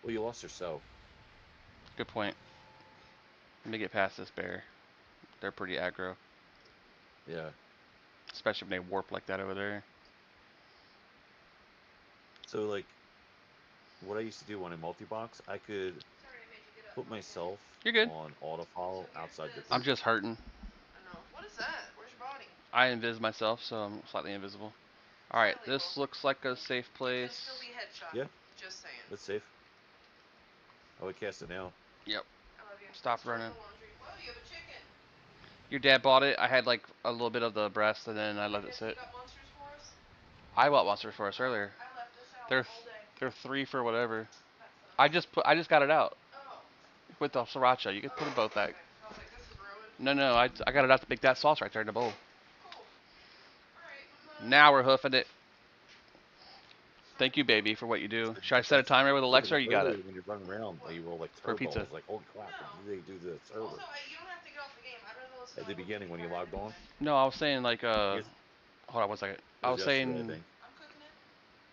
Speaker 11: Well, you lost your So.
Speaker 1: Good point. Let me get past this bear. They're pretty aggro.
Speaker 11: Yeah.
Speaker 1: Especially when they warp like that over there.
Speaker 11: So, like, what I used to do when in multi-box, I could put myself on auto-follow outside the group.
Speaker 1: I'm just hurting.
Speaker 17: I know. What is that? Where's your body?
Speaker 1: I invis myself, so I'm slightly invisible. Alright, this looks like a safe place.
Speaker 17: Still be headshot.
Speaker 11: Yeah.
Speaker 17: Just saying.
Speaker 11: That's safe. I would cast it now.
Speaker 1: Yep.
Speaker 17: I love you.
Speaker 1: Stop running.
Speaker 17: Whoa, you have a chicken.
Speaker 1: Your dad bought it. I had like a little bit of the breast and then I let it sit.
Speaker 17: You got monsters for us?
Speaker 1: I bought monsters for us earlier.
Speaker 17: I left this out
Speaker 1: They're
Speaker 17: all day.
Speaker 1: they're 3 for whatever. I just got it out.
Speaker 17: Oh.
Speaker 1: With the sriracha. You can put them both back.
Speaker 17: I was like, this is ruined.
Speaker 1: No, I got it out to make that sauce right there in the bowl.
Speaker 17: Cool. Alright.
Speaker 1: Now we're hoofing it. Thank you, baby, for what you do. Should I set a timer with Alexa or you got it?
Speaker 11: When you run around, you roll like
Speaker 1: For
Speaker 11: turbo.
Speaker 1: pizza.
Speaker 11: It's like, holy crap, they do the server.
Speaker 17: Also, you don't have to get off the game. I'd rather listen
Speaker 11: At the beginning when you logged on?
Speaker 1: No, I was saying like hold on 1 second. I was saying
Speaker 17: I'm cooking it.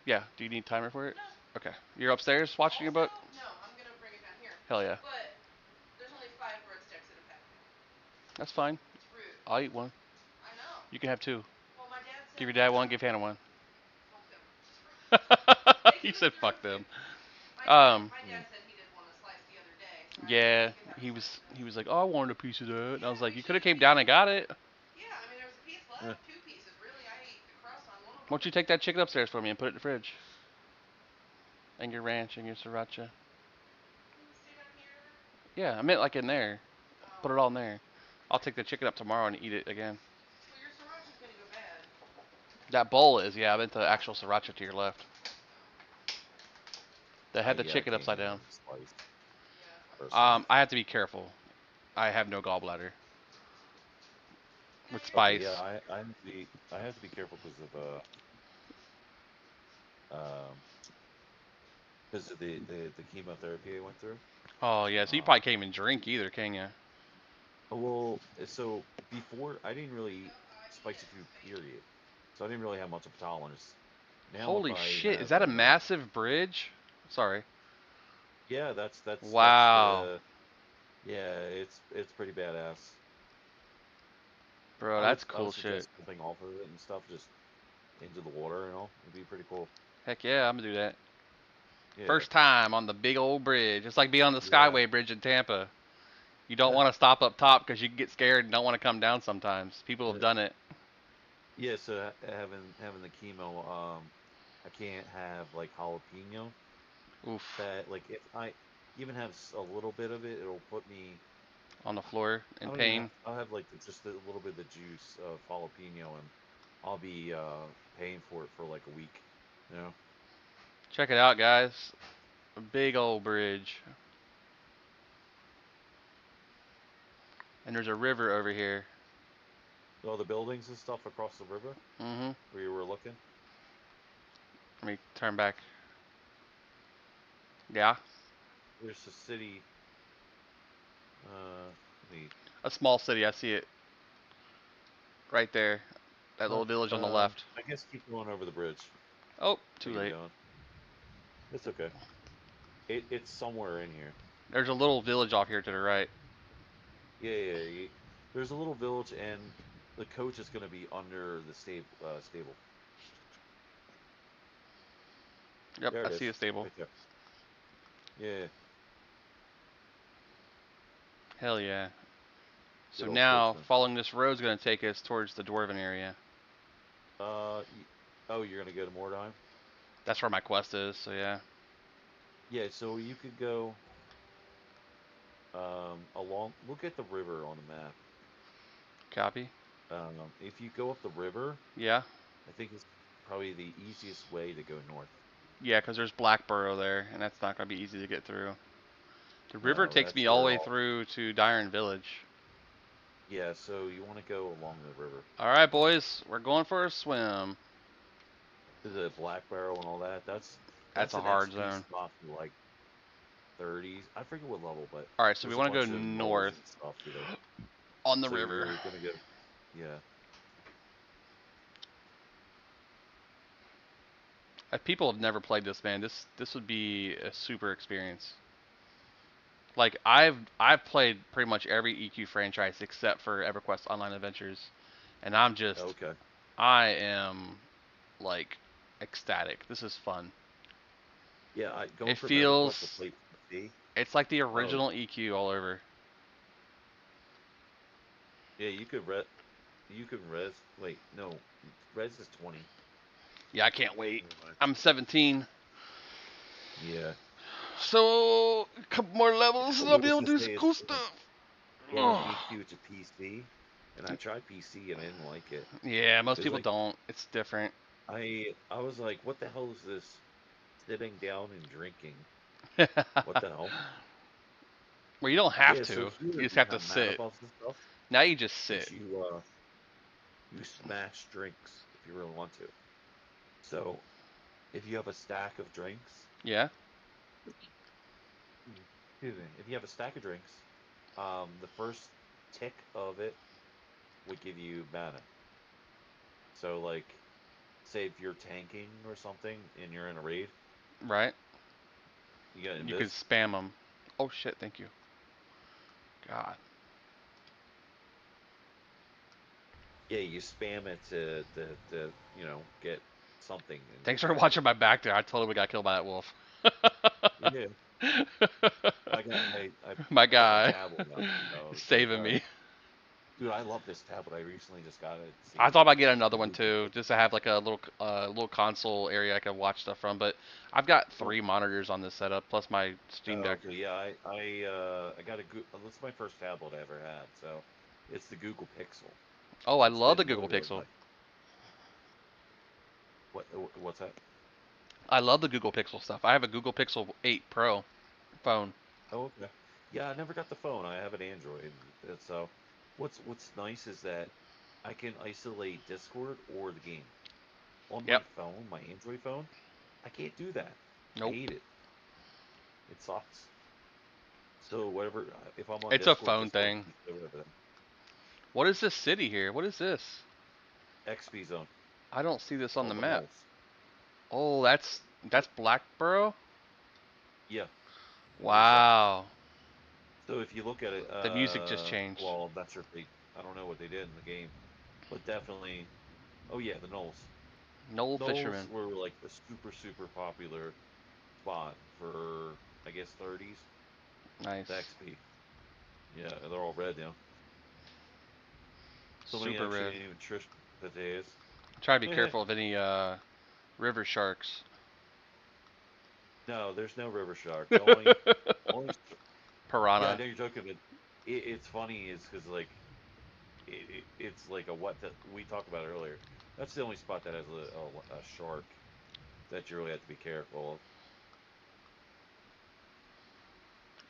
Speaker 1: yeah, do you need timer for it? No. Okay. You're upstairs watching your book?
Speaker 17: No, I'm gonna bring it down here.
Speaker 1: Hell yeah.
Speaker 17: But there's only 5 breads
Speaker 1: That's fine.
Speaker 17: It's rude.
Speaker 1: I'll eat one.
Speaker 17: I know.
Speaker 1: You can have two.
Speaker 17: Well, my dad said.
Speaker 1: Give your dad one. Give Hannah one.
Speaker 17: Fuck them. They
Speaker 1: He
Speaker 17: can
Speaker 1: said,
Speaker 17: eat their own
Speaker 1: "Fuck them."
Speaker 17: food. My dad said he did want a slice the other day. So
Speaker 1: Yeah,
Speaker 17: he could have a
Speaker 1: he
Speaker 17: slice
Speaker 1: was.
Speaker 17: of it.
Speaker 1: He was like, "Oh, I wanted a piece of that," and I was
Speaker 17: Yeah,
Speaker 1: like,
Speaker 17: we
Speaker 1: "You could have
Speaker 17: should.
Speaker 1: came down and got it."
Speaker 17: Yeah, I mean, there was a piece left. 2 pieces, really. I ate the crust on one of
Speaker 1: Why
Speaker 17: them.
Speaker 1: don't you take that chicken upstairs for me and put it in the fridge? And your ranch and your sriracha.
Speaker 17: Stay down here.
Speaker 1: Yeah, I meant like in there.
Speaker 17: Oh.
Speaker 1: Put it all in there. I'll take the chicken up tomorrow and eat it again.
Speaker 17: Well, your sriracha's gonna go bad.
Speaker 1: That bowl is, yeah, I meant the actual sriracha to your left. That had the
Speaker 16: Yeah, I
Speaker 1: chicken
Speaker 16: can't
Speaker 1: upside
Speaker 16: handle
Speaker 1: down.
Speaker 16: the spice.
Speaker 17: Yeah.
Speaker 16: Personally.
Speaker 1: I have to be careful. I have no gallbladder. With
Speaker 16: Okay, yeah,
Speaker 1: spice.
Speaker 16: I have to be careful because of the chemotherapy I went through.
Speaker 1: Oh, yeah, so you probably can't even drink either, can you?
Speaker 16: Well, so before I didn't really eat spicy food, period. So I didn't really have much of a tolerance. Now if
Speaker 1: Holy
Speaker 16: I
Speaker 1: shit, is
Speaker 16: have
Speaker 1: that a massive bridge? Sorry.
Speaker 16: yeah, that's
Speaker 1: Wow.
Speaker 16: yeah, it's pretty badass.
Speaker 1: Bro,
Speaker 16: I
Speaker 1: that's cool
Speaker 16: would
Speaker 1: shit.
Speaker 16: suggest jumping off of it and stuff, just into the water and all. It'd be pretty cool.
Speaker 1: Heck yeah, I'm gonna do that.
Speaker 16: Yeah.
Speaker 1: First time on the big old bridge. It's like being on the
Speaker 16: Yeah.
Speaker 1: Skyway Bridge in Tampa. You don't want to stop up top because you get scared and don't want to come down sometimes. People have done it.
Speaker 16: Yeah, so having the chemo, I can't have like jalapeno.
Speaker 1: Oof.
Speaker 16: That like if I even have a little bit of it, it'll put me
Speaker 1: On the floor
Speaker 16: I
Speaker 1: in
Speaker 16: don't even
Speaker 1: pain.
Speaker 16: I'll have like just a little bit of the juice of jalapeno, and I'll be paying for it for like a week. You know.
Speaker 1: Check it out, guys. A big old bridge. And there's a river over here.
Speaker 16: All the buildings and stuff across the river.
Speaker 1: Mm-hmm.
Speaker 16: Where you were looking.
Speaker 1: Let me turn back. Yeah.
Speaker 16: There's a city.
Speaker 1: A small city. I see it. Right there. That little village on the left.
Speaker 16: I guess keep going over the bridge.
Speaker 1: Oh, too late.
Speaker 16: It's okay. It's somewhere in here.
Speaker 1: There's a little village off here to the right.
Speaker 16: Yeah. There's a little village, and the coach is going to be under the stable.
Speaker 1: Yep,
Speaker 16: There it
Speaker 1: I
Speaker 16: is.
Speaker 1: see the stable.
Speaker 16: Right there. Yeah.
Speaker 1: Hell yeah. So
Speaker 16: Good old
Speaker 1: now,
Speaker 16: coachman.
Speaker 1: following this road is going to take us towards the Dwarven area.
Speaker 16: Oh, you're going to go to Mordheim?
Speaker 1: That's where my quest is, so yeah.
Speaker 16: Yeah, so you could go along. Look at the river on the map.
Speaker 1: Copy.
Speaker 16: If you go up the river,
Speaker 1: yeah,
Speaker 16: I think it's probably the easiest way to go north.
Speaker 1: Yeah, because there's Blackborough there, and that's not going to be easy to get through. The river
Speaker 16: No,
Speaker 1: takes
Speaker 16: that's
Speaker 1: me all the
Speaker 16: where
Speaker 1: way through to Dyron Village.
Speaker 16: Yeah, so you want to go along the river.
Speaker 1: Alright, boys, we're going for a swim.
Speaker 16: The Black Barrel and all that, that's
Speaker 1: a
Speaker 16: an
Speaker 1: hard
Speaker 16: XP
Speaker 1: zone.
Speaker 16: spot for like 30s. I forget what level, but
Speaker 1: Alright, so we
Speaker 16: there's a
Speaker 1: want to go
Speaker 16: bunch of gnolls
Speaker 1: north
Speaker 16: and stuff through there.
Speaker 1: on the
Speaker 16: So
Speaker 1: river.
Speaker 16: You're gonna go, yeah.
Speaker 1: If people have never played this, man, this would be a super experience. Like I've played pretty much every EQ franchise except for EverQuest Online Adventures, and I'm just I am like ecstatic. This is fun.
Speaker 16: Yeah, going
Speaker 1: It
Speaker 16: from
Speaker 1: feels
Speaker 16: EverQuest to play PC.
Speaker 1: It's like the original EQ all over.
Speaker 16: Yeah, you could res. Wait, no, res is 20.
Speaker 1: Yeah, I can't wait. I'm 17.
Speaker 16: Yeah.
Speaker 1: So a couple more levels and I'll be able to do some cool stuff.
Speaker 16: Well, EQ to PC, and I tried PC and I didn't like it.
Speaker 1: Yeah, most people don't. It's different.
Speaker 16: I was like, what the hell is this? Sitting down and drinking. What the hell?
Speaker 1: Well, you don't have
Speaker 16: Yeah,
Speaker 1: to.
Speaker 16: so
Speaker 1: You just have to sit. Now you just sit.
Speaker 16: You smash drinks if you really want to. So, if you have a stack of drinks.
Speaker 1: Yeah.
Speaker 16: Excuse me. If you have a stack of drinks, the first tick of it would give you mana. So, like, say if you're tanking or something and you're in a raid.
Speaker 1: Right.
Speaker 16: You
Speaker 1: can spam them. Oh shit! Thank you. God.
Speaker 16: Yeah, you spam it to get something.
Speaker 1: Thanks for watching my back there. I totally got killed by that wolf.
Speaker 16: Yeah.
Speaker 1: My
Speaker 16: I got my
Speaker 1: guy.
Speaker 16: tablet now, so it's like,
Speaker 1: Saving me.
Speaker 16: dude, I love this tablet. I recently just got it.
Speaker 1: I thought about getting another one too, just to have like a little console area I could watch stuff from. But I've got 3 monitors on this setup, plus my Steam Deck.
Speaker 16: Okay, yeah, I got a that's my first tablet I ever had. So it's the Google Pixel.
Speaker 1: Oh, I
Speaker 16: It's
Speaker 1: love
Speaker 16: been
Speaker 1: the Google
Speaker 16: really
Speaker 1: Pixel.
Speaker 16: what's that?
Speaker 1: I love the Google Pixel stuff. I have a Google Pixel 8 Pro phone.
Speaker 16: Oh, okay. Yeah, I never got the phone. I have an Android. So what's nice is that I can isolate Discord or the game. On my
Speaker 1: Yep.
Speaker 16: phone, my Android phone, I can't do that.
Speaker 1: Nope.
Speaker 16: I hate it. It sucks. So whatever, if I'm on
Speaker 1: It's a
Speaker 16: Discord,
Speaker 1: phone thing.
Speaker 16: whatever.
Speaker 1: What is this city here? What is this?
Speaker 16: XP zone.
Speaker 1: I don't see this on
Speaker 16: All
Speaker 1: the
Speaker 16: the
Speaker 1: map.
Speaker 16: malls.
Speaker 1: Oh, that's Blackboro?
Speaker 16: Yeah.
Speaker 1: Wow.
Speaker 16: So if you look at it,
Speaker 1: The music just changed.
Speaker 16: well, I'm not sure if I don't know what they did in the game, but definitely, oh yeah, the Knolls.
Speaker 1: Knoll
Speaker 16: Knolls
Speaker 1: Fisherman.
Speaker 16: were like the super popular spot for, I guess, 30s.
Speaker 1: Nice.
Speaker 16: The XP. Yeah, they're all red now.
Speaker 1: Super red.
Speaker 16: Trish potatoes.
Speaker 1: Try to be careful of any river sharks.
Speaker 16: No, there's no river shark. The only
Speaker 1: Piranha.
Speaker 16: Yeah, I know you're joking, but it's funny is because like it's like we talked about earlier. That's the only spot that has a shark that you really have to be careful of.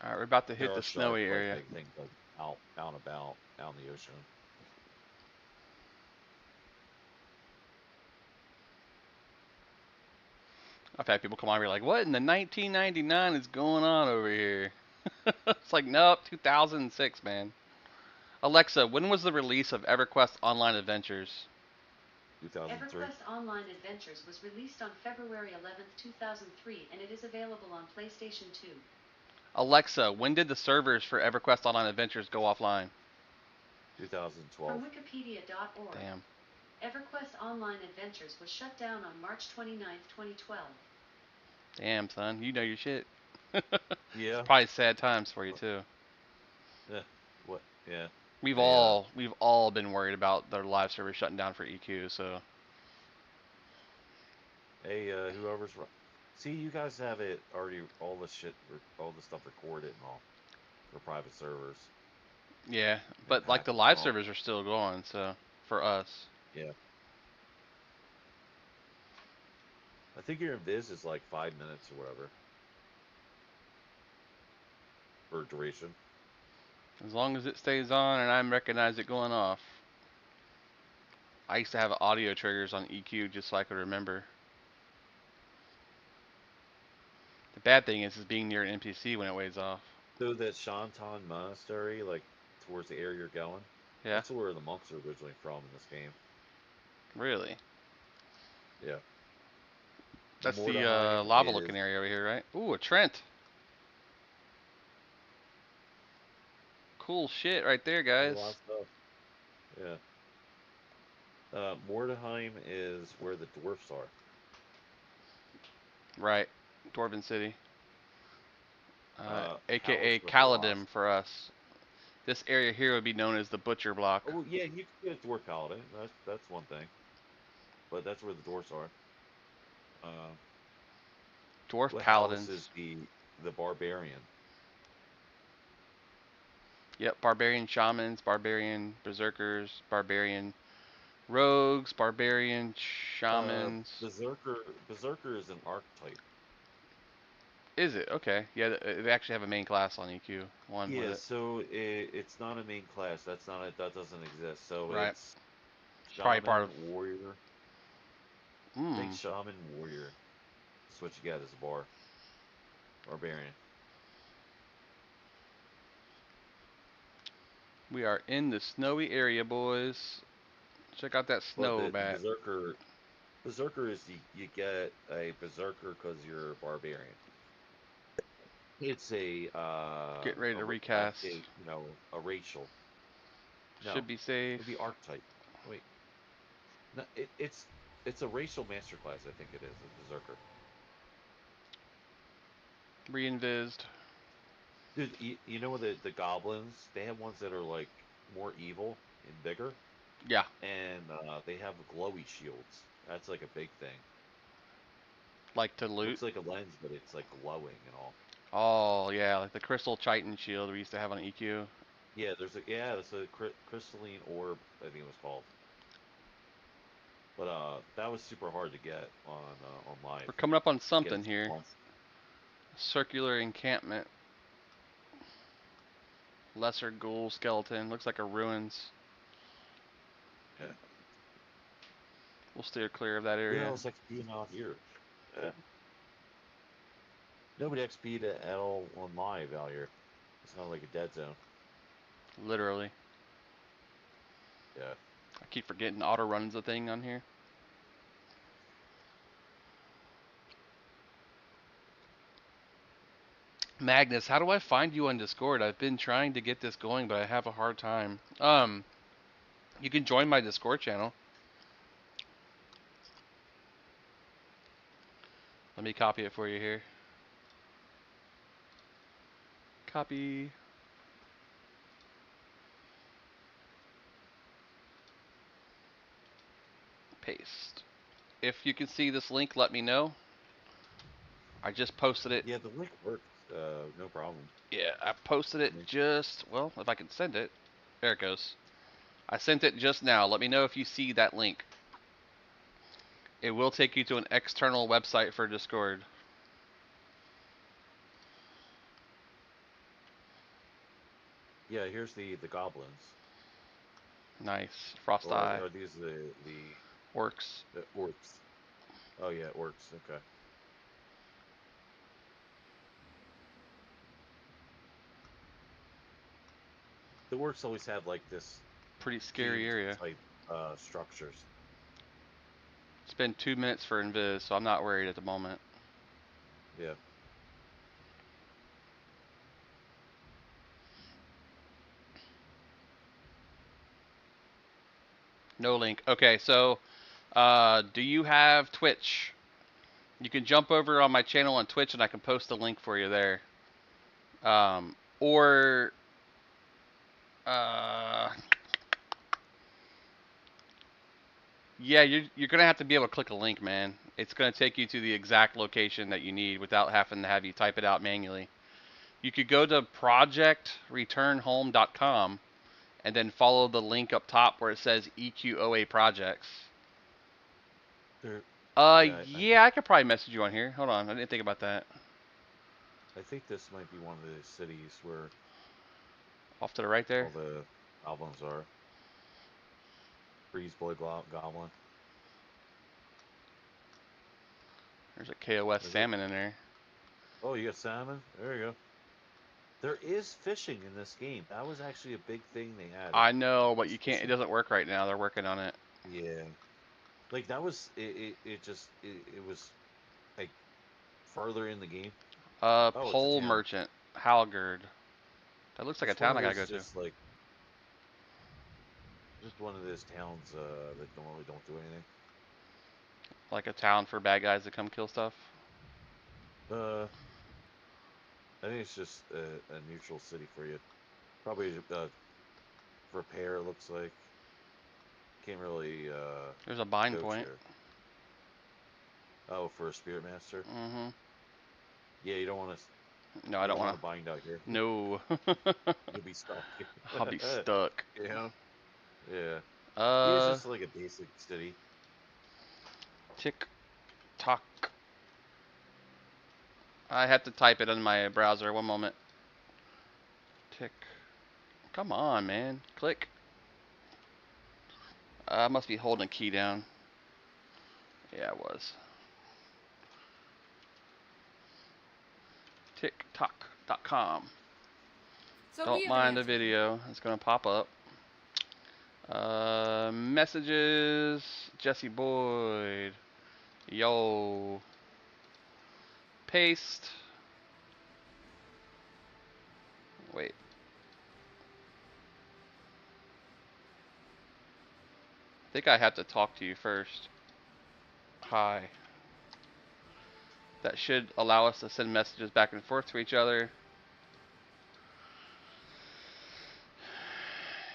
Speaker 1: All right, we're about to hit
Speaker 16: There
Speaker 1: the
Speaker 16: are sharks,
Speaker 1: snowy
Speaker 16: but
Speaker 1: area.
Speaker 16: I think like out and about out in the ocean.
Speaker 1: I've had people come on and be like, "What in the 1999 is going on over here?" It's like, nope, 2006, man. Alexa, when was the release of EverQuest Online Adventures?
Speaker 16: 2003.
Speaker 18: EverQuest Online Adventures was released on February 11th, 2003, and it is available on PlayStation 2.
Speaker 1: Alexa, when did the servers for EverQuest Online Adventures go offline?
Speaker 16: 2012.
Speaker 18: From Wikipedia.org.
Speaker 1: Damn.
Speaker 18: EverQuest Online Adventures was shut down on March 29th, 2012.
Speaker 1: Damn, son, you know your shit.
Speaker 16: Yeah.
Speaker 1: It's probably sad times for you too.
Speaker 16: Yeah. What? Yeah.
Speaker 1: We've all been worried about their live server shutting down for EQ. So.
Speaker 16: Hey, whoever's. See, you guys have it already. All the stuff recorded and all for private servers.
Speaker 1: Yeah, but like the live servers are still going. So for us.
Speaker 16: Yeah. I think your invis is like 5 minutes or whatever. For duration.
Speaker 1: As long as it stays on and I recognize it going off. I used to have audio triggers on EQ just so I could remember. The bad thing is being near an NPC when it weighs off.
Speaker 16: So that Shantan Monastery, like towards the area you're going,
Speaker 1: yeah,
Speaker 16: that's where the monks are originally from in this game.
Speaker 1: Really?
Speaker 16: Yeah.
Speaker 1: That's the lava-looking area over here, right? Ooh, a Trent. Cool shit right there, guys.
Speaker 16: A lot of stuff. Yeah. Mordheim is where the dwarfs are.
Speaker 1: Right. Dwarven City. AKA
Speaker 16: Palace
Speaker 1: Kaladin for us. This area here would be known as the Butcher Block.
Speaker 16: Oh, yeah, you can get a dwarf paladin. That's one thing. But that's where the dwarfs are.
Speaker 1: Dwarf Paladins.
Speaker 16: Is the barbarian.
Speaker 1: Yep, barbarian shamans, barbarian berserkers, barbarian rogues, barbarian shamans.
Speaker 16: Berserker is an archetype.
Speaker 1: Is it? Okay. Yeah, they actually have a main class on EQ1.
Speaker 16: Yeah, so it's not a main class. That doesn't exist. So
Speaker 1: right.
Speaker 16: It's shaman,
Speaker 1: probably part of
Speaker 16: warrior. I think shaman warrior. That's what you got as a barbarian.
Speaker 1: We are in the snowy area, boys. Check out that snow bat.
Speaker 16: Berserker is you get a berserker because you're a barbarian. It's a
Speaker 1: get ready to recast.
Speaker 16: A racial. No,
Speaker 1: should be safe.
Speaker 16: It'd be archetype. Wait. No, it's a racial masterclass. I think it is a berserker.
Speaker 1: Reinvised.
Speaker 16: Dude, you know the goblins? They have ones that are like more evil and bigger.
Speaker 1: Yeah.
Speaker 16: And they have glowy shields. That's like a big thing.
Speaker 1: Like to loot?
Speaker 16: Looks like a lens, but it's like glowing and all.
Speaker 1: Oh yeah, like the crystal chitin shield we used to have on EQ.
Speaker 16: Yeah, there's a crystalline orb, I think it was called. But that was super hard to get on live.
Speaker 1: We're coming up on something here. Circular encampment. Lesser ghoul skeleton. Looks like a ruins.
Speaker 16: Yeah.
Speaker 1: We'll steer clear of that area.
Speaker 16: Who else XP'ing out here? Yeah. Nobody XP'd at all on live out here. It's not like a dead zone.
Speaker 1: Literally.
Speaker 16: Yeah.
Speaker 1: I keep forgetting auto runs a thing on here. Magnus, how do I find you on Discord? I've been trying to get this going, but I have a hard time. You can join my Discord channel. Let me copy it for you here. Copy. Paste. If you can see this link, let me know. I just posted it.
Speaker 16: Yeah, the link works. No problem.
Speaker 1: Yeah, I posted it just, well, if I can send it. There it goes. I sent it just now. Let me know if you see that link. It will take you to an external website for Discord.
Speaker 16: Yeah, here's the goblins.
Speaker 1: Nice. Frost
Speaker 16: Or
Speaker 1: Eye.
Speaker 16: are these the
Speaker 1: Orcs?
Speaker 16: The orcs. Oh yeah, orcs. Okay. The orcs always have like this
Speaker 1: pretty scary area
Speaker 16: type structures.
Speaker 1: It's been 2 minutes for Invis, so I'm not worried at the moment.
Speaker 16: Yeah.
Speaker 1: No link. Okay, so do you have Twitch? You can jump over on my channel on Twitch and I can post a link for you there. Or yeah, you're gonna have to be able to click a link, man. It's gonna take you to the exact location that you need without having to have you type it out manually. You could go to projectreturnhome.com and then follow the link up top where it says EQOA projects. Yeah, I could probably message you on here. Hold on, I didn't think about that.
Speaker 16: I think this might be one of the cities where
Speaker 1: off to the right there
Speaker 16: all the goblins are. Freeze Boy Goblin.
Speaker 1: There's a KOS salmon in there.
Speaker 16: Oh, you got salmon? There you go. There is fishing in this game. That was actually a big thing they had.
Speaker 1: I know, but you can't. It doesn't work right now. They're working on it.
Speaker 16: Yeah. Like that was it was like further in the game.
Speaker 1: Pole merchant, Halgard. That looks like a town I gotta go to.
Speaker 16: Like just one of those towns that don't do anything.
Speaker 1: Like a town for bad guys to come kill stuff.
Speaker 16: I think it's just a neutral city for you. Probably repair. It looks like. Can't really.
Speaker 1: There's a bind point.
Speaker 16: Here. Oh, for a spirit master.
Speaker 1: Mm-hmm.
Speaker 16: Yeah, you don't want to.
Speaker 1: No, I don't want to
Speaker 16: bind out here.
Speaker 1: No.
Speaker 16: You'll be stuck.
Speaker 1: I'll be stuck.
Speaker 16: Yeah. Yeah. It's just like a basic city.
Speaker 1: Tick tock. I have to type it in my browser. One moment. Tick. Come on, man. Click. I must be holding a key down. Yeah, I was. TikTok.com.
Speaker 10: So
Speaker 1: don't mind the video. It's going to pop up. Messages. Jesse Boyd. Yo. Paste. Wait. think I have to talk to you first. Hi. That should allow us to send messages back and forth to each other.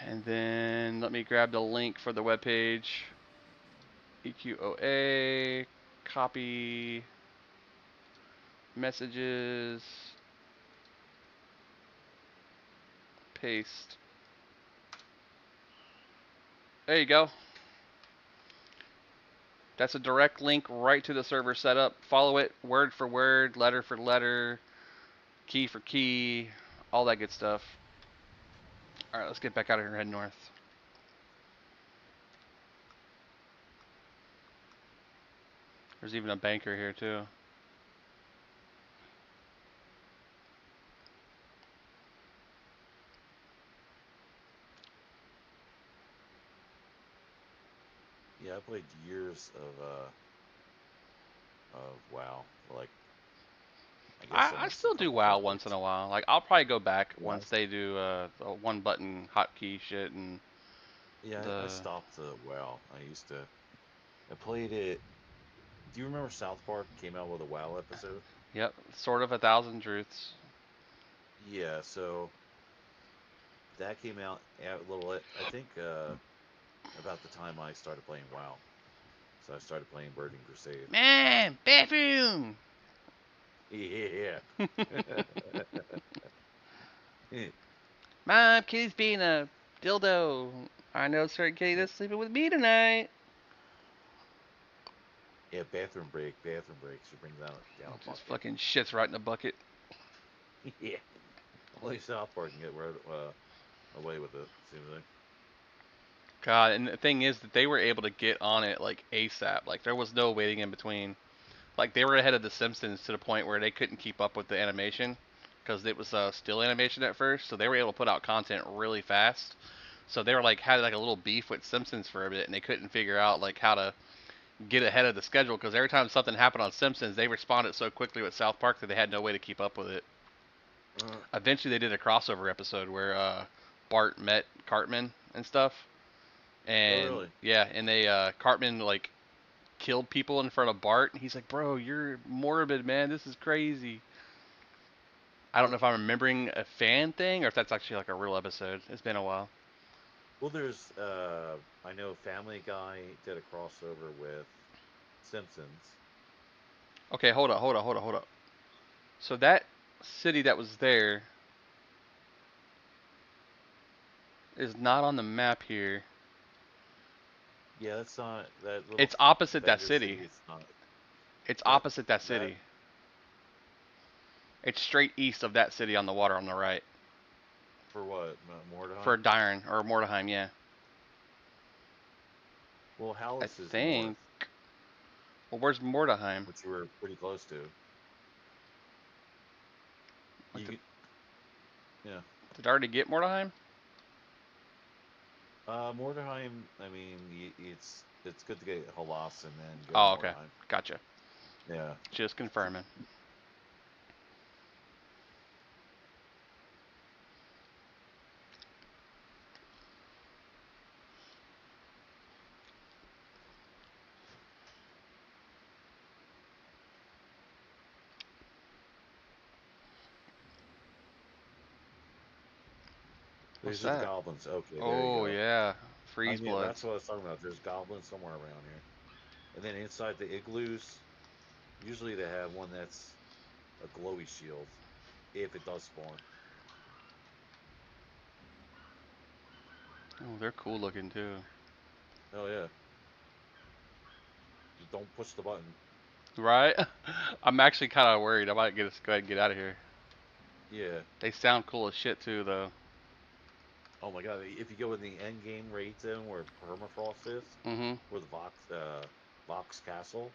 Speaker 1: And then let me grab the link for the webpage. EQOA, copy, messages, paste. There you go. That's a direct link right to the server setup. Follow it word for word, letter for letter, key for key, all that good stuff. All right, let's get back out of here and head north. There's even a banker here too.
Speaker 16: Yeah, I played years of WoW. Like, I guess
Speaker 1: I
Speaker 16: almost a
Speaker 1: still do
Speaker 16: couple
Speaker 1: WoW once in
Speaker 16: decades.
Speaker 1: a while. Like I'll probably go back
Speaker 16: Yeah,
Speaker 1: once they do the one button hotkey shit and
Speaker 16: yeah, I
Speaker 1: the
Speaker 16: stopped WoW. I played it. Do you remember South Park came out with a WoW episode?
Speaker 1: yep, sort of 1,000 truths.
Speaker 16: Yeah, so that came out a little. I think about the time I started playing WoW. So I started playing Burning Crusade.
Speaker 1: Man, bathroom.
Speaker 16: Yeah.
Speaker 1: Mom, Kitty's being a dildo. I know certain Kitty that's sleeping with me tonight.
Speaker 16: Yeah, bathroom break. Bathroom break. She brings down a
Speaker 1: Just
Speaker 16: bucket.
Speaker 1: fucking shits right in the bucket.
Speaker 16: Yeah. Only South Park can get away with it, seems like.
Speaker 1: God, and the thing is that they were able to get on it like ASAP. Like there was no waiting in between. Like they were ahead of the Simpsons to the point where they couldn't keep up with the animation because it was still animation at first. So they were able to put out content really fast. So they were like had like a little beef with Simpsons for a bit, and they couldn't figure out like how to get ahead of the schedule because every time something happened on Simpsons, they responded so quickly with South Park that they had no way to keep up with it. Eventually, they did a crossover episode where Bart met Cartman and stuff,
Speaker 16: Oh,
Speaker 1: and
Speaker 16: really?
Speaker 1: yeah, and they Cartman like killed people in front of Bart, and he's like, "Bro, you're morbid, man. This is crazy." I don't know if I'm remembering a fan thing or if that's actually like a real episode. It's been a while.
Speaker 16: Well, there's, I know Family Guy did a crossover with Simpsons.
Speaker 1: Okay, hold up. So that city that was there is not on the map here.
Speaker 16: Yeah, that's not, that little
Speaker 1: It's opposite that
Speaker 16: vendor
Speaker 1: city.
Speaker 16: city, it's not.
Speaker 1: It's
Speaker 16: That,
Speaker 1: opposite that
Speaker 16: that,
Speaker 1: city. It's straight east of that city on the water on the right.
Speaker 16: for what? Mordheim?
Speaker 1: For Dyron or Mordheim, yeah.
Speaker 16: Well,
Speaker 1: I
Speaker 16: Hallis is north,
Speaker 1: think. Well, where's Mordheim?
Speaker 16: which you were pretty close to.
Speaker 1: Like
Speaker 16: Yeah.
Speaker 1: did I already get Mordheim?
Speaker 16: Mordheim, I mean, it's good to get Halas and then go to
Speaker 1: Oh, okay.
Speaker 16: Mordheim.
Speaker 1: Gotcha.
Speaker 16: Yeah.
Speaker 1: Just confirming. What's
Speaker 16: These are the
Speaker 1: that?
Speaker 16: goblins. Okay, there you
Speaker 1: Oh,
Speaker 16: go.
Speaker 1: yeah.
Speaker 16: I
Speaker 1: Freeze
Speaker 16: knew that's
Speaker 1: Bloods.
Speaker 16: what I was talking about. There's goblins somewhere around here. And then inside the igloos, usually they have one that's a glowy shield, if it does spawn.
Speaker 1: Oh, they're cool looking too.
Speaker 16: Oh yeah. Just don't push the button.
Speaker 1: Right? I'm actually kind of worried. I might go ahead and get out of here.
Speaker 16: Yeah.
Speaker 1: They sound cool as shit too, though.
Speaker 16: Oh my god, if you go in the end game raid zone where Permafrost is,
Speaker 1: Mm-hmm.
Speaker 16: where the Vox Castle,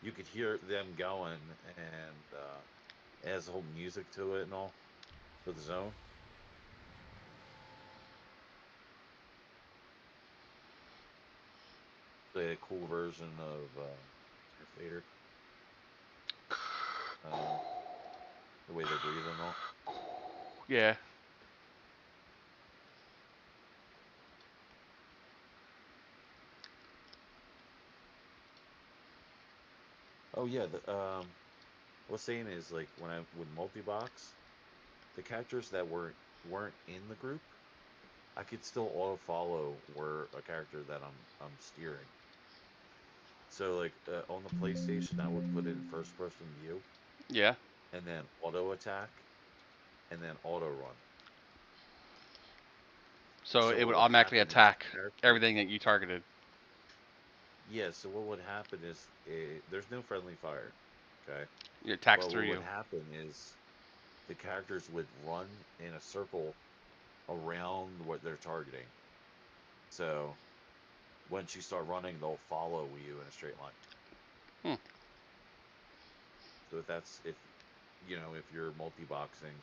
Speaker 16: you could hear them going, and it has the whole music to it and all for the zone. The cool version of Darth Vader. The way they breathe and all.
Speaker 1: Yeah.
Speaker 16: Oh yeah, what I was saying is like when I would multi-box, the characters that weren't in the group, I could still auto follow were a character that I'm steering. So like on the PlayStation, I would put it in first person view,
Speaker 1: Yeah.
Speaker 16: and then auto attack, and then auto run.
Speaker 1: So
Speaker 16: So
Speaker 1: it would
Speaker 16: what would
Speaker 1: automatically
Speaker 16: happen is
Speaker 1: attack
Speaker 16: the character,
Speaker 1: everything that you targeted.
Speaker 16: yeah. So what would happen is there's no friendly fire, okay.
Speaker 1: It attacks
Speaker 16: But
Speaker 1: through
Speaker 16: what would
Speaker 1: you.
Speaker 16: happen is the characters would run in a circle around what they're targeting. So once you start running, they'll follow you in a straight line.
Speaker 1: Hmm.
Speaker 16: So if that's if you know if you're multi-boxing,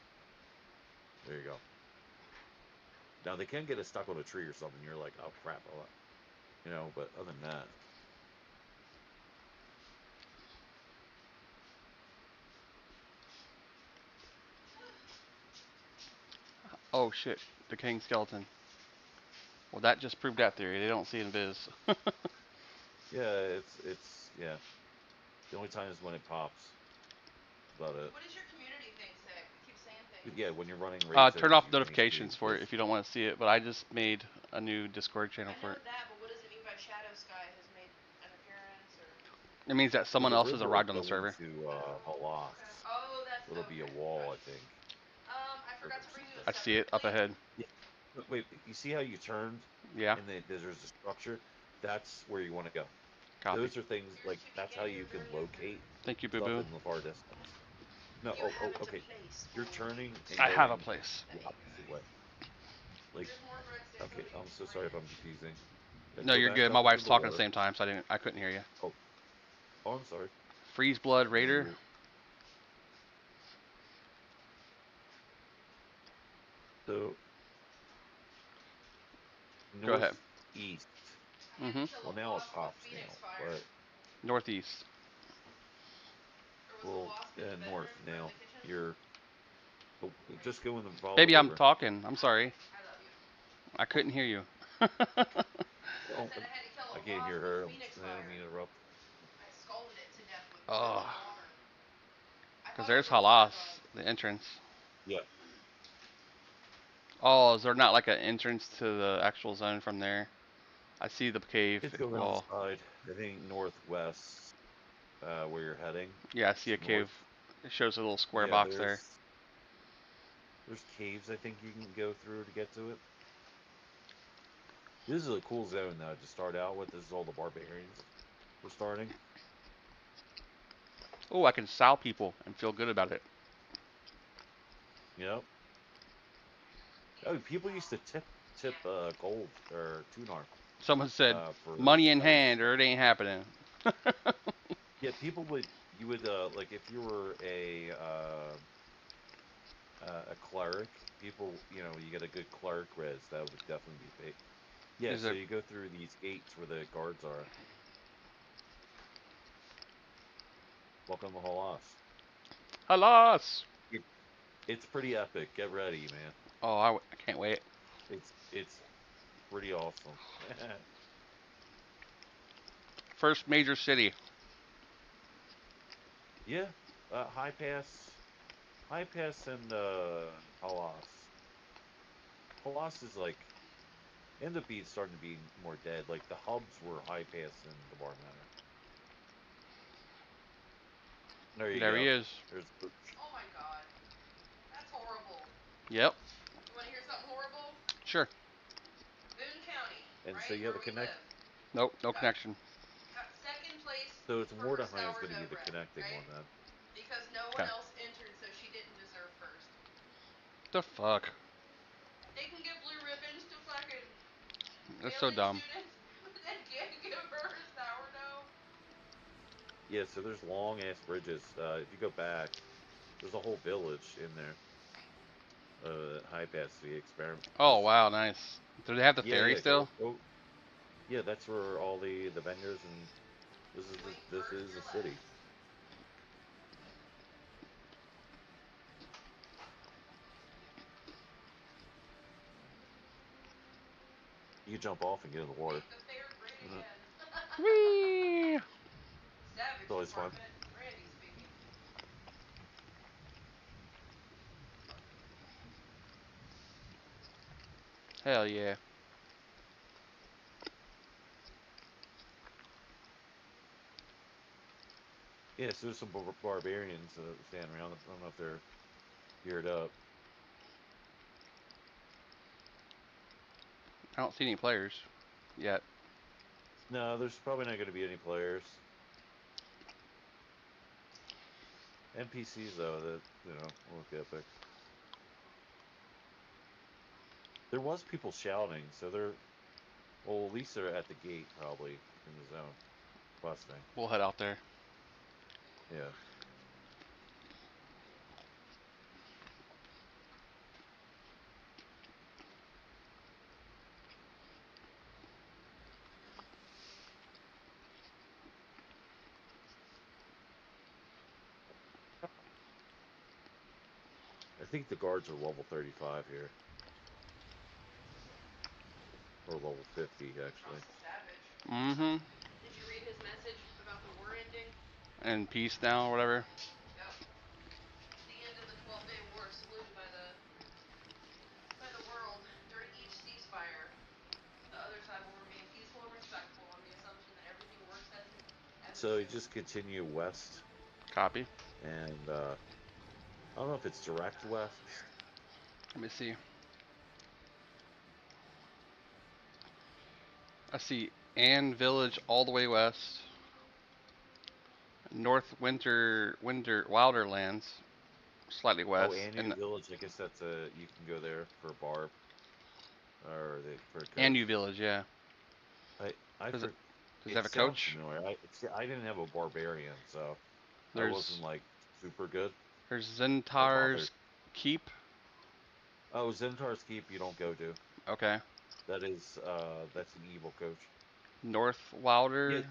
Speaker 16: there you go. Now they can get stuck on a tree or something. You're like, oh crap, you know. But other than that,
Speaker 1: Oh shit, the king skeleton. Well, that just proved that theory. They don't see invis.
Speaker 16: yeah, it's yeah. The only time is when it pops. That's about it.
Speaker 17: What does your community thing say? We keep saying
Speaker 16: But
Speaker 17: things.
Speaker 16: yeah, when you're running raids
Speaker 1: Turn
Speaker 16: zones,
Speaker 1: off
Speaker 16: you can't see
Speaker 1: notifications for it
Speaker 16: because
Speaker 1: if you don't want to see it. But I just made a new Discord channel
Speaker 17: I
Speaker 1: for
Speaker 17: know
Speaker 1: it.
Speaker 17: that, but what does it mean by Shadow Sky has made an appearance or?
Speaker 1: It means that
Speaker 16: well,
Speaker 1: someone
Speaker 16: the
Speaker 1: else
Speaker 16: bridge
Speaker 1: has
Speaker 16: will
Speaker 1: arrived on the
Speaker 16: go
Speaker 1: server.
Speaker 16: into
Speaker 17: Oh, okay.
Speaker 16: Halas.
Speaker 17: Oh, that's
Speaker 16: It'll be a
Speaker 17: okay.
Speaker 16: wall, I
Speaker 17: Gotcha.
Speaker 16: think.
Speaker 17: I
Speaker 16: Or
Speaker 17: forgot to bring you a
Speaker 1: I see
Speaker 17: separate
Speaker 1: it up
Speaker 17: plate.
Speaker 1: ahead.
Speaker 16: yeah. Wait, you see how you turned
Speaker 1: Yeah.
Speaker 16: and there's a structure? That's where you want to go.
Speaker 1: Copy.
Speaker 16: Those are things
Speaker 17: Here's
Speaker 16: like
Speaker 17: to
Speaker 16: that's how
Speaker 17: begin
Speaker 16: you
Speaker 17: your
Speaker 16: can
Speaker 17: journey of
Speaker 16: locate
Speaker 1: Thank you, Boo
Speaker 16: stuff
Speaker 1: Boo.
Speaker 16: in the far distance. No,
Speaker 17: you haven't a
Speaker 16: okay.
Speaker 17: place
Speaker 16: You're
Speaker 17: for
Speaker 16: turning and
Speaker 1: I have a
Speaker 16: going
Speaker 1: place.
Speaker 16: the opposite way. Like,
Speaker 17: Here's more breadsticks.
Speaker 16: okay,
Speaker 17: Somebody
Speaker 16: I'm
Speaker 17: just
Speaker 16: so sorry if I'm
Speaker 17: ran.
Speaker 16: confusing. Then
Speaker 1: No,
Speaker 16: go
Speaker 1: you're
Speaker 16: back
Speaker 1: good. My
Speaker 16: up into
Speaker 1: wife's
Speaker 16: the
Speaker 1: talking at the
Speaker 16: water.
Speaker 1: same time, so I couldn't hear you.
Speaker 16: Oh, I'm sorry.
Speaker 1: Freeze Blood
Speaker 16: And then
Speaker 1: Raider.
Speaker 16: you're so
Speaker 1: Go ahead.
Speaker 16: northeast.
Speaker 17: I had to
Speaker 1: Mm-hmm.
Speaker 17: kill
Speaker 16: Well,
Speaker 17: a
Speaker 16: now it
Speaker 17: wasp with
Speaker 16: pops
Speaker 17: Phoenix
Speaker 16: now,
Speaker 17: fire.
Speaker 16: but
Speaker 1: Northeast.
Speaker 17: Or was the
Speaker 16: well,
Speaker 17: wasp in the
Speaker 16: north
Speaker 17: bedroom or in
Speaker 16: now.
Speaker 17: the kitchen?
Speaker 16: You're just go in the follow the
Speaker 1: Baby, I'm
Speaker 16: river.
Speaker 1: talking. I'm sorry.
Speaker 17: I love you.
Speaker 1: I couldn't hear you.
Speaker 17: I
Speaker 16: Oh,
Speaker 17: said I had to kill
Speaker 16: I
Speaker 17: a
Speaker 16: can't hear
Speaker 17: wasp with
Speaker 16: her.
Speaker 17: Phoenix
Speaker 16: I don't
Speaker 17: fire.
Speaker 16: mean to interrupt.
Speaker 17: I scalded it to death with
Speaker 1: Oh,
Speaker 17: boiling water. I
Speaker 1: because
Speaker 17: thought it
Speaker 1: there's
Speaker 17: was a water
Speaker 1: Halas,
Speaker 17: bug.
Speaker 1: the entrance.
Speaker 16: Yeah,
Speaker 1: Oh, is there not like an entrance to the actual zone from there? I see the cave
Speaker 16: it's go around the
Speaker 1: wall.
Speaker 16: side. I think northwest, where you're heading.
Speaker 1: Yeah, I see
Speaker 16: It's
Speaker 1: a
Speaker 16: north.
Speaker 1: cave. It shows a little square
Speaker 16: Yeah,
Speaker 1: box there.
Speaker 16: there's caves I think you can go through to get to it. This is a cool zone though to start out with. This is all the barbarians we're starting.
Speaker 1: Oh, I can sow people and feel good about it.
Speaker 16: Yep. Oh, people used to tip gold or tunar
Speaker 1: Someone said,
Speaker 16: for
Speaker 1: money in
Speaker 16: souls.
Speaker 1: hand or it ain't happening.
Speaker 16: Yeah, people would you would like if you were a cleric, people you get a good cleric res that would definitely be paid. Yeah,
Speaker 1: Is
Speaker 16: so
Speaker 1: there
Speaker 16: you go through these gates where the guards are. Welcome to Halas.
Speaker 1: Halas?
Speaker 16: It, it's pretty epic. Get ready, man.
Speaker 1: Oh, I can't wait.
Speaker 16: It's pretty awesome.
Speaker 1: First major city.
Speaker 16: Yeah, high pass, and Halas. Halas is like end up being starting to be more dead. Like the hubs were high pass and the bar manor. There you
Speaker 1: There he
Speaker 16: go.
Speaker 1: is.
Speaker 16: There's Booch.
Speaker 17: Oh my god. That's horrible.
Speaker 1: Yep.
Speaker 17: You want to hear something horrible?
Speaker 1: Sure.
Speaker 17: Boone County,
Speaker 16: And so
Speaker 17: right
Speaker 16: you have
Speaker 17: where
Speaker 16: the
Speaker 17: we
Speaker 16: connect.
Speaker 17: live.
Speaker 1: Nope, no
Speaker 17: Got
Speaker 1: connection.
Speaker 17: got second place
Speaker 16: So it's
Speaker 17: for her
Speaker 16: Mordechai is going to be
Speaker 17: sourdough
Speaker 16: the
Speaker 17: bread,
Speaker 16: connecting
Speaker 17: right?
Speaker 16: one then.
Speaker 17: Because no one
Speaker 1: Okay.
Speaker 17: else entered, so she didn't deserve first.
Speaker 1: The fuck?
Speaker 17: They can give blue ribbons to fucking
Speaker 1: That's so
Speaker 17: failing
Speaker 1: dumb.
Speaker 17: students, but they can't give her a sourdough.
Speaker 16: Yeah, so there's long ass bridges. If you go back, there's a whole village in there. High pass the experiment.
Speaker 1: Oh, wow, nice. Do they have the
Speaker 16: Yeah,
Speaker 1: ferry
Speaker 16: yeah.
Speaker 1: still?
Speaker 16: Go. Yeah, that's where all the vendors and this is the city. You can jump off and get in the water.
Speaker 17: Make the fair great
Speaker 16: Mhm.
Speaker 17: again.
Speaker 1: Whee!
Speaker 17: Savage
Speaker 16: It's always fun.
Speaker 17: department.
Speaker 1: Hell yeah.
Speaker 16: Yeah, so there's some barbarians standing around. I don't know if they're geared up.
Speaker 1: I don't see any players yet.
Speaker 16: No, there's probably not going to be any players. NPCs though, that look epic. There was people shouting, so they're well, at least they're at the gate probably in the zone questing.
Speaker 1: We'll head out there.
Speaker 16: Yeah. I think the guards are level 35 here. Or level 50, actually.
Speaker 17: Awful savage.
Speaker 1: Mm-hmm.
Speaker 17: Did you read his message about the war ending?
Speaker 1: And peace now, or whatever.
Speaker 17: Yep. The end of the 12-day war saluted by the world. During each ceasefire, the other side will remain peaceful and respectful on the assumption that everything works as it
Speaker 16: So you
Speaker 17: should.
Speaker 16: just continue west.
Speaker 1: Copy.
Speaker 16: And I don't know if it's direct west.
Speaker 1: Let me see. I see Ann Village all the way west. North Wilderlands, slightly
Speaker 16: Oh,
Speaker 1: west.
Speaker 16: Anu Village. I guess that's you can go there for Barb. Or for a coach.
Speaker 1: Anu Village, yeah.
Speaker 16: Does it
Speaker 1: have a
Speaker 16: sounds
Speaker 1: coach?
Speaker 16: familiar. I didn't have a barbarian, so I
Speaker 1: There's
Speaker 16: wasn't like super good.
Speaker 1: There's Zentar's Keep.
Speaker 16: Oh, Zentar's Keep you don't go to.
Speaker 1: Okay.
Speaker 16: That is that's an evil coach.
Speaker 1: North Wilder.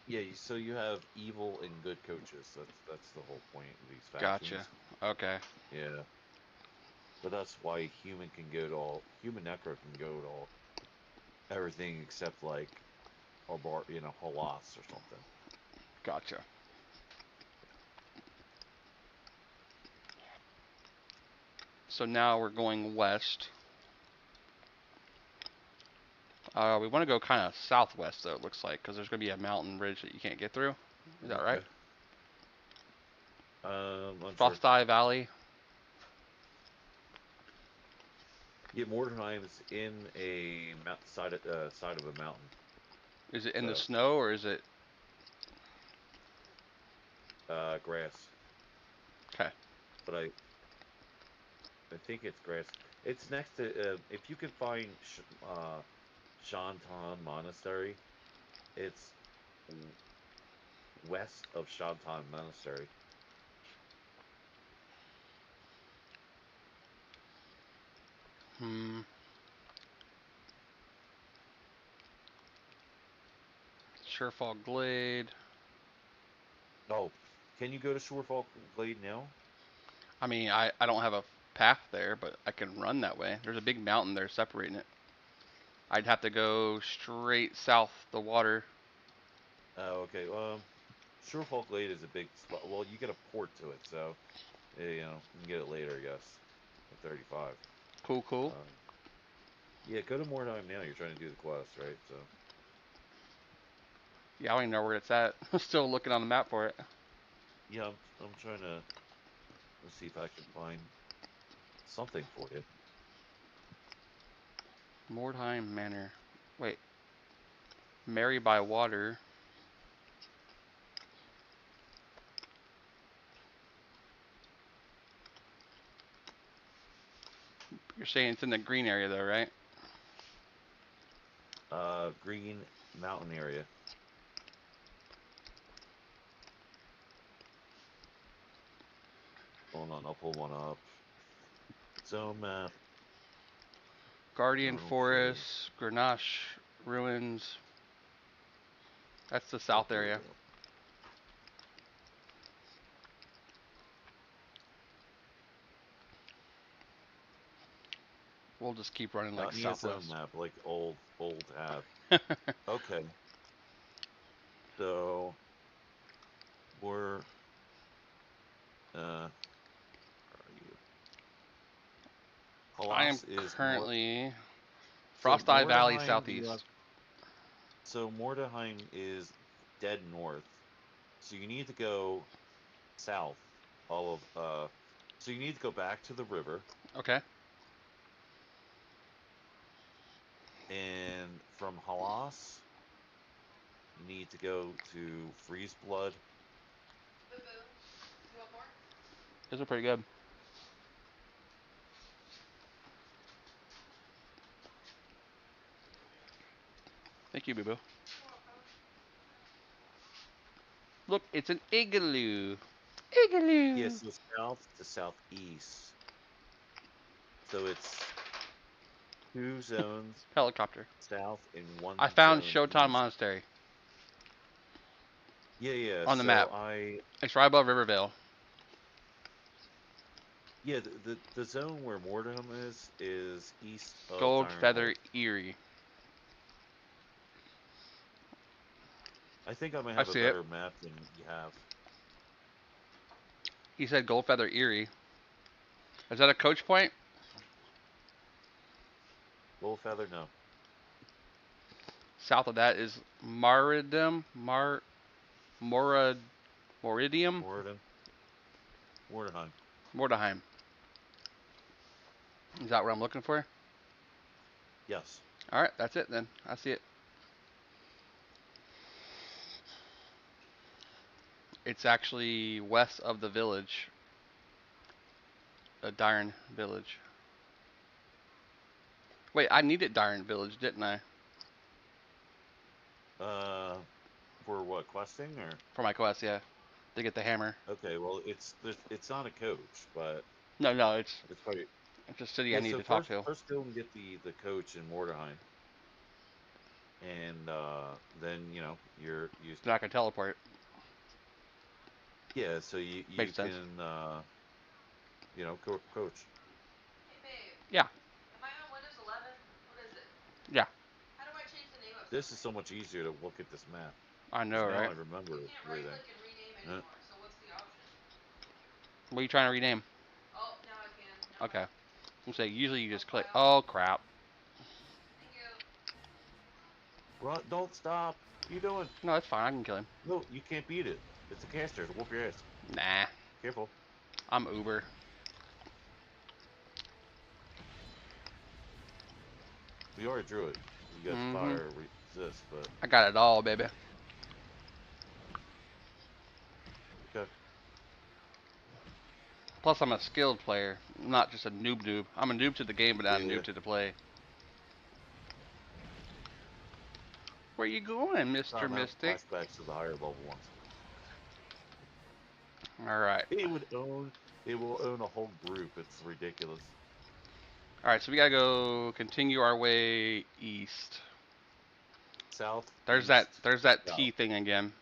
Speaker 16: Yeah, so you have evil and good coaches. That's the whole point of these factions.
Speaker 1: Gotcha. Okay.
Speaker 16: Yeah. But that's why human necro can go to all everything except like Halas or something.
Speaker 1: Gotcha. So now we're going west. We want to go kind of southwest, though, it looks like, because there's going to be a mountain ridge that you can't get through. Is that right? Frost Eye Valley.
Speaker 16: Yeah, Mordheim's in a side of a mountain.
Speaker 1: Is it in the snow or is it
Speaker 16: grass?
Speaker 1: Okay.
Speaker 16: But I think it's grass. It's next to if you can find Shantan Monastery, it's west of Shantan Monastery.
Speaker 1: Surefall Glade.
Speaker 16: Oh, can you go to Surefall Glade now?
Speaker 1: I mean, I don't have a path there, but I can run that way. There's a big mountain there separating it. I'd have to go straight south the water.
Speaker 16: Oh, okay. Surefall Glade is a big spot. Well, you get a port to it, so you can get it later, I guess. At 35.
Speaker 1: Cool.
Speaker 16: Yeah, go to Mordheim now. You're trying to do the quest, right? So.
Speaker 1: Yeah, I don't even know where it's at. I'm still looking on the map for it.
Speaker 16: Yeah, I'm trying to. Let's see if I can find something for you.
Speaker 1: Mordheim Manor. Wait. Mary by Water. You're saying it's in the green area, though, right?
Speaker 16: Green mountain area. Hold on, I'll pull one up. So map.
Speaker 1: Guardian Forest, Grenache Ruins. That's the south area. We'll just keep running like southwest.
Speaker 16: Map, like old app. Okay. So we're where are you?
Speaker 1: I am
Speaker 19: Halas is north.
Speaker 1: currently
Speaker 19: So
Speaker 1: Frost Eye Valley
Speaker 19: Mordheim,
Speaker 1: southeast.
Speaker 19: So Mordheim is dead north. So you need to go south. So you need to go back to the river.
Speaker 1: Okay.
Speaker 19: And from Halas, you need to go to Freeze Blood.
Speaker 17: Boo boo. You want more?
Speaker 1: Those are pretty good. Thank you, Boo Boo. Look, it's an igloo. Igloo.
Speaker 19: Yes, so south to southeast. So it's 2 zones.
Speaker 1: Helicopter.
Speaker 19: South and 1
Speaker 1: I found
Speaker 19: zone
Speaker 1: Showtime
Speaker 19: east.
Speaker 1: Monastery.
Speaker 19: Yeah.
Speaker 1: On the
Speaker 19: so
Speaker 1: map. It's right above Rivervale.
Speaker 19: Yeah, the zone where Mordheim is east of
Speaker 1: Gold
Speaker 19: Direnhold.
Speaker 1: Feather Erie.
Speaker 19: I think I might have a better map than you have.
Speaker 1: He said Gold Feather Erie. Is that a coach point?
Speaker 19: Gold Feather, no.
Speaker 1: South of that is Moridium. Moridium.
Speaker 19: Mordheim.
Speaker 1: Is that what I'm looking for?
Speaker 19: Yes.
Speaker 1: All right, that's it then. I see it. It's actually west of the village. Dyron Village. Wait, I needed Dyron Village, didn't I?
Speaker 19: For what, questing or?
Speaker 1: For my quest, yeah. To get the hammer.
Speaker 19: Okay, well it's not a coach, but
Speaker 1: No, it's
Speaker 19: probably
Speaker 1: it's a city I need to talk to.
Speaker 19: First go and get the coach in Mordheim. And then you're
Speaker 1: Then I can teleport.
Speaker 19: Yeah, so you
Speaker 1: Makes
Speaker 19: can
Speaker 1: sense.
Speaker 19: coach.
Speaker 17: Hey babe.
Speaker 1: Yeah.
Speaker 17: Am I on Windows 11? What is it?
Speaker 1: Yeah.
Speaker 17: How do I change the name of
Speaker 19: This is so much easier to look at this map.
Speaker 1: I know,
Speaker 19: now
Speaker 1: right?
Speaker 19: I remember
Speaker 17: You can't right click and rename anymore, so what's the option?
Speaker 1: What are you trying to rename?
Speaker 17: Oh, now I can.
Speaker 1: Okay. I'm saying usually you just click. Oh crap.
Speaker 17: Thank you.
Speaker 19: Run, don't stop. What are you doing?
Speaker 1: No, it's fine. I can kill him.
Speaker 19: No, you can't beat it. It's a caster. It'll whoop your ass.
Speaker 1: Nah.
Speaker 19: Careful.
Speaker 1: I'm Uber.
Speaker 19: We already drew it. You got fire resist, but
Speaker 1: I got it all, baby.
Speaker 19: okay.
Speaker 1: Plus, I'm a skilled player, not just a noob. I'm a noob to the game, but not a noob to the play. Where you going, Mr. Mystic?
Speaker 19: Flashbacks to the higher level ones.
Speaker 1: All right.
Speaker 19: It will own a whole group. It's ridiculous.
Speaker 1: All right, so we gotta go continue our way east.
Speaker 19: South.
Speaker 1: There's
Speaker 19: east,
Speaker 1: that
Speaker 19: south.
Speaker 1: T thing again.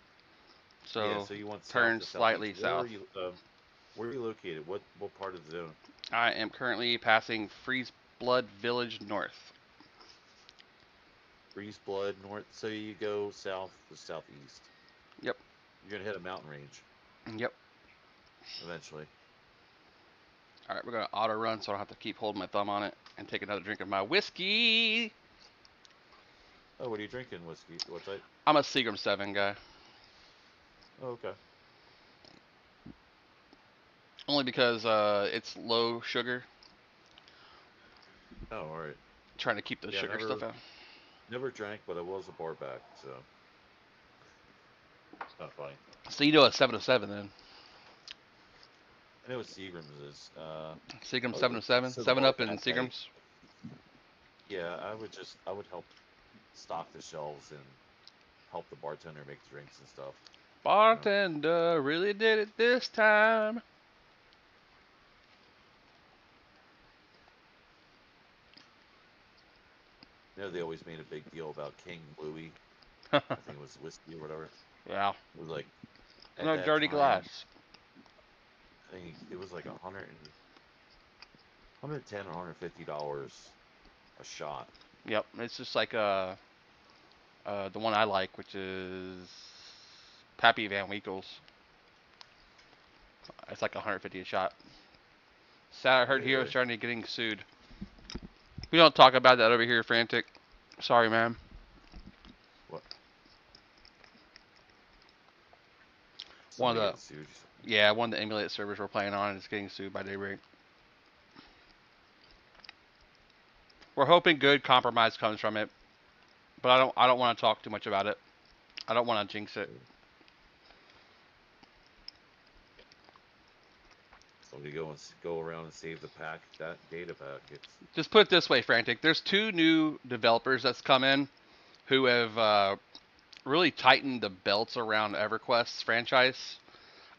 Speaker 1: So,
Speaker 19: yeah, so you want
Speaker 1: turn
Speaker 19: south to
Speaker 1: slightly
Speaker 19: southeast.
Speaker 1: south.
Speaker 19: Where are you located? What part of the zone?
Speaker 1: I am currently passing Freeze Blood Village north.
Speaker 19: Freeze Blood north. So you go south to southeast.
Speaker 1: Yep.
Speaker 19: You're gonna hit a mountain range.
Speaker 1: Yep.
Speaker 19: Eventually.
Speaker 1: All right, we're gonna auto run, so I don't have to keep holding my thumb on it and take another drink of my whiskey.
Speaker 19: Oh, what are you drinking? Whiskey? What type?
Speaker 1: I'm a Seagram 7 guy.
Speaker 19: Oh, okay.
Speaker 1: Only because it's low sugar.
Speaker 19: Oh, all right.
Speaker 1: Trying to keep the sugar stuff out.
Speaker 19: Never drank, but I was a bar back, so it's not funny.
Speaker 1: So you know a 707 then?
Speaker 19: I know what Seagram's is.
Speaker 1: Seagram 707, 7-Up and Seagrams.
Speaker 19: Yeah, I would help stock the shelves and help the bartender make drinks and stuff.
Speaker 1: Bartender really did it this time.
Speaker 19: You know, they always made a big deal about King Louis. I think it was whiskey or whatever.
Speaker 1: Yeah.
Speaker 19: It was like
Speaker 1: No dirty glass.
Speaker 19: I think it was like $110 or $150 a shot.
Speaker 1: Yep, it's just like the one I like, which is Pappy Van Winkle's. It's like $150 a shot. Sad I heard he was trying to getting sued. We don't talk about that over here, Frantic. Sorry, man.
Speaker 19: What?
Speaker 1: One
Speaker 19: Somebody
Speaker 1: of
Speaker 19: getting sued.
Speaker 1: the one of the emulated servers we're playing on is getting sued by Daybreak. We're hoping good compromise comes from it, but I don't want to talk too much about it. I don't want to jinx it.
Speaker 19: Somebody go around and save the data packets.
Speaker 1: Just put it this way, Frantic. There's 2 new developers that's come in who have really tightened the belts around EverQuest's franchise.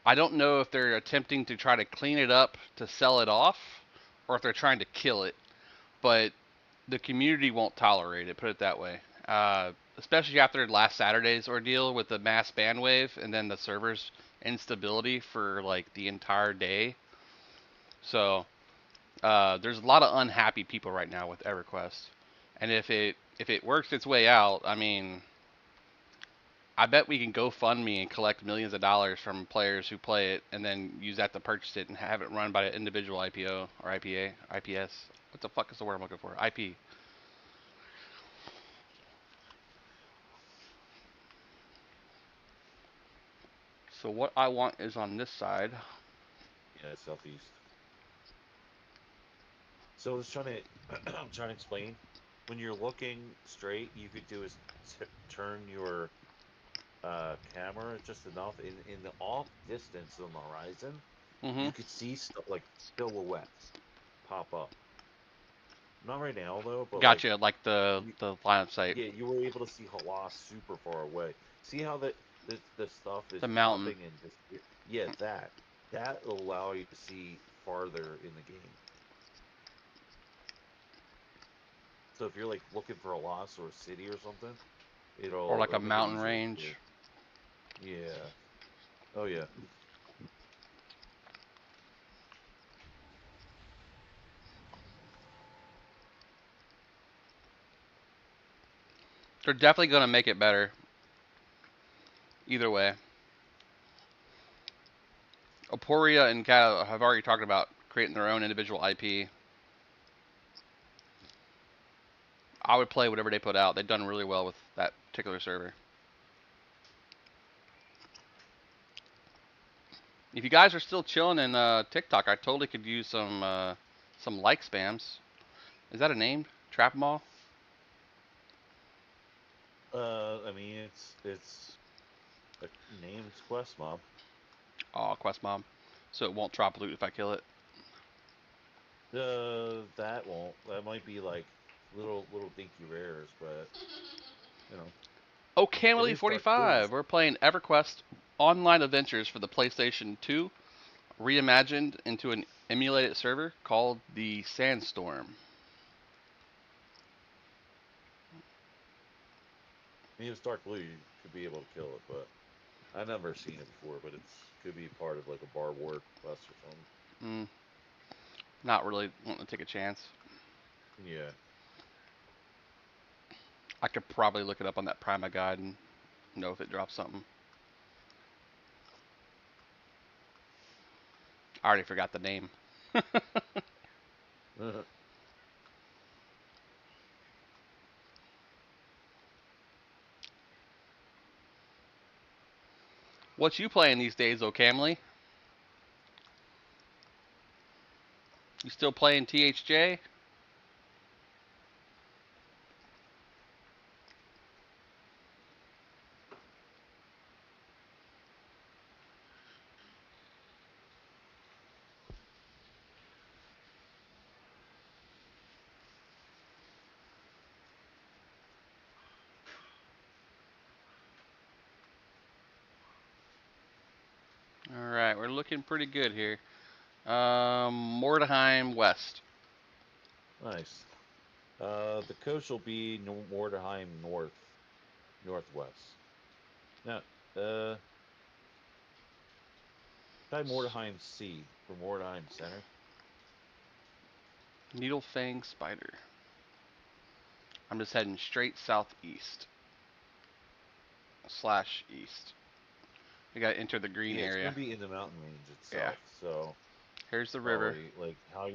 Speaker 1: I don't know if they're attempting to try to clean it up to sell it off, or if they're trying to kill it. But the community won't tolerate it. Put it that way. Especially after last Saturday's ordeal with the mass ban wave and then the server's instability for like the entire day. So there's a lot of unhappy people right now with EverQuest, and if it works its way out, I mean, I bet we can GoFundMe and collect millions of dollars from players who play it, and then use that to purchase it and have it run by an individual IPO or IPA, IPS. What the fuck is the word I'm looking for? IP. So what I want is on this side.
Speaker 19: Yeah, southeast. So I was trying to, I'm trying to explain. When you're looking straight, you could do is turn your camera just enough in the off distance on the horizon.
Speaker 1: Mm-hmm.
Speaker 19: You could see stuff like silhouettes pop up. Not right now though, but
Speaker 1: Gotcha, like the line of sight.
Speaker 19: yeah, you were able to see Halas super far away. See how the stuff is
Speaker 1: The mountain.
Speaker 19: popping and just yeah, that will allow you to see farther in the game. So if you're like looking for a loss or a city or something,
Speaker 1: Or like a
Speaker 19: make it
Speaker 1: mountain
Speaker 19: easier
Speaker 1: range.
Speaker 19: to, yeah. Oh yeah.
Speaker 1: They're definitely gonna make it better. Either way. Aporia and Cal have already talked about creating their own individual IP. I would play whatever they put out. They've done really well with that particular server. If you guys are still chilling in TikTok, I totally could use some like spams. Is that a name? Trap Mall?
Speaker 19: I mean it's a name. It's Quest Mob.
Speaker 1: Oh, Quest Mob. So it won't drop loot if I kill it.
Speaker 19: That won't. That might be like little dinky rares, but you know.
Speaker 1: Oh,
Speaker 19: It
Speaker 1: Camely
Speaker 19: is Dark
Speaker 1: 45.
Speaker 19: Blues.
Speaker 1: We're playing EverQuest Online Adventures for the PlayStation 2, reimagined into an emulated server called the Sandstorm.
Speaker 19: I mean, if it's Dark Blue, you could be able to kill it, but I've never seen it before. But it's could be part of like a bar war quest or something.
Speaker 1: Not really wanting to take a chance.
Speaker 19: Yeah.
Speaker 1: I could probably look it up on that Prima guide and know if it drops something. I already forgot the name. What you playing these days, though, Camly? You still playing THJ? Alright, we're looking pretty good here. Mordheim West.
Speaker 19: Nice. The coast will be Mordheim northwest. Now, try Mordheim C for Mordheim Center.
Speaker 1: Needlefang Spider. I'm just heading straight southeast. / east. We gotta enter the green
Speaker 19: Yeah,
Speaker 1: area.
Speaker 19: it's gonna be in the mountain range itself. So
Speaker 1: here's the river.
Speaker 19: like how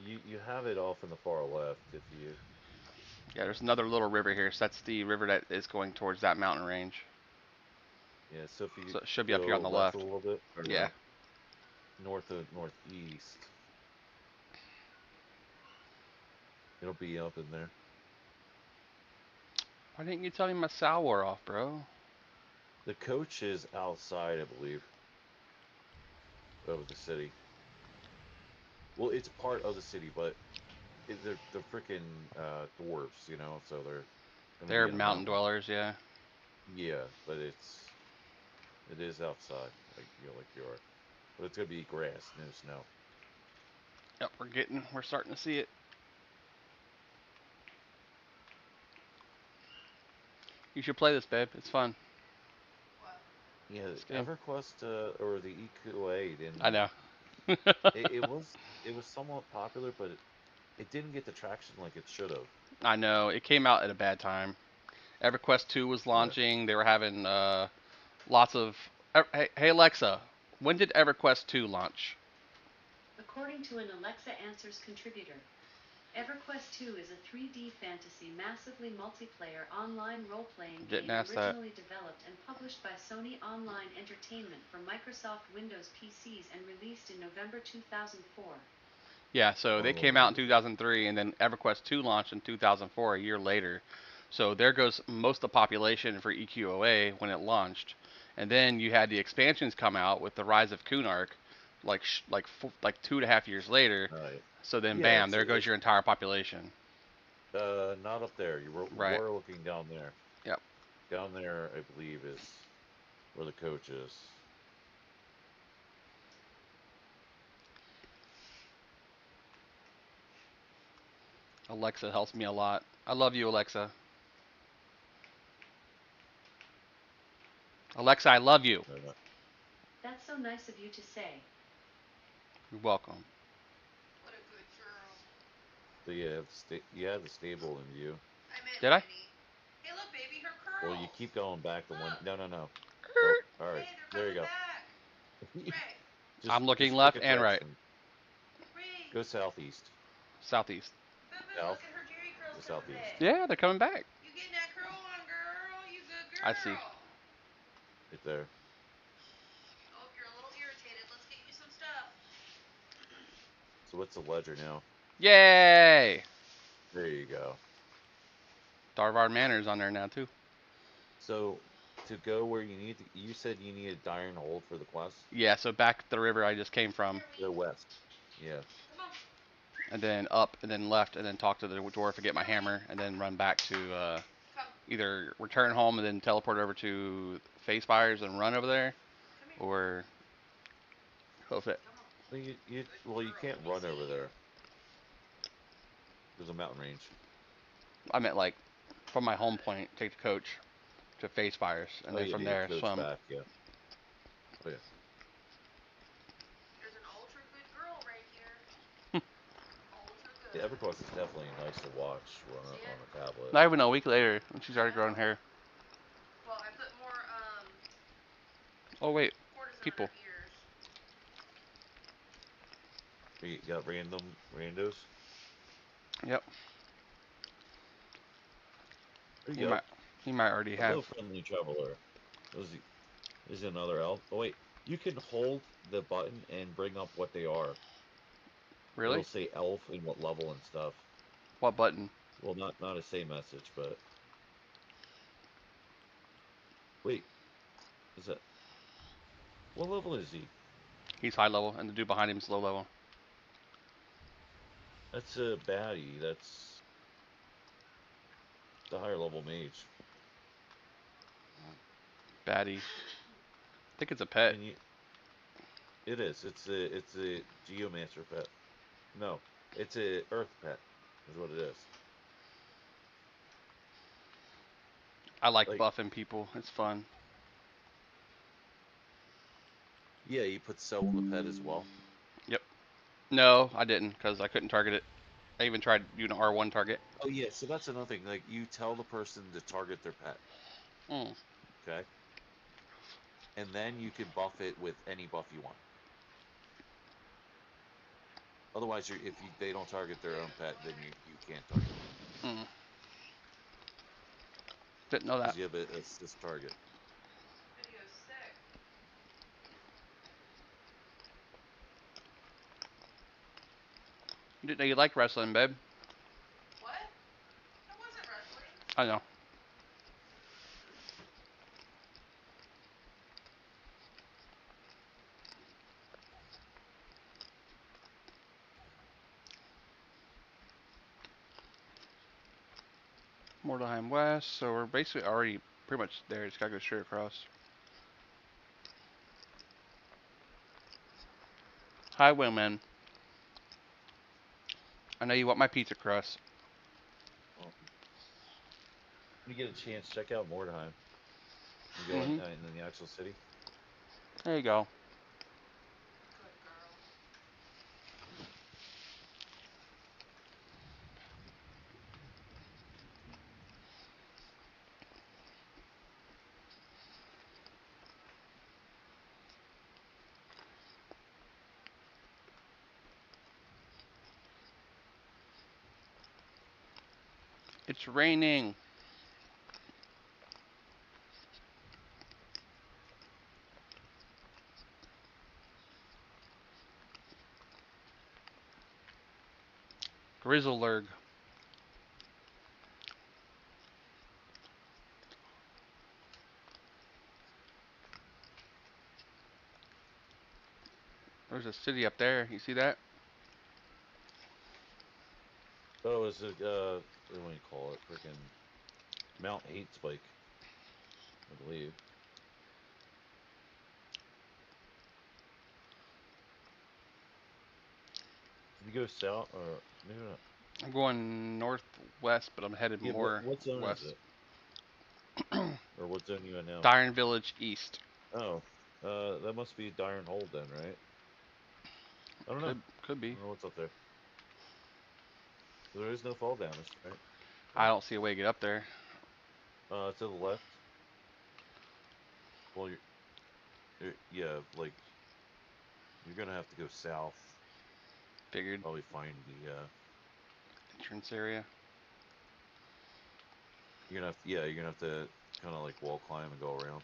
Speaker 19: You have it off in the far left if you.
Speaker 1: Yeah, there's another little river here, so that's the river that is going towards that mountain range.
Speaker 19: Yeah, so if you
Speaker 1: So it should be up here on
Speaker 19: go
Speaker 1: the
Speaker 19: left a
Speaker 1: left.
Speaker 19: little bit, or
Speaker 1: Yeah.
Speaker 19: north of northeast, it'll be up in there.
Speaker 1: Why didn't you tell me my sow wore off, bro?
Speaker 19: The coach is outside, I believe, of the city. Well, it's part of the city, but they're freaking dwarves, you know, so they're gonna
Speaker 1: They're
Speaker 19: be in a
Speaker 1: mountain
Speaker 19: mountain.
Speaker 1: dwellers, yeah.
Speaker 19: Yeah, but it is outside, like you are, but it's gonna be grass, no snow.
Speaker 1: Yep, we're starting to see it. You should play this, babe. It's fun.
Speaker 19: Yeah,
Speaker 1: This game.
Speaker 19: EverQuest or the EQOA didn't.
Speaker 1: I know.
Speaker 19: It was somewhat popular, but it didn't get the traction like it should have.
Speaker 1: I know. It came out at a bad time. EverQuest 2 was launching. Yeah. They were having lots of. Hey Alexa, when did EverQuest 2 launch?
Speaker 18: According to an Alexa Answers contributor, EverQuest 2 is a 3D fantasy massively multiplayer online role-playing game originally developed and published by Sony Online Entertainment for Microsoft Windows PCs and released in November 2004.
Speaker 1: Yeah, so they came out in 2003, and then EverQuest 2 launched in 2004, a year later. So there goes most of the population for EQOA when it launched. And then you had the expansions come out with the Rise of Kunark, like 2.5 years later.
Speaker 19: Right.
Speaker 1: So then, bam, there goes your entire population.
Speaker 19: Not up there. You were looking down there.
Speaker 1: Yep.
Speaker 19: Down there, I believe, is where the coach is.
Speaker 1: Alexa helps me a lot. I love you, Alexa. Alexa, I love you.
Speaker 18: That's so nice of you to say.
Speaker 1: You're welcome.
Speaker 17: What a good girl.
Speaker 19: So you have the stable in view.
Speaker 1: Did I?
Speaker 17: Hey, look, baby, her curls.
Speaker 19: Well, you keep going back the one. No. Oh, all right.
Speaker 17: Hey,
Speaker 19: there you go.
Speaker 1: I'm looking left and right.
Speaker 19: Go southeast.
Speaker 1: Southeast.
Speaker 19: South.
Speaker 17: Look at her Jerry curls
Speaker 19: southeast.
Speaker 1: Yeah, they're coming back.
Speaker 17: You getting that curl on, girl? You good girl?
Speaker 1: I see.
Speaker 19: Right there.
Speaker 17: Oh, you're a little irritated. Let's get you some stuff.
Speaker 19: So what's the ledger now?
Speaker 1: Yay!
Speaker 19: There you go.
Speaker 1: Darvard Manor's on there now too.
Speaker 19: So to go where you need to, you said you needed Dire and Hold for the quest?
Speaker 1: Yeah, so back the river I just came from.
Speaker 19: The west. Yeah.
Speaker 1: And then up and then left and then talk to the dwarf to get my hammer and then run back to either return home and then teleport over to Face Fires and run over there, or hoof it.
Speaker 19: Well, you can't run over there. There's a mountain range.
Speaker 1: I meant like from my home point, take the coach to Face Fires and then from there swim.
Speaker 19: Back, yeah. Oh yeah.
Speaker 17: There's an ultra good girl right here. Ultra good.
Speaker 19: Yeah, EverQuest is definitely nice to watch on a tablet.
Speaker 1: Not even a week later when she's already grown hair.
Speaker 17: Well, I put more
Speaker 1: Oh wait, people.
Speaker 19: You got randos?
Speaker 1: Yep. He might already have.
Speaker 19: Hello, friendly traveler. Is another elf? Oh wait, you can hold the button and bring up what they are.
Speaker 1: Really?
Speaker 19: It'll say elf and what level and stuff.
Speaker 1: What button?
Speaker 19: Well, not a same message, but wait, is that what level is he?
Speaker 1: He's high level, and the dude behind him is low level.
Speaker 19: That's a baddie. That's the higher level mage.
Speaker 1: Baddie. I think it's a pet.
Speaker 19: It is. It's a geomancer pet. No, it's a earth pet. Is what it is.
Speaker 1: I like buffing people. It's fun.
Speaker 19: Yeah, you put cell on the pet as well.
Speaker 1: Yep. No, I didn't because I couldn't target it. I even tried doing an R1 target.
Speaker 19: Oh yeah, so that's another thing. Like you tell the person to target their pet. Okay. And then you can buff it with any buff you want. Otherwise, if they don't target their own pet, then you can't target them.
Speaker 1: Didn't know that.
Speaker 19: Because you have a assist target.
Speaker 17: Video's sick.
Speaker 1: You didn't know you liked wrestling, babe.
Speaker 17: What? That wasn't wrestling.
Speaker 1: I know. Mordelheim West, so we're basically already pretty much there. Just gotta go straight across. Hi, Wingman. I know you want my pizza crust.
Speaker 19: Well, when you get a chance, check out Mordheim. You go in the actual city.
Speaker 1: There you go.
Speaker 17: Good girl.
Speaker 1: It's raining. Grizzlerg. There's a city up there. You see that?
Speaker 19: Oh, it's a what do you call it? Freaking Mount Hate Spike, I believe. Did you go south or maybe not?
Speaker 1: I'm going northwest, but I'm headed
Speaker 19: Yeah,
Speaker 1: more
Speaker 19: what zone
Speaker 1: west.
Speaker 19: is it? Or what zone you in now?
Speaker 1: Dyron Village East.
Speaker 19: Oh, that must be Dyron Hold then, right? I don't know.
Speaker 1: Could be.
Speaker 19: I don't know what's up there. There is no fall damage, right?
Speaker 1: I don't see a way to get up there.
Speaker 19: To the left. Well, yeah, like you're gonna have to go south.
Speaker 1: Figured.
Speaker 19: Probably find the
Speaker 1: entrance area.
Speaker 19: You're gonna have to kind of like wall climb and go around.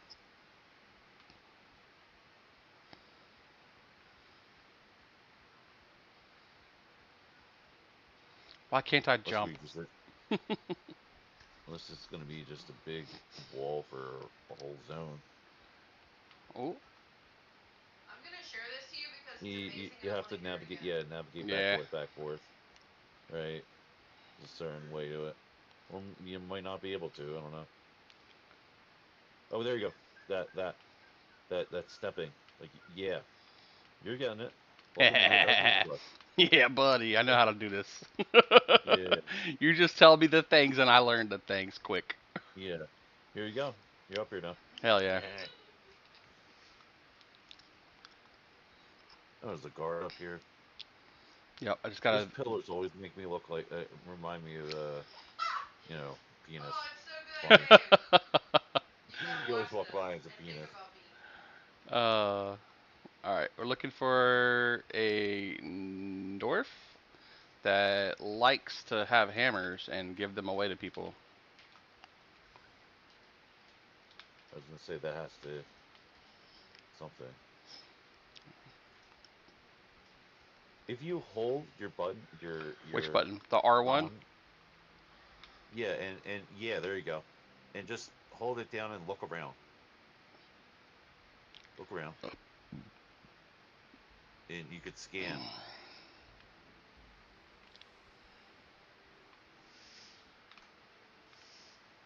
Speaker 1: Why can't I jump?
Speaker 19: Unless it's gonna be just a big wall for a whole zone.
Speaker 1: Oh.
Speaker 17: I'm gonna share this to you because it's amazing.
Speaker 19: You have to navigate. Yeah, navigate back forth. Right. There's a certain way to it, or you might not be able to. I don't know. Oh, there you go. That stepping. Like, yeah, you're getting it. Welcome to the Club.
Speaker 1: Yeah, buddy, I know how to do this.
Speaker 19: Yeah.
Speaker 1: You just tell me the things and I learn the things quick.
Speaker 19: Yeah. Here you go. You're up here now.
Speaker 1: Hell yeah.
Speaker 19: Oh, there's a guard up here.
Speaker 1: Yep, I just gotta.
Speaker 19: Those pillars always make me look like, remind me of, you know, penis.
Speaker 17: Oh, it's so good, babe.
Speaker 19: You always walk by as a penis.
Speaker 1: Alright, we're looking for a dwarf that likes to have hammers and give them away to people.
Speaker 19: I was gonna say that has to something. If you hold your button, your
Speaker 1: Which button? The R1?
Speaker 19: Yeah, and yeah, there you go. And just hold it down and look around. Look around. And you could scan.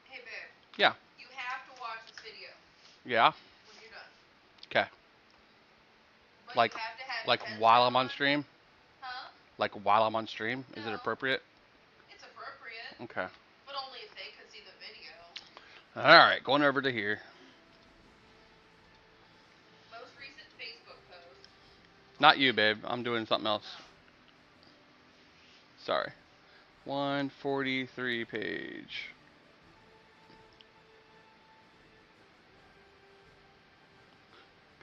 Speaker 17: Hey, babe.
Speaker 1: Yeah.
Speaker 17: You have to watch this video.
Speaker 1: Yeah.
Speaker 17: When you're done.
Speaker 1: Okay.
Speaker 17: But
Speaker 1: Like,
Speaker 17: you have to have
Speaker 1: like
Speaker 17: headset
Speaker 1: while I'm
Speaker 17: on.
Speaker 1: on stream?
Speaker 17: Huh?
Speaker 1: Like while I'm on stream? Is it
Speaker 17: No.
Speaker 1: appropriate?
Speaker 17: It's appropriate.
Speaker 1: Okay.
Speaker 17: But only if they could see the video.
Speaker 1: Alright, going over to here.
Speaker 17: Most recent Facebook post.
Speaker 1: Not you, babe. I'm doing something else.
Speaker 17: Oh.
Speaker 1: Sorry. 143 page.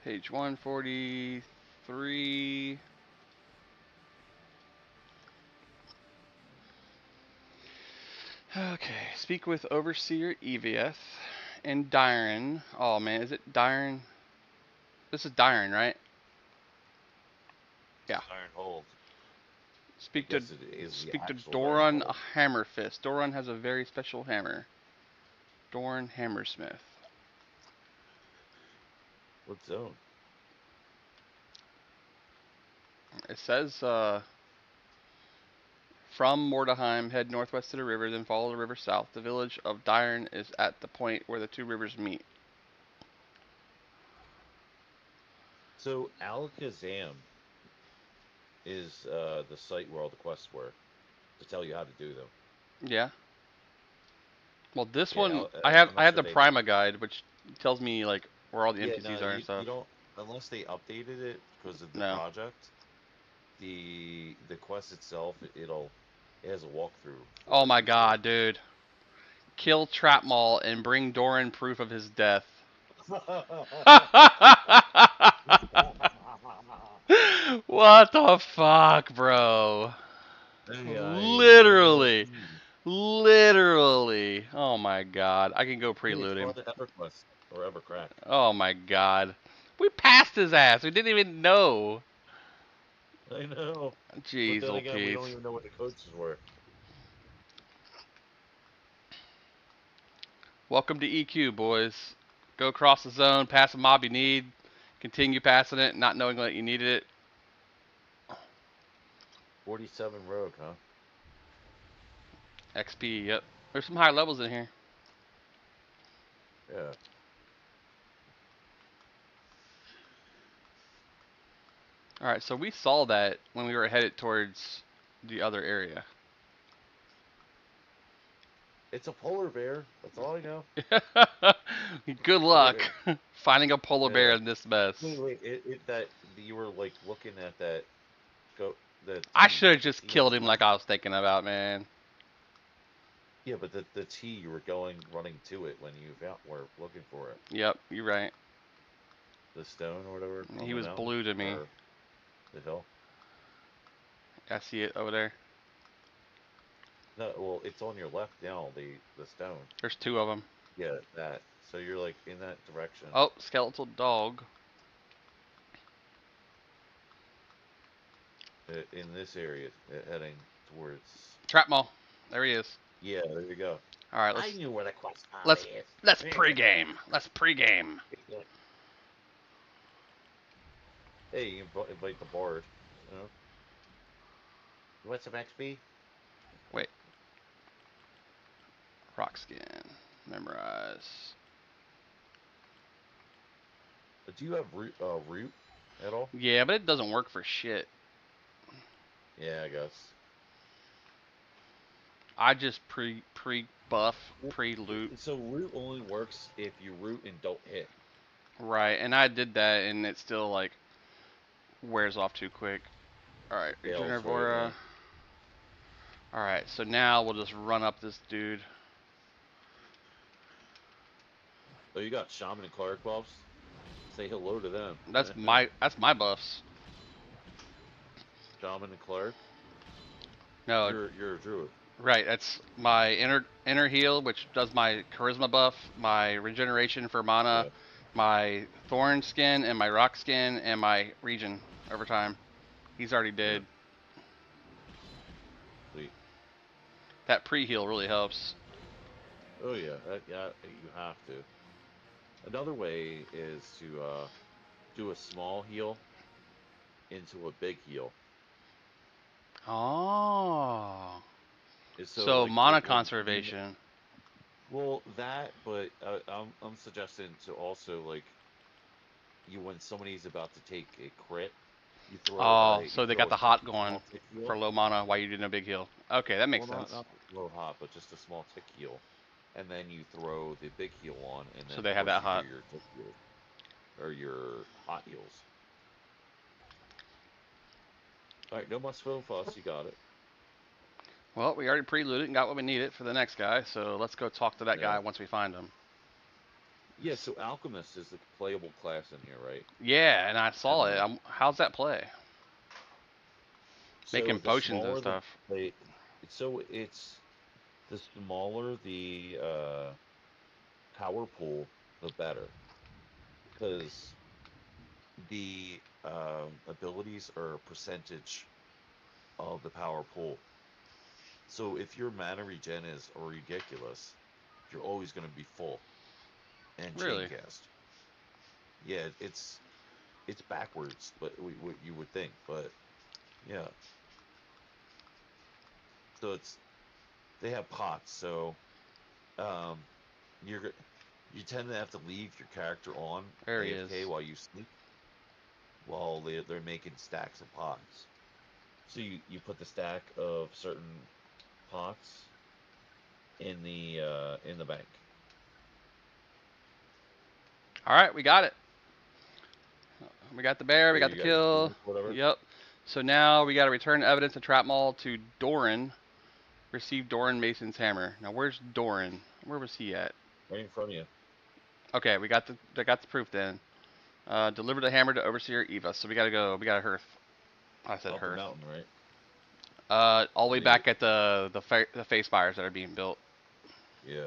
Speaker 1: Page 143. Okay, speak with Overseer Evieth and Dyron. Oh man, is it Dyron? This is Dyron, right? Yeah.
Speaker 19: Iron Hold.
Speaker 1: Speak
Speaker 19: I
Speaker 1: to
Speaker 19: guess it is the
Speaker 1: speak to
Speaker 19: actual Iron
Speaker 1: Doran
Speaker 19: Hold.
Speaker 1: Hammerfist. Doran has a very special hammer. Doran Hammersmith.
Speaker 19: What zone?
Speaker 1: It says from Mordheim, head northwest to the river, then follow the river south. The village of Dyron is at the point where the two rivers meet.
Speaker 19: So Alakazam is the site where all the quests were to tell you how to do them.
Speaker 1: Yeah. Well, this
Speaker 19: Yeah,
Speaker 1: one
Speaker 19: I'm
Speaker 1: I
Speaker 19: not
Speaker 1: have
Speaker 19: sure
Speaker 1: the
Speaker 19: they.
Speaker 1: Prima guide, which tells me like where all the
Speaker 19: Yeah,
Speaker 1: NPCs
Speaker 19: no,
Speaker 1: are and
Speaker 19: you
Speaker 1: stuff.
Speaker 19: don't unless they updated it because of the
Speaker 1: No.
Speaker 19: project. The quest itself, it has a walkthrough.
Speaker 1: Oh
Speaker 19: For
Speaker 1: my
Speaker 19: each
Speaker 1: god, dude. Kill Trapmaul and bring Doran proof of his death. What the fuck, bro? Literally. Literally. Oh my god. I can go
Speaker 19: Hey, it's
Speaker 1: prelude him.
Speaker 19: called the EverQuest or EverCrack.
Speaker 1: Oh my god. We passed his ass. We didn't even know.
Speaker 19: I know. But
Speaker 1: Jeez,
Speaker 19: then
Speaker 1: old
Speaker 19: again, we
Speaker 1: Pete.
Speaker 19: don't even know what the codes were.
Speaker 1: Welcome to EQ, boys. Go across the zone, pass a mob you need, continue passing it, not knowing that you needed it.
Speaker 19: 47 Rogue, huh?
Speaker 1: XP, yep. There's some high levels in here.
Speaker 19: Yeah.
Speaker 1: Alright, so we saw that when we were headed towards the other area.
Speaker 19: It's a polar bear. That's all I know.
Speaker 1: Good luck finding a polar bear
Speaker 19: Yeah.
Speaker 1: in this mess.
Speaker 19: Wait, that you were like looking at that go the
Speaker 1: I
Speaker 19: T.
Speaker 1: should have just
Speaker 19: T on
Speaker 1: killed
Speaker 19: the
Speaker 1: him
Speaker 19: left.
Speaker 1: like I was thinking about, man.
Speaker 19: Yeah, but the T you were running to it when you were looking for it.
Speaker 1: Yep, you're right.
Speaker 19: The stone or whatever on
Speaker 1: He
Speaker 19: the
Speaker 1: was
Speaker 19: mountain
Speaker 1: blue to me.
Speaker 19: or the hill.
Speaker 1: I see it over there.
Speaker 19: No, well, it's on your left now. The stone.
Speaker 1: There's two of them.
Speaker 19: Yeah, that. So you're like in that direction.
Speaker 1: Oh, skeletal dog.
Speaker 19: In this area, heading towards.
Speaker 1: Trapmaul. There he is.
Speaker 19: Yeah, there you go.
Speaker 1: All right,
Speaker 19: I knew where the quest
Speaker 1: let's
Speaker 19: is.
Speaker 1: let's pregame. Let's pregame.
Speaker 19: Hey, you can invite the bard. You know? You want some XP?
Speaker 1: Wait. Rock skin. Memorize.
Speaker 19: Do you have root at all?
Speaker 1: Yeah, but it doesn't work for shit.
Speaker 19: Yeah, I guess.
Speaker 1: I just pre-buff, pre-loot.
Speaker 19: So root only works if you root and don't hit.
Speaker 1: Right, and I did that, and it still like wears off too quick. All right, regenerative aura. All right, so now we'll just run up this dude.
Speaker 19: Oh, you got shaman and cleric buffs? Say hello to them.
Speaker 1: That's my buffs.
Speaker 19: Shaman and cleric.
Speaker 1: No,
Speaker 19: you're a druid.
Speaker 1: Right, that's my inner heal, which does my charisma buff, my regeneration for mana, my thorn skin, and my rock skin, and my regen over time. He's already dead.
Speaker 19: Sweet.
Speaker 1: That pre-heal really helps.
Speaker 19: Oh yeah, yeah, you have to. Another way is to do a small heal into a big heal.
Speaker 1: Oh.
Speaker 19: So like,
Speaker 1: mana conservation.
Speaker 19: Well, that, but I'm suggesting to also like when somebody's about to take a crit, you throw.
Speaker 1: So they got the hot going for low mana while you're doing a big heal. Okay, that makes sense.
Speaker 19: Not low hot, but just a small tick heal, and then you throw the big heal on, and then
Speaker 1: so they have that hot.
Speaker 19: your tick heal or your hot heals. All right, no more spill fuss. You got it.
Speaker 1: Well, we already pre-looted and got what we needed for the next guy, so let's go talk to that guy once we find him.
Speaker 19: Yeah, so Alchemist is the playable class in here, right?
Speaker 1: Yeah, and I saw it. How's that play? Making potions and stuff.
Speaker 19: So it's the smaller the power pool, the better, because the abilities are a percentage of the power pool. So if your mana regen is ridiculous, you're always going to be full and
Speaker 1: Really?
Speaker 19: chain cast. Yeah, it's backwards, but what you would think, but yeah. So they have pots, so um, you tend to have to leave your character on
Speaker 1: There he
Speaker 19: AFK
Speaker 1: is.
Speaker 19: while you sleep, while they're making stacks of pots. So you put the stack of certain pots in the bank.
Speaker 1: All right, we got it. We got the bear.
Speaker 19: Oh,
Speaker 1: We got the
Speaker 19: you got your
Speaker 1: kill.
Speaker 19: whatever.
Speaker 1: Yep. So now we got to return evidence and trap mall to Doran. Receive Doran Mason's hammer. Now where's Doran? Where was he at?
Speaker 19: Right in front of you.
Speaker 1: Okay, we got the proof then. Deliver the hammer to Overseer Eva. So we gotta go. We got a hearth. I said
Speaker 19: Up the
Speaker 1: hearth.
Speaker 19: mountain, right?
Speaker 1: All the way back at the face fires that are being built.
Speaker 19: Yeah.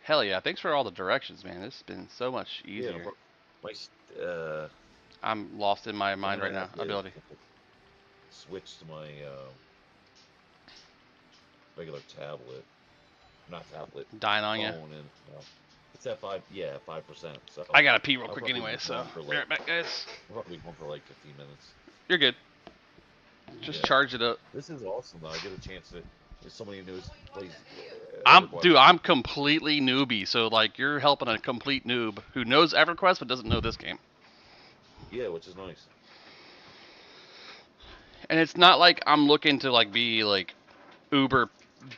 Speaker 1: Hell yeah! Thanks for all the directions, man. This has been so much
Speaker 19: Yeah.
Speaker 1: easier.
Speaker 19: My
Speaker 1: I'm lost in my mind right now.
Speaker 19: have to
Speaker 1: Ability.
Speaker 19: switch to my regular tablet, not tablet.
Speaker 1: Dying on you.
Speaker 19: Phone and it's at 5%. So
Speaker 1: I gotta pee real
Speaker 19: I'll
Speaker 1: quick
Speaker 19: probably
Speaker 1: anyway,
Speaker 19: be
Speaker 1: so
Speaker 19: gone for
Speaker 1: be right back, guys.
Speaker 19: I'll probably be gone for like 15 minutes.
Speaker 1: You're good. Just
Speaker 19: Yeah.
Speaker 1: charge it up.
Speaker 19: This is awesome though. I get a chance to. If somebody who knows plays.
Speaker 1: I'm completely newbie, so like you're helping a complete noob who knows EverQuest but doesn't know this game.
Speaker 19: Yeah, which is nice.
Speaker 1: And it's not like I'm looking to like be like uber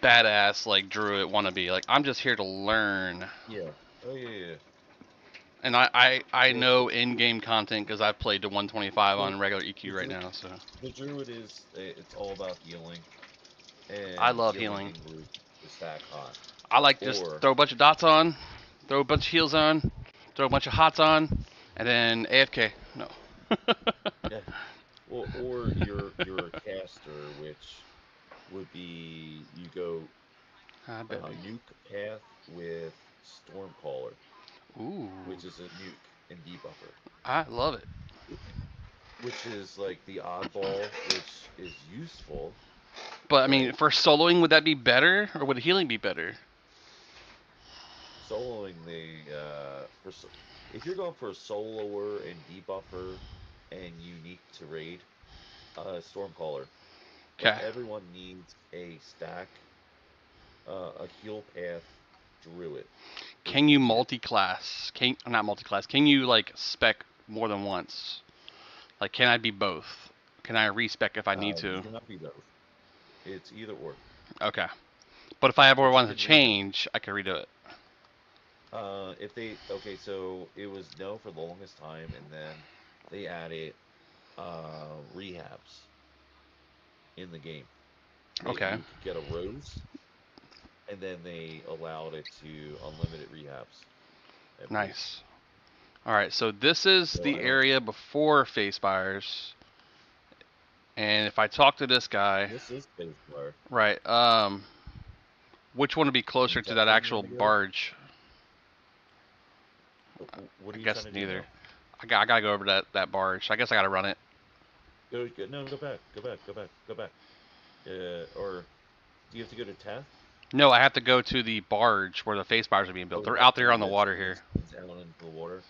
Speaker 1: badass like Druid wannabe. Like I'm just here to learn.
Speaker 19: Yeah. Oh yeah.
Speaker 1: And I know in-game content because I've played to 125 on regular EQ
Speaker 19: The
Speaker 1: right now. So
Speaker 19: the Druid is it's all about healing. And
Speaker 1: I love healing.
Speaker 19: The stack hot.
Speaker 1: I like just throw a bunch of dots on, throw a bunch of heals on, throw a bunch of hots on, and then AFK. No.
Speaker 19: Yeah. Or your caster, which would be you go nuke path with Stormcaller.
Speaker 1: Ooh.
Speaker 19: Which is a nuke and debuffer.
Speaker 1: I love it.
Speaker 19: Which is like the oddball, which is useful.
Speaker 1: But I mean, for soloing, would that be better, or would healing be better?
Speaker 19: Soloing if you're going for a soloer and debuffer and unique to raid, Stormcaller.
Speaker 1: Okay.
Speaker 19: Everyone needs a stack, a heal path Druid.
Speaker 1: Can you multi-class? Not multi-class. Can you like spec more than once? Like, can I be both? Can I respec if I need to?
Speaker 19: You cannot be both. It's either or.
Speaker 1: Okay. But if I ever wanted to change, I could redo it.
Speaker 19: So it was no for the longest time, and then they added rehabs in the game.
Speaker 1: Okay.
Speaker 19: You could get a rose, and then they allowed it to unlimited rehabs.
Speaker 1: Nice. All right, so this is the area before face fires. And if I talk to this guy,
Speaker 19: this is face fire.
Speaker 1: Right. Which one would be closer to that actual barge?
Speaker 19: What are you
Speaker 1: I guess
Speaker 19: trying to
Speaker 1: neither.
Speaker 19: do
Speaker 1: I gotta go over to that barge. I guess I gotta run it.
Speaker 19: Go back. Or do you have to go to Teth?
Speaker 1: No, I have to go to the barge where the face fires are being built. They're out there on the water here.
Speaker 19: Down into the water.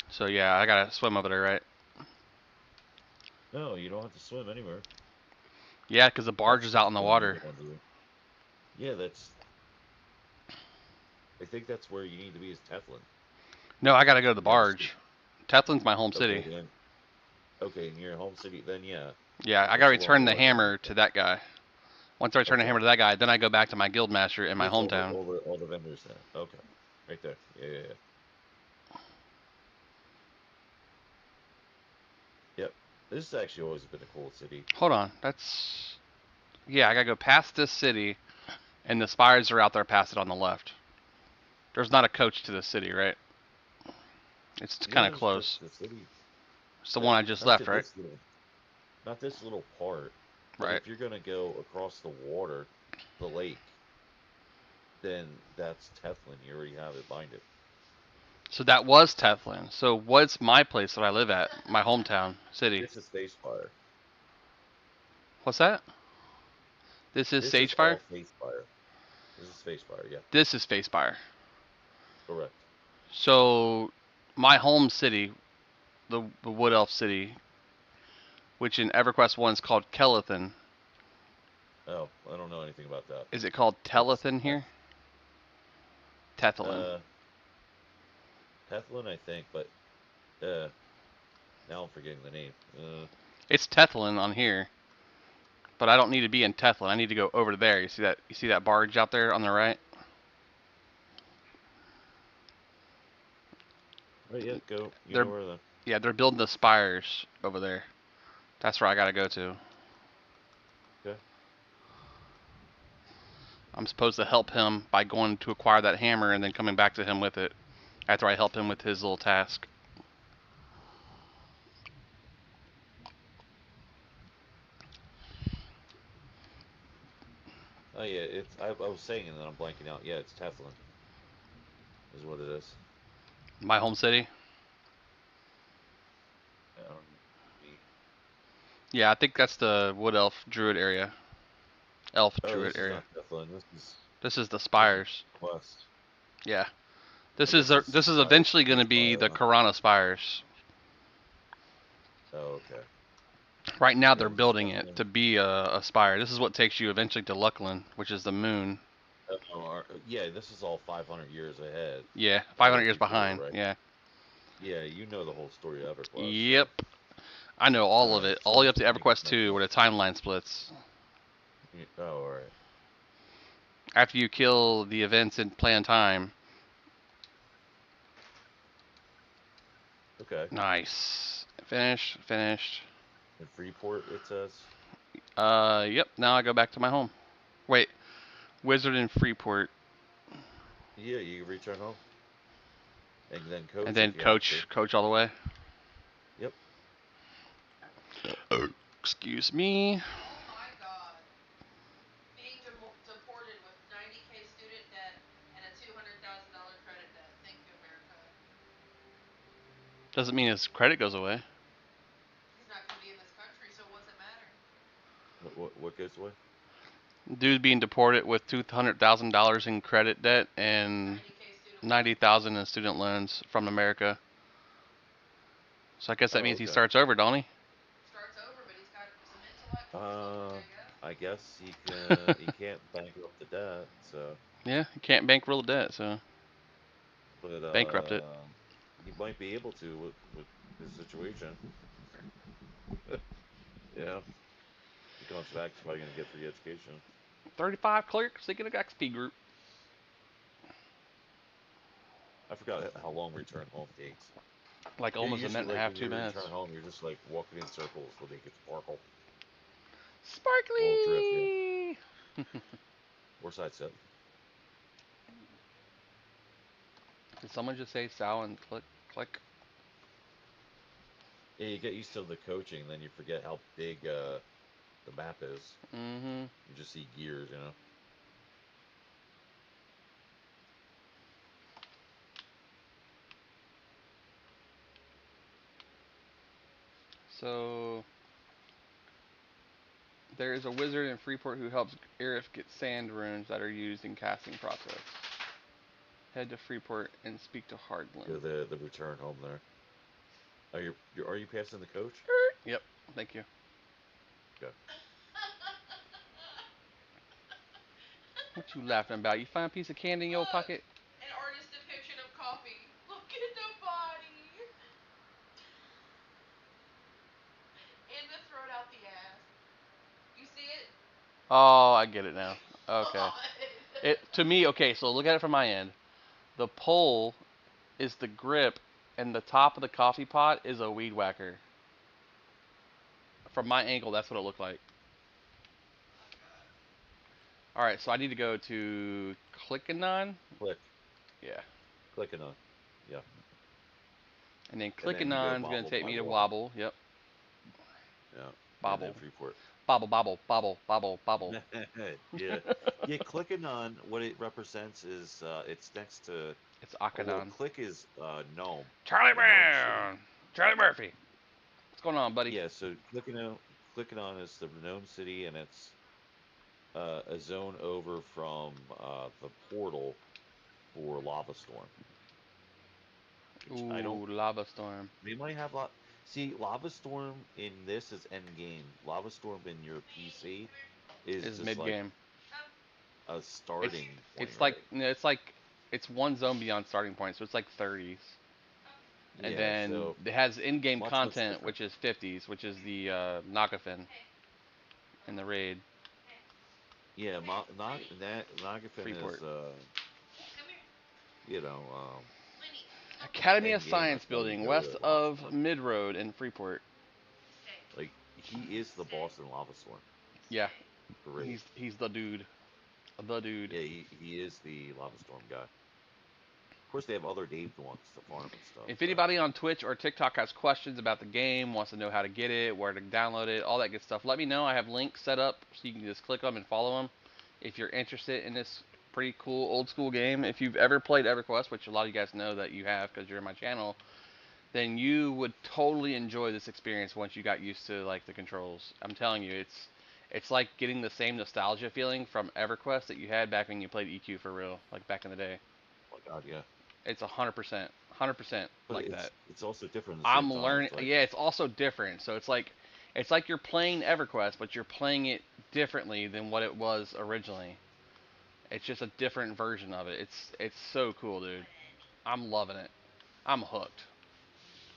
Speaker 1: So yeah, I gotta swim over there, right?
Speaker 19: No, you don't have to swim anywhere.
Speaker 1: Yeah, because the barge is out in the water.
Speaker 19: Yeah, I think that's where you need to be is Teflon.
Speaker 1: No, I gotta go to the barge. Teflon's my home city.
Speaker 19: Okay, in your home city, then yeah.
Speaker 1: Yeah, I gotta return the hammer to that guy. Once I return the hammer to that guy, then I go back to my guild master in my hometown.
Speaker 19: All the vendors then. Okay. Right there. Yeah. Yep. This has actually always been a cool city.
Speaker 1: Hold on. Yeah, I gotta go past this city, and the spires are out there past it on the left. There's not a coach to this city, right? It's kind of close.
Speaker 19: The city.
Speaker 1: It's the one I just left, right?
Speaker 19: Not this little part.
Speaker 1: Right.
Speaker 19: If you're gonna go across the water, the lake, then that's Teflon. You already have it binded.
Speaker 1: So that was Teflon. So what's my place that I live at? My hometown city.
Speaker 19: This is Spacefire.
Speaker 1: What's that? This is
Speaker 19: This is all
Speaker 1: Sagefire?
Speaker 19: Spacefire. This is Spacefire, yeah.
Speaker 1: This is Spacefire.
Speaker 19: Correct.
Speaker 1: So my home city, the Wood Elf city, which in EverQuest 1 is called Kelethan.
Speaker 19: Oh, I don't know anything about that.
Speaker 1: Is it called Telethan here? Tethelin.
Speaker 19: Teflon, I think, but now I'm forgetting the name.
Speaker 1: It's Tethelin on here, but I don't need to be in Tethelin. I need to go over there. You see that? You see that barge out there on the right?
Speaker 19: Right, yeah, go. You
Speaker 1: They're,
Speaker 19: know where the...
Speaker 1: Yeah, they're building the spires over there. That's where I gotta go to.
Speaker 19: Okay.
Speaker 1: I'm supposed to help him by going to acquire that hammer and then coming back to him with it after I help him with his little task.
Speaker 19: Oh yeah, it's. I was saying, and then I'm blanking out. Yeah, it's Teflon. Is what it is.
Speaker 1: My home city. Yeah, I think that's the Wood Elf Druid area. Elf Druid
Speaker 19: This is
Speaker 1: area.
Speaker 19: not Teflon.
Speaker 1: This is the spires.
Speaker 19: Quest.
Speaker 1: Yeah. This
Speaker 19: I
Speaker 1: is
Speaker 19: guess
Speaker 1: this is
Speaker 19: Spire
Speaker 1: eventually going to
Speaker 19: is
Speaker 1: be
Speaker 19: Spire,
Speaker 1: the
Speaker 19: huh?
Speaker 1: Karana spires.
Speaker 19: Oh, okay.
Speaker 1: Right now
Speaker 19: Yeah,
Speaker 1: they're
Speaker 19: this is
Speaker 1: building it
Speaker 19: Teflon.
Speaker 1: to be a spire. This is what takes you eventually to Luckland, which is the moon.
Speaker 19: Yeah, this is all 500 years ahead.
Speaker 1: Yeah, 500 years
Speaker 19: before,
Speaker 1: behind.
Speaker 19: right?
Speaker 1: Yeah.
Speaker 19: Yeah, you know the whole story of EverQuest.
Speaker 1: Yep. I know all of
Speaker 19: Alright,
Speaker 1: it,
Speaker 19: so
Speaker 1: all the way
Speaker 19: I'm
Speaker 1: up to
Speaker 19: just making
Speaker 1: EverQuest 2, where the timeline splits.
Speaker 19: Oh, alright.
Speaker 1: After you kill the events in planned time.
Speaker 19: Okay.
Speaker 1: Nice. Finished. Finished.
Speaker 19: In Freeport, it says.
Speaker 1: Yep. Now I go back to my home. Wait, Wizard in Freeport.
Speaker 19: Yeah, you can return home. And then coach.
Speaker 1: And then
Speaker 19: if you have to.
Speaker 1: coach all the way.
Speaker 19: Yep.
Speaker 1: Excuse me.
Speaker 17: Oh my god. Being deported with 90K student debt and a $200,000 credit debt. Thank you, America.
Speaker 1: Doesn't mean his credit goes away.
Speaker 17: He's not going to be in this country, so what does it matter?
Speaker 19: What goes away?
Speaker 1: Dude being deported with $200,000 in credit debt and 90,000 in student loans from America. So I guess that means he starts over, don't he?
Speaker 17: Starts over, but he's got some intellectual
Speaker 19: I guess he can. He can't bankrupt the debt, so.
Speaker 1: Yeah, he can't bankroll the debt, so.
Speaker 19: But
Speaker 1: Bankrupt it.
Speaker 19: He might be able to with his situation. Yeah. He comes back, he's probably gonna get free education.
Speaker 1: 35 clerks, they get an XP group.
Speaker 19: I forgot how long return home takes.
Speaker 1: Like almost a minute and a half, 2 minutes.
Speaker 19: Return home, you're just like walking in circles where they get sparkle.
Speaker 1: Sparkly!
Speaker 19: Drift, yeah. Or side step.
Speaker 1: Did someone just say Sal and click?
Speaker 19: Yeah, you get used to the coaching, then you forget how big the map is.
Speaker 1: Mm-hmm.
Speaker 19: You just see gears, you know.
Speaker 1: So there is a wizard in Freeport who helps Aerith get sand runes that are used in casting process. Head to Freeport and speak to Hardland.
Speaker 19: Yeah, the return home there. Are you passing the coach?
Speaker 1: Yep, thank you.
Speaker 19: Okay.
Speaker 1: What you laughing about? You find a piece of candy in your pocket?
Speaker 17: An artist depiction of coffee. Look at the body. And the throat out the ass. You see it?
Speaker 1: Oh, I get it now. Okay.
Speaker 17: God.
Speaker 1: To me, okay, so look at it from my end. The pole is the grip, and the top of the coffee pot is a weed whacker. From my angle, that's what it looked like. Alright, so I need to go to Clickanon.
Speaker 19: Click.
Speaker 1: Yeah.
Speaker 19: Clickanon. Yeah.
Speaker 1: And then Clickanon's going to take me to Wobble. Yep.
Speaker 19: Yeah.
Speaker 1: Bobble.
Speaker 19: And then Freeport.
Speaker 1: Bobble, bobble, bobble, bobble, bobble.
Speaker 19: Yeah, yeah. Clicking on what it represents is it's next to.
Speaker 1: It's
Speaker 19: Oh, well,
Speaker 1: Akhenaten.
Speaker 19: click is gnome.
Speaker 1: Charlie
Speaker 19: The gnome city.
Speaker 1: Brown. Charlie Murphy. What's going on, buddy?
Speaker 19: Yeah, so clicking on is the gnome city, and it's a zone over from the portal for Lava Storm. Which I don't.
Speaker 1: Ooh, lava storm.
Speaker 19: They might have lot. See, Lava Storm in this is end game. Lava Storm in your PC is
Speaker 1: Is
Speaker 19: just
Speaker 1: mid
Speaker 19: like
Speaker 1: game.
Speaker 19: a starting point,
Speaker 1: It's like
Speaker 19: right?
Speaker 1: it's one zone beyond starting point, so it's like 30s. And
Speaker 19: Yeah,
Speaker 1: then
Speaker 19: so
Speaker 1: it has in-game
Speaker 19: much
Speaker 1: content,
Speaker 19: different.
Speaker 1: which is 50s, which is the Nagafin in the raid.
Speaker 19: Yeah, Nagafin is
Speaker 1: Freeport.
Speaker 19: you know
Speaker 1: Academy of
Speaker 19: end game.
Speaker 1: Science
Speaker 19: That's why you
Speaker 1: building
Speaker 19: go
Speaker 1: west
Speaker 19: to Lava
Speaker 1: of
Speaker 19: Storm.
Speaker 1: Mid Road in Freeport.
Speaker 19: Like he is the boss in Lava Storm.
Speaker 1: Yeah,
Speaker 19: Great.
Speaker 1: he's the dude. The dude.
Speaker 19: Yeah, he is the Lava Storm guy. Of course, they have other named ones to farm and stuff.
Speaker 1: If anybody on Twitch or TikTok has questions about the game, wants to know how to get it, where to download it, all that good stuff, let me know. I have links set up so you can just click them and follow them. If you're interested in this pretty cool old school game, if you've ever played EverQuest, which a lot of you guys know that you have because you're in my channel, then you would totally enjoy this experience once you got used to like the controls. I'm telling you, it's like getting the same nostalgia feeling from EverQuest that you had back when you played EQ for real, like back in the day.
Speaker 19: Oh my God, yeah.
Speaker 1: It's 100%
Speaker 19: But
Speaker 1: like that.
Speaker 19: it's also different at the
Speaker 1: I'm
Speaker 19: same time.
Speaker 1: learning.
Speaker 19: It's like
Speaker 1: Yeah, it's also different. So it's like you're playing EverQuest, but you're playing it differently than what it was originally. It's just a different version of it. It's so cool, dude. I'm loving it. I'm hooked.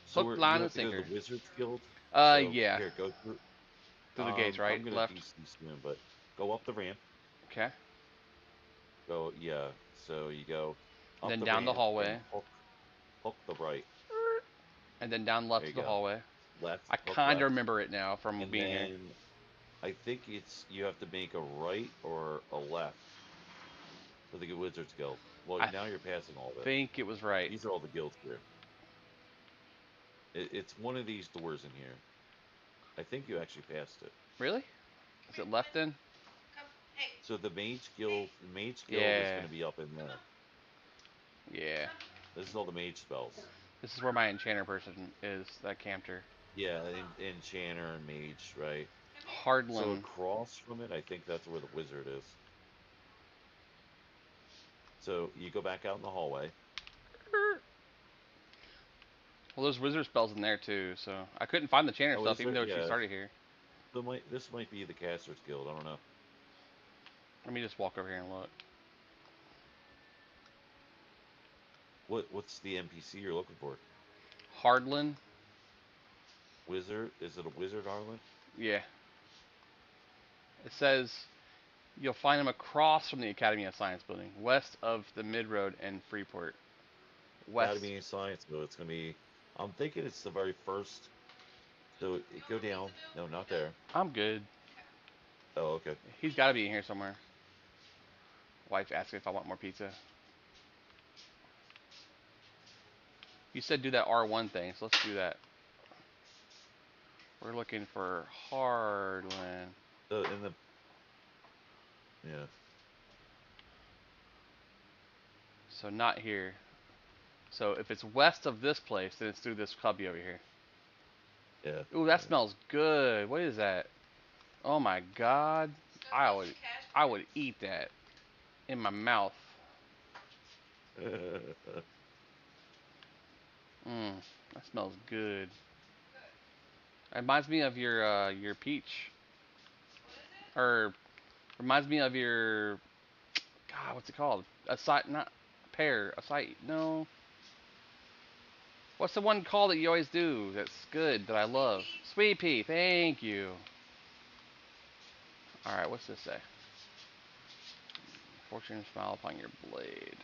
Speaker 19: so
Speaker 1: Hook,
Speaker 19: you
Speaker 1: line, and
Speaker 19: have to go to
Speaker 1: sinker.
Speaker 19: the Wizards Guild. So
Speaker 1: Yeah.
Speaker 19: here, go through.
Speaker 1: Through the gates, right?
Speaker 19: I'm gonna
Speaker 1: Left.
Speaker 19: DC soon, but go up the ramp.
Speaker 1: Okay.
Speaker 19: Go, yeah. So you go up
Speaker 1: Then
Speaker 19: the
Speaker 1: down the
Speaker 19: ramp and
Speaker 1: hallway.
Speaker 19: hook the right.
Speaker 1: And then down left
Speaker 19: There
Speaker 1: to
Speaker 19: you
Speaker 1: the
Speaker 19: go.
Speaker 1: hallway.
Speaker 19: Left,
Speaker 1: I
Speaker 19: hook
Speaker 1: kind of
Speaker 19: left,
Speaker 1: remember it now from
Speaker 19: and
Speaker 1: being here.
Speaker 19: then I think it's you have to make a right or a left for the Wizards Guild. Well,
Speaker 1: I
Speaker 19: now you're passing all this.
Speaker 1: think it was right.
Speaker 19: These are all the guilds here. It's one of these doors in here. I think you actually passed it.
Speaker 1: Really? Is it left then?
Speaker 19: So the Mage Guild is
Speaker 1: Yeah.
Speaker 19: going to be up in there.
Speaker 1: Yeah.
Speaker 19: This is all the mage spells.
Speaker 1: This is where my enchanter person is, that campter.
Speaker 19: Yeah, enchanter and mage, right?
Speaker 1: Hardland.
Speaker 19: So across from it, I think that's where the wizard is. So you go back out in the hallway.
Speaker 1: Well, there's wizard spells in there too, so I couldn't find the enchanter stuff even though she started here.
Speaker 19: So this might be the Caster's Guild. I don't know.
Speaker 1: Let me just walk over here and look.
Speaker 19: What's the NPC you're looking for?
Speaker 1: Hardland.
Speaker 19: Wizard? Is it a wizard, Harlan?
Speaker 1: Yeah. It says you'll find him across from the Academy of Science building, west of the Mid Road and Freeport. West.
Speaker 19: Academy of Science, so it's gonna be. I'm thinking it's the very first. So go down. No, not there.
Speaker 1: I'm good.
Speaker 19: Oh, okay.
Speaker 1: He's got to be in here somewhere. Wife asked me if I want more pizza. You said do that R1 thing, so let's do that. We're looking for Hardland.
Speaker 19: In the. Yeah.
Speaker 1: So not here. So if it's west of this place, then it's through this cubby over here.
Speaker 19: Yeah.
Speaker 1: Ooh, that smells good. What is that? Oh my god. I would eat that in my mouth. That smells good. It reminds me of your peach. Or reminds me of your God, what's it called? A side, not pear. A side, no. What's the one called that you always do? That's good that I love. Sweet pea. Thank you. All right, what's this say? Fortune smile upon your blade.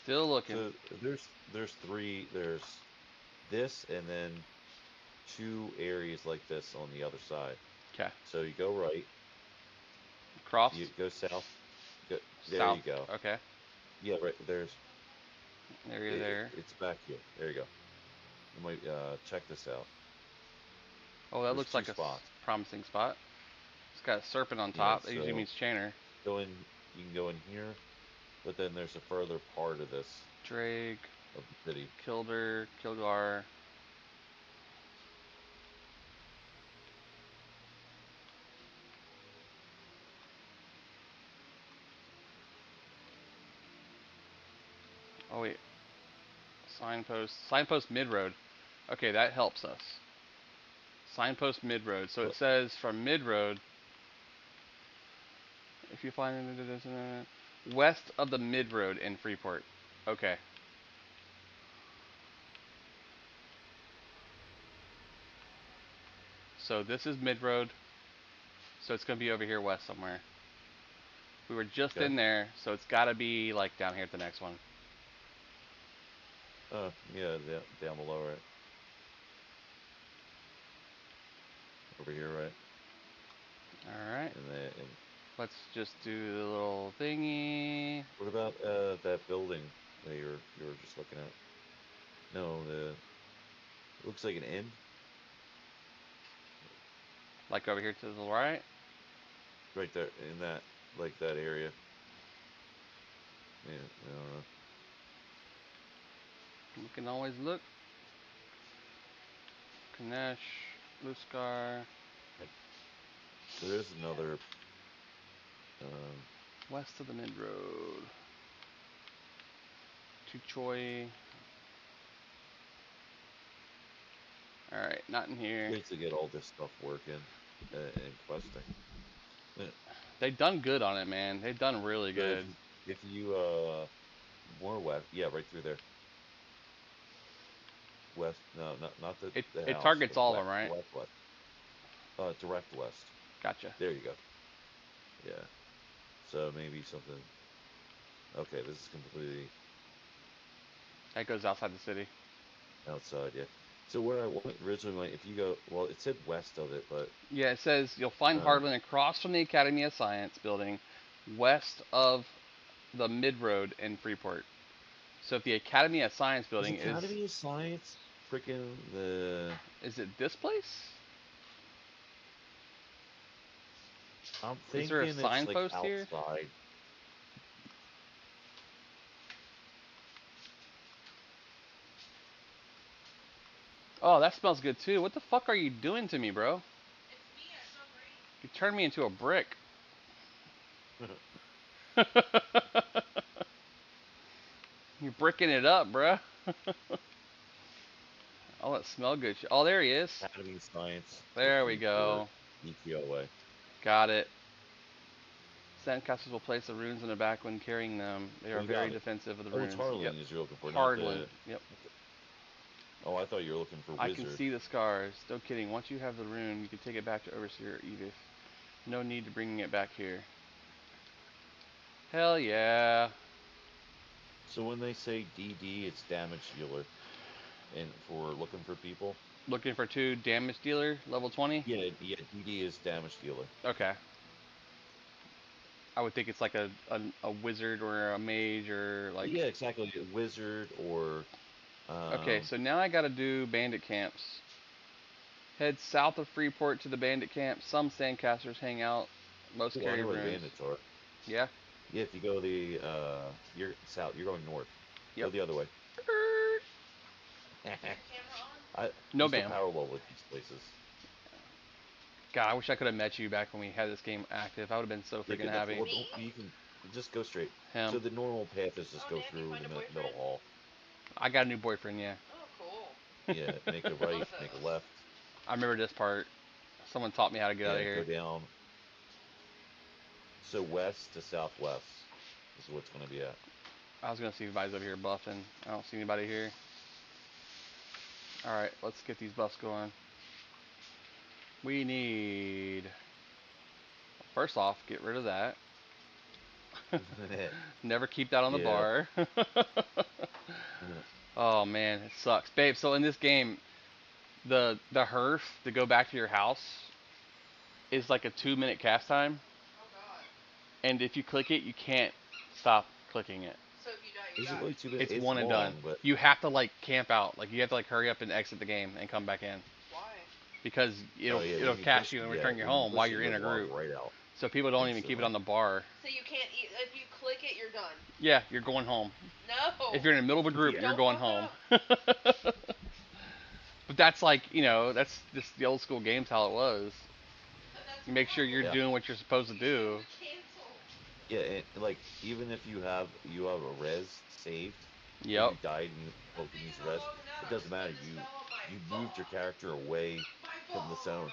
Speaker 1: Still looking.
Speaker 19: So there's three. There's this and then two areas like this on the other side.
Speaker 1: Okay.
Speaker 19: So you go right.
Speaker 1: Cross.
Speaker 19: You go south. There
Speaker 1: south.
Speaker 19: you go.
Speaker 1: Okay.
Speaker 19: Yeah, right. There's
Speaker 1: area there.
Speaker 19: It's back here. There you go. You might check this out.
Speaker 1: Oh, that
Speaker 19: There's
Speaker 1: looks
Speaker 19: two
Speaker 1: like a
Speaker 19: spots.
Speaker 1: promising spot. It's got a serpent on
Speaker 19: Yeah,
Speaker 1: top. That usually
Speaker 19: so
Speaker 1: means Channer.
Speaker 19: go in. You can go in here, but then there's a further part of this
Speaker 1: Drake,
Speaker 19: of the city.
Speaker 1: Kilder, Kilgar. Oh wait. Signpost mid-road. Okay, that helps us. Signpost mid-road. So it says from mid-road, if you find west of the mid-road in Freeport. Okay. So this is mid-road. So it's going to be over here west somewhere. We were just in there, so it's got to be like down here at the next one.
Speaker 19: Yeah, down below, right? Over here, right?
Speaker 1: Alright.
Speaker 19: And
Speaker 1: let's just do the little thingy.
Speaker 19: What about that building that you were just looking at? No, it looks like an inn.
Speaker 1: Like over here to the right?
Speaker 19: Right there, in that, like that area. Yeah, I don't know.
Speaker 1: We can always look. Kanesh, Luskar.
Speaker 19: There is another.
Speaker 1: West of the mid road. To Choi. Alright, not in here.
Speaker 19: Great to get all this stuff working and questing. Yeah.
Speaker 1: They've done good on it, man. They've done really good.
Speaker 19: If you more west, yeah, right through there. West, no, not the.
Speaker 1: It
Speaker 19: house,
Speaker 1: targets all
Speaker 19: west,
Speaker 1: of them, right?
Speaker 19: West. Direct west.
Speaker 1: Gotcha.
Speaker 19: There you go. Yeah. So maybe something. Okay, this is completely
Speaker 1: that goes outside the city.
Speaker 19: Outside, yeah. So where I originally went, if you go, well, it said west of it, but
Speaker 1: yeah, it says you'll find Hardland across from the Academy of Science building, west of the mid road in Freeport. So if the Academy of Science building is
Speaker 19: Academy of Science, freaking the.
Speaker 1: Is it this place?
Speaker 19: I'm
Speaker 1: Is
Speaker 19: thinking
Speaker 1: there a
Speaker 19: it's
Speaker 1: signpost
Speaker 19: like
Speaker 1: here?
Speaker 19: outside.
Speaker 1: Oh, that smells good too. What the fuck are you doing to me, bro?
Speaker 17: It's me, I smell great.
Speaker 1: You turned me into a brick. You're bricking it up, bro. Oh, that smell good. Oh, there he is.
Speaker 19: Academy of Science.
Speaker 1: There we go.
Speaker 19: EQOA.
Speaker 1: Got it. Sandcastles will place the runes in the back when carrying them. They are very defensive of the runes.
Speaker 19: It's Harlan
Speaker 1: yep.
Speaker 19: is you're looking for.
Speaker 1: Harlan. Yep.
Speaker 19: Oh, I thought you were looking for
Speaker 1: I
Speaker 19: Wizard.
Speaker 1: can see the scars. No kidding. Once you have the rune, you can take it back to Overseer Edith. No need to bringing it back here. Hell yeah.
Speaker 19: So when they say DD, it's damage dealer. And for looking for people?
Speaker 1: Looking for 2 damage dealer, level 20?
Speaker 19: Yeah, DD is damage dealer.
Speaker 1: Okay. I would think it's like a wizard or a mage or like...
Speaker 19: Yeah, exactly. A wizard or...
Speaker 1: Okay, so now I gotta do bandit camps. Head south of Freeport to the bandit camp. Some sandcasters hang out. Most carry runes.
Speaker 19: bandits are.
Speaker 1: Yeah?
Speaker 19: Yeah, if you go you're south, you're going north.
Speaker 1: Yep.
Speaker 19: Go the other way.
Speaker 1: No bam.
Speaker 19: Powerball with these places.
Speaker 1: God, I wish I could have met you back when we had this game active. I would have been so freaking happy.
Speaker 19: Well, you can just go straight.
Speaker 1: Him.
Speaker 19: So the normal path is just go through the middle hall.
Speaker 1: I got a new boyfriend, yeah.
Speaker 17: Oh, cool.
Speaker 19: Yeah, make a right, make a left.
Speaker 1: I remember this part. Someone taught me how to get out of here.
Speaker 19: Go down. So west to southwest is what's going to be at.
Speaker 1: I was going to see if anybody's over here buffing. I don't see anybody here. Alright, let's get these buffs going. We need... First off, get rid of that. Never keep that on the bar. Oh man, it sucks. Babe, so in this game, the hearth to go back to your house is like a 2-minute cast time.
Speaker 17: Oh god.
Speaker 1: And if you click it, you can't stop clicking it.
Speaker 17: So if you die,
Speaker 19: Is it really 2 minutes?
Speaker 1: It's
Speaker 19: It's
Speaker 1: one and done.
Speaker 19: long, but
Speaker 1: You have to like camp out. Like you have to like hurry up and exit the game and come back in.
Speaker 17: Why?
Speaker 1: Because
Speaker 19: oh yeah,
Speaker 1: it'll
Speaker 19: when you
Speaker 1: cash
Speaker 19: push,
Speaker 1: you and
Speaker 19: yeah,
Speaker 1: return you
Speaker 19: when you
Speaker 1: home while
Speaker 19: push it,
Speaker 1: you're in
Speaker 19: you'll
Speaker 1: a
Speaker 19: log
Speaker 1: group.
Speaker 19: right out
Speaker 1: So people don't even keep it
Speaker 19: instantly.
Speaker 1: on the bar.
Speaker 17: So you can't eat if you click it, you're done.
Speaker 1: Yeah, you're going home.
Speaker 17: No.
Speaker 1: If you're in the middle of a group,
Speaker 19: Yeah.
Speaker 1: you're
Speaker 17: Don't
Speaker 1: going
Speaker 17: fuck
Speaker 1: home. But that's like, that's just the old school games how it was.
Speaker 17: That's
Speaker 1: You make sure you're
Speaker 19: Yeah.
Speaker 1: doing what you're supposed to do.
Speaker 17: canceled.
Speaker 19: Yeah, and like even if you have a res saved, or
Speaker 1: Yep.
Speaker 19: you died and you hope to use res, it doesn't matter. You moved your character away from the zone.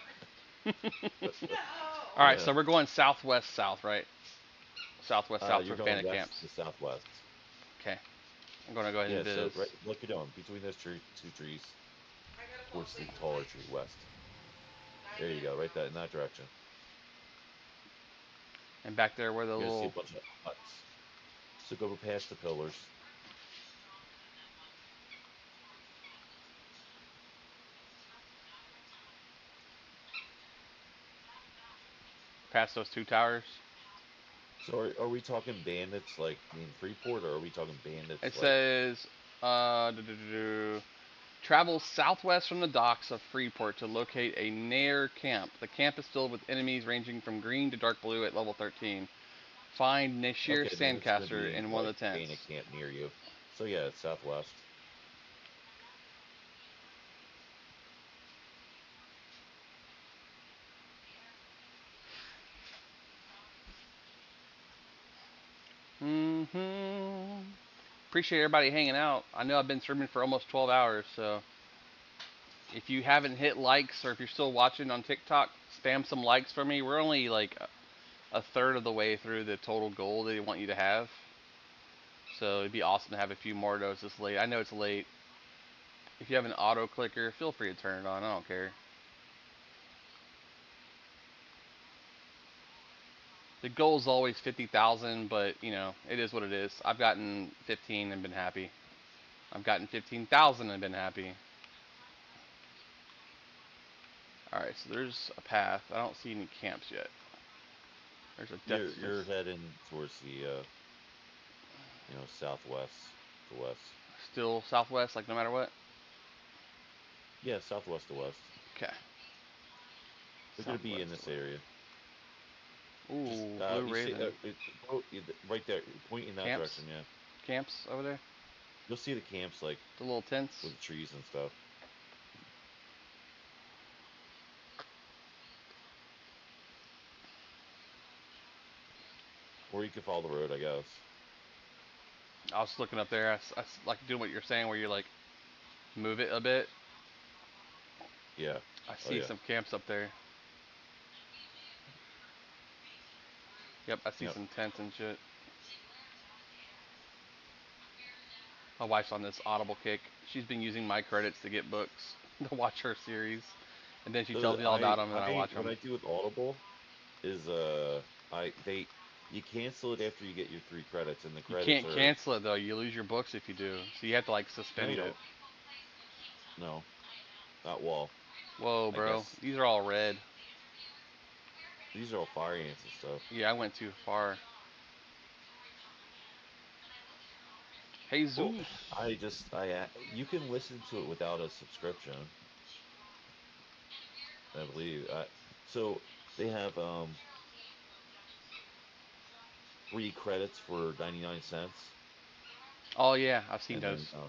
Speaker 1: All right,
Speaker 19: Yeah.
Speaker 1: so we're going southwest south, right? Southwest south
Speaker 19: You're
Speaker 1: for
Speaker 19: going
Speaker 1: Panic
Speaker 19: west
Speaker 1: Camps.
Speaker 19: to southwest.
Speaker 1: Okay. I'm gonna go ahead
Speaker 19: Yeah,
Speaker 1: and
Speaker 19: so
Speaker 1: viz.
Speaker 19: right, look you're doing between those two trees towards the taller tree west. There you go, right that in that direction.
Speaker 1: And back there where the
Speaker 19: You're gonna see a
Speaker 1: little
Speaker 19: bunch of huts. So go past the pillars.
Speaker 1: past those two towers.
Speaker 19: So are we talking bandits like in Freeport, or are we talking bandits
Speaker 1: It
Speaker 19: like?
Speaker 1: says, travel southwest from the docks of Freeport to locate a Nair camp. The camp is filled with enemies ranging from green to dark blue at level 13. Find Nashir
Speaker 19: Okay, then it's gonna
Speaker 1: Sandcaster
Speaker 19: be
Speaker 1: in one
Speaker 19: like
Speaker 1: of the tents.
Speaker 19: bandit camp near you. So yeah, it's southwest.
Speaker 1: Appreciate everybody hanging out. I know I've been streaming for almost 12 hours, so if you haven't hit likes or if you're still watching on TikTok, spam some likes for me. We're only like a third of the way through the total goal they want you to have. So it'd be awesome to have a few more of those this late. I know it's late. If you have an auto clicker, feel free to turn it on. I don't care. The goal is always 50,000, but it is what it is. I've gotten 15 and been happy. I've gotten 15,000 and been happy. Alright, so there's a path. I don't see any camps yet. There's a death.
Speaker 19: You're heading towards the southwest to west.
Speaker 1: Still southwest, like no matter what?
Speaker 19: Yeah, southwest to west.
Speaker 1: Okay.
Speaker 19: They're gonna be in this area.
Speaker 1: Ooh,
Speaker 19: Just,
Speaker 1: Blue
Speaker 19: you see,
Speaker 1: Raven.
Speaker 19: right there. Point in that
Speaker 1: Camps?
Speaker 19: direction. Yeah.
Speaker 1: Camps over there?
Speaker 19: You'll see the camps like
Speaker 1: the little tents
Speaker 19: with the trees and stuff. Or you can follow the road, I guess.
Speaker 1: I was looking up there. I like doing what you're saying, where you like move it a bit.
Speaker 19: Yeah.
Speaker 1: I see some camps up there. Yep, I see some tents and shit. My wife's on this Audible kick. She's been using my credits to get books to watch her series, and then she tells me all about them, and I watch them.
Speaker 19: What I do with Audible is you cancel it after you get your 3 credits, and the credits
Speaker 1: You can't cancel it though. You lose your books if you do. So you have to like suspend it.
Speaker 19: No, not wall.
Speaker 1: Whoa, bro. These are all red.
Speaker 19: These are all fire ants and stuff.
Speaker 1: Yeah, I went too far. Hey Zeus.
Speaker 19: Well, you can listen to it without a subscription. I believe. So they have free credits for 99 cents.
Speaker 1: Oh yeah, I've seen
Speaker 19: and
Speaker 1: those.
Speaker 19: Then,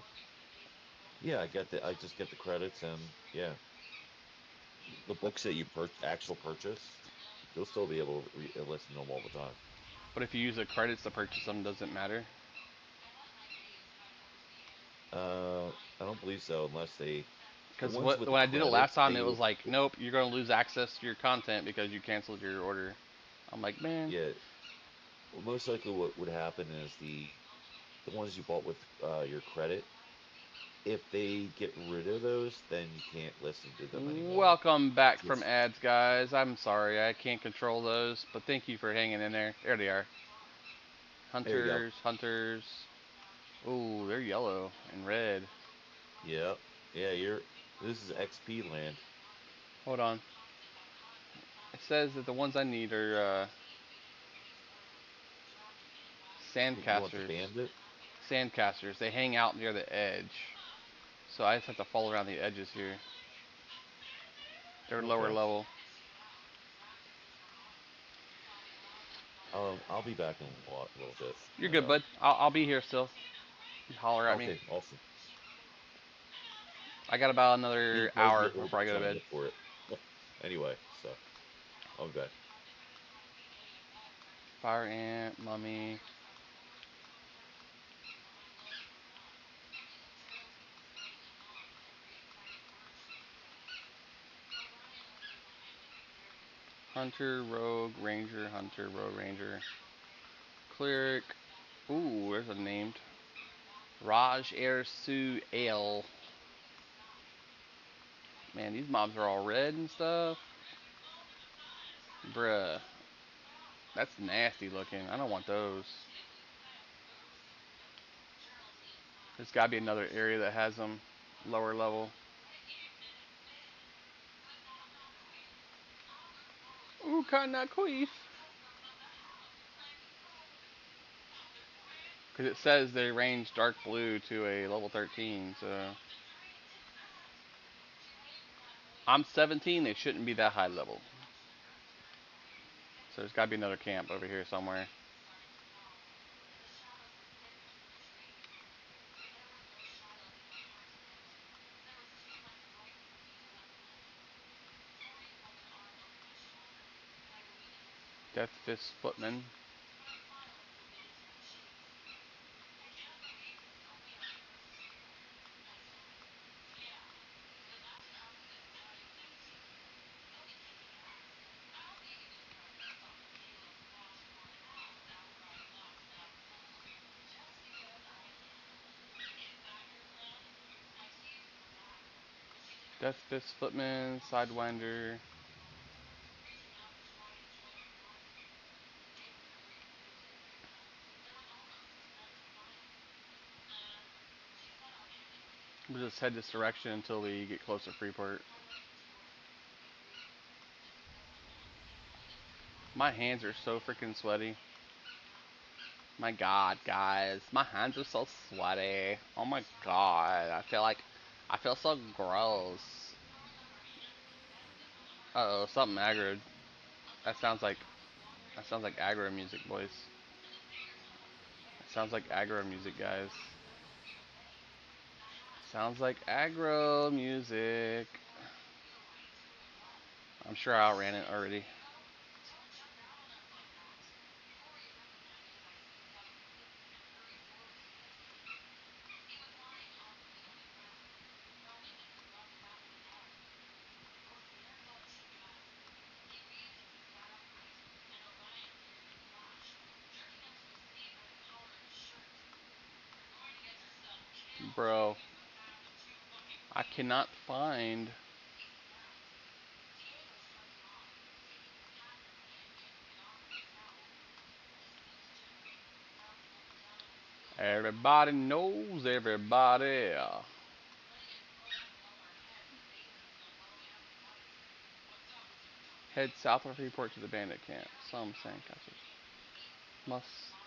Speaker 19: yeah, I just get the credits, and yeah, the books that you actual purchase, you'll still be able to listen to them all the time.
Speaker 1: But if you use the credits to purchase them, does it matter?
Speaker 19: I don't believe so unless they.
Speaker 1: Because when I did it last time, it was like, nope, you're going to lose access to your content because you canceled your order. I'm like, man.
Speaker 19: Yeah. Well, most likely what would happen is the ones you bought with your credit, if they get rid of those, then you can't listen to them anymore.
Speaker 1: Welcome back from ads, guys. I'm sorry, I can't control those, but thank you for hanging in there. There they are. Hunters, hunters. Ooh, they're yellow and red.
Speaker 19: Yep. Yeah, this is XP land.
Speaker 1: Hold on. It says that the ones I need are Sandcasters.
Speaker 19: You want the bandit?
Speaker 1: Sandcasters. They hang out near the edge. So I just have to fall around the edges here. They're lower
Speaker 19: Okay.
Speaker 1: level.
Speaker 19: I'll be back in a little bit.
Speaker 1: You're good, bud. I'll be here still. You holler at me.
Speaker 19: Okay, awesome.
Speaker 1: I got about
Speaker 19: He
Speaker 1: another
Speaker 19: might be
Speaker 1: hour
Speaker 19: a little
Speaker 1: before I
Speaker 19: bit
Speaker 1: go to
Speaker 19: trying to
Speaker 1: bed.
Speaker 19: look for it. Anyway, so I'll be back.
Speaker 1: Fire ant, mummy. Hunter, rogue, ranger, hunter, rogue, ranger. Cleric. Ooh, there's a named. Raj Air Su Ale. Man, these mobs are all red and stuff. Bruh. That's nasty looking. I don't want those. There's gotta be another area that has them lower level. Ooh, kinda queef. Because it says they range dark blue to a level 13, so. I'm 17, they shouldn't be that high level. So there's gotta be another camp over here somewhere. Death Fist Footman. Death Fist Footman, Sidewinder. We'll just head this direction until we get close to Freeport. My hands are so freaking sweaty. My god, guys. My hands are so sweaty. Oh my god. I feel so gross. Uh-oh, something aggroed. That sounds like aggro music, boys. That sounds like aggro music, guys. Sounds like aggro music. I'm sure I outran it already. Bro, I cannot find. Everybody knows everybody. Head south of Freeport to the bandit camp. Some sandcastles.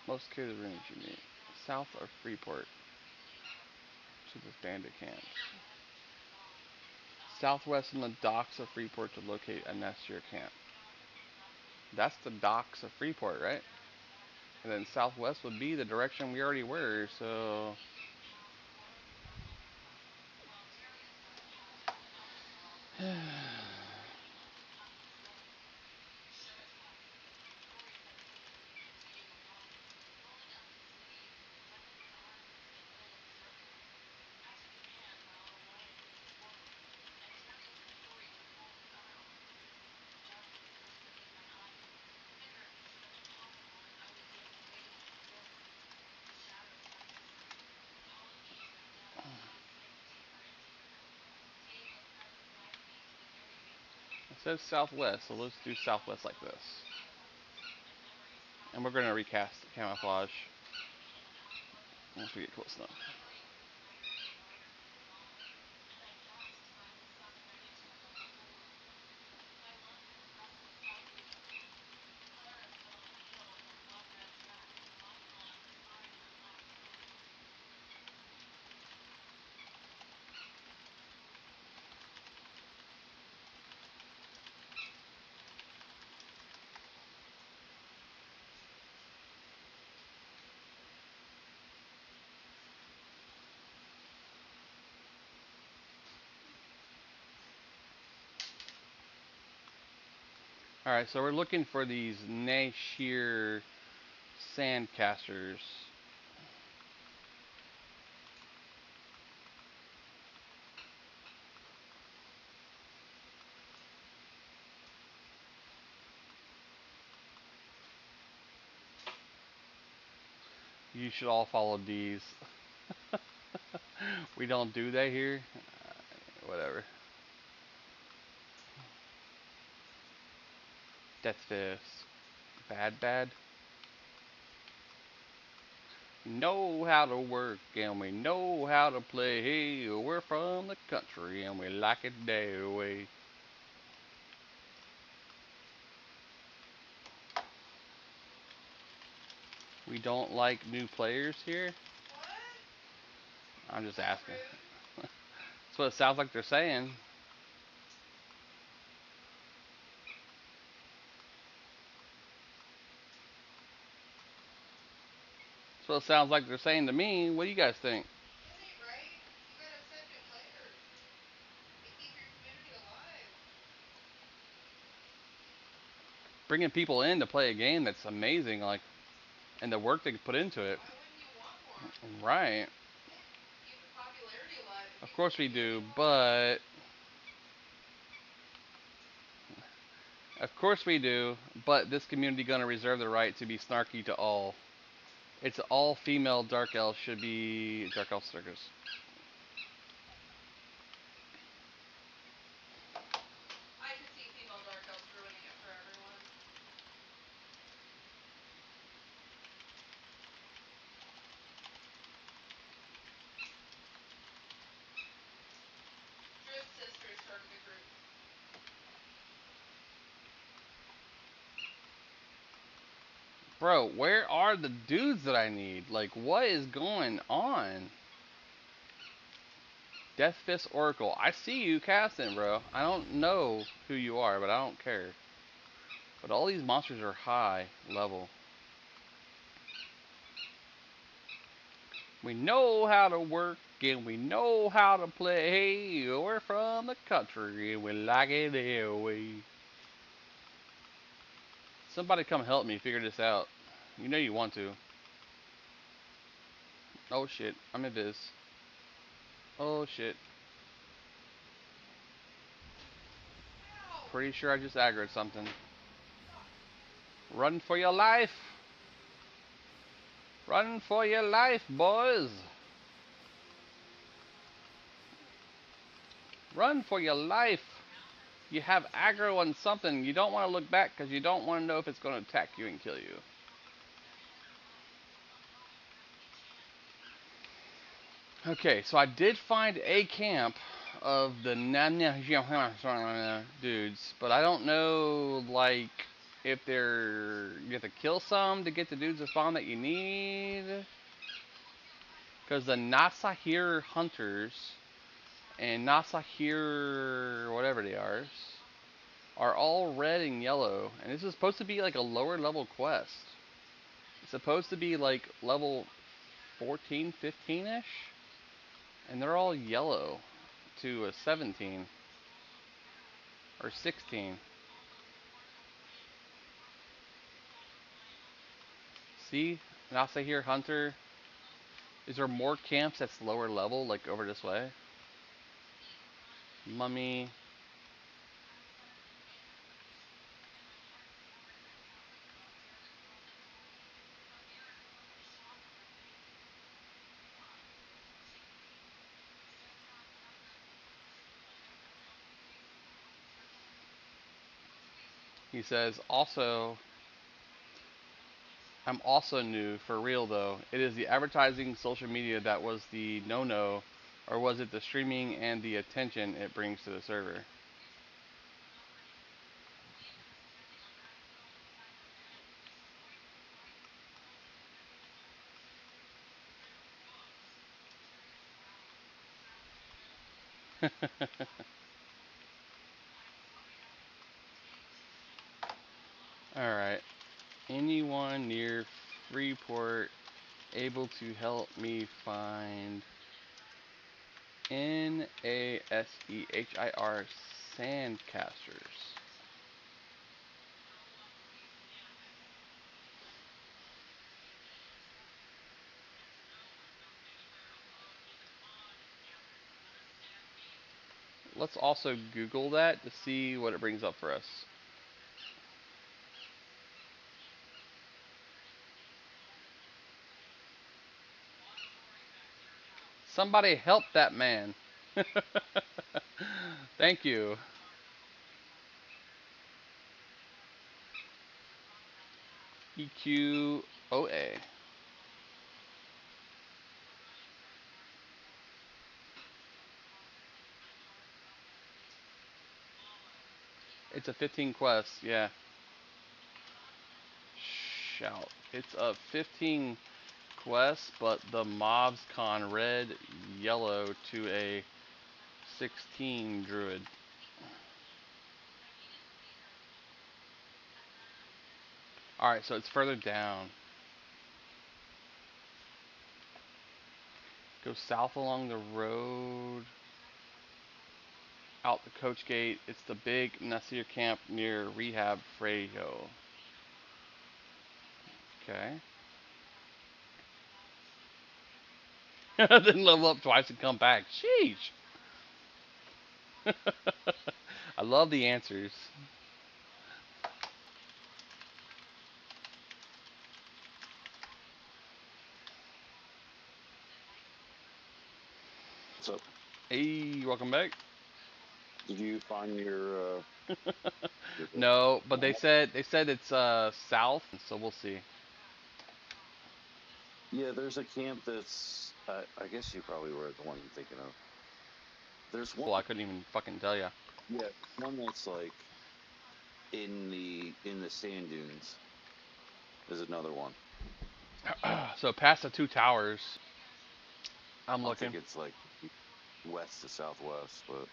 Speaker 1: Most carry the rooms you need. South of Freeport to this bandit camp. Southwest on the docks of Freeport to locate a Nestier camp. That's the docks of Freeport, right? And then southwest would be the direction we already were, so. It says southwest, so let's do southwest like this. And we're going to recast the camouflage once we get close enough. Alright, so we're looking for these Nashir sandcasters. You should all follow these. We don't do that here. Whatever. Death Fist. Bad, bad. Know how to work and we know how to play. Hey, we're from the country and we like it that way. We don't like new players here. I'm just asking. That's what it sounds like they're saying. That's what it sounds like they're saying to me. What do you guys think?
Speaker 17: That ain't right. You gotta accept new players. They keep your community alive.
Speaker 1: Bringing people in to play a game that's amazing, like, and the work they put into it.
Speaker 17: Why wouldn't you want more?
Speaker 1: Right.
Speaker 17: Keep the popularity alive.
Speaker 1: Of course we do, but this community gonna reserve the right to be snarky to all. It's all female Dark Elf should be Dark Elf Circus.
Speaker 17: I could see female dark elves ruining it for everyone. Drift Sisters started a group.
Speaker 1: Bro, where are the dudes that I need? Like, what is going on? Death Fist Oracle. I see you casting, bro. I don't know who you are, but I don't care. But all these monsters are high level. We know how to work and we know how to play. Hey, we're from the country and we like it that way. Somebody come help me figure this out. You know you want to. Oh shit, I'm in biz. Oh shit. Pretty sure I just aggroed something. Run for your life. Run for your life, boys. Run for your life. You have aggro on something. You don't want to look back because you don't want to know if it's going to attack you and kill you. Okay, so I did find a camp of the dudes, but I don't know, like, if you have to kill some to get the dudes to spawn that you need. Because the Nasahir hunters and Nasahir whatever they are all red and yellow, and this is supposed to be like a lower level quest. It's supposed to be like level 14, 15-ish, and they're all yellow to a 17 or 16. See, Nasahir Hunter. Is there more camps that's lower level, like over this way? Mummy. He says, also, I'm also new, for real though. It is the advertising social media that was the no-no, or was it the streaming and the attention it brings to the server? Alright. Anyone near Freeport able to help me find Nasehir Sandcasters? let's also Google that to see what it brings up for us. Somebody help that man. Thank you. EQOA. It's a 15 quest, yeah. Shout. It's a 15 quest, but the mobs con red, yellow to a 16 druid. Alright, so it's further down. Go south along the road. Out the coach gate. It's the big Nasir camp near Rehab Freyo. Okay. Then level up twice and come back. Sheesh. I love the answers.
Speaker 14: What's up?
Speaker 1: Hey, welcome back.
Speaker 14: Did you find your?
Speaker 1: No, but they said it's south, so we'll see.
Speaker 14: Yeah, there's a camp that's. I guess you probably were the one I'm thinking of. There's one.
Speaker 1: Well, I couldn't even fucking tell you.
Speaker 14: Yeah, one that's like in the sand dunes. There's another one.
Speaker 1: So past the two towers, I'm
Speaker 14: I
Speaker 1: looking.
Speaker 14: think it's like west to southwest, but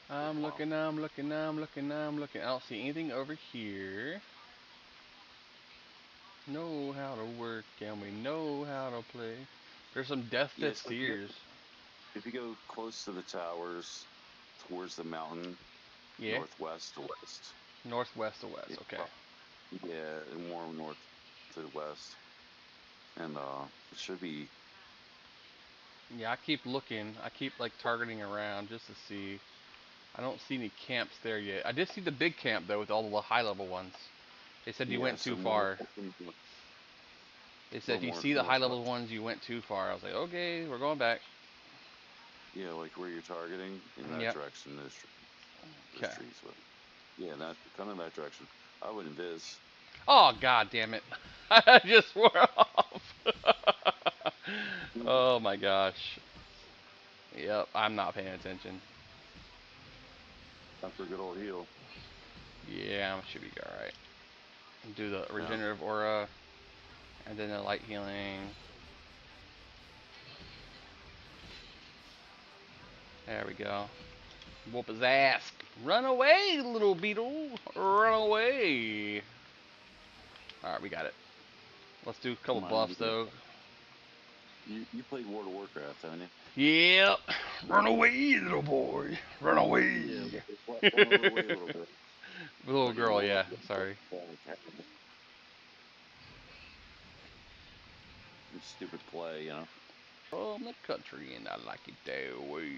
Speaker 1: I'm looking. I don't see anything over here. Know how to work and we know how to play. There's some Death Fist
Speaker 14: so
Speaker 1: Seers.
Speaker 14: if you go close to the towers, towards the mountain,
Speaker 1: Yeah.
Speaker 14: northwest to west.
Speaker 1: Northwest to west. Okay.
Speaker 14: Yeah, and more north to the west, and it should be.
Speaker 1: Yeah, I keep looking. I keep like targeting around just to see. I don't see any camps there yet. I did see the big camp though with all the high level ones. They said you went too far. They said if you see the high level ones, you went too far. I was like, okay, we're going back.
Speaker 14: Yeah, like where you're targeting in that direction. There's trees, but yeah, that kind of that direction. I would invis.
Speaker 1: Oh god damn it! I just swore off. Oh my gosh. Yep, I'm not paying attention.
Speaker 14: After a good old heal.
Speaker 1: Yeah, should be alright. Do the regenerative aura, and then the light healing. There we go. Whoop his ass. Run away, little beetle. Run away. Alright, we got it. Let's do a couple buffs, though.
Speaker 14: You played World of Warcraft, haven't you?
Speaker 1: Yep. Run away, little boy. Run away.
Speaker 14: Yeah, run away a little bit.
Speaker 1: Little girl, yeah. Sorry.
Speaker 14: Stupid play, you know.
Speaker 1: From the country, and I like it that way.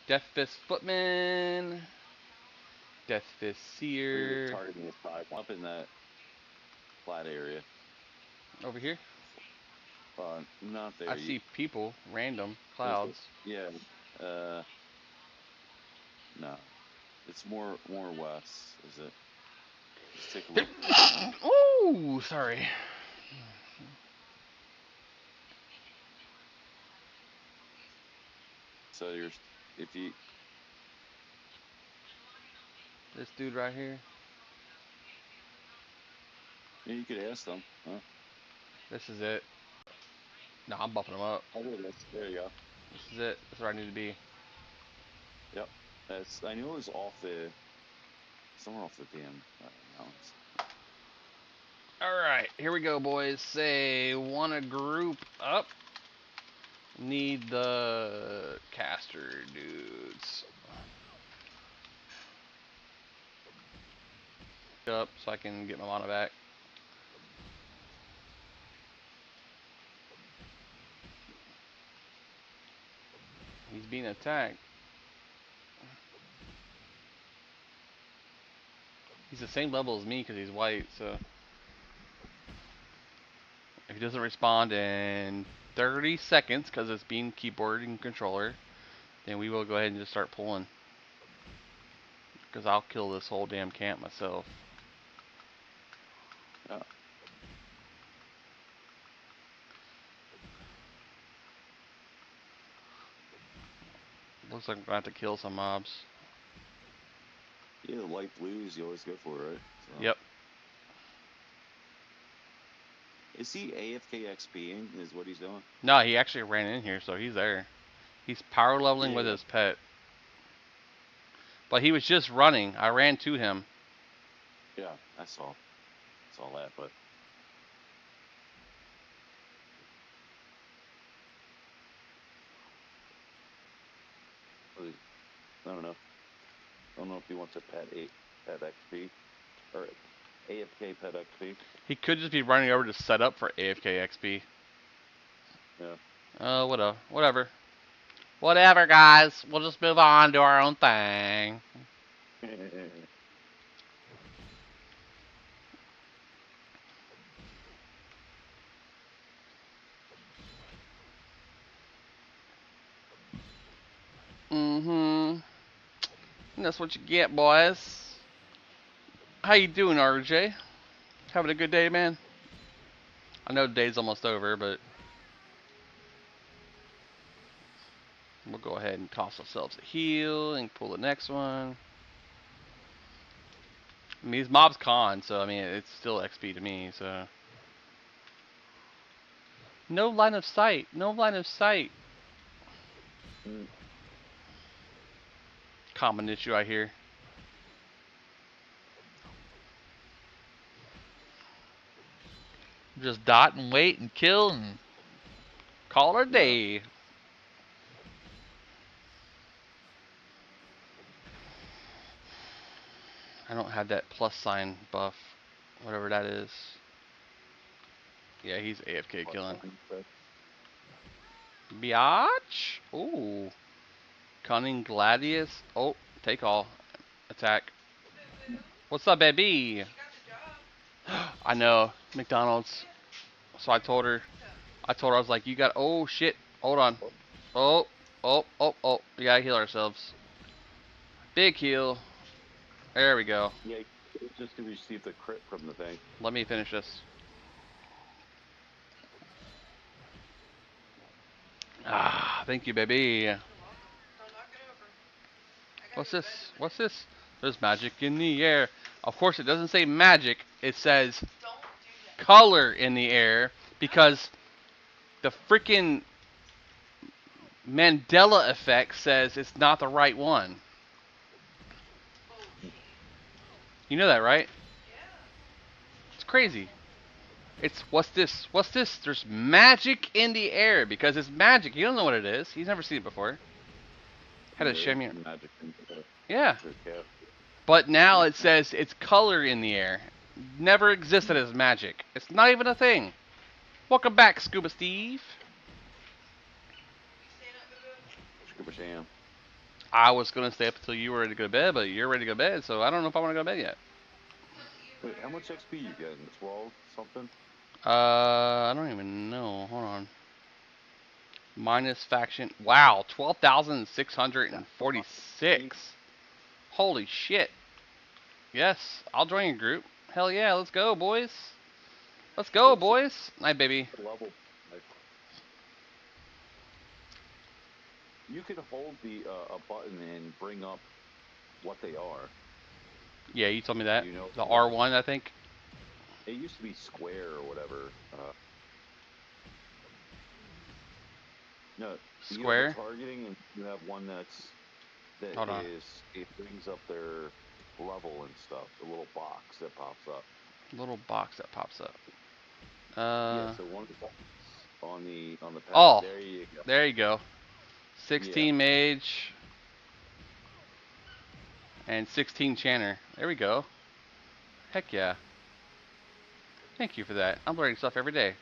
Speaker 1: Death Fist Footman. Death Fist Seer.
Speaker 14: Targeting is up in that flat area.
Speaker 1: Over here?
Speaker 14: Not there.
Speaker 1: I see people, random clouds.
Speaker 14: Yeah. No. It's more west, is it? Let's take a look.
Speaker 1: Ooh, sorry.
Speaker 14: So if you
Speaker 1: this dude right here.
Speaker 14: Yeah, you could ask them, huh?
Speaker 1: This is it. No, I'm buffing him up.
Speaker 14: Oh, there you go.
Speaker 1: This is it. That's where I need to be.
Speaker 14: Yep. I knew it was somewhere off the damn mountains.
Speaker 1: Alright, here we go, boys. Say, wanna group up? Need the caster dudes. Up so I can get my mana back. He's being attacked. He's the same level as me because he's white, so if he doesn't respond in 30 seconds because it's being keyboard and controller, then we will go ahead and just start pulling. Because I'll kill this whole damn camp myself.
Speaker 11: Oh.
Speaker 1: Looks like I'm gonna have to kill some mobs.
Speaker 11: Yeah, the light blues you always go for, right? So.
Speaker 1: Yep.
Speaker 11: Is he AFK XPing is what he's doing?
Speaker 1: No, he actually ran in here, so he's there. He's power leveling with his pet. But he was just running. I ran to him.
Speaker 11: Yeah, I saw that, but I don't know. I don't know if he wants a pet XP or AFK pet XP.
Speaker 1: He could just be running over to set up for AFK XP.
Speaker 11: Yeah.
Speaker 1: Whatever. Whatever, guys. We'll just move on to our own thing. Mm-hmm. And that's what you get, boys. How you doing, RJ? Having a good day, man? I know the day's almost over, but we'll go ahead and toss ourselves a heal and pull the next one. I mean, these mobs con, so I mean, it's still XP to me, so. No line of sight. No line of sight. Common issue I hear. Just dot and wait and kill and call it a day. I don't have that plus sign buff, whatever that is. Yeah, he's AFK killing. Biatch? Ooh. Cunning Gladius. Oh, take all. Attack. What's up, baby? I know. McDonald's. So I told her, I was like, you got, oh shit. Hold on. Oh. We gotta heal ourselves. Big heal. There we go.
Speaker 11: Yeah, just to receive the crit from the thing.
Speaker 1: Let me finish this. Ah, thank you, baby. What's this? What's this? There's magic in the air. Of course, it doesn't say magic. It says color in the air because the freaking Mandela effect says it's not the right one. You know that, right? It's crazy. It's what's this? What's this? There's magic in the air because it's magic. You don't know what it is. He's never seen it before. Had a shimmy.
Speaker 11: Magic.
Speaker 1: Yeah. But now it says it's color in the air. Never existed as magic. It's not even a thing. Welcome back, Scuba Steve.
Speaker 11: Scuba Sham.
Speaker 1: I was gonna stay up until you were ready to go to bed, but you're ready to go to bed, so I don't know if I want to go to bed yet.
Speaker 11: Wait, how much XP you getting? 12 something?
Speaker 1: I don't even know. Hold on. Minus faction. Wow, 12,646. Holy shit. Yes, I'll join your group. Hell yeah, let's go, boys. Let's go, boys. Night, baby.
Speaker 11: Level. You can hold the a button and bring up what they are.
Speaker 1: Yeah, you told me that.
Speaker 11: You know,
Speaker 1: the R1, I think.
Speaker 11: It used to be square or whatever. No,
Speaker 1: Square?
Speaker 11: You have targeting, and you have one that it brings up their level and stuff. The little box that pops up.
Speaker 1: Little box that pops up.
Speaker 11: Yeah, so one of the buttons on the pad.
Speaker 1: Oh,
Speaker 11: there you go.
Speaker 1: There you go. 16 mage and 16 chanter. There we go. Heck yeah. Thank you for that. I'm learning stuff every day.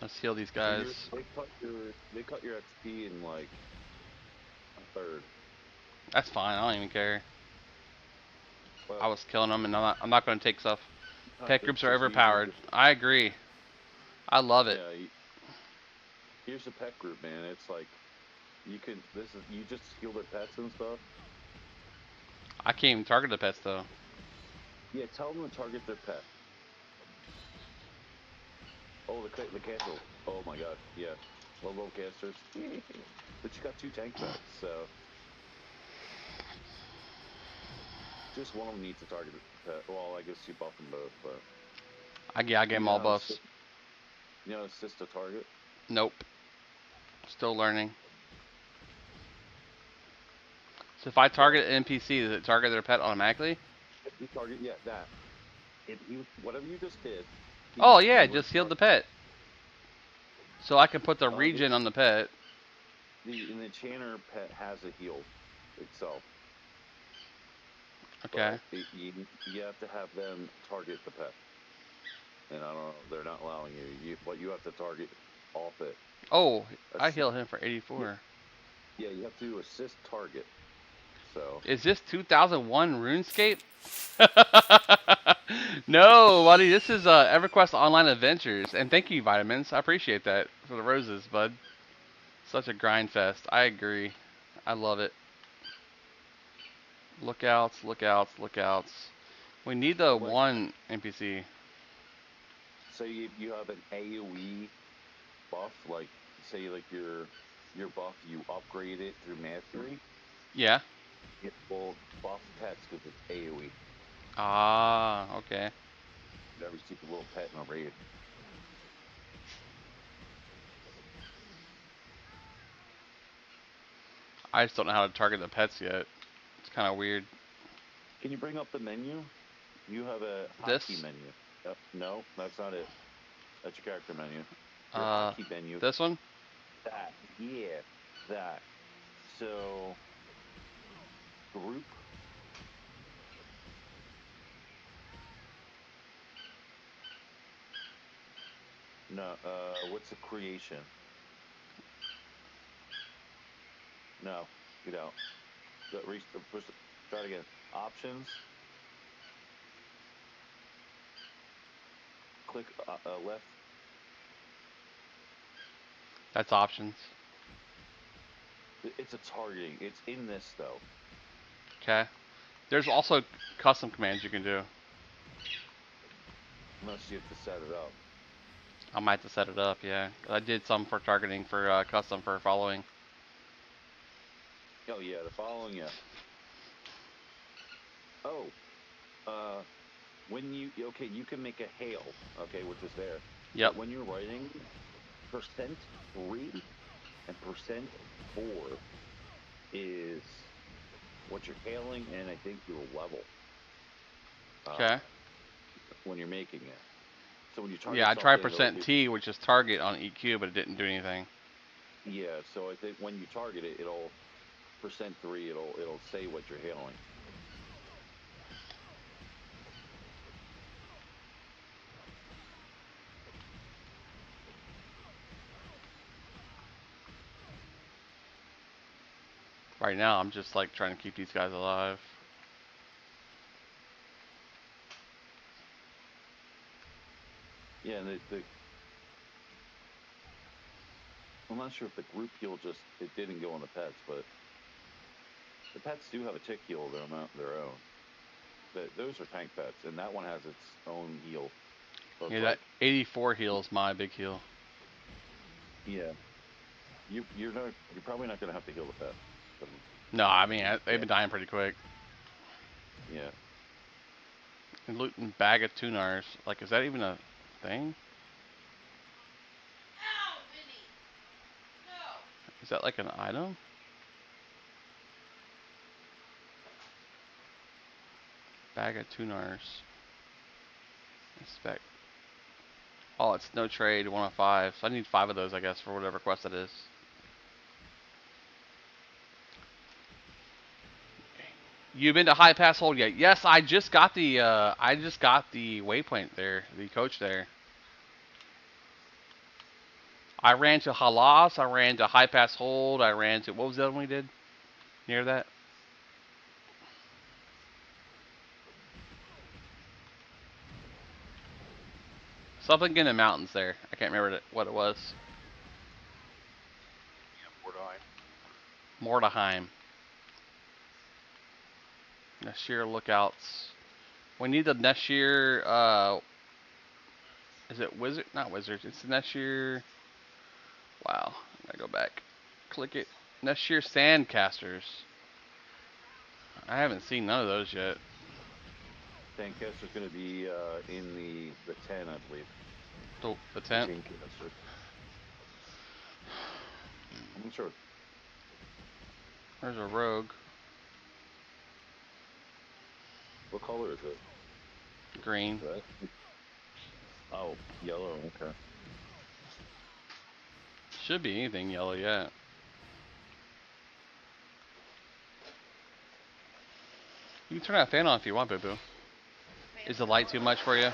Speaker 1: Let's heal these
Speaker 11: So
Speaker 1: guys.
Speaker 11: they cut your XP in like a third.
Speaker 1: That's fine. I don't even care.
Speaker 11: Well,
Speaker 1: I was killing them, and I'm not going to take stuff. Pet groups are
Speaker 11: it's easier
Speaker 1: overpowered.
Speaker 11: just,
Speaker 1: I agree. I love it.
Speaker 11: yeah. Here's a pet group, man. It's like you just heal their pets and stuff.
Speaker 1: I can't even target the pets though.
Speaker 11: Yeah, tell them to target their pet. Oh, the castle. Oh my god, yeah. Low casters. But you got 2 tank pets, so just one of them needs to target the pet. Well, I guess you buff them both, but
Speaker 1: I get them all buffs.
Speaker 11: You know, assist to target.
Speaker 1: Nope. Still learning. So if I target an NPC, does it target their pet automatically?
Speaker 11: If you target, yeah, that. Whatever you just did.
Speaker 1: Oh yeah, just healed the pet. So I can put the regen on the pet.
Speaker 11: The enchanter pet has a heal itself.
Speaker 1: Okay.
Speaker 11: But you have to have them target the pet. And I don't know, they're not allowing you. But you have to target off it.
Speaker 1: Oh, I heal him for 84.
Speaker 11: Yeah, you have to assist target. So.
Speaker 1: Is this 2001 RuneScape? No, buddy. This is EverQuest Online Adventures, and thank you, Vitamins. I appreciate that for the roses, bud. Such a grind fest. I agree. I love it. Lookouts, lookouts, lookouts. We need the one NPC.
Speaker 11: Say you have an AOE buff, like say like your buff, you upgrade it through mastery.
Speaker 1: Yeah.
Speaker 11: It will buff pets because it's AOE.
Speaker 1: Ah, okay.
Speaker 11: Never see a little pet in a raid.
Speaker 1: I just don't know how to target the pets yet. It's kind of weird.
Speaker 11: Can you bring up the menu? You have a hotkey menu. No, that's not it. That's your character menu. Your hotkey menu.
Speaker 1: This one?
Speaker 11: That. Yeah, that. So, group. No, what's the creation? No, get out. Try it again. Options. Click left.
Speaker 1: That's options.
Speaker 11: It's a targeting. It's in this though.
Speaker 1: Okay. There's also custom commands you can do.
Speaker 11: Unless you have to set it up.
Speaker 1: I might have to set it up, yeah. I did some for targeting for custom for following.
Speaker 11: Oh yeah, the following, yeah. Oh, when you can make a hail, okay, which is there.
Speaker 1: Yep.
Speaker 11: But when you're writing, %3 and %4 is what you're hailing, and I think your level.
Speaker 1: Okay.
Speaker 11: When you're making it. So when you target.
Speaker 1: Yeah, I tried %T, which is target on EQ, but it didn't do anything.
Speaker 11: Yeah, so I think when you target it, it'll %3. It'll say what you're hailing.
Speaker 1: Right now, I'm just like trying to keep these guys alive.
Speaker 11: Yeah, and I'm not sure if the group heal it didn't go on the pets, but the pets do have a tick heal of their own. Those are tank pets, and that one has its own heal. So
Speaker 1: yeah, that 84 heal is my big heal.
Speaker 11: Yeah. You're probably not gonna have to heal the pet.
Speaker 1: No, I mean they've been dying pretty quick.
Speaker 11: Yeah.
Speaker 1: And looting bag of tunars. Like, is that even a thing?
Speaker 17: Ow, Vinny! No!
Speaker 1: Is that like an item? Bag of tunars. Inspect. Oh, it's no trade, 1 of 5. So I need 5 of those, I guess, for whatever quest that is. You've been to High Pass Hold yet? Yes, I just got the waypoint there, the coach there. I ran to Halas. I ran to High Pass Hold. I ran to, what was the other one we did? Near that? Something in the mountains there. I can't remember what it was. Mordheim. Nashir lookouts. We need the Nashir, is it Wizard? Not Wizards. It's the Nashir. Wow. I gotta go back. Click it. Nashir Sandcasters. I haven't seen none of those yet.
Speaker 12: Sandcaster's going to be in the 10, I believe.
Speaker 1: The 10?
Speaker 12: I'm sure.
Speaker 1: There's a rogue.
Speaker 12: What color is it?
Speaker 1: Green.
Speaker 12: Red? Oh, yellow. Okay.
Speaker 1: Should be anything yellow yet. You can turn that fan on if you want, Boo Boo. Is the light too much for you?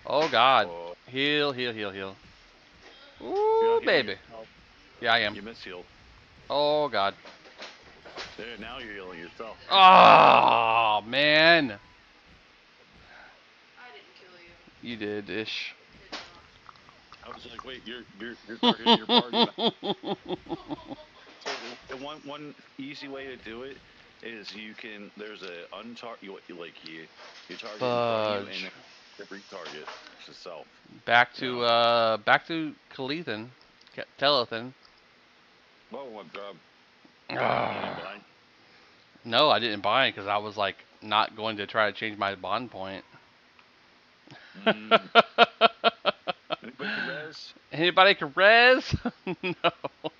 Speaker 1: Oh God. Heal, heal, heal, heal. Ooh, baby. Yeah, I am.
Speaker 12: You miss heal.
Speaker 1: Oh God.
Speaker 12: There, now you're healing yourself.
Speaker 1: Oh man.
Speaker 17: I didn't kill you.
Speaker 1: You did ish.
Speaker 12: I was like, wait, you're targeting your party. So the one easy way to do it is you can there's a untar you target in front of you and every target yourself.
Speaker 1: Back to Clethan. Telethan.
Speaker 12: Oh my God.
Speaker 1: No, I didn't buy it because I was like not going to try to change my bond point.
Speaker 12: Anybody can res?
Speaker 1: Anybody can res? No.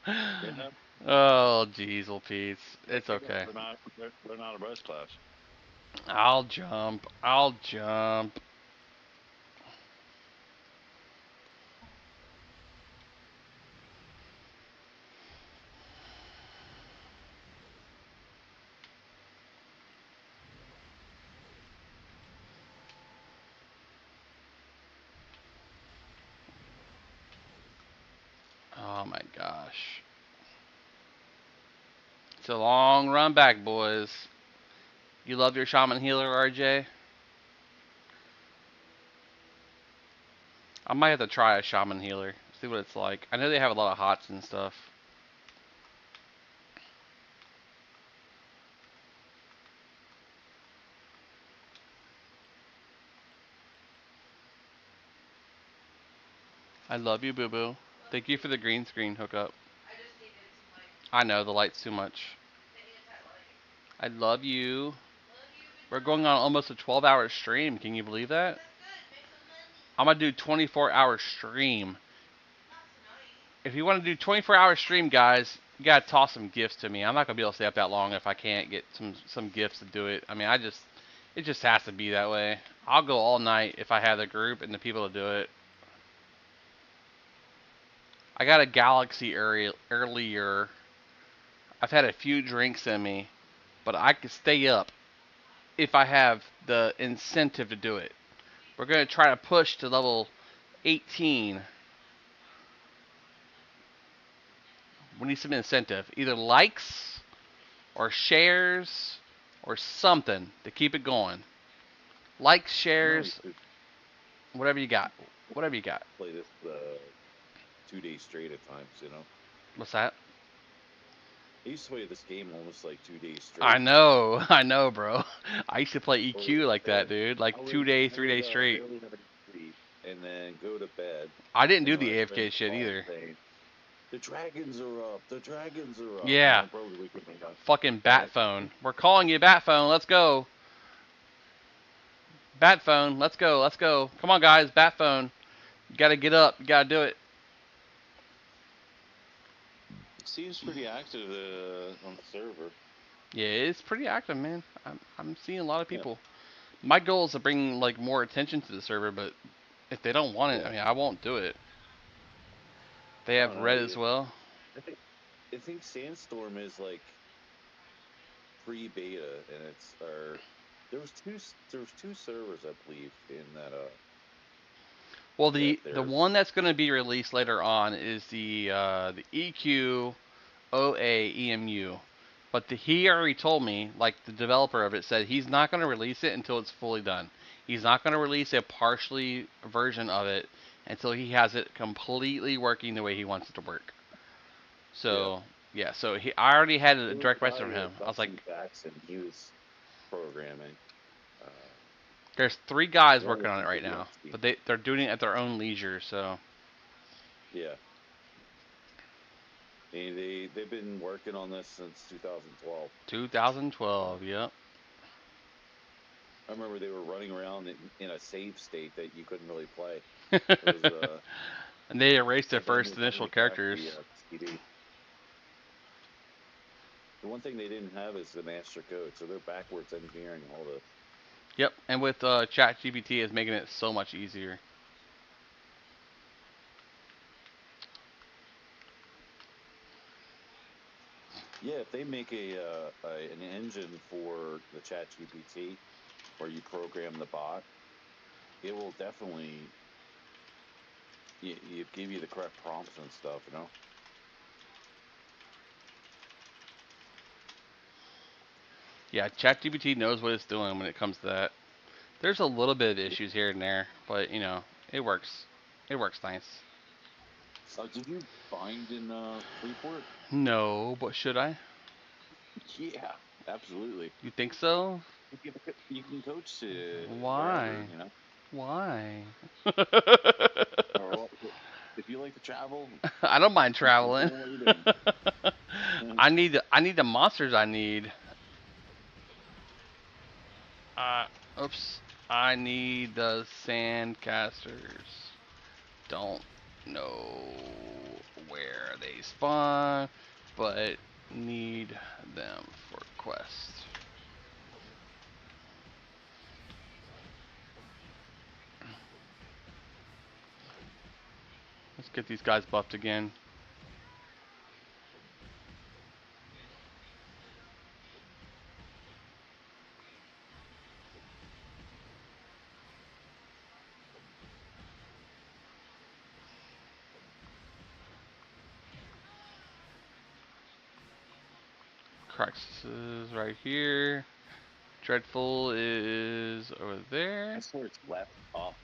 Speaker 12: Yeah.
Speaker 1: Oh, jeez, Pete's. It's okay.
Speaker 12: They're not a res class.
Speaker 1: I'll jump. I'll jump. Oh my gosh. It's a long run back, boys. You love your shaman healer, RJ? I might have to try a shaman healer. See what it's like. I know they have a lot of hots and stuff. I love you, Boo Boo. Thank you for the green screen hookup.
Speaker 17: I just needed some light.
Speaker 1: I know, the light's too much. I love you. We're going on almost a 12-hour stream. Can you believe that? I'm going to do 24-hour stream. If you want to do 24-hour stream, guys, you got to toss some gifts to me. I'm not going to be able to stay up that long if I can't get some gifts to do it. I mean, it just has to be that way. I'll go all night if I have the group and the people to do it. I got a Galaxy earlier. I've had a few drinks in me, but I can stay up if I have the incentive to do it. We're going to try to push to level 18. We need some incentive. Either likes or shares or something to keep it going. Likes, shares, whatever you got. Whatever you got.
Speaker 12: Play this 2 days straight at times, you know?
Speaker 1: What's that?
Speaker 12: I used to play this game almost like 2 days straight.
Speaker 1: I know, bro. I used to play EQ like that, dude. Like 2 days, 3 days straight.
Speaker 12: And then go to bed.
Speaker 1: I didn't do the AFK shit either.
Speaker 12: The dragons are up. The dragons are up.
Speaker 1: Yeah. Fucking bat phone. We're calling you bat phone. Let's go. Bat phone. Let's go. Let's go. Come on, guys. Bat phone. You gotta get up. You gotta do it.
Speaker 12: It seems pretty active on the server.
Speaker 1: Yeah, it's pretty active, man. I'm seeing a lot of people. Yeah. My goal is to bring like more attention to the server, but if they don't want it, I mean, I won't do it. They have red as well.
Speaker 12: I think Sandstorm is like pre-beta, and it's there was two servers, I believe, in that
Speaker 1: Well, the one that's going to be released later on is the EQOA EMU. But he already told me, like the developer of it said, he's not going to release it until it's fully done. He's not going to release a partially version of it until he has it completely working the way he wants it to work. So yeah, so I already had a direct message from him. I was like,
Speaker 11: Jackson, he was programming.
Speaker 1: There's 3 guys working on it right now, but they're doing it at their own leisure. So
Speaker 11: yeah, they've been working on this since 2012.
Speaker 1: 2012, yep.
Speaker 11: I remember they were running around in a save state that you couldn't really play. It was,
Speaker 1: and they erased their first initial characters.
Speaker 11: The one thing they didn't have is the master code, so they're backwards engineering all this.
Speaker 1: Yep, and with ChatGPT is making it so much easier.
Speaker 11: Yeah, if they make an engine for the ChatGPT where you program the bot, it will definitely give you the correct prompts and stuff, you know?
Speaker 1: Yeah, ChatGPT knows what it's doing when it comes to that. There's a little bit of issues here and there, but you know, it works. It works nice.
Speaker 11: Did you find in Freeport?
Speaker 1: No, but should I?
Speaker 11: Yeah, absolutely.
Speaker 1: You think so?
Speaker 11: You can coach to
Speaker 1: Why?
Speaker 11: wherever, you know?
Speaker 1: Why?
Speaker 11: Or, if you like to travel,
Speaker 1: I don't mind traveling. I need the monsters I need. Oops. I need the sandcasters. Don't know where they spawn, but need them for quest. Let's get these guys buffed again. Crisis is right here. Dreadful is over there.
Speaker 11: I swear it's left up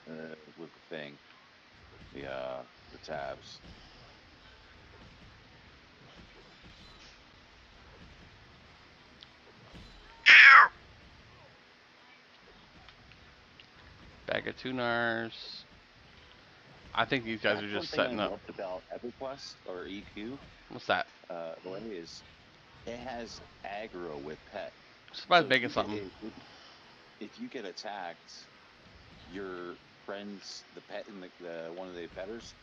Speaker 11: with the thing, the tabs.
Speaker 1: Bag of tunars. I think these guys are just setting up.
Speaker 11: One thing I loved about EverQuest or EQ.
Speaker 1: What's that?
Speaker 11: The way is it has aggro with pet.
Speaker 1: Somebody's making something.
Speaker 11: If you get attacked, your friends, the pet and the one of the petters,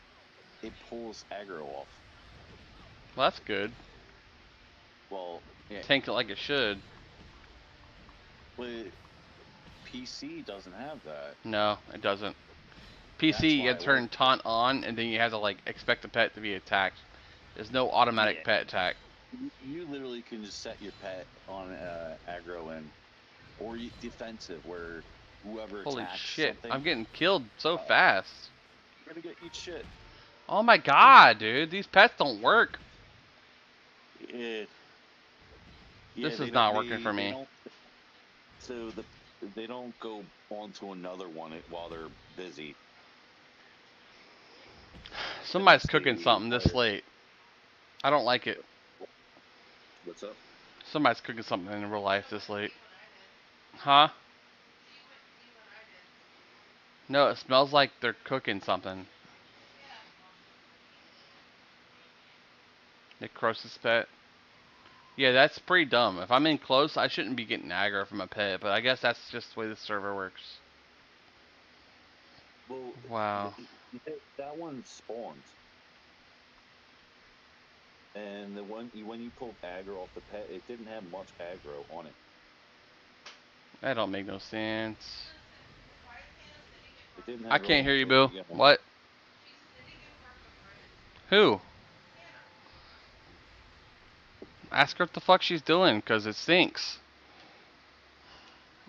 Speaker 11: it pulls aggro off.
Speaker 1: Well, that's good.
Speaker 11: Well, yeah.
Speaker 1: Tank it like it should.
Speaker 11: But PC doesn't have that.
Speaker 1: No, it doesn't. PC, you turn taunt on, and then you have to like expect the pet to be attacked. There's no automatic pet attack.
Speaker 11: You literally can just set your pet on aggro and or defensive, where whoever
Speaker 1: Holy
Speaker 11: attacks
Speaker 1: shit!
Speaker 11: something,
Speaker 1: I'm getting killed so fast.
Speaker 11: You're gonna get eat shit.
Speaker 1: Oh my god, dude! These pets don't work.
Speaker 11: Yeah,
Speaker 1: this is not working for me.
Speaker 11: So they don't go on to another one while they're busy.
Speaker 1: Somebody's cooking something this late. I don't like it.
Speaker 11: What's up?
Speaker 1: Somebody's cooking something in real life this late. Huh? No, it smells like they're cooking something. Necrosis pet. Yeah, that's pretty dumb. If I'm in close, I shouldn't be getting aggro from a pet, but I guess that's just the way the server works.
Speaker 11: Well,
Speaker 1: wow.
Speaker 11: That one spawned. And the one when you pulled aggro off the pet, it didn't have much aggro on it.
Speaker 1: That don't make no sense.
Speaker 11: It didn't have
Speaker 1: I can't hear you, Bill. What? Who? Ask her what the fuck she's doing, because it stinks.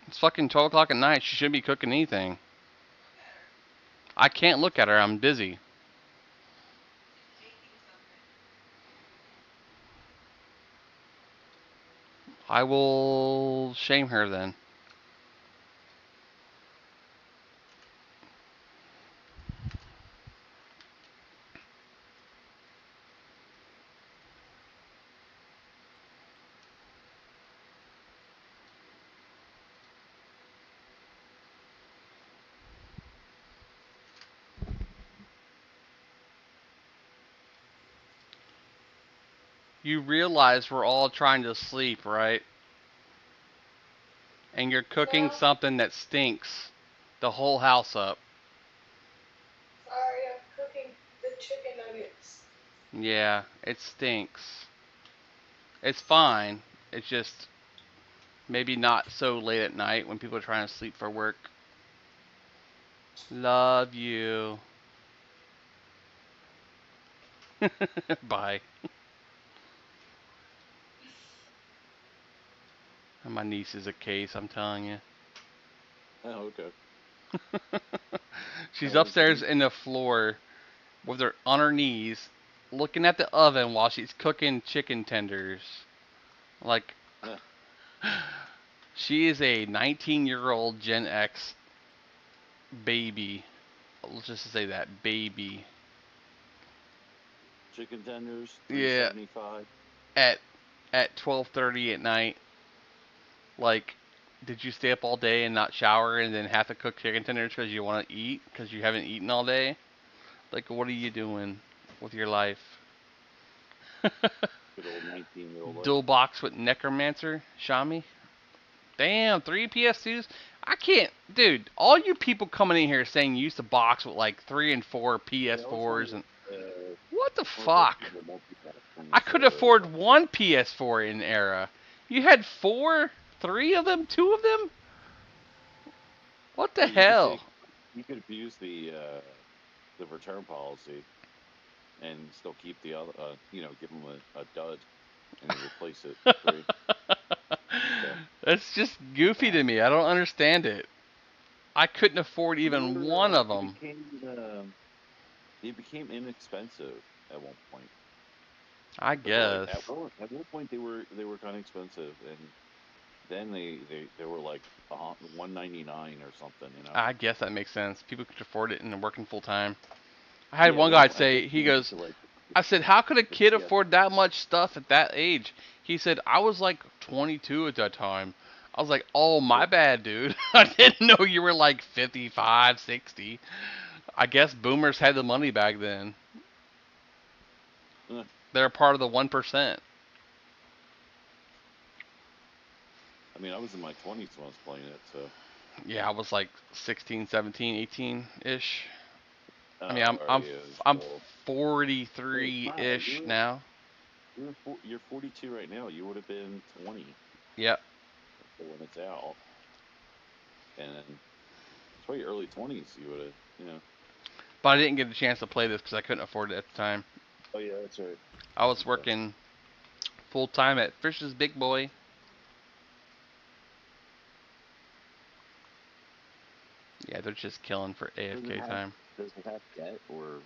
Speaker 1: It's fucking 12 o'clock at night. She shouldn't be cooking anything. I can't look at her. I'm busy. I will shame her then. You realize we're all trying to sleep, right? And you're cooking something that stinks the whole house up.
Speaker 3: Sorry, I'm cooking the chicken nuggets.
Speaker 1: Yeah, it stinks. It's fine. It's just maybe not so late at night when people are trying to sleep for work. Love you. Bye. My niece is a case, I'm telling you.
Speaker 11: Oh, okay.
Speaker 1: She's upstairs in the floor with her on her knees, looking at the oven while she's cooking chicken tenders. Like, she is a 19-year-old Gen X baby. Let's just say that, baby.
Speaker 11: Chicken tenders,
Speaker 1: Yeah.
Speaker 11: $3.75.
Speaker 1: At 12:30 at night. Like, did you stay up all day and not shower and then have to cook chicken tenders because you want to eat because you haven't eaten all day? Like, what are you doing with your life?
Speaker 11: Good old 19-year-old.
Speaker 1: Dual box with Necromancer, Shami. Damn, 3 PS2s? I can't, dude. All you people coming in here saying you used to box with like 3 and 4 PS4s and what the fuck? I could afford one PS4 in era. You had 4, 3 of them, 2 of them. What the hell?
Speaker 11: You could abuse the return policy and still keep the other, give them a dud and then replace it for free.
Speaker 1: That's just goofy to me. I don't understand it. I couldn't afford even one of them.
Speaker 11: They became inexpensive at one point.
Speaker 1: I guess.
Speaker 11: At one point they were kind of expensive, and then they were like $199 or something.
Speaker 1: I guess that makes sense. People could afford it and they're working full time. I had one guy say, he goes, I said, how could a kid afford that much stuff at that age? He said, I was like 22 at that time. I was like, oh, my bad, dude. I didn't know you were like 55, 60. I guess boomers had the money back then. They're part of the 1%.
Speaker 11: I mean, I was in my 20s when I was playing it, so.
Speaker 1: Yeah, I was like 16, 17, 18-ish. I mean, I'm 43-ish now.
Speaker 11: You're 42 right now. You would have been 20.
Speaker 1: Yep.
Speaker 11: When it's out, and it's probably early 20s. You would have,
Speaker 1: But I didn't get a chance to play this because I couldn't afford it at the time.
Speaker 11: Oh yeah, that's right.
Speaker 1: I was working full time at Fish's Big Boy. Yeah, they're just killing for AFK time.
Speaker 11: Does it have debt or?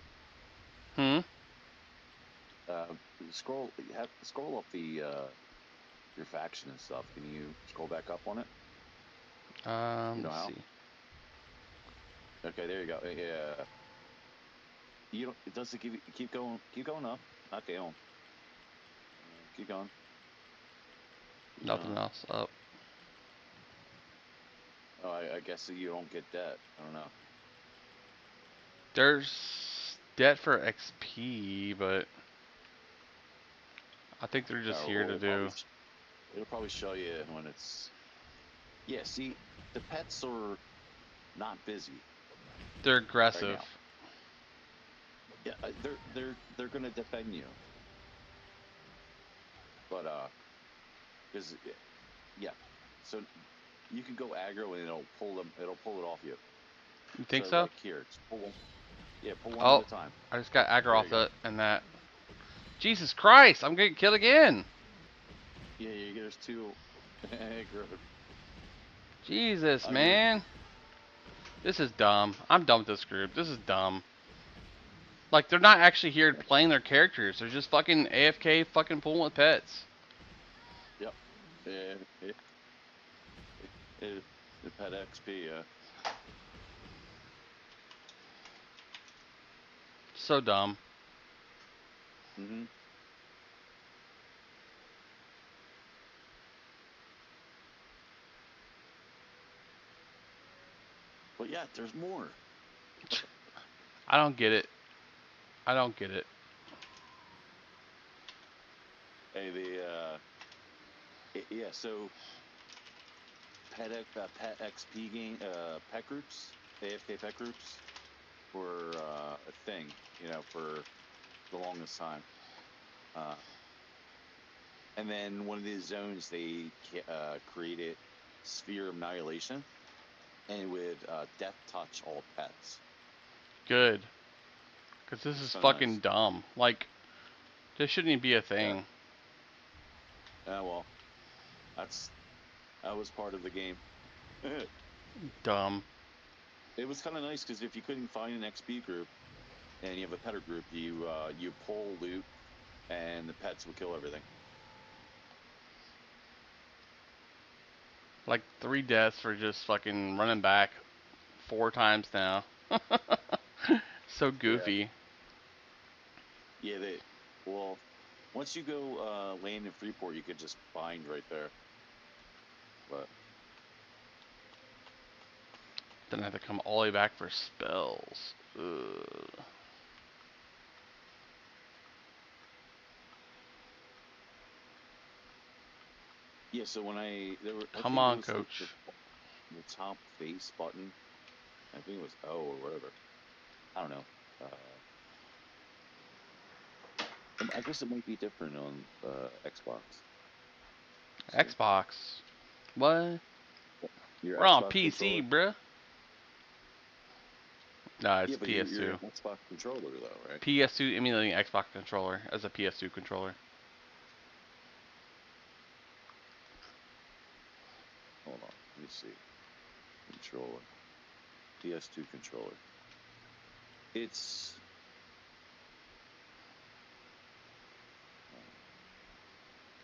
Speaker 11: Scroll up the your faction and stuff. Can you scroll back up on it?
Speaker 1: Let's see.
Speaker 11: Okay, there you go. Yeah. You don't. It doesn't give you. Keep going. Keep going up. Not down. Keep going.
Speaker 1: Nothing else up.
Speaker 11: Oh, I guess you don't get debt. I don't know.
Speaker 1: There's debt for XP, but I think they're just here to do.
Speaker 11: It'll probably show you when it's. Yeah, see, the pets are not busy.
Speaker 1: They're aggressive.
Speaker 11: Right, yeah, they're gonna defend you. But because yeah, so you can go aggro and it'll pull it off you.
Speaker 1: You think so?
Speaker 11: Like here, pull one. Yeah, pull one at a time.
Speaker 1: I just got aggro off that and that. Jesus Christ, I'm getting killed again.
Speaker 11: Yeah, there's 2 aggro.
Speaker 1: Jesus, man. This is dumb. I'm done with this group. This is dumb. Like, they're not actually here playing their characters. They're just fucking AFK fucking pulling with pets.
Speaker 11: Yep. The pet XP, yeah.
Speaker 1: So dumb.
Speaker 11: Mm-hmm. But yeah, there's more.
Speaker 1: I don't get it. I don't get it.
Speaker 11: Hey, yeah, so pet XP game, pet groups, AFK pet groups were a thing, for the longest time. And then one of these zones, they created Sphere of Annihilation, and it would death touch all pets.
Speaker 1: Good. Because this is fucking dumb. Like, this shouldn't even be a thing.
Speaker 11: Yeah, well, that was part of the game.
Speaker 1: Dumb.
Speaker 11: It was kind of nice because if you couldn't find an XP group and you have a petter group, you pull loot and the pets will kill everything.
Speaker 1: Like 3 deaths for just fucking running back 4 times now. So goofy.
Speaker 11: Yeah, well, once you go land in Freeport, you could just bind right there. But
Speaker 1: then I have to come all the way back for spells. Ugh.
Speaker 11: yeah, so when
Speaker 1: Come on, coach.
Speaker 11: The top face button, I think it was O or whatever. I don't know. I guess it might be different on Xbox.
Speaker 1: Xbox. What?
Speaker 11: Your
Speaker 1: We're on
Speaker 11: Xbox
Speaker 1: PC,
Speaker 11: controller?
Speaker 1: bruh. Nah, it's
Speaker 11: Yeah, but
Speaker 1: PS2.
Speaker 11: you're an Xbox controller, though, right?
Speaker 1: PS2 emulating Xbox controller as a PS2 controller.
Speaker 11: Hold on, let me see. Controller. PS2 controller. It's...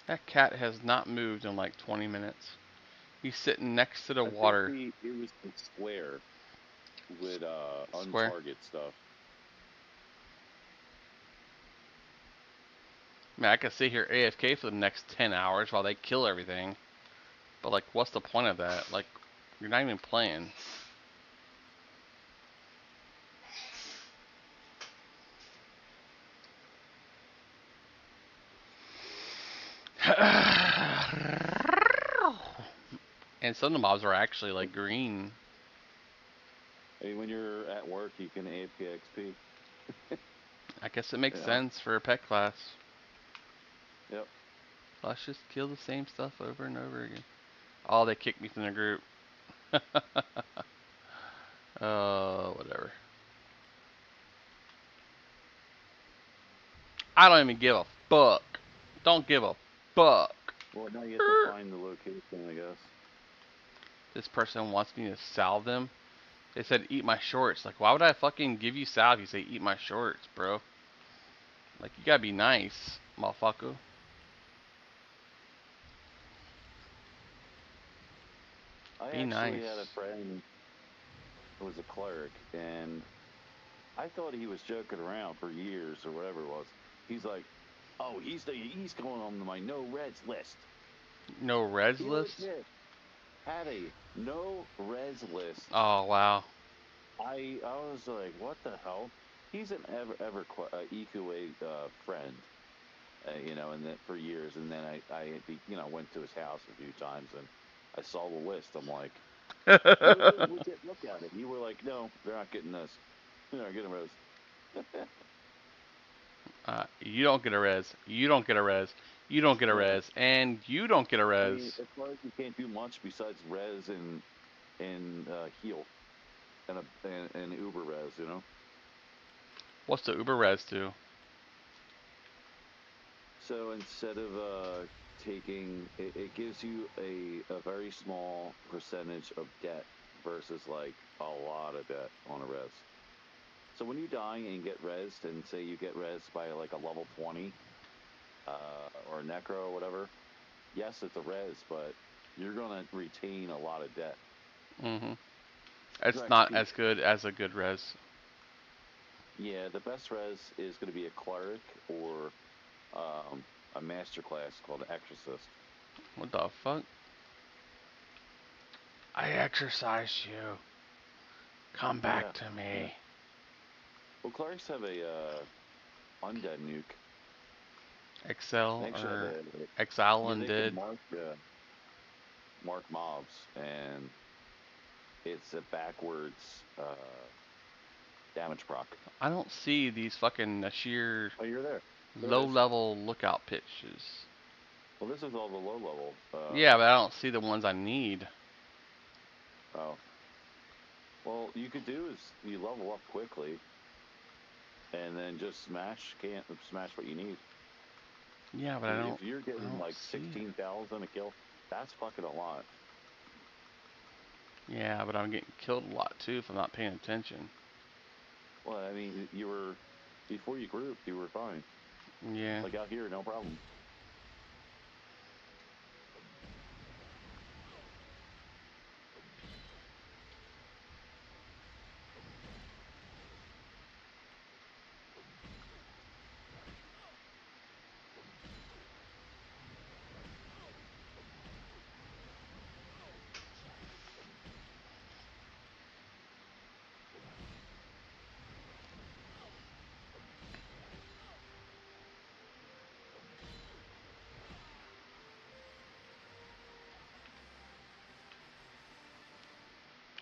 Speaker 1: That cat has not moved in like 20 minutes. He's sitting next to the water.
Speaker 11: It was the square with
Speaker 1: Square.
Speaker 11: untarget stuff.
Speaker 1: Man, I could sit here AFK for the next 10 hours while they kill everything. But like, what's the point of that? Like, you're not even playing. And some of the mobs are actually like green.
Speaker 11: Hey, when you're at work, you can AFK XP.
Speaker 1: I guess it makes
Speaker 11: Yeah.
Speaker 1: sense for a pet class.
Speaker 11: Yep.
Speaker 1: Let's just kill the same stuff over and over again. Oh, they kicked me from the group. Whatever. I don't even give a fuck. Don't give a fuck.
Speaker 11: Well, now you have to find the location, I guess.
Speaker 1: This person wants me to salve them. They said eat my shorts. Like, why would I fucking give you salve? You say eat my shorts, bro. Like, you gotta be nice, motherfucker.
Speaker 11: I
Speaker 1: Be
Speaker 11: actually
Speaker 1: nice.
Speaker 11: had a friend who was a cleric, and I thought he was joking around for years or whatever it was. He's like, "Oh, he's going on my no reds list."
Speaker 1: No res
Speaker 11: He
Speaker 1: list?
Speaker 11: legit had a no res list.
Speaker 1: Oh, wow.
Speaker 11: I was like, "What the hell?" He's an ever EQOA friend, and then for years, and then I went to his house a few times, and I saw the list. I'm like, legit look at it. You were like, "No, they're not getting this. They're not getting res."
Speaker 1: You don't get a res. You don't get a res. You don't get a res. And you don't get a res.
Speaker 11: I mean, as far as you can't do much besides res and heal and uber res,
Speaker 1: What's the uber res do?
Speaker 11: So instead of taking, it gives you a very small percentage of debt versus like a lot of debt on a res. So when you die and get rezzed, and say you get rezzed by like a level 20 or a necro or whatever, yes, it's a res, but you're gonna retain a lot of debt.
Speaker 1: It's not as good as a good res.
Speaker 11: Yeah, the best res is going to be a cleric or a master class called exorcist.
Speaker 1: What the fuck? I exercise you. Come back to me.
Speaker 11: Yeah. Well, clerics have a undead nuke.
Speaker 1: Excel
Speaker 11: Actually,
Speaker 1: or Exile Undead.
Speaker 11: Mark mobs, and it's a backwards damage proc.
Speaker 1: I don't see these fucking sheer
Speaker 11: you're there.
Speaker 1: Low-level lookout pitches.
Speaker 11: Well, this is all the low-level.
Speaker 1: Yeah, but I don't see the ones I need.
Speaker 11: Oh. Well, you could do is you level up quickly, and then just smash what you need.
Speaker 1: Yeah, but I don't.
Speaker 11: If you're getting like 16,000 a kill, that's fucking a lot.
Speaker 1: Yeah, but I'm getting killed a lot too if I'm not paying attention.
Speaker 11: Well, I mean, before you grouped, you were fine.
Speaker 1: Yeah.
Speaker 11: Like out here, no problem.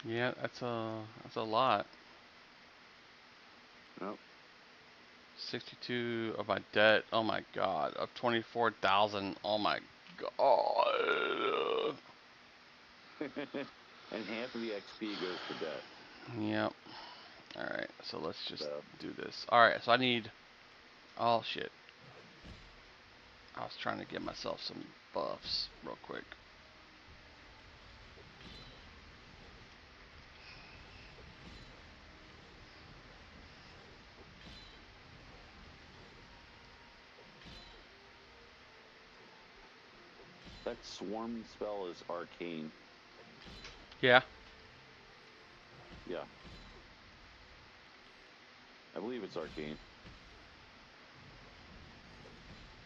Speaker 1: Yeah, that's a lot.
Speaker 11: Nope.
Speaker 1: 62 of my debt. Oh my god. Of 24,000. Oh my god.
Speaker 11: And half of the XP goes to debt.
Speaker 1: Yep. Alright, so let's just do this. Alright, so I need... Oh shit. I was trying to get myself some buffs real quick.
Speaker 11: That swarm spell is arcane.
Speaker 1: Yeah.
Speaker 11: Yeah. I believe it's arcane.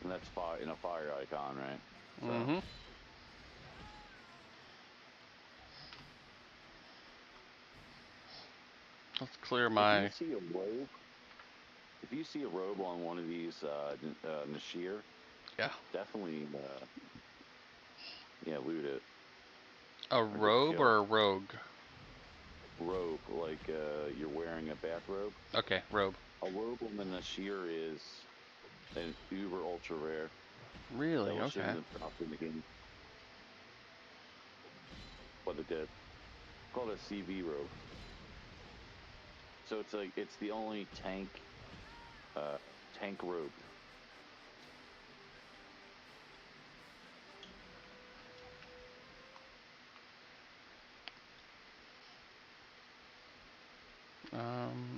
Speaker 11: And that's in a fire icon, right? So.
Speaker 1: Let's clear my...
Speaker 11: If you see a robe on one of these Nashir,
Speaker 1: yeah,
Speaker 11: definitely loot it.
Speaker 1: A robe or a rogue?
Speaker 11: Robe, like you're wearing a bathrobe.
Speaker 1: Okay, robe.
Speaker 11: A robe on the Nashir is an uber ultra rare.
Speaker 1: Really?
Speaker 11: That
Speaker 1: Okay.
Speaker 11: dropped in the game. But it did. It's called a CV robe. So it's the only tank robe.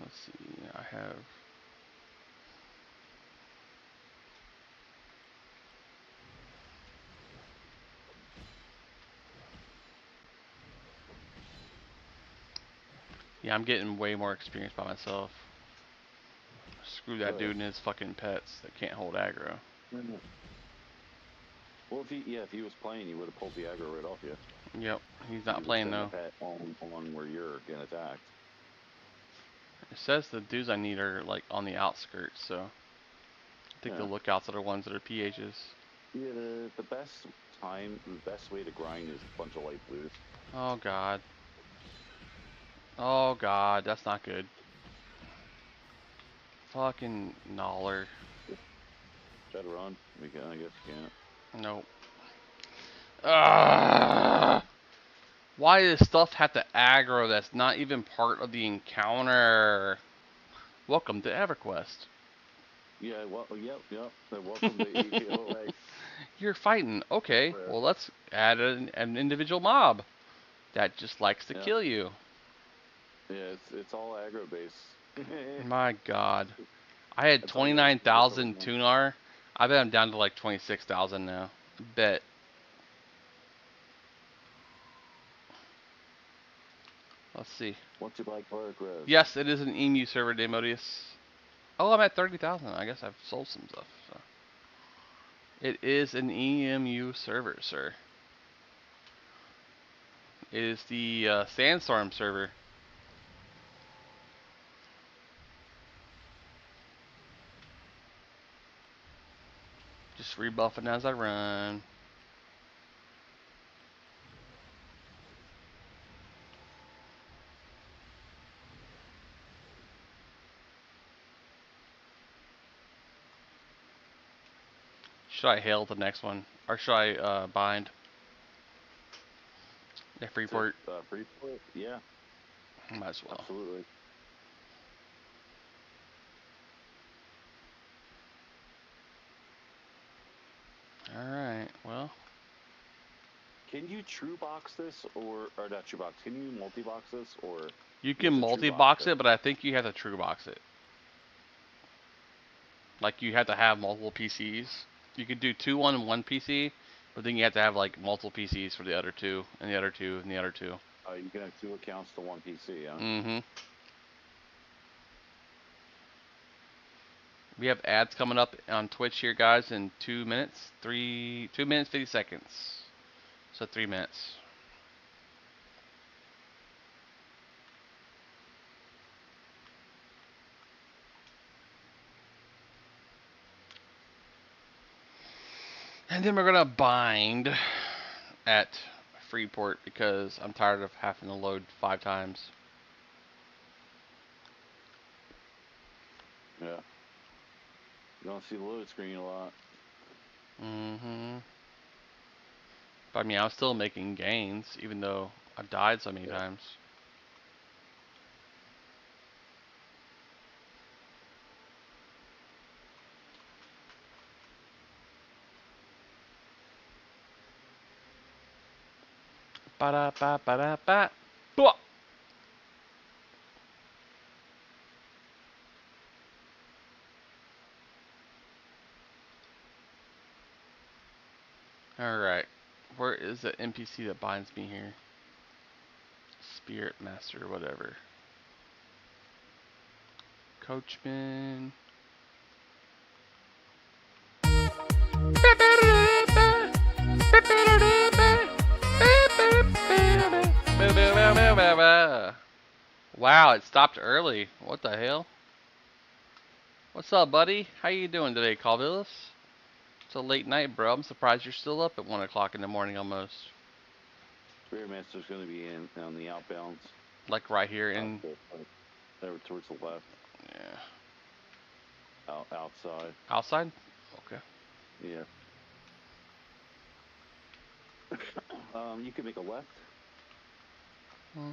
Speaker 1: Let's see. I have... Yeah, I'm getting way more experience by myself. Screw that dude and his fucking pets that can't hold aggro.
Speaker 11: Well, if he was playing, he would have pulled the aggro right off you.
Speaker 1: Yep, he's not playing though.
Speaker 11: The pet on where you're getting attacked.
Speaker 1: It says the dudes I need are like on the outskirts, so I think the lookouts are the ones that are PHs.
Speaker 11: Yeah, the best way to grind is a bunch of light blues.
Speaker 1: Oh god. Oh god, that's not good. Fucking Gnaller.
Speaker 11: Try to run. I guess you can't.
Speaker 1: Nope. Why does stuff have to aggro that's not even part of the encounter? Welcome to EverQuest.
Speaker 11: Yeah, well, yep. Welcome to EQOA.
Speaker 1: You're fighting. Okay, well let's add an individual mob. that just likes to kill you.
Speaker 11: Yeah, it's all aggro base.
Speaker 1: My God, I had 29,000 tunar. I bet I'm down to like 26,000 now. Bet. Let's see.
Speaker 11: What's your black cleric res?
Speaker 1: Yes, it is an EMU server, Demodius. Oh, I'm at 30,000. I guess I've sold some stuff. So. It is an EMU server, sir. It is the Sandstorm server. Just rebuffing as I run. Should I hail the next one? Or should I bind? Yeah, Freeport.
Speaker 11: Freeport? Yeah.
Speaker 1: Might as well.
Speaker 11: Absolutely.
Speaker 1: Alright, well.
Speaker 11: Can you true box this or not true box? Can you multi box this or
Speaker 1: You can multi box it, but I think you have to true box it. Like you have to have multiple PCs. You could do 2 on one PC, but then you have to have like multiple PCs for the other 2, and the other 2, and the other 2.
Speaker 11: Oh, you can have 2 accounts to 1 PC, huh?
Speaker 1: Mm-hmm. We have ads coming up on Twitch here, guys, in 2 minutes. 2 minutes, 50 seconds. So 3 minutes. And then we're going to bind at Freeport because I'm tired of having to load 5 times.
Speaker 11: Yeah. You don't see the load screen a lot.
Speaker 1: Mm-hmm. But I mean, I'm still making gains, even though I've died so many times. Ba-da-ba-ba-da-ba. Blah! Alright. Where is the NPC that binds me here? Spirit Master, whatever. Coachman. Wow, it stopped early. What the hell? What's up, buddy? How you doing today, Calvilus? It's a late night, bro. I'm surprised you're still up at 1 o'clock in the morning almost.
Speaker 11: Spearmaster's going to be in on the outbounds.
Speaker 1: Like right here in...
Speaker 11: There towards the left.
Speaker 1: Yeah.
Speaker 11: Outside.
Speaker 1: Outside? Okay.
Speaker 11: Yeah. You can make a left.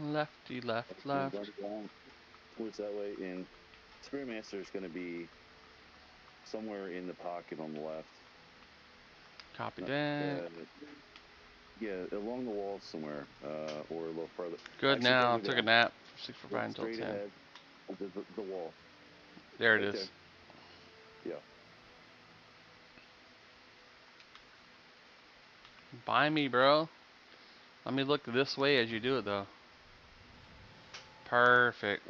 Speaker 1: Lefty, left.
Speaker 11: Towards that way, and Spearmaster is going to be somewhere in the pocket on the left.
Speaker 1: Copy that.
Speaker 11: Yeah, along the wall somewhere, or a little further.
Speaker 1: Good.
Speaker 11: Actually,
Speaker 1: now. Took a nap. 6 for 5 until
Speaker 11: straight
Speaker 1: 10.
Speaker 11: ahead, the wall.
Speaker 1: There it is.
Speaker 11: Yeah.
Speaker 1: Buy me, bro. Let me look this way as you do it, though. Perfect.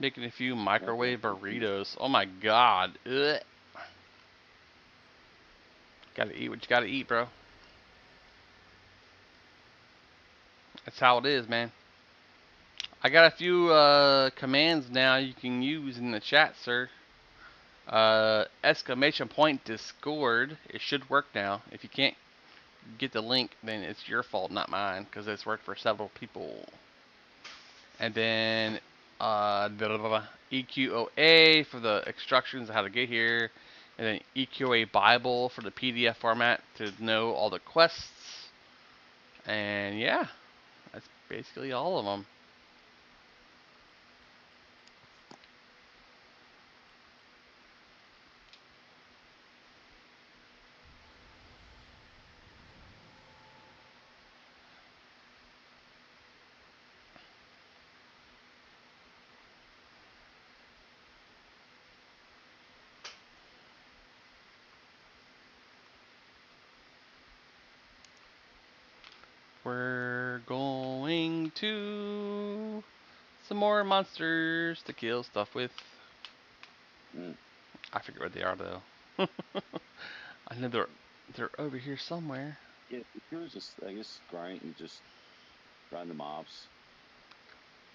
Speaker 1: Making a few microwave burritos. Oh my god. Ugh. Gotta eat what you gotta eat, bro. That's how it is, man. I got a few commands now you can use in the chat, sir. Exclamation point Discord. It should work now. If you can't get the link, then it's your fault, not mine, because it's worked for several people. And then EQOA for the instructions on how to get here, and then EQOA Bible for the PDF format to know all the quests. And yeah, that's basically all of them. going to some more monsters to kill stuff with. I forget where they are though. I know they're over here somewhere.
Speaker 12: Yeah, if you were just, I guess, just grind the mobs.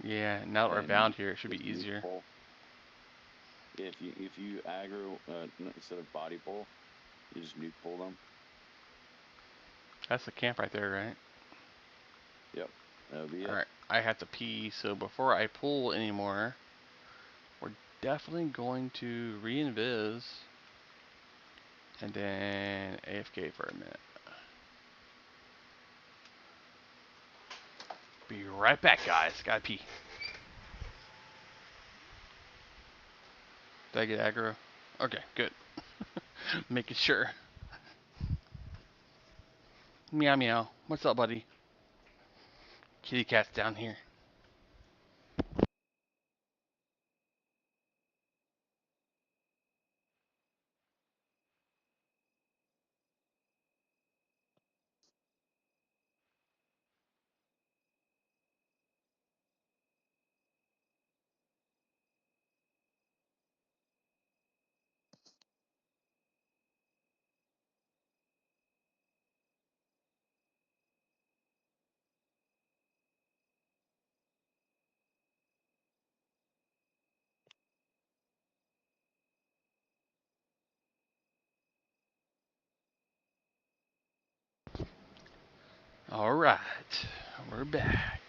Speaker 1: Yeah, now that we're bound here, it should be easier.
Speaker 12: If you aggro instead of body pull, you just nuke pull them.
Speaker 1: That's the camp right there, right?
Speaker 12: Yep, that'll be it.
Speaker 1: Alright, I have to pee, so before I pull anymore, we're definitely going to re-invis and then AFK for a minute. Be right back, guys. Gotta pee. Did I get aggro? Okay, good. Making sure. Meow meow. What's up, buddy? Kitty cat's down here. Alright, we're back.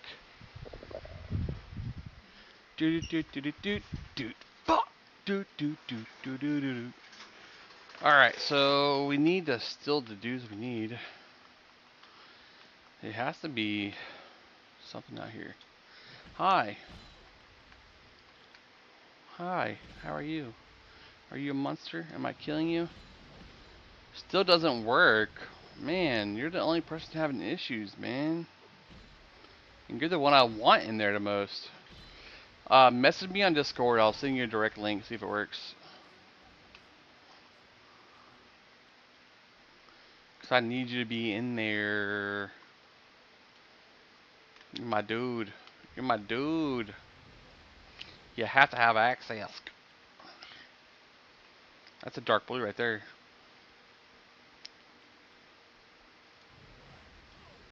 Speaker 1: Doot doot doot doot doot doot. Fuck. Doot doot doot doot doot doot. Alright, so we need the dudes we need. It has to be something out here. Hi. Hi, how are you? Are you a monster? Am I killing you? Still doesn't work. Man, you're the only person having issues, man. And you're the one I want in there the most. Message me on Discord. I'll send you a direct link, see if it works. Because I need you to be in there. You're my dude. You're my dude. You have to have access. That's a dark blue right there.